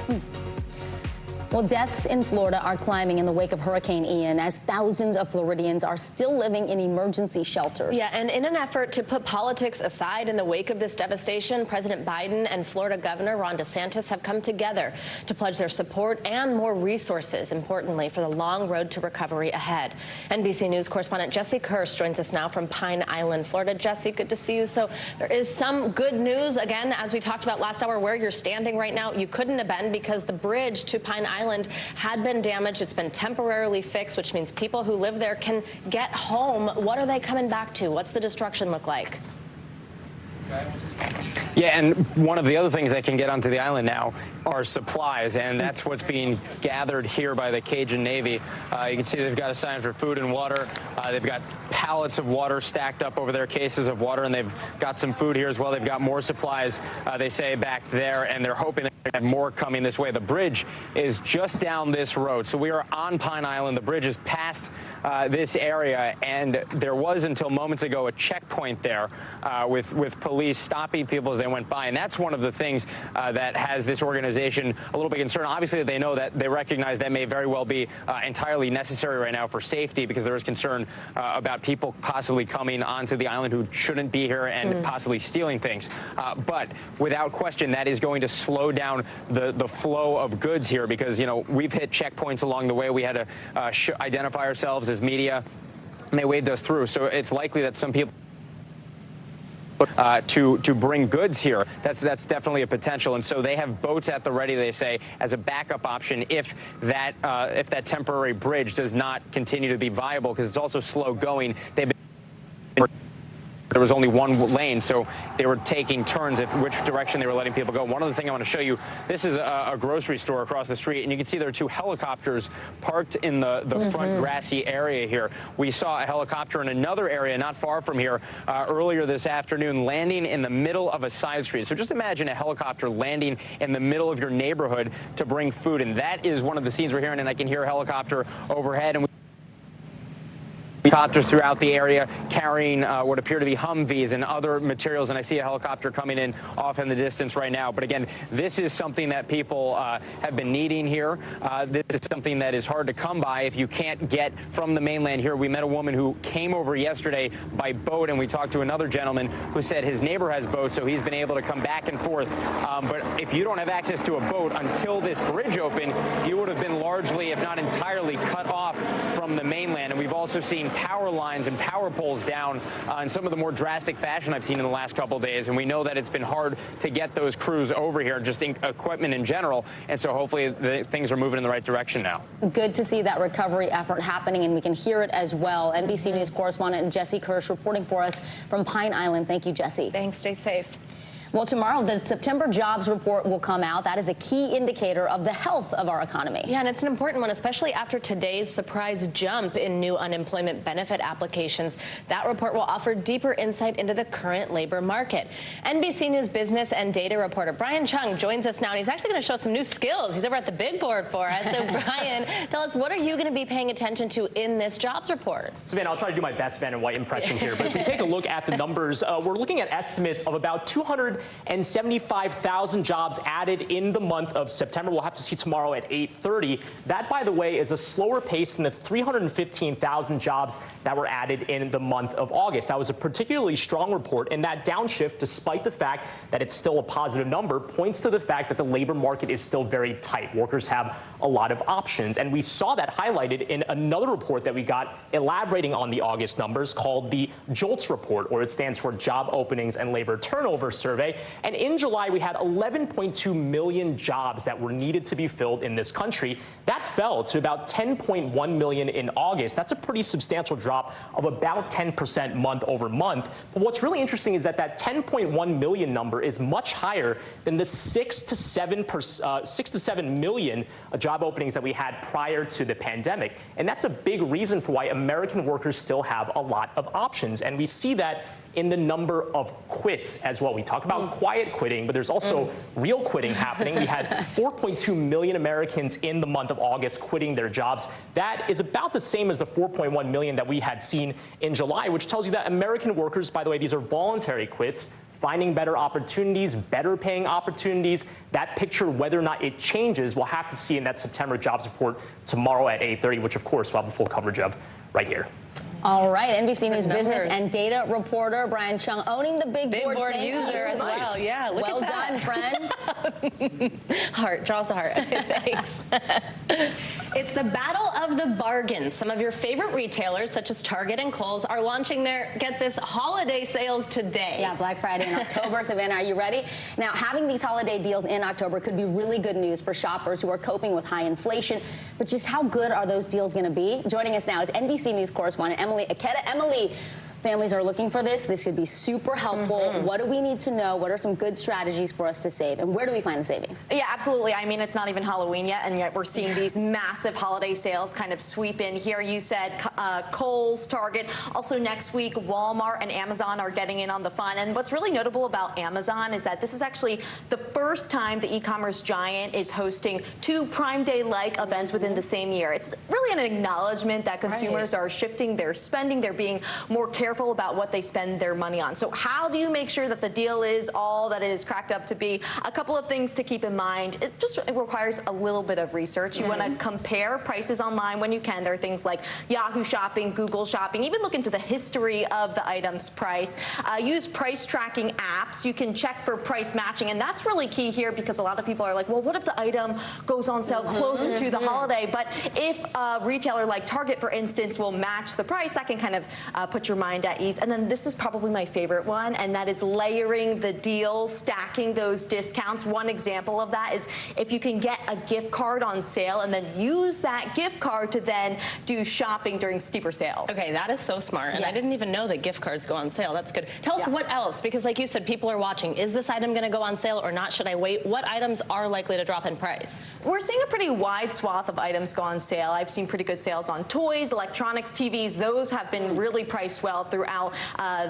Well, deaths in Florida are climbing in the wake of Hurricane Ian as thousands of Floridians are still living in emergency shelters. Yeah, and in an effort to put politics aside in the wake of this devastation, President Biden and Florida Governor Ron DeSantis have come together to pledge their support and more resources, importantly, for the long road to recovery ahead. NBC News correspondent Jesse Kirst joins us now from Pine Island, Florida. Jesse, good to see you. So there is some good news, again, as we talked about last hour, where you're standing right now. You couldn't have been because the bridge to Pine Island had been damaged. It's been temporarily fixed, which means people who live there can get home. What are they coming back to? What's the destruction look like? Yeah, and one of the other things that can get onto the island now are supplies, and that's what's being gathered here by the Cajun Navy. You can see they've got a sign for food and water. They've got pallets of water stacked up over there, cases of water, and they've got some food here as well. They've got more supplies, they say, back there, and they're hoping to have more coming this way. The bridge is just down this road, so we are on Pine Island. The bridge is past this area, and there was until moments ago a checkpoint there with police stopping people as they went by, and that's one of the things that has this organization a little bit concerned. Obviously, they know that they recognize that may very well be entirely necessary right now for safety, because there is concern about people possibly coming onto the island who shouldn't be here and possibly stealing things. But without question, that is going to slow down the flow of goods here, because, you know, we've hit checkpoints along the way. We had to identify ourselves as media, and they waved us through. So it's likely that some people to bring goods here. That's definitely a potential. And so they have boats at the ready, they say, as a backup option if that temporary bridge does not continue to be viable, because it's also slow going. There was only one lane, so they were taking turns at which direction they were letting people go. One other thing I want to show you, this is a grocery store across the street, and you can see there are two helicopters parked in the front grassy area here. We saw a helicopter in another area not far from here earlier this afternoon landing in the middle of a side street. So just imagine a helicopter landing in the middle of your neighborhood to bring food, and that is one of the scenes we're hearing, and I can hear a helicopter overhead. And helicopters throughout the area carrying what appear to be Humvees and other materials, and I see a helicopter coming in off in the distance right now. But again, this is something that people have been needing here. This is something that is hard to come by if you can't get from the mainland here. We met a woman who came over yesterday by boat, and we talked to another gentleman who said his neighbor has boats, so he's been able to come back and forth. But if you don't have access to a boat until this bridge opened, you would have been largely, if not entirely, cut off from the mainland. And we've also seen power lines and power poles down in some of the more drastic fashion I've seen in the last couple of days. And we know that it's been hard to get those crews over here, just equipment in general. And so hopefully things are moving in the right direction now. Good to see that recovery effort happening, and we can hear it as well. NBC News correspondent Jesse Kirsch reporting for us from Pine Island. Thank you, Jesse. Thanks. Stay safe. Well, tomorrow, the September jobs report will come out. That is a key indicator of the health of our economy. Yeah, and it's an important one, especially after today's surprise jump in new unemployment benefit applications. That report will offer deeper insight into the current labor market. NBC News business and data reporter Brian Chung joins us now, and he's actually going to show some new skills. He's over at the big board for us. So, Brian, tell us, what are you going to be paying attention to in this jobs report? So, Van, I'll try to do my best Van and White impression here. But if we take a look at the numbers, we're looking at estimates of about 275,000 jobs added in the month of September. We'll have to see tomorrow at 8:30. That, by the way, is a slower pace than the 315,000 jobs that were added in the month of August. That was a particularly strong report, and that downshift, despite the fact that it's still a positive number, points to the fact that the labor market is still very tight. Workers have a lot of options, and we saw that highlighted in another report that we got elaborating on the August numbers called the JOLTS report, or it stands for Job Openings and Labor Turnover Survey. And in July, we had 11.2 million jobs that were needed to be filled in this country. That fell to about 10.1 million in August. That's a pretty substantial drop of about 10% month over month. But what's really interesting is that 10.1 million number is much higher than the 6 to 7 million job openings that we had prior to the pandemic. And that's a big reason for why American workers still have a lot of options. And we see that in the number of quits as well. We talk about quiet quitting, but there's also real quitting happening. We had 4.2 million Americans in the month of August quitting their jobs. That is about the same as the 4.1 million that we had seen in July, which tells you that American workers, by the way, these are voluntary quits, finding better opportunities, better paying opportunities. That picture, whether or not it changes, we'll have to see in that September jobs report tomorrow at 8:30, which of course we'll have the full coverage of right here. All right, NBC News business and data reporter Brian Chung owning the big board user as well. Yeah, look well at that. Done, friends. Heart, draws the heart. Thanks. It's the battle of the bargains. Some of your favorite retailers, such as Target and Kohl's, are launching their, get this, holiday sales today. Yeah, Black Friday in October. Savannah, are you ready? Now, having these holiday deals in October could be really good news for shoppers who are coping with high inflation. But just how good are those deals going to be? Joining us now is NBC News correspondent Emily Aketa. Emily, families are looking for this. This could be super helpful. What do we need to know? What are some good strategies for us to save? And where do we find the savings? Yeah, absolutely. I mean, it's not even Halloween yet, and yet we're seeing these massive holiday sales kind of sweep in here. You said Kohl's, Target. Also next week, Walmart and Amazon are getting in on the fun. And what's really notable about Amazon is that this is actually the first time the e-commerce giant is hosting two Prime Day-like events within the same year. It's really an acknowledgement that consumers are shifting their spending. They're being more careful about what they spend their money on. So how do you make sure that the deal is all that it is cracked up to be? A couple of things to keep in mind. It requires a little bit of research. You want to compare prices online when you can. There are things like Yahoo Shopping, Google Shopping, even look into the history of the item's price. Use price tracking apps. You can check for price matching, and that's really key here because a lot of people are like, well, what if the item goes on sale closer to the holiday? But if a retailer like Target, for instance, will match the price, that can kind of put your mind mind at ease. And then this is probably my favorite one, and that is layering the deals, stacking those discounts. One example of that is if you can get a gift card on sale and then use that gift card to then do shopping during steeper sales. Okay, that is so smart. And I didn't even know that gift cards go on sale. That's good. Tell us what else, because like you said, people are watching. Is this item going to go on sale or not? Should I wait? What items are likely to drop in price? We're seeing a pretty wide swath of items go on sale. I've seen pretty good sales on toys, electronics, TVs. Those have been really priced well throughout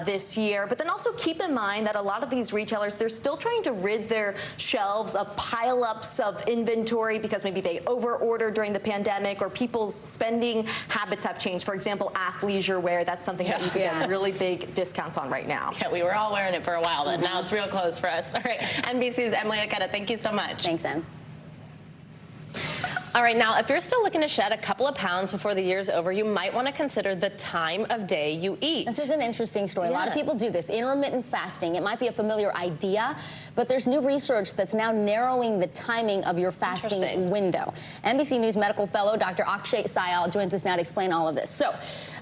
this year. But then also keep in mind that a lot of these retailers, they're still trying to rid their shelves of pileups of inventory because maybe they over-ordered during the pandemic or people's spending habits have changed. For example, athleisure wear, that's something that you can get really big discounts on right now. Yeah, we were all wearing it for a while, but now it's real close for us. All right, NBC's Emily Aketa, thank you so much. Thanks, Em. All right, now, if you're still looking to shed a couple of pounds before the year's over, you might want to consider the time of day you eat. This is an interesting story. A lot of people do this. Intermittent fasting. It might be a familiar idea, but there's new research that's now narrowing the timing of your fasting window. NBC News medical fellow Dr. Akshay Syal joins us now to explain all of this. So,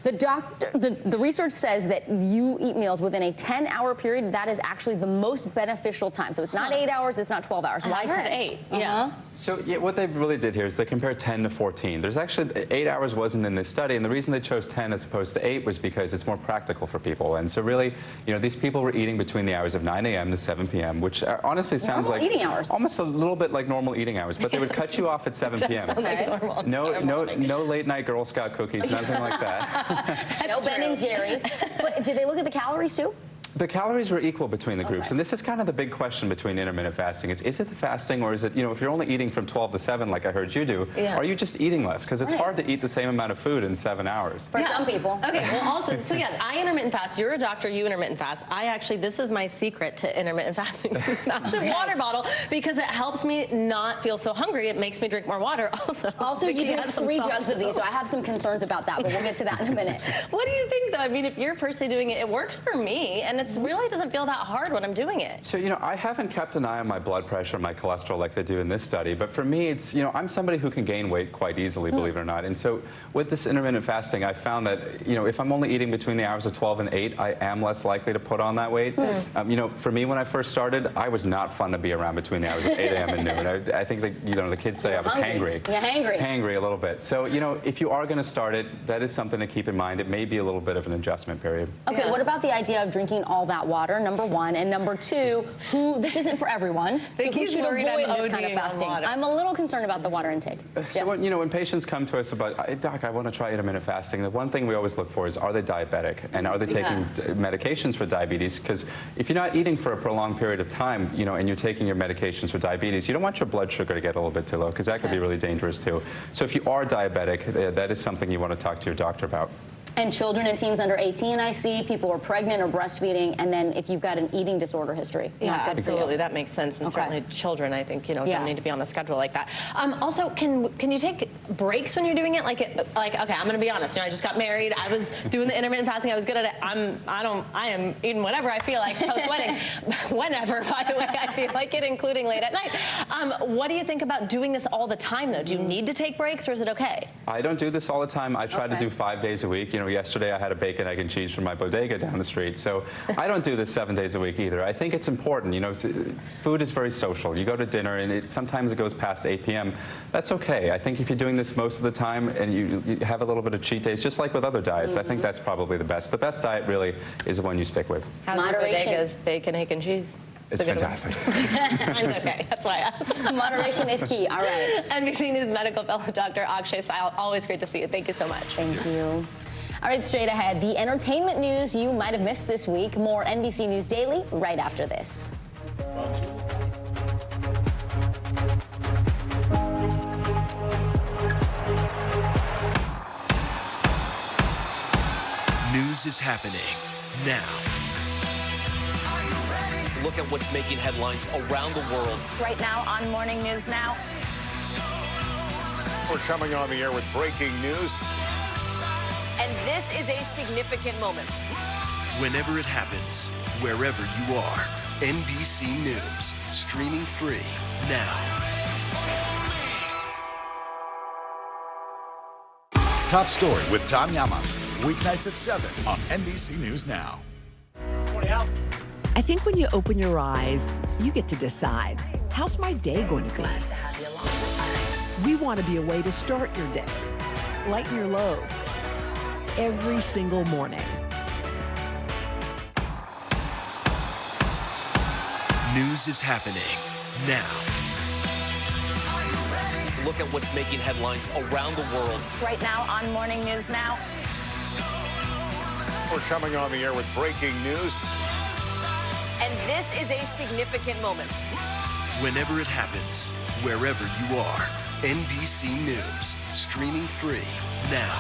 the research says that you eat meals within a 10-hour period. That is actually the most beneficial time. So it's not 8 hours, it's not 12 hours. Why 10? 8. Yeah. So what they really did here is they compared 10 to 14. There's actually 8 hours wasn't in this study, and the reason they chose 10 as opposed to 8 was because it's more practical for people. And so really, you know, these people were eating between the hours of 9 a.m. to 7 p.m., which honestly sounds like eating hours. Almost a little bit like normal eating hours, but they would cut you off at 7 p.m. Like No late night Girl Scout cookies, nothing like that. No Ben and Jerry's. But did they look at the calories too? The calories were equal between the groups, and this is kind of the big question between intermittent fasting. Is it the fasting, or is it, you know, if you're only eating from 12 to 7 like I heard you do, are you just eating less? Because it's hard to eat the same amount of food in 7 hours. For some people. Okay, well also, so yes, I intermittent fast. You're a doctor, you intermittent fast. I actually, this is my secret to intermittent fasting. Massive water bottle, because it helps me not feel so hungry. It makes me drink more water also. You drink 3 jugs of these, so I have some concerns about that, but we'll get to that in a minute. What do you think, though? I mean, if you're personally doing it, it works for me, and it's really doesn't feel that hard when I'm doing it. So, you know, I haven't kept an eye on my blood pressure, my cholesterol like they do in this study, but for me, it's, you know, I'm somebody who can gain weight quite easily, believe it or not. And so with this intermittent fasting, I found that, you know, if I'm only eating between the hours of 12 and 8, I am less likely to put on that weight. You know, for me, when I first started, I was not fun to be around between the hours of 8 a.m. and noon. I think that, you know, the kids say I was hangry. Yeah, hangry. Hangry a little bit. So, you know, if you are going to start it, that is something to keep in mind. It may be a little bit of an adjustment period. Okay, what about the idea of drinking all that water, number 1, and number 2, this isn't for everyone. Who should avoid this kind of fasting? I'm a little concerned about the water intake. So when, you know, when patients come to us about, Doc, I want to try intermittent fasting, the one thing we always look for is, are they diabetic? And are they taking medications for diabetes? Because if you're not eating for a prolonged period of time, you know, and you're taking your medications for diabetes, you don't want your blood sugar to get a little bit too low, because that could be really dangerous too. So if you are diabetic, that is something you want to talk to your doctor about. And children and teens under 18, I see people are pregnant or breastfeeding, and then if you've got an eating disorder history. Yeah, absolutely, that makes sense. And certainly children, I think, you know, don't need to be on a schedule like that. Also, can you take breaks when you're doing it? Like, okay, I'm going to be honest. You know, I just got married. I was doing the intermittent fasting. I was good at it. I am eating whatever I feel like post-wedding. Whenever, by the way, I feel like it, including late at night. What do you think about doing this all the time, though? Do you need to take breaks, or is it okay? I don't do this all the time. I try to do 5 days a week. You know, yesterday I had a bacon, egg, and cheese from my bodega down the street. So I don't do this 7 days a week either. I think it's important. You know, food is very social. You go to dinner, and sometimes it goes past 8 p.m. That's okay. I think if you're doing this most of the time and you have a little bit of cheat days, just like with other diets, I think that's probably the best. The best diet really is the one you stick with. How's your bodega's bacon, egg, and cheese? It's fantastic. Mine's okay. That's why I asked. Moderation is key. All right. NBC News medical fellow Dr. Akshay Syal, always great to see you. Thank you so much. Thank you. All right, straight ahead, the entertainment news you might have missed this week. More NBC News Daily right after this. News is happening now. Look at what's making headlines around the world. Right now on Morning News Now. We're coming on the air with breaking news. And this is a significant moment. Whenever it happens, wherever you are, NBC News, streaming free now. Top Story with Tom Llamas. Weeknights at 7 on NBC News Now. I think when you open your eyes, you get to decide, how's my day going to be? We want to be a way to start your day, lighten your load, every single morning. News is happening now. Look at what's making headlines around the world. Right now on Morning News Now. We're coming on the air with breaking news. And this is a significant moment. Whenever it happens, wherever you are, NBC News, streaming free now.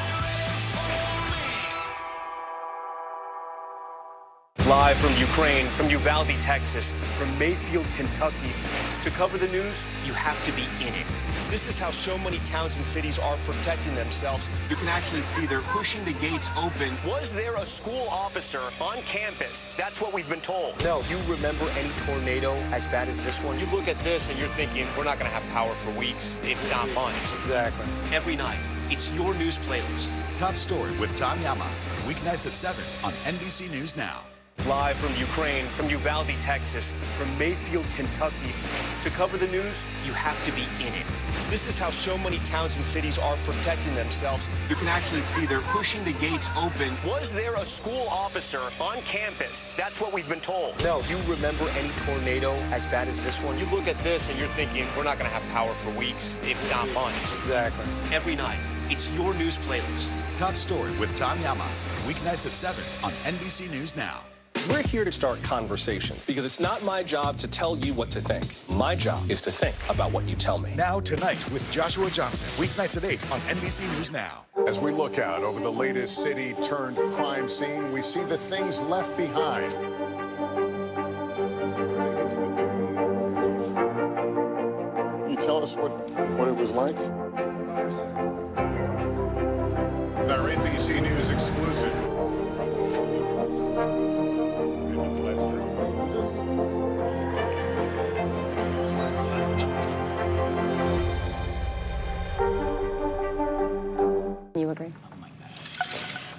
Live from Ukraine, from Uvalde, Texas, from Mayfield, Kentucky. To cover the news, you have to be in it. This is how so many towns and cities are protecting themselves. You can actually see they're pushing the gates open. Was there a school officer on campus? That's what we've been told. No. Do you remember any tornado as bad as this one? You look at this and you're thinking, we're not going to have power for weeks, if not months. Exactly. Every night, it's your news playlist. Top Story with Tom Llamas. Weeknights at 7 on NBC News Now. Live from Ukraine, from Uvalde, Texas, from Mayfield, Kentucky. To cover the news, you have to be in it. This is how so many towns and cities are protecting themselves. You can actually see they're pushing the gates open. Was there a school officer on campus? That's what we've been told. No. Do you remember any tornado as bad as this one? You look at this and you're thinking, we're not going to have power for weeks, if not months. Exactly. Every night, it's your news playlist. Top Story with Tom Llamas. Weeknights at 7 on NBC News Now. We're here to start conversations because it's not my job to tell you what to think. My job is to think about what you tell me. Now Tonight with Joshua Johnson. Weeknights at 8 on NBC News Now. As we look out over the latest city-turned-crime scene, we see the things left behind. Can you tell us what it was like? Our NBC News exclusive. You agree?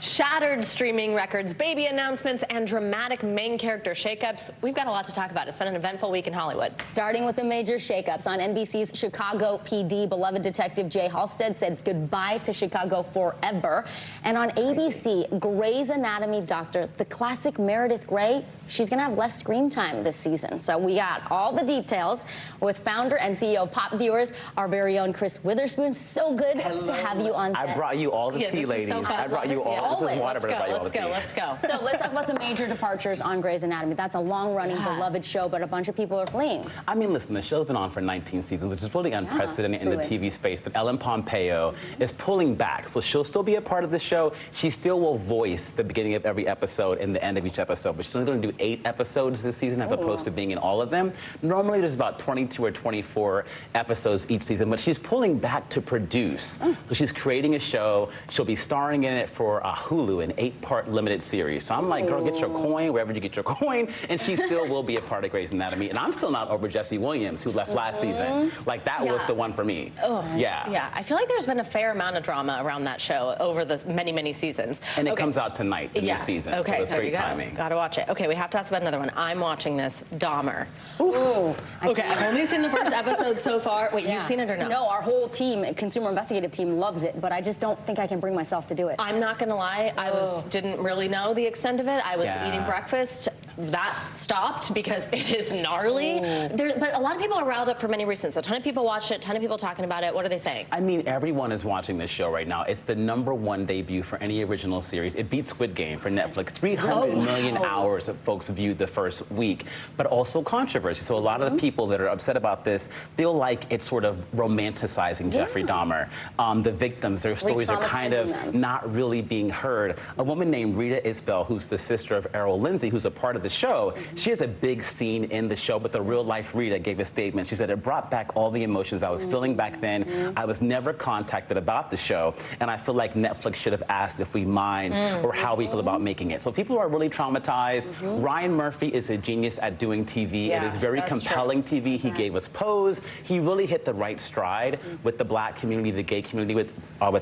Shattered streaming records, baby announcements, and dramatic main character shakeups. We've got a lot to talk about. It's been an eventful week in Hollywood. Starting with the major shakeups on NBC's Chicago PD, beloved detective Jay Halstead said goodbye to Chicago forever. And on ABC, Grey's Anatomy doctor, the classic Meredith Grey, she's going to have less screen time this season. So we got all the details with founder and CEO of Pop Viewers, our very own Chris Witherspoon. So good to have you on set. I brought you all the tea, ladies. So I brought you all. This is water, but I brought you all the tea. Let's go. So let's talk about the major departures on Grey's Anatomy. That's a long-running, beloved show, but a bunch of people are fleeing. I mean, listen, the show's been on for 19 seasons, which is really unprecedented in the TV space, but Ellen Pompeo is pulling back, so she'll still be a part of the show. She still will voice the beginning of every episode and the end of each episode, but she's only going to do 8 episodes this season as opposed to being in all of them. Normally, there's about 22 or 24 episodes each season, but she's pulling back to produce. So she's creating a show. She'll be starring in it for Hulu, an 8-part limited series. So I'm like, girl, get your coin wherever you get your coin, and she still will be a part of Grey's Anatomy. And I'm still not over Jesse Williams, who left last season. Like, that was the one for me. Yeah, I feel like there's been a fair amount of drama around that show over the many seasons. And it comes out tonight, the new season. Okay, so it's great timing. Gotta watch it. Okay, we have to ask about another one. I'm watching this, Dahmer. Ooh. Okay, I've only seen the first episode so far. Wait, you've seen it or no? No, our whole team, consumer investigative team, loves it, but I just don't think I can bring myself to do it. I'm not gonna lie, I didn't really know the extent of it. I was eating breakfast. That stopped because it is gnarly. But a lot of people are riled up for many reasons. A ton of people watched it, a ton of people talking about it. What are they saying? I mean, everyone is watching this show right now. It's the #1 debut for any original series. It beat Squid Game for Netflix. 300 million hours of folks viewed the first week, but also controversy. So a lot of the people that are upset about this feel like it's sort of romanticizing Jeffrey Dahmer. The victims, their stories are kind of not really being heard. A woman named Rita Isbell, who's the sister of Errol Lindsay, who's a part of the show. She has a big scene in the show, but the real-life Rita gave a statement. She said, it brought back all the emotions I was feeling back then. I was never contacted about the show, and I feel like Netflix should have asked if we mind or how we feel about making it. So people are really traumatized. Ryan Murphy is a genius at doing TV. It is very compelling TV. He gave us Pose. He really hit the right stride with the black community, the gay community with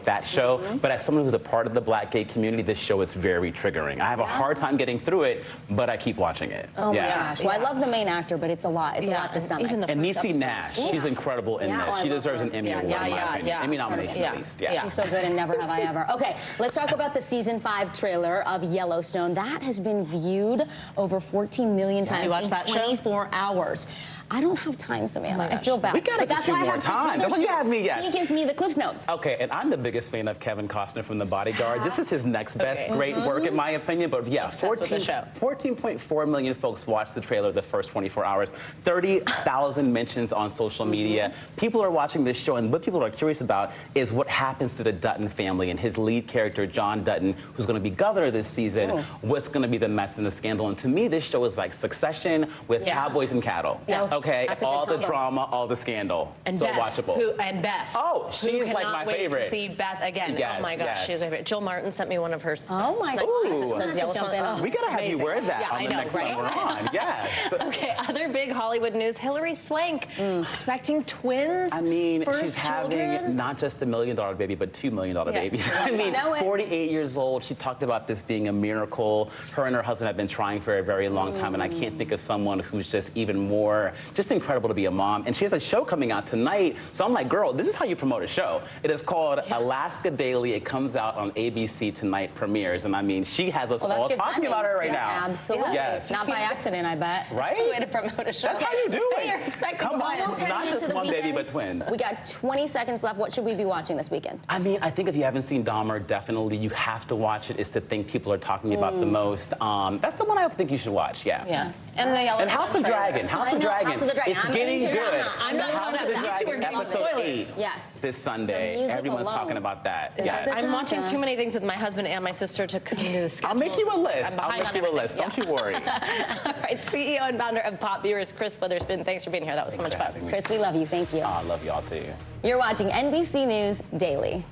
that show. But as someone who's a part of the black gay community, this show is very triggering. I have a hard time getting through it, but I keep watching it. Oh my gosh. Well, I love the main actor, but it's a lot. It's a lot to stomach. And Niecy Nash, she's incredible in this. She deserves an Emmy award, in my opinion. Emmy nomination, at least. She's so good, and never have I ever. Okay, let's talk about the season 5 trailer of Yellowstone. That has been viewed over 14 million times in 24 hours. I don't have time, Samantha. I feel bad. We gotta get you more time. That's what you have me, yes. He gives me the Cliff Notes. Okay, and I'm the biggest fan of Kevin Costner from The Bodyguard. This is his next best great work, in my opinion. But yeah, 14.4 million folks watched the trailer the first 24 hours. 30,000 mentions on social media. People are watching this show, and what people are curious about is what happens to the Dutton family and his lead character, John Dutton, who's going to be governor this season. What's going to be the mess and the scandal? And to me, this show is like Succession with cowboys and cattle. Okay, all the drama, all the scandal. And so Beth, watchable. and Beth. Oh, she's like my favorite. To see Beth again. Yes, oh my gosh, she's my favorite. Jill Martin sent me one of hers. Oh my gosh. We gotta have you wear that on the next one we're on. Yes. Okay, other big Hollywood news. Hilary Swank expecting twins. I mean, first she's children. having not just $1 million baby, but $2 million babies. I mean, 48 years old. She talked about this being a miracle. Her and her husband have been trying for a very long time, and I can't think of someone who's just even more incredible to be a mom. And she has a show coming out tonight. So I'm like, girl, this is how you promote a show. It is called Alaska Daily. It comes out on ABC tonight, premieres. And I mean, she has us all talking about her right now. Absolutely. Yes. Not by accident, I bet. Right? That's the way to promote a show. That's how you do it. You're expecting Come on, twins. it's not just one baby, but twins. We got 20 seconds left. What should we be watching this weekend? I mean, I think if you haven't seen Dahmer, definitely you have to watch it. It's the thing people are talking about the most. That's the one I think you should watch, Yeah. And the Yellowstone House of Dragon. House of Dragon. It's getting good. I'm not House of the Dragon episode 8 this Sunday. Everyone's talking about that. Yes. I'm watching too many things with my husband and my sister to come into the schedule. I'll make you a list. I'm behind on everything. Don't you worry. All right, CEO and founder of Pop Viewers, Chris Witherspoon. Thanks for being here. That was so much fun. Chris, we love you. Thank you. I love y'all too. You're watching NBC News Daily.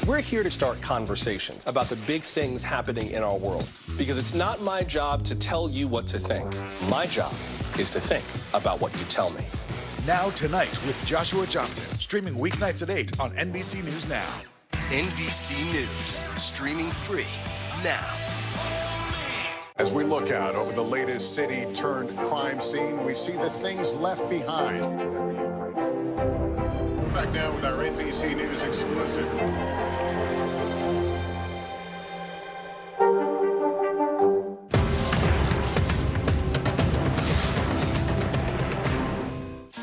We're here to start conversations about the big things happening in our world, because it's not my job to tell you what to think. My job is to think about what you tell me. Now Tonight with Joshua Johnson, streaming weeknights at 8 on NBC News Now. NBC News, streaming free now. As we look out over the latest city-turned-crime scene, we see the things left behind. Back now with our NBC News exclusive.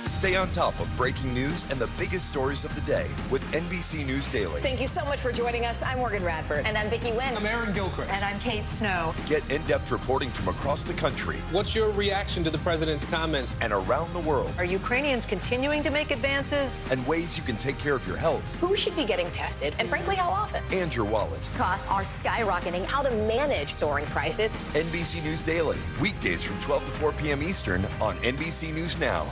Stay on top of breaking news and the biggest stories of the day with NBC News Daily. Thank you so much for joining us. I'm Morgan Radford. And I'm Vicki Wynn. I'm Aaron Gilchrist. And I'm Kate Snow. Get in-depth reporting from across the country. What's your reaction to the president's comments? And around the world. Are Ukrainians continuing to make advances? And ways you can take care of your health. Who should be getting tested? And frankly, how often? And your wallet. Costs are skyrocketing. How to manage soaring prices. NBC News Daily. Weekdays from 12 to 4 p.m. Eastern on NBC News Now.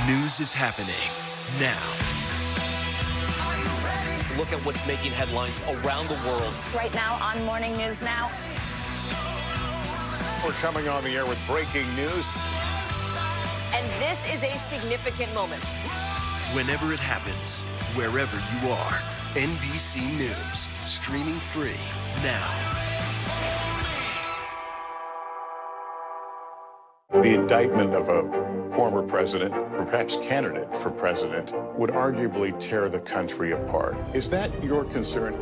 News is happening now. Look at what's making headlines around the world. Right now on Morning News Now. We're coming on the air with breaking news. And this is a significant moment. Whenever it happens, wherever you are, NBC News, streaming free now. The indictment of a former president, or perhaps candidate for president, would arguably tear the country apart. Is that your concern?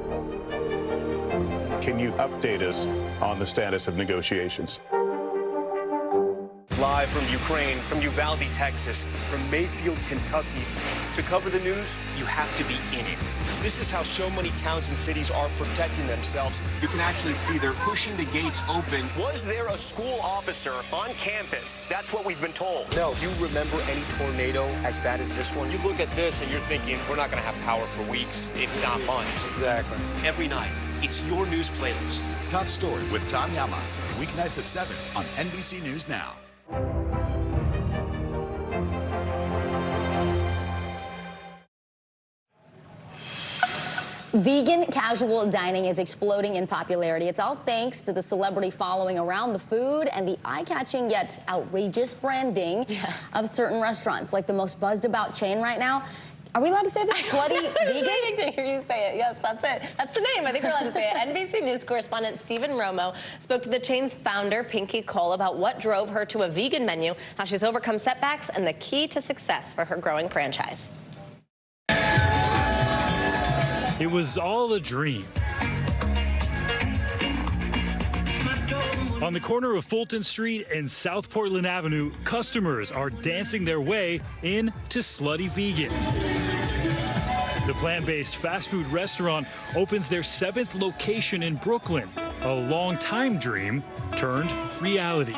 Can you update us on the status of negotiations? Live from Ukraine, from Uvalde, Texas, from Mayfield, Kentucky. To cover the news, you have to be in it. This is how so many towns and cities are protecting themselves. You can actually see they're pushing the gates open. Was there a school officer on campus? That's what we've been told. No. Do you remember any tornado as bad as this one? You look at this and you're thinking, we're not going to have power for weeks, if not months. Exactly. Every night, it's your news playlist. Top Story with Tom Llamas, weeknights at 7 on NBC News Now. Vegan casual dining is exploding in popularity. It's all thanks to the celebrity following around the food and the eye-catching yet outrageous branding of certain restaurants, like the most buzzed about chain right now. Are we allowed to say that? Slutty Vegan? I was waiting to hear you say it. Yes, that's it. That's the name. I think we're allowed to say it. NBC News correspondent Stephen Romo spoke to the chain's founder, Pinky Cole, about what drove her to a vegan menu, how she's overcome setbacks, and the key to success for her growing franchise. It was all a dream. On the corner of Fulton Street and South Portland Avenue, customers are dancing their way in to Slutty Vegan. The plant-based fast food restaurant opens their 7th location in Brooklyn, a long-time dream turned reality.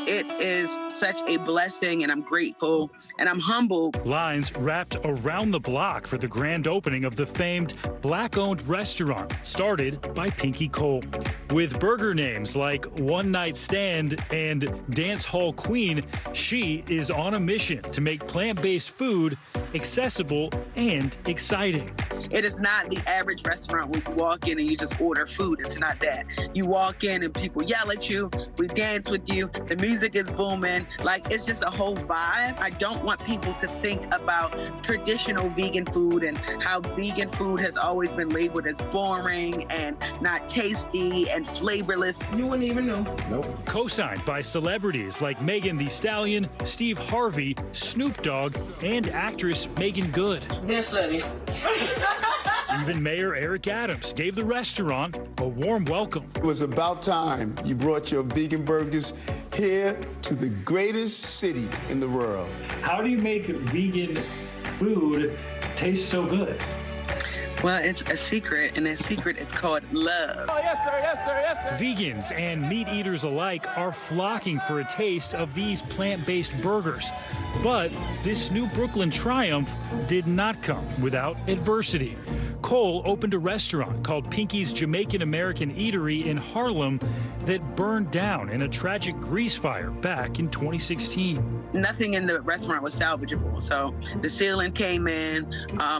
It is such a blessing, and I'm grateful, and I'm humbled. Lines wrapped around the block for the grand opening of the famed Black-owned restaurant, started by Pinky Cole. With burger names like One Night Stand and Dance Hall Queen, she is on a mission to make plant-based food accessible and exciting. It is not the average restaurant where you walk in and you just order food. It's not that. You walk in and people yell at you, we dance with you, the music is booming. Like, it's just a whole vibe. I don't want people to think about traditional vegan food and how vegan food has always been labeled as boring and not tasty and flavorless. You wouldn't even know. Nope. Co-signed by celebrities like Megan Thee Stallion, Steve Harvey, Snoop Dogg, and actress Megan Good. Yes, lady. Even Mayor Eric Adams gave the restaurant a warm welcome. It was about time you brought your vegan burgers here to the greatest city in the world. How do you make vegan food taste so good? Well, it's a secret, and that secret is called love. Oh, yes, sir, yes, sir, yes, sir. Vegans and meat eaters alike are flocking for a taste of these plant-based burgers. But this new Brooklyn triumph did not come without adversity. Cole opened a restaurant called Pinky's Jamaican American Eatery in Harlem that burned down in a tragic grease fire back in 2016. Nothing in the restaurant was salvageable. So the ceiling came in,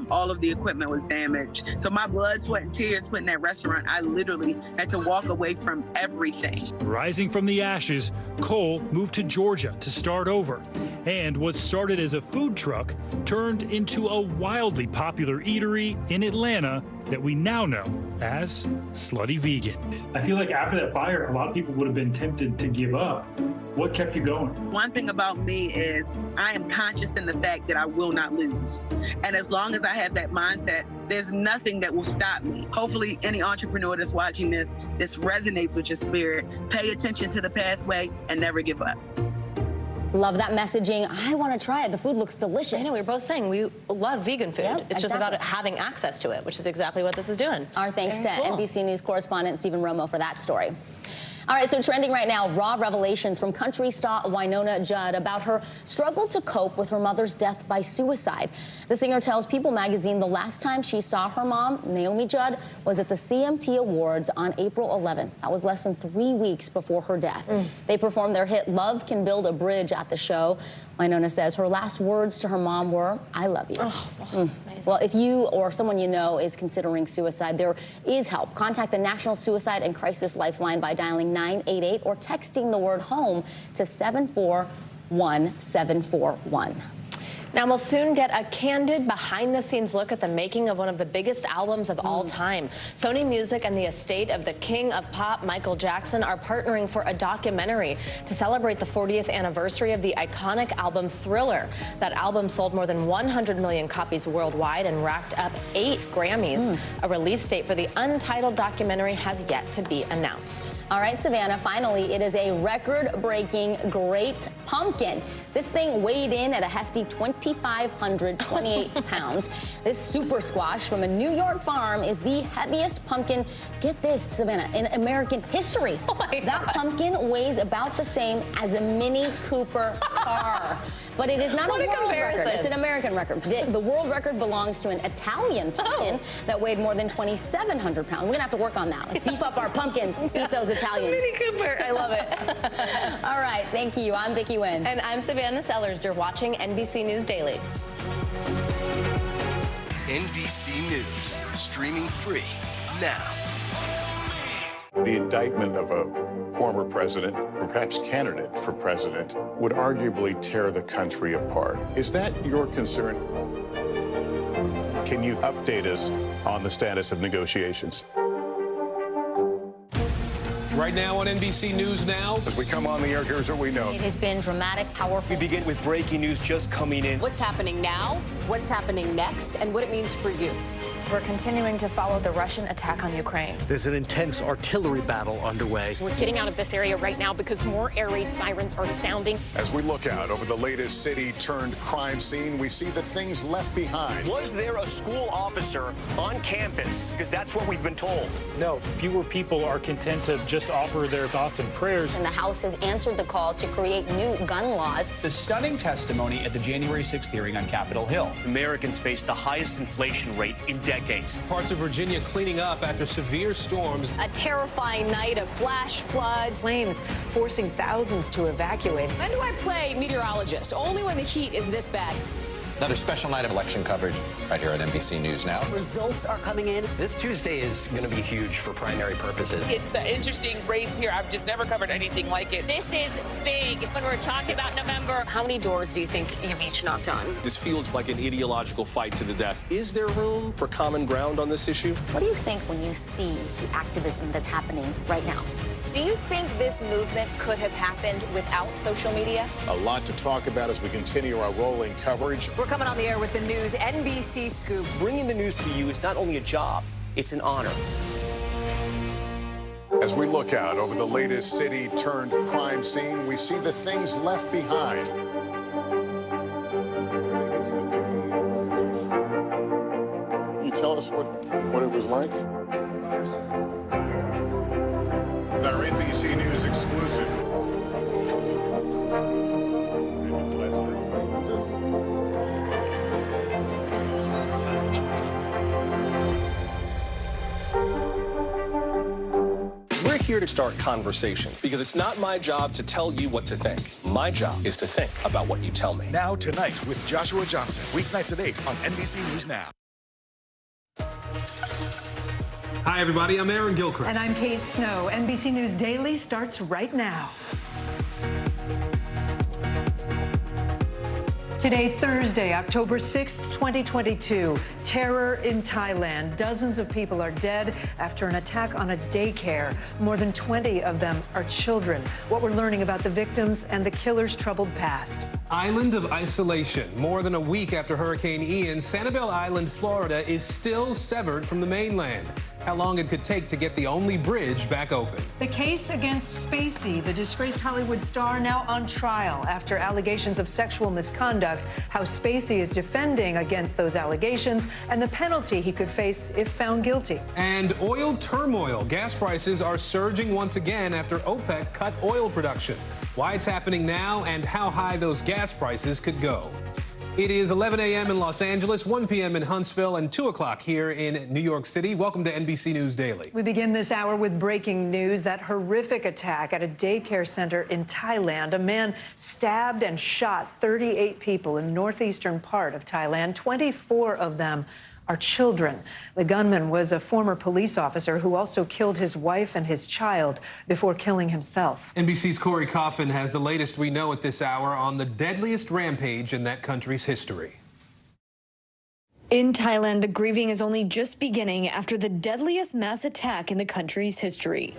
all of the equipment was damaged. So my blood, sweat, and tears put in that restaurant, I literally had to walk away from everything. Rising from the ashes, Cole moved to Georgia to start over. And what started as a food truck turned into a wildly popular eatery in Atlanta that we now know as Slutty Vegan. I feel like after that fire, a lot of people would have been tempted to give up. What kept you going? One thing about me is I am conscious in the fact that I will not lose. And as long as I have that mindset, there's nothing that will stop me. Hopefully any entrepreneur that's watching this resonates with your spirit. Pay attention to the pathway and never give up. Love that messaging. I want to try it. The food looks delicious. I know, we were both saying we love vegan food. Yep, it's just about having access to it, which is exactly what this is doing. Our thanks to NBC News correspondent Stephen Romo for that story. All right, so trending right now, raw revelations from country star Wynonna Judd about her struggle to cope with her mother's death by suicide. The singer tells People magazine the last time she saw her mom, Naomi Judd, was at the CMT Awards on April 11th. That was less than 3 weeks before her death. They performed their hit Love Can Build a Bridge at the show. Wynonna says her last words to her mom were, I love you. That's amazing. Well, if you or someone you know is considering suicide, there is help. Contact the National Suicide and Crisis Lifeline by dialing 988 or texting the word HOME to 741-741. Now we'll soon get a candid behind-the-scenes look at the making of one of the biggest albums of all time. Sony Music and the estate of the king of pop, Michael Jackson, are partnering for a documentary to celebrate the 40th anniversary of the iconic album Thriller. That album sold more than 100 million copies worldwide and racked up 8 Grammys. A release date for the untitled documentary has yet to be announced. All right, Savannah, finally, it is a record-breaking Great Pumpkin. This thing weighed in at a hefty 2,528 pounds. This super squash from a New York farm is the heaviest pumpkin, get this, Savannah, in American history. That pumpkin weighs about the same as a Mini Cooper car. But it is not a world record. It's an American record. The world record belongs to an Italian pumpkin that weighed more than 2,700 pounds. We're going to have to work on that. Like, beef up our pumpkins. Beat those Italians. Mini Cooper. I love it. All right. Thank you. I'm Vicki Wynn. And I'm Savannah Sellers. You're watching NBC News Daily. NBC News, streaming free now. The indictment of a former president, or perhaps candidate for president, would arguably tear the country apart. Is that your concern? Can you update us on the status of negotiations? Right now on NBC News Now. As we come on the air, here's what we know. It has been dramatic, powerful. We begin with breaking news just coming in. What's happening now, what's happening next, and what it means for you. We're continuing to follow the Russian attack on Ukraine. There's an intense artillery battle underway. We're getting out of this area right now because more air raid sirens are sounding. As we look out over the latest city-turned-crime scene, we see the things left behind. Was there a school officer on campus? Because that's what we've been told. No, fewer people are content to just offer their thoughts and prayers. And the House has answered the call to create new gun laws. The stunning testimony at the January 6th hearing on Capitol Hill. Americans face the highest inflation rate in decades. Parts of Virginia cleaning up after severe storms. A terrifying night of flash floods. Flames forcing thousands to evacuate. When do I play meteorologist? Only when the heat is this bad. Another special night of election coverage right here at NBC News Now. Results are coming in. This Tuesday is going to be huge for primary purposes. It's an interesting race here. I've just never covered anything like it. This is big when we're talking about November. How many doors do you think you've each knocked on? This feels like an ideological fight to the death. Is there room for common ground on this issue? What do you think when you see the activism that's happening right now? Do you think this movement could have happened without social media? A lot to talk about as we continue our rolling coverage. We're coming on the air with the news NBC Scoop. Bringing the news to you is not only a job, it's an honor. As we look out over the latest city-turned-crime scene, we see the things left behind. Can you tell us what it was like? Our NBC News exclusive. We're here to start conversations because it's not my job to tell you what to think. My job is to think about what you tell me. Now Tonight with Joshua Johnson. Weeknights at 8 on NBC News Now. Hi, everybody. I'm Aaron Gilchrist. And I'm Kate Snow. NBC News Daily starts right now. Today, Thursday, October 6th, 2022. Terror in Thailand. Dozens of people are dead after an attack on a daycare. More than 20 of them are children. What we're learning about the victims and the killer's troubled past. Island of isolation. More than a week after Hurricane Ian, Sanibel Island, Florida, is still severed from the mainland. How long it could take to get the only bridge back open. The case against Spacey, the disgraced Hollywood star, now on trial after allegations of sexual misconduct. How Spacey is defending against those allegations and the penalty he could face if found guilty. And oil turmoil. Gas prices are surging once again after OPEC cut oil production. Why it's happening now and how high those gas prices could go. It is 11 a.m. in Los Angeles, 1 p.m. in Huntsville, and 2 o'clock here in New York City. Welcome to NBC News Daily. We begin this hour with breaking news. That horrific attack at a daycare center in Thailand. A man stabbed and shot 38 people in the northeastern part of Thailand. 24 of them our children. The gunman was a former police officer who also killed his wife and his child before killing himself. NBC's Corey Coffin has the latest we know at this hour on the deadliest rampage in that country's history. In Thailand, the grieving is only just beginning after the deadliest mass attack in the country's history.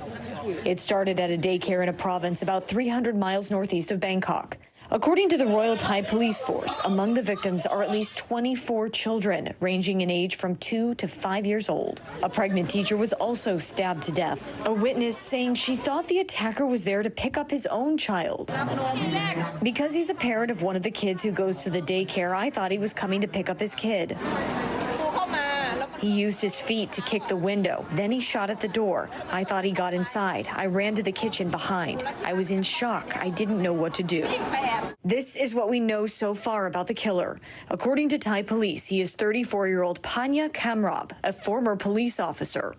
It started at a daycare in a province about 300 miles northeast of Bangkok. According to the Royal Thai Police Force, among the victims are at least 24 children, ranging in age from 2 to 5 years old. A pregnant teacher was also stabbed to death. A witness saying she thought the attacker was there to pick up his own child. Because he's a parent of one of the kids who goes to the daycare, I thought he was coming to pick up his kid. He used his feet to kick the window. Then he shot at the door. I thought he got inside. I ran to the kitchen behind. I was in shock. I didn't know what to do. This is what we know so far about the killer. According to Thai police, he is 34-year-old Panya Kamrab, a former police officer.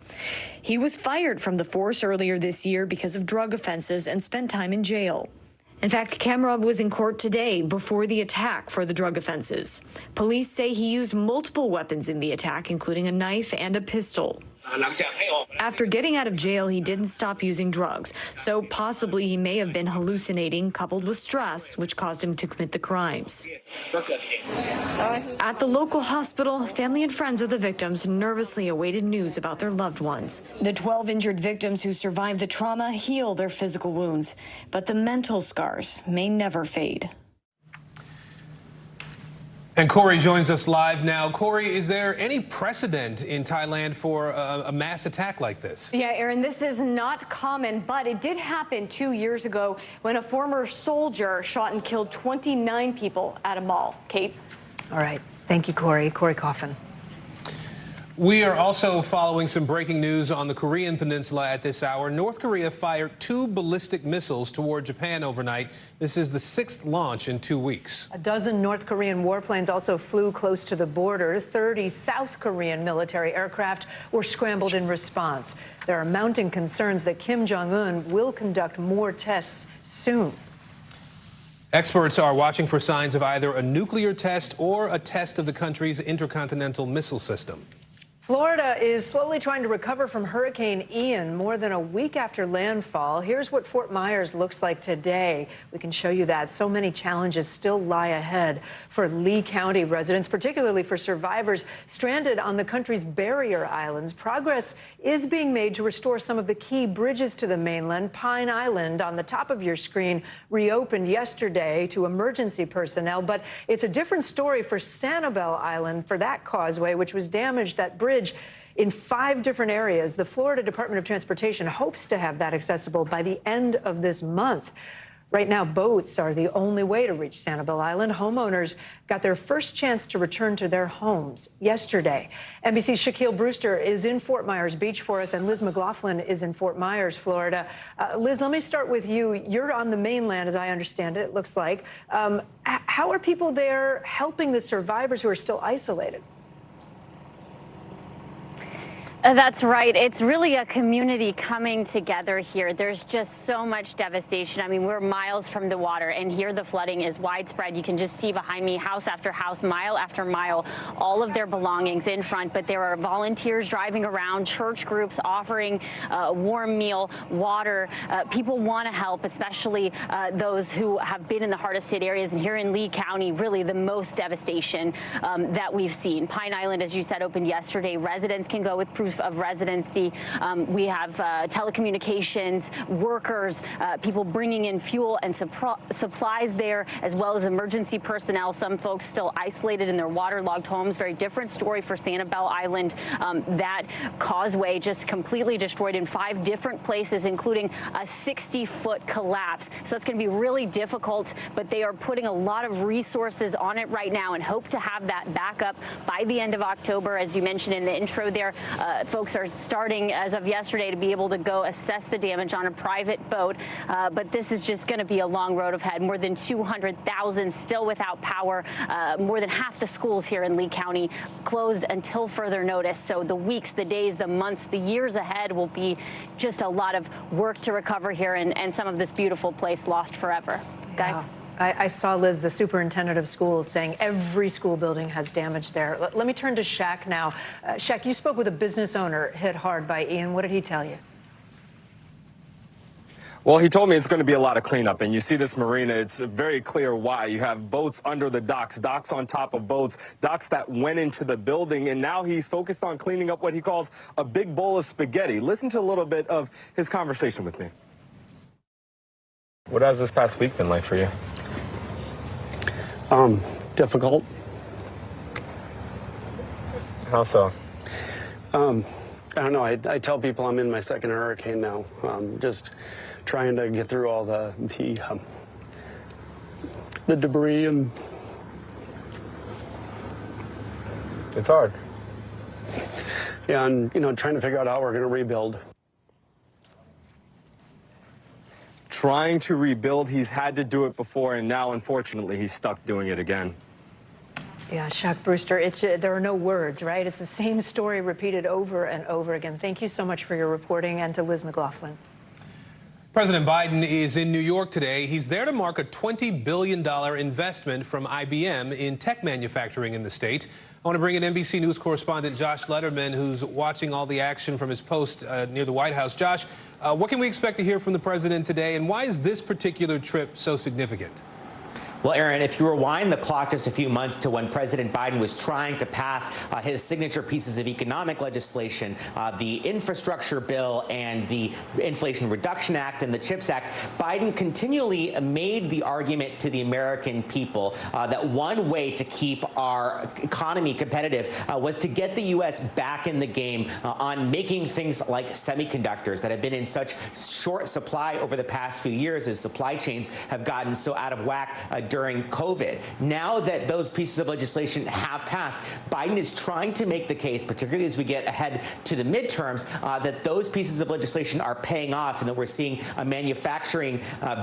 He was fired from the force earlier this year because of drug offenses and spent time in jail. In fact, Kamrab was in court today before the attack for the drug offenses. Police say he used multiple weapons in the attack, including a knife and a pistol. After getting out of jail, he didn't stop using drugs, so possibly he may have been hallucinating, coupled with stress, which caused him to commit the crimes. At the local hospital, family and friends of the victims nervously awaited news about their loved ones. The 12 injured victims who survived the trauma heal their physical wounds, but the mental scars may never fade. And Corey joins us live now. Corey, is there any precedent in Thailand for a mass attack like this? Yeah, Aaron, this is not common, but it did happen 2 years ago when a former soldier shot and killed 29 people at a mall. Kate? All right. Thank you, Corey. Corey Coffin. We are also following some breaking news on the Korean peninsula at this hour. North Korea fired 2 ballistic missiles toward Japan overnight. This is the 6th launch in 2 weeks. A dozen North Korean warplanes also flew close to the border. 30 South Korean military aircraft were scrambled in response. There are mounting concerns that Kim Jong-un will conduct more tests soon. Experts are watching for signs of either a nuclear test or a test of the country's intercontinental missile system. Florida is slowly trying to recover from Hurricane Ian more than a week after landfall. Here's what Fort Myers looks like today. We can show you that. So many challenges still lie ahead for Lee County residents, particularly for survivors stranded on the country's barrier islands. Progress is being made to restore some of the key bridges to the mainland. Pine Island on the top of your screen reopened yesterday to emergency personnel, but it's a different story for Sanibel Island for that causeway, which was damaged. That bridge in 5 different areas. The Florida Department of Transportation hopes to have that accessible by the end of this month. Right now, boats are the only way to reach Sanibel Island. Homeowners got their first chance to return to their homes yesterday. NBC's Shaquille Brewster is in Fort Myers Beach for us, and Liz McLaughlin is in Fort Myers, Florida. Liz, let me start with you. You're on the mainland, as I understand it looks like. How are people there helping the survivors who are still isolated? That's right. It's really a community coming together here. There's just so much devastation. I mean, we're miles from the water, and here the flooding is widespread. You can just see behind me house after house, mile after mile, all of their belongings in front. But there are volunteers driving around, church groups offering a warm meal, water. People want to help, especially those who have been in the hardest hit areas. And here in Lee County, really the most devastation that we've seen. Pine Island, as you said, opened yesterday. Residents can go with proof of residency. We have telecommunications workers, people bringing in fuel and supplies there, as well as emergency personnel. Some folks still isolated in their waterlogged homes. Very different story for Sanibel Island. That causeway just completely destroyed in 5 different places, including a 60-foot collapse. So it's going to be really difficult, but they are putting a lot of resources on it right now and hope to have that back up by the end of October. As you mentioned in the intro there, folks are starting as of yesterday to be able to go assess the damage on a private boat. But this is just going to be a long road ahead. More than 200,000 still without power. More than half the schools here in Lee County closed until further notice. So the weeks, the days, the months, the years ahead will be just a lot of work to recover here and some of this beautiful place lost forever. Guys? I saw Liz, the superintendent of schools, saying every school building has damage there. Let me turn to Shaq now. Shaq, you spoke with a business owner hit hard by Ian. What did he tell you? Well, he told me it's going to be a lot of cleanup, and you see this marina, it's very clear why. You have boats under the docks, docks on top of boats, docks that went into the building, and now he's focused on cleaning up what he calls a big bowl of spaghetti. Listen to a little bit of his conversation with me. What has this past week been like for you? Difficult. How so? I don't know. I tell people I'm in my second hurricane now. Just trying to get through all the debris, and it's hard. Yeah, and trying to figure out how we're going to rebuild. Trying to rebuild, he's had to do it before, and now, unfortunately, he's stuck doing it again. Yeah, Shaq Brewster, there are no words, right? It's the same story repeated over and over again. Thank you so much for your reporting, and to Liz McLaughlin. President Biden is in New York today. He's there to mark a $20 billion investment from IBM in tech manufacturing in the state. I want to bring in NBC News correspondent Josh Letterman, who's watching all the action from his post near the White House. Josh, what can we expect to hear from the president today, and why is this particular trip so significant? Well, Aaron, if you rewind the clock just a few months to when President Biden was trying to pass his signature pieces of economic legislation, the infrastructure bill and the Inflation Reduction Act and the CHIPS Act, Biden continually made the argument to the American people that one way to keep our economy competitive was to get the U.S. back in the game on making things like semiconductors that have been in such short supply over the past few years as supply chains have gotten so out of whack during COVID. Now that those pieces of legislation have passed, Biden is trying to make the case, particularly as we get ahead to the midterms, that those pieces of legislation are paying off and that we're seeing a manufacturing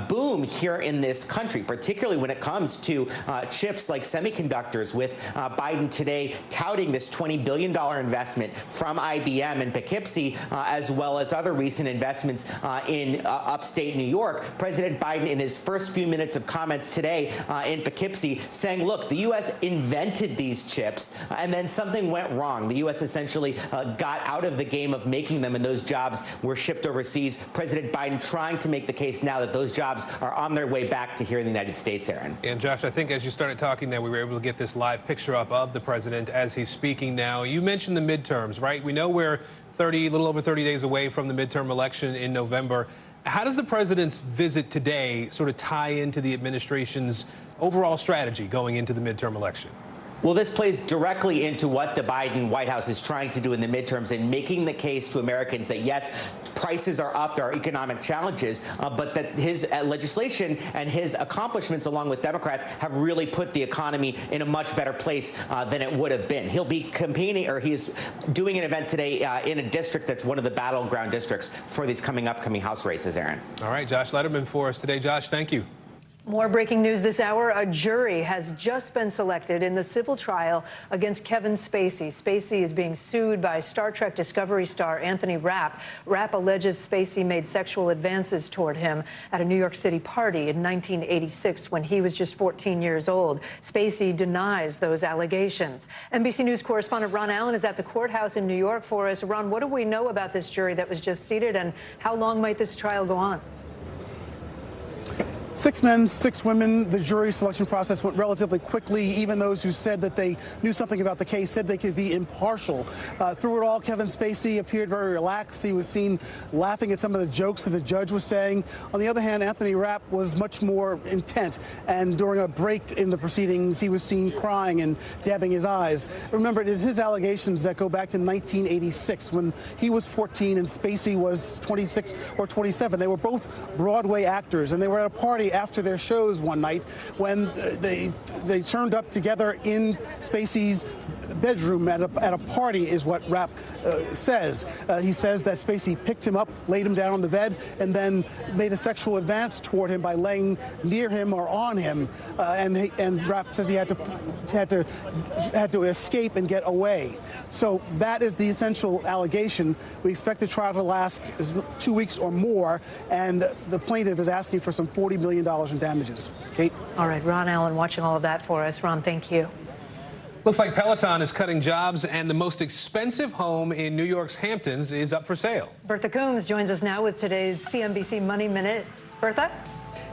boom here in this country, particularly when it comes to chips like semiconductors, with Biden today touting this $20 billion investment from IBM in Poughkeepsie, as well as other recent investments in upstate New York. President Biden, in his first few minutes of comments today in Poughkeepsie, saying, look, the U.S. invented these chips, and then something went wrong. The U.S. essentially got out of the game of making them, and those jobs were shipped overseas. President Biden trying to make the case now that those jobs are on their way back to here in the United States, Aaron. And Josh, I think as you started talking there, we were able to get this live picture up of the president as he's speaking now. You mentioned the midterms, right? We know we're a little over 30 days away from the midterm election in November. How does the president's visit today sort of tie into the administration's overall strategy going into the midterm election? Well, this plays directly into what the Biden White House is trying to do in the midterms and making the case to Americans that, yes, prices are up, there are economic challenges, but that his legislation and his accomplishments, along with Democrats, have really put the economy in a much better place than it would have been. He'll be campaigning, or he's doing an event today in a district that's one of the battleground districts for these upcoming House races, Aaron. All right, Josh Letterman for us today. Josh, thank you. More breaking news this hour. A jury has just been selected in the civil trial against Kevin Spacey. Spacey is being sued by Star Trek Discovery star Anthony Rapp. Rapp alleges Spacey made sexual advances toward him at a New York City party in 1986 when he was just 14 years old. Spacey denies those allegations. NBC News correspondent Ron Allen is at the courthouse in New York for us. Ron, what do we know about this jury that was just seated, and how long might this trial go on? 6 men, 6 women. The jury selection process went relatively quickly. Even those who said that they knew something about the case said they could be impartial. Through it all, Kevin Spacey appeared very relaxed. He was seen laughing at some of the jokes that the judge was saying. On the other hand, Anthony Rapp was much more intent, and during a break in the proceedings, he was seen crying and dabbing his eyes. Remember, it is his allegations that go back to 1986 when he was 14 and Spacey was 26 or 27. They were both Broadway actors, and they were at a party after their shows one night when they turned up together in Spacey's bedroom at a party, is what Rapp says. He says that Spacey picked him up, laid him down on the bed, and then made a sexual advance toward him by laying near him or on him. And Rapp says he had to escape and get away. So that is the essential allegation. We expect the trial to last 2 weeks or more, and the plaintiff is asking for some $40 million in damages. Kate? All right, Ron Allen watching all of that for us. Ron, thank you. Looks like Peloton is cutting jobs, and the most expensive home in New York's Hamptons is up for sale. Bertha Coombs joins us now with today's CNBC Money Minute. Bertha?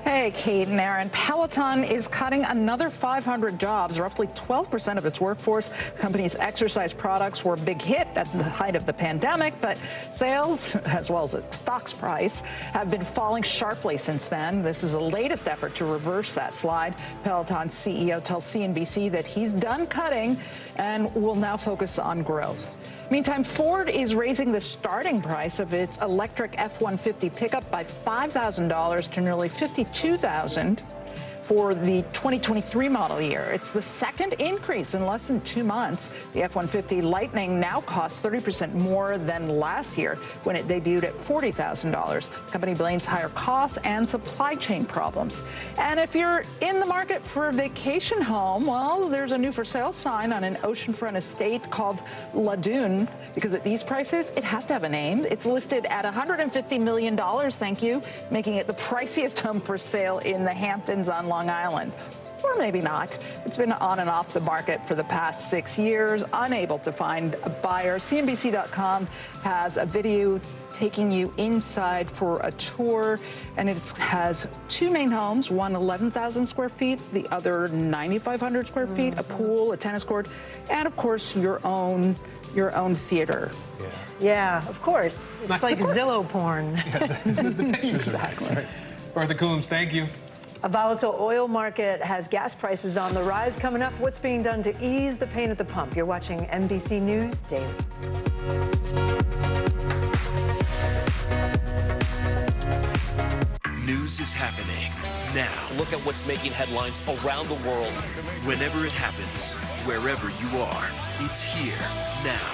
Hey, Kate and Aaron. Peloton is cutting another 500 jobs, roughly 12% of its workforce. The company's exercise products were a big hit at the height of the pandemic, but sales, as well as its stock's price, have been falling sharply since then. This is the latest effort to reverse that slide. Peloton's CEO tells CNBC that he's done cutting and will now focus on growth. Meantime, Ford is raising the starting price of its electric F-150 pickup by $5,000 to nearly $52,000 for the 2023 model year. It's the second increase in less than 2 months. The F-150 Lightning now costs 30% more than last year when it debuted at $40,000. The company blames higher costs and supply chain problems. And if you're in the market for a vacation home, well, there's a new for sale sign on an oceanfront estate called La Dune, because at these prices, it has to have a name. It's listed at $150 million, thank you, making it the priciest home for sale in the Hamptons on Long Island. Or maybe not. It's been on and off the market for the past 6 years, unable to find a buyer. CNBC.com has a video taking you inside for a tour, and it has 2 main homes, one 11,000 square feet, the other 9,500 square feet, a pool, a tennis court, and of course your own theater. Yeah, of course. It's like Zillow porn. The pictures are nice, right? Bertha Coombs, thank you. A volatile oil market has gas prices on the rise. Coming up, what's being done to ease the pain at the pump? You're watching NBC News Daily. News is happening now. Look at what's making headlines around the world. Whenever it happens, wherever you are, it's here now.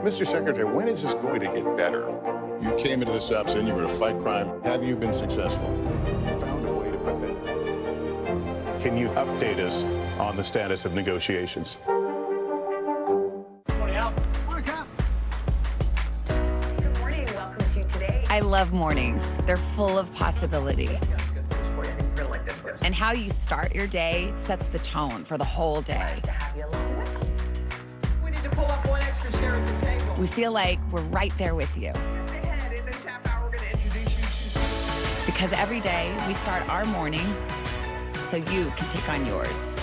Mr. Secretary, when is this going to get better? You came into this job saying you were to fight crime. Have you been successful? Found a way to put that. Can you update us on the status of negotiations? I love mornings. They're full of possibility. And how you start your day sets the tone for the whole day. We need to pull up one extra chair at the table. We feel like we're right there with you. Just ahead, in this half hour, we're going to introduce you to... Because every day we start our morning so you can take on yours.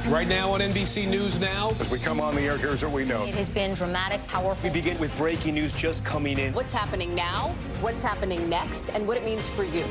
Right now on NBC News Now. As we come on the air, here's what we know. It has been dramatic, powerful. We begin with breaking news just coming in. What's happening now, what's happening next, and what it means for you.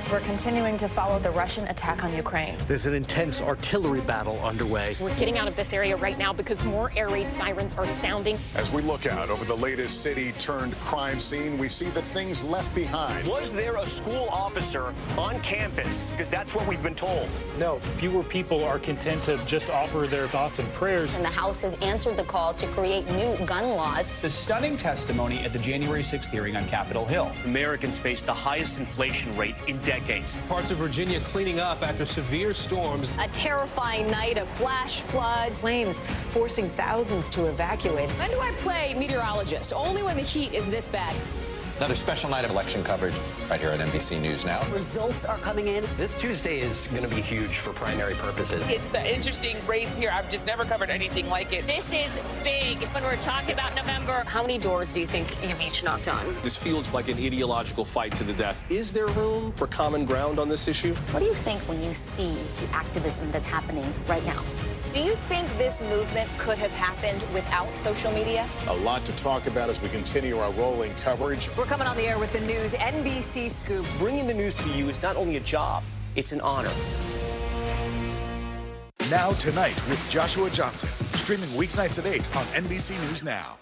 We're continuing to follow the Russian attack on Ukraine. There's an intense artillery battle underway. We're getting out of this area right now because more air raid sirens are sounding. As we look out over the latest city-turned-crime scene, we see the things left behind. Was there a school officer on campus? Because that's what we've been told. No. Fewer people are content to just offer their thoughts and prayers. And the House has answered the call to create new gun laws. The stunning testimony at the January 6th hearing on Capitol Hill. Americans face the highest inflation rate in decades. Parts of Virginia cleaning up after severe storms. A terrifying night of flash floods. Flames forcing thousands to evacuate. When do I play meteorologist? Only when the heat is this bad. Another special night of election coverage right here at NBC News Now. Results are coming in. This Tuesday is going to be huge for primary purposes. It's an interesting race here. I've just never covered anything like it. This is big when we're talking about November. How many doors do you think you've each knocked on? This feels like an ideological fight to the death. Is there room for common ground on this issue? What do you think when you see the activism that's happening right now? Do you think this movement could have happened without social media? A lot to talk about as we continue our rolling coverage. We're coming on the air with the news NBC Scoop. Bringing the news to you is not only a job, it's an honor. Now Tonight with Joshua Johnson, streaming weeknights at 8 on NBC News Now.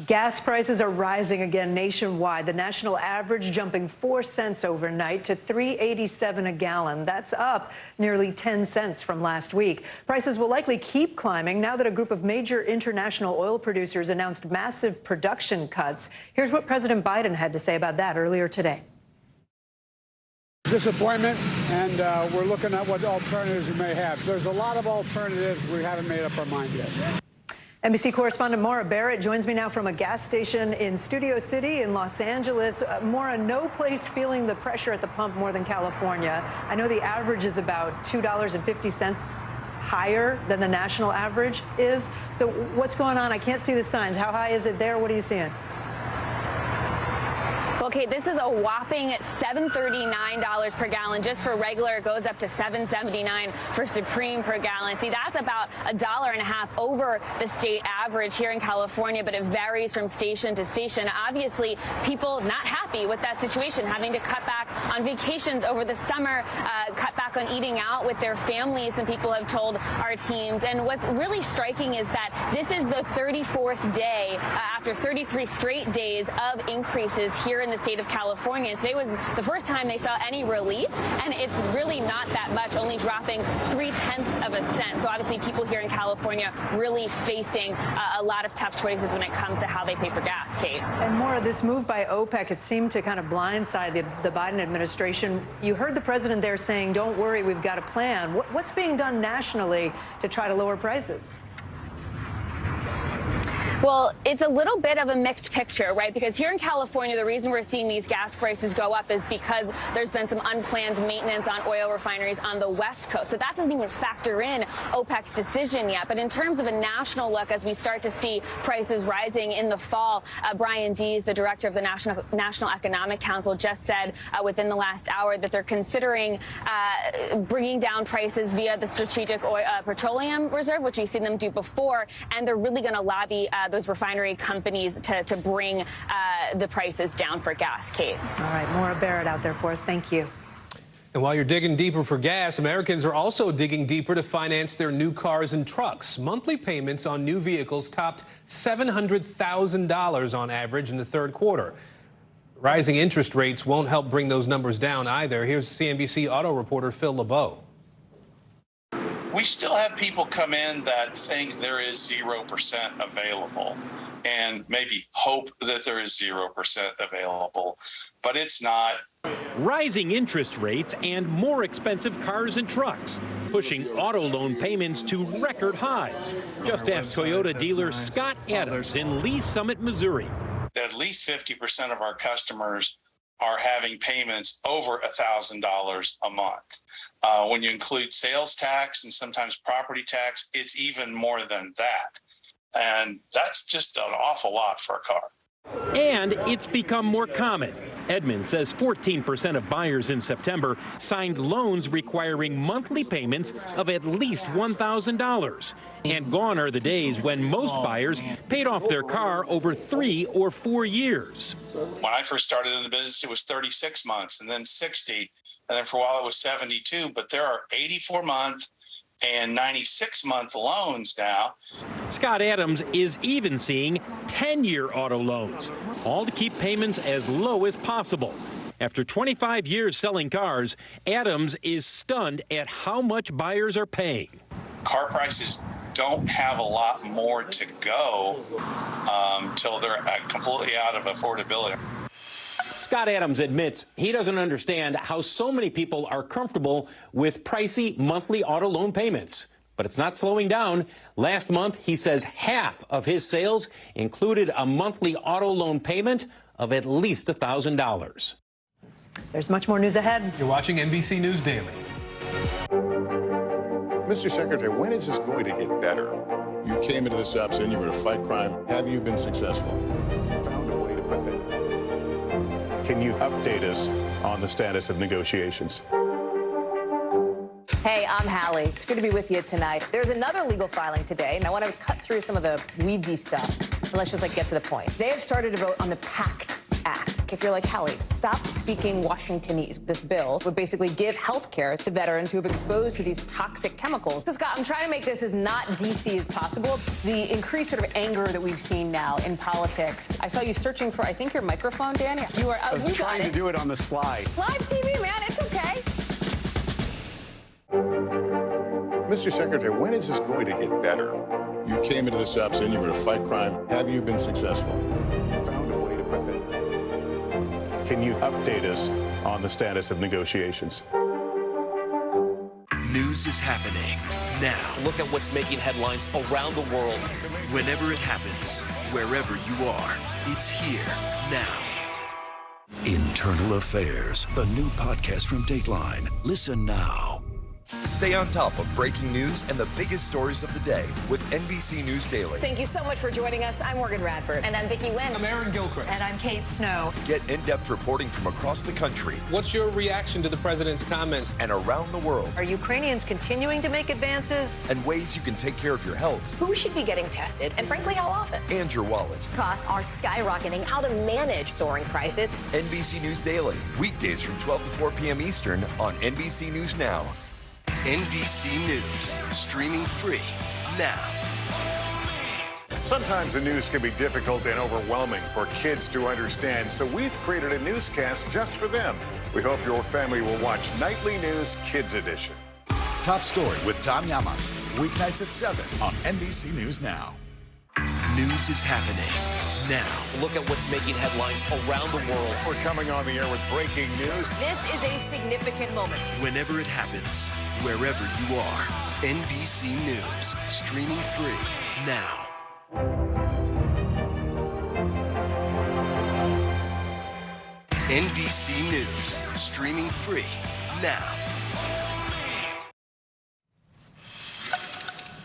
Gas prices are rising again nationwide. The national average jumping 4 cents overnight to $3.87 a gallon. That's up nearly 10 cents from last week. Prices will likely keep climbing now that a group of major international oil producers announced massive production cuts. Here's what President Biden had to say about that earlier today. Disappointment, and we're looking at what alternatives we may have. There's a lot of alternatives. We haven't made up our mind yet. NBC correspondent Maura Barrett joins me now from a gas station in Studio City in Los Angeles. Maura, no place feeling the pressure at the pump more than California. I know the average is about $2.50 higher than the national average is. So what's going on? I can't see the signs. How high is it there? What are you seeing? Okay, this is a whopping $7.39 per gallon. Just for regular, it goes up to $7.79 for Supreme per gallon. See, that's about $1.50 over the state average here in California, but it varies from station to station. Obviously, people not happy with that situation, having to cut back on vacations over the summer, cut back on eating out with their families, some people have told our teams. And what's really striking is that this is the 34th day after 33 straight days of increases here in the state of California. Today was the first time they saw any relief, and it's really not that much, only dropping 0.3 cents. So obviously people here in California really facing a lot of tough choices when it comes to how they pay for gas, Kate. And Maura, this move by OPEC, it seemed to kind of blindside the Biden administration. You heard the president there saying, don't worry, we've got a plan. What's being done nationally to try to lower prices? Well, it's a little bit of a mixed picture, right? Because here in California, the reason we're seeing these gas prices go up is because there's been some unplanned maintenance on oil refineries on the West Coast. So that doesn't even factor in OPEC's decision yet. But in terms of a national look, as we start to see prices rising in the fall, Brian Dees, the director of the National Economic Council, just said within the last hour that they're considering bringing down prices via the Strategic Petroleum Reserve, which we've seen them do before. And they're really going to lobby those refinery companies to bring the prices down for gas, Kate. All right, Maura Barrett out there for us. Thank you. And while you're digging deeper for gas, Americans are also digging deeper to finance their new cars and trucks. Monthly payments on new vehicles topped $700,000 on average in the third quarter. Rising interest rates won't help bring those numbers down either. Here's CNBC auto reporter Phil LeBeau. We still have people come in that think there is 0% available and maybe hope that there is 0% available, but it's not. Rising interest rates and more expensive cars and trucks, pushing auto loan payments to record highs. Just ask Toyota dealer Scott Adams in Lee Summit, Missouri. At least 50% of our customers are having payments over $1,000 a month. When you include sales tax and sometimes property tax, it's even more than that. And that's just an awful lot for a car. And it's become more common. Edmund says 14% of buyers in September signed loans requiring monthly payments of at least $1,000. And gone are the days when most buyers paid off their car over 3 or 4 years. When I first started in the business, it was 36 months and then 60. And then for a while it was 72. But there are 84-month and 96-month loans now. Scott Adams is even seeing 10-year auto loans, all to keep payments as low as possible. After 25 years selling cars, Adams is stunned at how much buyers are paying. Car prices don't have a lot more to go till they're completely out of affordability. Scott Adams admits he doesn't understand how so many people are comfortable with pricey monthly auto loan payments. But it's not slowing down. Last month, he says half of his sales included a monthly auto loan payment of at least $1,000. There's much more news ahead. You're watching NBC News Daily. Mr. Secretary, when is this going to get better? You came into this job saying you were going to fight crime. Have you been successful? Found a way to put that. Can you update us on the status of negotiations? Hey, I'm Hallie. It's good to be with you tonight. There's another legal filing today, and I want to cut through some of the weedsy stuff. And let's just get to the point. They have started to vote on the PACT Act. if you're like Hallie, stop speaking Washingtonese. This bill would basically give health care to veterans who have exposed to these toxic chemicals. So, Scott, I'm trying to make this as not DC as possible. The increased sort of anger that we've seen now in politics. I saw you searching for, I think, your microphone, Danny. You are. I was trying to do it on the slide. Live TV, man. It's okay. Mr. Secretary, when is this going to get better? You came into this job saying you were going to fight crime. Have you been successful? Found a way to put that. Can you update us on the status of negotiations? News is happening now. Look at what's making headlines around the world. Whenever it happens, wherever you are, it's here now. Internal Affairs, the new podcast from Dateline. Listen now. Stay on top of breaking news and the biggest stories of the day with NBC News Daily. Thank you so much for joining us. I'm Morgan Radford. And I'm Vicki Wynn. I'm Aaron Gilchrist. And I'm Kate Snow. Get in-depth reporting from across the country. What's your reaction to the president's comments? And around the world. Are Ukrainians continuing to make advances? And ways you can take care of your health. Who should be getting tested, and frankly, how often? And your wallet. Costs are skyrocketing. How to manage soaring prices. NBC News Daily. Weekdays from 12 to 4 p.m. Eastern on NBC News Now. NBC News, streaming free now. Sometimes the news can be difficult and overwhelming for kids to understand, so we've created a newscast just for them. We hope your family will watch Nightly News Kids Edition. Top Story with Tom Llamas. Weeknights at 7 on NBC News Now. News is happening now. Look at what's making headlines around the world. We're coming on the air with breaking news. This is a significant moment. Whenever it happens, wherever you are, NBC News, streaming free now. NBC News, streaming free now.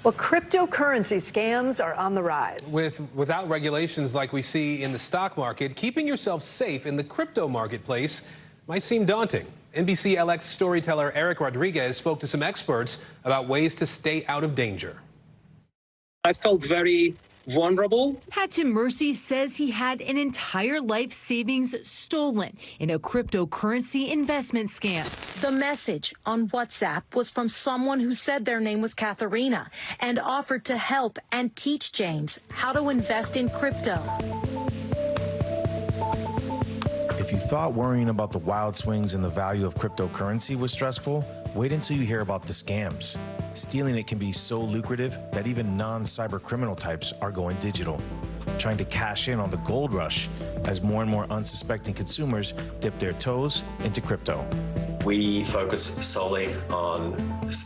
Well, cryptocurrency scams are on the rise. Without regulations like we see in the stock market, keeping yourself safe in the crypto marketplace might seem daunting. NBC LX storyteller Eric Rodriguez spoke to some experts about ways to stay out of danger. I felt very vulnerable. Hatton Mercy says he had an entire life savings stolen in a cryptocurrency investment scam. The message on WhatsApp was from someone who said their name was Katharina and offered to help and teach James how to invest in crypto. If you thought worrying about the wild swings in the value of cryptocurrency was stressful, wait until you hear about the scams. Stealing it can be so lucrative that even non-cyber criminal types are going digital, trying to cash in on the gold rush as more and more unsuspecting consumers dip their toes into crypto. We focus solely on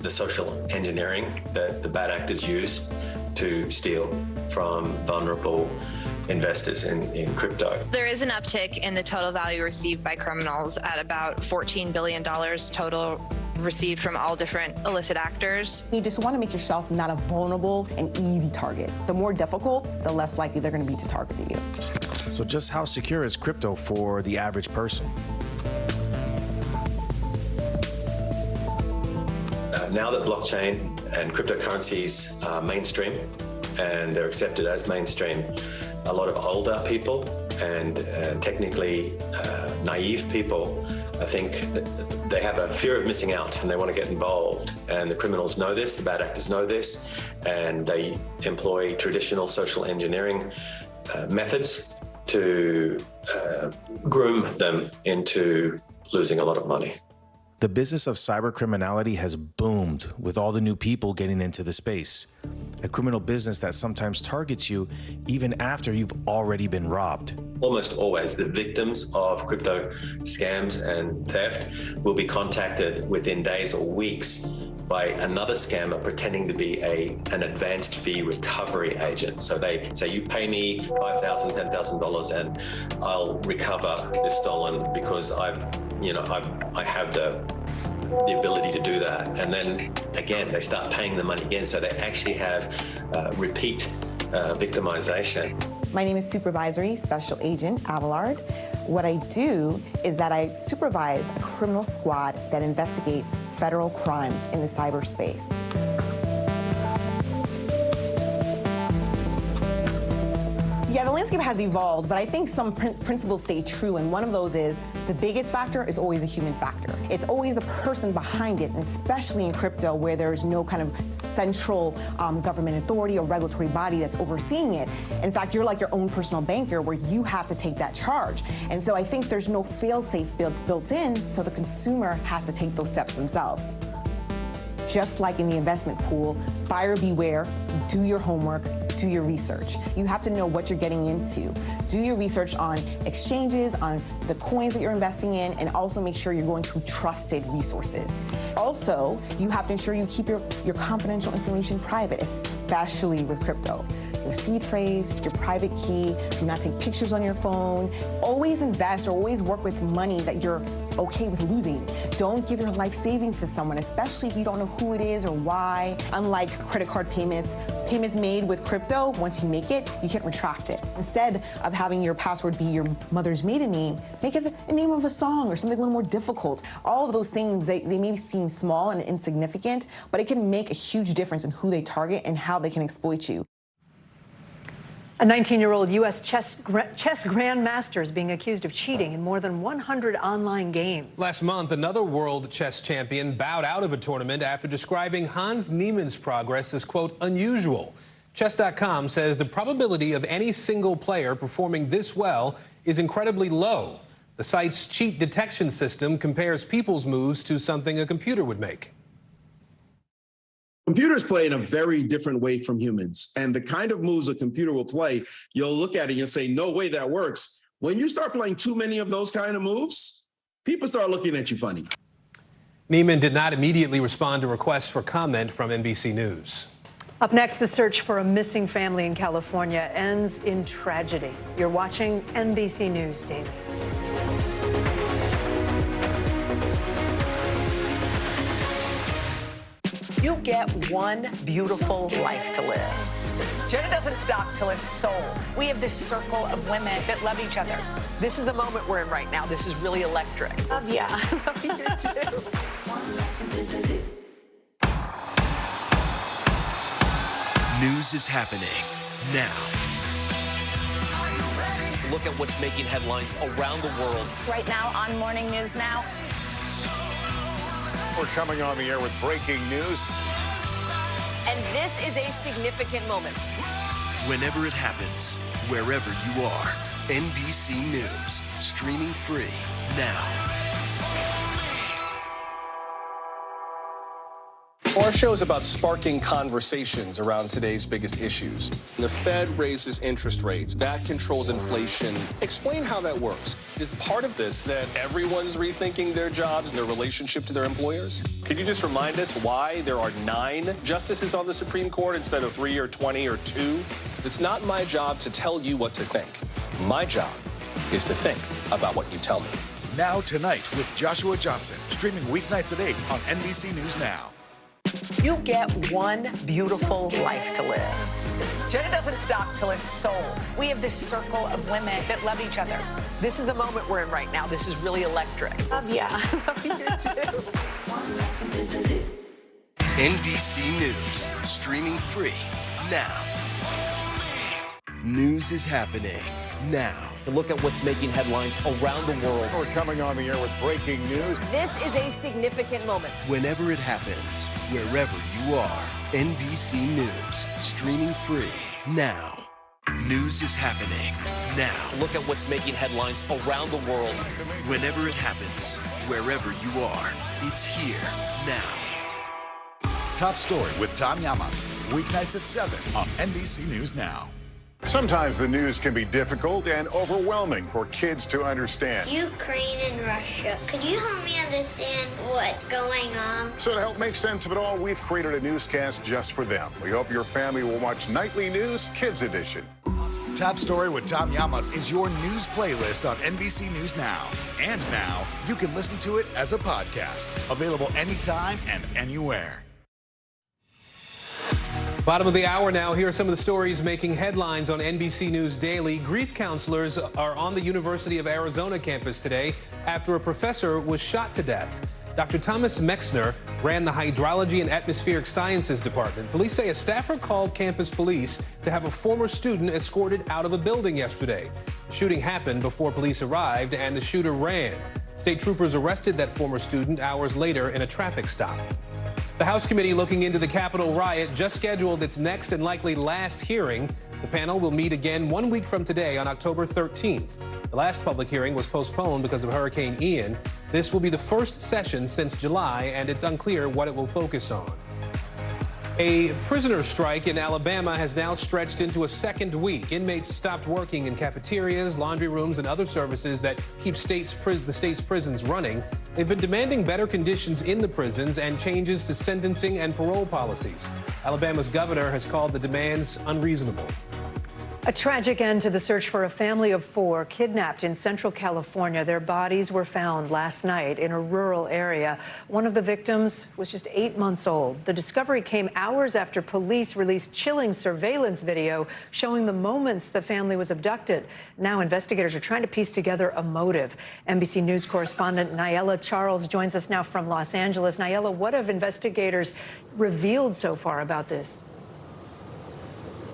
the social engineering that the bad actors use to steal from vulnerable investors in crypto. There is an uptick in the total value received by criminals at about $14 billion total received from all different illicit actors. You just want to make yourself not a vulnerable and easy target. The more difficult, the less likely they're going to be to target you. So just how secure is crypto for the average person? Now that blockchain and cryptocurrencies are mainstream and they're accepted as mainstream, a lot of older people and technically naive people, I think that they have a fear of missing out and they want to get involved. And the criminals know this, the bad actors know this, and they employ traditional social engineering methods to groom them into losing a lot of money. The business of cybercriminality has boomed with all the new people getting into the space. A criminal business that sometimes targets you even after you've already been robbed. Almost always, the victims of crypto scams and theft will be contacted within days or weeks by another scammer pretending to be an advanced fee recovery agent. So they say, you pay me $5,000, $10,000 and I'll recover this stolen because I have the ability to do that. And then again, they start paying the money again. So they actually have repeat victimization. My name is Supervisory Special Agent Abelard. What I do is that I supervise a criminal squad that investigates federal crimes in the Yeah, the landscape has evolved, but I think some principles stay true, and one of those is the biggest factor is always a human factor. It's always the person behind it, and especially in crypto where there's no kind of central government authority or regulatory body that's overseeing it. In fact, you're like your own personal banker where you have to take that charge. And so I think there's no fail-safe built in, so the consumer has to take those steps themselves. Just like in the investment pool, buyer beware, do your homework, do your research. You have to know what you're getting into. Do your research on exchanges, on the coins that you're investing in, and also make sure you're going to trusted resources. Also, you have to ensure you keep your confidential information private, especially with crypto. Your seed phrase, your private key, do not take pictures on your phone. Always invest or always work with money that you're okay with losing. Don't give your life savings to someone, especially if you don't know who it is or why. Unlike credit card payments made with crypto, once you make it, you can't retract it. Instead of having your password be your mother's maiden name, make it the name of a song or something a little more difficult. All of those things, they may seem small and insignificant, but it can make a huge difference in who they target and how they can exploit you. A 19-year-old U.S. chess grandmaster is being accused of cheating in more than 100 online games. Last month, another world chess champion bowed out of a tournament after describing Hans Niemann's progress as, quote, unusual. Chess.com says the probability of any single player performing this well is incredibly low. The site's cheat detection system compares people's moves to something a computer would make. Computers play in a very different way from humans. And the kind of moves a computer will play, you'll look at it and say, no way that works. When you start playing too many of those kind of moves, people start looking at you funny. Niemann did not immediately respond to requests for comment from NBC News. Up next, the search for a missing family in California ends in tragedy. You're watching NBC News Daily. You get one beautiful life to live. Jenna doesn't stop till it's sold. We have this circle of women that love each other. This is a moment we're in right now. This is really electric. Love ya. I love you too. This is it. News is happening now. Look at what's making headlines around the world. Right now on Morning News Now. We're coming on the air with breaking news. And this is a significant moment. Whenever it happens, wherever you are, NBC News, streaming free now. Our show is about sparking conversations around today's biggest issues. The Fed raises interest rates. That controls inflation. Explain how that works. Is part of this that everyone's rethinking their jobs and their relationship to their employers? Could you just remind us why there are 9 justices on the Supreme Court instead of 3 or 20 or 2? It's not my job to tell you what to think. My job is to think about what you tell me. Now Tonight with Joshua Johnson, streaming weeknights at 8 on NBC News Now. You get one beautiful life to live. Jenna doesn't stop till it's sold. We have this circle of women that love each other. This is a moment we're in right now. This is really electric. Love ya. I love you too. This is it. NBC News, streaming free now. News is happening now. Look at what's making headlines around the world. We're coming on the air with breaking news. This is a significant moment. Whenever it happens, wherever you are, NBC News, streaming free now. News is happening now. Look at what's making headlines around the world. Whenever it happens, wherever you are, it's here now. Top Story with Tom Llamas, weeknights at 7 on NBC News Now. Sometimes the news can be difficult and overwhelming for kids to understand. Ukraine and Russia. Could you help me understand what's going on? So to help make sense of it all, we've created a newscast just for them. We hope your family will watch Nightly News Kids Edition. Top Story with Tom Llamas is your news playlist on NBC News Now. And now, you can listen to it as a podcast. Available anytime and anywhere. Bottom of the hour now. Here are some of the stories making headlines on NBC News Daily. Grief counselors are on the University of Arizona campus today after a professor was shot to death. Dr. Thomas Mexner ran the Hydrology and Atmospheric Sciences Department. Police say a staffer called campus police to have a former student escorted out of a building yesterday. The shooting happened before police arrived and the shooter ran. State troopers arrested that former student hours later in a traffic stop. The House committee looking into the Capitol riot just scheduled its next and likely last hearing. The panel will meet again 1 week from today on October 13th. The last public hearing was postponed because of Hurricane Ian. This will be the first session since July, and it's unclear what it will focus on. A prisoner strike in Alabama has now stretched into a second week. Inmates stopped working in cafeterias, laundry rooms, and other services that keep the state's prisons running. They've been demanding better conditions in the prisons and changes to sentencing and parole policies. Alabama's governor has called the demands unreasonable. A tragic end to the search for a family of 4 kidnapped in Central California. Their bodies were found last night in a rural area. One of the victims was just 8 months old. The discovery came hours after police released chilling surveillance video showing the moments the family was abducted. Now investigators are trying to piece together a motive. NBC News correspondent Nayela Charles joins us now from Los Angeles. Nayela, what have investigators revealed so far about this?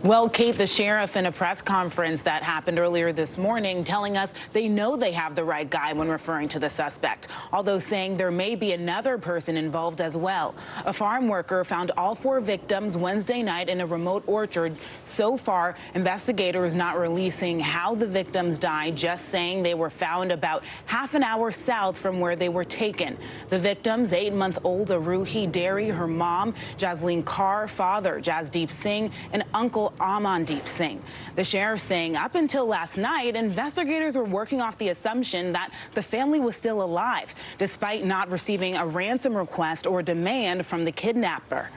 Well, Kate, the sheriff in a press conference that happened earlier this morning telling us they know they have the right guy when referring to the suspect, although saying there may be another person involved as well. A farm worker found all 4 victims Wednesday night in a remote orchard. So far, investigators not releasing how the victims died, just saying they were found about half an hour south from where they were taken. The victims, 8-month-old Aruhi Derry, her mom, Jasleen Carr, father Jasdeep Singh, and uncle Amandeep Singh. The sheriff saying up until last night, investigators were working off the assumption that the family was still alive, despite not receiving a ransom request or demand from the kidnapper.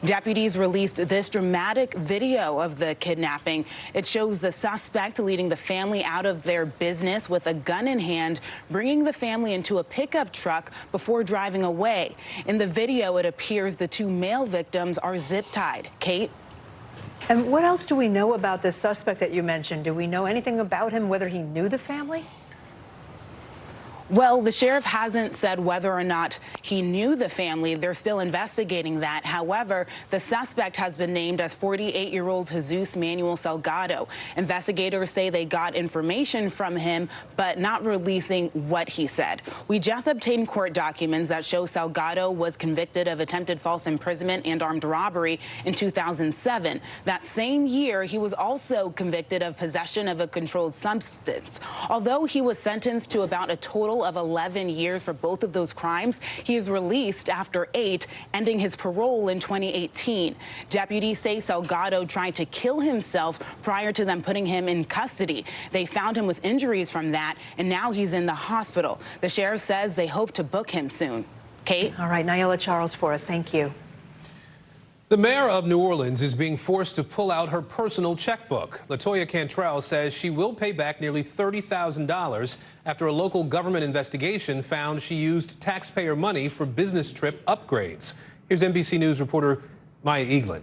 Deputies released this dramatic video of the kidnapping. It shows the suspect leading the family out of their business with a gun in hand, bringing the family into a pickup truck before driving away. In the video, it appears the 2 male victims are zip-tied. Kate? And what else do we know about this suspect that you mentioned? Do we know anything about him, whether he knew the family? Well, the sheriff hasn't said whether or not he knew the family. They're still investigating that. However, the suspect has been named as 48-year-old Jesus Manuel Salgado. Investigators say they got information from him, but not releasing what he said. We just obtained court documents that show Salgado was convicted of attempted false imprisonment and armed robbery in 2007. That same year, he was also convicted of possession of a controlled substance. Although he was sentenced to about a total of 11 years for both of those crimes, he is released after 8, ending his parole in 2018. Deputies say Salgado tried to kill himself prior to them putting him in custody. They found him with injuries from that, and now he's in the hospital. The sheriff says they hope to book him soon. Kate? All right, Nayela Charles for us. Thank you. The mayor of New Orleans is being forced to pull out her personal checkbook. LaToya Cantrell says she will pay back nearly $30,000 after a local government investigation found she used taxpayer money for business trip upgrades. Here's NBC News reporter Maya Eaglin.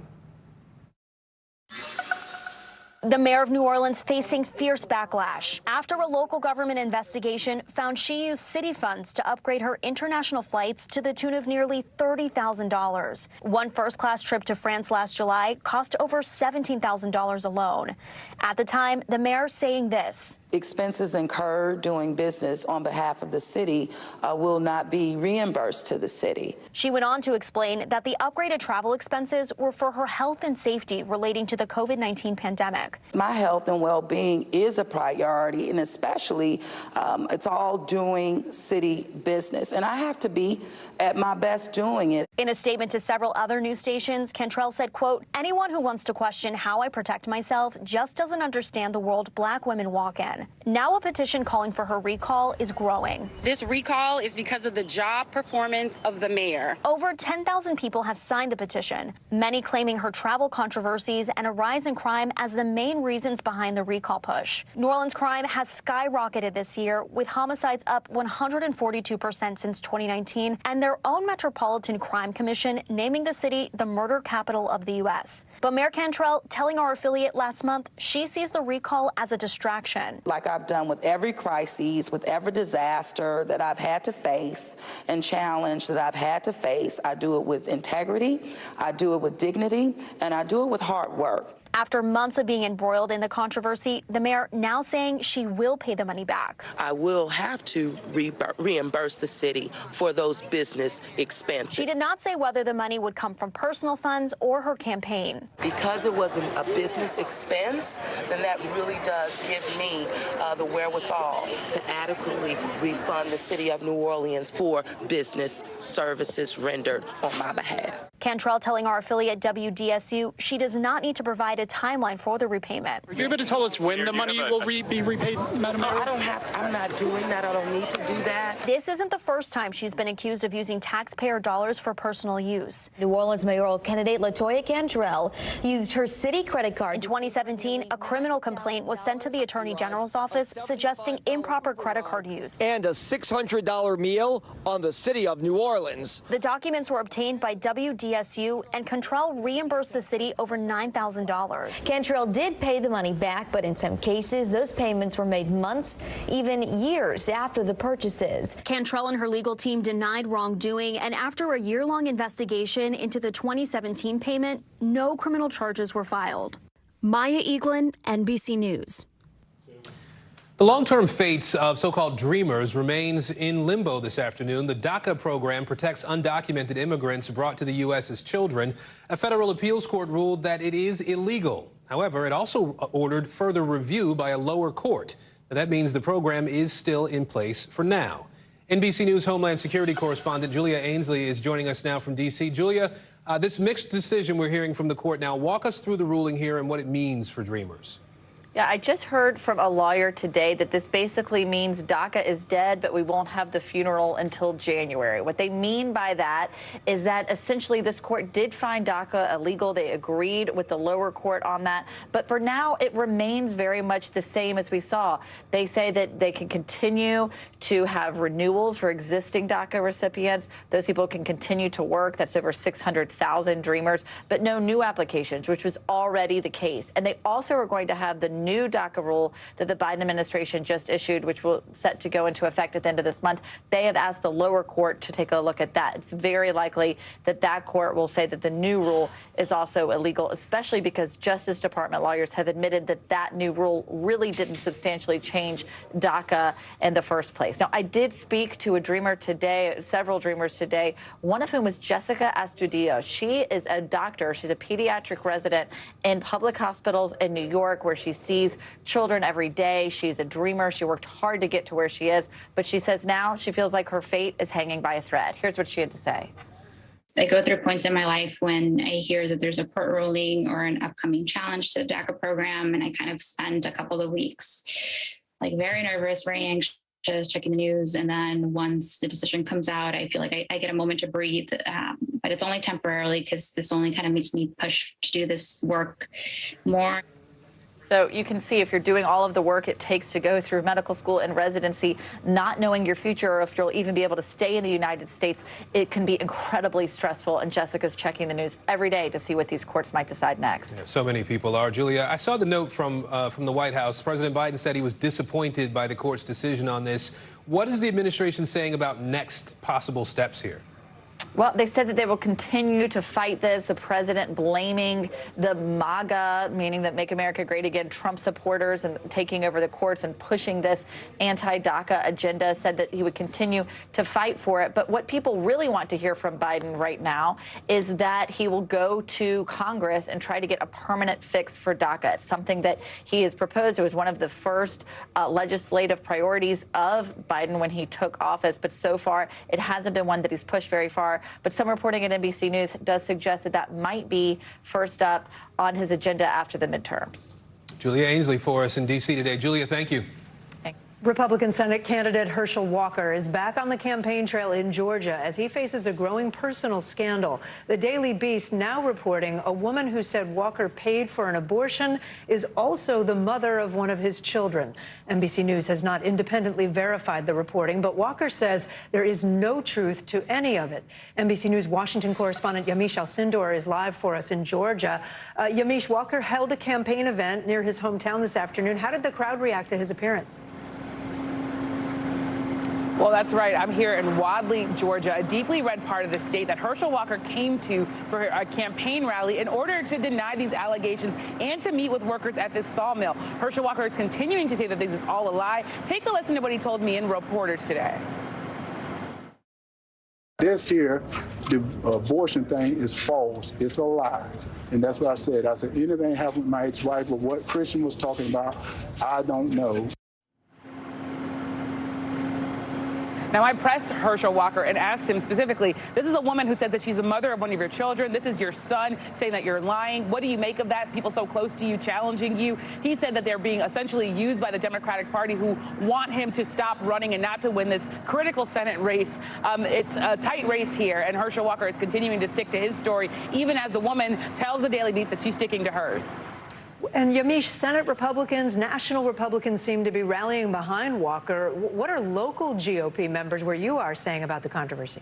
The mayor of New Orleans facing fierce backlash after a local government investigation found she used city funds to upgrade her international flights to the tune of nearly $30,000. One first-class trip to France last July cost over $17,000 alone. At the time, the mayor saying this: expenses incurred doing business on behalf of the city will not be reimbursed to the city. She went on to explain that the upgraded travel expenses were for her health and safety relating to the COVID-19 pandemic. My health and well-being is a priority, and especially it's all doing city business, and I have to be at my best doing it. In a statement to several other news stations, Cantrell said, quote, "Anyone who wants to question how I protect myself just doesn't understand the world black women walk in." Now a petition calling for her recall is growing. This recall is because of the job performance of the mayor. Over 10,000 people have signed the petition, many claiming her travel controversies and a rise in crime as the main reasons behind the recall push. New Orleans crime has skyrocketed this year, with homicides up 142% since 2019, and their own Metropolitan Crime Commission naming the city the murder capital of the U.S. But Mayor Cantrell telling our affiliate last month she sees the recall as a distraction. like I've done with every crisis, with every disaster that I've had to face and challenge that I've had to face. I do it with integrity, I do it with dignity, and I do it with hard work. After months of being embroiled in the controversy, the mayor now saying she will pay the money back. I will have to reimburse the city for those business expenses. She did not say whether the money would come from personal funds or her campaign. Because it wasn't a business expense, then that really does give me the wherewithal to adequately refund the city of New Orleans for business services rendered on my behalf. Cantrell telling our affiliate WDSU she does not need to provide a timeline for the repayment. Are you able to tell us when the money will be repaid, Madam Mayor? I'm not doing that. I don't need to do that. This isn't the first time she's been accused of using taxpayer dollars for personal use. New Orleans mayoral candidate LaToya Cantrell used her city credit card. In 2017, a criminal complaint was sent to the Attorney General's office suggesting improper credit card use. And a $600 meal on the city of New Orleans. The documents were obtained by WDSU, and Cantrell reimbursed the city over $9,000. Cantrell did pay the money back, but in some cases, those payments were made months, even years after the purchases. Cantrell and her legal team denied wrongdoing, and after a year-long investigation into the 2017 payment, no criminal charges were filed. Maya Eaglin, NBC News. The long-term fates of so-called dreamers remains in limbo this afternoon. The DACA program protects undocumented immigrants brought to the U.S. as children. A federal appeals court ruled that it is illegal. However, it also ordered further review by a lower court. Now, that means the program is still in place for now. NBC News Homeland Security correspondent Julia Ainsley is joining us now from D.C. Julia, this mixed decision we're hearing from the court now, walk us through the ruling here and what it means for dreamers. Yeah, I just heard from a lawyer today that this basically means DACA is dead, but we won't have the funeral until January. What they mean by that is that essentially this court did find DACA illegal. They agreed with the lower court on that. But for now, it remains very much the same as we saw. They say that they can continue to have renewals for existing DACA recipients. Those people can continue to work. That's over 600,000 dreamers, but no new applications, which was already the case. And they also are going to have the new DACA rule that the Biden administration just issued, which will set to go into effect at the end of this month. They have asked the lower court to take a look at that. It's very likely that that court will say that the new rule is also illegal, especially because Justice Department lawyers have admitted that that new rule really didn't substantially change DACA in the first place. Now, I did speak to a dreamer today, several dreamers today, one of whom was Jessica Astudillo. She is a doctor. She's a pediatric resident in public hospitals in New York, where she sees children every day. She's a dreamer. She worked hard to get to where she is, but she says now she feels like her fate is hanging by a thread. Here's what she had to say. I go through points in my life when I hear that there's a court ruling or an upcoming challenge to the DACA program, and I kind of spend a couple of weeks like very nervous, very anxious, checking the news. And then once the decision comes out, I feel like I get a moment to breathe, but it's only temporarily because this only kind of makes me push to do this work more. So you can see if you're doing all of the work it takes to go through medical school and residency, not knowing your future or if you'll even be able to stay in the United States, it can be incredibly stressful. And Jessica's checking the news every day to see what these courts might decide next. Yeah, so many people are. Julia, I saw the note from the White House. President Biden said he was disappointed by the court's decision on this. What is the administration saying about next possible steps here? Well, they said that they will continue to fight this. The president blaming the MAGA, meaning that Make America Great Again, Trump supporters, and taking over the courts and pushing this anti-DACA agenda, said that he would continue to fight for it. But what people really want to hear from Biden right now is that he will go to Congress and try to get a permanent fix for DACA. It's something that he has proposed. It was one of the first legislative priorities of Biden when he took office. But so far, it hasn't been one that he's pushed very far. But some reporting at NBC News does suggest that that might be first up on his agenda after the midterms. Julia Ainsley for us in D.C. today. Julia, thank you. Thanks. Republican Senate candidate Herschel Walker is back on the campaign trail in Georgia as he faces a growing personal scandal. The Daily Beast now reporting a woman who said Walker paid for an abortion is also the mother of one of his children. NBC News has not independently verified the reporting, but Walker says there is no truth to any of it. NBC News Washington correspondent Yamiche Alcindor is live for us in Georgia. Yamiche, Walker held a campaign event near his hometown this afternoon. How did the crowd react to his appearance? Well, that's right. I'm here in Wadley, Georgia, a deeply red part of the state that Herschel Walker came to for a campaign rally in order to deny these allegations and to meet with workers at this sawmill. Herschel Walker is continuing to say that this is all a lie. Take a listen to what he told me in Reporters today. This here, the abortion thing is false. It's a lie. And that's what I said. I said, anything happened with my ex-wife or what Christian was talking about, I don't know. Now, I pressed Herschel Walker and asked him specifically, this is a woman who said that she's the mother of one of your children. This is your son saying that you're lying. What do you make of that? People so close to you challenging you. He said that they're being essentially used by the Democratic Party who want him to stop running and not to win this critical Senate race. It's a tight race here, and Herschel Walker is continuing to stick to his story, even as the woman tells the Daily Beast that she's sticking to hers. And Yamiche, Senate Republicans, national Republicans seem to be rallying behind Walker. What are local GOP members where you are saying about the controversy?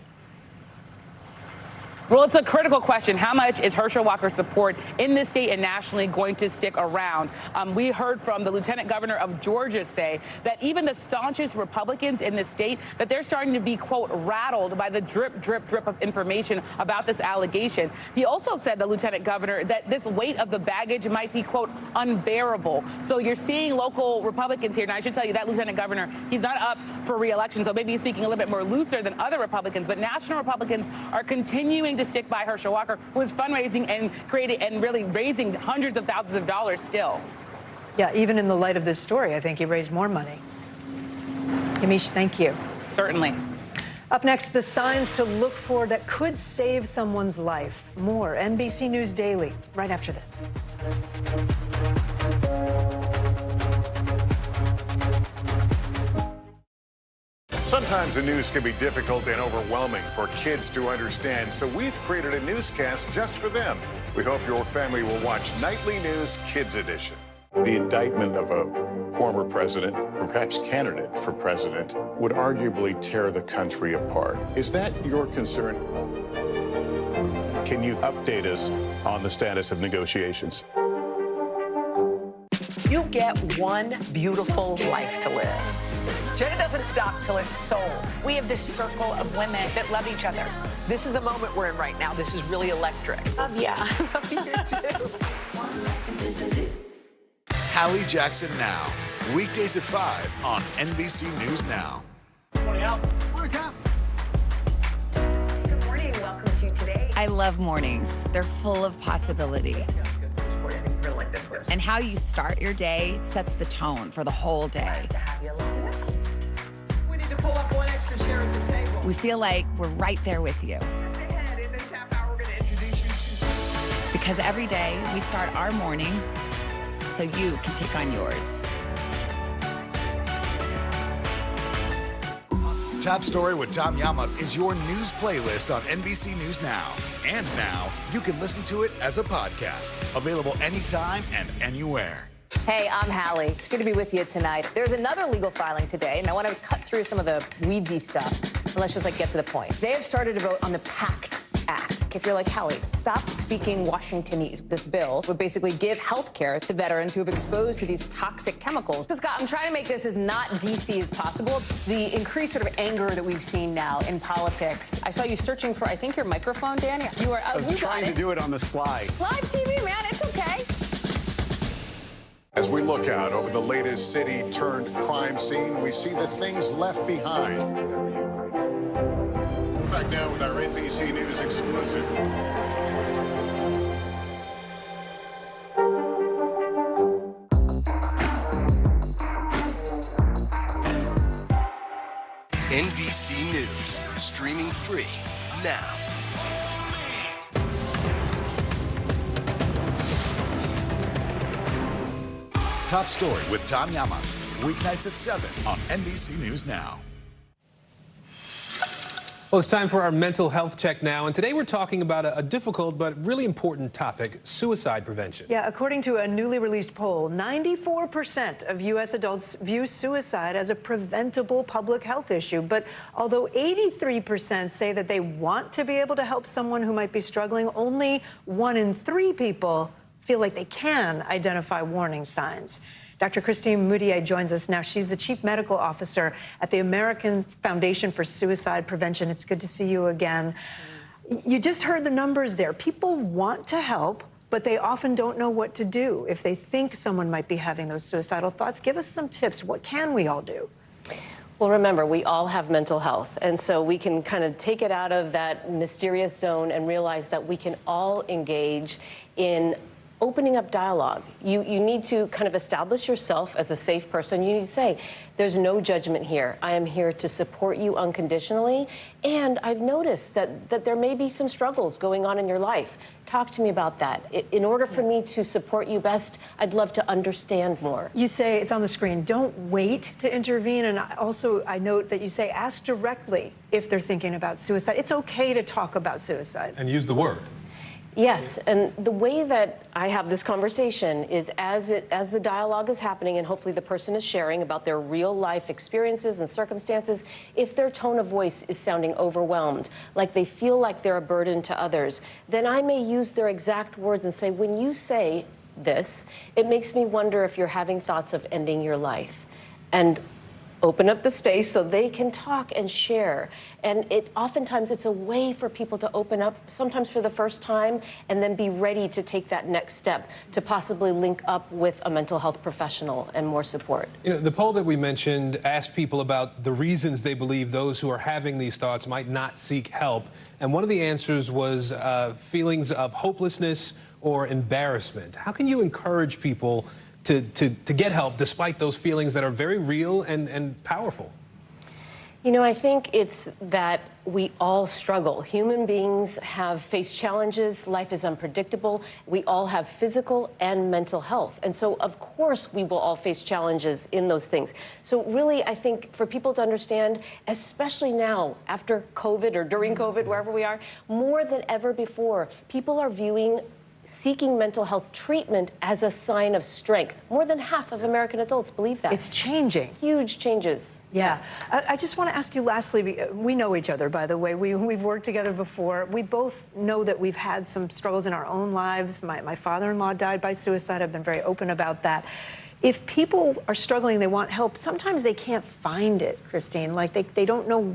Well, it's a critical question. How much is Herschel Walker's support in this state and nationally going to stick around? We heard from the lieutenant governor of Georgia say that even the staunchest Republicans in the state, that they're starting to be, quote, rattled by the drip, drip, drip of information about this allegation. He also said, the lieutenant governor, that this weight of the baggage might be, quote, unbearable. So you're seeing local Republicans here. And I should tell you that lieutenant governor, he's not up for re-election, so maybe he's speaking a little bit more looser than other Republicans. But national Republicans are continuing to stick by Herschel Walker, who is fundraising and creating and really raising hundreds of thousands of dollars still. Yeah, even in the light of this story, I think he raised more money. Yamiche, thank you. Certainly. Up next, the signs to look for that could save someone's life. More NBC News Daily right after this. Sometimes the news can be difficult and overwhelming for kids to understand, so we've created a newscast just for them. We hope your family will watch Nightly News Kids Edition. The indictment of a former president, or perhaps candidate for president, would arguably tear the country apart. Is that your concern? Can you update us on the status of negotiations? You get one beautiful life to live. Jenna doesn't stop till it's sold. We have this circle of women that love each other. This is a moment we're in right now. This is really electric. Love ya. Love you too. Hallie Jackson Now. Weekdays at 5 on NBC News Now. Morning, Al. Morning, Cap. Good morning. Welcome to Today. I love mornings. They're full of possibility. And how you start your day sets the tone for the whole day. We need to pull up one extra chair at the table. We feel like we're right there with you. Just ahead, in this half hour, we're going to introduce you to... Because every day we start our morning so you can take on yours. Top Story with Tom Llamas is your news playlist on NBC News Now. And now, you can listen to it as a podcast. Available anytime and anywhere. Hey, I'm Hallie. It's good to be with you tonight. There's another legal filing today, and I want to cut through some of the weedsy stuff. And let's just, get to the point. They have started a vote on the PACT Act. If you're like, Hallie, stop speaking Washingtonese. This bill would basically give health care to veterans who have exposed to these toxic chemicals. So, Scott, I'm trying to make this as not DC as possible. The increased sort of anger that we've seen now in politics. I saw you searching for, I think, your microphone, Danny. You are I was trying to do it on the slide. Live TV, man, it's okay. As we look out over the latest city-turned-crime scene, we see the things left behind. Back now with our NBC News exclusive. NBC News, streaming free now. Top Story with Tom Llamas, weeknights at 7 on NBC News Now. Well, it's time for our mental health check now, and today we're talking about a difficult but really important topic, suicide prevention. Yeah, according to a newly released poll, 94% of U.S. adults view suicide as a preventable public health issue. But although 83% say that they want to be able to help someone who might be struggling, only 1 in 3 people feel like they can identify warning signs. Dr. Christine Moutier joins us now. She's the Chief Medical Officer at the American Foundation for Suicide Prevention. It's good to see you again. You just heard the numbers there. People want to help, but they often don't know what to do if they think someone might be having those suicidal thoughts. Give us some tips. What can we all do? Well, remember, we all have mental health, and so we can kind of take it out of that mysterious zone and realize that we can all engage in opening up dialogue. You need to kind of establish yourself as a safe person. You need to say, there's no judgment here. I am here to support you unconditionally. And I've noticed that there may be some struggles going on in your life. Talk to me about that. In order for me to support you best, I'd love to understand more. You say, it's on the screen, don't wait to intervene. And also, I note that you say, ask directly if they're thinking about suicide. It's okay to talk about suicide. And use the word. Yes, and the way that I have this conversation is as the dialogue is happening and hopefully the person is sharing about their real life experiences and circumstances, if their tone of voice is sounding overwhelmed, like they feel like they're a burden to others, then I may use their exact words and say, when you say this, it makes me wonder if you're having thoughts of ending your life. And open up the space so they can talk and share. And oftentimes it's a way for people to open up, sometimes for the first time, and then be ready to take that next step to possibly link up with a mental health professional and more support. You know, the poll that we mentioned asked people about the reasons they believe those who are having these thoughts might not seek help. And one of the answers was feelings of hopelessness or embarrassment. How can you encourage people to get help despite those feelings that are very real and powerful? You know, I think it's that we all struggle. Human beings have faced challenges. Life is unpredictable. We all have physical and mental health. And so, of course, we will all face challenges in those things. So really, I think for people to understand, especially now, after COVID or during COVID, wherever we are, more than ever before, people are viewing seeking mental health treatment as a sign of strength. More than half of American adults believe that. It's changing. Huge changes. Yeah. I just want to ask you lastly, we know each other, by the way. We've worked together before. We both know that we've had some struggles in our own lives. My father-in-law died by suicide. I've been very open about that. If people are struggling, they want help, sometimes they can't find it, Christine. Like they don't know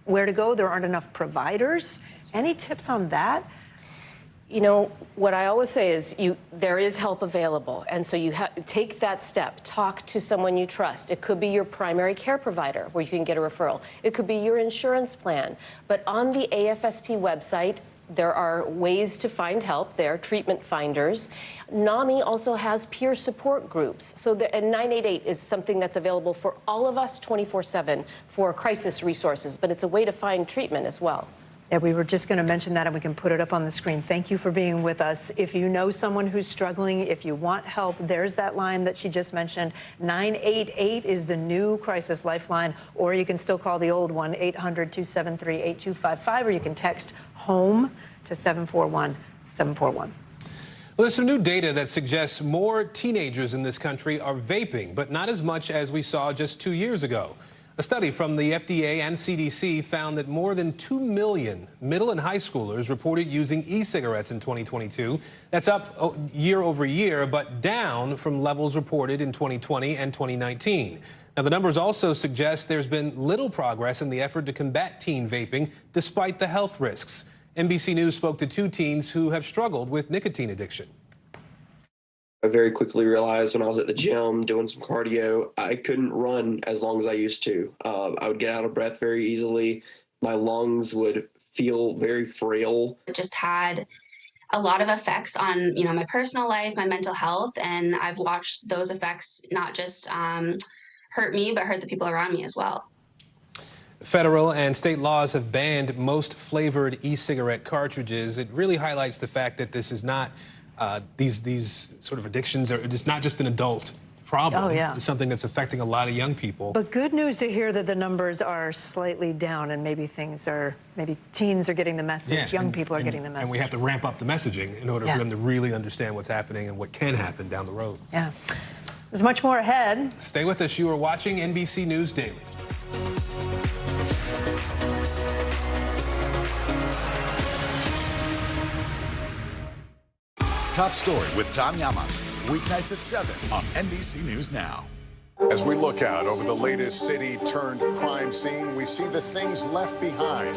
where to go. There aren't enough providers. Any tips on that? You know, what I always say is there is help available. And so you take that step. Talk to someone you trust. It could be your primary care provider where you can get a referral. It could be your insurance plan. But on the AFSP website, there are ways to find help there, treatment finders. NAMI also has peer support groups. So and 988 is something that's available for all of us 24/7 for crisis resources. But it's a way to find treatment as well. Yeah, we were just going to mention that, and we can put it up on the screen. Thank you for being with us. If you know someone who's struggling, if you want help, there's that line that she just mentioned. 988 is the new crisis lifeline, or you can still call the old one, 800-273-8255, or you can text HOME to 741-741. Well, there's some new data that suggests more teenagers in this country are vaping, but not as much as we saw just 2 years ago. A study from the FDA and CDC found that more than 2 million middle and high schoolers reported using e-cigarettes in 2022. That's up year over year, but down from levels reported in 2020 and 2019. Now, the numbers also suggest there's been little progress in the effort to combat teen vaping, despite the health risks. NBC News spoke to 2 teens who have struggled with nicotine addiction. I very quickly realized when I was at the gym doing some cardio, I couldn't run as long as I used to. I would get out of breath very easily. My lungs would feel very frail. It just had a lot of effects on, my personal life, my mental health, and I've watched those effects not just hurt me, but hurt the people around me as well. Federal and state laws have banned most flavored e-cigarette cartridges. It really highlights the fact that this is not these sort of addictions, it's not just an adult problem. Oh, yeah. It's something that's affecting a lot of young people. But good news to hear that the numbers are slightly down and maybe teens are getting the message, young people are getting the message. And we have to ramp up the messaging in order for them to really understand what's happening and what can happen down the road. Yeah. There's much more ahead. Stay with us. You are watching NBC News Daily. Top Story with Tom Llamas, weeknights at 7 on NBC News Now. As we look out over the latest city-turned crime scene, we see the things left behind.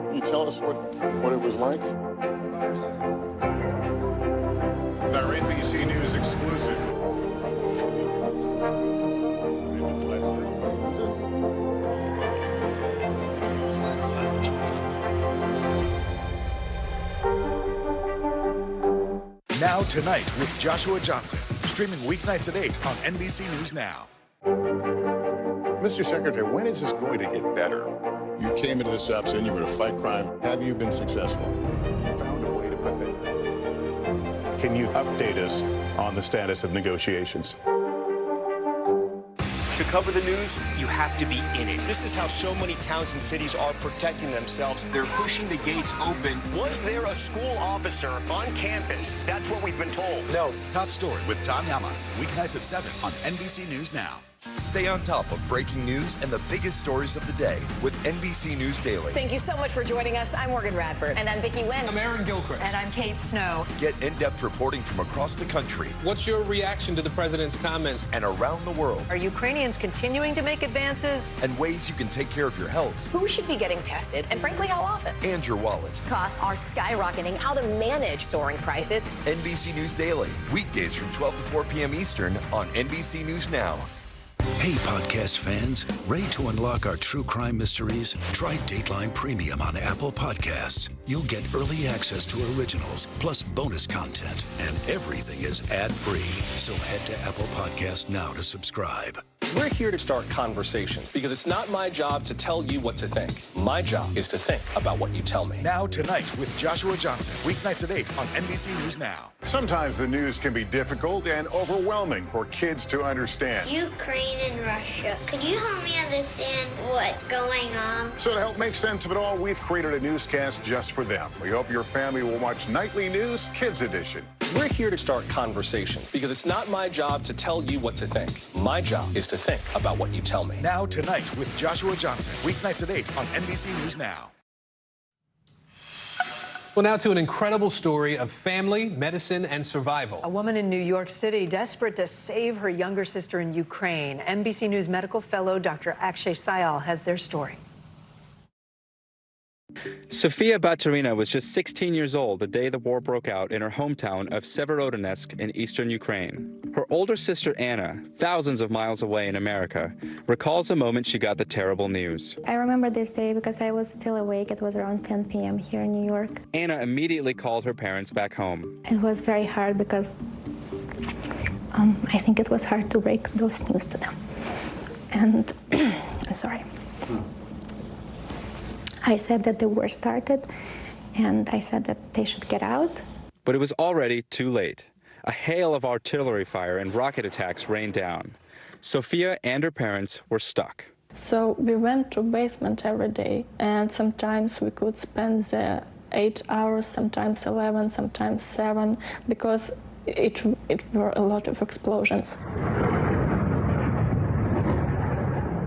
Can you tell us what it was like? Our NBC News exclusive. Now Tonight with Joshua Johnson, streaming weeknights at 8 on NBC News Now. Mr. Secretary, when is this going to get better? You came into this job saying you were to fight crime. Have you been successful? Found a way to put that. Can you update us on the status of negotiations? To cover the news, you have to be in it. This is how so many towns and cities are protecting themselves. They're pushing the gates open. Was there a school officer on campus? That's what we've been told. No. Top Story with Tom Llamas, weeknights at 7 on NBC News Now. Stay on top of breaking news and the biggest stories of the day with NBC News Daily. Thank you so much for joining us. I'm Morgan Radford. And I'm Vicki Lynn. I'm Aaron Gilchrist. And I'm Kate Snow. Get in-depth reporting from across the country. What's your reaction to the president's comments? And around the world. Are Ukrainians continuing to make advances? And ways you can take care of your health. Who should be getting tested, and frankly, how often? And your wallet. Costs are skyrocketing. How to manage soaring prices. NBC News Daily, weekdays from 12 to 4 p.m. Eastern on NBC News Now. Hey, podcast fans, ready to unlock our true crime mysteries? Try Dateline Premium on Apple Podcasts. You'll get early access to originals, plus bonus content, and everything is ad-free. So head to Apple Podcasts now to subscribe. We're here to start conversations because it's not my job to tell you what to think. My job is to think about what you tell me. Now Tonight with Joshua Johnson, weeknights at 8 on NBC News Now. Sometimes the news can be difficult and overwhelming for kids to understand. Ukraine and Russia. Could you help me understand what's going on? So to help make sense of it all, we've created a newscast just for them. We hope your family will watch Nightly News Kids Edition. We're here to start conversations because it's not my job to tell you what to think. My job is to think about what you tell me. Now Tonight with Joshua Johnson, weeknights at 8 on NBC News Now. Well, now to an incredible story of family, medicine, and survival. A woman in New York City desperate to save her younger sister in Ukraine. NBC News medical fellow Dr. Akshay Syal has their story. Sofia Baturina was just 16 years old the day the war broke out in her hometown of Severodonetsk in eastern Ukraine. Her older sister Anna, thousands of miles away in America, recalls the moment she got the terrible news. I remember this day because I was still awake. It was around 10 p.m. here in New York. Anna immediately called her parents back home. It was very hard because I think it was hard to break those news to them. And sorry. I said that the war started, and I said that they should get out. But it was already too late. A hail of artillery fire and rocket attacks rained down. Sofia and her parents were stuck. So we went to basement every day, and sometimes we could spend the 8 hours, sometimes 11, sometimes 7, because it were a lot of explosions.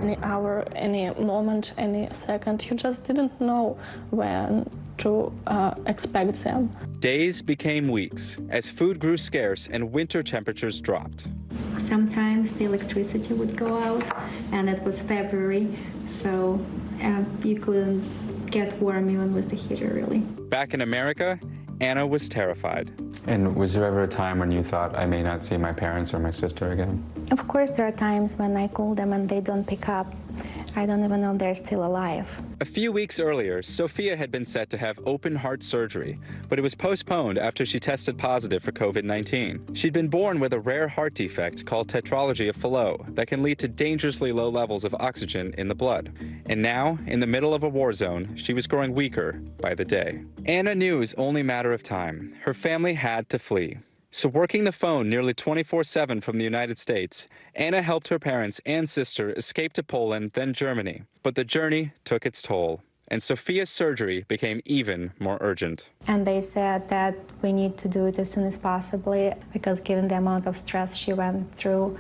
Any hour, any moment, any second, you just didn't know when to expect them. Days became weeks as food grew scarce and winter temperatures dropped. Sometimes the electricity would go out, and it was February, so you couldn't get warm even with the heater, really. Back in America, Anna was terrified. And was there ever a time when you thought, I may not see my parents or my sister again? Of course, there are times when I call them and they don't pick up. I don't even know if they're still alive. A few weeks earlier, Sophia had been set to have open heart surgery, but it was postponed after she tested positive for COVID-19. She'd been born with a rare heart defect called tetralogy of Fallot that can lead to dangerously low levels of oxygen in the blood. And now, in the middle of a war zone, she was growing weaker by the day. Anna knew it was only a matter of time. Her family had to flee. So working the phone nearly 24/7 from the United States, Anna helped her parents and sister escape to Poland, then Germany. But the journey took its toll, and Sophia's surgery became even more urgent. And they said that we need to do it as soon as possible because given the amount of stress she went through,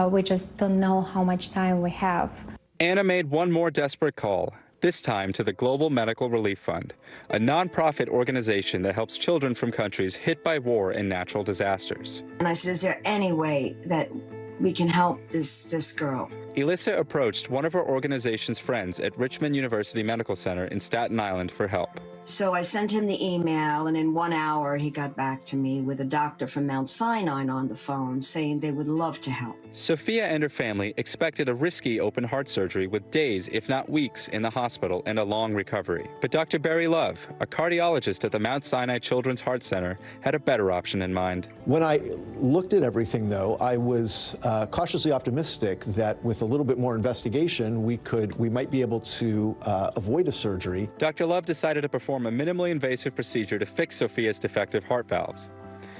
we just don't know how much time we have. Anna made one more desperate call, this time to the Global Medical Relief Fund, a nonprofit organization that helps children from countries hit by war and natural disasters. And I said, is there any way that we can help this girl? Elissa approached one of her organization's friends at Richmond University Medical Center in Staten Island for help. So I sent him the email, and in 1 hour, he got back to me with a doctor from Mount Sinai on the phone saying they would love to help. Sophia and her family expected a risky open heart surgery with days, if not weeks, in the hospital and a long recovery. But Dr. Barry Love, a cardiologist at the Mount Sinai Children's Heart Center, had a better option in mind. When I looked at everything, though, I was cautiously optimistic that with a little bit more investigation, we might be able to avoid a surgery. Dr. Love decided to perform a minimally invasive procedure to fix Sophia's defective heart valves.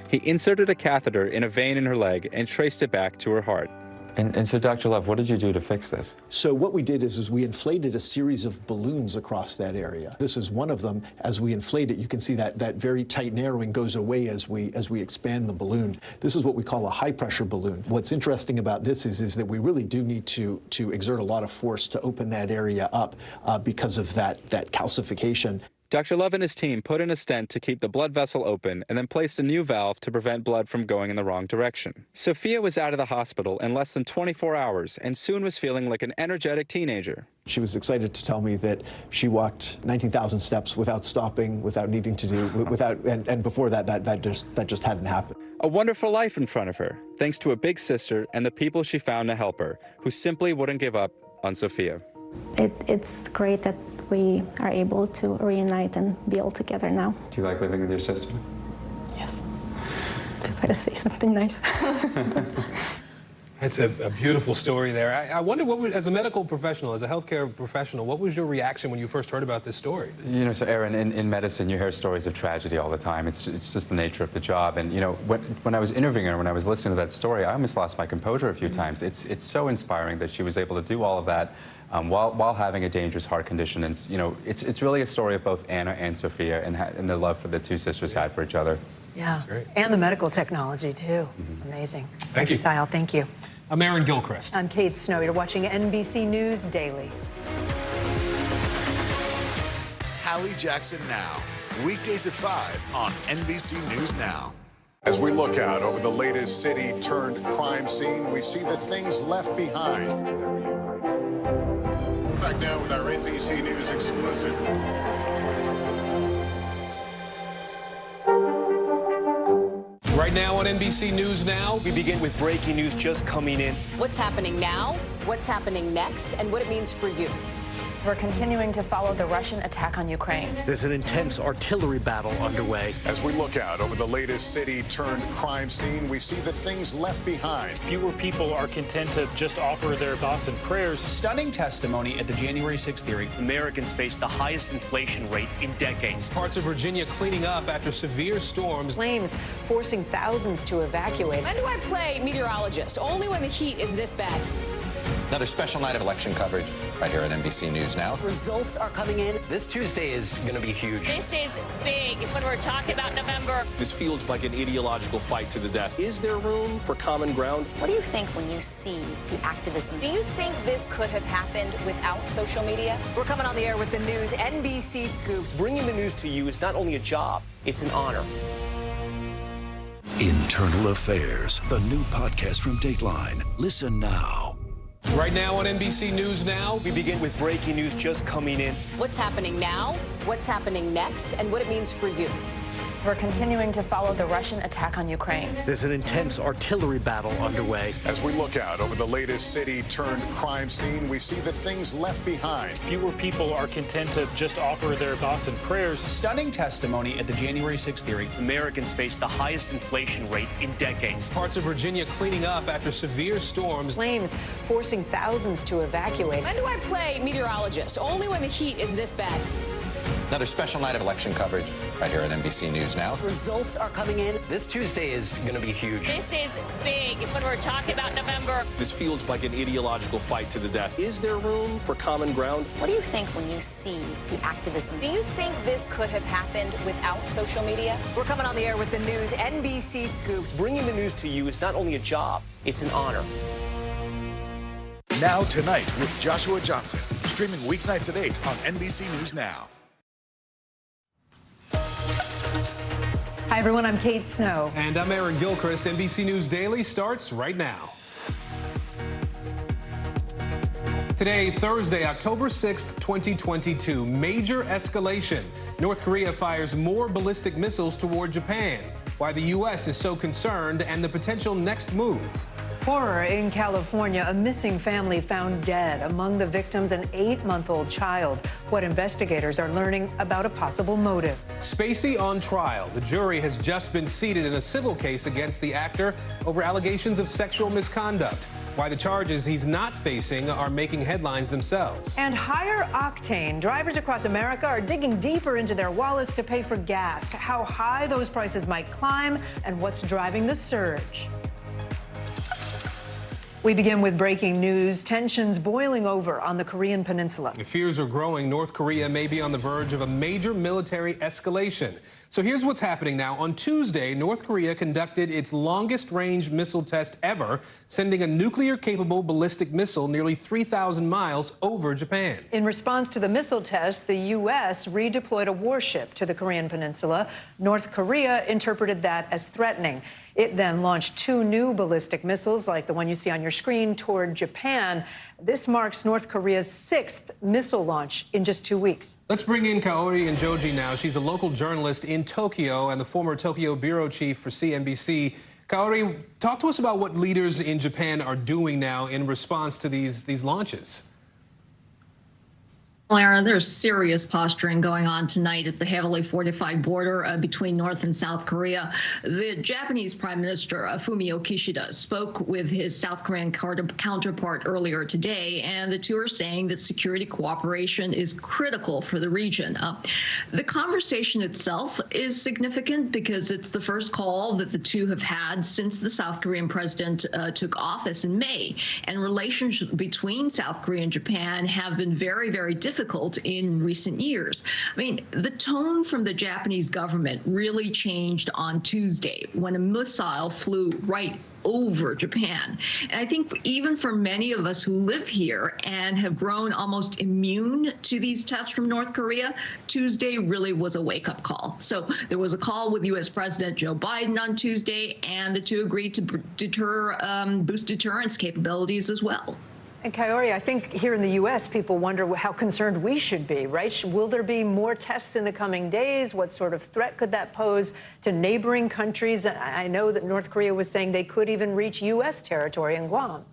He inserted a catheter in a vein in her leg and traced it back to her heart. And so, Dr. Love, what did you do to fix this? So what we did is we inflated a series of balloons across that area. This is one of them. As we inflate it, you can see that very tight narrowing goes away as we expand the balloon. This is what we call a high-pressure balloon. What's interesting about this is that we really do need to exert a lot of force to open that area up because of that calcification. Dr. Love and his team put in a stent to keep the blood vessel open and then placed a new valve to prevent blood from going in the wrong direction. Sophia was out of the hospital in less than 24 hours and soon was feeling like an energetic teenager. She was excited to tell me that she walked 19,000 steps without stopping, without needing to do, and before that just hadn't happened. A wonderful life in front of her, thanks to a big sister and the people she found to help her, who simply wouldn't give up on Sophia. It's great that we are able to reunite and be all together now. Do you like living with your sister? Yes. If I to say something nice. That's a beautiful story there. I wonder, as a medical professional, as a healthcare professional, what was your reaction when you first heard about this story? You know, so Aaron, in medicine, you hear stories of tragedy all the time. It's just the nature of the job. And, you know, when I was interviewing her, when I was listening to that story, I almost lost my composure a few times. It's so inspiring that she was able to do all of that while having a dangerous heart condition. And, you know, it's really a story of both Anna and Sophia and the love for the two sisters had for each other. Yeah, and the medical technology, too. Amazing. Thank you. Sile, thank you. I'm Aaron Gilchrist. I'm Kate Snow. You're watching NBC News Daily. Hallie Jackson Now, weekdays at 5 on NBC News Now. As we look out over the latest city-turned-crime scene, we see the things left behind. Back now with our NBC News exclusive. Right now on NBC News Now, we begin with breaking news just coming in. What's happening now, what's happening next, and what it means for you. We're continuing to follow the Russian attack on Ukraine. There's an intense artillery battle underway. As we look out over the latest city-turned-crime scene, we see the things left behind. Fewer people are content to just offer their thoughts and prayers. Stunning testimony at the January 6th hearing. Americans face the highest inflation rate in decades. Parts of Virginia cleaning up after severe storms. Flames forcing thousands to evacuate. When do I play meteorologist? Only when the heat is this bad. Another special night of election coverage right here at NBC News Now. Results are coming in. This Tuesday is going to be huge. This is big when we're talking about November. This feels like an ideological fight to the death. Is there room for common ground? What do you think when you see the activism? Do you think this could have happened without social media? We're coming on the air with the news, NBC Scoop. Bringing the news to you is not only a job, it's an honor. Internal Affairs, the new podcast from Dateline. Listen now. Right now on NBC News Now, we begin with breaking news just coming in. What's happening now, what's happening next, and what it means for you. We're continuing to follow the Russian attack on Ukraine. There's an intense artillery battle underway. As we look out over the latest city-turned-crime scene, we see the things left behind. Fewer people are content to just offer their thoughts and prayers. Stunning testimony at the January 6th hearing. Americans face the highest inflation rate in decades. Parts of Virginia cleaning up after severe storms. Flames forcing thousands to evacuate. When do I play meteorologist? Only when the heat is this bad. Another special night of election coverage right here at NBC News Now. Results are coming in. This Tuesday is going to be huge. This is big when we're talking about November. This feels like an ideological fight to the death. Is there room for common ground? What do you think when you see the activism? Do you think this could have happened without social media? We're coming on the air with the news NBC Scoop. Bringing the news to you is not only a job, it's an honor. Now Tonight with Joshua Johnson, streaming weeknights at 8 on NBC News Now. Hi, everyone. I'm Kate Snow. And I'm Aaron Gilchrist. NBC News Daily starts right now. Today, Thursday, October 6th, 2022, major escalation. North Korea fires more ballistic missiles toward Japan. Why the U.S. is so concerned and the potential next move. Horror in California. A missing family found dead. Among the victims, an 8-month-old child. What investigators are learning about a possible motive. Spacey on trial. The jury has just been seated in a civil case against the actor over allegations of sexual misconduct. Why the charges he's not facing are making headlines themselves. And higher octane. Drivers across America are digging deeper into their wallets to pay for gas. How high those prices might climb and what's driving the surge. We begin with breaking news. Tensions boiling over on the Korean peninsula. The fears are growing. North Korea may be on the verge of a major military escalation. So here's what's happening now. On Tuesday, North Korea conducted its longest-range missile test ever, sending a nuclear-capable ballistic missile nearly 3,000 miles over Japan. In response to the missile test, the U.S. redeployed a warship to the Korean peninsula. North Korea interpreted that as threatening. It then launched 2 new ballistic missiles, like the one you see on your screen, toward Japan. This marks North Korea's 6th missile launch in just 2 weeks. Let's bring in Kaori and Joji now. She's a local journalist in Tokyo and the former Tokyo bureau chief for CNBC. Kaori, talk to us about what leaders in Japan are doing now in response to these launches. Well, Aaron, there's serious posturing going on tonight at the heavily fortified border between North and South Korea. The Japanese Prime Minister Fumio Kishida spoke with his South Korean counterpart earlier today, and the two are saying that security cooperation is critical for the region. The conversation itself is significant because it's the first call that the two have had since the South Korean president took office in May, and relations between South Korea and Japan have been very, very difficult in recent years. I mean, the tone from the Japanese government really changed on Tuesday when a missile flew right over Japan. And I think even for many of us who live here and have grown almost immune to these tests from North Korea, Tuesday really was a wake-up call. So there was a call with U.S. President Joe Biden on Tuesday, and the two agreed to boost deterrence capabilities as well. And Kaori, I think here in the U.S., people wonder how concerned we should be, right? Will there be more tests in the coming days? What sort of threat could that pose to neighboring countries? I know that North Korea was saying they could even reach U.S. territory in Guam.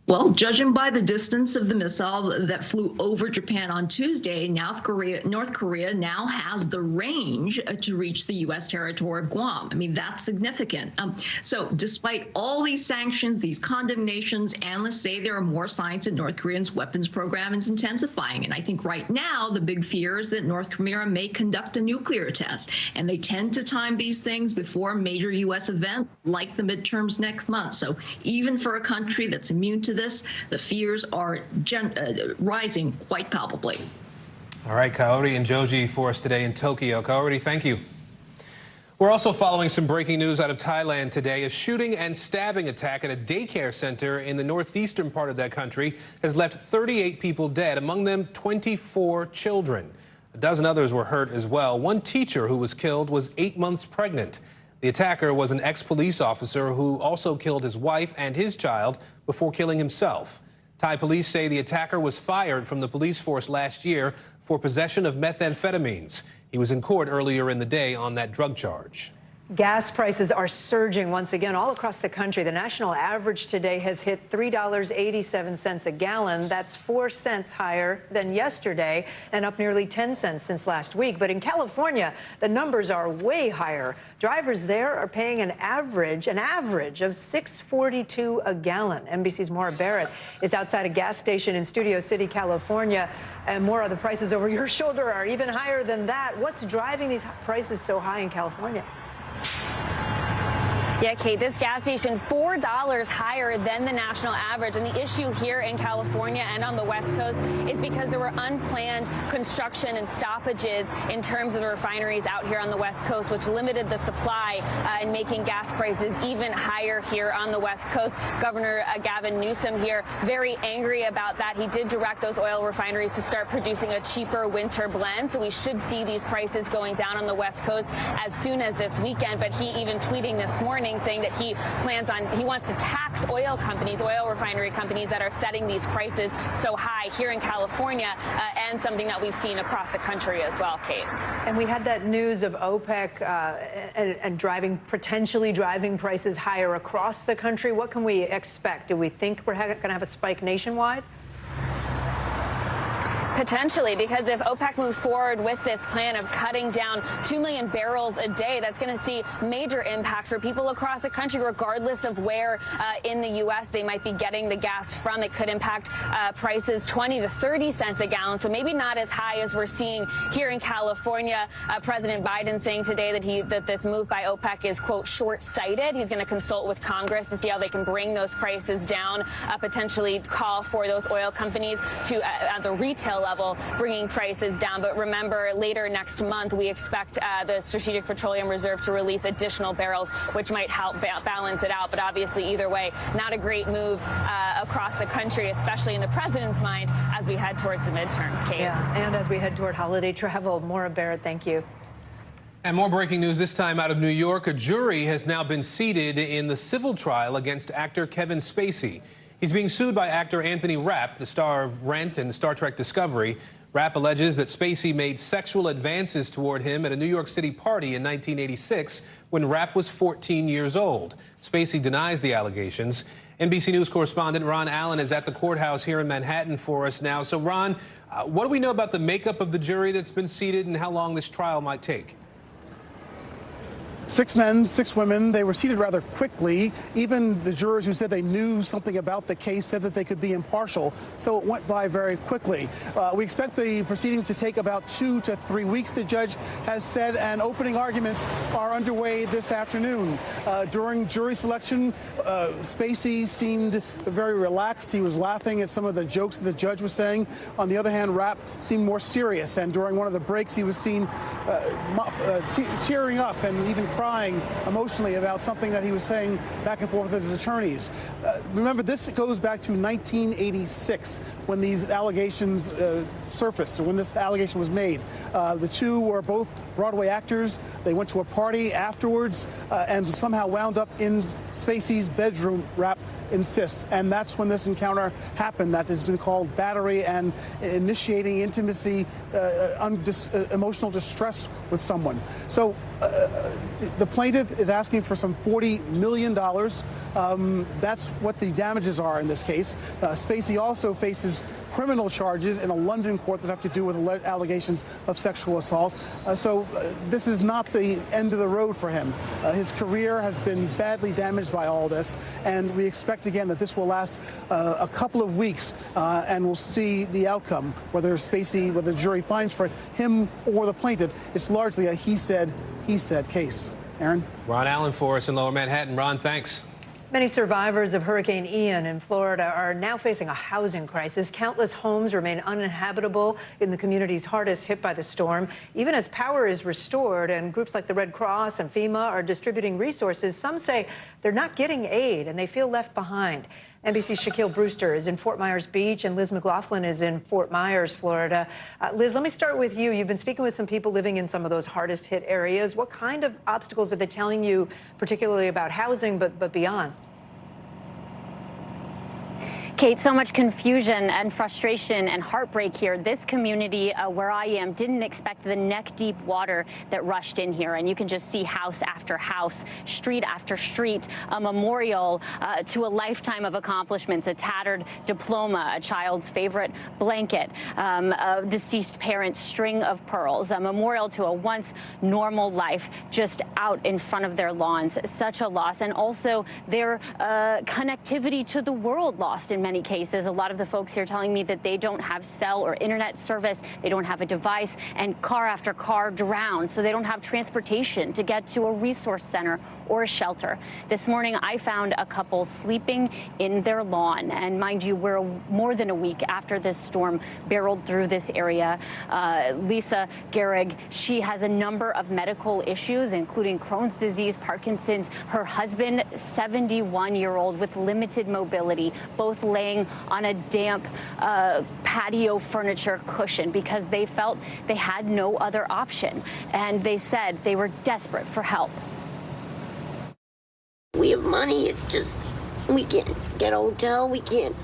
Well, judging by the distance of the missile that flew over Japan on Tuesday, North Korea now has the range to reach the U.S. territory of Guam. I mean, that's significant. So despite all these sanctions, these condemnations, analysts say there are more signs that North Korea's weapons program is intensifying. And I think right now, the big fear is that North Korea may conduct a nuclear test. And they tend to time these things before major U.S. events like the midterms next month. So even for a country that's immune to this, the fears are rising quite palpably. All right, Kaori and Joji for us today in Tokyo. Kaori, thank you. We're also following some breaking news out of Thailand today. A shooting and stabbing attack at a daycare center in the northeastern part of that country has left 38 people dead, among them 24 children. A dozen others were hurt as well. One teacher who was killed was 8 months pregnant. The attacker was an ex-police officer who also killed his wife and his child before killing himself. Thai police say the attacker was fired from the police force last year for possession of methamphetamines. He was in court earlier in the day on that drug charge. Gas prices are surging once again all across the country. The national average today has hit $3.87 a gallon. That's 4 cents higher than yesterday and up nearly 10 cents since last week. But in California, the numbers are way higher. Drivers there are paying an average of $6.42 a gallon. NBC's Maura Barrett is outside a gas station in Studio City, California. And Maura, the prices over your shoulder are even higher than that. What's driving these prices so high in California? Yeah, Kate, this gas station, $4 higher than the national average. And the issue here in California and on the West Coast is because there were unplanned construction and stoppages in terms of the refineries out here on the West Coast, which limited the supply and making gas prices even higher here on the West Coast. Governor Gavin Newsom here very angry about that. He did direct those oil refineries to start producing a cheaper winter blend. So we should see these prices going down on the West Coast as soon as this weekend. But he even tweeting this morning saying that he wants to tax oil companies, oil refinery companies that are setting these prices so high here in California, and something that we've seen across the country as well, Kate. And we had that news of OPEC and potentially driving prices higher across the country. What can we expect? Do we think we're going to have a spike nationwide? Potentially, because if OPEC moves forward with this plan of cutting down 2 million barrels a day, that's going to see major impact for people across the country, regardless of where in the U.S. they might be getting the gas from. It could impact prices 20 to 30 cents a gallon, so maybe not as high as we're seeing here in California. President Biden saying today that this move by OPEC is, quote, short-sighted. He's going to consult with Congress to see how they can bring those prices down, potentially call for those oil companies to, at the retail level, bringing prices down. But remember, later next month, we expect the Strategic Petroleum Reserve to release additional barrels, which might help balance it out. But obviously, either way, not a great move across the country, especially in the president's mind as we head towards the midterms, Kate. Yeah, and as we head toward holiday travel. Maura Barrett, thank you. And more breaking news this time out of New York. A jury has now been seated in the civil trial against actor Kevin Spacey. He's being sued by actor Anthony Rapp, the star of Rent and Star Trek Discovery. Rapp alleges that Spacey made sexual advances toward him at a New York City party in 1986 when Rapp was 14 years old. Spacey denies the allegations. NBC News correspondent Ron Allen is at the courthouse here in Manhattan for us now. So, Ron, what do we know about the makeup of the jury that's been seated and how long this trial might take? 6 men, 6 women. They were seated rather quickly. Even the jurors who said they knew something about the case said that they could be impartial. So it went by very quickly. We expect the proceedings to take about 2 to 3 weeks, the judge has said, and opening arguments are underway this afternoon. During jury selection, Spacey seemed very relaxed. He was laughing at some of the jokes that the judge was saying. On the other hand, Rapp seemed more serious. And during one of the breaks, he was seen tearing up and even crying emotionally about something that he was saying back and forth with his attorneys. Remember, this goes back to 1986 when these allegations surfaced, or when this allegation was made. The two were both Broadway actors. They went to a party afterwards and somehow wound up in Spacey's bedroom, Rapp insists. And that's when this encounter happened. That has been called battery and initiating intimacy, emotional distress with someone. So the plaintiff is asking for some $40 million. That's what the damages are in this case. Spacey also faces criminal charges in a London court that have to do with allegations of sexual assault. So this is not the end of the road for him. His career has been badly damaged by all this, and we expect again that this will last a couple of weeks, and we'll see the outcome, whether the jury finds for him or the plaintiff. It's largely a he said case. Aaron? Ron Allen for us in Lower Manhattan. Ron, thanks. Many survivors of Hurricane Ian in Florida are now facing a housing crisis. Countless homes remain uninhabitable in the communities hardest hit by the storm. Even as power is restored and groups like the Red Cross and FEMA are distributing resources, some say they're not getting aid and they feel left behind. NBC's Shaquille Brewster is in Fort Myers Beach, and Liz McLaughlin is in Fort Myers, Florida. Liz, let me start with you. You've been speaking with some people living in some of those hardest hit areas. What kind of obstacles are they telling you, particularly about housing, but beyond? Kate, so much confusion and frustration and heartbreak here. This community where I am didn't expect the neck-deep water that rushed in here. And you can just see house after house, street after street, a memorial to a lifetime of accomplishments, a tattered diploma, a child's favorite blanket, a deceased parent's string of pearls, a memorial to a once normal life just out in front of their lawns. Such a loss. And also their connectivity to the world lost in many cases. A lot of the folks here telling me that they don't have cell or internet service, they don't have a device, and car after car drowned, so they don't have transportation to get to a resource center or a shelter. This morning I found a couple sleeping in their lawn, and mind you, we're more than a week after this storm barreled through this area. Lisa Gehrig, she has a number of medical issues, including Crohn's disease, Parkinson's. Her husband, 71-year-old with limited mobility, both laying on a damp patio furniture cushion because they felt they had no other option. And they said they were desperate for help. We have money, it's just, we can't get a hotel, we can't.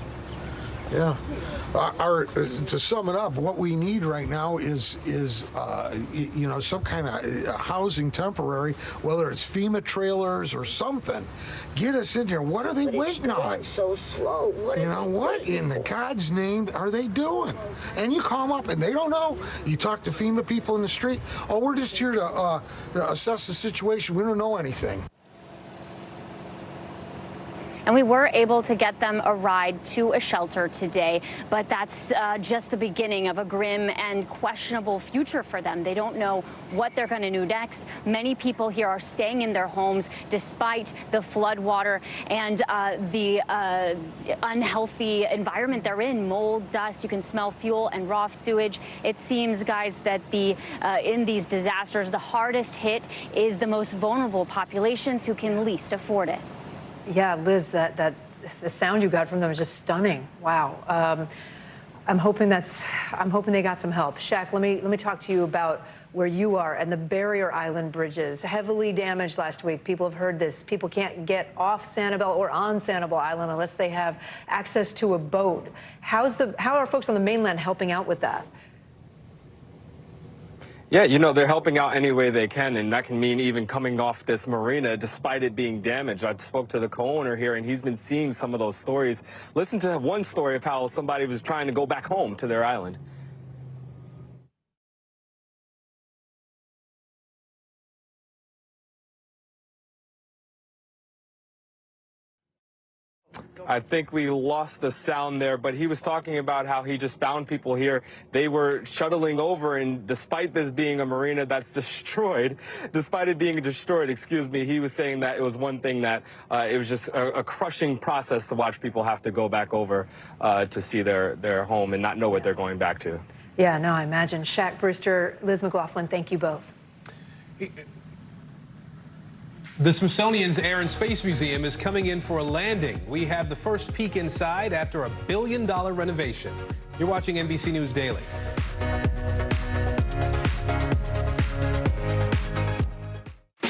Yeah. To sum it up, what we need right now is you know, some kind of housing temporary, whether it's FEMA trailers or something. Get us in here. What are they waiting on? So slow. What in the God's name are they doing? And you call them up and they don't know. You talk to FEMA people in the street. Oh, we're just here to assess the situation. We don't know anything. And we were able to get them a ride to a shelter today, but that's just the beginning of a grim and questionable future for them. They don't know what they're going to do next. Many people here are staying in their homes despite the flood water and the unhealthy environment they're in. Mold, dust, you can smell fuel and raw sewage. It seems, guys, that in these disasters, the hardest hit is the most vulnerable populations who can least afford it. Yeah, Liz, the sound you got from them is just stunning. Wow. I'm hoping they got some help. Shaq, let me talk to you about where you are and the barrier island bridges, heavily damaged last week. People have heard this. People can't get off Sanibel or on Sanibel Island unless they have access to a boat. How are folks on the mainland helping out with that? Yeah, you know, they're helping out any way they can, and that can mean even coming off this marina despite it being damaged. I spoke to the co-owner here, and he's been seeing some of those stories. Listen to one story of how somebody was trying to go back home to their island. I think we lost the sound there, but he was talking about how he just found people here. They were shuttling over, and despite this being a marina that's destroyed, excuse me, he was saying that it was one thing that it was just a crushing process to watch people have to go back over to see their home and not know what they're going back to. Yeah, no, I imagine. Shaq Brewster, Liz McLaughlin, thank you both. The Smithsonian's Air and Space Museum is coming in for a landing. We have the first peek inside after a $1 billion renovation. You're watching NBC News Daily.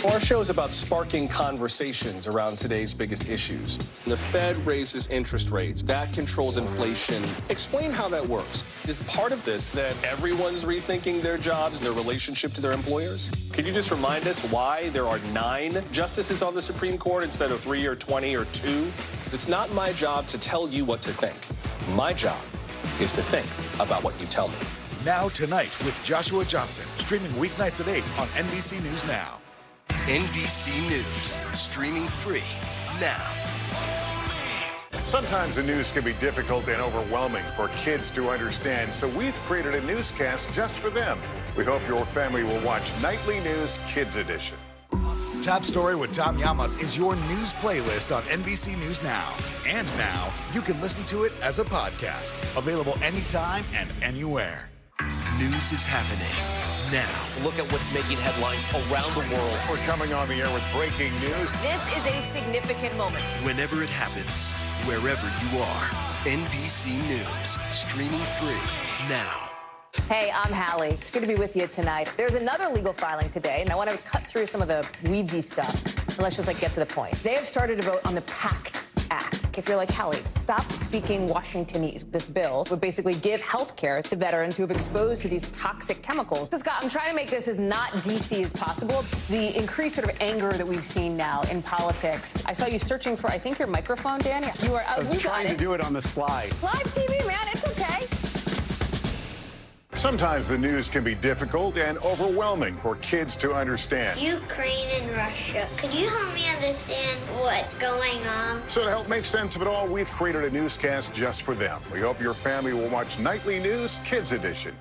Our show is about sparking conversations around today's biggest issues. The Fed raises interest rates. That controls inflation. Explain how that works. Is part of this that everyone's rethinking their jobs and their relationship to their employers? Could you just remind us why there are 9 justices on the Supreme Court instead of 3 or 20 or 2? It's not my job to tell you what to think. My job is to think about what you tell me. Now Tonight with Joshua Johnson, streaming weeknights at 8 on NBC News Now. NBC News, streaming free now. Sometimes the news can be difficult and overwhelming for kids to understand, so we've created a newscast just for them. We hope your family will watch Nightly News Kids Edition. Top Story with Tom Llamas is your news playlist on NBC News Now. And now you can listen to it as a podcast, available anytime and anywhere. News is happening now. Look at what's making headlines around the world. We're coming on the air with breaking news. This is a significant moment. Whenever it happens, wherever you are, NBC News, streaming free now. Hey, I'm Hallie. It's good to be with you tonight. There's another legal filing today, and I want to cut through some of the weedsy stuff. Let's just get to the point. They have started to vote on the PACT Act. If you're like, Hallie, stop speaking Washingtonese. This bill would basically give health care to veterans who have exposed to these toxic chemicals. So, Scott, I'm trying to make this as not DC as possible. The increased sort of anger that we've seen now in politics. I saw you searching for, I think, your microphone, Dan. Yeah, you were. I was trying to do it on the slide. Live TV, man. It's okay. Sometimes the news can be difficult and overwhelming for kids to understand. Ukraine and Russia. Could you help me understand what's going on? So to help make sense of it all, we've created a newscast just for them. We hope your family will watch Nightly News Kids Edition.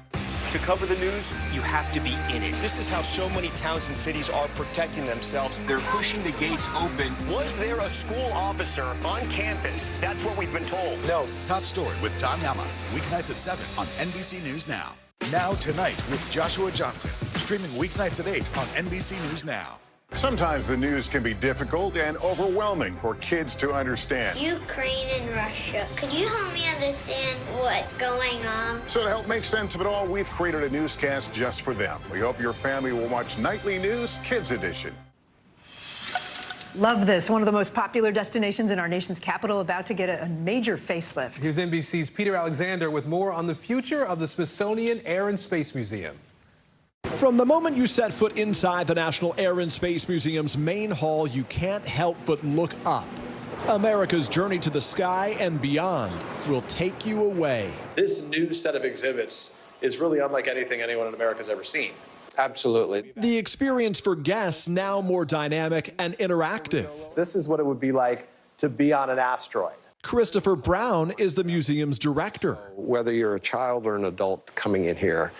To cover the news, you have to be in it. This is how so many towns and cities are protecting themselves. They're pushing the gates open. Was there a school officer on campus? That's what we've been told. No. Top Story with Tom Yamas. Weeknights at 7 on NBC News Now. Now Tonight with Joshua Johnson. Streaming weeknights at 8 on NBC News Now. Sometimes the news can be difficult and overwhelming for kids to understand. Ukraine and Russia. Could you help me understand what's going on? So to help make sense of it all, we've created a newscast just for them. We hope your family will watch Nightly News Kids Edition. Love this. One of the most popular destinations in our nation's capital about to get a major facelift. Here's NBC's Peter Alexander with more on the future of the Smithsonian Air and Space Museum. From the moment you set foot inside the National Air and Space Museum's main hall, you can't help but look up. America's journey to the sky and beyond will take you away. This new set of exhibits is really unlike anything anyone in America has ever seen. Absolutely. The experience for guests now more dynamic and interactive. This is what it would be like to be on an asteroid. Christopher Brown is the museum's director. Whether you're a child or an adult coming in here,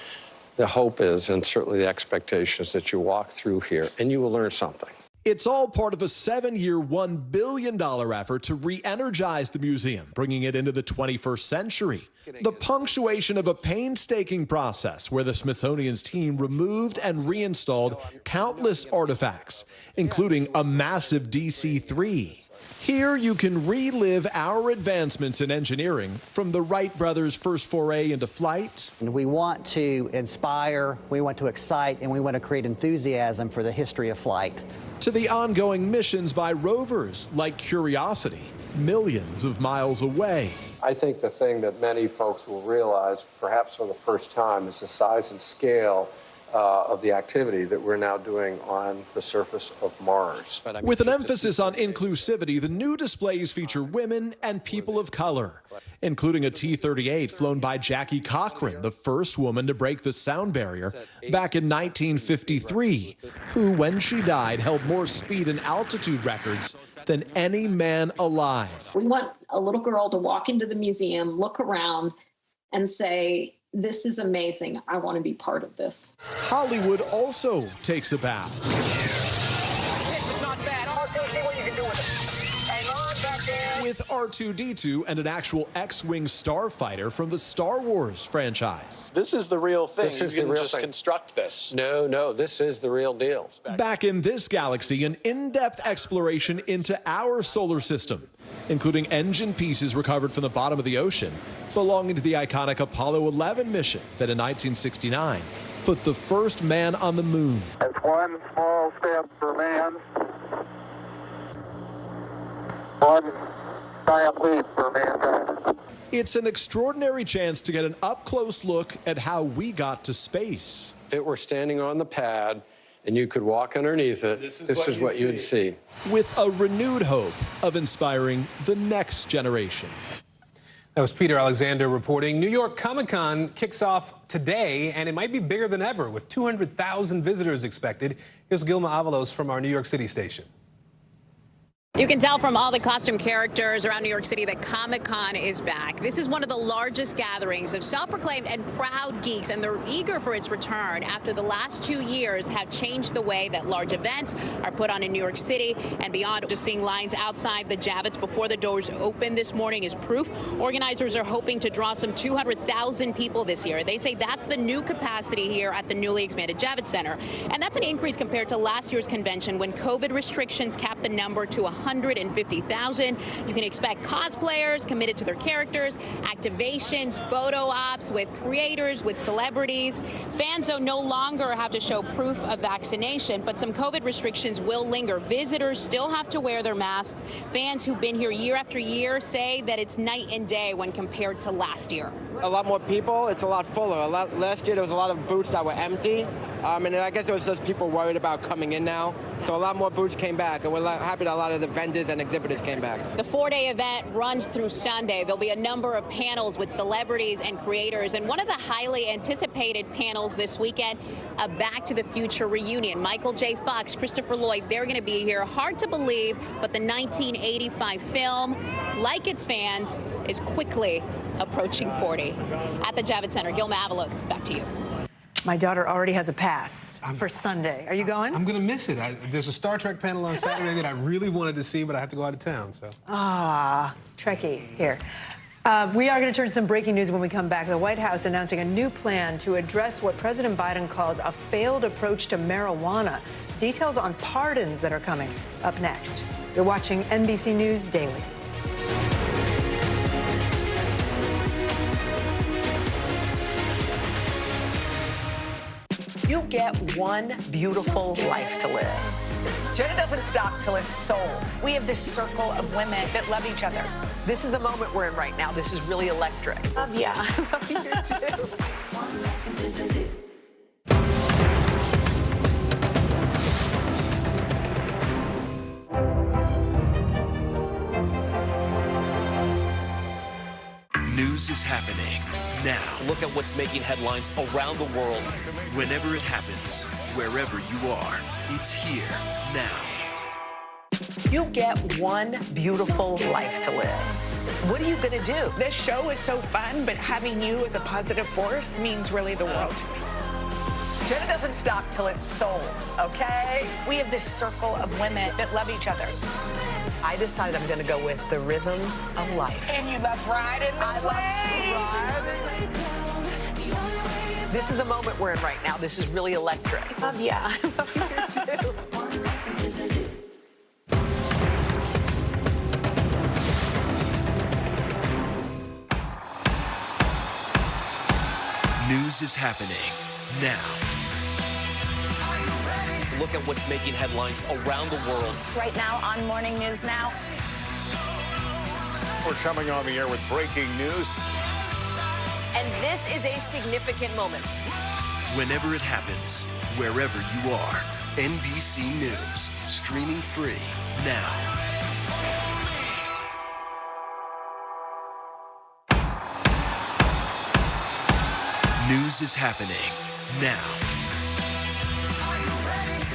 the hope is, and certainly the expectation is, that you walk through here and you will learn something. It's all part of a 7-year, $1 billion effort to re-energize the museum, bringing it into the 21st century. The punctuation of a painstaking process where the Smithsonian's team removed and reinstalled countless artifacts, including a massive DC-3. Here you can relive our advancements in engineering, from the Wright brothers' first foray into flight. We want to inspire, we want to excite, and we want to create enthusiasm for the history of flight. To the ongoing missions by rovers like Curiosity, millions of miles away. I think the thing that many folks will realize, perhaps for the first time, is the size and scale of the activity that we're now doing on the surface of Mars. With an emphasis on inclusivity, the new displays feature women and people of color, including a T-38 flown by Jackie Cochran, the first woman to break the sound barrier back in 1953, who, when she died, held more speed and altitude records than any man alive. We want a little girl to walk into the museum, look around, and say, "This is amazing. I want to be part of this." Hollywood also takes a bow. With R2-D2 and an actual X-Wing starfighter from the Star Wars franchise. This is the real thing. This is the real thing. Construct this. No, this is the real deal. Back in this galaxy, an in-depth exploration into our solar system, including engine pieces recovered from the bottom of the ocean, belonging to the iconic Apollo 11 mission that in 1969 put the first man on the moon. It's one small step for man, one giant leap for mankind. It's an extraordinary chance to get an up-close look at how we got to space. If it were standing on the pad and you could walk underneath it, this is what you'd see. With a renewed hope of inspiring the next generation. That was Peter Alexander reporting. New York Comic-Con kicks off today, and it might be bigger than ever, with 200,000 visitors expected. Here's Gilma Avalos from our New York City station. You can tell from all the costume characters around New York City that Comic-Con is back. This is one of the largest gatherings of self-proclaimed and proud geeks, and they're eager for its return after the last 2 years have changed the way that large events are put on in New York City and beyond. Just seeing lines outside the Javits before the doors open this morning is proof. Organizers are hoping to draw some 200,000 people this year. They say that's the new capacity here at the newly expanded Javits Center, and that's an increase compared to last year's convention when COVID restrictions capped the number to 150,000. You can expect cosplayers committed to their characters, activations, photo ops with creators, with celebrities. Fans, though, no longer have to show proof of vaccination, but some COVID restrictions will linger. Visitors still have to wear their masks. Fans who've been here year after year say that it's night and day when compared to last year. A lot more people. It's a lot fuller. Last year there was a lot of booths that were empty, and I guess it was just people worried about coming in now. So a lot more booths came back, and we're happy that a lot of the vendors and exhibitors came back. The 4-day event runs through Sunday. There'll be a number of panels with celebrities and creators, and one of the highly anticipated panels this weekend, a Back to the Future reunion. Michael J. Fox, Christopher Lloyd, they're going to be here. Hard to believe, but the 1985 film, like its fans, is quickly approaching 40. At the Javits Center, Gilma Avalos, back to you. My daughter already has a pass for Sunday. Are you going? I'm going to miss it. There's a Star Trek panel on Saturday that I really wanted to see, but I have to go out of town. So. Ah, Trekkie here. We are going to turn to some breaking news when we come back. The White House announcing a new plan to address what President Biden calls a failed approach to marijuana. Details on pardons that are coming up next. You're watching NBC News Daily. You get one beautiful life to live. Jenna doesn't stop till it's sold. We have this circle of women that love each other. This is a moment we're in right now. This is really electric. Love ya. I love you too. News is happening now. Look at what's making headlines around the world. Whenever it happens, wherever you are, it's here now. You get one beautiful life to live. What are you going to do? This show is so fun, but having you as a positive force means really the world to me. Jenna doesn't stop till it's sold, okay? We have this circle of women that love each other. I decided I'm going to go with the rhythm of life. And you love riding the wave. This is a moment we're in right now. This is really electric. Love ya. I love you too. News is happening now. Look at what's making headlines around the world. Right now on Morning News Now. We're coming on the air with breaking news. And this is a significant moment. Whenever it happens, wherever you are, NBC News, streaming free now. News is happening now.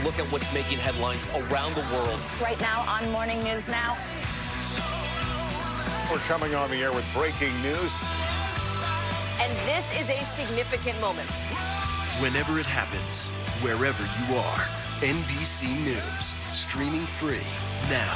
Look at what's making headlines around the world. Right now on Morning News Now. We're coming on the air with breaking news. And this is a significant moment. Whenever it happens, wherever you are, NBC News, streaming free now.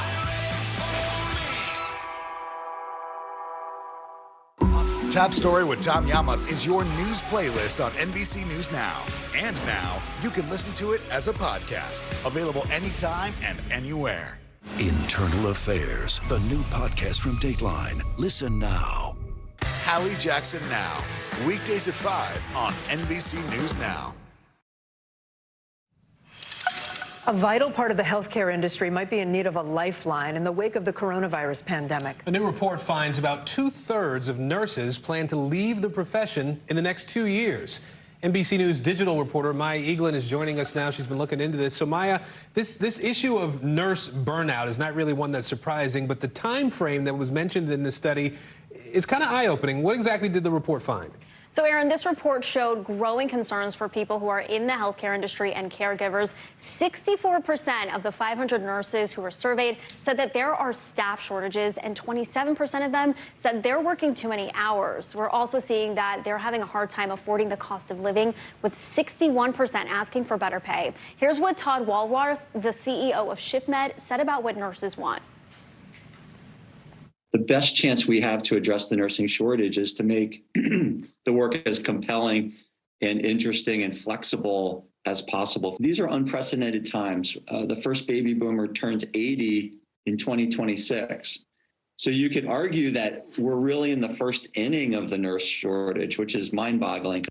Top Story with Tom Llamas is your news playlist on NBC News Now. And now, you can listen to it as a podcast. Available anytime and anywhere. Internal Affairs, the new podcast from Dateline. Listen now. Hallie Jackson Now. Weekdays at 5 on NBC News Now. A vital part of the healthcare industry might be in need of a lifeline in the wake of the coronavirus pandemic. A new report finds about 2/3 of nurses plan to leave the profession in the next 2 years. NBC News Digital reporter Maya Eaglin is joining us now. She's been looking into this. So, Maya, this issue of nurse burnout is not really one that's surprising, but the time frame that was mentioned in this study is kind of eye-opening. What exactly did the report find? So, Aaron, this report showed growing concerns for people who are in the healthcare industry and caregivers. 64% of the 500 nurses who were surveyed said that there are staff shortages, and 27% of them said they're working too many hours. We're also seeing that they're having a hard time affording the cost of living, with 61% asking for better pay. Here's what Todd Walworth, the CEO of ShiftMed, said about what nurses want. The best chance we have to address the nursing shortage is to make the work as compelling and interesting and flexible as possible. These are unprecedented times. The first baby boomer turns 80 in 2026. So you could argue that we're really in the first inning of the nurse shortage, which is mind-boggling.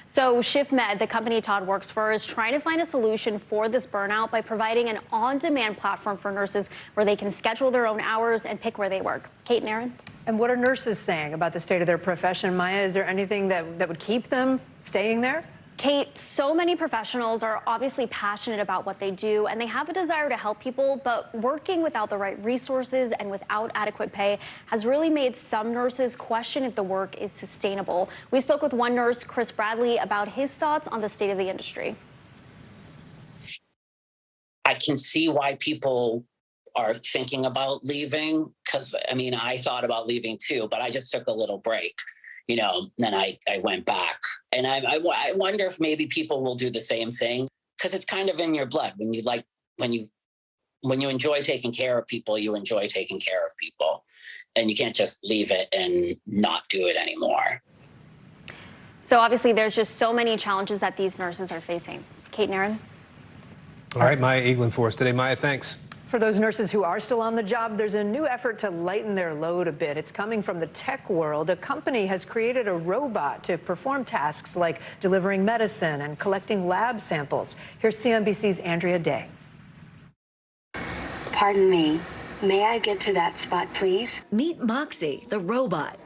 So ShiftMed, the company Todd works for, is trying to find a solution for this burnout by providing an on-demand platform for nurses where they can schedule their own hours and pick where they work. Kate and Aaron? And what are nurses saying about the state of their profession? Maya, is there anything that would keep them staying there? Kate, so many professionals are obviously passionate about what they do, and they have a desire to help people, but working without the right resources and without adequate pay has really made some nurses question if the work is sustainable. We spoke with one nurse, Chris Bradley, about his thoughts on the state of the industry. I can see why people are thinking about leaving, because, I mean, I thought about leaving too, but I just took a little break. You know, then I went back. And I wonder if maybe people will do the same thing, because it's kind of in your blood. When you enjoy taking care of people, you enjoy taking care of people. And you can't just leave it and not do it anymore. So obviously there's just so many challenges that these nurses are facing. Kate and Aaron? All right, Maya Eaglin for us today. Maya, thanks. For those nurses who are still on the job, there's a new effort to lighten their load a bit. It's coming from the tech world. A company has created a robot to perform tasks like delivering medicine and collecting lab samples. Here's CNBC's Andrea Day. Pardon me. May I get to that spot, please? Meet Moxie, the robot.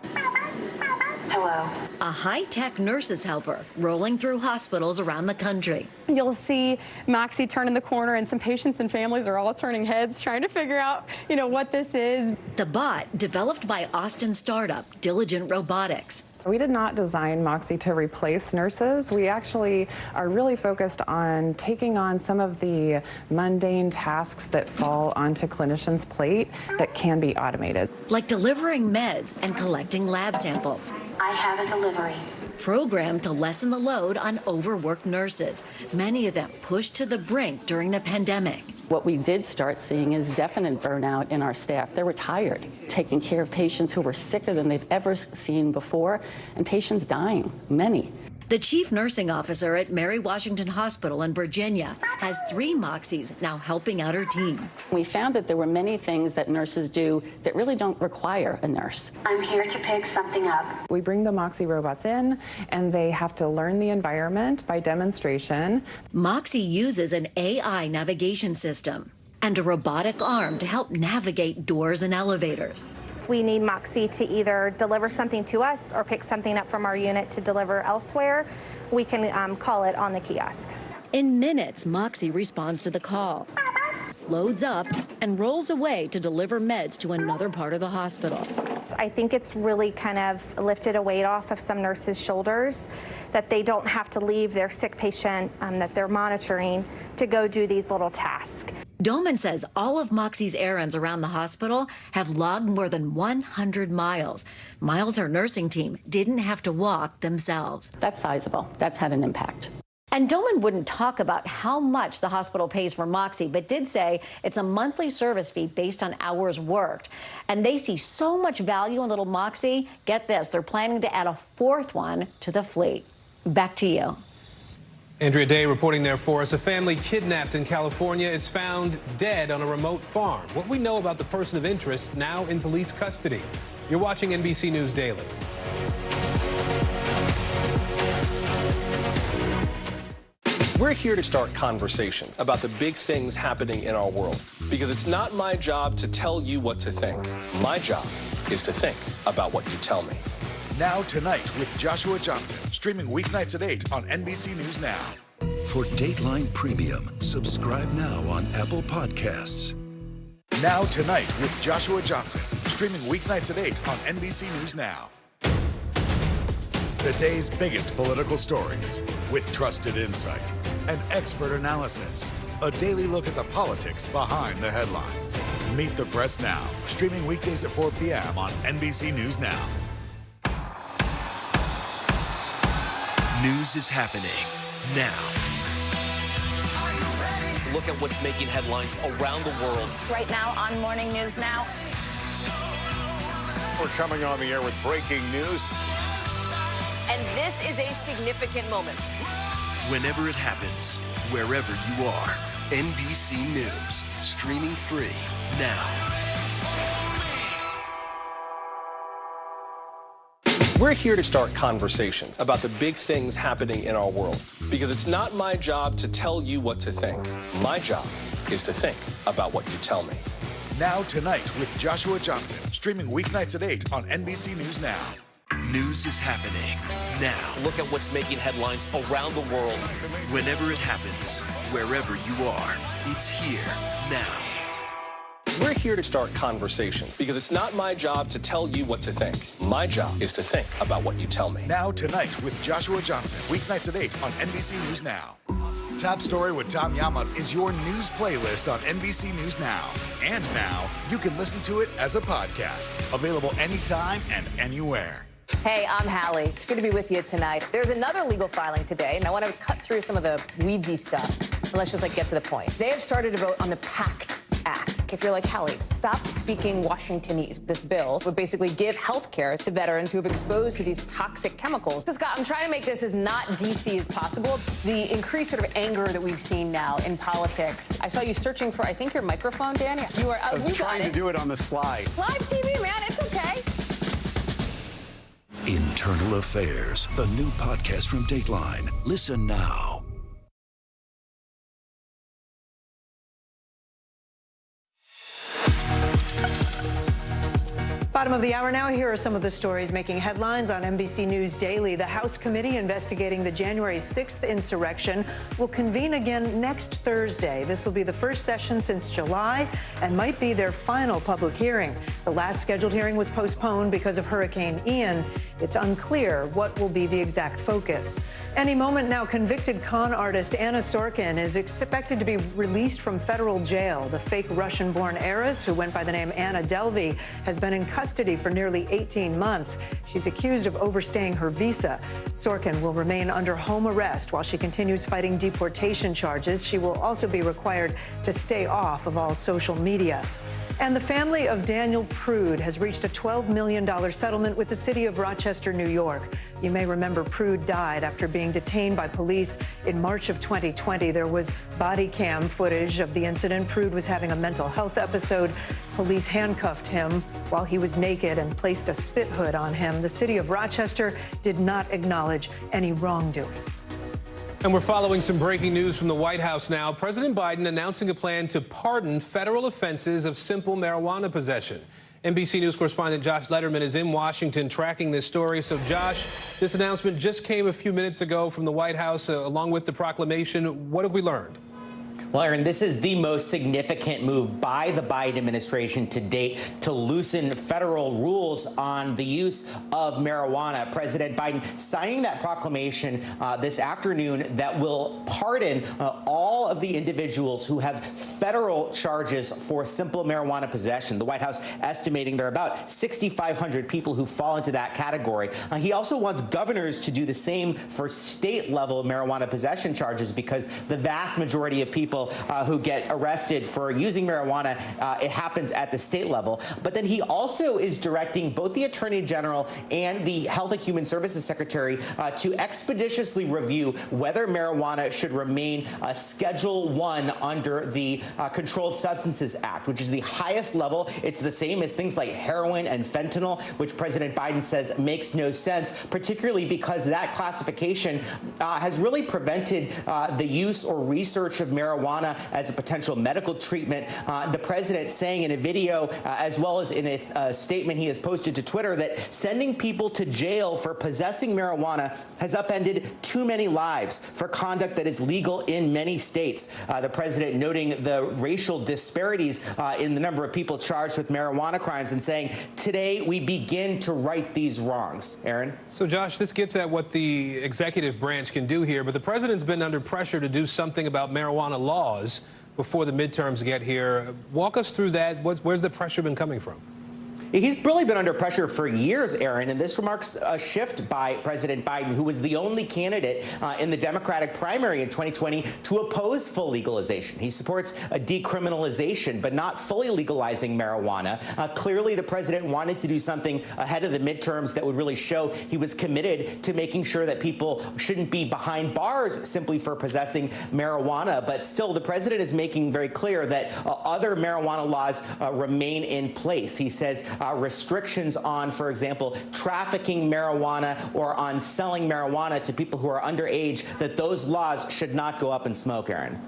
Hello. A high-tech nurse's helper rolling through hospitals around the country. You'll see Moxie turning the corner, and some patients and families are all turning heads, trying to figure out, what this is. The bot, developed by Austin startup Diligent Robotics. We did not design Moxie to replace nurses. We actually are really focused on taking on some of the mundane tasks that fall onto clinicians' plate that can be automated. Like delivering meds and collecting lab samples. I have a delivery. Programmed to lessen the load on overworked nurses, many of them pushed to the brink during the pandemic. What we did start seeing is definite burnout in our staff. They were tired, taking care of patients who were sicker than they've ever seen before, and patients dying, many. The chief nursing officer at Mary Washington Hospital in Virginia has 3 Moxies now helping out her team. We found that there were many things that nurses do that really don't require a nurse. I'm here to pick something up. We bring the Moxie robots in, and they have to learn the environment by demonstration. Moxie uses an AI navigation system and a robotic arm to help navigate doors and elevators. We need Moxie to either deliver something to us or pick something up from our unit to deliver elsewhere. We can call it on the kiosk. In minutes, Moxie responds to the call, loads up, and rolls away to deliver meds to another part of the hospital. I think it's really kind of lifted a weight off of some nurses' shoulders, that they don't have to leave their sick patient that they're monitoring to go do these little tasks. Doman says all of Moxie's errands around the hospital have logged more than 100 miles. Miles her nursing team didn't have to walk themselves. That's sizable. That's had an impact. And Doman wouldn't talk about how much the hospital pays for Moxie, but did say it's a monthly service fee based on hours worked. And they see so much value in little Moxie. Get this, they're planning to add a 4th one to the fleet. Back to you. Andrea Day reporting there for us. A family kidnapped in California is found dead on a remote farm. What we know about the person of interest now in police custody. You're watching NBC News Daily. We're here to start conversations about the big things happening in our world, because it's not my job to tell you what to think. My job is to think about what you tell me. Now Tonight with Joshua Johnson, streaming weeknights at 8 on NBC News Now. For Dateline Premium, subscribe now on Apple Podcasts. Now Tonight with Joshua Johnson, streaming weeknights at 8 on NBC News Now. The day's biggest political stories, with trusted insight and expert analysis. A daily look at the politics behind the headlines. Meet the Press Now, streaming weekdays at 4 p.m. on NBC News Now. News is happening now. Look at what's making headlines around the world. Right now on Morning News Now. We're coming on the air with breaking news. And this is a significant moment. Whenever it happens, wherever you are, NBC News, streaming free now. We're here to start conversations about the big things happening in our world, because it's not my job to tell you what to think. My job is to think about what you tell me. Now Tonight with Joshua Johnson, streaming weeknights at 8 on NBC News Now. News is happening now. Look at what's making headlines around the world. Whenever it happens, wherever you are, it's here now. We're here to start conversations, because it's not my job to tell you what to think. My job is to think about what you tell me. Now Tonight with Joshua Johnson, weeknights at 8 on NBC News Now. Top Story with Tom Llamas is your news playlist on NBC News Now. And now, you can listen to it as a podcast. Available anytime and anywhere. Hey, I'm Hallie. It's good to be with you tonight. There's another legal filing today, and I want to cut through some of the weedsy stuff. And let's just get to the point. They have started to vote on the PACT Act. If you're like, Hallie, stop speaking Washingtonese. This bill would basically give health care to veterans who have exposed to these toxic chemicals. So, Scott, I'm trying to make this as not DC as possible. The increased sort of anger that we've seen now in politics. I saw you searching for, I think, your microphone, Danny. You are. I was trying to do it on the slide. Live TV, man. It's okay. Internal Affairs, the new podcast from Dateline. Listen now. Bottom of the hour now. Here are some of the stories making headlines on NBC News Daily. The House committee investigating the January 6th insurrection will convene again next Thursday. This will be the first session since July and might be their final public hearing. The last scheduled hearing was postponed because of Hurricane Ian. It's unclear what will be the exact focus. Any moment now, convicted con artist Anna Sorkin is expected to be released from federal jail. The fake Russian-born heiress, who went by the name Anna Delvey, has been in custody for nearly 18 months. She's accused of overstaying her visa. Sorkin will remain under home arrest while she continues fighting deportation charges. She will also be required to stay off of all social media. And the family of Daniel Prude has reached a $12 million settlement with the city of Rochester, New York. You may remember Prude died after being detained by police in March of 2020. There was body cam footage of the incident. Prude was having a mental health episode. Police handcuffed him while he was naked and placed a spit hood on him. The city of Rochester did not acknowledge any wrongdoing. And we're following some breaking news from the White House now. President Biden announcing a plan to pardon federal offenses of simple marijuana possession. NBC News correspondent Josh Letterman is in Washington tracking this story. So, Josh, this announcement just came a few minutes ago from the White House, along with the proclamation. What have we learned? Well, Aaron, this is the most significant move by the Biden administration to date to loosen federal rules on the use of marijuana. President Biden signing that proclamation this afternoon that will pardon all of the individuals who have federal charges for simple marijuana possession. The White House estimating there are about 6,500 people who fall into that category. He also wants governors to do the same for state-level marijuana possession charges, because the vast majority of people who get arrested for using marijuana, it happens at the state level. But then he also is directing both the Attorney General and the Health and Human Services Secretary to expeditiously review whether marijuana should remain Schedule I under the Controlled Substances Act, which is the highest level. It's the same as things like heroin and fentanyl, which President Biden says makes no sense, particularly because that classification has really prevented the use or research of marijuana as a potential medical treatment. The president saying in a video, as well as in a statement he has posted to Twitter, that sending people to jail for possessing marijuana has upended too many lives for conduct that is legal in many states. The president noting the racial disparities in the number of people charged with marijuana crimes and saying, today we begin to right these wrongs. Aaron? So, Josh, this gets at what the executive branch can do here, but the president's been under pressure to do something about marijuana laws before the midterms get here. Walk us through that. Where's the pressure been coming from? He's really been under pressure for years, Aaron, and this marks a shift by President Biden, who was the only candidate in the Democratic primary in 2020 to oppose full legalization. He supports a decriminalization, but not fully legalizing marijuana. Clearly, the president wanted to do something ahead of the midterms that would really show he was committed to making sure that people shouldn't be behind bars simply for possessing marijuana. But still, the president is making very clear that other marijuana laws remain in place. He says restrictions on, for example, trafficking marijuana or on selling marijuana to people who are underage, that those laws should not go up in smoke, Aaron.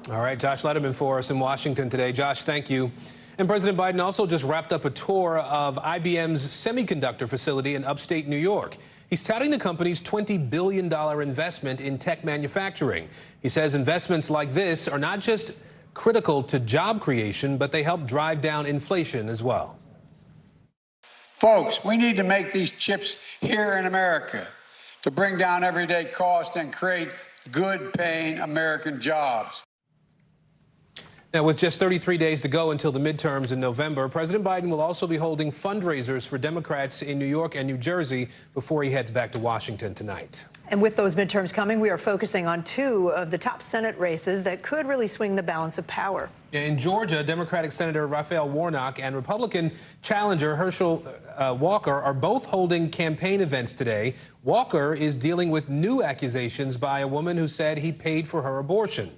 All right, Josh Letterman for us in Washington today. Josh, thank you. And President Biden also just wrapped up a tour of IBM's semiconductor facility in upstate New York. He's touting the company's $20 billion investment in tech manufacturing. He says investments like this are not just critical to job creation, but they help drive down inflation as well. Folks, we need to make these chips here in America to bring down everyday costs and create good-paying American jobs. Now, with just 33 days to go until the midterms in November, President Biden will also be holding fundraisers for Democrats in New York and New Jersey before he heads back to Washington tonight. And with those midterms coming, we are focusing on two of the top Senate races that could really swing the balance of power. In Georgia, Democratic Senator Raphael Warnock and Republican challenger Herschel Walker are both holding campaign events today. Walker is dealing with new accusations by a woman who said he paid for her abortion.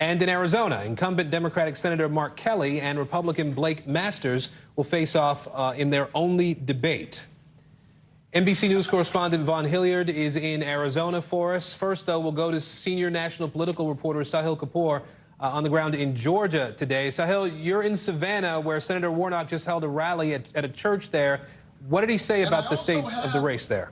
And in Arizona, incumbent Democratic Senator Mark Kelly and Republican Blake Masters will face off in their only debate. NBC News correspondent Vaughn Hilliard is in Arizona for us. First, though, we'll go to senior national political reporter Sahil Kapoor on the ground in Georgia today. Sahil, you're in Savannah, where Senator Warnock just held a rally at a church there. What did he say about the state of the race there?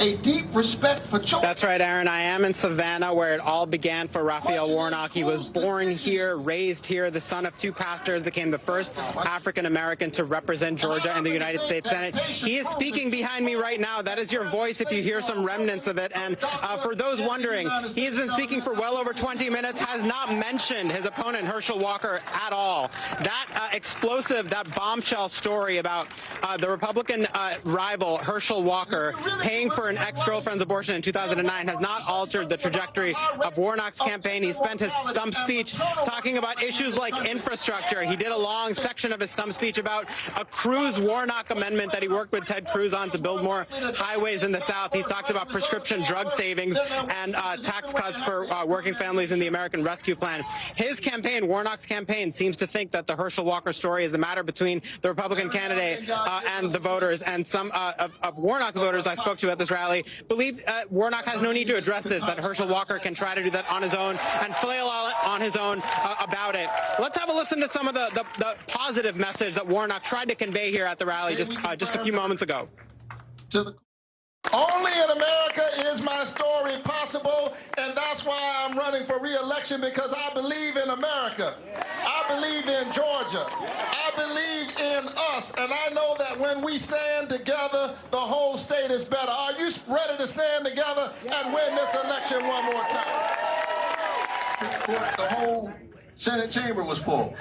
A deep respect for children. That's right, Aaron. I am in Savannah, where it all began for Raphael Warnock. He was born here, raised here, the son of two pastors, became the first African-American to represent Georgia in the United States Senate. He is speaking behind me right now. That is your voice if you hear some remnants of it. And for those wondering, he has been speaking for well over 20 minutes, has not mentioned his opponent, Herschel Walker, at all. That explosive, that bombshell story about the Republican rival, Herschel Walker, paying for an ex-girlfriend's abortion in 2009 has not altered the trajectory of Warnock's campaign. He spent his stump speech talking about issues like infrastructure. He did a long section of his stump speech about a Cruz-Warnock amendment that he worked with Ted Cruz on to build more highways in the South. He's talked about prescription drug savings and tax cuts for working families in the American Rescue Plan. His campaign, Warnock's campaign, seems to think that the Herschel Walker story is a matter between the Republican candidate and the voters. And some of Warnock's voters I spoke to at this rally believe Warnock has no need to address this, that Herschel Walker can try to do that on his own and flail on his own about it. Let's have a listen to some of the positive message that Warnock tried to convey here at the rally just a few moments ago. Only in America is my story possible, and that's why I'm running for re-election, because I believe in America. I believe in Georgia. I believe in us, and I know that when we stand together, the whole state is better. Are you ready to stand together and win this election one more time? The whole Senate chamber was full.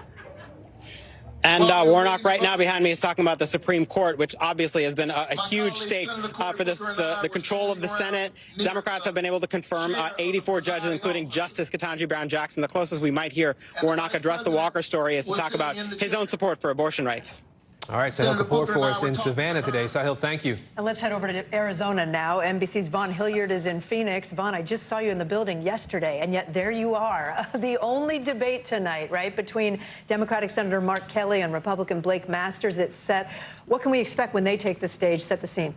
And Warnock right now behind me is talking about the Supreme Court, which obviously has been a huge stake for this, the control of the Senate. Democrats have been able to confirm 84 judges, including Justice Ketanji Brown Jackson. The closest we might hear Warnock address the Walker story is to talk about his own support for abortion rights. All right, Sahil Kapoor for us in Savannah today. Sahil, thank you. And let's head over to Arizona now. NBC's Vaughn Hilliard is in Phoenix. Vaughn, I just saw you in the building yesterday, and yet there you are. The only debate tonight, right, between Democratic Senator Mark Kelly and Republican Blake Masters. It's set. What can we expect when they take the stage? Set the scene.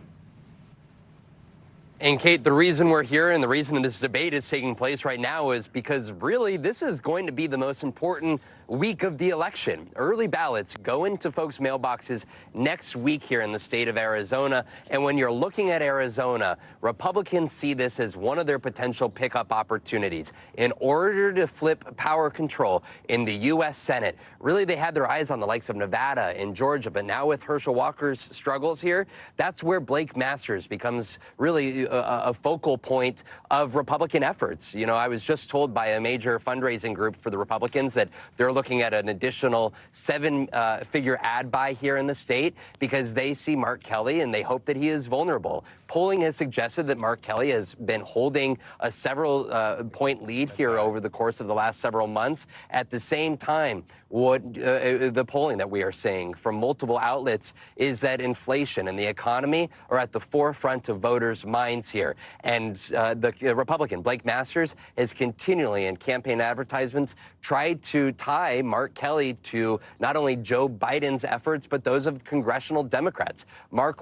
And Kate, the reason we're here and the reason this debate is taking place right now is because really this is going to be the most important week of the election. Early ballots go into folks' mailboxes next week here in the state of Arizona. And when you're looking at Arizona, Republicans see this as one of their potential pickup opportunities. In order to flip power control in the U.S. Senate, really they had their eyes on the likes of Nevada and Georgia. But now with Herschel Walker's struggles here, that's where Blake Masters becomes really a focal point of Republican efforts. You know, I was just told by a major fundraising group for the Republicans that they're looking at an additional 7-figure ad buy here in the state because they see Mark Kelly and they hope that he is vulnerable. Polling has suggested that Mark Kelly has been holding a several-point lead here over the course of the last several months. At the same time, what the polling that we are seeing from multiple outlets is that inflation and the economy are at the forefront of voters' minds here. And the Republican, Blake Masters, has continually in campaign advertisements tried to tie Mark Kelly to not only Joe Biden's efforts, but those of congressional Democrats. Mark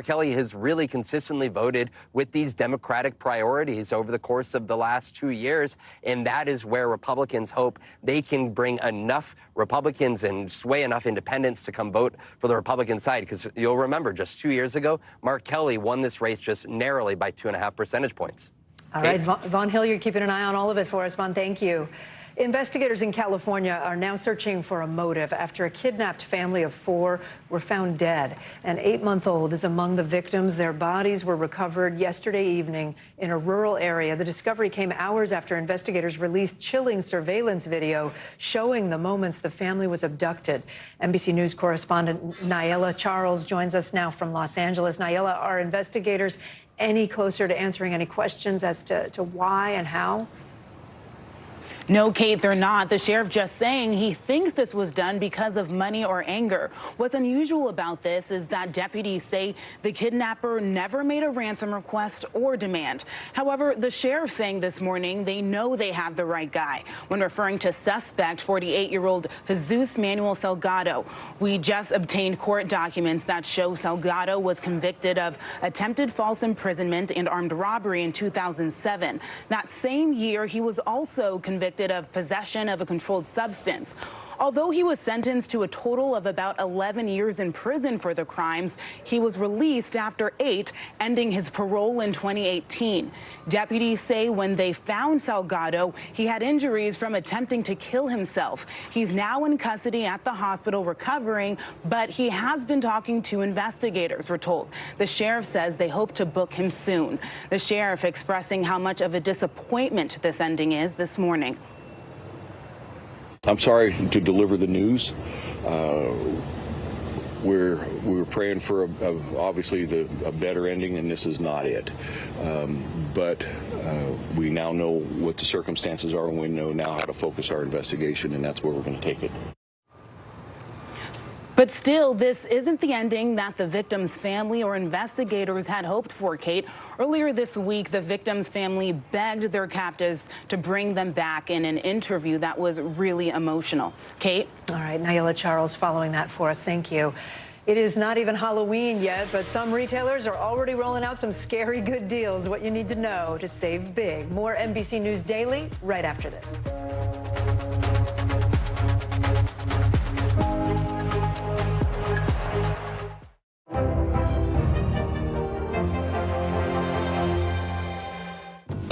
Kelly has really consistently voted with these Democratic priorities over the course of the last 2 years, and that is where Republicans hope they can bring enough Republicans and sway enough independents to come vote for the Republican side. Because you'll remember just 2 years ago, Mark Kelly won this race just narrowly by 2.5 percentage points. All right, Vaughn Hill, you're keeping an eye on all of it for us, Vaughn. Thank you. Investigators in California are now searching for a motive after a kidnapped family of 4 were found dead. An 8-month-old is among the victims. Their bodies were recovered yesterday evening in a rural area. The discovery came hours after investigators released chilling surveillance video showing the moments the family was abducted. NBC News correspondent Nayela Charles joins us now from Los Angeles. Nayela, are investigators any closer to answering any questions as to why and how? No, Kate, they're not. The sheriff just saying he thinks this was done because of money or anger. What's unusual about this is that deputies say the kidnapper never made a ransom request or demand. However, the sheriff saying this morning they know they have the right guy when referring to suspect 48-year-old Jesus Manuel Salgado. We just obtained court documents that show Salgado was convicted of attempted false imprisonment and armed robbery in 2007. That same year, he was also convicted of possession of a controlled substance. Although he was sentenced to a total of about 11 years in prison for the crimes, he was released after 8, ending his parole in 2018. Deputies say when they found Salgado, he had injuries from attempting to kill himself. He's now in custody at the hospital recovering, but he has been talking to investigators, we're told. The sheriff says they hope to book him soon. The sheriff expressing how much of a disappointment this ending is this morning. I'm sorry to deliver the news. We were praying for obviously a better ending, and this is not it. But we now know what the circumstances are, and we know now how to focus our investigation, and that's where we're going to take it. But still, this isn't the ending that the victim's family or investigators had hoped for, Kate. Earlier this week, the victim's family begged their captives to bring them back in an interview that was really emotional. Kate? All right, Nayela Charles following that for us. Thank you. It is not even Halloween yet, but some retailers are already rolling out some scary good deals. What you need to know to save big. More NBC News Daily right after this.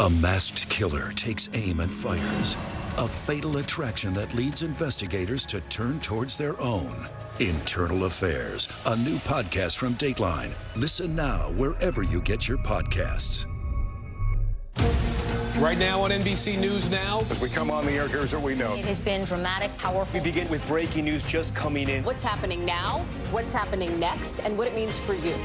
A masked killer takes aim and fires. A fatal attraction that leads investigators to turn towards their own. Internal Affairs, a new podcast from Dateline. Listen now wherever you get your podcasts. Right now on NBC News Now. As we come on the air, here's what we know. It has been dramatic, powerful. We begin with breaking news just coming in. What's happening now, what's happening next, and what it means for you.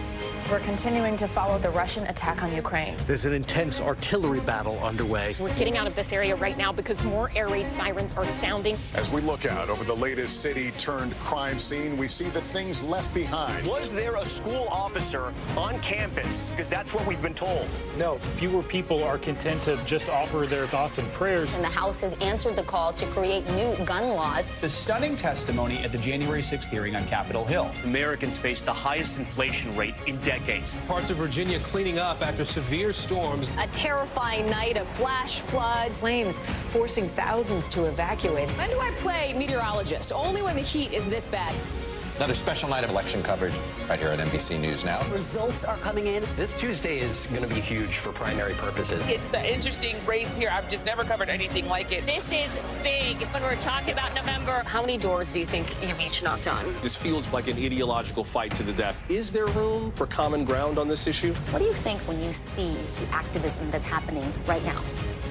We're continuing to follow the Russian attack on Ukraine. There's an intense artillery battle underway. We're getting out of this area right now because more air raid sirens are sounding. As we look out over the latest city-turned-crime scene, we see the things left behind. Was there a school officer on campus? Because that's what we've been told. No, fewer people are content to just offer their thoughts and prayers. And the House has answered the call to create new gun laws. The stunning testimony at the January 6th hearing on Capitol Hill. Americans face the highest inflation rate in decades. Parts of Virginia cleaning up after severe storms. A terrifying night of flash floods. Flames forcing thousands to evacuate. When do I play meteorologist? Only when the heat is this bad. Another special night of election coverage right here at NBC News Now. Results are coming in. This Tuesday is going to be huge for primary purposes. It's an interesting race here. I've just never covered anything like it. This is big when we're talking about November. How many doors do you think you've each knocked on? This feels like an ideological fight to the death. Is there room for common ground on this issue? What do you think when you see the activism that's happening right now?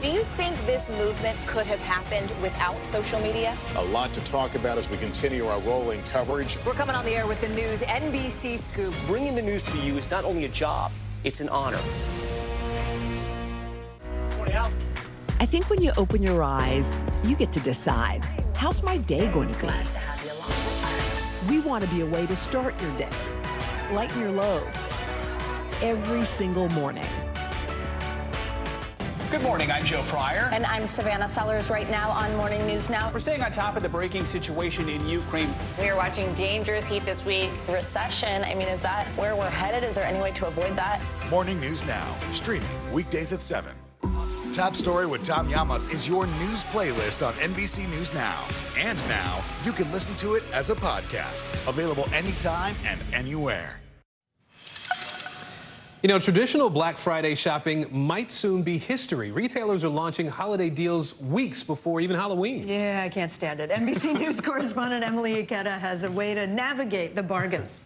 Do you think this movement could have happened without social media? A lot to talk about as we continue our rolling coverage. We're coming on the air with the news NBC Scoop. Bringing the news to you is not only a job, it's an honor. I think when you open your eyes, you get to decide, how's my day going to be? We want to be a way to start your day, lighten your load, every single morning. Good morning, I'm Joe Pryor. And I'm Savannah Sellers right now on Morning News Now. We're staying on top of the breaking situation in Ukraine. We are watching dangerous heat this week. Recession, I mean, is that where we're headed? Is there any way to avoid that? Morning News Now, streaming weekdays at 7. Top Story with Tom Llamas is your news playlist on NBC News Now. And now, you can listen to it as a podcast. Available anytime and anywhere. You know, traditional Black Friday shopping might soon be history. Retailers are launching holiday deals weeks before even Halloween. Yeah, I can't stand it. NBC News correspondent Emily Ikeda has a way to navigate the bargains.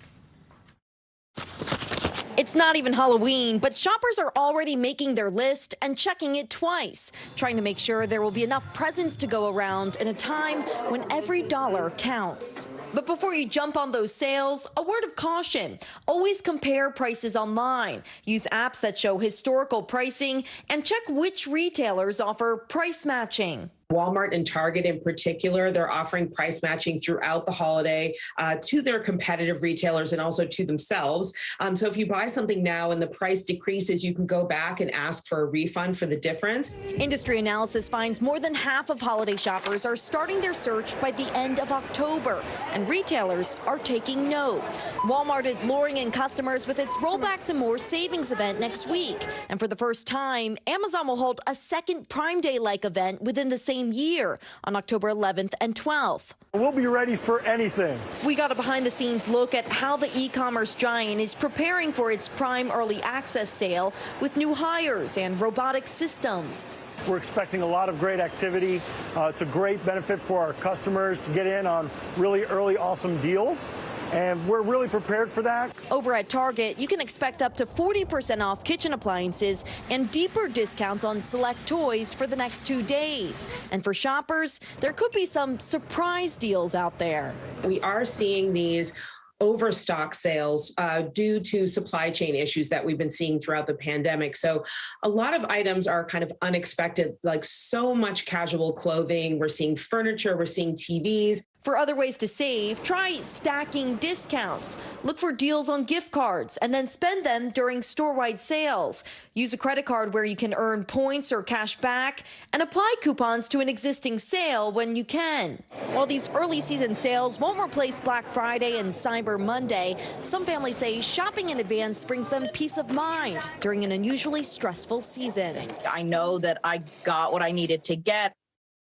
It's not even Halloween, but shoppers are already making their list and checking it twice, trying to make sure there will be enough presents to go around in a time when every dollar counts. But before you jump on those sales, a word of caution. Always compare prices online. Use apps that show historical pricing and check which retailers offer price matching. Walmart and Target in particular, they're offering price matching throughout the holiday to their competitive retailers and also to themselves. So if you buy something now and the price decreases, you can go back and ask for a refund for the difference. Industry analysis finds more than half of holiday shoppers are starting their search by the end of October, and retailers are taking note. Walmart is luring in customers with its Rollbacks and More savings event next week. And for the first time, Amazon will hold a second Prime Day-like event within the same year on October 11th and 12th. We'll be ready for anything. We got a behind-the-scenes look at how the e-commerce giant is preparing for its Prime Early Access sale with new hires and robotic systems. We're expecting a lot of great activity. It's a great benefit for our customers to get in on really early, awesome deals. And we're really prepared for that. Over at Target, you can expect up to 40% off kitchen appliances and deeper discounts on select toys for the next 2 days. And for shoppers, there could be some surprise deals out there. We are seeing these overstock sales due to supply chain issues that we've been seeing throughout the pandemic. So a lot of items are kind of unexpected, like so much casual clothing. We're seeing furniture, we're seeing TVs. For other ways to save, try stacking discounts. Look for deals on gift cards and then spend them during store-wide sales. Use a credit card where you can earn points or cash back and apply coupons to an existing sale when you can. While these early season sales won't replace Black Friday and Cyber Monday, some families say shopping in advance brings them peace of mind during an unusually stressful season. I know that I got what I needed to get.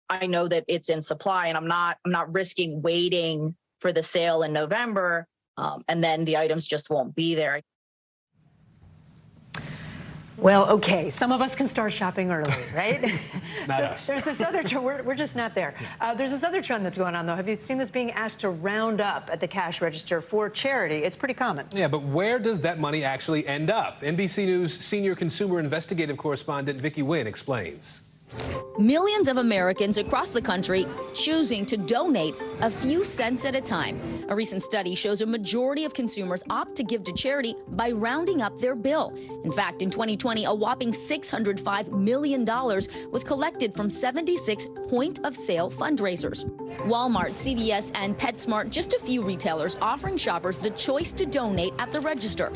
I know that it's in supply, and I'm not risking waiting for the sale in November, and then the items just won't be there. Well, okay, some of us can start shopping early, right? Not us. There's this other trend, we're just not there. There's this other trend that's going on, though. Have you seen this being asked to round up at the cash register for charity? It's pretty common. Yeah, but where does that money actually end up? NBC News senior consumer investigative correspondent Vicki Wynn explains. Millions of Americans across the country choosing to donate a few cents at a time. A recent study shows a majority of consumers opt to give to charity by rounding up their bill. In fact, in 2020, a whopping $605 million was collected from 76 point-of-sale fundraisers. Walmart, CVS, and PetSmart, just a few retailers offering shoppers the choice to donate at the register.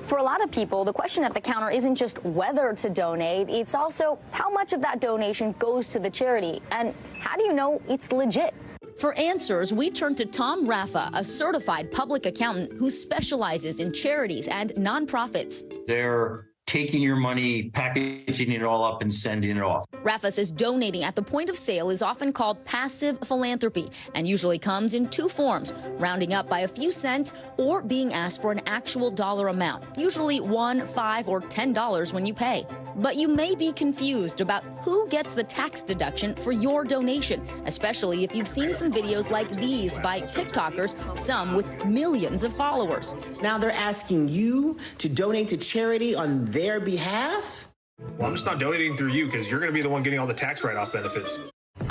For a lot of people, the question at the counter isn't just whether to donate, it's also how much of that donation goes to the charity, and how do you know it's legit? For answers, we turn to Tom Raffa, a certified public accountant who specializes in charities and nonprofits. There taking your money, packaging it all up, and sending it off. Rafa says donating at the point of sale is often called passive philanthropy and usually comes in two forms, rounding up by a few cents or being asked for an actual dollar amount, usually $1, $5, or $10 when you pay. But you may be confused about who gets the tax deduction for your donation, especially if you've seen some videos like these by TikTokers, some with millions of followers. Now they're asking you to donate to charity on their behalf? Well, I'm just not donating through you because you're going to be the one getting all the tax write-off benefits.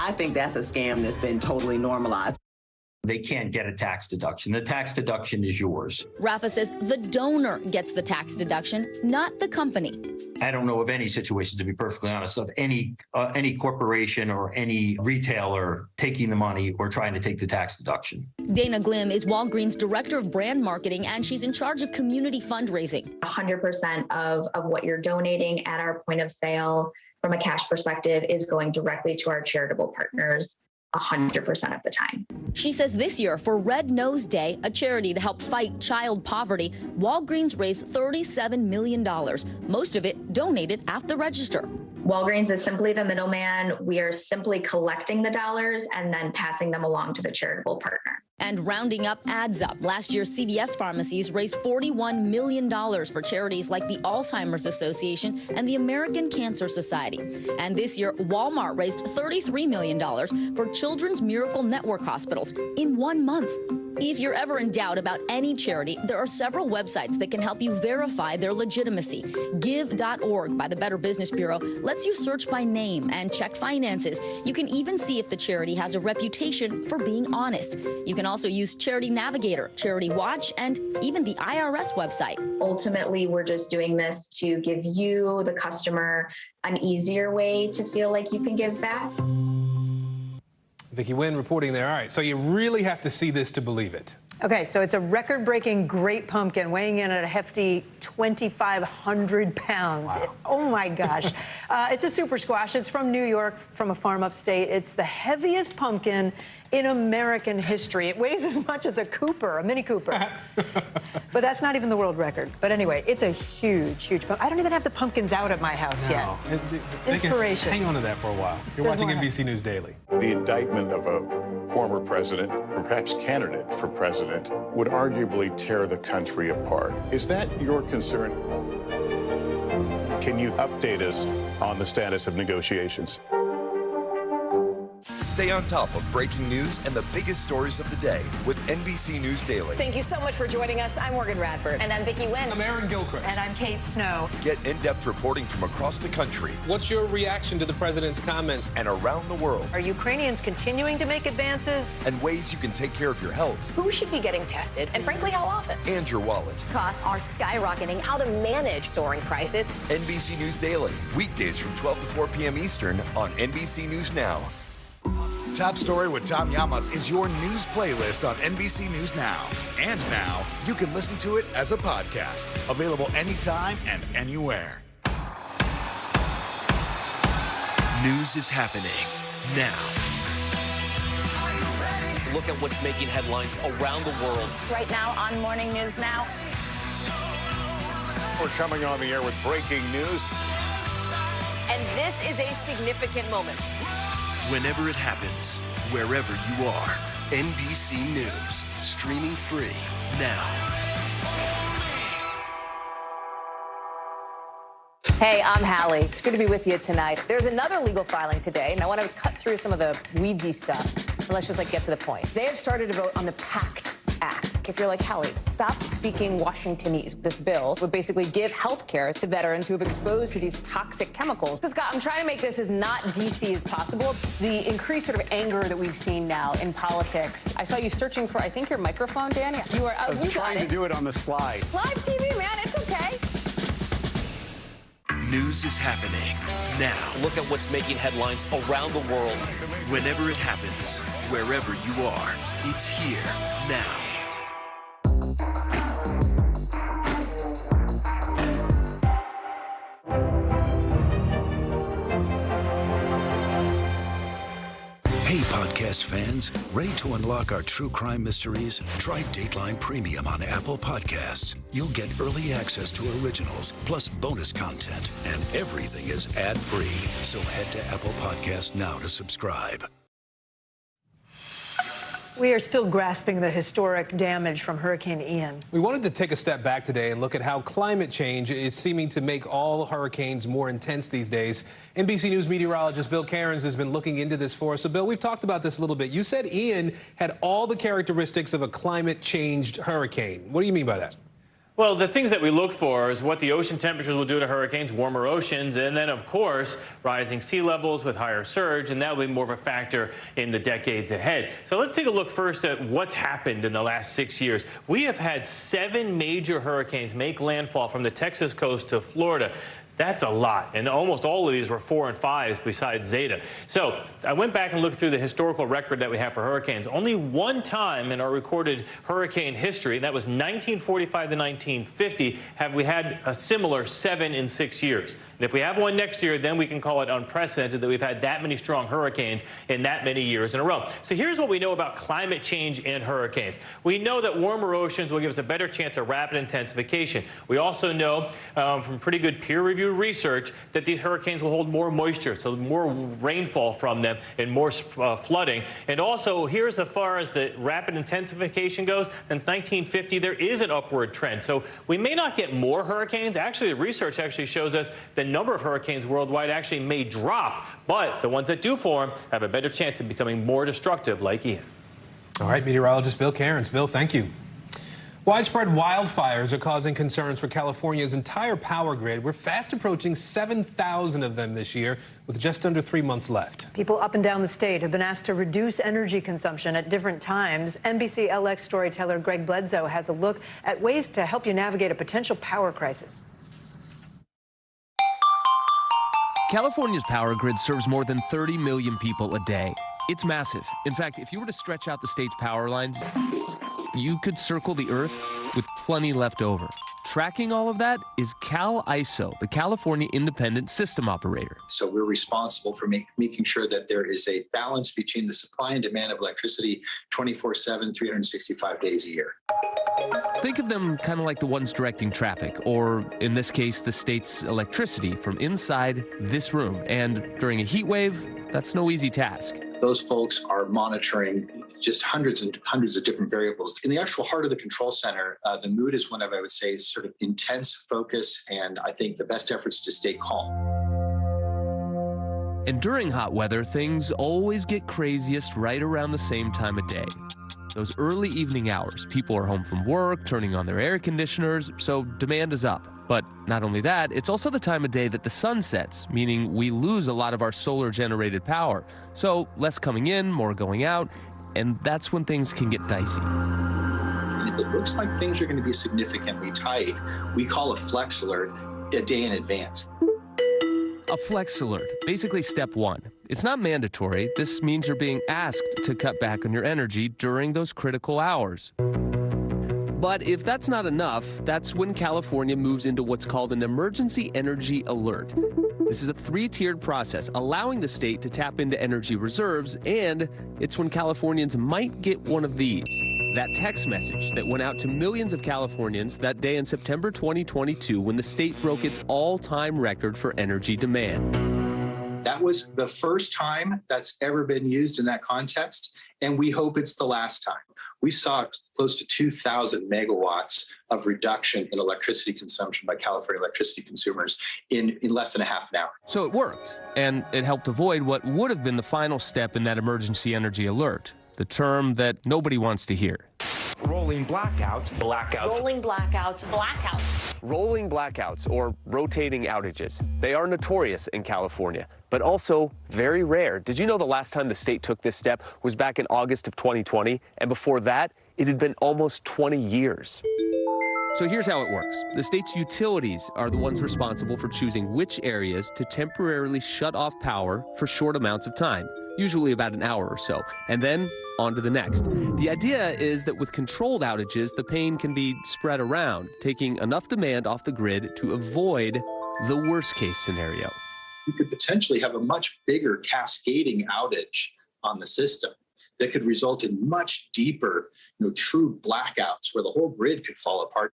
I think that's a scam that's been totally normalized. They can't get a tax deduction. The tax deduction is yours. Rafa says the donor gets the tax deduction, not the company. I don't know of any situations, to be perfectly honest, of any corporation or any retailer taking the money or trying to take the tax deduction. Dana Glim is Walgreens' Director of Brand Marketing, and she's in charge of community fundraising. 100% of what you're donating at our point of sale from a cash perspective is going directly to our charitable partners 100% of the time. She says this year for Red Nose Day, a charity to help fight child poverty, Walgreens raised $37 million, most of it donated at the register. Walgreens is simply the middleman. We are simply collecting the dollars and then passing them along to the charitable partner. And rounding up adds up. Last year, CVS pharmacies raised $41 million for charities like the Alzheimer's Association and the American Cancer Society. And this year, Walmart raised $33 million for Children's Miracle Network hospitals in 1 month. If you're ever in doubt about any charity, there are several websites that can help you verify their legitimacy. Give.org by the Better Business Bureau lets you search by name and check finances. You can even see if the charity has a reputation for being honest. You can also use Charity Navigator, Charity Watch, and even the IRS website. Ultimately, we're just doing this to give you, the customer, an easier way to feel like you can give back. Vicki Nguyen reporting there. All right, so you really have to see this to believe it. Okay, so it's a record-breaking great pumpkin weighing in at a hefty 2,500 pounds. Wow. Oh, my gosh. It's a super squash. It's from New York, from a farm upstate. It's the heaviest pumpkin in American history. It weighs as much as a Cooper, a Mini Cooper. But that's not even the world record. But anyway, it's a huge, huge pumpkin. I don't even have the pumpkins out at my house yet. Inspiration. Hang on to that for a while. You're watching NBC News Daily. The indictment of a former president, or perhaps candidate for president, would arguably tear the country apart. Is that your concern? Can you update us on the status of negotiations? Stay on top of breaking news and the biggest stories of the day with NBC News Daily. Thank you so much for joining us. I'm Morgan Radford. And I'm Vicki Nguyen. I'm Aaron Gilchrist. And I'm Kate Snow. Get in-depth reporting from across the country. What's your reaction to the president's comments? And around the world. Are Ukrainians continuing to make advances? And ways you can take care of your health. Who should be getting tested, and frankly, how often? And your wallet. Costs are skyrocketing. How to manage soaring prices. NBC News Daily. Weekdays from 12 to 4 p.m. Eastern on NBC News Now. Top Story with Tom Llamas is your news playlist on NBC News Now. And now, you can listen to it as a podcast. Available anytime and anywhere. News is happening now. Look at what's making headlines around the world. Right now on Morning News Now. We're coming on the air with breaking news. And this is a significant moment. Whenever it happens, wherever you are, NBC News, streaming free now. Hey, I'm Hallie. It's good to be with you tonight. There's another legal filing today, and I want to cut through some of the weedsy stuff. And let's just get to the point. They have started to vote on the PACT Act. If you're like Hallie, stop speaking Washingtonese. This bill would basically give health care to veterans who have exposed to these toxic chemicals. So, Scott, I'm trying to make this as not DC as possible. The increased sort of anger that we've seen now in politics. I saw you searching for, I think, your microphone, Dan. You are. I was trying to do it on the slide. Live TV, man. It's okay. News is happening now. Look at what's making headlines around the world. Whenever it happens, wherever you are, it's here now. Hey, podcast podcast fans, ready to unlock our true crime mysteries? Try Dateline Premium on Apple Podcasts. You'll get early access to originals, plus bonus content, and everything is ad-free. So head to Apple Podcasts now to subscribe. We are still grasping the historic damage from Hurricane Ian. We wanted to take a step back today and look at how climate change is seeming to make all hurricanes more intense these days. NBC News meteorologist Bill Cairns has been looking into this for us. So, Bill, we've talked about this a little bit. You said Ian had all the characteristics of a climate-changed hurricane. What do you mean by that? Well, the things that we look for is what the ocean temperatures will do to hurricanes, warmer oceans, and then, of course, rising sea levels with higher surge, and that will be more of a factor in the decades ahead. So let's take a look first at what's happened in the last 6 years. We have had 7 major hurricanes make landfall from the Texas coast to Florida. That's a lot, and almost all of these were 4 and 5s besides Zeta. So I went back and looked through the historical record that we have for hurricanes. Only one time in our recorded hurricane history, that was 1945 to 1950, have we had a similar 7 in 6 years. And if we have one next year, then we can call it unprecedented that we've had that many strong hurricanes in that many years in a row. So here's what we know about climate change and hurricanes. We know that warmer oceans will give us a better chance of rapid intensification. We also know from pretty good peer-reviewed research that these hurricanes will hold more moisture, so more rainfall from them and more flooding. And also, here's as far as the rapid intensification goes, since 1950, there is an upward trend. So we may not get more hurricanes. Actually, the research actually shows us the number of hurricanes worldwide actually may drop, but the ones that do form have a better chance of becoming more destructive, like Ian. All right, meteorologist Bill Cairns. Bill, thank you. Widespread wildfires are causing concerns for California's entire power grid. We're fast approaching 7,000 of them this year, with just under 3 months left. People up and down the state have been asked to reduce energy consumption at different times. NBC LX storyteller Greg Bledsoe has a look at ways to help you navigate a potential power crisis. California's power grid serves more than 30 million people a day. It's massive. In fact, if you were to stretch out the state's power lines, you could circle the Earth with plenty left over. Tracking all of that is CalISO, the California Independent System Operator. So we're responsible for making sure that there is a balance between the supply and demand of electricity 24/7, 365 days a year. Think of them kind of like the ones directing traffic, or in this case, the state's electricity from inside this room. And during a heat wave, that's no easy task. Those folks are monitoring just hundreds and hundreds of different variables. In the actual heart of the control center, the mood is one of, I would say, sort of intense focus, and I think the best efforts to stay calm. And during hot weather, things always get craziest right around the same time of day. Those early evening hours, people are home from work, turning on their air conditioners, so demand is up. But not only that, it's also the time of day that the sun sets, meaning we lose a lot of our solar-generated power. So less coming in, more going out, and that's when things can get dicey. And if it looks like things are going to be significantly tight, we call a flex alert a day in advance. A flex alert, basically step one. It's not mandatory. This means you're being asked to cut back on your energy during those critical hours. But if that's not enough, that's when California moves into what's called an emergency energy alert. This is a 3-tiered process, allowing the state to tap into energy reserves, and it's when Californians might get one of these. That text message that went out to millions of Californians that day in September 2022 when the state broke its all-time record for energy demand. That was the first time that's ever been used in that context, and we hope it's the last time. We saw close to 2,000 megawatts of reduction in electricity consumption by California electricity consumers in less than a half an hour. So it worked, and it helped avoid what would have been the final step in that emergency energy alert, the term that nobody wants to hear. Rolling blackouts. Blackouts. Rolling blackouts. Blackouts. Rolling blackouts, or rotating outages. They are notorious in California, but also very rare. Did you know the last time the state took this step was back in August of 2020? And before that, it had been almost 20 years. So here's how it works. The state's utilities are the ones responsible for choosing which areas to temporarily shut off power for short amounts of time, usually about an hour or so, and then on to the next. The idea is that with controlled outages, the pain can be spread around, taking enough demand off the grid to avoid the worst-case scenario. You could potentially have a much bigger cascading outage on the system that could result in much deeper, true blackouts where the whole grid could fall apart.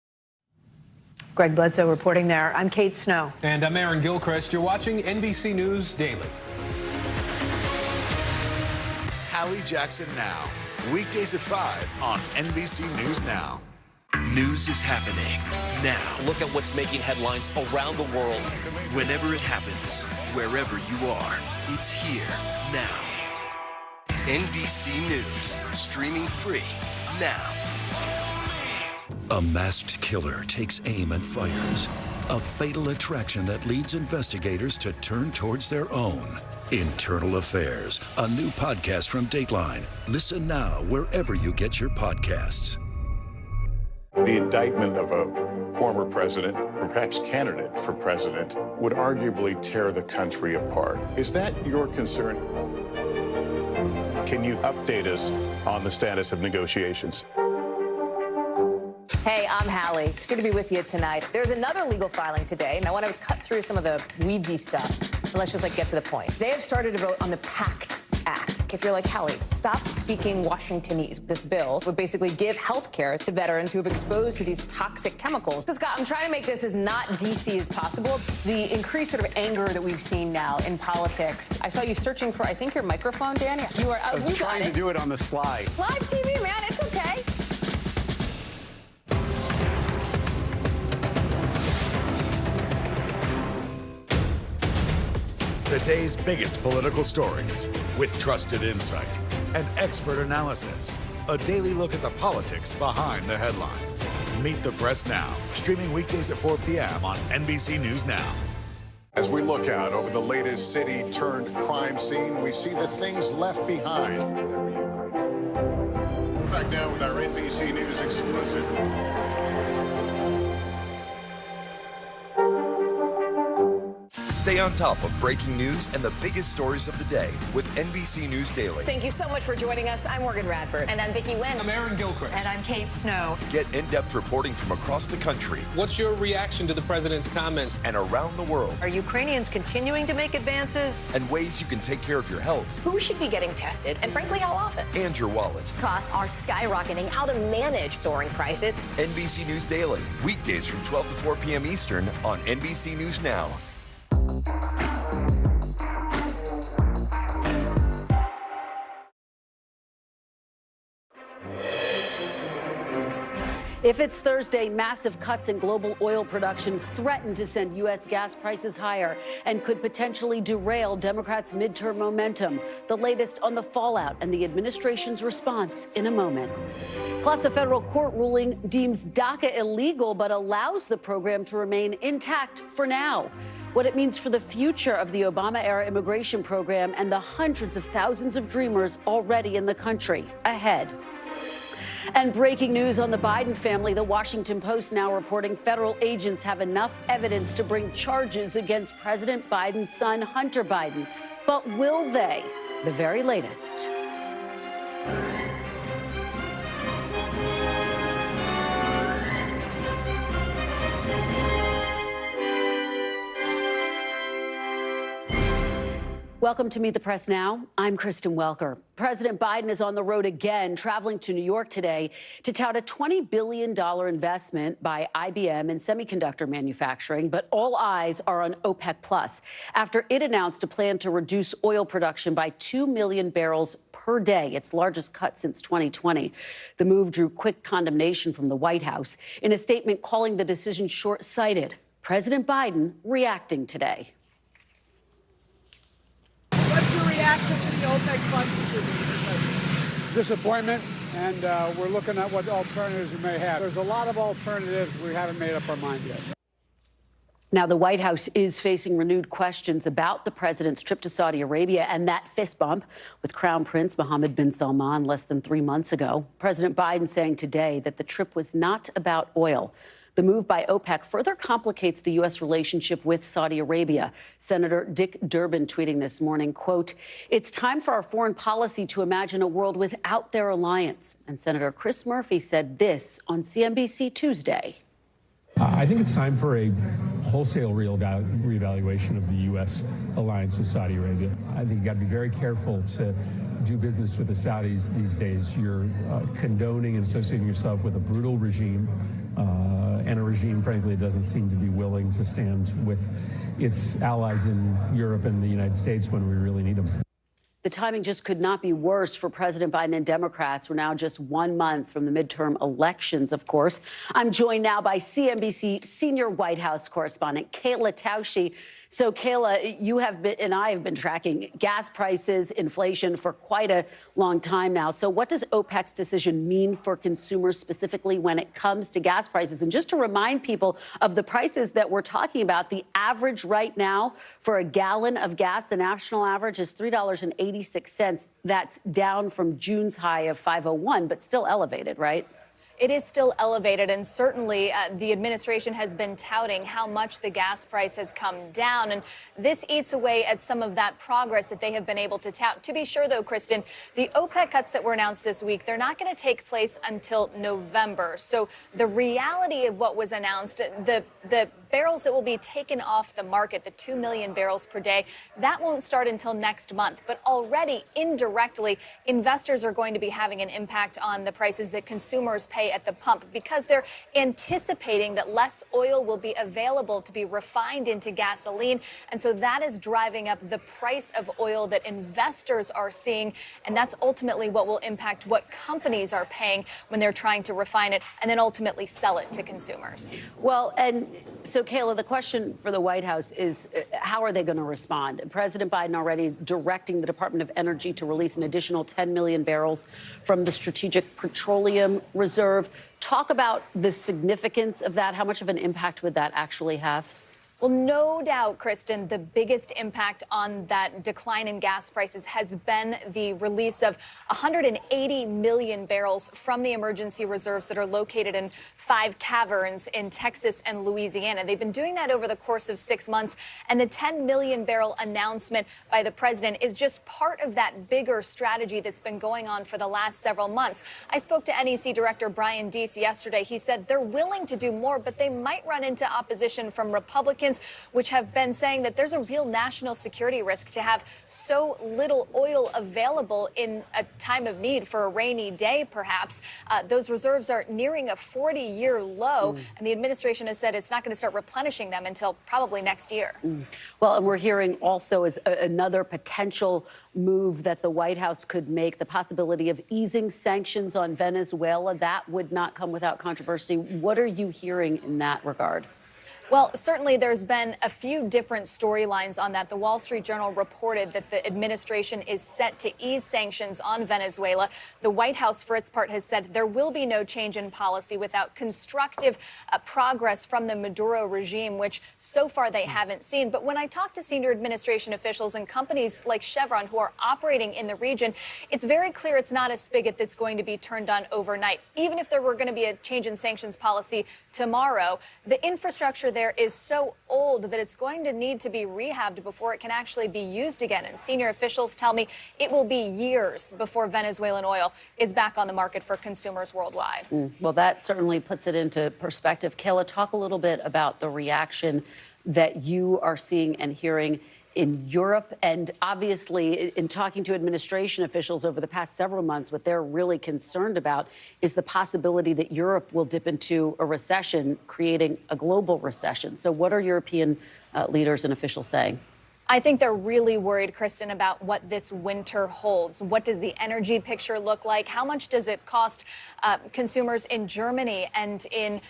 Greg Bledsoe reporting there. I'm Kate Snow. And I'm Aaron Gilchrist. You're watching NBC News Daily. Hallie Jackson Now. Weekdays at 5 on NBC News Now. News is happening now. Look at what's making headlines around the world. Whenever it happens, wherever you are, it's here now. NBC News, streaming free now. A masked killer takes aim and fires. A fatal attraction that leads investigators to turn towards their own. Internal Affairs, a new podcast from Dateline. Listen now wherever you get your podcasts. The indictment of a former president, or perhaps candidate for president, would arguably tear the country apart. Is that your concern? Can you update us on the status of negotiations? Hey, I'm Hallie. It's good to be with you tonight. There's another legal filing today, and I want to cut through some of the weedsy stuff. And let's just get to the point. They have started to vote on the PACT Act. If you're like Hallie, stop speaking Washingtonese. This bill would basically give health care to veterans who have exposed to these toxic chemicals. So, Scott, I'm trying to make this as not DC as possible. The increased sort of anger that we've seen now in politics. I saw you searching for, I think, your microphone, Dan. You are. I was trying to do it on the slide. Live TV, man. It's okay. The day's biggest political stories with trusted insight and expert analysis. A daily look at the politics behind the headlines. Meet the Press Now, streaming weekdays at 4 p.m. on NBC News Now. As we look out over the latest city-turned-crime scene, we see the things left behind. Back now with our NBC News exclusive. Stay on top of breaking news and the biggest stories of the day with NBC News Daily. Thank you so much for joining us. I'm Morgan Radford. And I'm Vicki Wynn. I'm Aaron Gilchrist. And I'm Kate Snow. Get in-depth reporting from across the country. What's your reaction to the president's comments? And around the world. Are Ukrainians continuing to make advances? And ways you can take care of your health. Who should be getting tested, and frankly, how often? And your wallet. Costs are skyrocketing. How to manage soaring prices. NBC News Daily. Weekdays from 12 to 4 p.m. Eastern on NBC News Now. If it's Thursday, massive cuts in global oil production threaten to send U.S. gas prices higher and could potentially derail Democrats' midterm momentum. The latest on the fallout and the administration's response in a moment. Plus, a federal court ruling deems DACA illegal but allows the program to remain intact for now. What it means for the future of the Obama-era immigration program and the hundreds of thousands of dreamers already in the country. Ahead. And breaking news on the Biden family, the Washington Post now reporting federal agents have enough evidence to bring charges against President Biden's son, Hunter Biden. But will they? The very latest. Welcome to Meet the Press Now. I'm Kristen Welker. President Biden is on the road again, traveling to New York today to tout a $20 billion investment by IBM in semiconductor manufacturing. But all eyes are on OPEC+ after it announced a plan to reduce oil production by 2 million barrels per day, its largest cut since 2020. The move drew quick condemnation from the White House in a statement calling the decision short-sighted. President Biden reacting today. What's your reaction to the OPEC+ decision? Disappointment, and we're looking at what alternatives we may have. There's a lot of alternatives. We haven't made up our mind yet. Now, the White House is facing renewed questions about the president's trip to Saudi Arabia and that fist bump with Crown Prince Mohammed bin Salman less than 3 months ago. President Biden saying today that the trip was not about oil. The move by OPEC further complicates the U.S. relationship with Saudi Arabia. Senator Dick Durbin tweeting this morning, quote, "It's time for our foreign policy to imagine a world without their alliance." And Senator Chris Murphy said this on CNBC Tuesday. I think it's time for a wholesale reevaluation of the U.S. alliance with Saudi Arabia. I think you've got to be very careful to do business with the Saudis these days, you're condoning and associating yourself with a brutal regime, and a regime, frankly, that doesn't seem to be willing to stand with its allies in Europe and the United States when we really need them. The timing just could not be worse for President Biden and Democrats. We're now just 1 month from the midterm elections, of course. I'm joined now by CNBC senior White House correspondent Kayla Tausche. So, Kayla, you have been and I have been tracking gas prices, inflation for quite a long time now. So what does OPEC's decision mean for consumers specifically when it comes to gas prices? And just to remind people of the prices that we're talking about, the average right now for a gallon of gas, the national average is $3.86. That's down from June's high of $5.01, but still elevated, right? It is still elevated, and certainly the administration has been touting how much the gas price has come down, and this eats away at some of that progress that they have been able to tout. To be sure, though, Kristen, the OPEC cuts that were announced this week, they're not going to take place until November. So the reality of what was announced, the barrels that will be taken off the market, the 2 million barrels per day, that won't start until next month. But already, indirectly, investors are going to be having an impact on the prices that consumers pay at the pump because they're anticipating that less oil will be available to be refined into gasoline. And so that is driving up the price of oil that investors are seeing. And that's ultimately what will impact what companies are paying when they're trying to refine it and then ultimately sell it to consumers. Well, and so, Kayla, the question for the White House is how are they going to respond? President Biden already directing the Department of Energy to release an additional 10 million barrels from the Strategic Petroleum Reserve. Talk about the significance of that. How much of an impact would that actually have? Well, no doubt, Kristen, the biggest impact on that decline in gas prices has been the release of 180 million barrels from the emergency reserves that are located in 5 caverns in Texas and Louisiana. They've been doing that over the course of 6 months, and the 10 million barrel announcement by the president is just part of that bigger strategy that's been going on for the last several months. I spoke to NEC Director Brian Deese yesterday. He said they're willing to do more, but they might run into opposition from Republicans, which have been saying that there's a real national security risk to have so little oil available in a time of need for a rainy day, perhaps. Those reserves are nearing a 40-year low, and the administration has said it's not going to start replenishing them until probably next year. Well, and we're hearing also as another potential move that the White House could make, the possibility of easing sanctions on Venezuela. That would not come without controversy. What are you hearing in that regard? Well, certainly there's been a few different storylines on that. The Wall Street Journal reported that the administration is set to ease sanctions on Venezuela. The White House, for its part, has said there will be no change in policy without constructive progress from the Maduro regime, which so far they haven't seen. But when I talk to senior administration officials and companies like Chevron who are operating in the region, it's very clear it's not a spigot that's going to be turned on overnight. Even if there were going to be a change in sanctions policy tomorrow, the infrastructure there is so old that it's going to need to be rehabbed before it can actually be used again. And senior officials tell me it will be years before Venezuelan oil is back on the market for consumers worldwide. Well, that certainly puts it into perspective. Kayla, talk a little bit about the reaction that you are seeing and hearing in Europe. And obviously, in talking to administration officials over the past several months, what they're really concerned about is the possibility that Europe will dip into a recession, creating a global recession. So what are European leaders and officials saying? I think they're really worried, Kristen, about what this winter holds. What does the energy picture look like? How much does it cost consumers in Germany and in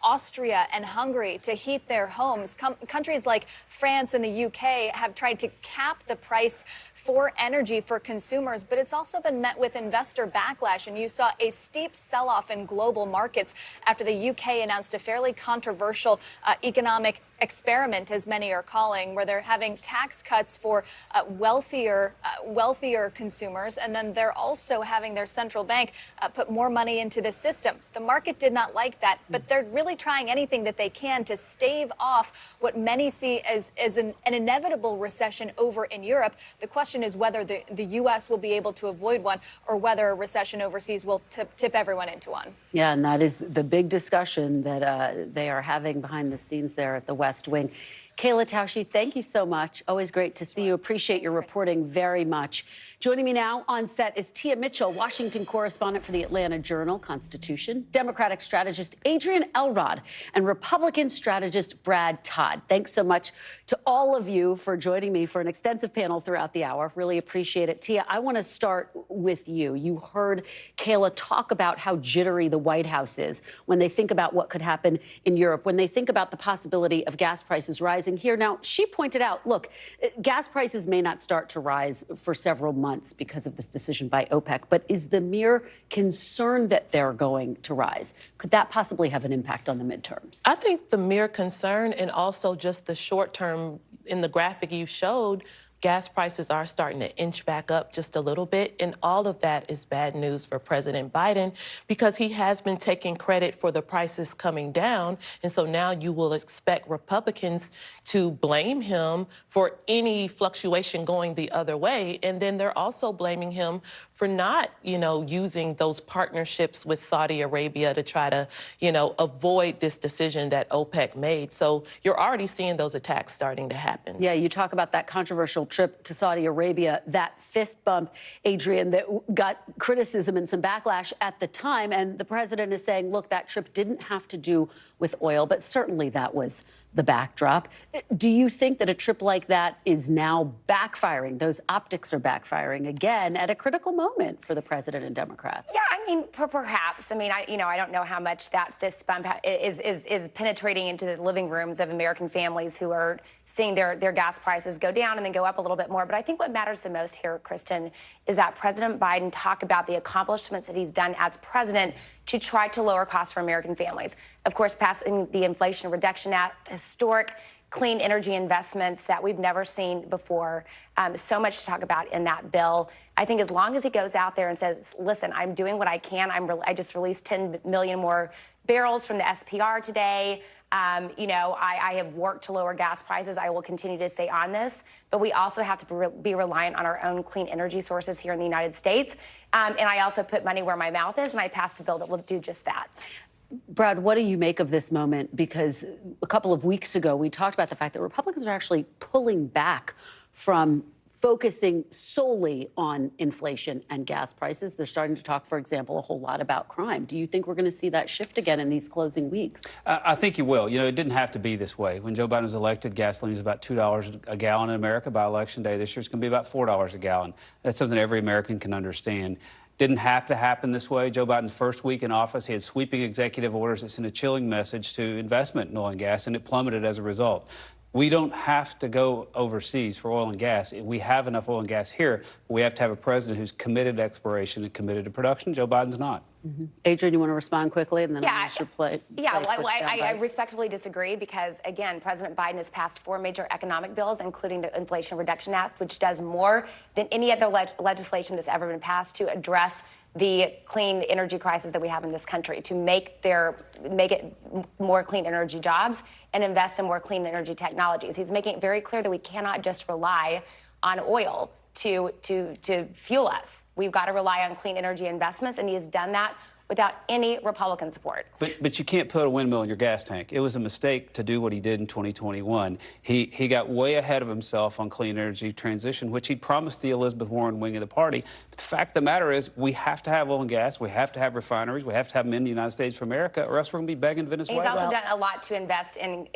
Austria and Hungary to heat their homes? Countries like France and the UK have tried to cap the price for energy for consumers, but it's also been met with investor backlash. And you saw a steep sell-off in global markets after the UK announced a fairly controversial economic experiment, as many are calling, where they're having tax cuts for wealthier consumers, and then they're also having their central bank put more money into the system. The market did not like that, but they're really trying anything that they can to stave off what many see as an inevitable recession over in Europe. The question is whether the U.S. will be able to avoid one or whether a recession overseas will tip everyone into one. Yeah, and that is the big discussion that they are having behind the scenes there at the West Wing. Kayla Tausche, thank you so much. Always great to see you. Appreciate your reporting very much. Joining me now on set is Tia Mitchell, Washington correspondent for the Atlanta Journal-Constitution, Democratic strategist Adrian Elrod, and Republican strategist Brad Todd. Thanks so much to all of you for joining me for an extensive panel throughout the hour. Really appreciate it. Tia, I want to start with you. You heard Kayla talk about how jittery the White House is when they think about what could happen in Europe, when they think about the possibility of gas prices rising here. Now, she pointed out, look, gas prices may not start to rise for several months because of this decision by OPEC, but is the mere concern that they're going to rise, could that possibly have an impact on the midterms? I think the mere concern and also just the short term, in the graphic you showed, gas prices are starting to inch back up just a little bit, and all of that is bad news for President Biden because he has been taking credit for the prices coming down, and so now you will expect Republicans to blame him for any fluctuation going the other way, and then they're also blaming him for not, using those partnerships with Saudi Arabia to try to, avoid this decision that OPEC made. So you're already seeing those attacks starting to happen. Yeah, you talk about that controversial trip to Saudi Arabia, that fist bump, Adrian, that got criticism and some backlash at the time. And the president is saying, look, that trip didn't have to do with oil, but certainly that was the backdrop. Do you think that a trip like that is now backfiring? Those optics are backfiring again at a critical moment for the president and Democrats. Yeah, I mean, perhaps. I mean, I don't know how much that fist bump is penetrating into the living rooms of American families who are seeing their gas prices go down and then go up a little bit more. But I think what matters the most here, Kristen, is that President Biden talk about the accomplishments that he's done as president to try to lower costs for American families. Of course, passing the Inflation Reduction Act, historic clean energy investments that we've never seen before. So much to talk about in that bill. I think as long as he goes out there and says, listen, I'm doing what I can. I just released 10 million more barrels from the SPR today. I have worked to lower gas prices. I will continue to stay on this. But we also have to be reliant on our own clean energy sources here in the United States. And I also put money where my mouth is, and I passed a bill that will do just that. Brad, what do you make of this moment? Because a couple of weeks ago, we talked about the fact that Republicans are actually pulling back from focusing solely on inflation and gas prices. They're starting to talk, for example, a whole lot about crime. Do you think we're going to see that shift again in these closing weeks? I think you will. It didn't have to be this way. When Joe Biden was elected, gasoline was about $2 a gallon in America. By Election Day this year, it's going to be about $4 a gallon. That's something every American can understand. Didn't have to happen this way. Joe Biden's first week in office, he had sweeping executive orders that sent a chilling message to investment in oil and gas, and it plummeted as a result. We don't have to go overseas for oil and gas. We have enough oil and gas here, but we have to have a president who's committed to exploration and committed to production. Joe Biden's not. Mm-hmm. Adrian, you want to respond quickly, and then I'll just play. Yeah, I respectfully disagree because, again, President Biden has passed 4 major economic bills, including the Inflation Reduction Act, which does more than any other legislation that's ever been passed to address the clean energy crisis that we have in this country, to make it more clean energy jobs and invest in more clean energy technologies. He's making it very clear that we cannot just rely on oil to fuel us. We've got to rely on clean energy investments, and he has done that without any Republican support. But you can't put a windmill in your gas tank. It was a mistake to do what he did in 2021. He got way ahead of himself on clean energy transition, which he promised the Elizabeth Warren wing of the party. But the fact of the matter is we have to have oil and gas. We have to have refineries. We have to have them in the United States of America, or else we're going to be begging Venezuela. He's also done a lot to invest in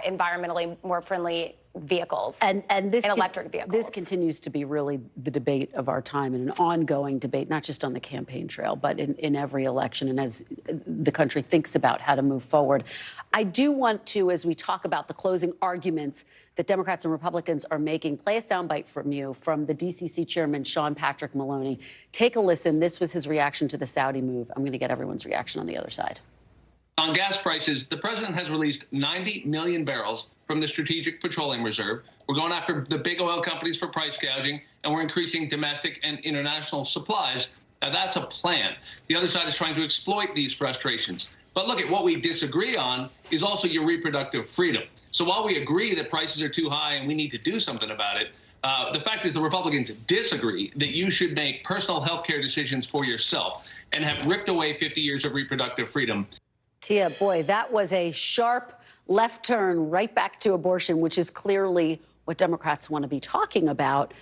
environmentally more friendly vehicles and electric vehicles. This continues to be really the debate of our time, and an ongoing debate, not just on the campaign trail, but in every election and as the country thinks about how to move forward. I do want to, as we talk about the closing arguments that Democrats and Republicans are making, play a soundbite from you from the DCC chairman, Sean Patrick Maloney. Take a listen. This was his reaction to the Saudi move. I'm going to get everyone's reaction on the other side. On gas prices, the president has released 90 million barrels from the Strategic Petroleum Reserve. We're going after the big oil companies for price gouging, and we're increasing domestic and international supplies. Now, that's a plan. The other side is trying to exploit these frustrations. But look, at what we disagree on is also your reproductive freedom. So while we agree that prices are too high and we need to do something about it, the fact is the Republicans disagree that you should make personal health care decisions for yourself and have ripped away 50 years of reproductive freedom. Tia, boy, that was a sharp left turn right back to abortion, which is clearly what Democrats want to be talking about.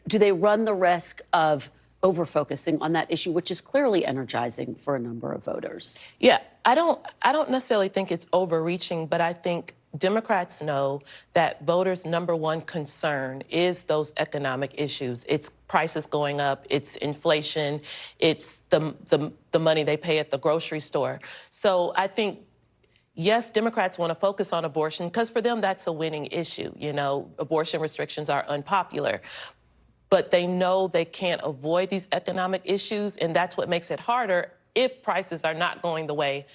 do they run the risk of over-focusing on that issue, which is clearly energizing for a number of voters? Yeah, I don't necessarily think it's overreaching, but I think Democrats know that voters' number one concern is those economic issues. It's prices going up, it's inflation, it's the money they pay at the grocery store. So I think, yes, Democrats want to focus on abortion because for them that's a winning issue. You know, abortion restrictions are unpopular. But they know they can't avoid these economic issues, and that's what makes it harder if prices are not going the way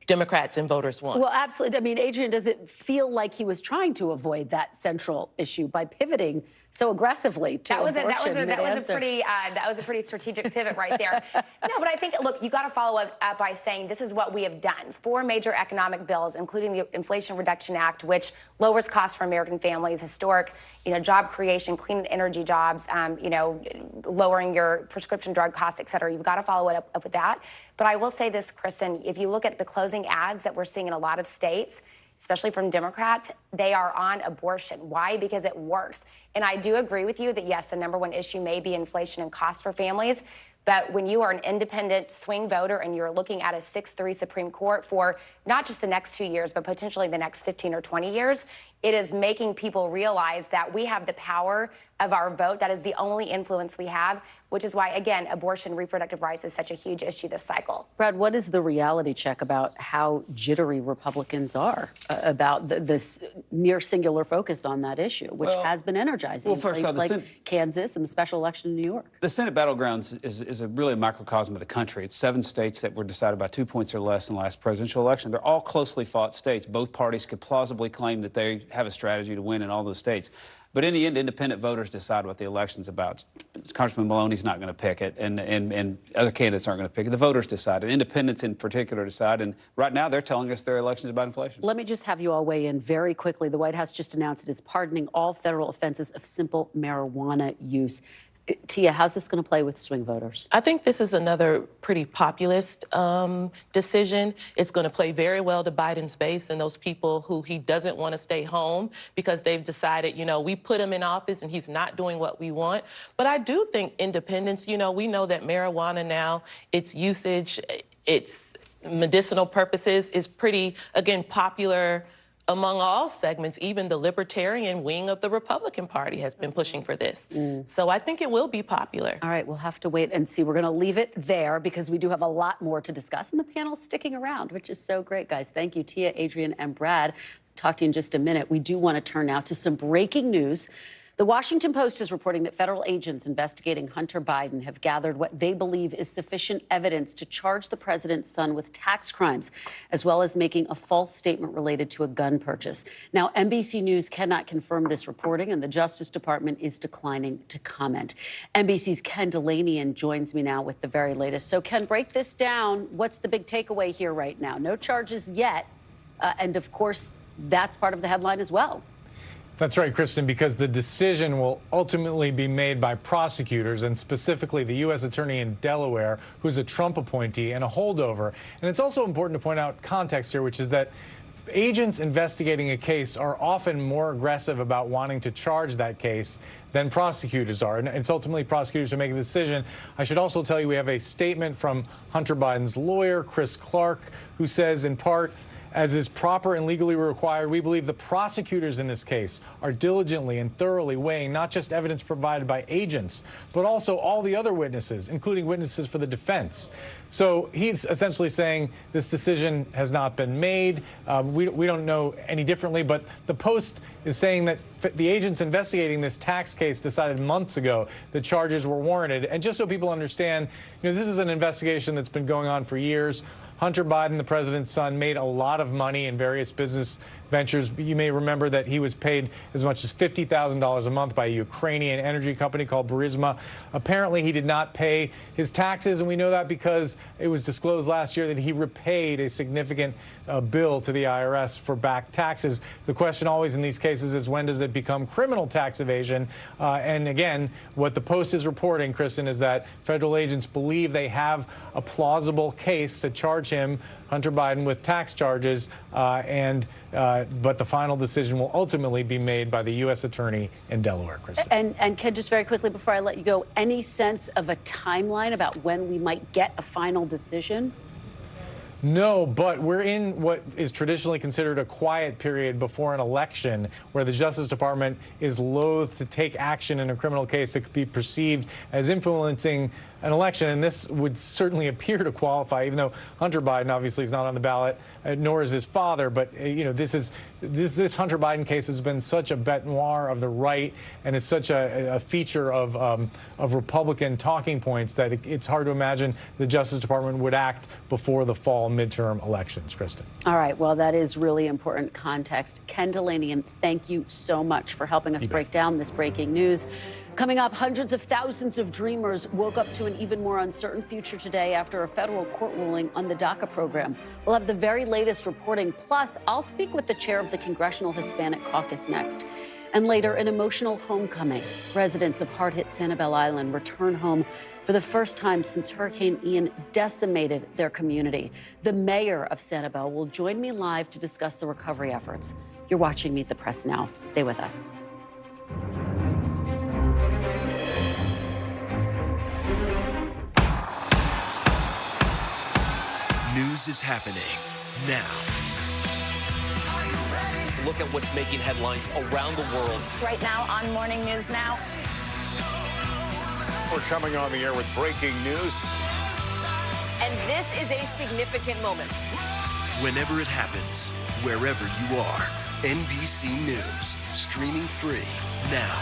Democrats and voters want. Well, absolutely. I mean, Adrian, does it feel like he was trying to avoid that central issue by pivoting so aggressively to abortion? That was a pretty strategic pivot right there. No, but I think, look, you got to follow up by saying this is what we have done. 4 major economic bills, including the Inflation Reduction Act, which lowers costs for American families, historic, job creation, clean energy jobs, lowering your prescription drug costs, et cetera. You've got to follow it up with that. But I will say this, Kristen, if you look at the closing ads that we're seeing in a lot of states, especially from Democrats, they are on abortion. Why? Because it works. And I do agree with you that, yes, the number one issue may be inflation and cost for families. But when you are an independent swing voter and you're looking at a 6-3 Supreme Court for not just the next 2 years, but potentially the next 15 or 20 years, it is making people realize that we have the power of our vote. That is the only influence we have, which is why, again, abortion, reproductive rights is such a huge issue this cycle. Brad, what is the reality check about how jittery Republicans are about this near singular focus on that issue, which has been energizing in places like Kansas and the special election in New York? The Senate battlegrounds is really a microcosm of the country. It's 7 states that were decided by 2 points or less in the last presidential election. They're all closely fought states. Both parties could plausibly claim that they have a strategy to win in all those states. But in the end, independent voters decide what the election's about. Congressman Maloney's not going to pick it, and other candidates aren't going to pick it. The voters decide, and independents in particular decide. And right now, they're telling us their election's about inflation. Let me just have you all weigh in very quickly. The White House just announced it is pardoning all federal offenses of simple marijuana use. Tia, how's this going to play with swing voters? I think this is another pretty populist decision. It's going to play very well to Biden's base and those people who he doesn't want to stay home because they've decided, we put him in office and he's not doing what we want. But I do think independents, we know that marijuana now, its usage, its medicinal purposes is pretty, again, popular among all segments. Even the libertarian wing of the Republican Party has been pushing for this. So I think it will be popular. All right, we'll have to wait and see. We're going to leave it there because we do have a lot more to discuss, and the panel's sticking around, which is so great, guys. Thank you, Tia, Adrian, and Brad. Talk to you in just a minute. We do want to turn now to some breaking news. The Washington Post is reporting that federal agents investigating Hunter Biden have gathered what they believe is sufficient evidence to charge the president's son with tax crimes, as well as making a false statement related to a gun purchase. Now, NBC News cannot confirm this reporting, and the Justice Department is declining to comment. NBC's Ken Delanian joins me now with the very latest. So, Ken, break this down. What's the big takeaway here right now? No charges yet. And, of course, that's part of the headline as well. That's right, Kristen, because the decision will ultimately be made by prosecutors, and specifically the U.S. Attorney in Delaware, who's a Trump appointee and a holdover. And it's also important to point out context here, which is that agents investigating a case are often more aggressive about wanting to charge that case than prosecutors are. And it's ultimately prosecutors who make a decision. I should also tell you we have a statement from Hunter Biden's lawyer, Chris Clark, who says, in part, as is proper and legally required, we believe the prosecutors in this case are diligently and thoroughly weighing not just evidence provided by agents, but also all the other witnesses, including witnesses for the defense. So he's essentially saying this decision has not been made. We don't know any differently, but the Post is saying that the agents investigating this tax case decided months ago that charges were warranted. And just so people understand, this is an investigation that's been going on for years. Hunter Biden, the president's son, made a lot of money in various business ventures. You may remember that he was paid as much as $50,000 a month by a Ukrainian energy company called Burisma. Apparently, he did not pay his taxes, and we know that because it was disclosed last year that he repaid a significant bill to the IRS for back taxes. The question always in these cases is, when does it become criminal tax evasion? And again, what the Post is reporting, Kristen, is that federal agents believe they have a plausible case to charge him, Hunter Biden, with tax charges, and but the final decision will ultimately be made by the U.S. Attorney in Delaware, Kristen. And Ken, just very quickly before I let you go, any sense of a timeline about when we might get a final decision? No, but we're in what is traditionally considered a quiet period before an election, where the Justice Department is loath to take action in a criminal case that could be perceived as influencing an election. And this would certainly appear to qualify, even though Hunter Biden obviously is not on the ballot, nor is his father. But this Hunter Biden case has been such a bête noire of the right, and is such a feature of Republican talking points that it's hard to imagine the Justice Department would act before the fall midterm elections. Kristen. All right. Well, that is really important context. Ken Delaney, thank you so much for helping us break down this breaking news. Coming up, hundreds of thousands of dreamers woke up to an even more uncertain future today after a federal court ruling on the DACA program. We'll have the very latest reporting. Plus, I'll speak with the chair of the Congressional Hispanic Caucus next. And later, an emotional homecoming. Residents of hard-hit Sanibel Island return home for the first time since Hurricane Ian decimated their community. The mayor of Sanibel will join me live to discuss the recovery efforts. You're watching Meet the Press now. Stay with us. News is happening now. Look at what's making headlines around the world. Right now on Morning News Now. We're coming on the air with breaking news. And this is a significant moment. Whenever it happens, wherever you are, NBC News, streaming free now.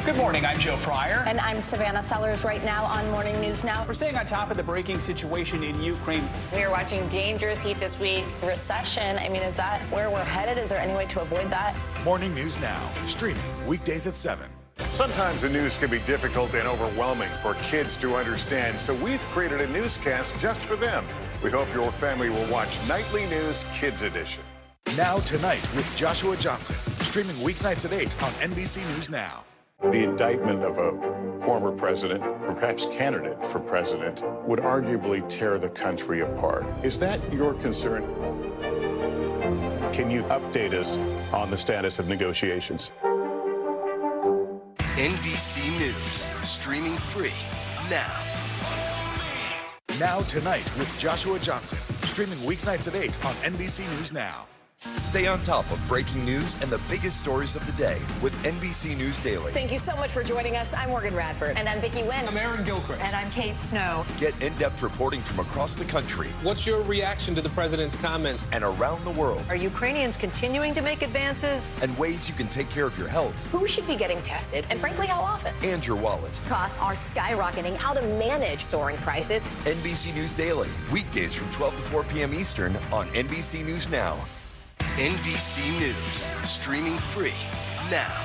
Good morning, I'm Joe Fryer. And I'm Savannah Sellers. Right now on Morning News Now. We're staying on top of the breaking situation in Ukraine. We are watching dangerous heat this week. Recession, I mean, is that where we're headed? Is there any way to avoid that? Morning News Now, streaming weekdays at 7. Sometimes the news can be difficult and overwhelming for kids to understand, so we've created a newscast just for them. We hope your family will watch Nightly News Kids Edition. Now Tonight with Joshua Johnson, streaming weeknights at 8 on NBC News Now. The indictment of a former president, perhaps candidate for president, would arguably tear the country apart. Is that your concern? Can you update us on the status of negotiations? NBC News, streaming free now. Now Tonight with Joshua Johnson, streaming weeknights at 8 on NBC News Now. Stay on top of breaking news and the biggest stories of the day with NBC News Daily. Thank you so much for joining us. I'm Morgan Radford. And I'm Vicki Wynn. I'm Aaron Gilchrist. And I'm Kate Snow. Get in-depth reporting from across the country. What's your reaction to the president's comments? And around the world. Are Ukrainians continuing to make advances? And ways you can take care of your health. Who should be getting tested, and frankly, how often? And your wallet. Costs are skyrocketing. How to manage soaring prices. NBC News Daily, weekdays from 12 to 4 p.m. Eastern on NBC News Now. NBC News, streaming free now.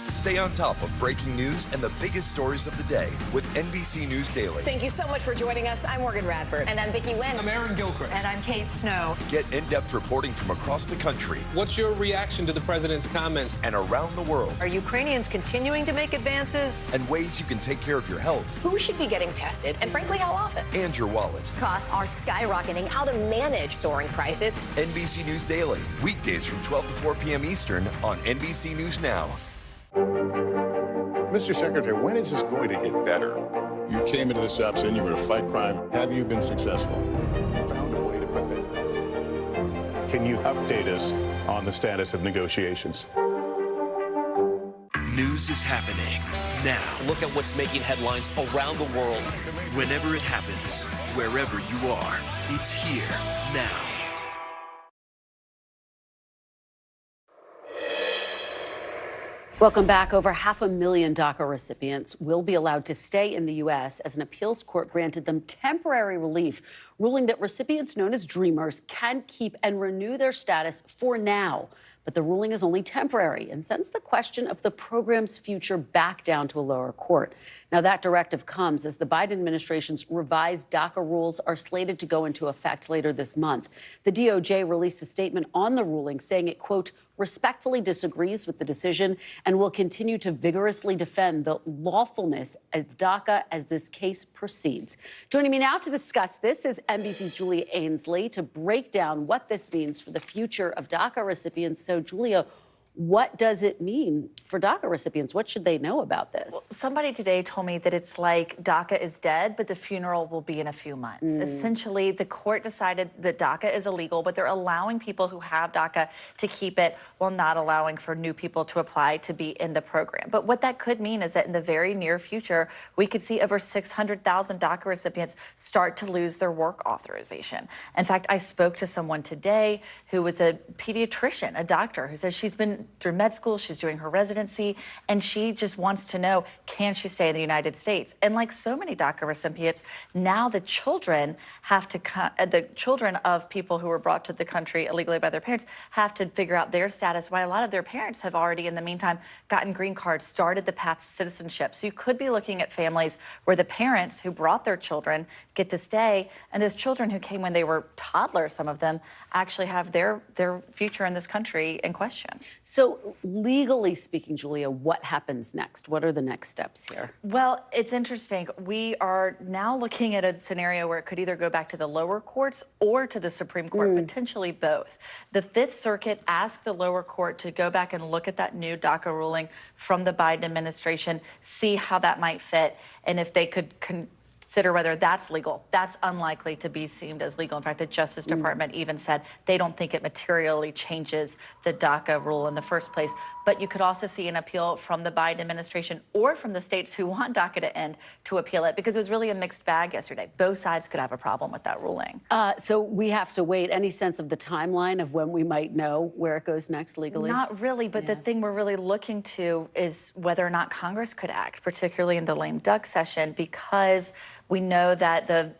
Stay on top of breaking news and the biggest stories of the day with NBC News Daily. Thank you so much for joining us. I'm Morgan Radford. And I'm Vicki Wynn. I'm Aaron Gilchrist. And I'm Kate Snow. Get in-depth reporting from across the country. What's your reaction to the president's comments? And around the world. Are Ukrainians continuing to make advances? And ways you can take care of your health. Who should be getting tested, and frankly, how often? And your wallet. Costs are skyrocketing. How to manage soaring prices. NBC News Daily, weekdays from 12 to 4 p.m. Eastern on NBC News Now. Mr. Secretary, when is this going to get better? You came into this job saying you were to fight crime. Have you been successful? Found a way to put that. Can you update us on the status of negotiations? News is happening now. Look at what's making headlines around the world. Whenever it happens, wherever you are, it's here now. Welcome back. Over 500,000 DACA recipients will be allowed to stay in the U.S. as an appeals court granted them temporary relief, ruling that recipients known as Dreamers can keep and renew their status for now. But the ruling is only temporary and sends the question of the program's future back down to a lower court. Now, that directive comes as the Biden administration's revised DACA rules are slated to go into effect later this month. The DOJ released a statement on the ruling saying it, quote, respectfully disagrees with the decision and will continue to vigorously defend the lawfulness of DACA as this case proceeds. Joining me now to discuss this is NBC's Julia Ainsley to break down what this means for the future of DACA recipients. So, Julia, what does it mean for DACA recipients? What should they know about this? Well, somebody today told me that it's like DACA is dead, but the funeral will be in a few months. Essentially, the court decided that DACA is illegal, but they're allowing people who have DACA to keep it while not allowing for new people to apply to be in the program. But what that could mean is that in the very near future, we could see over 600,000 DACA recipients start to lose their work authorization. In fact, I spoke to someone today who was a pediatrician, a doctor, who says she's been through med school, she's doing her residency, and she just wants to know, can she stay in the United States? And like so many DACA recipients, now the children have to the children of people who were brought to the country illegally by their parents have to figure out their status, while a lot of their parents have already, in the meantime, gotten green cards, started the path to citizenship. So you could be looking at families where the parents who brought their children get to stay, and those children who came when they were toddlers, some of them, actually have their future in this country in question. So legally speaking, Julia, what happens next? What are the next steps here? Well, it's interesting. We are now looking at a scenario where it could either go back to the lower courts or to the Supreme Court, potentially both. The Fifth Circuit asked the lower court to go back and look at that new DACA ruling from the Biden administration, see how that might fit, and if they could consider whether that's legal. That's unlikely to be seen as legal. In fact, the Justice Department even said they don't think it materially changes the DACA rule in the first place. But you could also see an appeal from the Biden administration or from the states who want DACA to end to appeal it, because it was really a mixed bag yesterday. Both sides could have a problem with that ruling. So we have to wait. Any sense of the timeline of when we might know where it goes next legally? Not really, but the thing we're really looking to is whether or not Congress could act, particularly in the lame duck session, because we know that the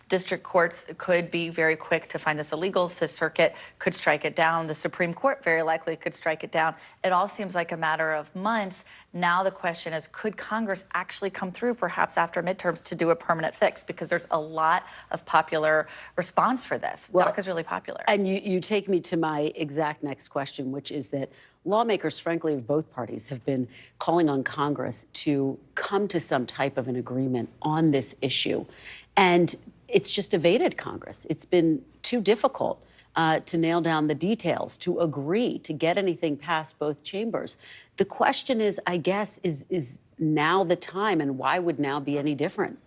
district courts could be very quick to find this illegal. The Fifth Circuit could strike it down. The Supreme Court very likely could strike it down. It all seems like a matter of months. Now the question is, could Congress actually come through, perhaps after midterms, to do a permanent fix? Because there's a lot of popular response for this. DACA is really popular. And you take me to my exact next question, which is that lawmakers, frankly, of both parties have been calling on Congress to come to some type of an agreement on this issue. And it's just evaded Congress. It's been too difficult to nail down the details, to agree, to get anything past both chambers. The question is, I guess, is now the time, and why would now be any different?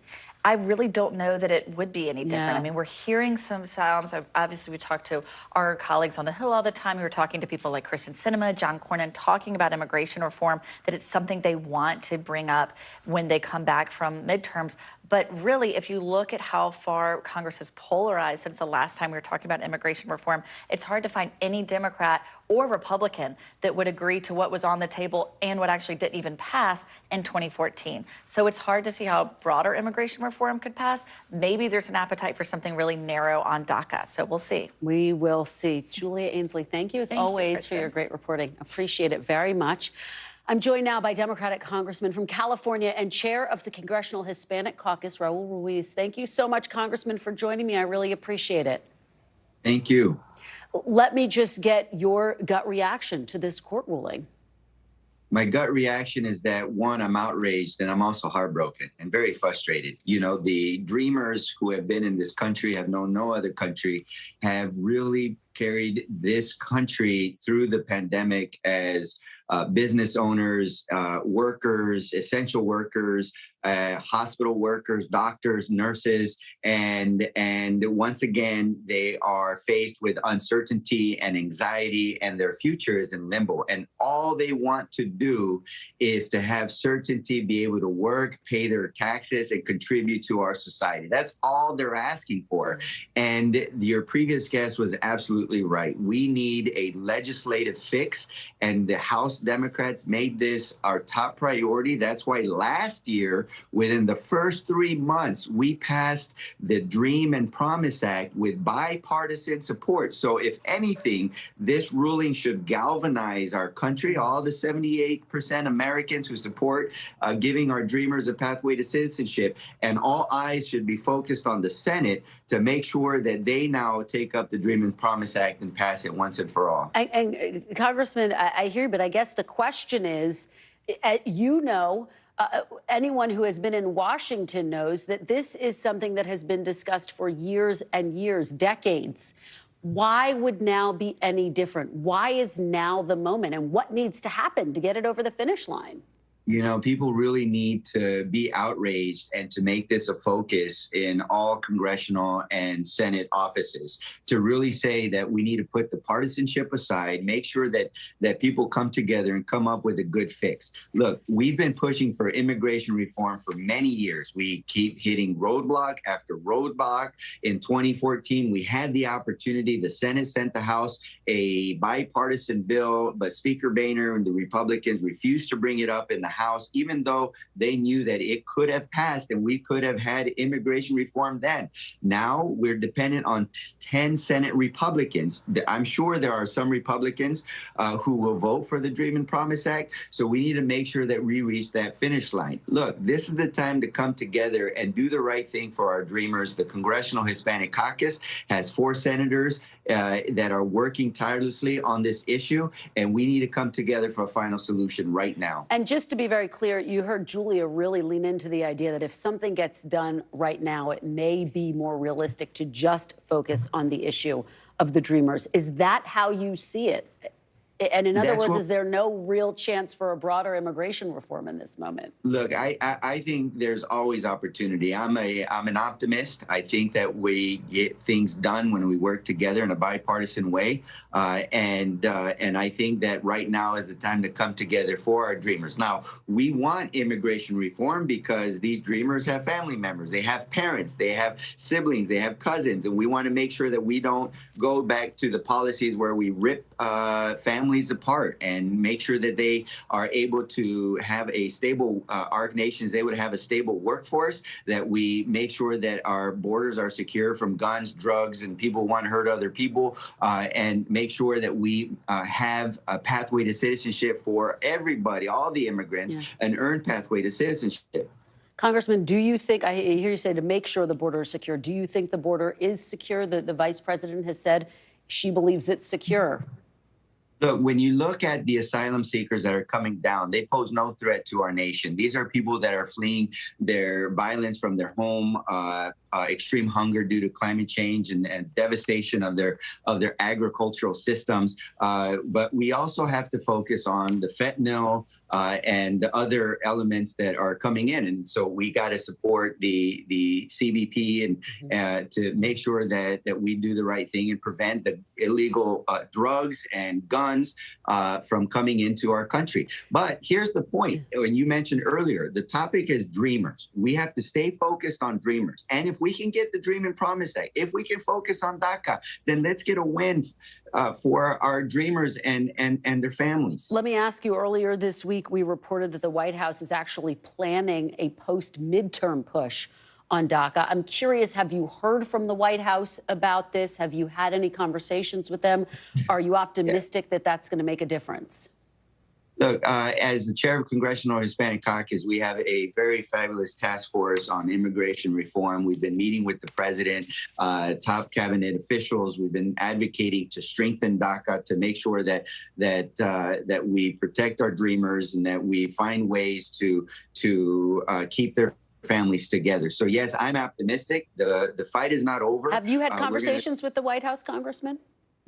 I really don't know that it would be any different. I mean, we're hearing some sounds. Obviously, we talk to our colleagues on the Hill all the time. We were talking to people like Kristen Sinema, John Cornyn, talking about immigration reform, that it's something they want to bring up when they come back from midterms. But really, if you look at how far Congress has polarized since the last time we were talking about immigration reform, it's hard to find any Democrat or Republican that would agree to what was on the table and what actually didn't even pass in 2014. So it's hard to see how broader immigration reform could pass. Maybe there's an appetite for something really narrow on DACA. So we'll see. We will see. Julia Ainsley, thank you as always for your great reporting. Appreciate it very much. I'm joined now by Democratic Congressman from California and chair of the Congressional Hispanic Caucus, Raul Ruiz. Thank you so much, Congressman, for joining me. I really appreciate it. Thank you. Let me just get your gut reaction to this court ruling. My gut reaction is that, one, I'm outraged, and I'm also heartbroken and very frustrated. You know, the dreamers who have been in this country, have known no other country, have really carried this country through the pandemic as business owners, workers, essential workers, hospital workers, doctors, nurses, and once again, they are faced with uncertainty and anxiety, and their future is in limbo. And all they want to do is to have certainty, be able to work, pay their taxes, and contribute to our society. That's all they're asking for. And your previous guest was absolutely absolutely right. We need a legislative fix, and the House Democrats made this our top priority. That's why last year, within the first 3 months, we passed the Dream and Promise Act with bipartisan support. So if anything, this ruling should galvanize our country, all the 78% Americans who support giving our dreamers a pathway to citizenship, and all eyes should be focused on the Senate to make sure that they now take up the Dream and Promise Act and pass it once and for all. And Congressman, I hear you, but I guess the question is, anyone who has been in Washington knows that this is something that has been discussed for years and years, decades. Why would now be any different? Why is now the moment? And what needs to happen to get it over the finish line? You know, people really need to be outraged and to make this a focus in all congressional and Senate offices to really say that we need to put the partisanship aside, make sure that people come together and come up with a good fix. Look, we've been pushing for immigration reform for many years. We keep hitting roadblock after roadblock. In 2014, we had the opportunity. The Senate sent the House a bipartisan bill, but Speaker Boehner and the Republicans refused to bring it up in the House, even though they knew that it could have passed and we could have had immigration reform then. Now we're dependent on 10 Senate Republicans. I'm sure there are some Republicans who will vote for the Dream and Promise Act. So we need to make sure that we reach that finish line. Look, this is the time to come together and do the right thing for our dreamers. The Congressional Hispanic Caucus has 4 senators that are working tirelessly on this issue, and we need to come together for a final solution right now. And just to be very clear, you heard Julia really lean into the idea that if something gets done right now, it may be more realistic to just focus on the issue of the Dreamers. Is that how you see it? And in other words, is there no real chance for a broader immigration reform in this moment? Look, I think there's always opportunity. I'm an optimist. I think that we get things done when we work together in a bipartisan way. And I think that right now is the time to come together for our dreamers. Now, we want immigration reform because these dreamers have family members. They have parents. They have siblings. They have cousins. And we want to make sure that we don't go back to the policies where we rip families apart and make sure that they are able to have a stable, our nations, they would have a stable workforce, that we make sure that our borders are secure from guns, drugs, and people who want to hurt other people, and make sure that we have a pathway to citizenship for everybody, all the immigrants, an earned pathway to citizenship. Congressman, do you think, I hear you say to make sure the border is secure, do you think the border is secure? The vice president has said she believes it's secure. Look, when you look at the asylum seekers that are coming down, they pose no threat to our nation. These are people that are fleeing their violence from their home, extreme hunger due to climate change and devastation of their agricultural systems. But we also have to focus on the fentanyl and other elements that are coming in. And so we got to support the CBP and to make sure that we do the right thing and prevent the illegal drugs and guns from coming into our country. But here's the point. When you mentioned earlier, the topic is dreamers. We have to stay focused on dreamers. And if we can get the Dream and Promise Act, if we can focus on DACA, then let's get a win for our dreamers and their families. Let me ask you, earlier this week, we reported that the White House is actually planning a post-midterm push on DACA. I'm curious, have you heard from the White House about this? Have you had any conversations with them? Are you optimistic that that's going to make a difference? Look, as the chair of Congressional Hispanic Caucus, we have a very fabulous task force on immigration reform. We've been meeting with the president, top cabinet officials. We've been advocating to strengthen DACA to make sure that we protect our dreamers and that we find ways to keep their families together. So yes, I'm optimistic. The fight is not over. Have you had conversations with the White House, Congressman?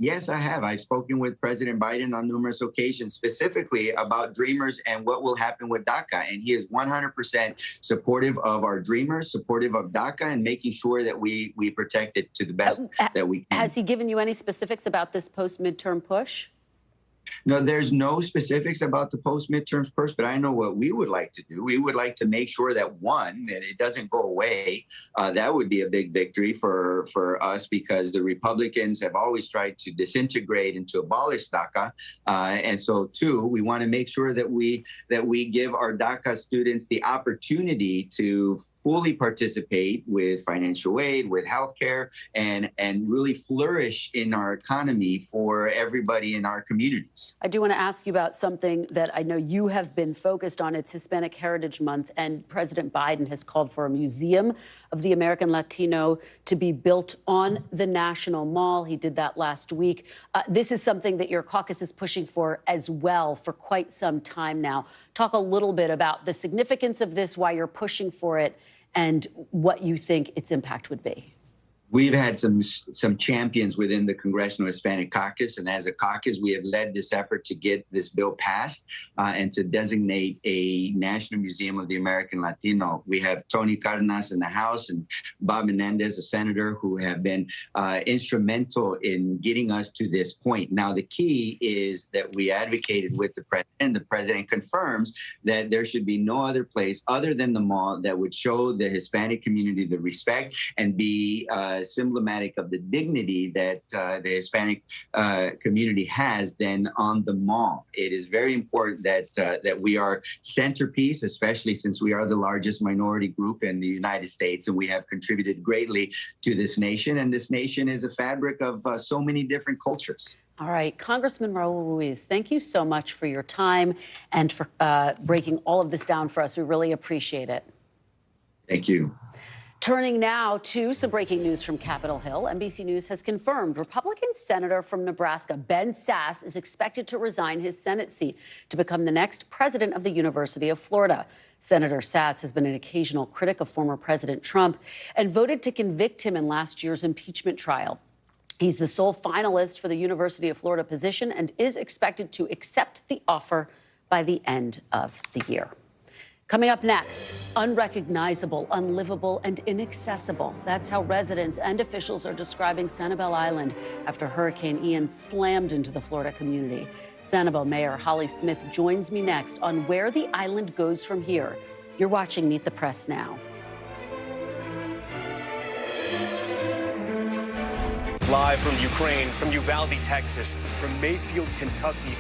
Yes, I have. I've spoken with President Biden on numerous occasions, specifically about dreamers and what will happen with DACA. And he is 100% supportive of our dreamers, supportive of DACA, and making sure that we protect it to the best that we can. Has he given you any specifics about this post-midterm push? No, there's no specifics about the post-midterms first, but I know what we would like to do. We would like to make sure that, one, that it doesn't go away. That would be a big victory for us, because the Republicans have always tried to disintegrate and to abolish DACA. And so, two, we want to make sure that we give our DACA students the opportunity to fully participate with financial aid, with healthcare, and really flourish in our economy for everybody in our communities. I do want to ask you about something that I know you have been focused on. It's Hispanic Heritage Month, and President Biden has called for a museum of the American Latino to be built on the National Mall. He did that last week. This is something that your caucus is pushing for as well for quite some time now. Talk a little bit about the significance of this, why you're pushing for it, and what you think its impact would be. We've had some champions within the Congressional Hispanic Caucus, and as a caucus, we have led this effort to get this bill passed and to designate a National Museum of the American Latino. We have Tony Cardenas in the House and Bob Menendez, a senator, who have been instrumental in getting us to this point. Now, the key is that we advocated with the president. The president confirms that there should be no other place other than the mall that would show the Hispanic community the respect and be symptomatic of the dignity that the Hispanic community has than on the mall. It is very important that we are centerpiece, especially since we are the largest minority group in the United States, and we have contributed greatly to this nation. And this nation is a fabric of so many different cultures. All right, Congressman Raul Ruiz, thank you so much for your time and for breaking all of this down for us. We really appreciate it. Thank you. Turning now to some breaking news from Capitol Hill. NBC News has confirmed Republican Senator from Nebraska, Ben Sasse, is expected to resign his Senate seat to become the next president of the University of Florida. Senator Sasse has been an occasional critic of former President Trump and voted to convict him in last year's impeachment trial. He's the sole finalist for the University of Florida position and is expected to accept the offer by the end of the year. Coming up next, unrecognizable, unlivable, and inaccessible. That's how residents and officials are describing Sanibel Island after Hurricane Ian slammed into the Florida community. Sanibel Mayor Holly Smith joins me next on where the island goes from here. You're watching Meet the Press now. Live from Ukraine, from Uvalde, Texas, from Mayfield, Kentucky.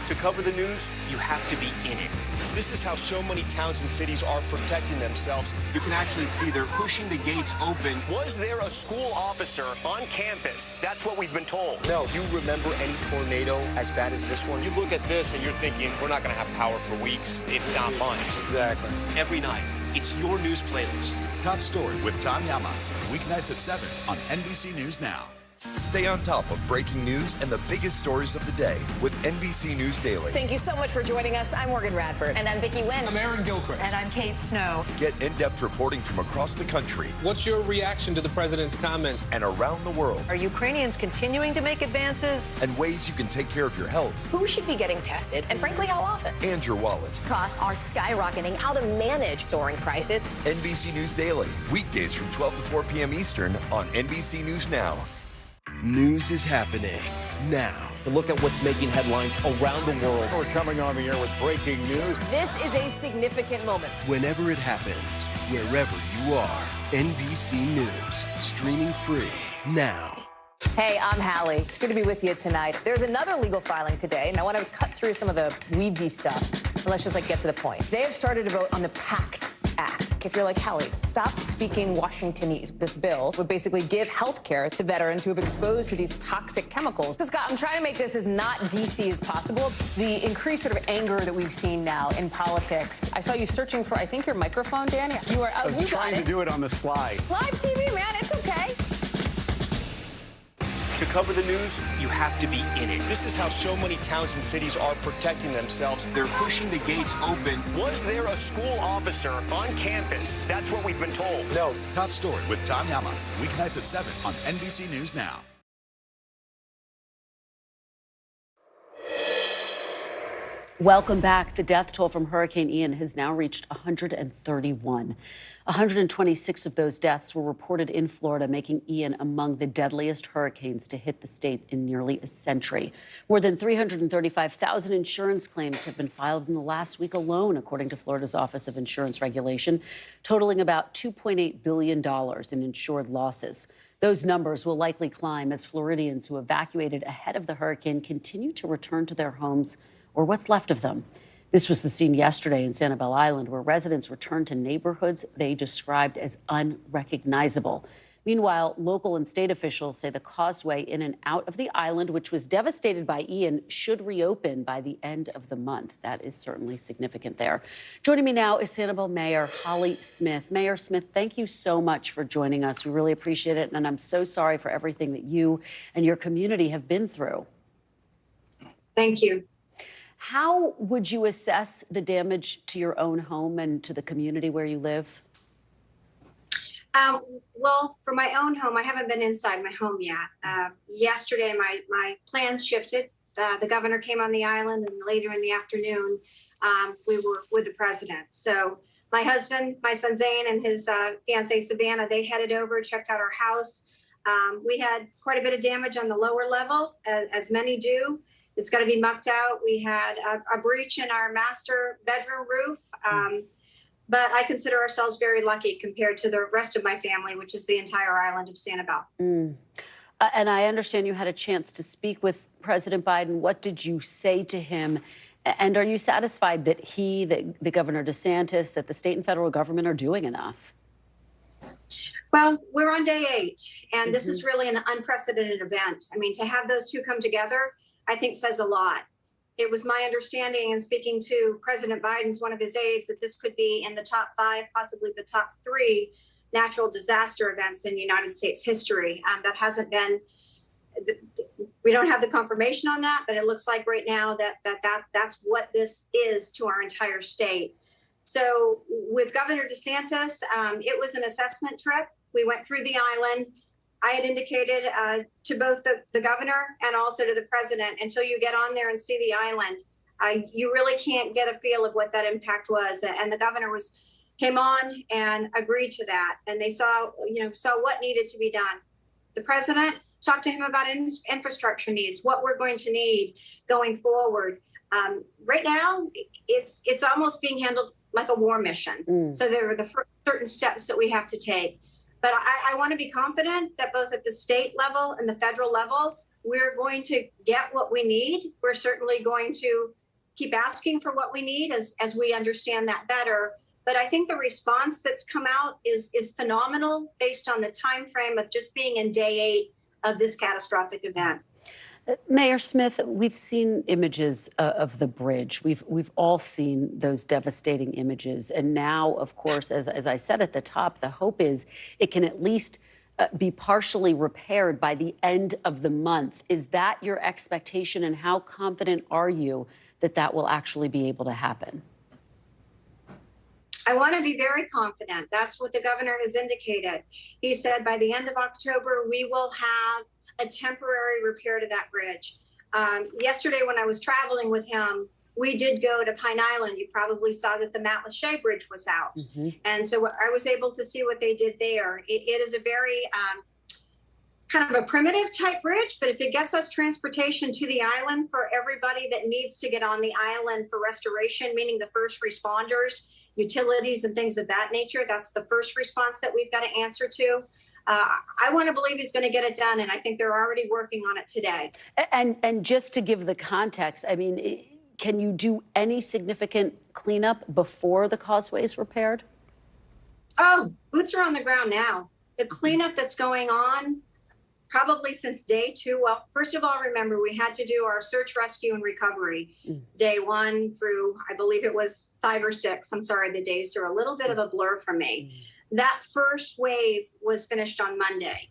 To cover the news, you have to be in it. This is how so many towns and cities are protecting themselves. You can actually see they're pushing the gates open. Was there a school officer on campus? That's what we've been told. No. Do you remember any tornado as bad as this one? You look at this and you're thinking, we're not going to have power for weeks. It's not months. Exactly. Every night, it's your news playlist. Top Story with Tom Llamas, weeknights at 7 on NBC News Now. Stay on top of breaking news and the biggest stories of the day with NBC News Daily. Thank you so much for joining us. I'm Morgan Radford. And I'm Vicki Lynn. I'm Aaron Gilchrist. And I'm Kate Snow. Get in-depth reporting from across the country. What's your reaction to the president's comments? And around the world. Are Ukrainians continuing to make advances? And ways you can take care of your health. Who should be getting tested, and frankly, how often? And your wallet. Costs are skyrocketing. How to manage soaring prices. NBC News Daily, weekdays from 12 to 4 p.m. Eastern on NBC News Now. News is happening now. Look at what's making headlines around the world. We're coming on the air with breaking news. This is a significant moment. Whenever it happens, wherever you are, NBC News, streaming free now. Hey, I'm Hallie. It's good to be with you tonight. There's another legal filing today, and I want to cut through some of the weedsy stuff. And let's just get to the point. They have started to vote on the PACT Act. If you're like, Hallie, stop speaking Washingtonese. This bill would basically give health care to veterans who have exposed to these toxic chemicals. So, Scott, I'm trying to make this as not DC as possible. The increased sort of anger that we've seen now in politics. I saw you searching for, I think, your microphone, Dan. You are. I was you trying to do it on the slide. Live TV, man. It's okay. To cover the news, you have to be in it. This is how so many towns and cities are protecting themselves. They're pushing the gates open. Was there a school officer on campus? That's what we've been told. No. Top Story with Tom Llamas, weeknights at 7 on NBC News Now. Welcome back. The death toll from Hurricane Ian has now reached 131. 126 of those deaths were reported in Florida, making Ian among the deadliest hurricanes to hit the state in nearly a century. More than 335,000 insurance claims have been filed in the last week alone, according to Florida's Office of Insurance Regulation, totaling about $2.8 billion in insured losses. Those numbers will likely climb as Floridians who evacuated ahead of the hurricane continue to return to their homes or what's left of them. This was the scene yesterday in Sanibel Island, where residents returned to neighborhoods they described as unrecognizable. Meanwhile, local and state officials say the causeway in and out of the island, which was devastated by Ian, should reopen by the end of the month. That is certainly significant there. Joining me now is Sanibel Mayor Holly Smith. Mayor Smith, thank you so much for joining us. We really appreciate it, and I'm so sorry for everything that you and your community have been through. Thank you. How would you assess the damage to your own home and to the community where you live? Well, for my own home, I haven't been inside my home yet. Yesterday, my plans shifted. The governor came on the island, and later in the afternoon, we were with the president. So my husband, my son Zane, and his fiancée Savannah, they headed over, checked out our house. We had quite a bit of damage on the lower level, as many do. It's got to be mucked out. We had a breach in our master bedroom roof. But I consider ourselves very lucky compared to the rest of my family, which is the entire island of Sanibel. And I understand you had a chance to speak with President Biden. What did you say to him? And are you satisfied that he, the Governor DeSantis, that the state and federal government are doing enough? Well, we're on day 8, and this is really an unprecedented event. I mean, to have those two come together, I think says a lot. It was my understanding in speaking to President Biden's one of his aides that this could be in the top 5, possibly the top 3 natural disaster events in United States history. That hasn't been, we don't have the confirmation on that, but it looks like right now that's what this is to our entire state. So with Governor DeSantis, it was an assessment trip. We went through the island. I had indicated to both the governor and also to the president, until you get on there and see the island, you really can't get a feel of what that impact was. And the governor came on and agreed to that. And they saw what needed to be done. The president talked to him about infrastructure needs, what we're going to need going forward. Right now, it's almost being handled like a war mission. So there are the certain steps that we have to take. But I want to be confident that both at the state level and the federal level, we're going to get what we need. We're certainly going to keep asking for what we need as we understand that better. But I think the response that's come out is phenomenal based on the time frame of just being in day 8 of this catastrophic event. Mayor Smith, we've seen images of the bridge. We've all seen those devastating images. And now, of course, as I said at the top, the hope is it can at least be partially repaired by the end of the month. Is that your expectation, and how confident are you that that will actually be able to happen? I want to be very confident. That's what the governor has indicated. He said by the end of October, we will have a temporary repair to that bridge. Yesterday, when I was traveling with him, we did go to Pine Island. You probably saw that the Matlacha Bridge was out. And so I was able to see what they did there. It is a very kind of a primitive type bridge, but if it gets us transportation to the island for everybody that needs to get on the island for restoration, meaning the first responders, utilities and things of that nature, that's the first response that we've got to answer to. I want to believe he's going to get it done, and I think they're already working on it today. And just to give the context, I mean, can you do any significant cleanup before the causeway is repaired? Oh, boots are on the ground now. The cleanup that's going on probably since day 2. Well, first of all, remember, we had to do our search, rescue, and recovery day 1 through, I believe it was 5 or 6. I'm sorry, the days are a little bit of a blur for me. That first wave was finished on Monday.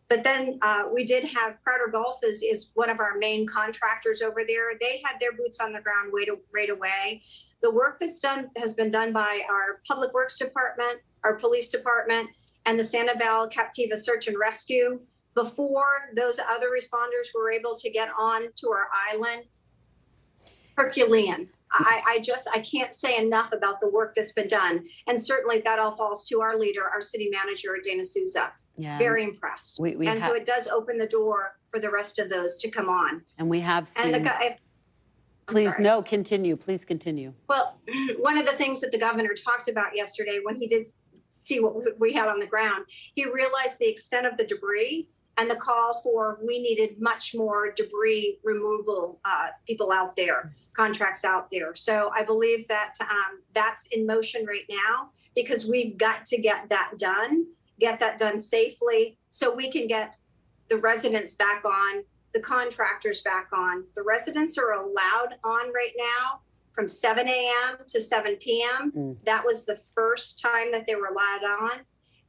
But then we did have Crowder Gulf is one of our main contractors over there. They had their boots on the ground right away. The work that's done has been done by our Public Works Department, our Police Department, and the Sanibel Captiva Search and Rescue before those other responders were able to get on to our island. Herculean. I can't say enough about the work that's been done. And certainly that all falls to our leader, our city manager, Dana Souza. Yeah. Very impressed. So it does open the door for the rest of those to come on. And we have seen. And Please, no, continue. Please continue. Well, one of the things that the governor talked about yesterday when he did see what we had on the ground, he realized the extent of the debris and the call for we needed much more debris removal people out there, contracts out there. So I believe that that's in motion right now because we've got to get that done safely so we can get the residents back on, the contractors back on. The residents are allowed on right now from 7 a.m. to 7 p.m. That was the first time that they were allowed on.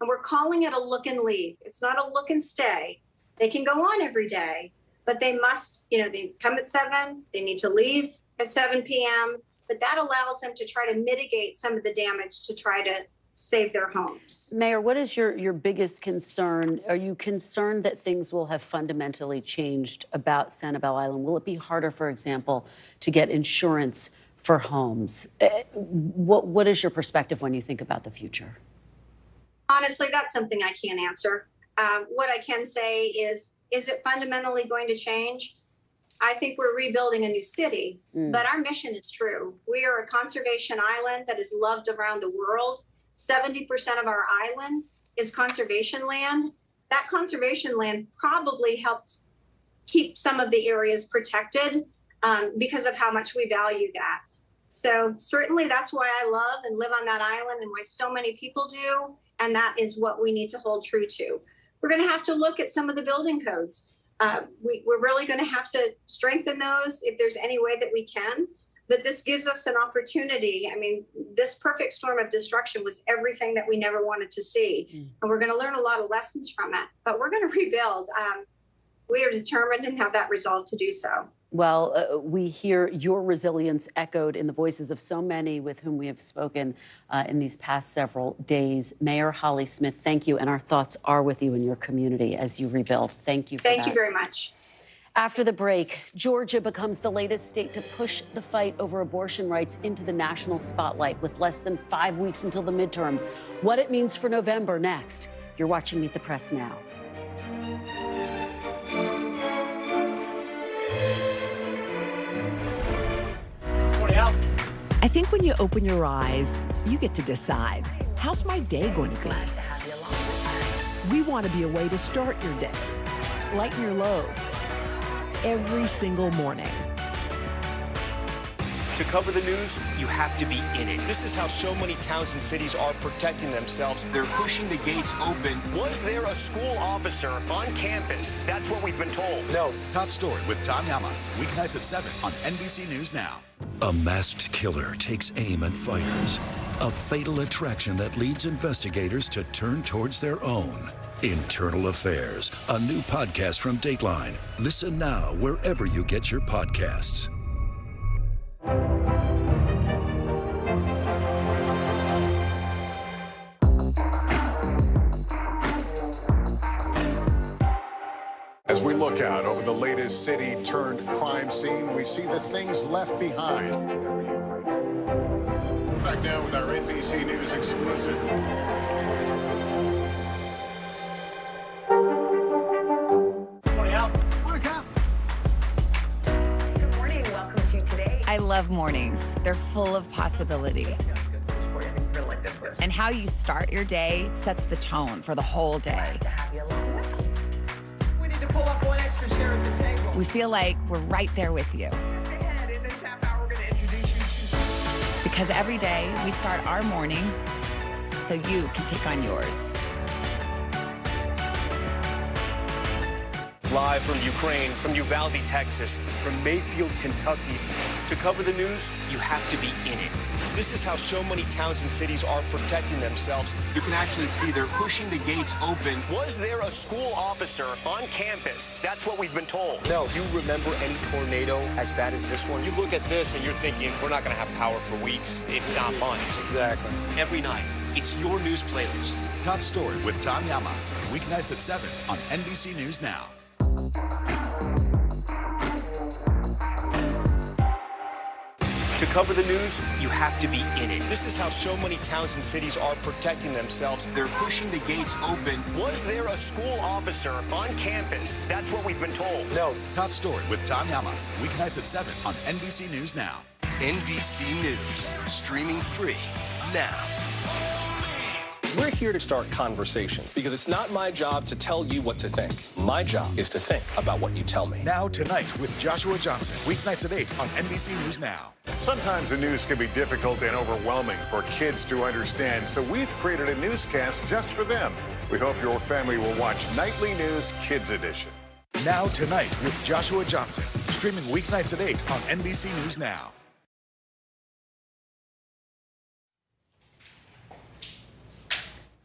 And we're calling it a look and leave. It's not a look and stay. They can go on every day, but they must, they come at 7, they need to leave at 7 p.m. But that allows them to try to mitigate some of the damage to try to save their homes. Mayor, what is your biggest concern? Are you concerned that things will have fundamentally changed about Sanibel Island? Will it be harder, for example, to get insurance for homes? What is your perspective when you think about the future? Honestly, that's something I can't answer. What I can say is it fundamentally going to change? I think we're rebuilding a new city, but our mission is true. We are a conservation island that is loved around the world. 70% of our island is conservation land. That conservation land probably helped keep some of the areas protected because of how much we value that. So certainly that's why I love and live on that island and why so many people do. And that is what we need to hold true to. We're going to have to look at some of the building codes. We're really going to have to strengthen those if there's any way that we can. But this gives us an opportunity. I mean, this perfect storm of destruction was everything that we never wanted to see. And we're going to learn a lot of lessons from it. But we're going to rebuild. We are determined and have that resolve to do so. Well, we hear your resilience echoed in the voices of so many with whom we have spoken in these past several days. Mayor Holly Smith, thank you. And our thoughts are with you and your community as you rebuild. Thank you for that. Thank you very much. After the break, Georgia becomes the latest state to push the fight over abortion rights into the national spotlight with less than 5 weeks until the midterms. What it means for November next. You're watching Meet the Press now. I think when you open your eyes, you get to decide, how's my day going to be? We want to be a way to start your day, lighten your load, every single morning. To cover the news, you have to be in it. This is how so many towns and cities are protecting themselves. They're pushing the gates open. Was there a school officer on campus? That's what we've been told. No. Top story with Tom Yamas, weeknights at 7 on NBC News Now. A masked killer takes aim and fires. A fatal attraction that leads investigators to turn towards their own. Internal Affairs, a new podcast from Dateline. Listen now wherever you get your podcasts. As we look out over the latest city-turned-crime scene, we see the things left behind. Back now with our NBC News exclusive. Good morning. Welcome to Today. I love mornings. They're full of possibility. And how you start your day sets the tone for the whole day. Pull up one extra chair at the table. We feel like we're right there with you. Just ahead in this half hour, we're going to introduce you to... Because every day we start our morning so you can take on yours. Live from Ukraine, from Uvalde, Texas, from Mayfield, Kentucky. To cover the news, you have to be in it. This is how so many towns and cities are protecting themselves. You can actually see they're pushing the gates open. Was there a school officer on campus? That's what we've been told. No. Do you remember any tornado as bad as this one? You look at this and you're thinking, we're not going to have power for weeks, if not months. Exactly. Every night, it's your news playlist. Top story with Tom Yamas, weeknights at 7 on NBC News Now. To cover the news, you have to be in it. This is how so many towns and cities are protecting themselves. They're pushing the gates open. Was there a school officer on campus? That's what we've been told. No. Top Story with Tom Yamas, weeknights at 7 on NBC News Now. NBC News, streaming free now. We're here to start conversations because it's not my job to tell you what to think. My job is to think about what you tell me. Now Tonight with Joshua Johnson, weeknights at 8 on NBC News Now. Sometimes the news can be difficult and overwhelming for kids to understand, so we've created a newscast just for them. We hope your family will watch Nightly News Kids Edition. Now Tonight with Joshua Johnson, streaming weeknights at 8 on NBC News Now.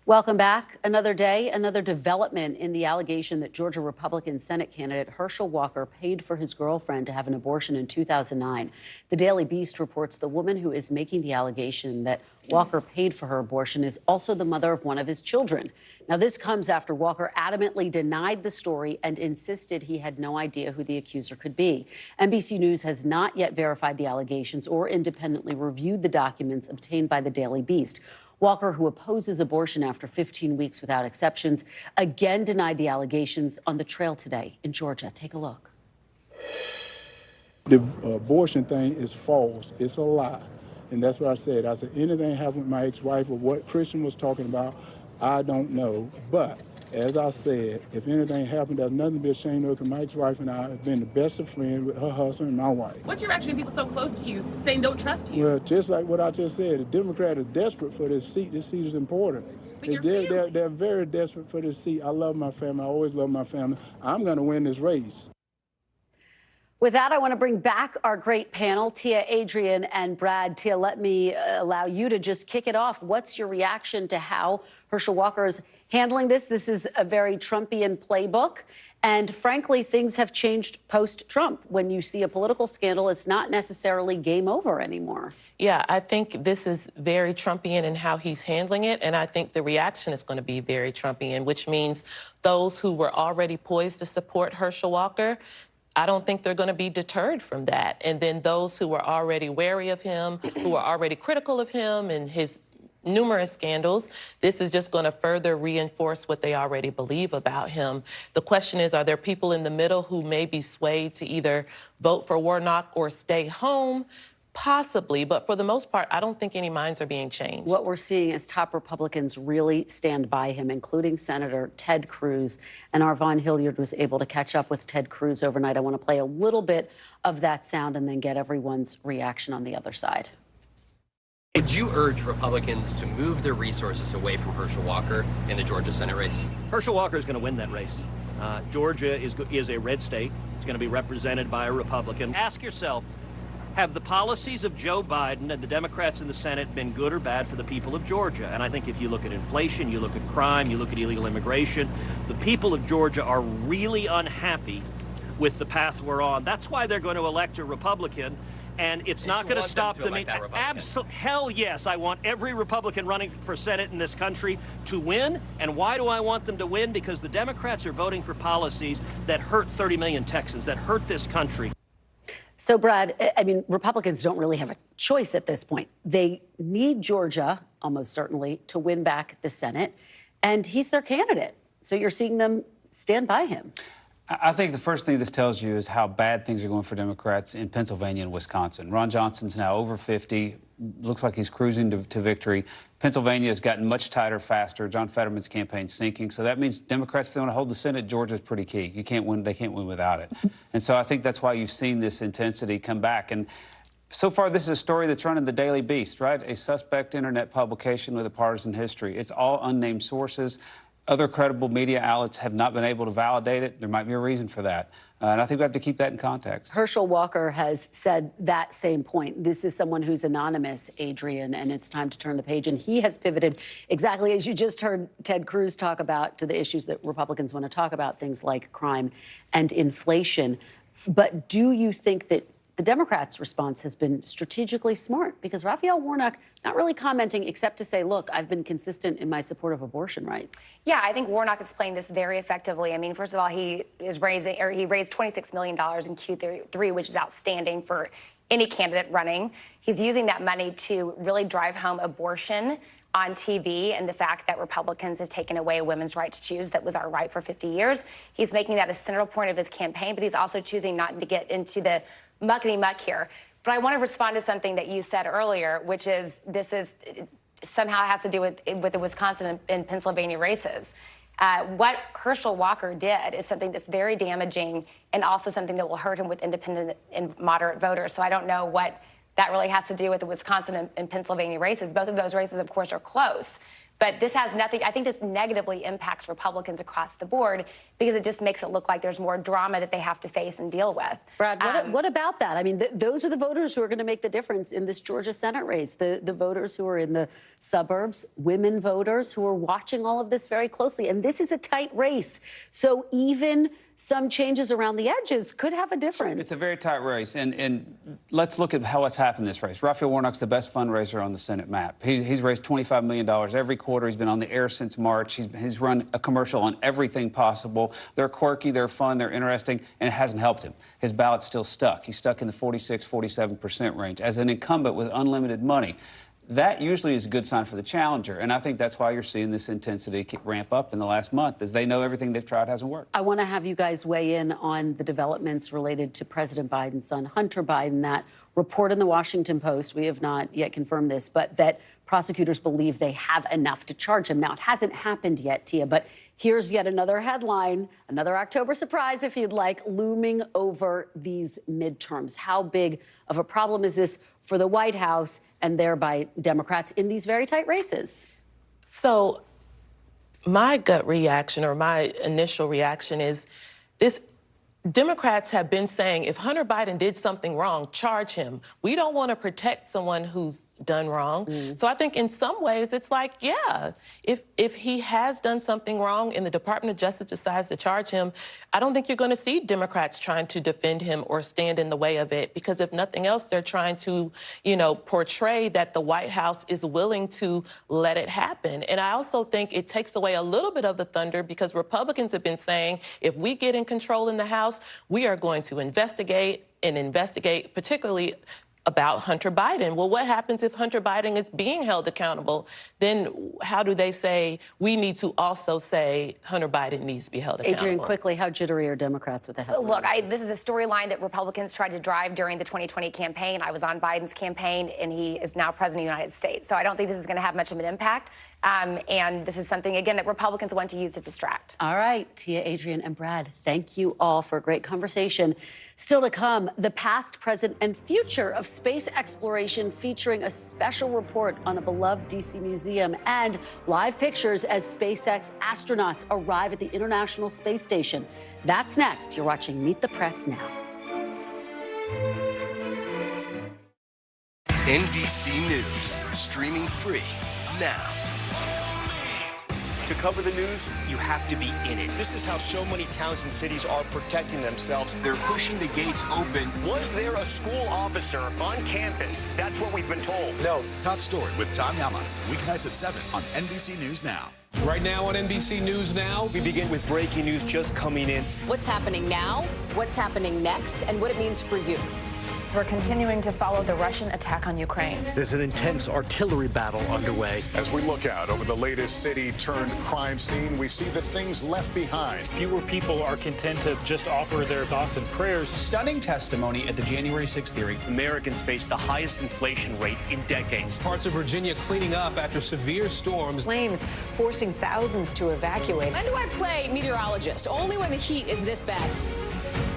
Welcome back. Another day, another development in the allegation that Georgia Republican Senate candidate Herschel Walker paid for his girlfriend to have an abortion in 2009. The Daily Beast reports the woman who is making the allegation that Walker paid for her abortion is also the mother of one of his children. Now, this comes after Walker adamantly denied the story and insisted he had no idea who the accuser could be. NBC News has not yet verified the allegations or independently reviewed the documents obtained by the Daily Beast. Walker, who opposes abortion after 15 weeks without exceptions, again denied the allegations on the trail today in Georgia. Take a look. The abortion thing is false. It's a lie. And that's what I said. I said, anything happened with my ex-wife or what Christian was talking about, I don't know. But as I said, if anything happened, there's nothing to be ashamed of because my ex-wife and I have been the best of friends with her husband and my wife. What's your reaction to people so close to you saying don't trust you? Well, just like what I just said, the Democrats are desperate for this seat. This seat is important. They're very desperate for this seat. I love my family. I always love my family. I'm going to win this race. With that, I want to bring back our great panel, Tia, Adrian, and Brad. Tia, let me allow you to just kick it off. What's your reaction to how Herschel Walker is handling this? This is a very Trumpian playbook. And frankly, things have changed post-Trump. When you see a political scandal, it's not necessarily game over anymore. Yeah, I think this is very Trumpian in how he's handling it. And I think the reaction is going to be very Trumpian, which means those who were already poised to support Herschel Walker, I don't think they're going to be deterred from that. And then those who were already wary of him, who are already critical of him and his numerous scandals, this is just going to further reinforce what they already believe about him. The question is, are there people in the middle who may be swayed to either vote for Warnock or stay home? Possibly, but for the most part, I don't think any minds are being changed. What we're seeing is top Republicans really stand by him, including Senator Ted Cruz. And Arvon Hilliard was able to catch up with Ted Cruz overnight. I want to play a little bit of that sound and then get everyone's reaction on the other side. Would you urge Republicans to move their resources away from Herschel Walker in the Georgia Senate race? Herschel Walker is going to win that race. Georgia is a red state. It's going to be represented by a Republican. Ask yourself, have the policies of Joe Biden and the Democrats in the Senate been good or bad for the people of Georgia? And I think if you look at inflation, you look at crime, you look at illegal immigration, the people of Georgia are really unhappy with the path we're on. That's why they're going to elect a Republican. And it's not going to stop them. Hell yes, I want every Republican running for Senate in this country to win. And why do I want them to win? Because the Democrats are voting for policies that hurt 30 million Texans, that hurt this country. So, Brad, I mean, Republicans don't really have a choice at this point. They need Georgia, almost certainly, to win back the Senate. And he's their candidate. So you're seeing them stand by him. I think the first thing this tells you is how bad things are going for Democrats in Pennsylvania and Wisconsin. Ron Johnson's now over 50. Looks like he's cruising to victory. Pennsylvania has gotten much tighter, faster. John Fetterman's campaign's sinking. So that means Democrats, if they want to hold the Senate, Georgia's pretty key. You can't win. They can't win without it. And so I think that's why you've seen this intensity come back. And so far, this is a story that's run in the Daily Beast, right? A suspect internet publication with a partisan history. It's all unnamed sources. Other credible media outlets have not been able to validate it. There might be a reason for that. And I think we have to keep that in context. Herschel Walker has said that same point. This is someone who's anonymous, Adrian, and it's time to turn the page. And he has pivoted exactly as you just heard Ted Cruz talk about to the issues that Republicans want to talk about, things like crime and inflation. But do you think that the Democrats' response has been strategically smart? Because Raphael Warnock not really commenting except to say, look, I've been consistent in my support of abortion rights. Yeah, I think Warnock is playing this very effectively. I mean, first of all, he raised $26 million in Q3, which is outstanding for any candidate running. He's using that money to really drive home abortion on TV and the fact that Republicans have taken away a women's right to choose that was our right for 50 years. He's making that a central point of his campaign, but he's also choosing not to get into the muckety muck here. But I want to respond to something that you said earlier, which is this is somehow has to do with the Wisconsin and Pennsylvania races. What Herschel Walker did is something that's very damaging and also something that will hurt him with independent and moderate voters. So I don't know what that really has to do with the Wisconsin and Pennsylvania races. Both of those races, of course, are close. But this has nothing, I think this negatively impacts Republicans across the board because it just makes it look like there's more drama that they have to face and deal with. Brad, what about that? I mean, those are the voters who are going to make the difference in this Georgia Senate race, the voters who are in the suburbs, women voters who are watching all of this very closely. And this is a tight race. So even some changes around the edges could have a difference. It's a very tight race, and let's look at what's happened in this race. Raphael Warnock's the best fundraiser on the Senate map. He's raised $25 million every quarter. He's been on the air since March. He's run a commercial on everything possible. They're quirky, they're fun, they're interesting, and it hasn't helped him. His ballot's still stuck. He's stuck in the 46, 47% range. As an incumbent with unlimited money, that usually is a good sign for the challenger, and I think that's why you're seeing this intensity ramp up in the last month, as they know everything they've tried hasn't worked. I want to have you guys weigh in on the developments related to President Biden's son, Hunter Biden. That report in the Washington Post, we have not yet confirmed this, but that prosecutors believe they have enough to charge him. Now, it hasn't happened yet, Tia, but here's yet another headline, another October surprise, if you'd like, looming over these midterms. How big of a problem is this for the White House and thereby Democrats in these very tight races? So my gut reaction, or my initial reaction, is this. Democrats have been saying if Hunter Biden did something wrong, charge him. We don't want to protect someone who's done wrong. So I think in some ways it's like, yeah, if he has done something wrong and the Department of Justice decides to charge him, I don't think you're going to see Democrats trying to defend him or stand in the way of it, because if nothing else, they're trying to, portray that the White House is willing to let it happen. And I also think it takes away a little bit of the thunder, because Republicans have been saying if we get in control in the House, we are going to investigate, particularly about Hunter Biden. Well, what happens if Hunter Biden is being held accountable? Then how do they say we need to also say Hunter Biden needs to be held accountable? Adrian, quickly, how jittery are Democrats with the headline? Look, this is a storyline that Republicans tried to drive during the 2020 campaign. I was on Biden's campaign, and he is now president of the United States. So I don't think this is going to have much of an impact. And this is something, again, that Republicans want to use to distract. All right, Tia, Adrian, and Brad, thank you all for a great conversation. Still to come, the past, present, and future of space exploration, featuring a special report on a beloved D.C. museum and live pictures as SpaceX astronauts arrive at the International Space Station. That's next. You're watching Meet the Press Now. NBC News, streaming free now. To cover the news, you have to be in it. This is how so many towns and cities are protecting themselves. They're pushing the gates open. Was there a school officer on campus? That's what we've been told. No. Top story with Tom Yamas. Weeknights at 7 on NBC News Now. Right now on NBC News Now, we begin with breaking news just coming in. What's happening now, what's happening next, and what it means for you. We're continuing to follow the Russian attack on Ukraine. There's an intense artillery battle underway. As we look out over the latest city-turned-crime scene, we see the things left behind. Fewer people are content to just offer their thoughts and prayers. Stunning testimony at the January 6th hearing. Americans face the highest inflation rate in decades. Parts of Virginia cleaning up after severe storms. Flames forcing thousands to evacuate. When do I play meteorologist? Only when the heat is this bad.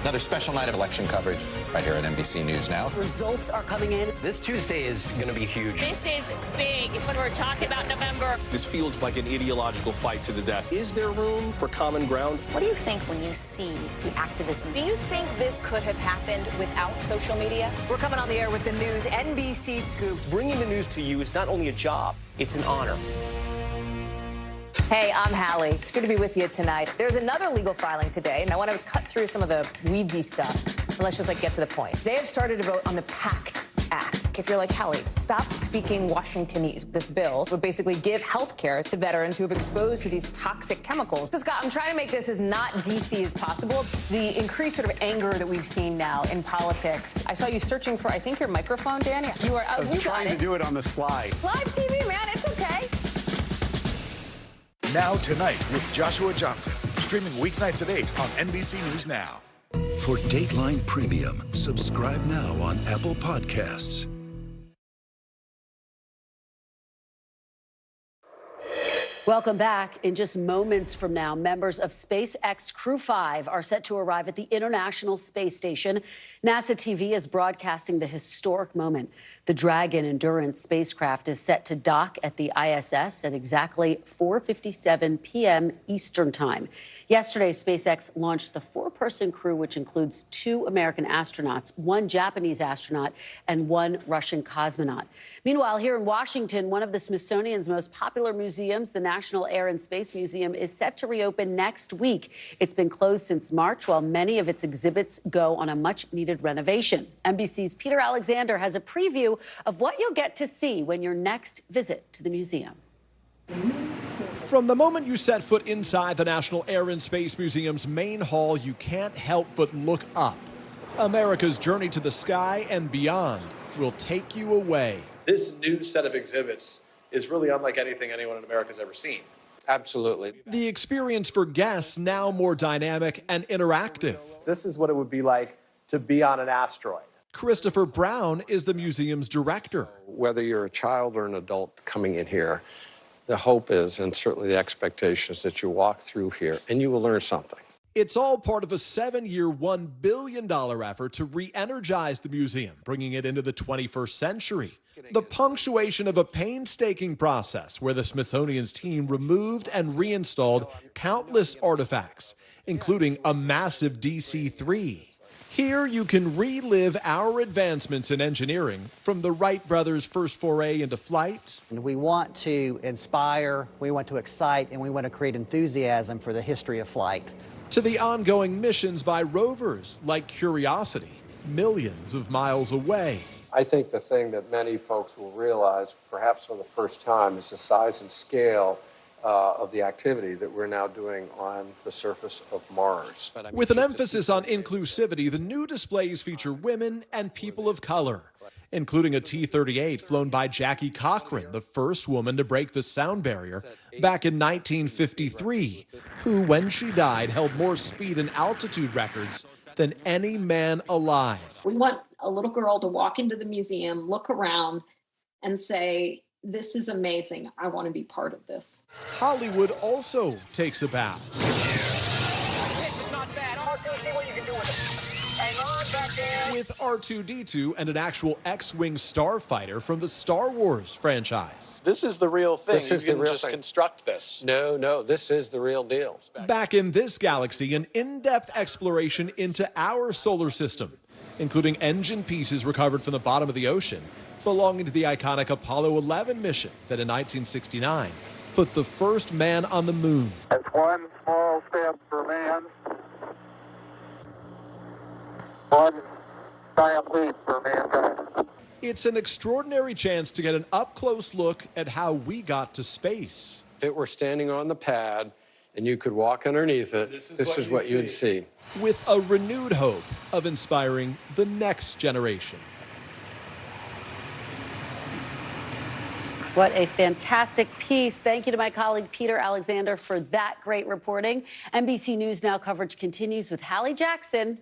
Another special night of election coverage right here at NBC News Now. Results are coming in. This Tuesday is going to be huge. This is big when we're talking about November. This feels like an ideological fight to the death. Is there room for common ground? What do you think when you see the activism? Do you think this could have happened without social media? We're coming on the air with the news NBC Scoop. Bringing the news to you is not only a job, it's an honor. Hey, I'm Hallie. It's good to be with you tonight. There's another legal filing today, and I want to cut through some of the weedsy stuff. And let's just get to the point. They have started to vote on the PACT Act. if you're like, Hallie, stop speaking Washingtonese. This bill would basically give health care to veterans who have exposed to these toxic chemicals. So, Scott, I'm trying to make this as not DC as possible. The increased sort of anger that we've seen now in politics. I saw you searching for, I think, your microphone, Dan. You are. I was trying to do it on the slide. Live TV, man. It's okay. Now Tonight with Joshua Johnson. Streaming weeknights at 8 on NBC News Now. For Dateline Premium, subscribe now on Apple Podcasts. Welcome back. In just moments from now, members of SpaceX Crew 5 are set to arrive at the International Space Station. NASA TV is broadcasting the historic moment. The Dragon Endurance spacecraft is set to dock at the ISS at exactly 4:57 p.m. Eastern Time. Yesterday, SpaceX launched the 4-person crew, which includes 2 American astronauts, 1 Japanese astronaut, and 1 Russian cosmonaut. Meanwhile, here in Washington, one of the Smithsonian's most popular museums, the National Air and Space Museum, is set to reopen next week. It's been closed since March, while many of its exhibits go on a much-needed renovation. NBC's Peter Alexander has a preview of what you'll get to see when your next visit to the museum. From the moment you set foot inside the National Air and Space Museum's main hall, you can't help but look up. America's journey to the sky and beyond will take you away. This new set of exhibits is really unlike anything anyone in America has ever seen. Absolutely. The experience for guests now more dynamic and interactive. This is what it would be like to be on an asteroid. Christopher Brown is the museum's director. Whether you're a child or an adult coming in here, the hope is, and certainly the expectation is, that you walk through here and you will learn something. It's all part of a 7-year, $1 billion effort to re-energize the museum, bringing it into the 21st century. The punctuation of a painstaking process where the Smithsonian's team removed and reinstalled countless artifacts, including a massive DC-3. Here you can relive our advancements in engineering, from the Wright brothers' first foray into flight. We want to inspire, we want to excite, and we want to create enthusiasm for the history of flight. To the ongoing missions by rovers like Curiosity, millions of miles away. I think the thing that many folks will realize, perhaps for the first time, is the size and scale of the activity that we're now doing on the surface of Mars. With an emphasis on inclusivity, the new displays feature women and people of color, including a T-38 flown by Jackie Cochran, the first woman to break the sound barrier back in 1953, who, when she died, held more speed and altitude records than any man alive. We want a little girl to walk into the museum, look around, and say, "This is amazing. I want to be part of this." Hollywood also takes a bow. With R2-D2 and an actual X-Wing starfighter from the Star Wars franchise. This is the real thing. This is you the didn't real just thing. construct this. No, this is the real deal. Back in this galaxy, an in-depth exploration into our solar system, including engine pieces recovered from the bottom of the ocean, belonging to the iconic Apollo 11 mission that in 1969 put the first man on the moon. That's one small step for man, one giant leap for mankind. It's an extraordinary chance to get an up-close look at how we got to space. If it were standing on the pad and you could walk underneath it, this is what you'd see. With a renewed hope of inspiring the next generation. What a fantastic piece. Thank you to my colleague Peter Alexander for that great reporting. NBC News Now coverage continues with Hallie Jackson.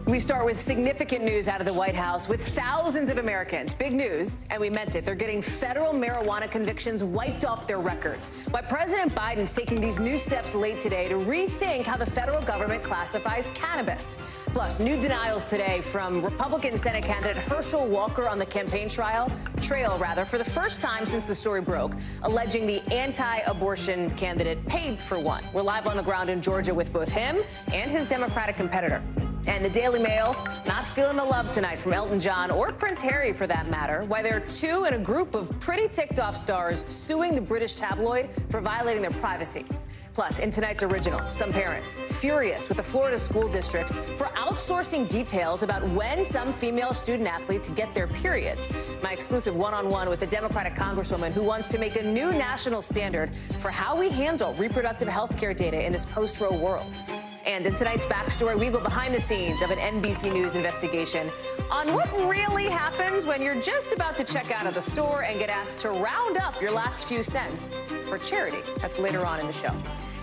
We start with significant news out of the White House with thousands of Americans. Big news, and we meant it. They're getting federal marijuana convictions wiped off their records. But President Biden's taking these new steps late today to rethink how the federal government classifies cannabis. Plus, new denials today from Republican Senate candidate Herschel Walker on the campaign trail, for the first time since the story broke, alleging the anti-abortion candidate paid for one. We're live on the ground in Georgia with both him and his Democratic competitor. And the Daily Mail, not feeling the love tonight from Elton John or Prince Harry, for that matter. Why there are two in a group of pretty ticked-off stars suing the British tabloid for violating their privacy. Plus, in tonight's original, some parents furious with the Florida school district for outsourcing details about when some female student athletes get their periods. My exclusive one-on-one with a Democratic congresswoman who wants to make a new national standard for how we handle reproductive health care data in this post-Roe world. And in tonight's backstory, we go behind the scenes of an NBC News investigation on what really happens when you're just about to check out of the store and get asked to round up your last few cents for charity. That's later on in the show.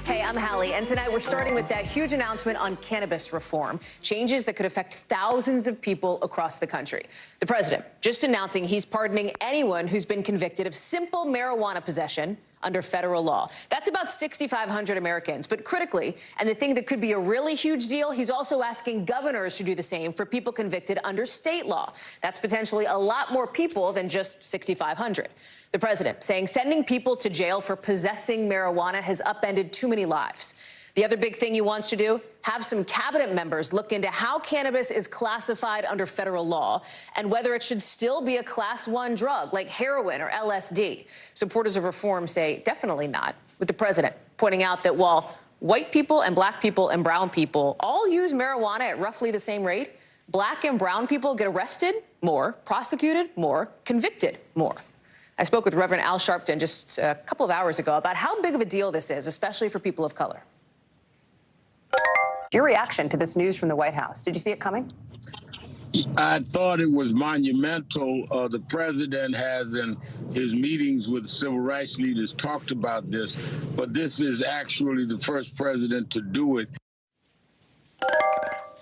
Hey, I'm Hallie, and tonight we're starting with that huge announcement on cannabis reform, changes that could affect thousands of people across the country. The president just announcing he's pardoning anyone who's been convicted of simple marijuana possession under federal law. That's about 6,500 Americans. But critically, and the thing that could be a really huge deal, he's also asking governors to do the same for people convicted under state law. That's potentially a lot more people than just 6,500. The president saying sending people to jail for possessing marijuana has upended too many lives. The other big thing he wants to do, have some cabinet members look into how cannabis is classified under federal law and whether it should still be a class 1 drug like heroin or LSD. Supporters of reform say definitely not, with the president pointing out that while white people and black people and brown people all use marijuana at roughly the same rate, black and brown people get arrested more, prosecuted more, convicted more. I spoke with Reverend Al Sharpton just a couple of hours ago about how big of a deal this is, especially for people of color. Your reaction to this news from the White House, did you see it coming? I thought it was monumental. The president has, in his meetings with civil rights leaders, talked about this, but this is actually the first president to do it.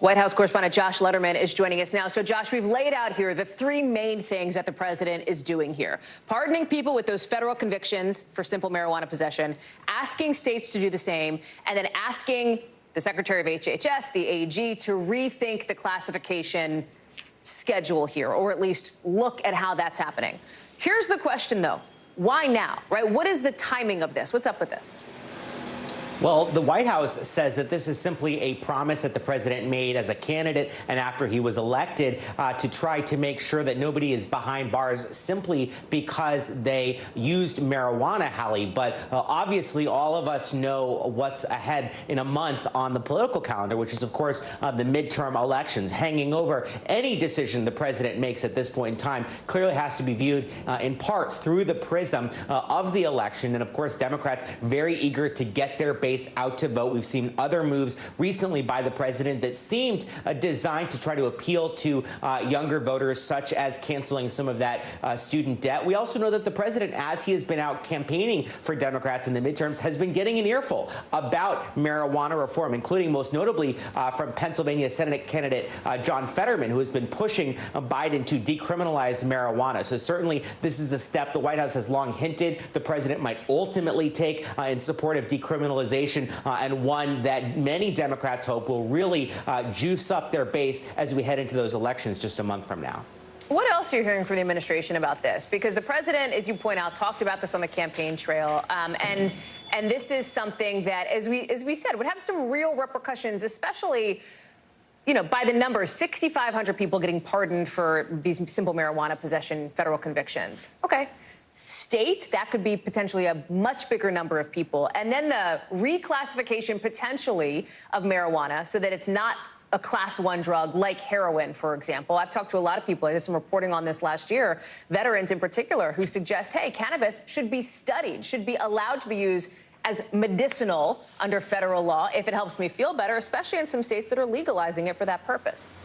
White House correspondent Josh Letterman is joining us now. So, Josh, we've laid out here the three main things that the president is doing here. Pardoning people with those federal convictions for simple marijuana possession, asking states to do the same, and then asking the Secretary of HHS, the AG, to rethink the classification schedule here, or at least look at how that's happening. Here's the question, though. Why now, right? What is the timing of this? What's up with this? Well, the White House says that this is simply a promise that the president made as a candidate and after he was elected to try to make sure that nobody is behind bars simply because they used marijuana, Hallie. But obviously, all of us know what's ahead in a month on the political calendar, which is, of course, the midterm elections. Hanging over any decision the president makes at this point in time clearly has to be viewed in part through the prism of the election. And, of course, Democrats very eager to get their base out to vote. We've seen other moves recently by the president that seemed designed to try to appeal to younger voters, such as canceling some of that student debt. We also know that the president, as he has been out campaigning for Democrats in the midterms, has been getting an earful about marijuana reform, including most notably from Pennsylvania Senate candidate John Fetterman, who has been pushing Biden to decriminalize marijuana. So certainly this is a step the White House has long hinted the president might ultimately take in support of decriminalization. And one that many Democrats hope will really juice up their base as we head into those elections just a month from now. What else are you hearing from the administration about this? Because the president, as you point out, talked about this on the campaign trail, and this is something that, as we said, would have some real repercussions, especially, you know, by the numbers, 6,500 people getting pardoned for these simple marijuana possession federal convictions. Okay. State, that could be potentially a much bigger number of people. And then the reclassification potentially of marijuana so that it's not a class 1 drug like heroin, for example. I've talked to a lot of people. I did some reporting on this last year, veterans in particular, who suggest, hey, cannabis should be studied, should be allowed to be used as medicinal under federal law if it helps me feel better, especially in some states that are legalizing it for that purpose.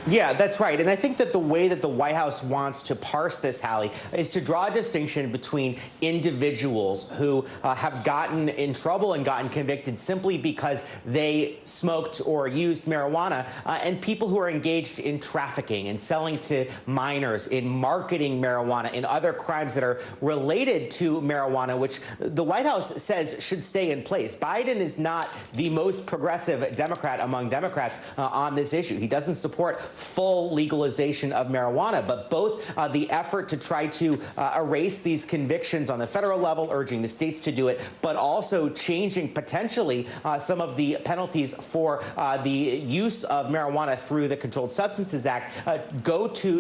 Yeah, that's right. And I think that the way that the White House wants to parse this, Hallie, is to draw a distinction between individuals who have gotten in trouble and gotten convicted simply because they smoked or used marijuana and people who are engaged in trafficking and selling to minors, in marketing marijuana, in other crimes that are related to marijuana, which the White House says should stay in place. Biden is not the most progressive Democrat among Democrats on this issue. He doesn't support full legalization of marijuana. But both the effort to try to erase these convictions on the federal level, urging the states to do it, but also changing potentially some of the penalties for the use of marijuana through the Controlled Substances Act,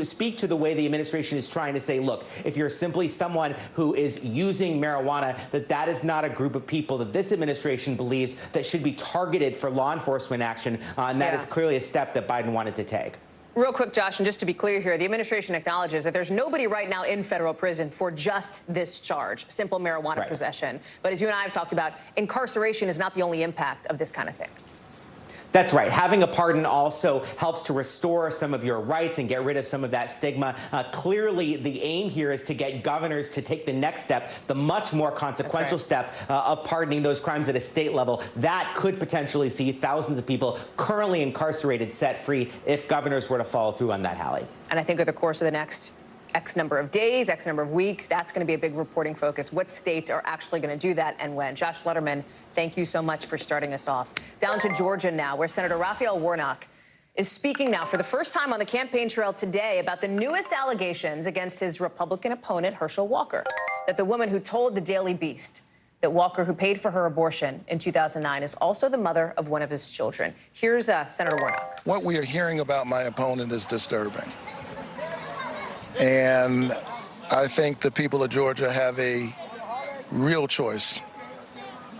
speak to the way the administration is trying to say, look, if you're simply someone who is using marijuana, that is not a group of people that this administration believes that should be targeted for law enforcement action, and that is clearly a step that Biden wanted to take. Real quick, Josh, and just to be clear here, the administration acknowledges that there's nobody right now in federal prison for just this charge, simple marijuana possession. But as you and I have talked about, incarceration is not the only impact of this kind of thing. That's right. Having a pardon also helps to restore some of your rights and get rid of some of that stigma. Clearly, the aim here is to get governors to take the next step, the much more consequential step of pardoning those crimes at a state level. That could potentially see thousands of people currently incarcerated set free if governors were to follow through on that, Hallie. And I think over the course of the next X number of days, X number of weeks, that's going to be a big reporting focus. What states are actually going to do that and when? Josh Letterman, thank you so much for starting us off. Down to Georgia now, where Senator Raphael Warnock is speaking now for the first time on the campaign trail today about the newest allegations against his Republican opponent, Herschel Walker, that the woman who told the Daily Beast that Walker, who paid for her abortion in 2009, is also the mother of one of his children. Here's Senator Warnock. What we are hearing about my opponent is disturbing. And I think the people of Georgia have a real choice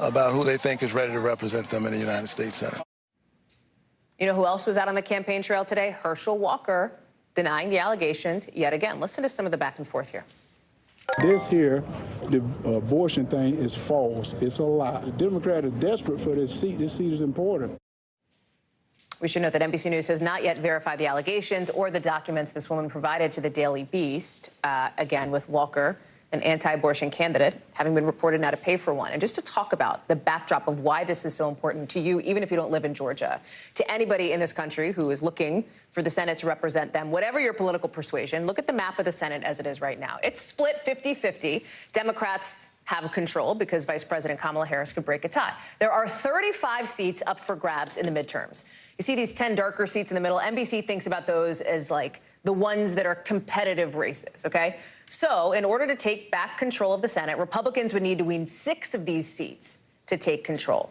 about who they think is ready to represent them in the United States Senate. You know who else was out on the campaign trail today? Herschel Walker, denying the allegations yet again. Listen to some of the back and forth here. This here, the abortion thing is false. It's a lie. The Democrats are desperate for this seat. This seat is important. We should note that NBC News has not yet verified the allegations or the documents this woman provided to the Daily Beast, again, with Walker, an anti-abortion candidate, having been reported now to pay for one. And just to talk about the backdrop of why this is so important to you, even if you don't live in Georgia, to anybody in this country who is looking for the Senate to represent them, whatever your political persuasion, look at the map of the Senate as it is right now. It's split 50-50. Democrats have control because Vice President Kamala Harris could break a tie. There are 35 seats up for grabs in the midterms. You see these 10 darker seats in the middle. NBC thinks about those as like the ones that are competitive races, okay? So in order to take back control of the Senate, Republicans would need to win 6 of these seats to take control.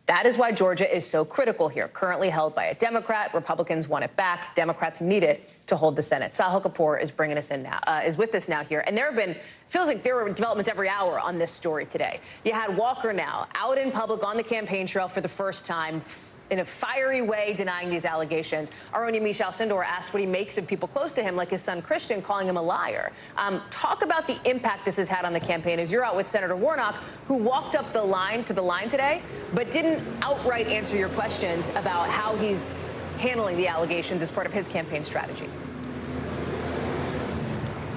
That is why Georgia is so critical here. Currently held by a Democrat. Republicans want it back. Democrats need it to hold the Senate. Sahil Kapoor is bringing us in now, is with us now here. And there have been, feels like there were developments every hour on this story today. You had Walker now out in public on the campaign trail for the first time in a fiery way denying these allegations. Our own Yamiche Alcindor asked what he makes of people close to him, like his son Christian, calling him a liar. Talk about the impact this has had on the campaign as you're out with Senator Warnock, who walked up the line today, but didn't outright answer your questions about how he's handling the allegations as part of his campaign strategy.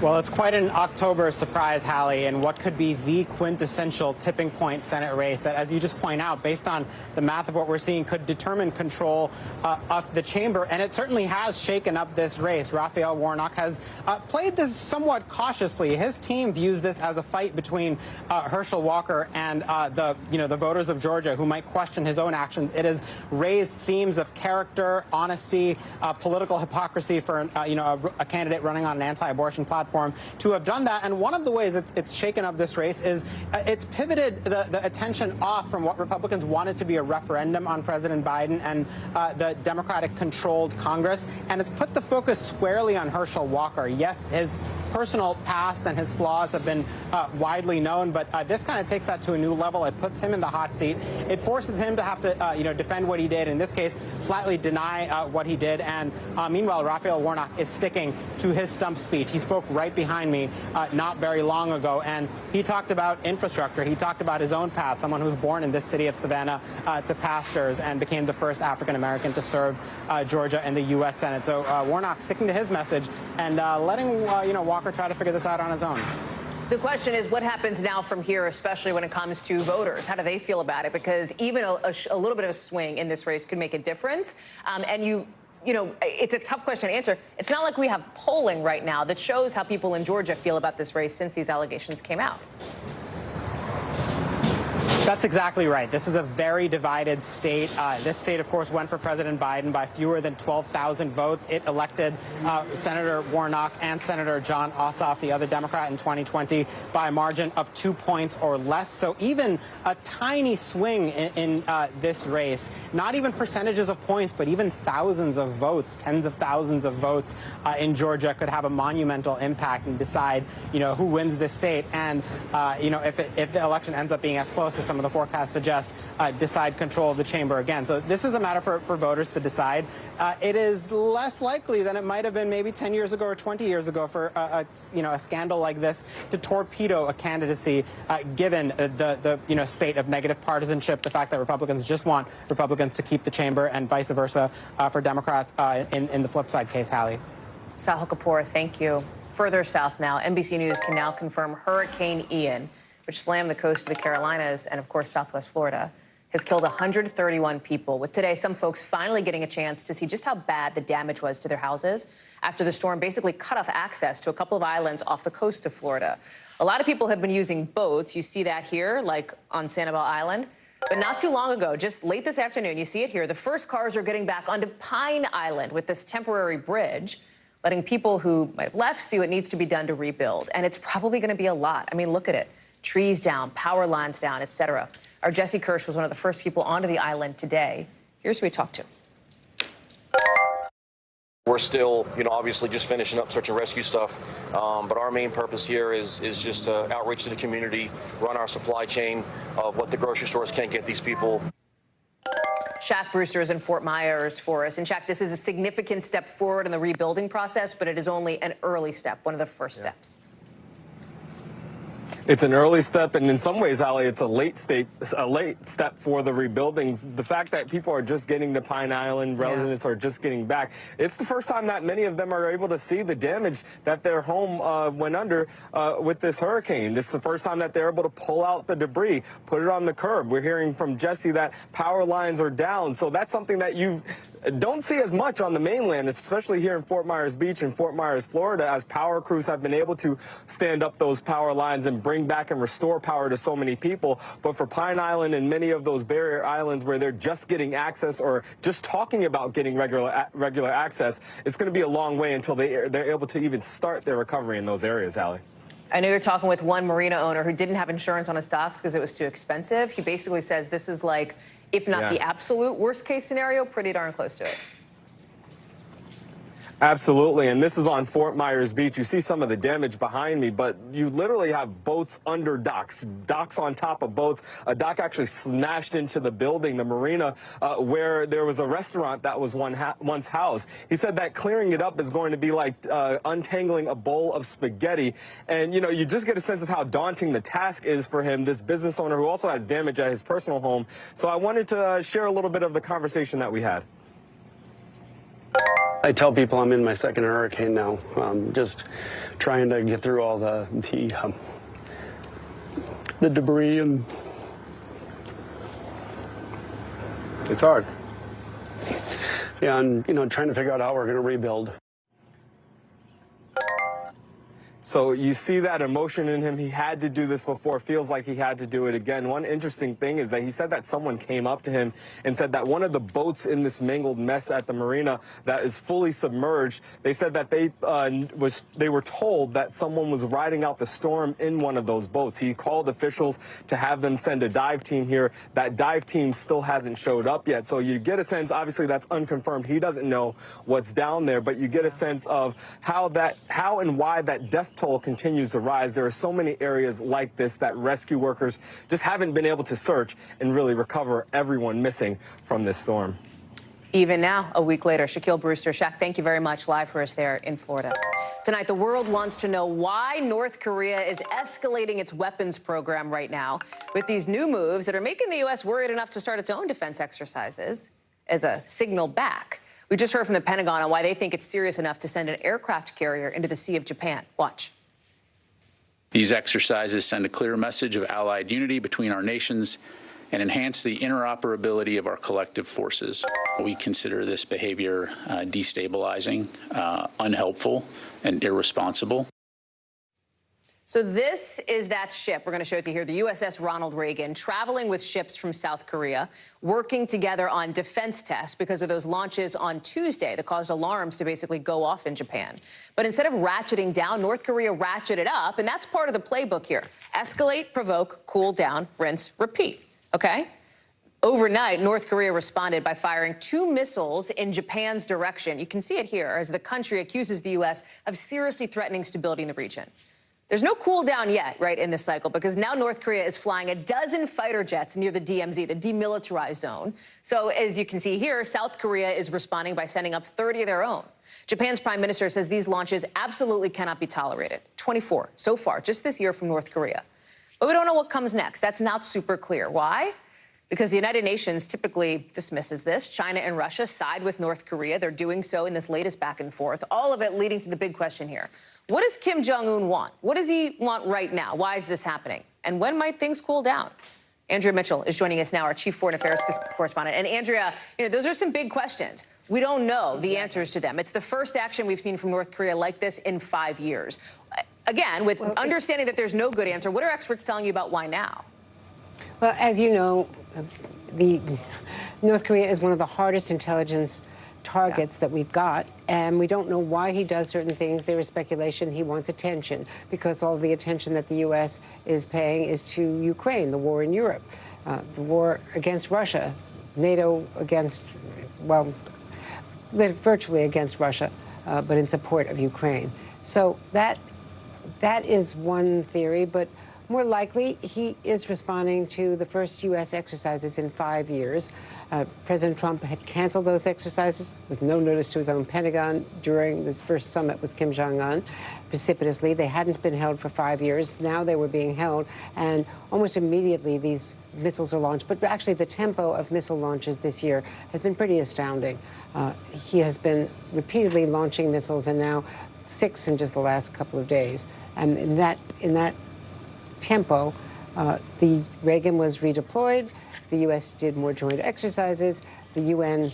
Well, it's quite an October surprise, Hallie, in what could be the quintessential tipping point Senate race that, as you just point out, based on the math of what we're seeing, could determine control of the chamber. And it certainly has shaken up this race. Raphael Warnock has played this somewhat cautiously. His team views this as a fight between Herschel Walker and the voters of Georgia who might question his own actions. It has raised themes of character, honesty, political hypocrisy for a candidate running on an anti-abortion platform to have done that. And one of the ways it's shaken up this race is it's pivoted the attention off from what Republicans wanted to be a referendum on President Biden and the Democratic-controlled Congress, and it's put the focus squarely on Herschel Walker. Yes, his personal past and his flaws have been widely known, but this kind of takes that to a new level. It puts him in the hot seat. It forces him to have to defend what he did. In this case, flatly deny what he did. And meanwhile, Raphael Warnock is sticking to his stump speech. He spoke right behind me not very long ago, and he talked about infrastructure. He talked about his own path, someone who was born in this city of Savannah to pastors and became the first African-American to serve Georgia in the U.S. Senate. So Warnock sticking to his message and letting Walker try to figure this out on his own. The question is, what happens now from here, especially when it comes to voters? How do they feel about it? Because even a little bit of a swing in this race could make a difference. And it's a tough question to answer. It's not like we have polling right now that shows how people in Georgia feel about this race since these allegations came out. That's exactly right. This is a very divided state. This state, of course, went for President Biden by fewer than 12,000 votes. It elected Senator Warnock and Senator John Ossoff, the other Democrat, in 2020 by a margin of 2 points or less. So even a tiny swing in this race, not even percentages of points, but even thousands of votes, tens of thousands of votes in Georgia could have a monumental impact and decide, who wins this state. And, if the election ends up being as close as some of the forecasts suggest, decide control of the chamber again. So this is a matter for voters to decide. It is less likely than it might have been maybe 10 years ago or 20 years ago for a scandal like this to torpedo a candidacy, given the spate of negative partisanship, the fact that Republicans just want Republicans to keep the chamber, and vice versa for Democrats in the flip side case. Hallie. Sahil Kapoor, thank you. Further south now, NBC News can now confirm Hurricane Ian, which slammed the coast of the Carolinas and, of course, southwest Florida, has killed 131 people, with today some folks finally getting a chance to see just how bad the damage was to their houses after the storm basically cut off access to a couple of islands off the coast of Florida. A lot of people have been using boats. You see that here, like on Sanibel Island. But not too long ago, just late this afternoon, you see it here, the first cars are getting back onto Pine Island with this temporary bridge, letting people who might have left see what needs to be done to rebuild. And it's probably going to be a lot. I mean, look at it. Trees down, power lines down, etc. Our Jesse Kirsch was one of the first people onto the island today. Here's who we talked to. We're still, obviously just finishing up search and rescue stuff, but our main purpose here is just to outreach to the community, run our supply chain of what the grocery stores can't get these people. Shaq Brewster is in Fort Myers for us. And Shaq, this is a significant step forward in the rebuilding process, but it is only an early step, one of the first steps. It's an early step, and in some ways, Hallie, it's a late step for the rebuilding. The fact that people are just getting to Pine Island, residents are just getting back. It's the first time that many of them are able to see the damage that their home went under with this hurricane. This is the first time that they're able to pull out the debris, put it on the curb. We're hearing from Jesse that power lines are down, so that's something that you don't see as much on the mainland, especially here in Fort Myers Beach and Fort Myers, Florida, as power crews have been able to stand up those power lines and bring back and restore power to so many people. But for Pine Island and many of those barrier islands where they're just getting access or just talking about getting regular access, it's going to be a long way until they're able to even start their recovery in those areas, Hallie. I know you're talking with one marina owner who didn't have insurance on his docks because it was too expensive. He basically says this is like, if not the absolute worst case scenario, pretty darn close to it. Absolutely, and this is on Fort Myers Beach. You see some of the damage behind me, but you literally have boats under docks, docks on top of boats. A dock actually smashed into the building, the marina, where there was a restaurant that was once housed. He said that clearing it up is going to be like untangling a bowl of spaghetti. And, you just get a sense of how daunting the task is for him, this business owner who also has damage at his personal home. So I wanted to share a little bit of the conversation that we had. I tell people I'm in my second hurricane now, just trying to get through all the debris, and it's hard. Yeah, and trying to figure out how we're going to rebuild. So you see that emotion in him. He had to do this before. Feels like he had to do it again. One interesting thing is that he said that someone came up to him and said that one of the boats in this mangled mess at the marina that is fully submerged, they said that they were told that someone was riding out the storm in one of those boats. He called officials to have them send a dive team here. That dive team still hasn't showed up yet. So you get a sense, obviously that's unconfirmed. He doesn't know what's down there, but you get a sense of how and why that death toll continues to rise. There are so many areas like this that rescue workers just haven't been able to search and really recover everyone missing from this storm. Even now, a week later, Shaquille Brewster. Shaq, thank you very much, live for us there in Florida. Tonight, the world wants to know why North Korea is escalating its weapons program right now with these new moves that are making the U.S. worried enough to start its own defense exercises as a signal back. We just heard from the Pentagon on why they think it's serious enough to send an aircraft carrier into the Sea of Japan. Watch. These exercises send a clear message of allied unity between our nations and enhance the interoperability of our collective forces. We consider this behavior destabilizing, unhelpful, and irresponsible. So this is that ship. We're going to show it to you here, the USS Ronald Reagan, traveling with ships from South Korea, working together on defense tests because of those launches on Tuesday that caused alarms to basically go off in Japan. But instead of ratcheting down, North Korea ratcheted up, and that's part of the playbook here. Escalate, provoke, cool down, rinse, repeat, okay? Overnight, North Korea responded by firing 2 missiles in Japan's direction. You can see it here as the country accuses the U.S. of seriously threatening stability in the region. There's no cool down yet, right, in this cycle, because now North Korea is flying a dozen fighter jets near the DMZ, the demilitarized zone. So as you can see here, South Korea is responding by sending up 30 of their own. Japan's prime minister says these launches absolutely cannot be tolerated. 24 so far, just this year from North Korea. But we don't know what comes next. That's not super clear. Why? Because the United Nations typically dismisses this. China and Russia side with North Korea. They're doing so in this latest back and forth, all of it leading to the big question here. What does Kim Jong-un want? What does he want right now? Why is this happening? And when might things cool down? Andrea Mitchell is joining us now, our chief foreign affairs correspondent. And Andrea, those are some big questions. We don't know the answers to them. It's the first action we've seen from North Korea like this in 5 years. Again, with understanding that there's no good answer, what are experts telling you about why now? Well, as you know, North Korea is one of the hardest intelligence targets that we've got, and we don't know why he does certain things. There is speculation he wants attention because all the attention that the U.S. is paying is to Ukraine, the war in Europe, the war against Russia, NATO against, well, virtually against Russia, but in support of Ukraine. So that is one theory, but more likely, he is responding to the first U.S. exercises in 5 years. President Trump had canceled those exercises with no notice to his own Pentagon during this first summit with Kim Jong-un. Precipitously, they hadn't been held for 5 years. Now they were being held, and almost immediately these missiles are launched. But actually, the tempo of missile launches this year has been pretty astounding. He has been repeatedly launching missiles, and now 6 in just the last couple of days. And in that tempo, the Reagan was redeployed. The U.S. did more joint exercises. The UN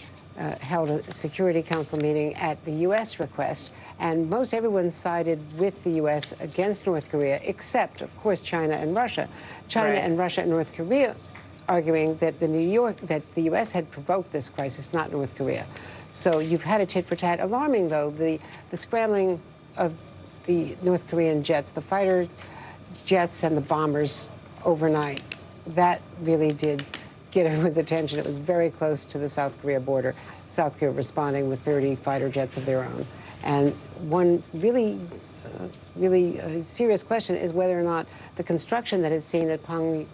held a Security Council meeting at the U.S. request, and most everyone sided with the U.S. against North Korea, except, of course, China and Russia. China and Russia and North Korea arguing that the U.S. had provoked this crisis, not North Korea. So you've had a tit for tat. Alarming, though, the scrambling of the North Korean jets, the fighter jets and the bombers overnight. That really did get everyone's attention. It was very close to the South Korea border. South Korea responding with 30 fighter jets of their own. And one really serious question is whether or not the construction that is seen at Pyongyang,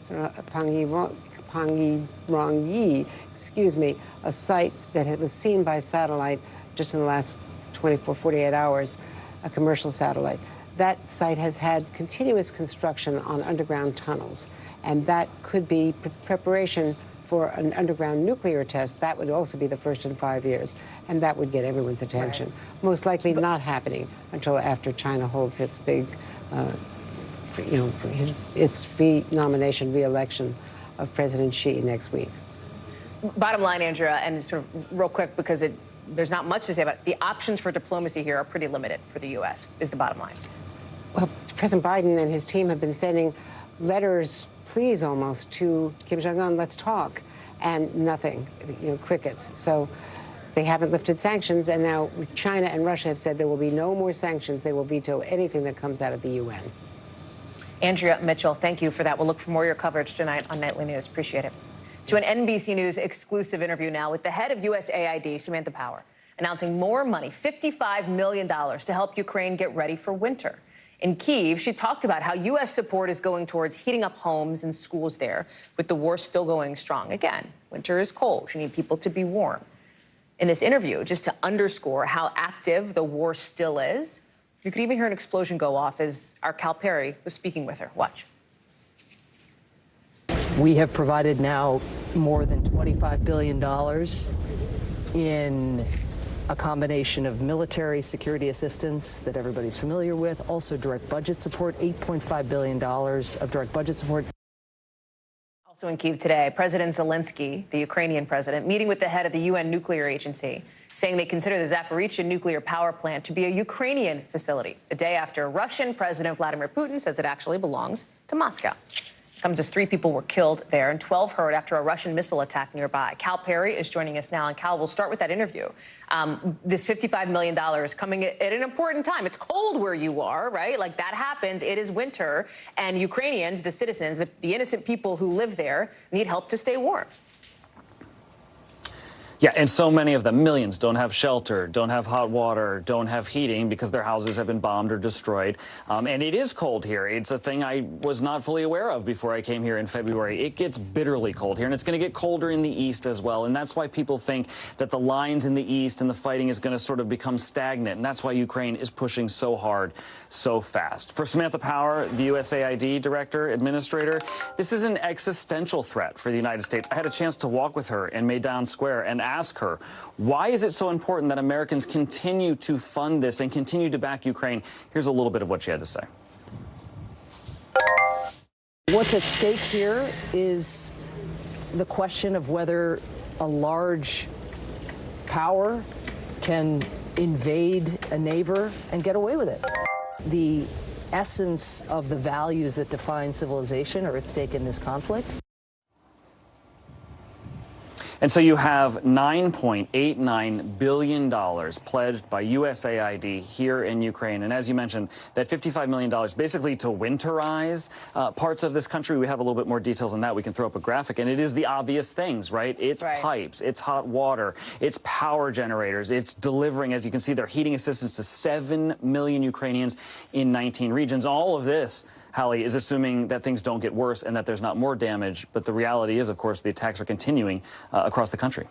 a site that was seen by satellite just in the last 48 hours, a commercial satellite. That site has had continuous construction on underground tunnels, and that could be preparation for an underground nuclear test. That would also be the first in 5 years, and that would get everyone's attention. Most likely not happening until after China holds its big, its re-nomination, re-election of President Xi next week. Bottom line, Andrea, and sort of real quick, because there's not much to say about it, the options for diplomacy here are pretty limited for the U.S., is the bottom line. Well, President Biden and his team have been sending letters, pleas almost, to Kim Jong-un, let's talk, and nothing, crickets. So they haven't lifted sanctions, and now China and Russia have said there will be no more sanctions. They will veto anything that comes out of the UN. Andrea Mitchell, thank you for that. We'll look for more of your coverage tonight on Nightly News. Appreciate it. To an NBC News exclusive interview now with the head of USAID, Samantha Power, announcing more money, $55 million, to help Ukraine get ready for winter. In Kyiv, she talked about how U.S. support is going towards heating up homes and schools there, with the war still going strong. Again, winter is cold. You need people to be warm. In this interview, just to underscore how active the war still is, you could even hear an explosion go off as our Cal Perry was speaking with her. Watch. We have provided now more than $25 billion in a combination of military security assistance that everybody's familiar with, also direct budget support, $8.5 billion of direct budget support. Also in Kyiv today, President Zelensky, the Ukrainian president, meeting with the head of the UN nuclear agency. saying they consider the Zaporizhzhia nuclear power plant to be a Ukrainian facility, a day after Russian President Vladimir Putin says it actually belongs to Moscow. Comes as 3 people were killed there and 12 hurt after a Russian missile attack nearby. Cal Perry is joining us now. And Cal, we'll start with that interview. This $55 million is coming at an important time. It's cold where you are, right? Like that happens. It is winter. And Ukrainians, the citizens, the innocent people who live there, need help to stay warm. Yeah, and so many of them, millions, don't have shelter, don't have hot water, don't have heating because their houses have been bombed or destroyed. And it is cold here. It's a thing I was not fully aware of before I came here in February. It gets bitterly cold here, and it's going to get colder in the east as well. And that's why people think that the lines in the east and the fighting is going to sort of become stagnant. And that's why Ukraine is pushing so hard, so fast. For Samantha Power, the USAID director, administrator, this is an existential threat for the United States. I had a chance to walk with her in Maidan Square and ask her, why is it so important that Americans continue to fund this and continue to back Ukraine? Here's a little bit of what she had to say. What's at stake here is the question of whether a large power can invade a neighbor and get away with it. The essence of the values that define civilization are at stake in this conflict. And so you have $9.89 billion pledged by USAID here in Ukraine. And as you mentioned, that $55 million basically to winterize parts of this country. We have a little bit more details on that. We can throw up a graphic. And it is the obvious things, right? It's pipes, it's hot water, it's power generators, it's delivering, as you can see, their heating assistance to 7 million Ukrainians in 19 regions. All of this, Hallie, is assuming that things don't get worse and that there's not more damage. But the reality is, of course, the attacks are continuing across the country.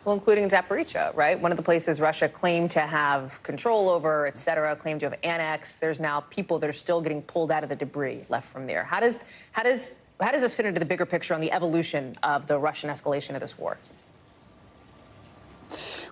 Well, including Zaporizhzhia, right? One of the places Russia claimed to have control over, et cetera, claimed to have annexed. There's now people that are still getting pulled out of the debris left from there. How does this fit into the bigger picture on the evolution of the Russian escalation of this war?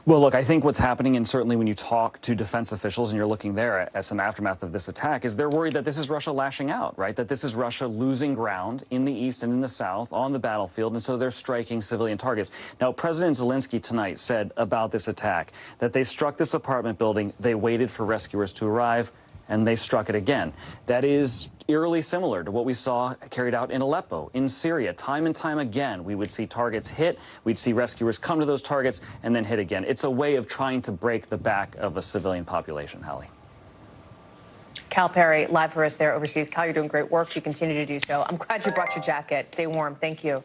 Well, look, I think what's happening, and certainly when you talk to defense officials and you're looking there at some aftermath of this attack, is they're worried that this is Russia lashing out, right? That this is Russia losing ground in the east and in the south on the battlefield, and so they're striking civilian targets. Now, President Zelensky tonight said about this attack that they struck this apartment building, they waited for rescuers to arrive, and they struck it again. That is eerily similar to what we saw carried out in Aleppo, in Syria. Time and time again, we would see targets hit, we'd see rescuers come to those targets, and then hit again. It's a way of trying to break the back of a civilian population, Hallie. Cal Perry, live for us there overseas. Cal, you're doing great work. You continue to do so. I'm glad you brought your jacket. Stay warm. Thank you.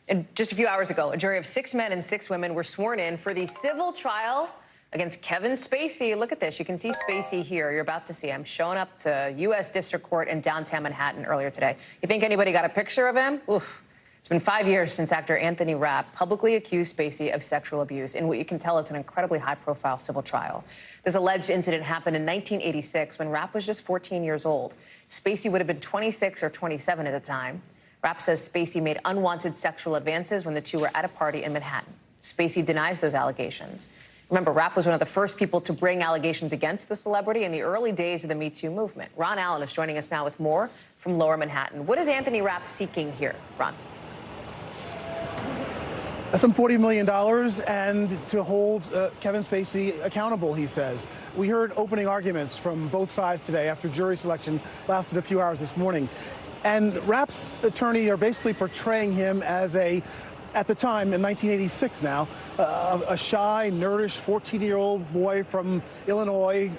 And just a few hours ago, a jury of 6 men and 6 women were sworn in for the civil trial against Kevin Spacey. Look at this. You can see Spacey here. You're about to see him showing up to U.S. District Court in downtown Manhattan earlier today. You think anybody got a picture of him? Oof. It's been 5 years since actor Anthony Rapp publicly accused Spacey of sexual abuse. And what you can tell, it's an incredibly high-profile civil trial. This alleged incident happened in 1986 when Rapp was just 14 years old. Spacey would have been 26 or 27 at the time. Rapp says Spacey made unwanted sexual advances when the two were at a party in Manhattan. Spacey denies those allegations. Remember, Rapp was one of the first people to bring allegations against the celebrity in the early days of the Me Too movement. Ron Allen is joining us now with more from Lower Manhattan. What is Anthony Rapp seeking here, Ron? Some $40 million and to hold Kevin Spacey accountable, he says. We heard opening arguments from both sides today after jury selection lasted a few hours this morning. And Rapp's attorney are basically portraying him as at the time, in 1986 now, a shy, nerdish 14-year-old boy from Illinois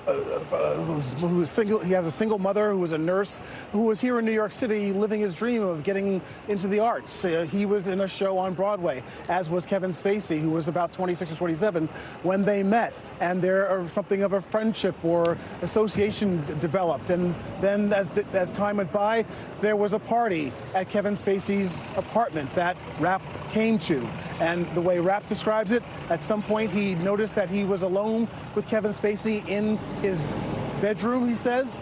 who was single. He has a single mother who was a nurse who was here in New York City living his dream of getting into the arts. He was in a show on Broadway, as was Kevin Spacey, who was about 26 or 27 when they met. And there are something of a friendship or association developed. And then as time went by, there was a party at Kevin Spacey's apartment that Rapp came to. And the way Rapp describes it, at some point he noticed that he was alone with Kevin Spacey in his bedroom, he says.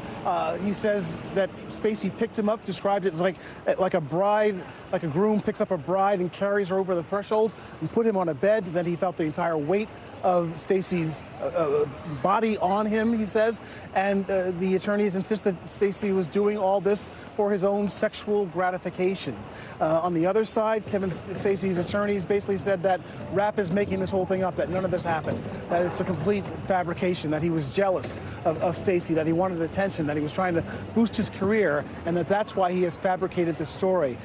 He says that Spacey picked him up, described it as like a bride, like a groom picks up a bride and carries her over the threshold and put him on a bed. Then he felt the entire weight of Spacey's body on him, he says, and the attorneys insist that Stacey was doing all this for his own sexual gratification. On the other side, Kevin Stacey's attorneys basically said that Rapp is making this whole thing up, that none of this happened, that it's a complete fabrication, that he was jealous of Stacey, that he wanted attention, that he was trying to boost his career, and that's why he has fabricated this story.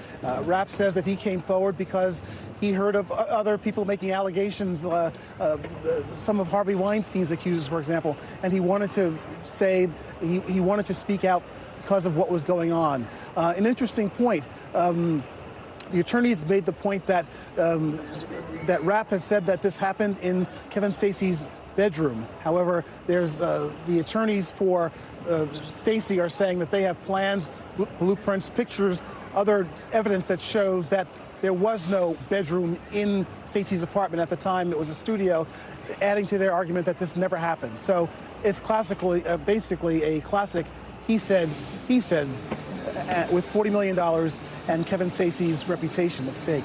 Rapp says that he came forward because he heard of other people making allegations, some of Harvey Weinstein's accusers, for example, and he wanted to say, he wanted to speak out because of what was going on. An interesting point, the attorneys made the point that that Rapp has said that this happened in Kevin Stacey's bedroom. However, there's the attorneys for Stacey are saying that they have plans, blueprints, pictures, other evidence that shows that there was no bedroom in Stacey's apartment at the time. It was a studio, adding to their argument that this never happened. So it's classically, basically a classic he said, with $40 million and Kevin Stacey's reputation at stake.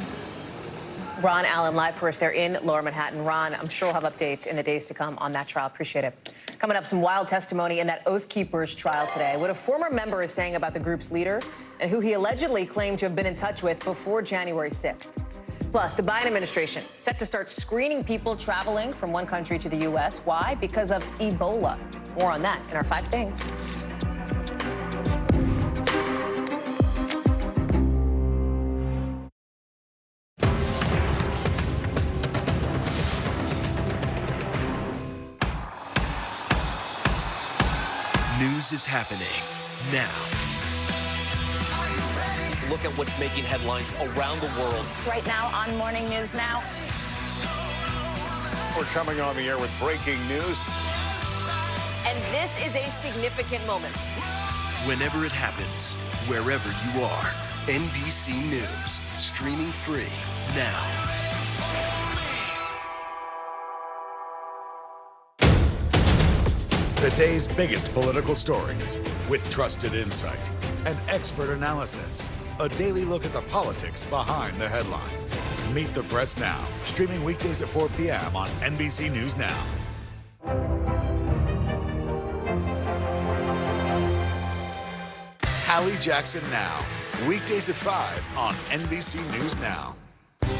Ron Allen live for us there in Lower Manhattan. Ron, I'm sure we'll have updates in the days to come on that trial. Appreciate it. Coming up, some wild testimony in that Oath Keepers trial today. What a former member is saying about the group's leader and who he allegedly claimed to have been in touch with before January 6th. Plus, the Biden administration set to start screening people traveling from one country to the U.S. Why? Because of Ebola. More on that in our 5 Things. News is happening now. Look at what's making headlines around the world. Right now on Morning News Now. We're coming on the air with breaking news. And this is a significant moment. Whenever it happens, wherever you are, NBC News, streaming free now. The day's biggest political stories with trusted insight and expert analysis. A daily look at the politics behind the headlines. Meet the Press Now, streaming weekdays at 4 p.m. on NBC News Now. Hallie Jackson Now, weekdays at 5 on NBC News Now.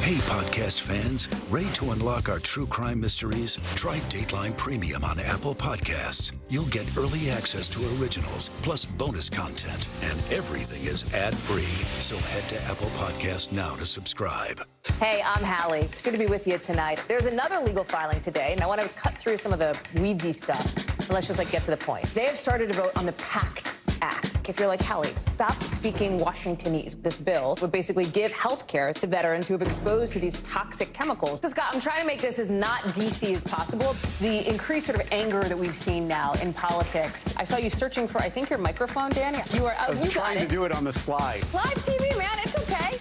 Hey, podcast fans, ready to unlock our true crime mysteries? Try Dateline Premium on Apple Podcasts. You'll get early access to originals, plus bonus content, and everything is ad-free. So head to Apple Podcasts now to subscribe. Hey, I'm Hallie. It's good to be with you tonight. There's another legal filing today, and I want to cut through some of the weedsy stuff. And let's just get to the point. They have started to vote on the PACT Act. If you're like Hallie, stop speaking Washingtonese. This bill would basically give health care to veterans who have exposed to these toxic chemicals. So Scott, I'm trying to make this as not DC as possible. The increased sort of anger that we've seen now in politics. I saw you searching for, I think, your microphone, Dan. You are out. I was trying to do it on the slide. Live TV, man. It's okay.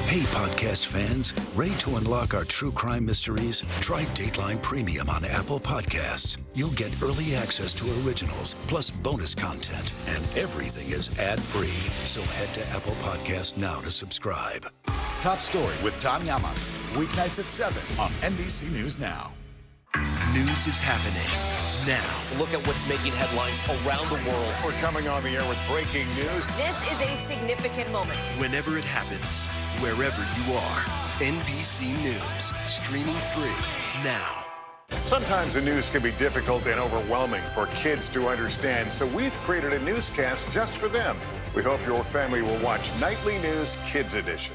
Hey, podcast fans, ready to unlock our true crime mysteries? Try Dateline Premium on Apple Podcasts. You'll get early access to originals, plus bonus content, and everything is ad-free. So head to Apple Podcasts now to subscribe. Top Story with Tom Llamas, weeknights at 7 on NBC News Now. News is happening now. Look at what's making headlines around the world. We're coming on the air with breaking news. This is a significant moment. Whenever it happens, wherever you are, NBC News, streaming free now. Sometimes the news can be difficult and overwhelming for kids to understand, so we've created a newscast just for them. We hope your family will watch Nightly News Kids Edition.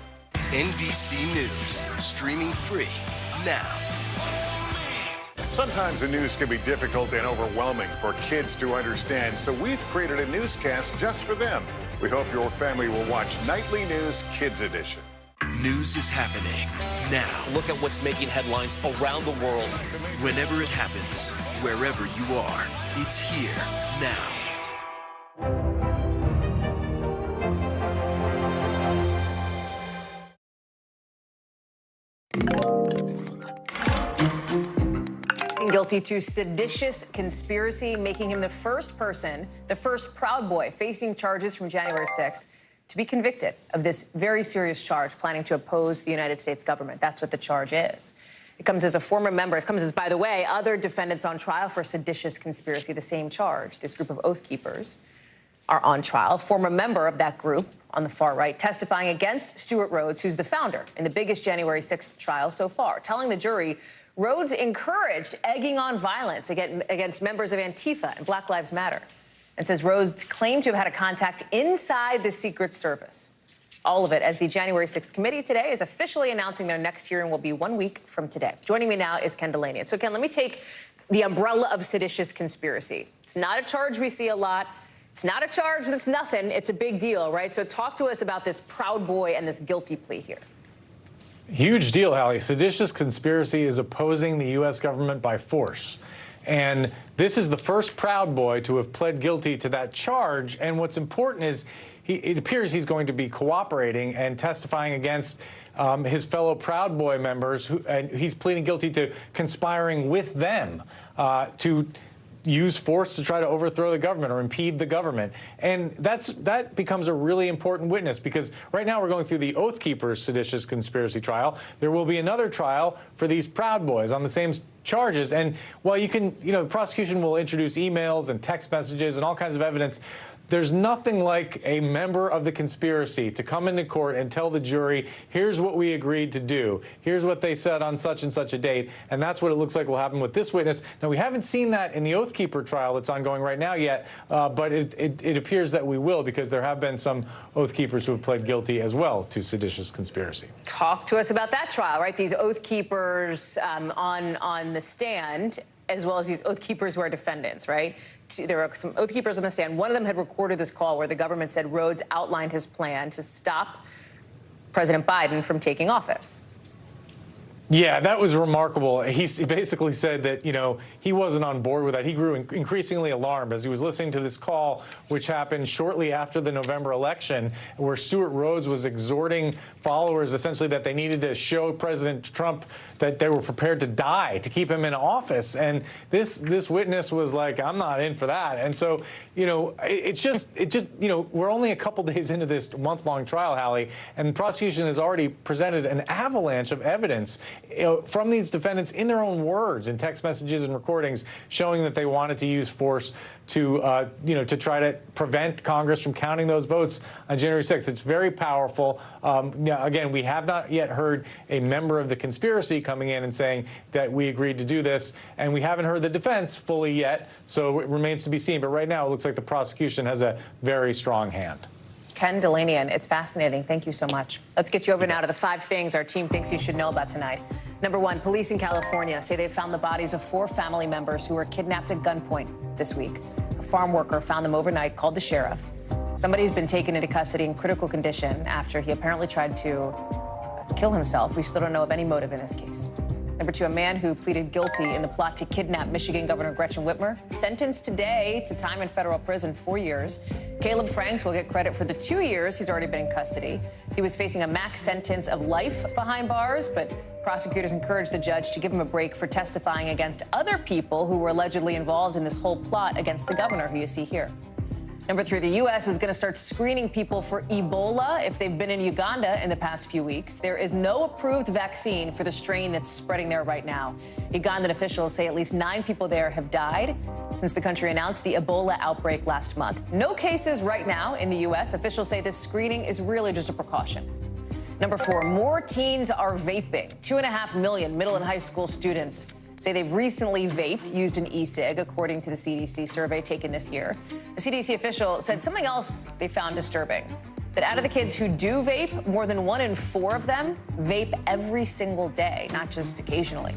NBC News, streaming free now. Sometimes the news can be difficult and overwhelming for kids to understand, so we've created a newscast just for them. We hope your family will watch Nightly News Kids Edition. News is happening now. Look at what's making headlines around the world. Whenever it happens, wherever you are, it's here now. Guilty to seditious conspiracy, making him the first person, the first Proud Boy facing charges from January 6th to be convicted of this very serious charge, planning to oppose the United States government. That's what the charge is. It comes as a former member. It comes as, by the way, other defendants on trial for seditious conspiracy, the same charge. This group of Oath Keepers are on trial. Former member of that group on the far right testifying against Stuart Rhodes, who's the founder in the biggest January 6th trial so far, telling the jury Rhodes encouraged egging on violence against members of Antifa and Black Lives Matter, and says Rhodes claimed to have had a contact inside the Secret Service. All of it as the January 6th committee today is officially announcing their next hearing will be 1 week from today. Joining me now is Ken Delaney. So, Ken, let me take the umbrella of seditious conspiracy. It's not a charge we see a lot. It's not a charge that's nothing. It's a big deal, right? So talk to us about this Proud Boy and this guilty plea here. Huge deal, Hallie. Seditious conspiracy is opposing the U.S. government by force. And this is the first Proud Boy to have pled guilty to that charge. And what's important is it appears he's going to be cooperating and testifying against his fellow Proud Boy members. And he's pleading guilty to conspiring with them to use force to try to overthrow the government or impede the government. And that becomes a really important witness, because right now we're going through the Oath Keepers seditious conspiracy trial. There will be another trial for these Proud Boys on the same charges. And while the prosecution will introduce emails and text messages and all kinds of evidence, there's nothing like a member of the conspiracy to come into court and tell the jury, here's what we agreed to do. Here's what they said on such and such a date. And that's what it looks like will happen with this witness. Now, we haven't seen that in the Oath Keeper trial that's ongoing right now yet, but it appears that we will, because there have been some Oath Keepers who have pled guilty as well to seditious conspiracy. Talk to us about that trial, right? These Oath Keepers on the stand, as well as these Oath Keepers who are defendants, right? There were some Oath Keepers on the stand. One of them had recorded this call where the government said Rhodes outlined his plan to stop President Biden from taking office. Yeah, that was remarkable. He basically said that, he wasn't on board with that. He grew increasingly alarmed as he was listening to this call, which happened shortly after the November election, where Stuart Rhodes was exhorting followers essentially that they needed to show President Trump that they were prepared to die to keep him in office. And this witness was like, I'm not in for that. And so, we're only a couple days into this month-long trial, Hallie, and the prosecution has already presented an avalanche of evidence from these defendants in their own words, in text messages and recordings, showing that they wanted to use force to try to prevent Congress from counting those votes on January 6th. It's very powerful. Again, we have not yet heard a member of the conspiracy coming in and saying that we agreed to do this, and we haven't heard the defense fully yet, so it remains to be seen. But right now, it looks like the prosecution has a very strong hand. Ken Delaney, it's fascinating. Thank you so much. Let's get you over now to the 5 things our team thinks you should know about tonight. Number 1, police in California say they found the bodies of 4 family members who were kidnapped at gunpoint this week. A farm worker found them overnight, called the sheriff. Somebody's been taken into custody in critical condition after he apparently tried to kill himself. We still don't know of any motive in this case. Number 2, a man who pleaded guilty in the plot to kidnap Michigan Governor Gretchen Whitmer, sentenced today to time in federal prison, 4 years. Caleb Franks will get credit for the 2 years he's already been in custody. He was facing a max sentence of life behind bars, but prosecutors encouraged the judge to give him a break for testifying against other people who were allegedly involved in this whole plot against the governor, who you see here. Number 3, the U.S. is going to start screening people for Ebola if they've been in Uganda in the past few weeks. There is no approved vaccine for the strain that's spreading there right now. Ugandan officials say at least 9 people there have died since the country announced the Ebola outbreak last month. No cases right now in the U.S. Officials say this screening is really just a precaution. Number 4, more teens are vaping. 2.5 million middle and high school students say they've recently vaped, used an e-cig, according to the CDC survey taken this year. A CDC official said something else they found disturbing, that out of the kids who do vape, more than 1 in 4 of them vape every single day, not just occasionally.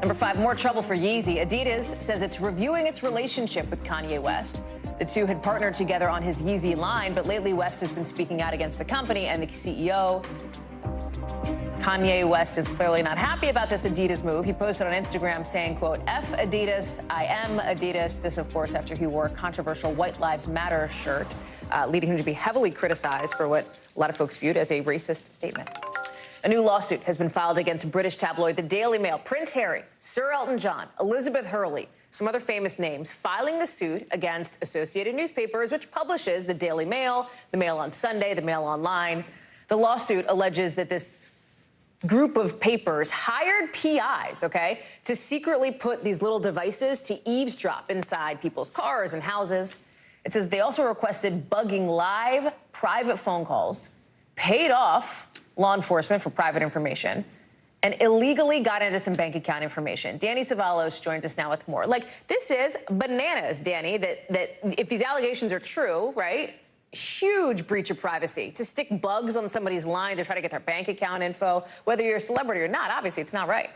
Number 5, more trouble for Yeezy. Adidas says it's reviewing its relationship with Kanye West. The two had partnered together on his Yeezy line, but lately West has been speaking out against the company and the CEO. Kanye West is clearly not happy about this Adidas move. He posted on Instagram saying, quote, F Adidas, I am Adidas. This, of course, after he wore a controversial White Lives Matter shirt, leading him to be heavily criticized for what a lot of folks viewed as a racist statement. A new lawsuit has been filed against British tabloid The Daily Mail. Prince Harry, Sir Elton John, Elizabeth Hurley, some other famous names, filing the suit against Associated Newspapers, which publishes The Daily Mail, The Mail on Sunday, The Mail Online. The lawsuit alleges that this group of papers hired PIs, okay, to secretly put these little devices to eavesdrop inside people's cars and houses. It says they also requested bugging live private phone calls, paid off law enforcement for private information, and illegally got into some bank account information. Danny Savalos joins us now with more. Like, this is bananas, Danny, that if these allegations are true, right, huge breach of privacy. To stick bugs on somebody's line to try to get their bank account info, whether you're a celebrity or not, obviously it's not right.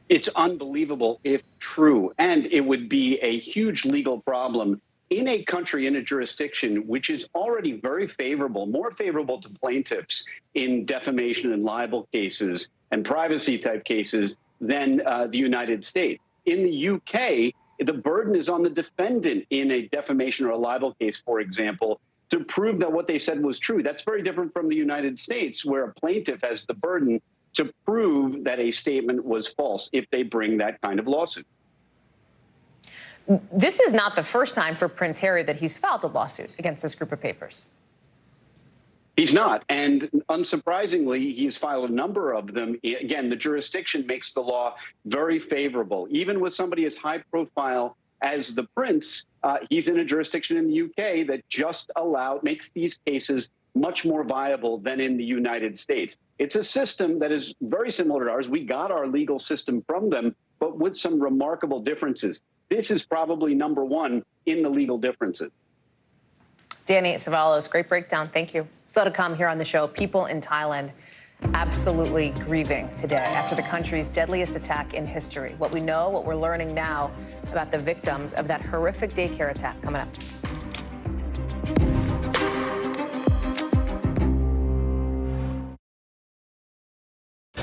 It's unbelievable if true, and it would be a huge legal problem in a country, in a jurisdiction, which is already very favorable, more favorable to plaintiffs in defamation and libel cases and privacy type cases than the United States. In the UK, the burden is on the defendant in a defamation or a libel case, for example, to prove that what they said was true. That's very different from the United States, where a plaintiff has the burden to prove that a statement was false if they bring that kind of lawsuit. This is not the first time for Prince Harry that he's filed a lawsuit against this group of papers. He's not. And unsurprisingly, he's filed a number of them. Again, the jurisdiction makes the law very favorable. Even with somebody as high profile as the prince, he's in a jurisdiction in the UK that just makes these cases much more viable than in the United States. It's a system that is very similar to ours. We got our legal system from them, but with some remarkable differences. This is probably number one in the legal differences. Danny Savalos, great breakdown. Thank you. Still to come here on the show, people in Thailand absolutely grieving today after the country's deadliest attack in history. What we know, what we're learning now about the victims of that horrific daycare attack coming up.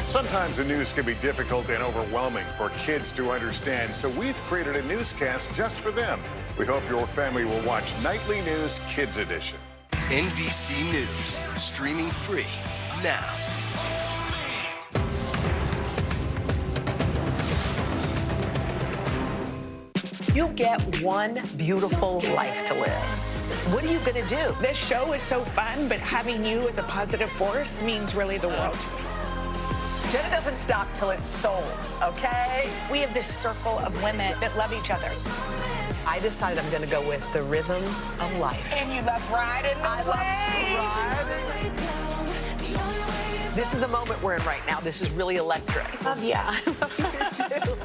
Sometimes the news can be difficult and overwhelming for kids to understand, so we've created a newscast just for them. We hope your family will watch Nightly News Kids Edition. NBC News, streaming free now. You get one beautiful life to live. What are you going to do? This show is so fun, but having you as a positive force means really the world to me. Jenna doesn't stop till it's sold, okay? We have this circle of women that love each other. I decided I'm going to go with the rhythm of life. And you love riding the wave. This is a moment we're in right now. This is really electric. Yeah. I love you too.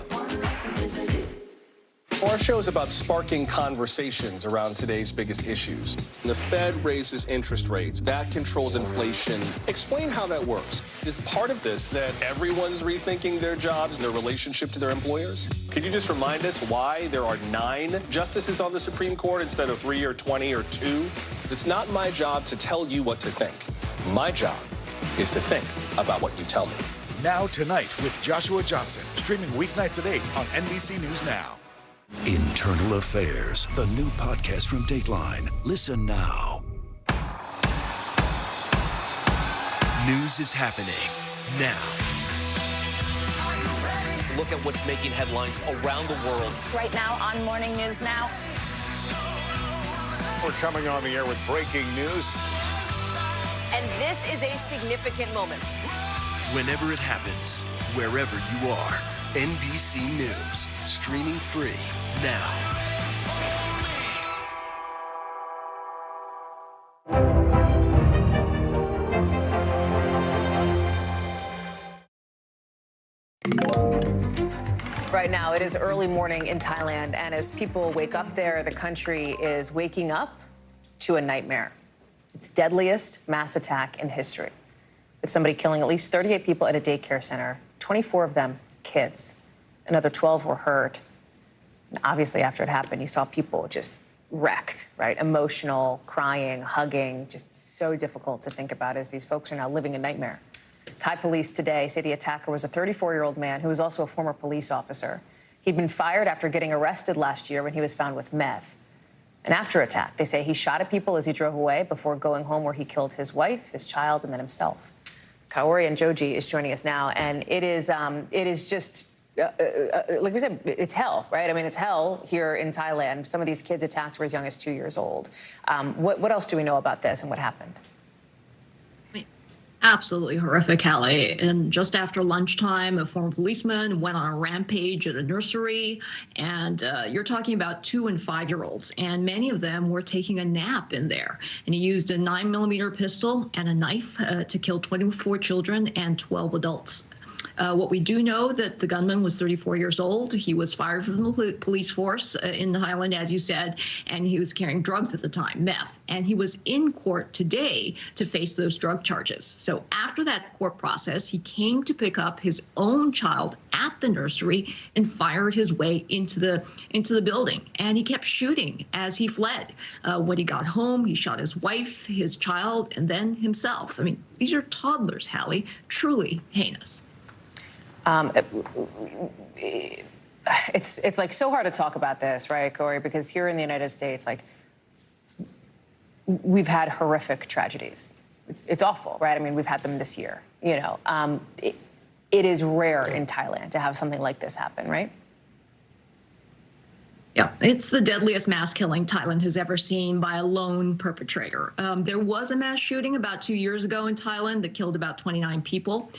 Our show is about sparking conversations around today's biggest issues. The Fed raises interest rates. That controls inflation. Explain how that works. Is part of this that everyone's rethinking their jobs and their relationship to their employers? Could you just remind us why there are 9 justices on the Supreme Court instead of 3 or 20 or 2? It's not my job to tell you what to think. My job is to think about what you tell me. Now Tonight with Joshua Johnson, streaming weeknights at 8 on NBC News Now. Internal Affairs, the new podcast from Dateline. Listen now. News is happening now. Look at what's making headlines around the world. Right now on Morning News Now. We're coming on the air with breaking news. And this is a significant moment. Whenever it happens, wherever you are, NBC News, streaming free now. Right now, it is early morning in Thailand, and as people wake up there, the country is waking up to a nightmare. Its deadliest mass attack in history, with somebody killing at least 38 people at a daycare center, 24 of them kids. Another 12 were hurt. And obviously, after it happened, you saw people just wrecked, right? Emotional, crying, hugging, just so difficult to think about as these folks are now living a nightmare. Thai police today say the attacker was a 34-year-old man who was also a former police officer. He'd been fired after getting arrested last year when he was found with meth. And after attack, they say he shot at people as he drove away before going home, where he killed his wife, his child, and then himself. Kaori and Joji is joining us now, and it is just, like we said, it's hell, right? I mean, it's hell here in Thailand. Some of these kids attacked were as young as 2 years old. What else do we know about this and what happened? Absolutely horrific, Hallie. And just after lunchtime, a former policeman went on a rampage at a nursery. And you're talking about 2- and 5-year-olds. And many of them were taking a nap in there. And he used a 9mm pistol and a knife to kill 24 children and 12 adults. What we do know that the gunman was 34 years old. He was fired from the police force in Thailand, as you said, and he was carrying drugs at the time, meth. And he was in court today to face those drug charges. So after that court process, he came to pick up his own child at the nursery and fired his way into the building. And he kept shooting as he fled. When he got home, he shot his wife, his child, and then himself. I mean, these are toddlers, Hallie, truly heinous. It's like so hard to talk about this, right, Corey? Because here in the United States, like, we've had horrific tragedies. It's awful, right? I mean, we've had them this year. You know, it is rare in Thailand to have something like this happen, right? Yeah, it's the deadliest mass killing Thailand has ever seen by a lone perpetrator. There was a mass shooting about 2 years ago in Thailand that killed about 29 people.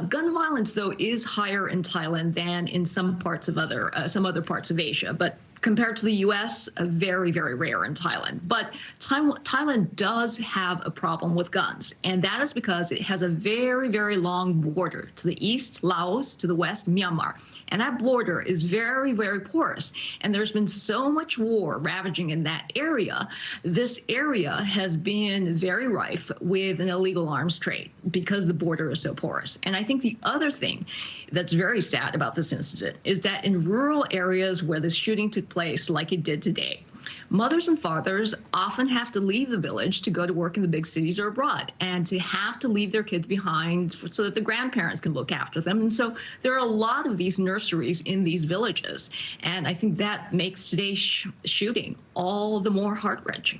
Gun violence, though, is higher in Thailand than in some other parts of Asia. But compared to the U.S., very, very rare in Thailand. But Thailand does have a problem with guns, and that is because it has a very, very long border to the east, Laos, to the west, Myanmar. And that border is very, very porous. And there's been so much war ravaging in that area. This area has been very rife with an illegal arms trade because the border is so porous. And I think the other thing that's very sad about this incident is that in rural areas where this shooting took place, like it did today, mothers and fathers often have to leave the village to go to work in the big cities or abroad, and to have to leave their kids behind so that the grandparents can look after them. And so there are a lot of these nurseries in these villages. And I think that makes today's shooting all the more heart-wrenching.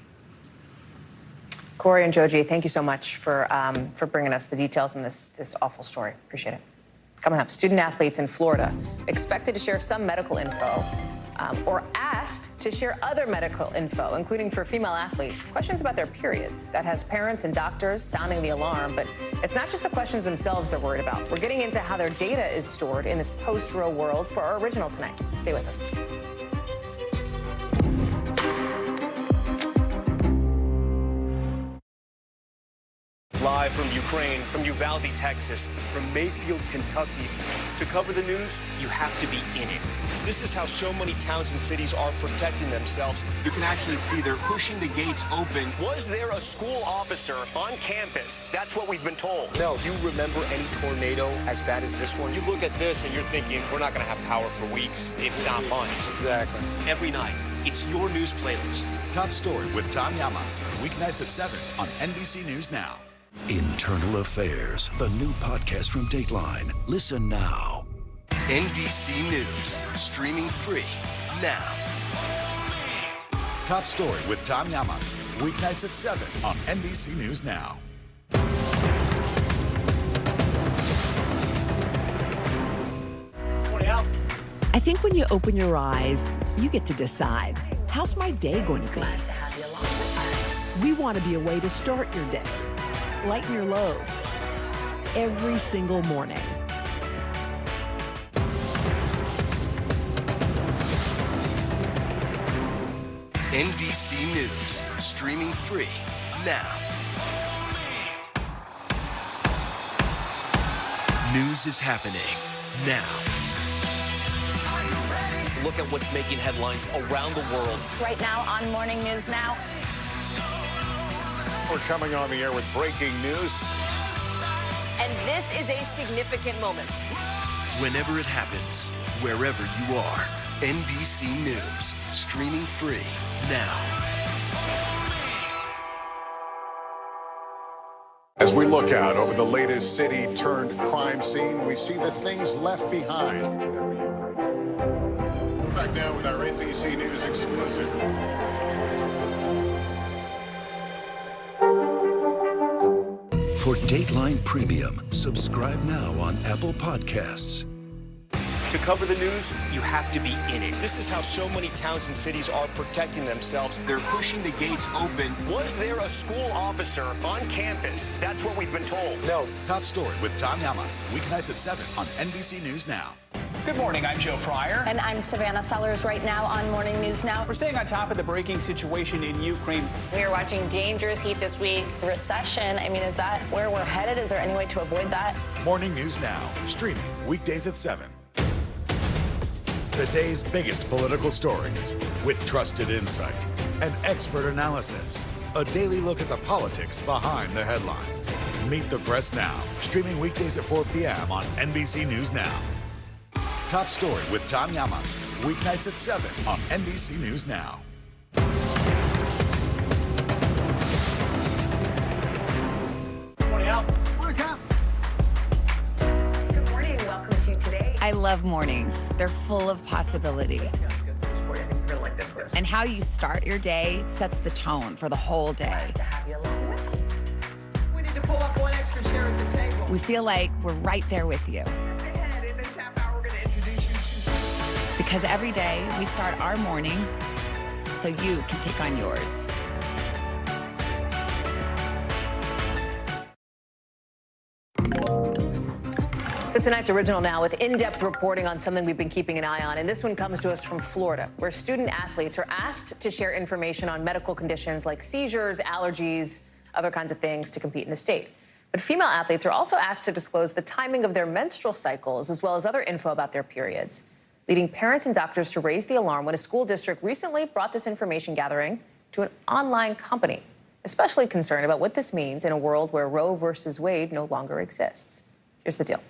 Corey and Joji, thank you so much for bringing us the details in this awful story. Appreciate it. Coming up, student athletes in Florida expected to share some medical info or asked to share other medical info, including for female athletes, questions about their periods. That has parents and doctors sounding the alarm, but it's not just the questions themselves they're worried about. We're getting into how their data is stored in this post-Roe world for our original tonight. Stay with us. Live from Ukraine, from Uvalde, Texas, from Mayfield, Kentucky. To cover the news, you have to be in it. This is how so many towns and cities are protecting themselves. You can actually see they're pushing the gates open. Was there a school officer on campus? That's what we've been told. No. Do you remember any tornado as bad as this one? You look at this and you're thinking, we're not going to have power for weeks, if not months. Exactly. Every night, it's your news playlist. Top Story with Tom Llamas, weeknights at 7 on NBC News Now. Internal Affairs, the new podcast from Dateline. Listen now. NBC News, streaming free now. Top Story with Tom Llamas, weeknights at 7 on NBC News Now. I think when you open your eyes, you get to decide, how's my day going to be? We want to be a way to start your day, lighten your load, every single morning. NBC News, streaming free now. News is happening now. Look at what's making headlines around the world. Right now on Morning News Now. We're coming on the air with breaking news. And this is a significant moment. Whenever it happens, wherever you are, NBC News, streaming free now. As we look out over the latest city-turned-crime scene, we see the things left behind. Back now with our NBC News exclusive. For Dateline Premium, subscribe now on Apple Podcasts. To cover the news, you have to be in it. This is how so many towns and cities are protecting themselves. They're pushing the gates open. Was there a school officer on campus? That's what we've been told. No. Top Story with Tom Yamas, weeknights at 7 on NBC News Now. Good morning, I'm Joe Fryer. And I'm Savannah Sellers right now on Morning News Now. We're staying on top of the breaking situation in Ukraine. We are watching dangerous heat this week. Recession, I mean, is that where we're headed? Is there any way to avoid that? Morning News Now, streaming weekdays at 7. The day's biggest political stories with trusted insight and expert analysis. A daily look at the politics behind the headlines. Meet the Press Now, streaming weekdays at 4 p.m. on NBC News Now. Top Story with Tom Yamas, weeknights at 7 on NBC News Now. Morning, Al. Morning, Cap. Good morning. Welcome to Today. I love mornings. They're full of possibility. And how you start your day sets the tone for the whole day. To have you along with us. We need to pull up one extra chair at the table. We feel like we're right there with you. Just ahead, in this half hour, we're going to introduce you to... Because every day we start our morning so you can take on yours. So tonight's Original Now with in-depth reporting on something we've been keeping an eye on. And this one comes to us from Florida, where student athletes are asked to share information on medical conditions like seizures, allergies, other kinds of things to compete in the state. But female athletes are also asked to disclose the timing of their menstrual cycles, as well as other info about their periods, leading parents and doctors to raise the alarm when a school district recently brought this information gathering to an online company, especially concerned about what this means in a world where Roe versus Wade no longer exists. Here's the deal.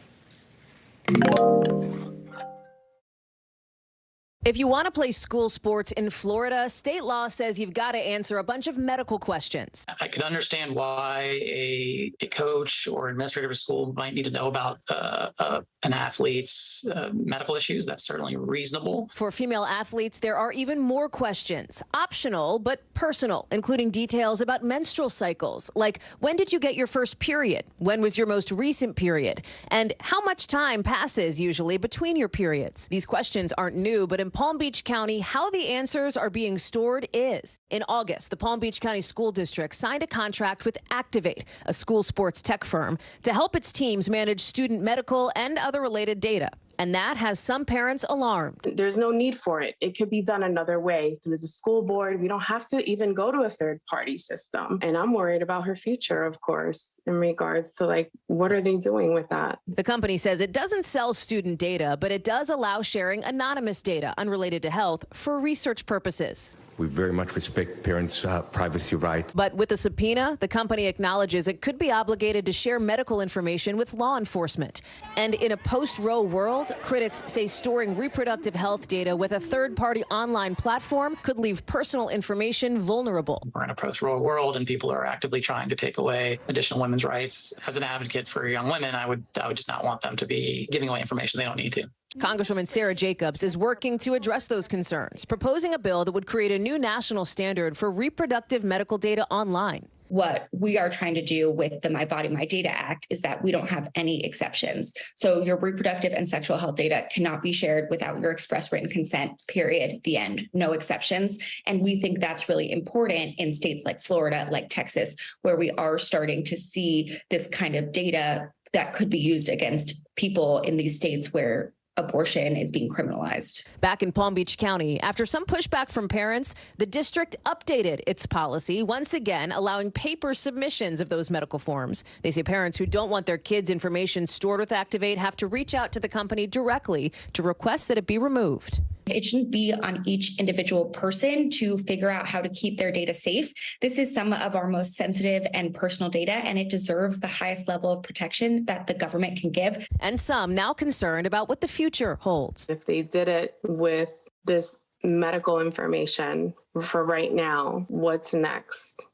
If you want to play school sports in Florida, state law says you've got to answer a bunch of medical questions. I can understand why a coach or administrator of a school might need to know about an athlete's medical issues. That's certainly reasonable. For female athletes, there are even more questions, optional but personal, including details about menstrual cycles, like when did you get your first period? When was your most recent period? And how much time passes usually between your periods? These questions aren't new, but in Palm Beach County, how the answers are being stored is. In August, the Palm Beach County School District signed a contract with Activate, a school sports tech firm, to help its teams manage student medical and other related data. And that has some parents alarmed. There's no need for it. It could be done another way through the school board. We don't have to even go to a third-party system. And I'm worried about her future, of course, in regards to, like, what are they doing with that? The company says it doesn't sell student data, but it does allow sharing anonymous data unrelated to health for research purposes. We very much respect parents' privacy rights. But with a subpoena, the company acknowledges it could be obligated to share medical information with law enforcement. And in a post-Roe world, critics say storing reproductive health data with a third-party online platform could leave personal information vulnerable. We're in a post-Roe world, and people are actively trying to take away additional women's rights. As an advocate for young women, I would just not want them to be giving away information they don't need to. Congresswoman Sarah Jacobs is working to address those concerns, proposing a bill that would create a new national standard for reproductive medical data online. What we are trying to do with the My Body, My Data Act is that we don't have any exceptions. So your reproductive and sexual health data cannot be shared without your express written consent, period, the end, no exceptions. And we think that's really important in states like Florida, like Texas, where we are starting to see this kind of data that could be used against people in these states where abortion is being criminalized. Back in Palm Beach County, after some pushback from parents, the district updated its policy, once again allowing paper submissions of those medical forms. They say parents who don't want their kids' information stored with Activate have to reach out to the company directly to request that it be removed. It shouldn't be on each individual person to figure out how to keep their data safe. This is some of our most sensitive and personal data, and it deserves the highest level of protection that the government can give. And some now concerned about what the future holds. If they did it with this medical information for right now, what's next?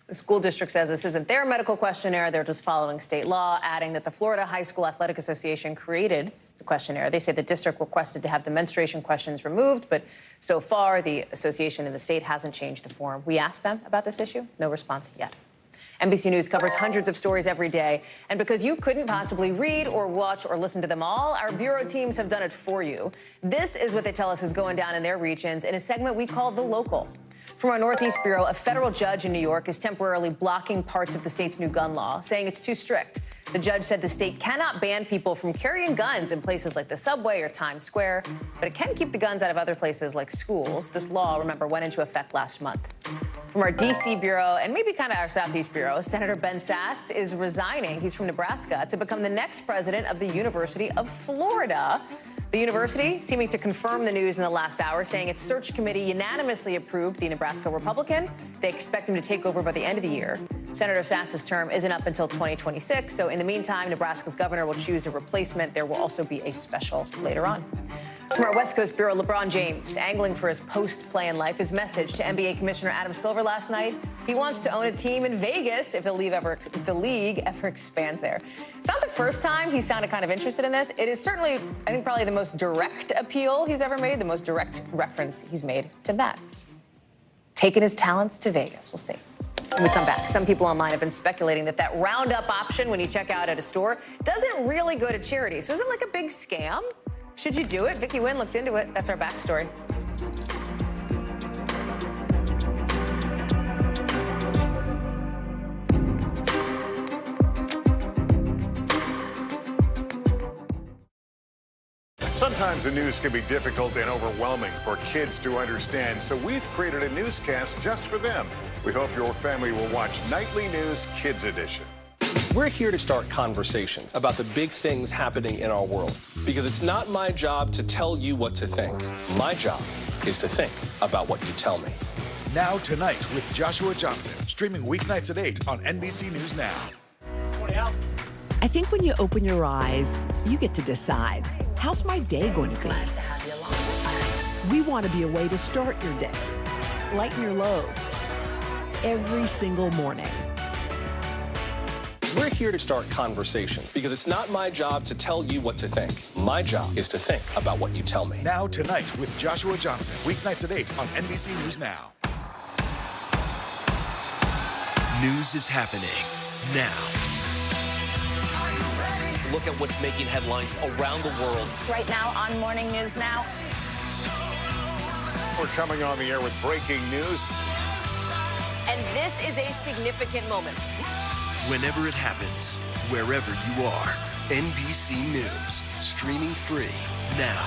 The school district says this isn't their medical questionnaire. They're just following state law, adding that the Florida High School Athletic Association created the questionnaire. They say the district requested to have the menstruation questions removed, but so far the association in the state hasn't changed the form. We asked them about this issue. No response yet. NBC News covers hundreds of stories every day. And because you couldn't possibly read or watch or listen to them all, our bureau teams have done it for you. This is what they tell us is going down in their regions in a segment we call The Local. From our Northeast Bureau, a federal judge in New York is temporarily blocking parts of the state's new gun law, saying it's too strict. The judge said the state cannot ban people from carrying guns in places like the subway or Times Square, but it can keep the guns out of other places like schools. This law, remember, went into effect last month. From our D.C. Bureau, and maybe kind of our Southeast Bureau, Senator Ben Sasse is resigning. He's from Nebraska to become the next president of the University of Florida. The university seeming to confirm the news in the last hour, saying its search committee unanimously approved the Nebraska Republican. They expect him to take over by the end of the year. Senator Sasse's term isn't up until 2026, so in the meantime, Nebraska's governor will choose a replacement. There will also be a special later on. From our West Coast Bureau, LeBron James, angling for his post-play in life. His message to NBA Commissioner Adam Silver last night, he wants to own a team in Vegas if the league ever expands there. It's not the first time he sounded kind of interested in this. It is certainly, I think, probably the most direct appeal he's ever made, the most direct reference he's made to that. Taking his talents to Vegas. We'll see. When we come back, some people online have been speculating that that roundup option when you check out at a store doesn't really go to charity. So is it like a big scam? Should you do it? Vicky Nguyen looked into it. That's our backstory. Sometimes the news can be difficult and overwhelming for kids to understand, so we've created a newscast just for them. We hope your family will watch Nightly News Kids Edition. We're here to start conversations about the big things happening in our world, because it's not my job to tell you what to think. My job is to think about what you tell me. Now Tonight with Joshua Johnson, streaming weeknights at 8 on NBC News Now. I think when you open your eyes, you get to decide, how's my day going to be? We want to be a way to start your day, lighten your load, every single morning. We're here to start conversations, because it's not my job to tell you what to think. My job is to think about what you tell me. Now Tonight with Joshua Johnson, weeknights at 8 on NBC News Now. News is happening now. Look at what's making headlines around the world. Right now on Morning News Now. We're coming on the air with breaking news. And this is a significant moment. Whenever it happens, wherever you are, NBC News, streaming free now.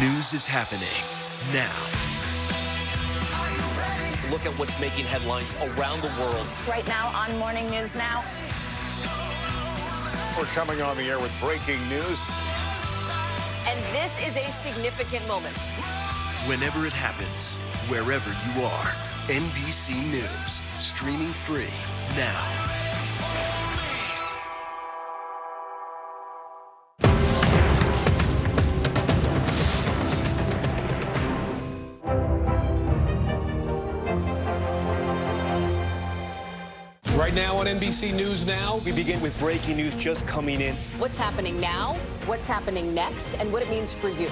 News is happening now. Look at what's making headlines around the world. Right now on Morning News Now. We're coming on the air with breaking news. And this is a significant moment. Whenever it happens, wherever you are, NBC News, streaming free now. Right now on NBC News Now, we begin with breaking news just coming in. What's happening now, what's happening next, and what it means for you.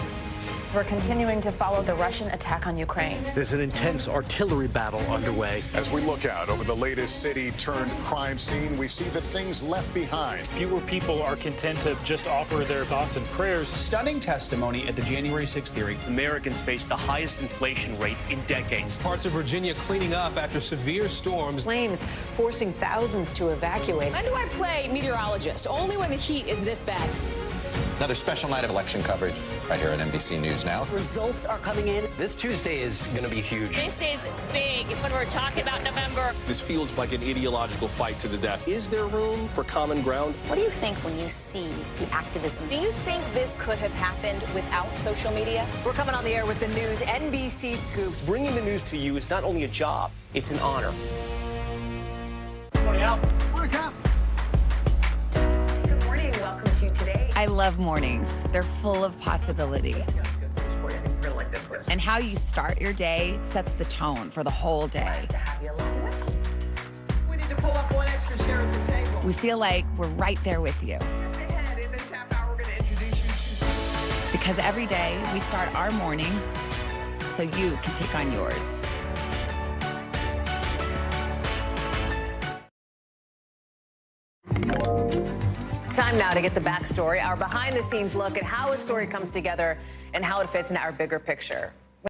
We're continuing to follow the Russian attack on Ukraine. There's an intense artillery battle underway. As we look out over the latest city-turned-crime scene, we see the things left behind. Fewer people are content to just offer their thoughts and prayers. Stunning testimony at the January 6th hearing. Americans face the highest inflation rate in decades. Parts of Virginia cleaning up after severe storms. Flames forcing thousands to evacuate. When do I play meteorologist? Only when the heat is this bad. Another special night of election coverage right here at NBC News Now. Results are coming in. This Tuesday is going to be huge. This is big when we're talking about November. This feels like an ideological fight to the death. Is there room for common ground? What do you think when you see the activism? Do you think this could have happened without social media? We're coming on the air with the news, NBC Scoop. Bringing the news to you is not only a job, it's an honor. Good morning. Welcome to Today. I love mornings. They're full of possibility. And how you start your day sets the tone for the whole day. We need to pull up one extra chair at the table. We feel like we're right there with you. Just ahead in this half hour, we're going to introduce you to Because every day we start our morning so you can take on yours. Time now to get the backstory, our behind-the-scenes look at how a story comes together and how it fits into our bigger picture.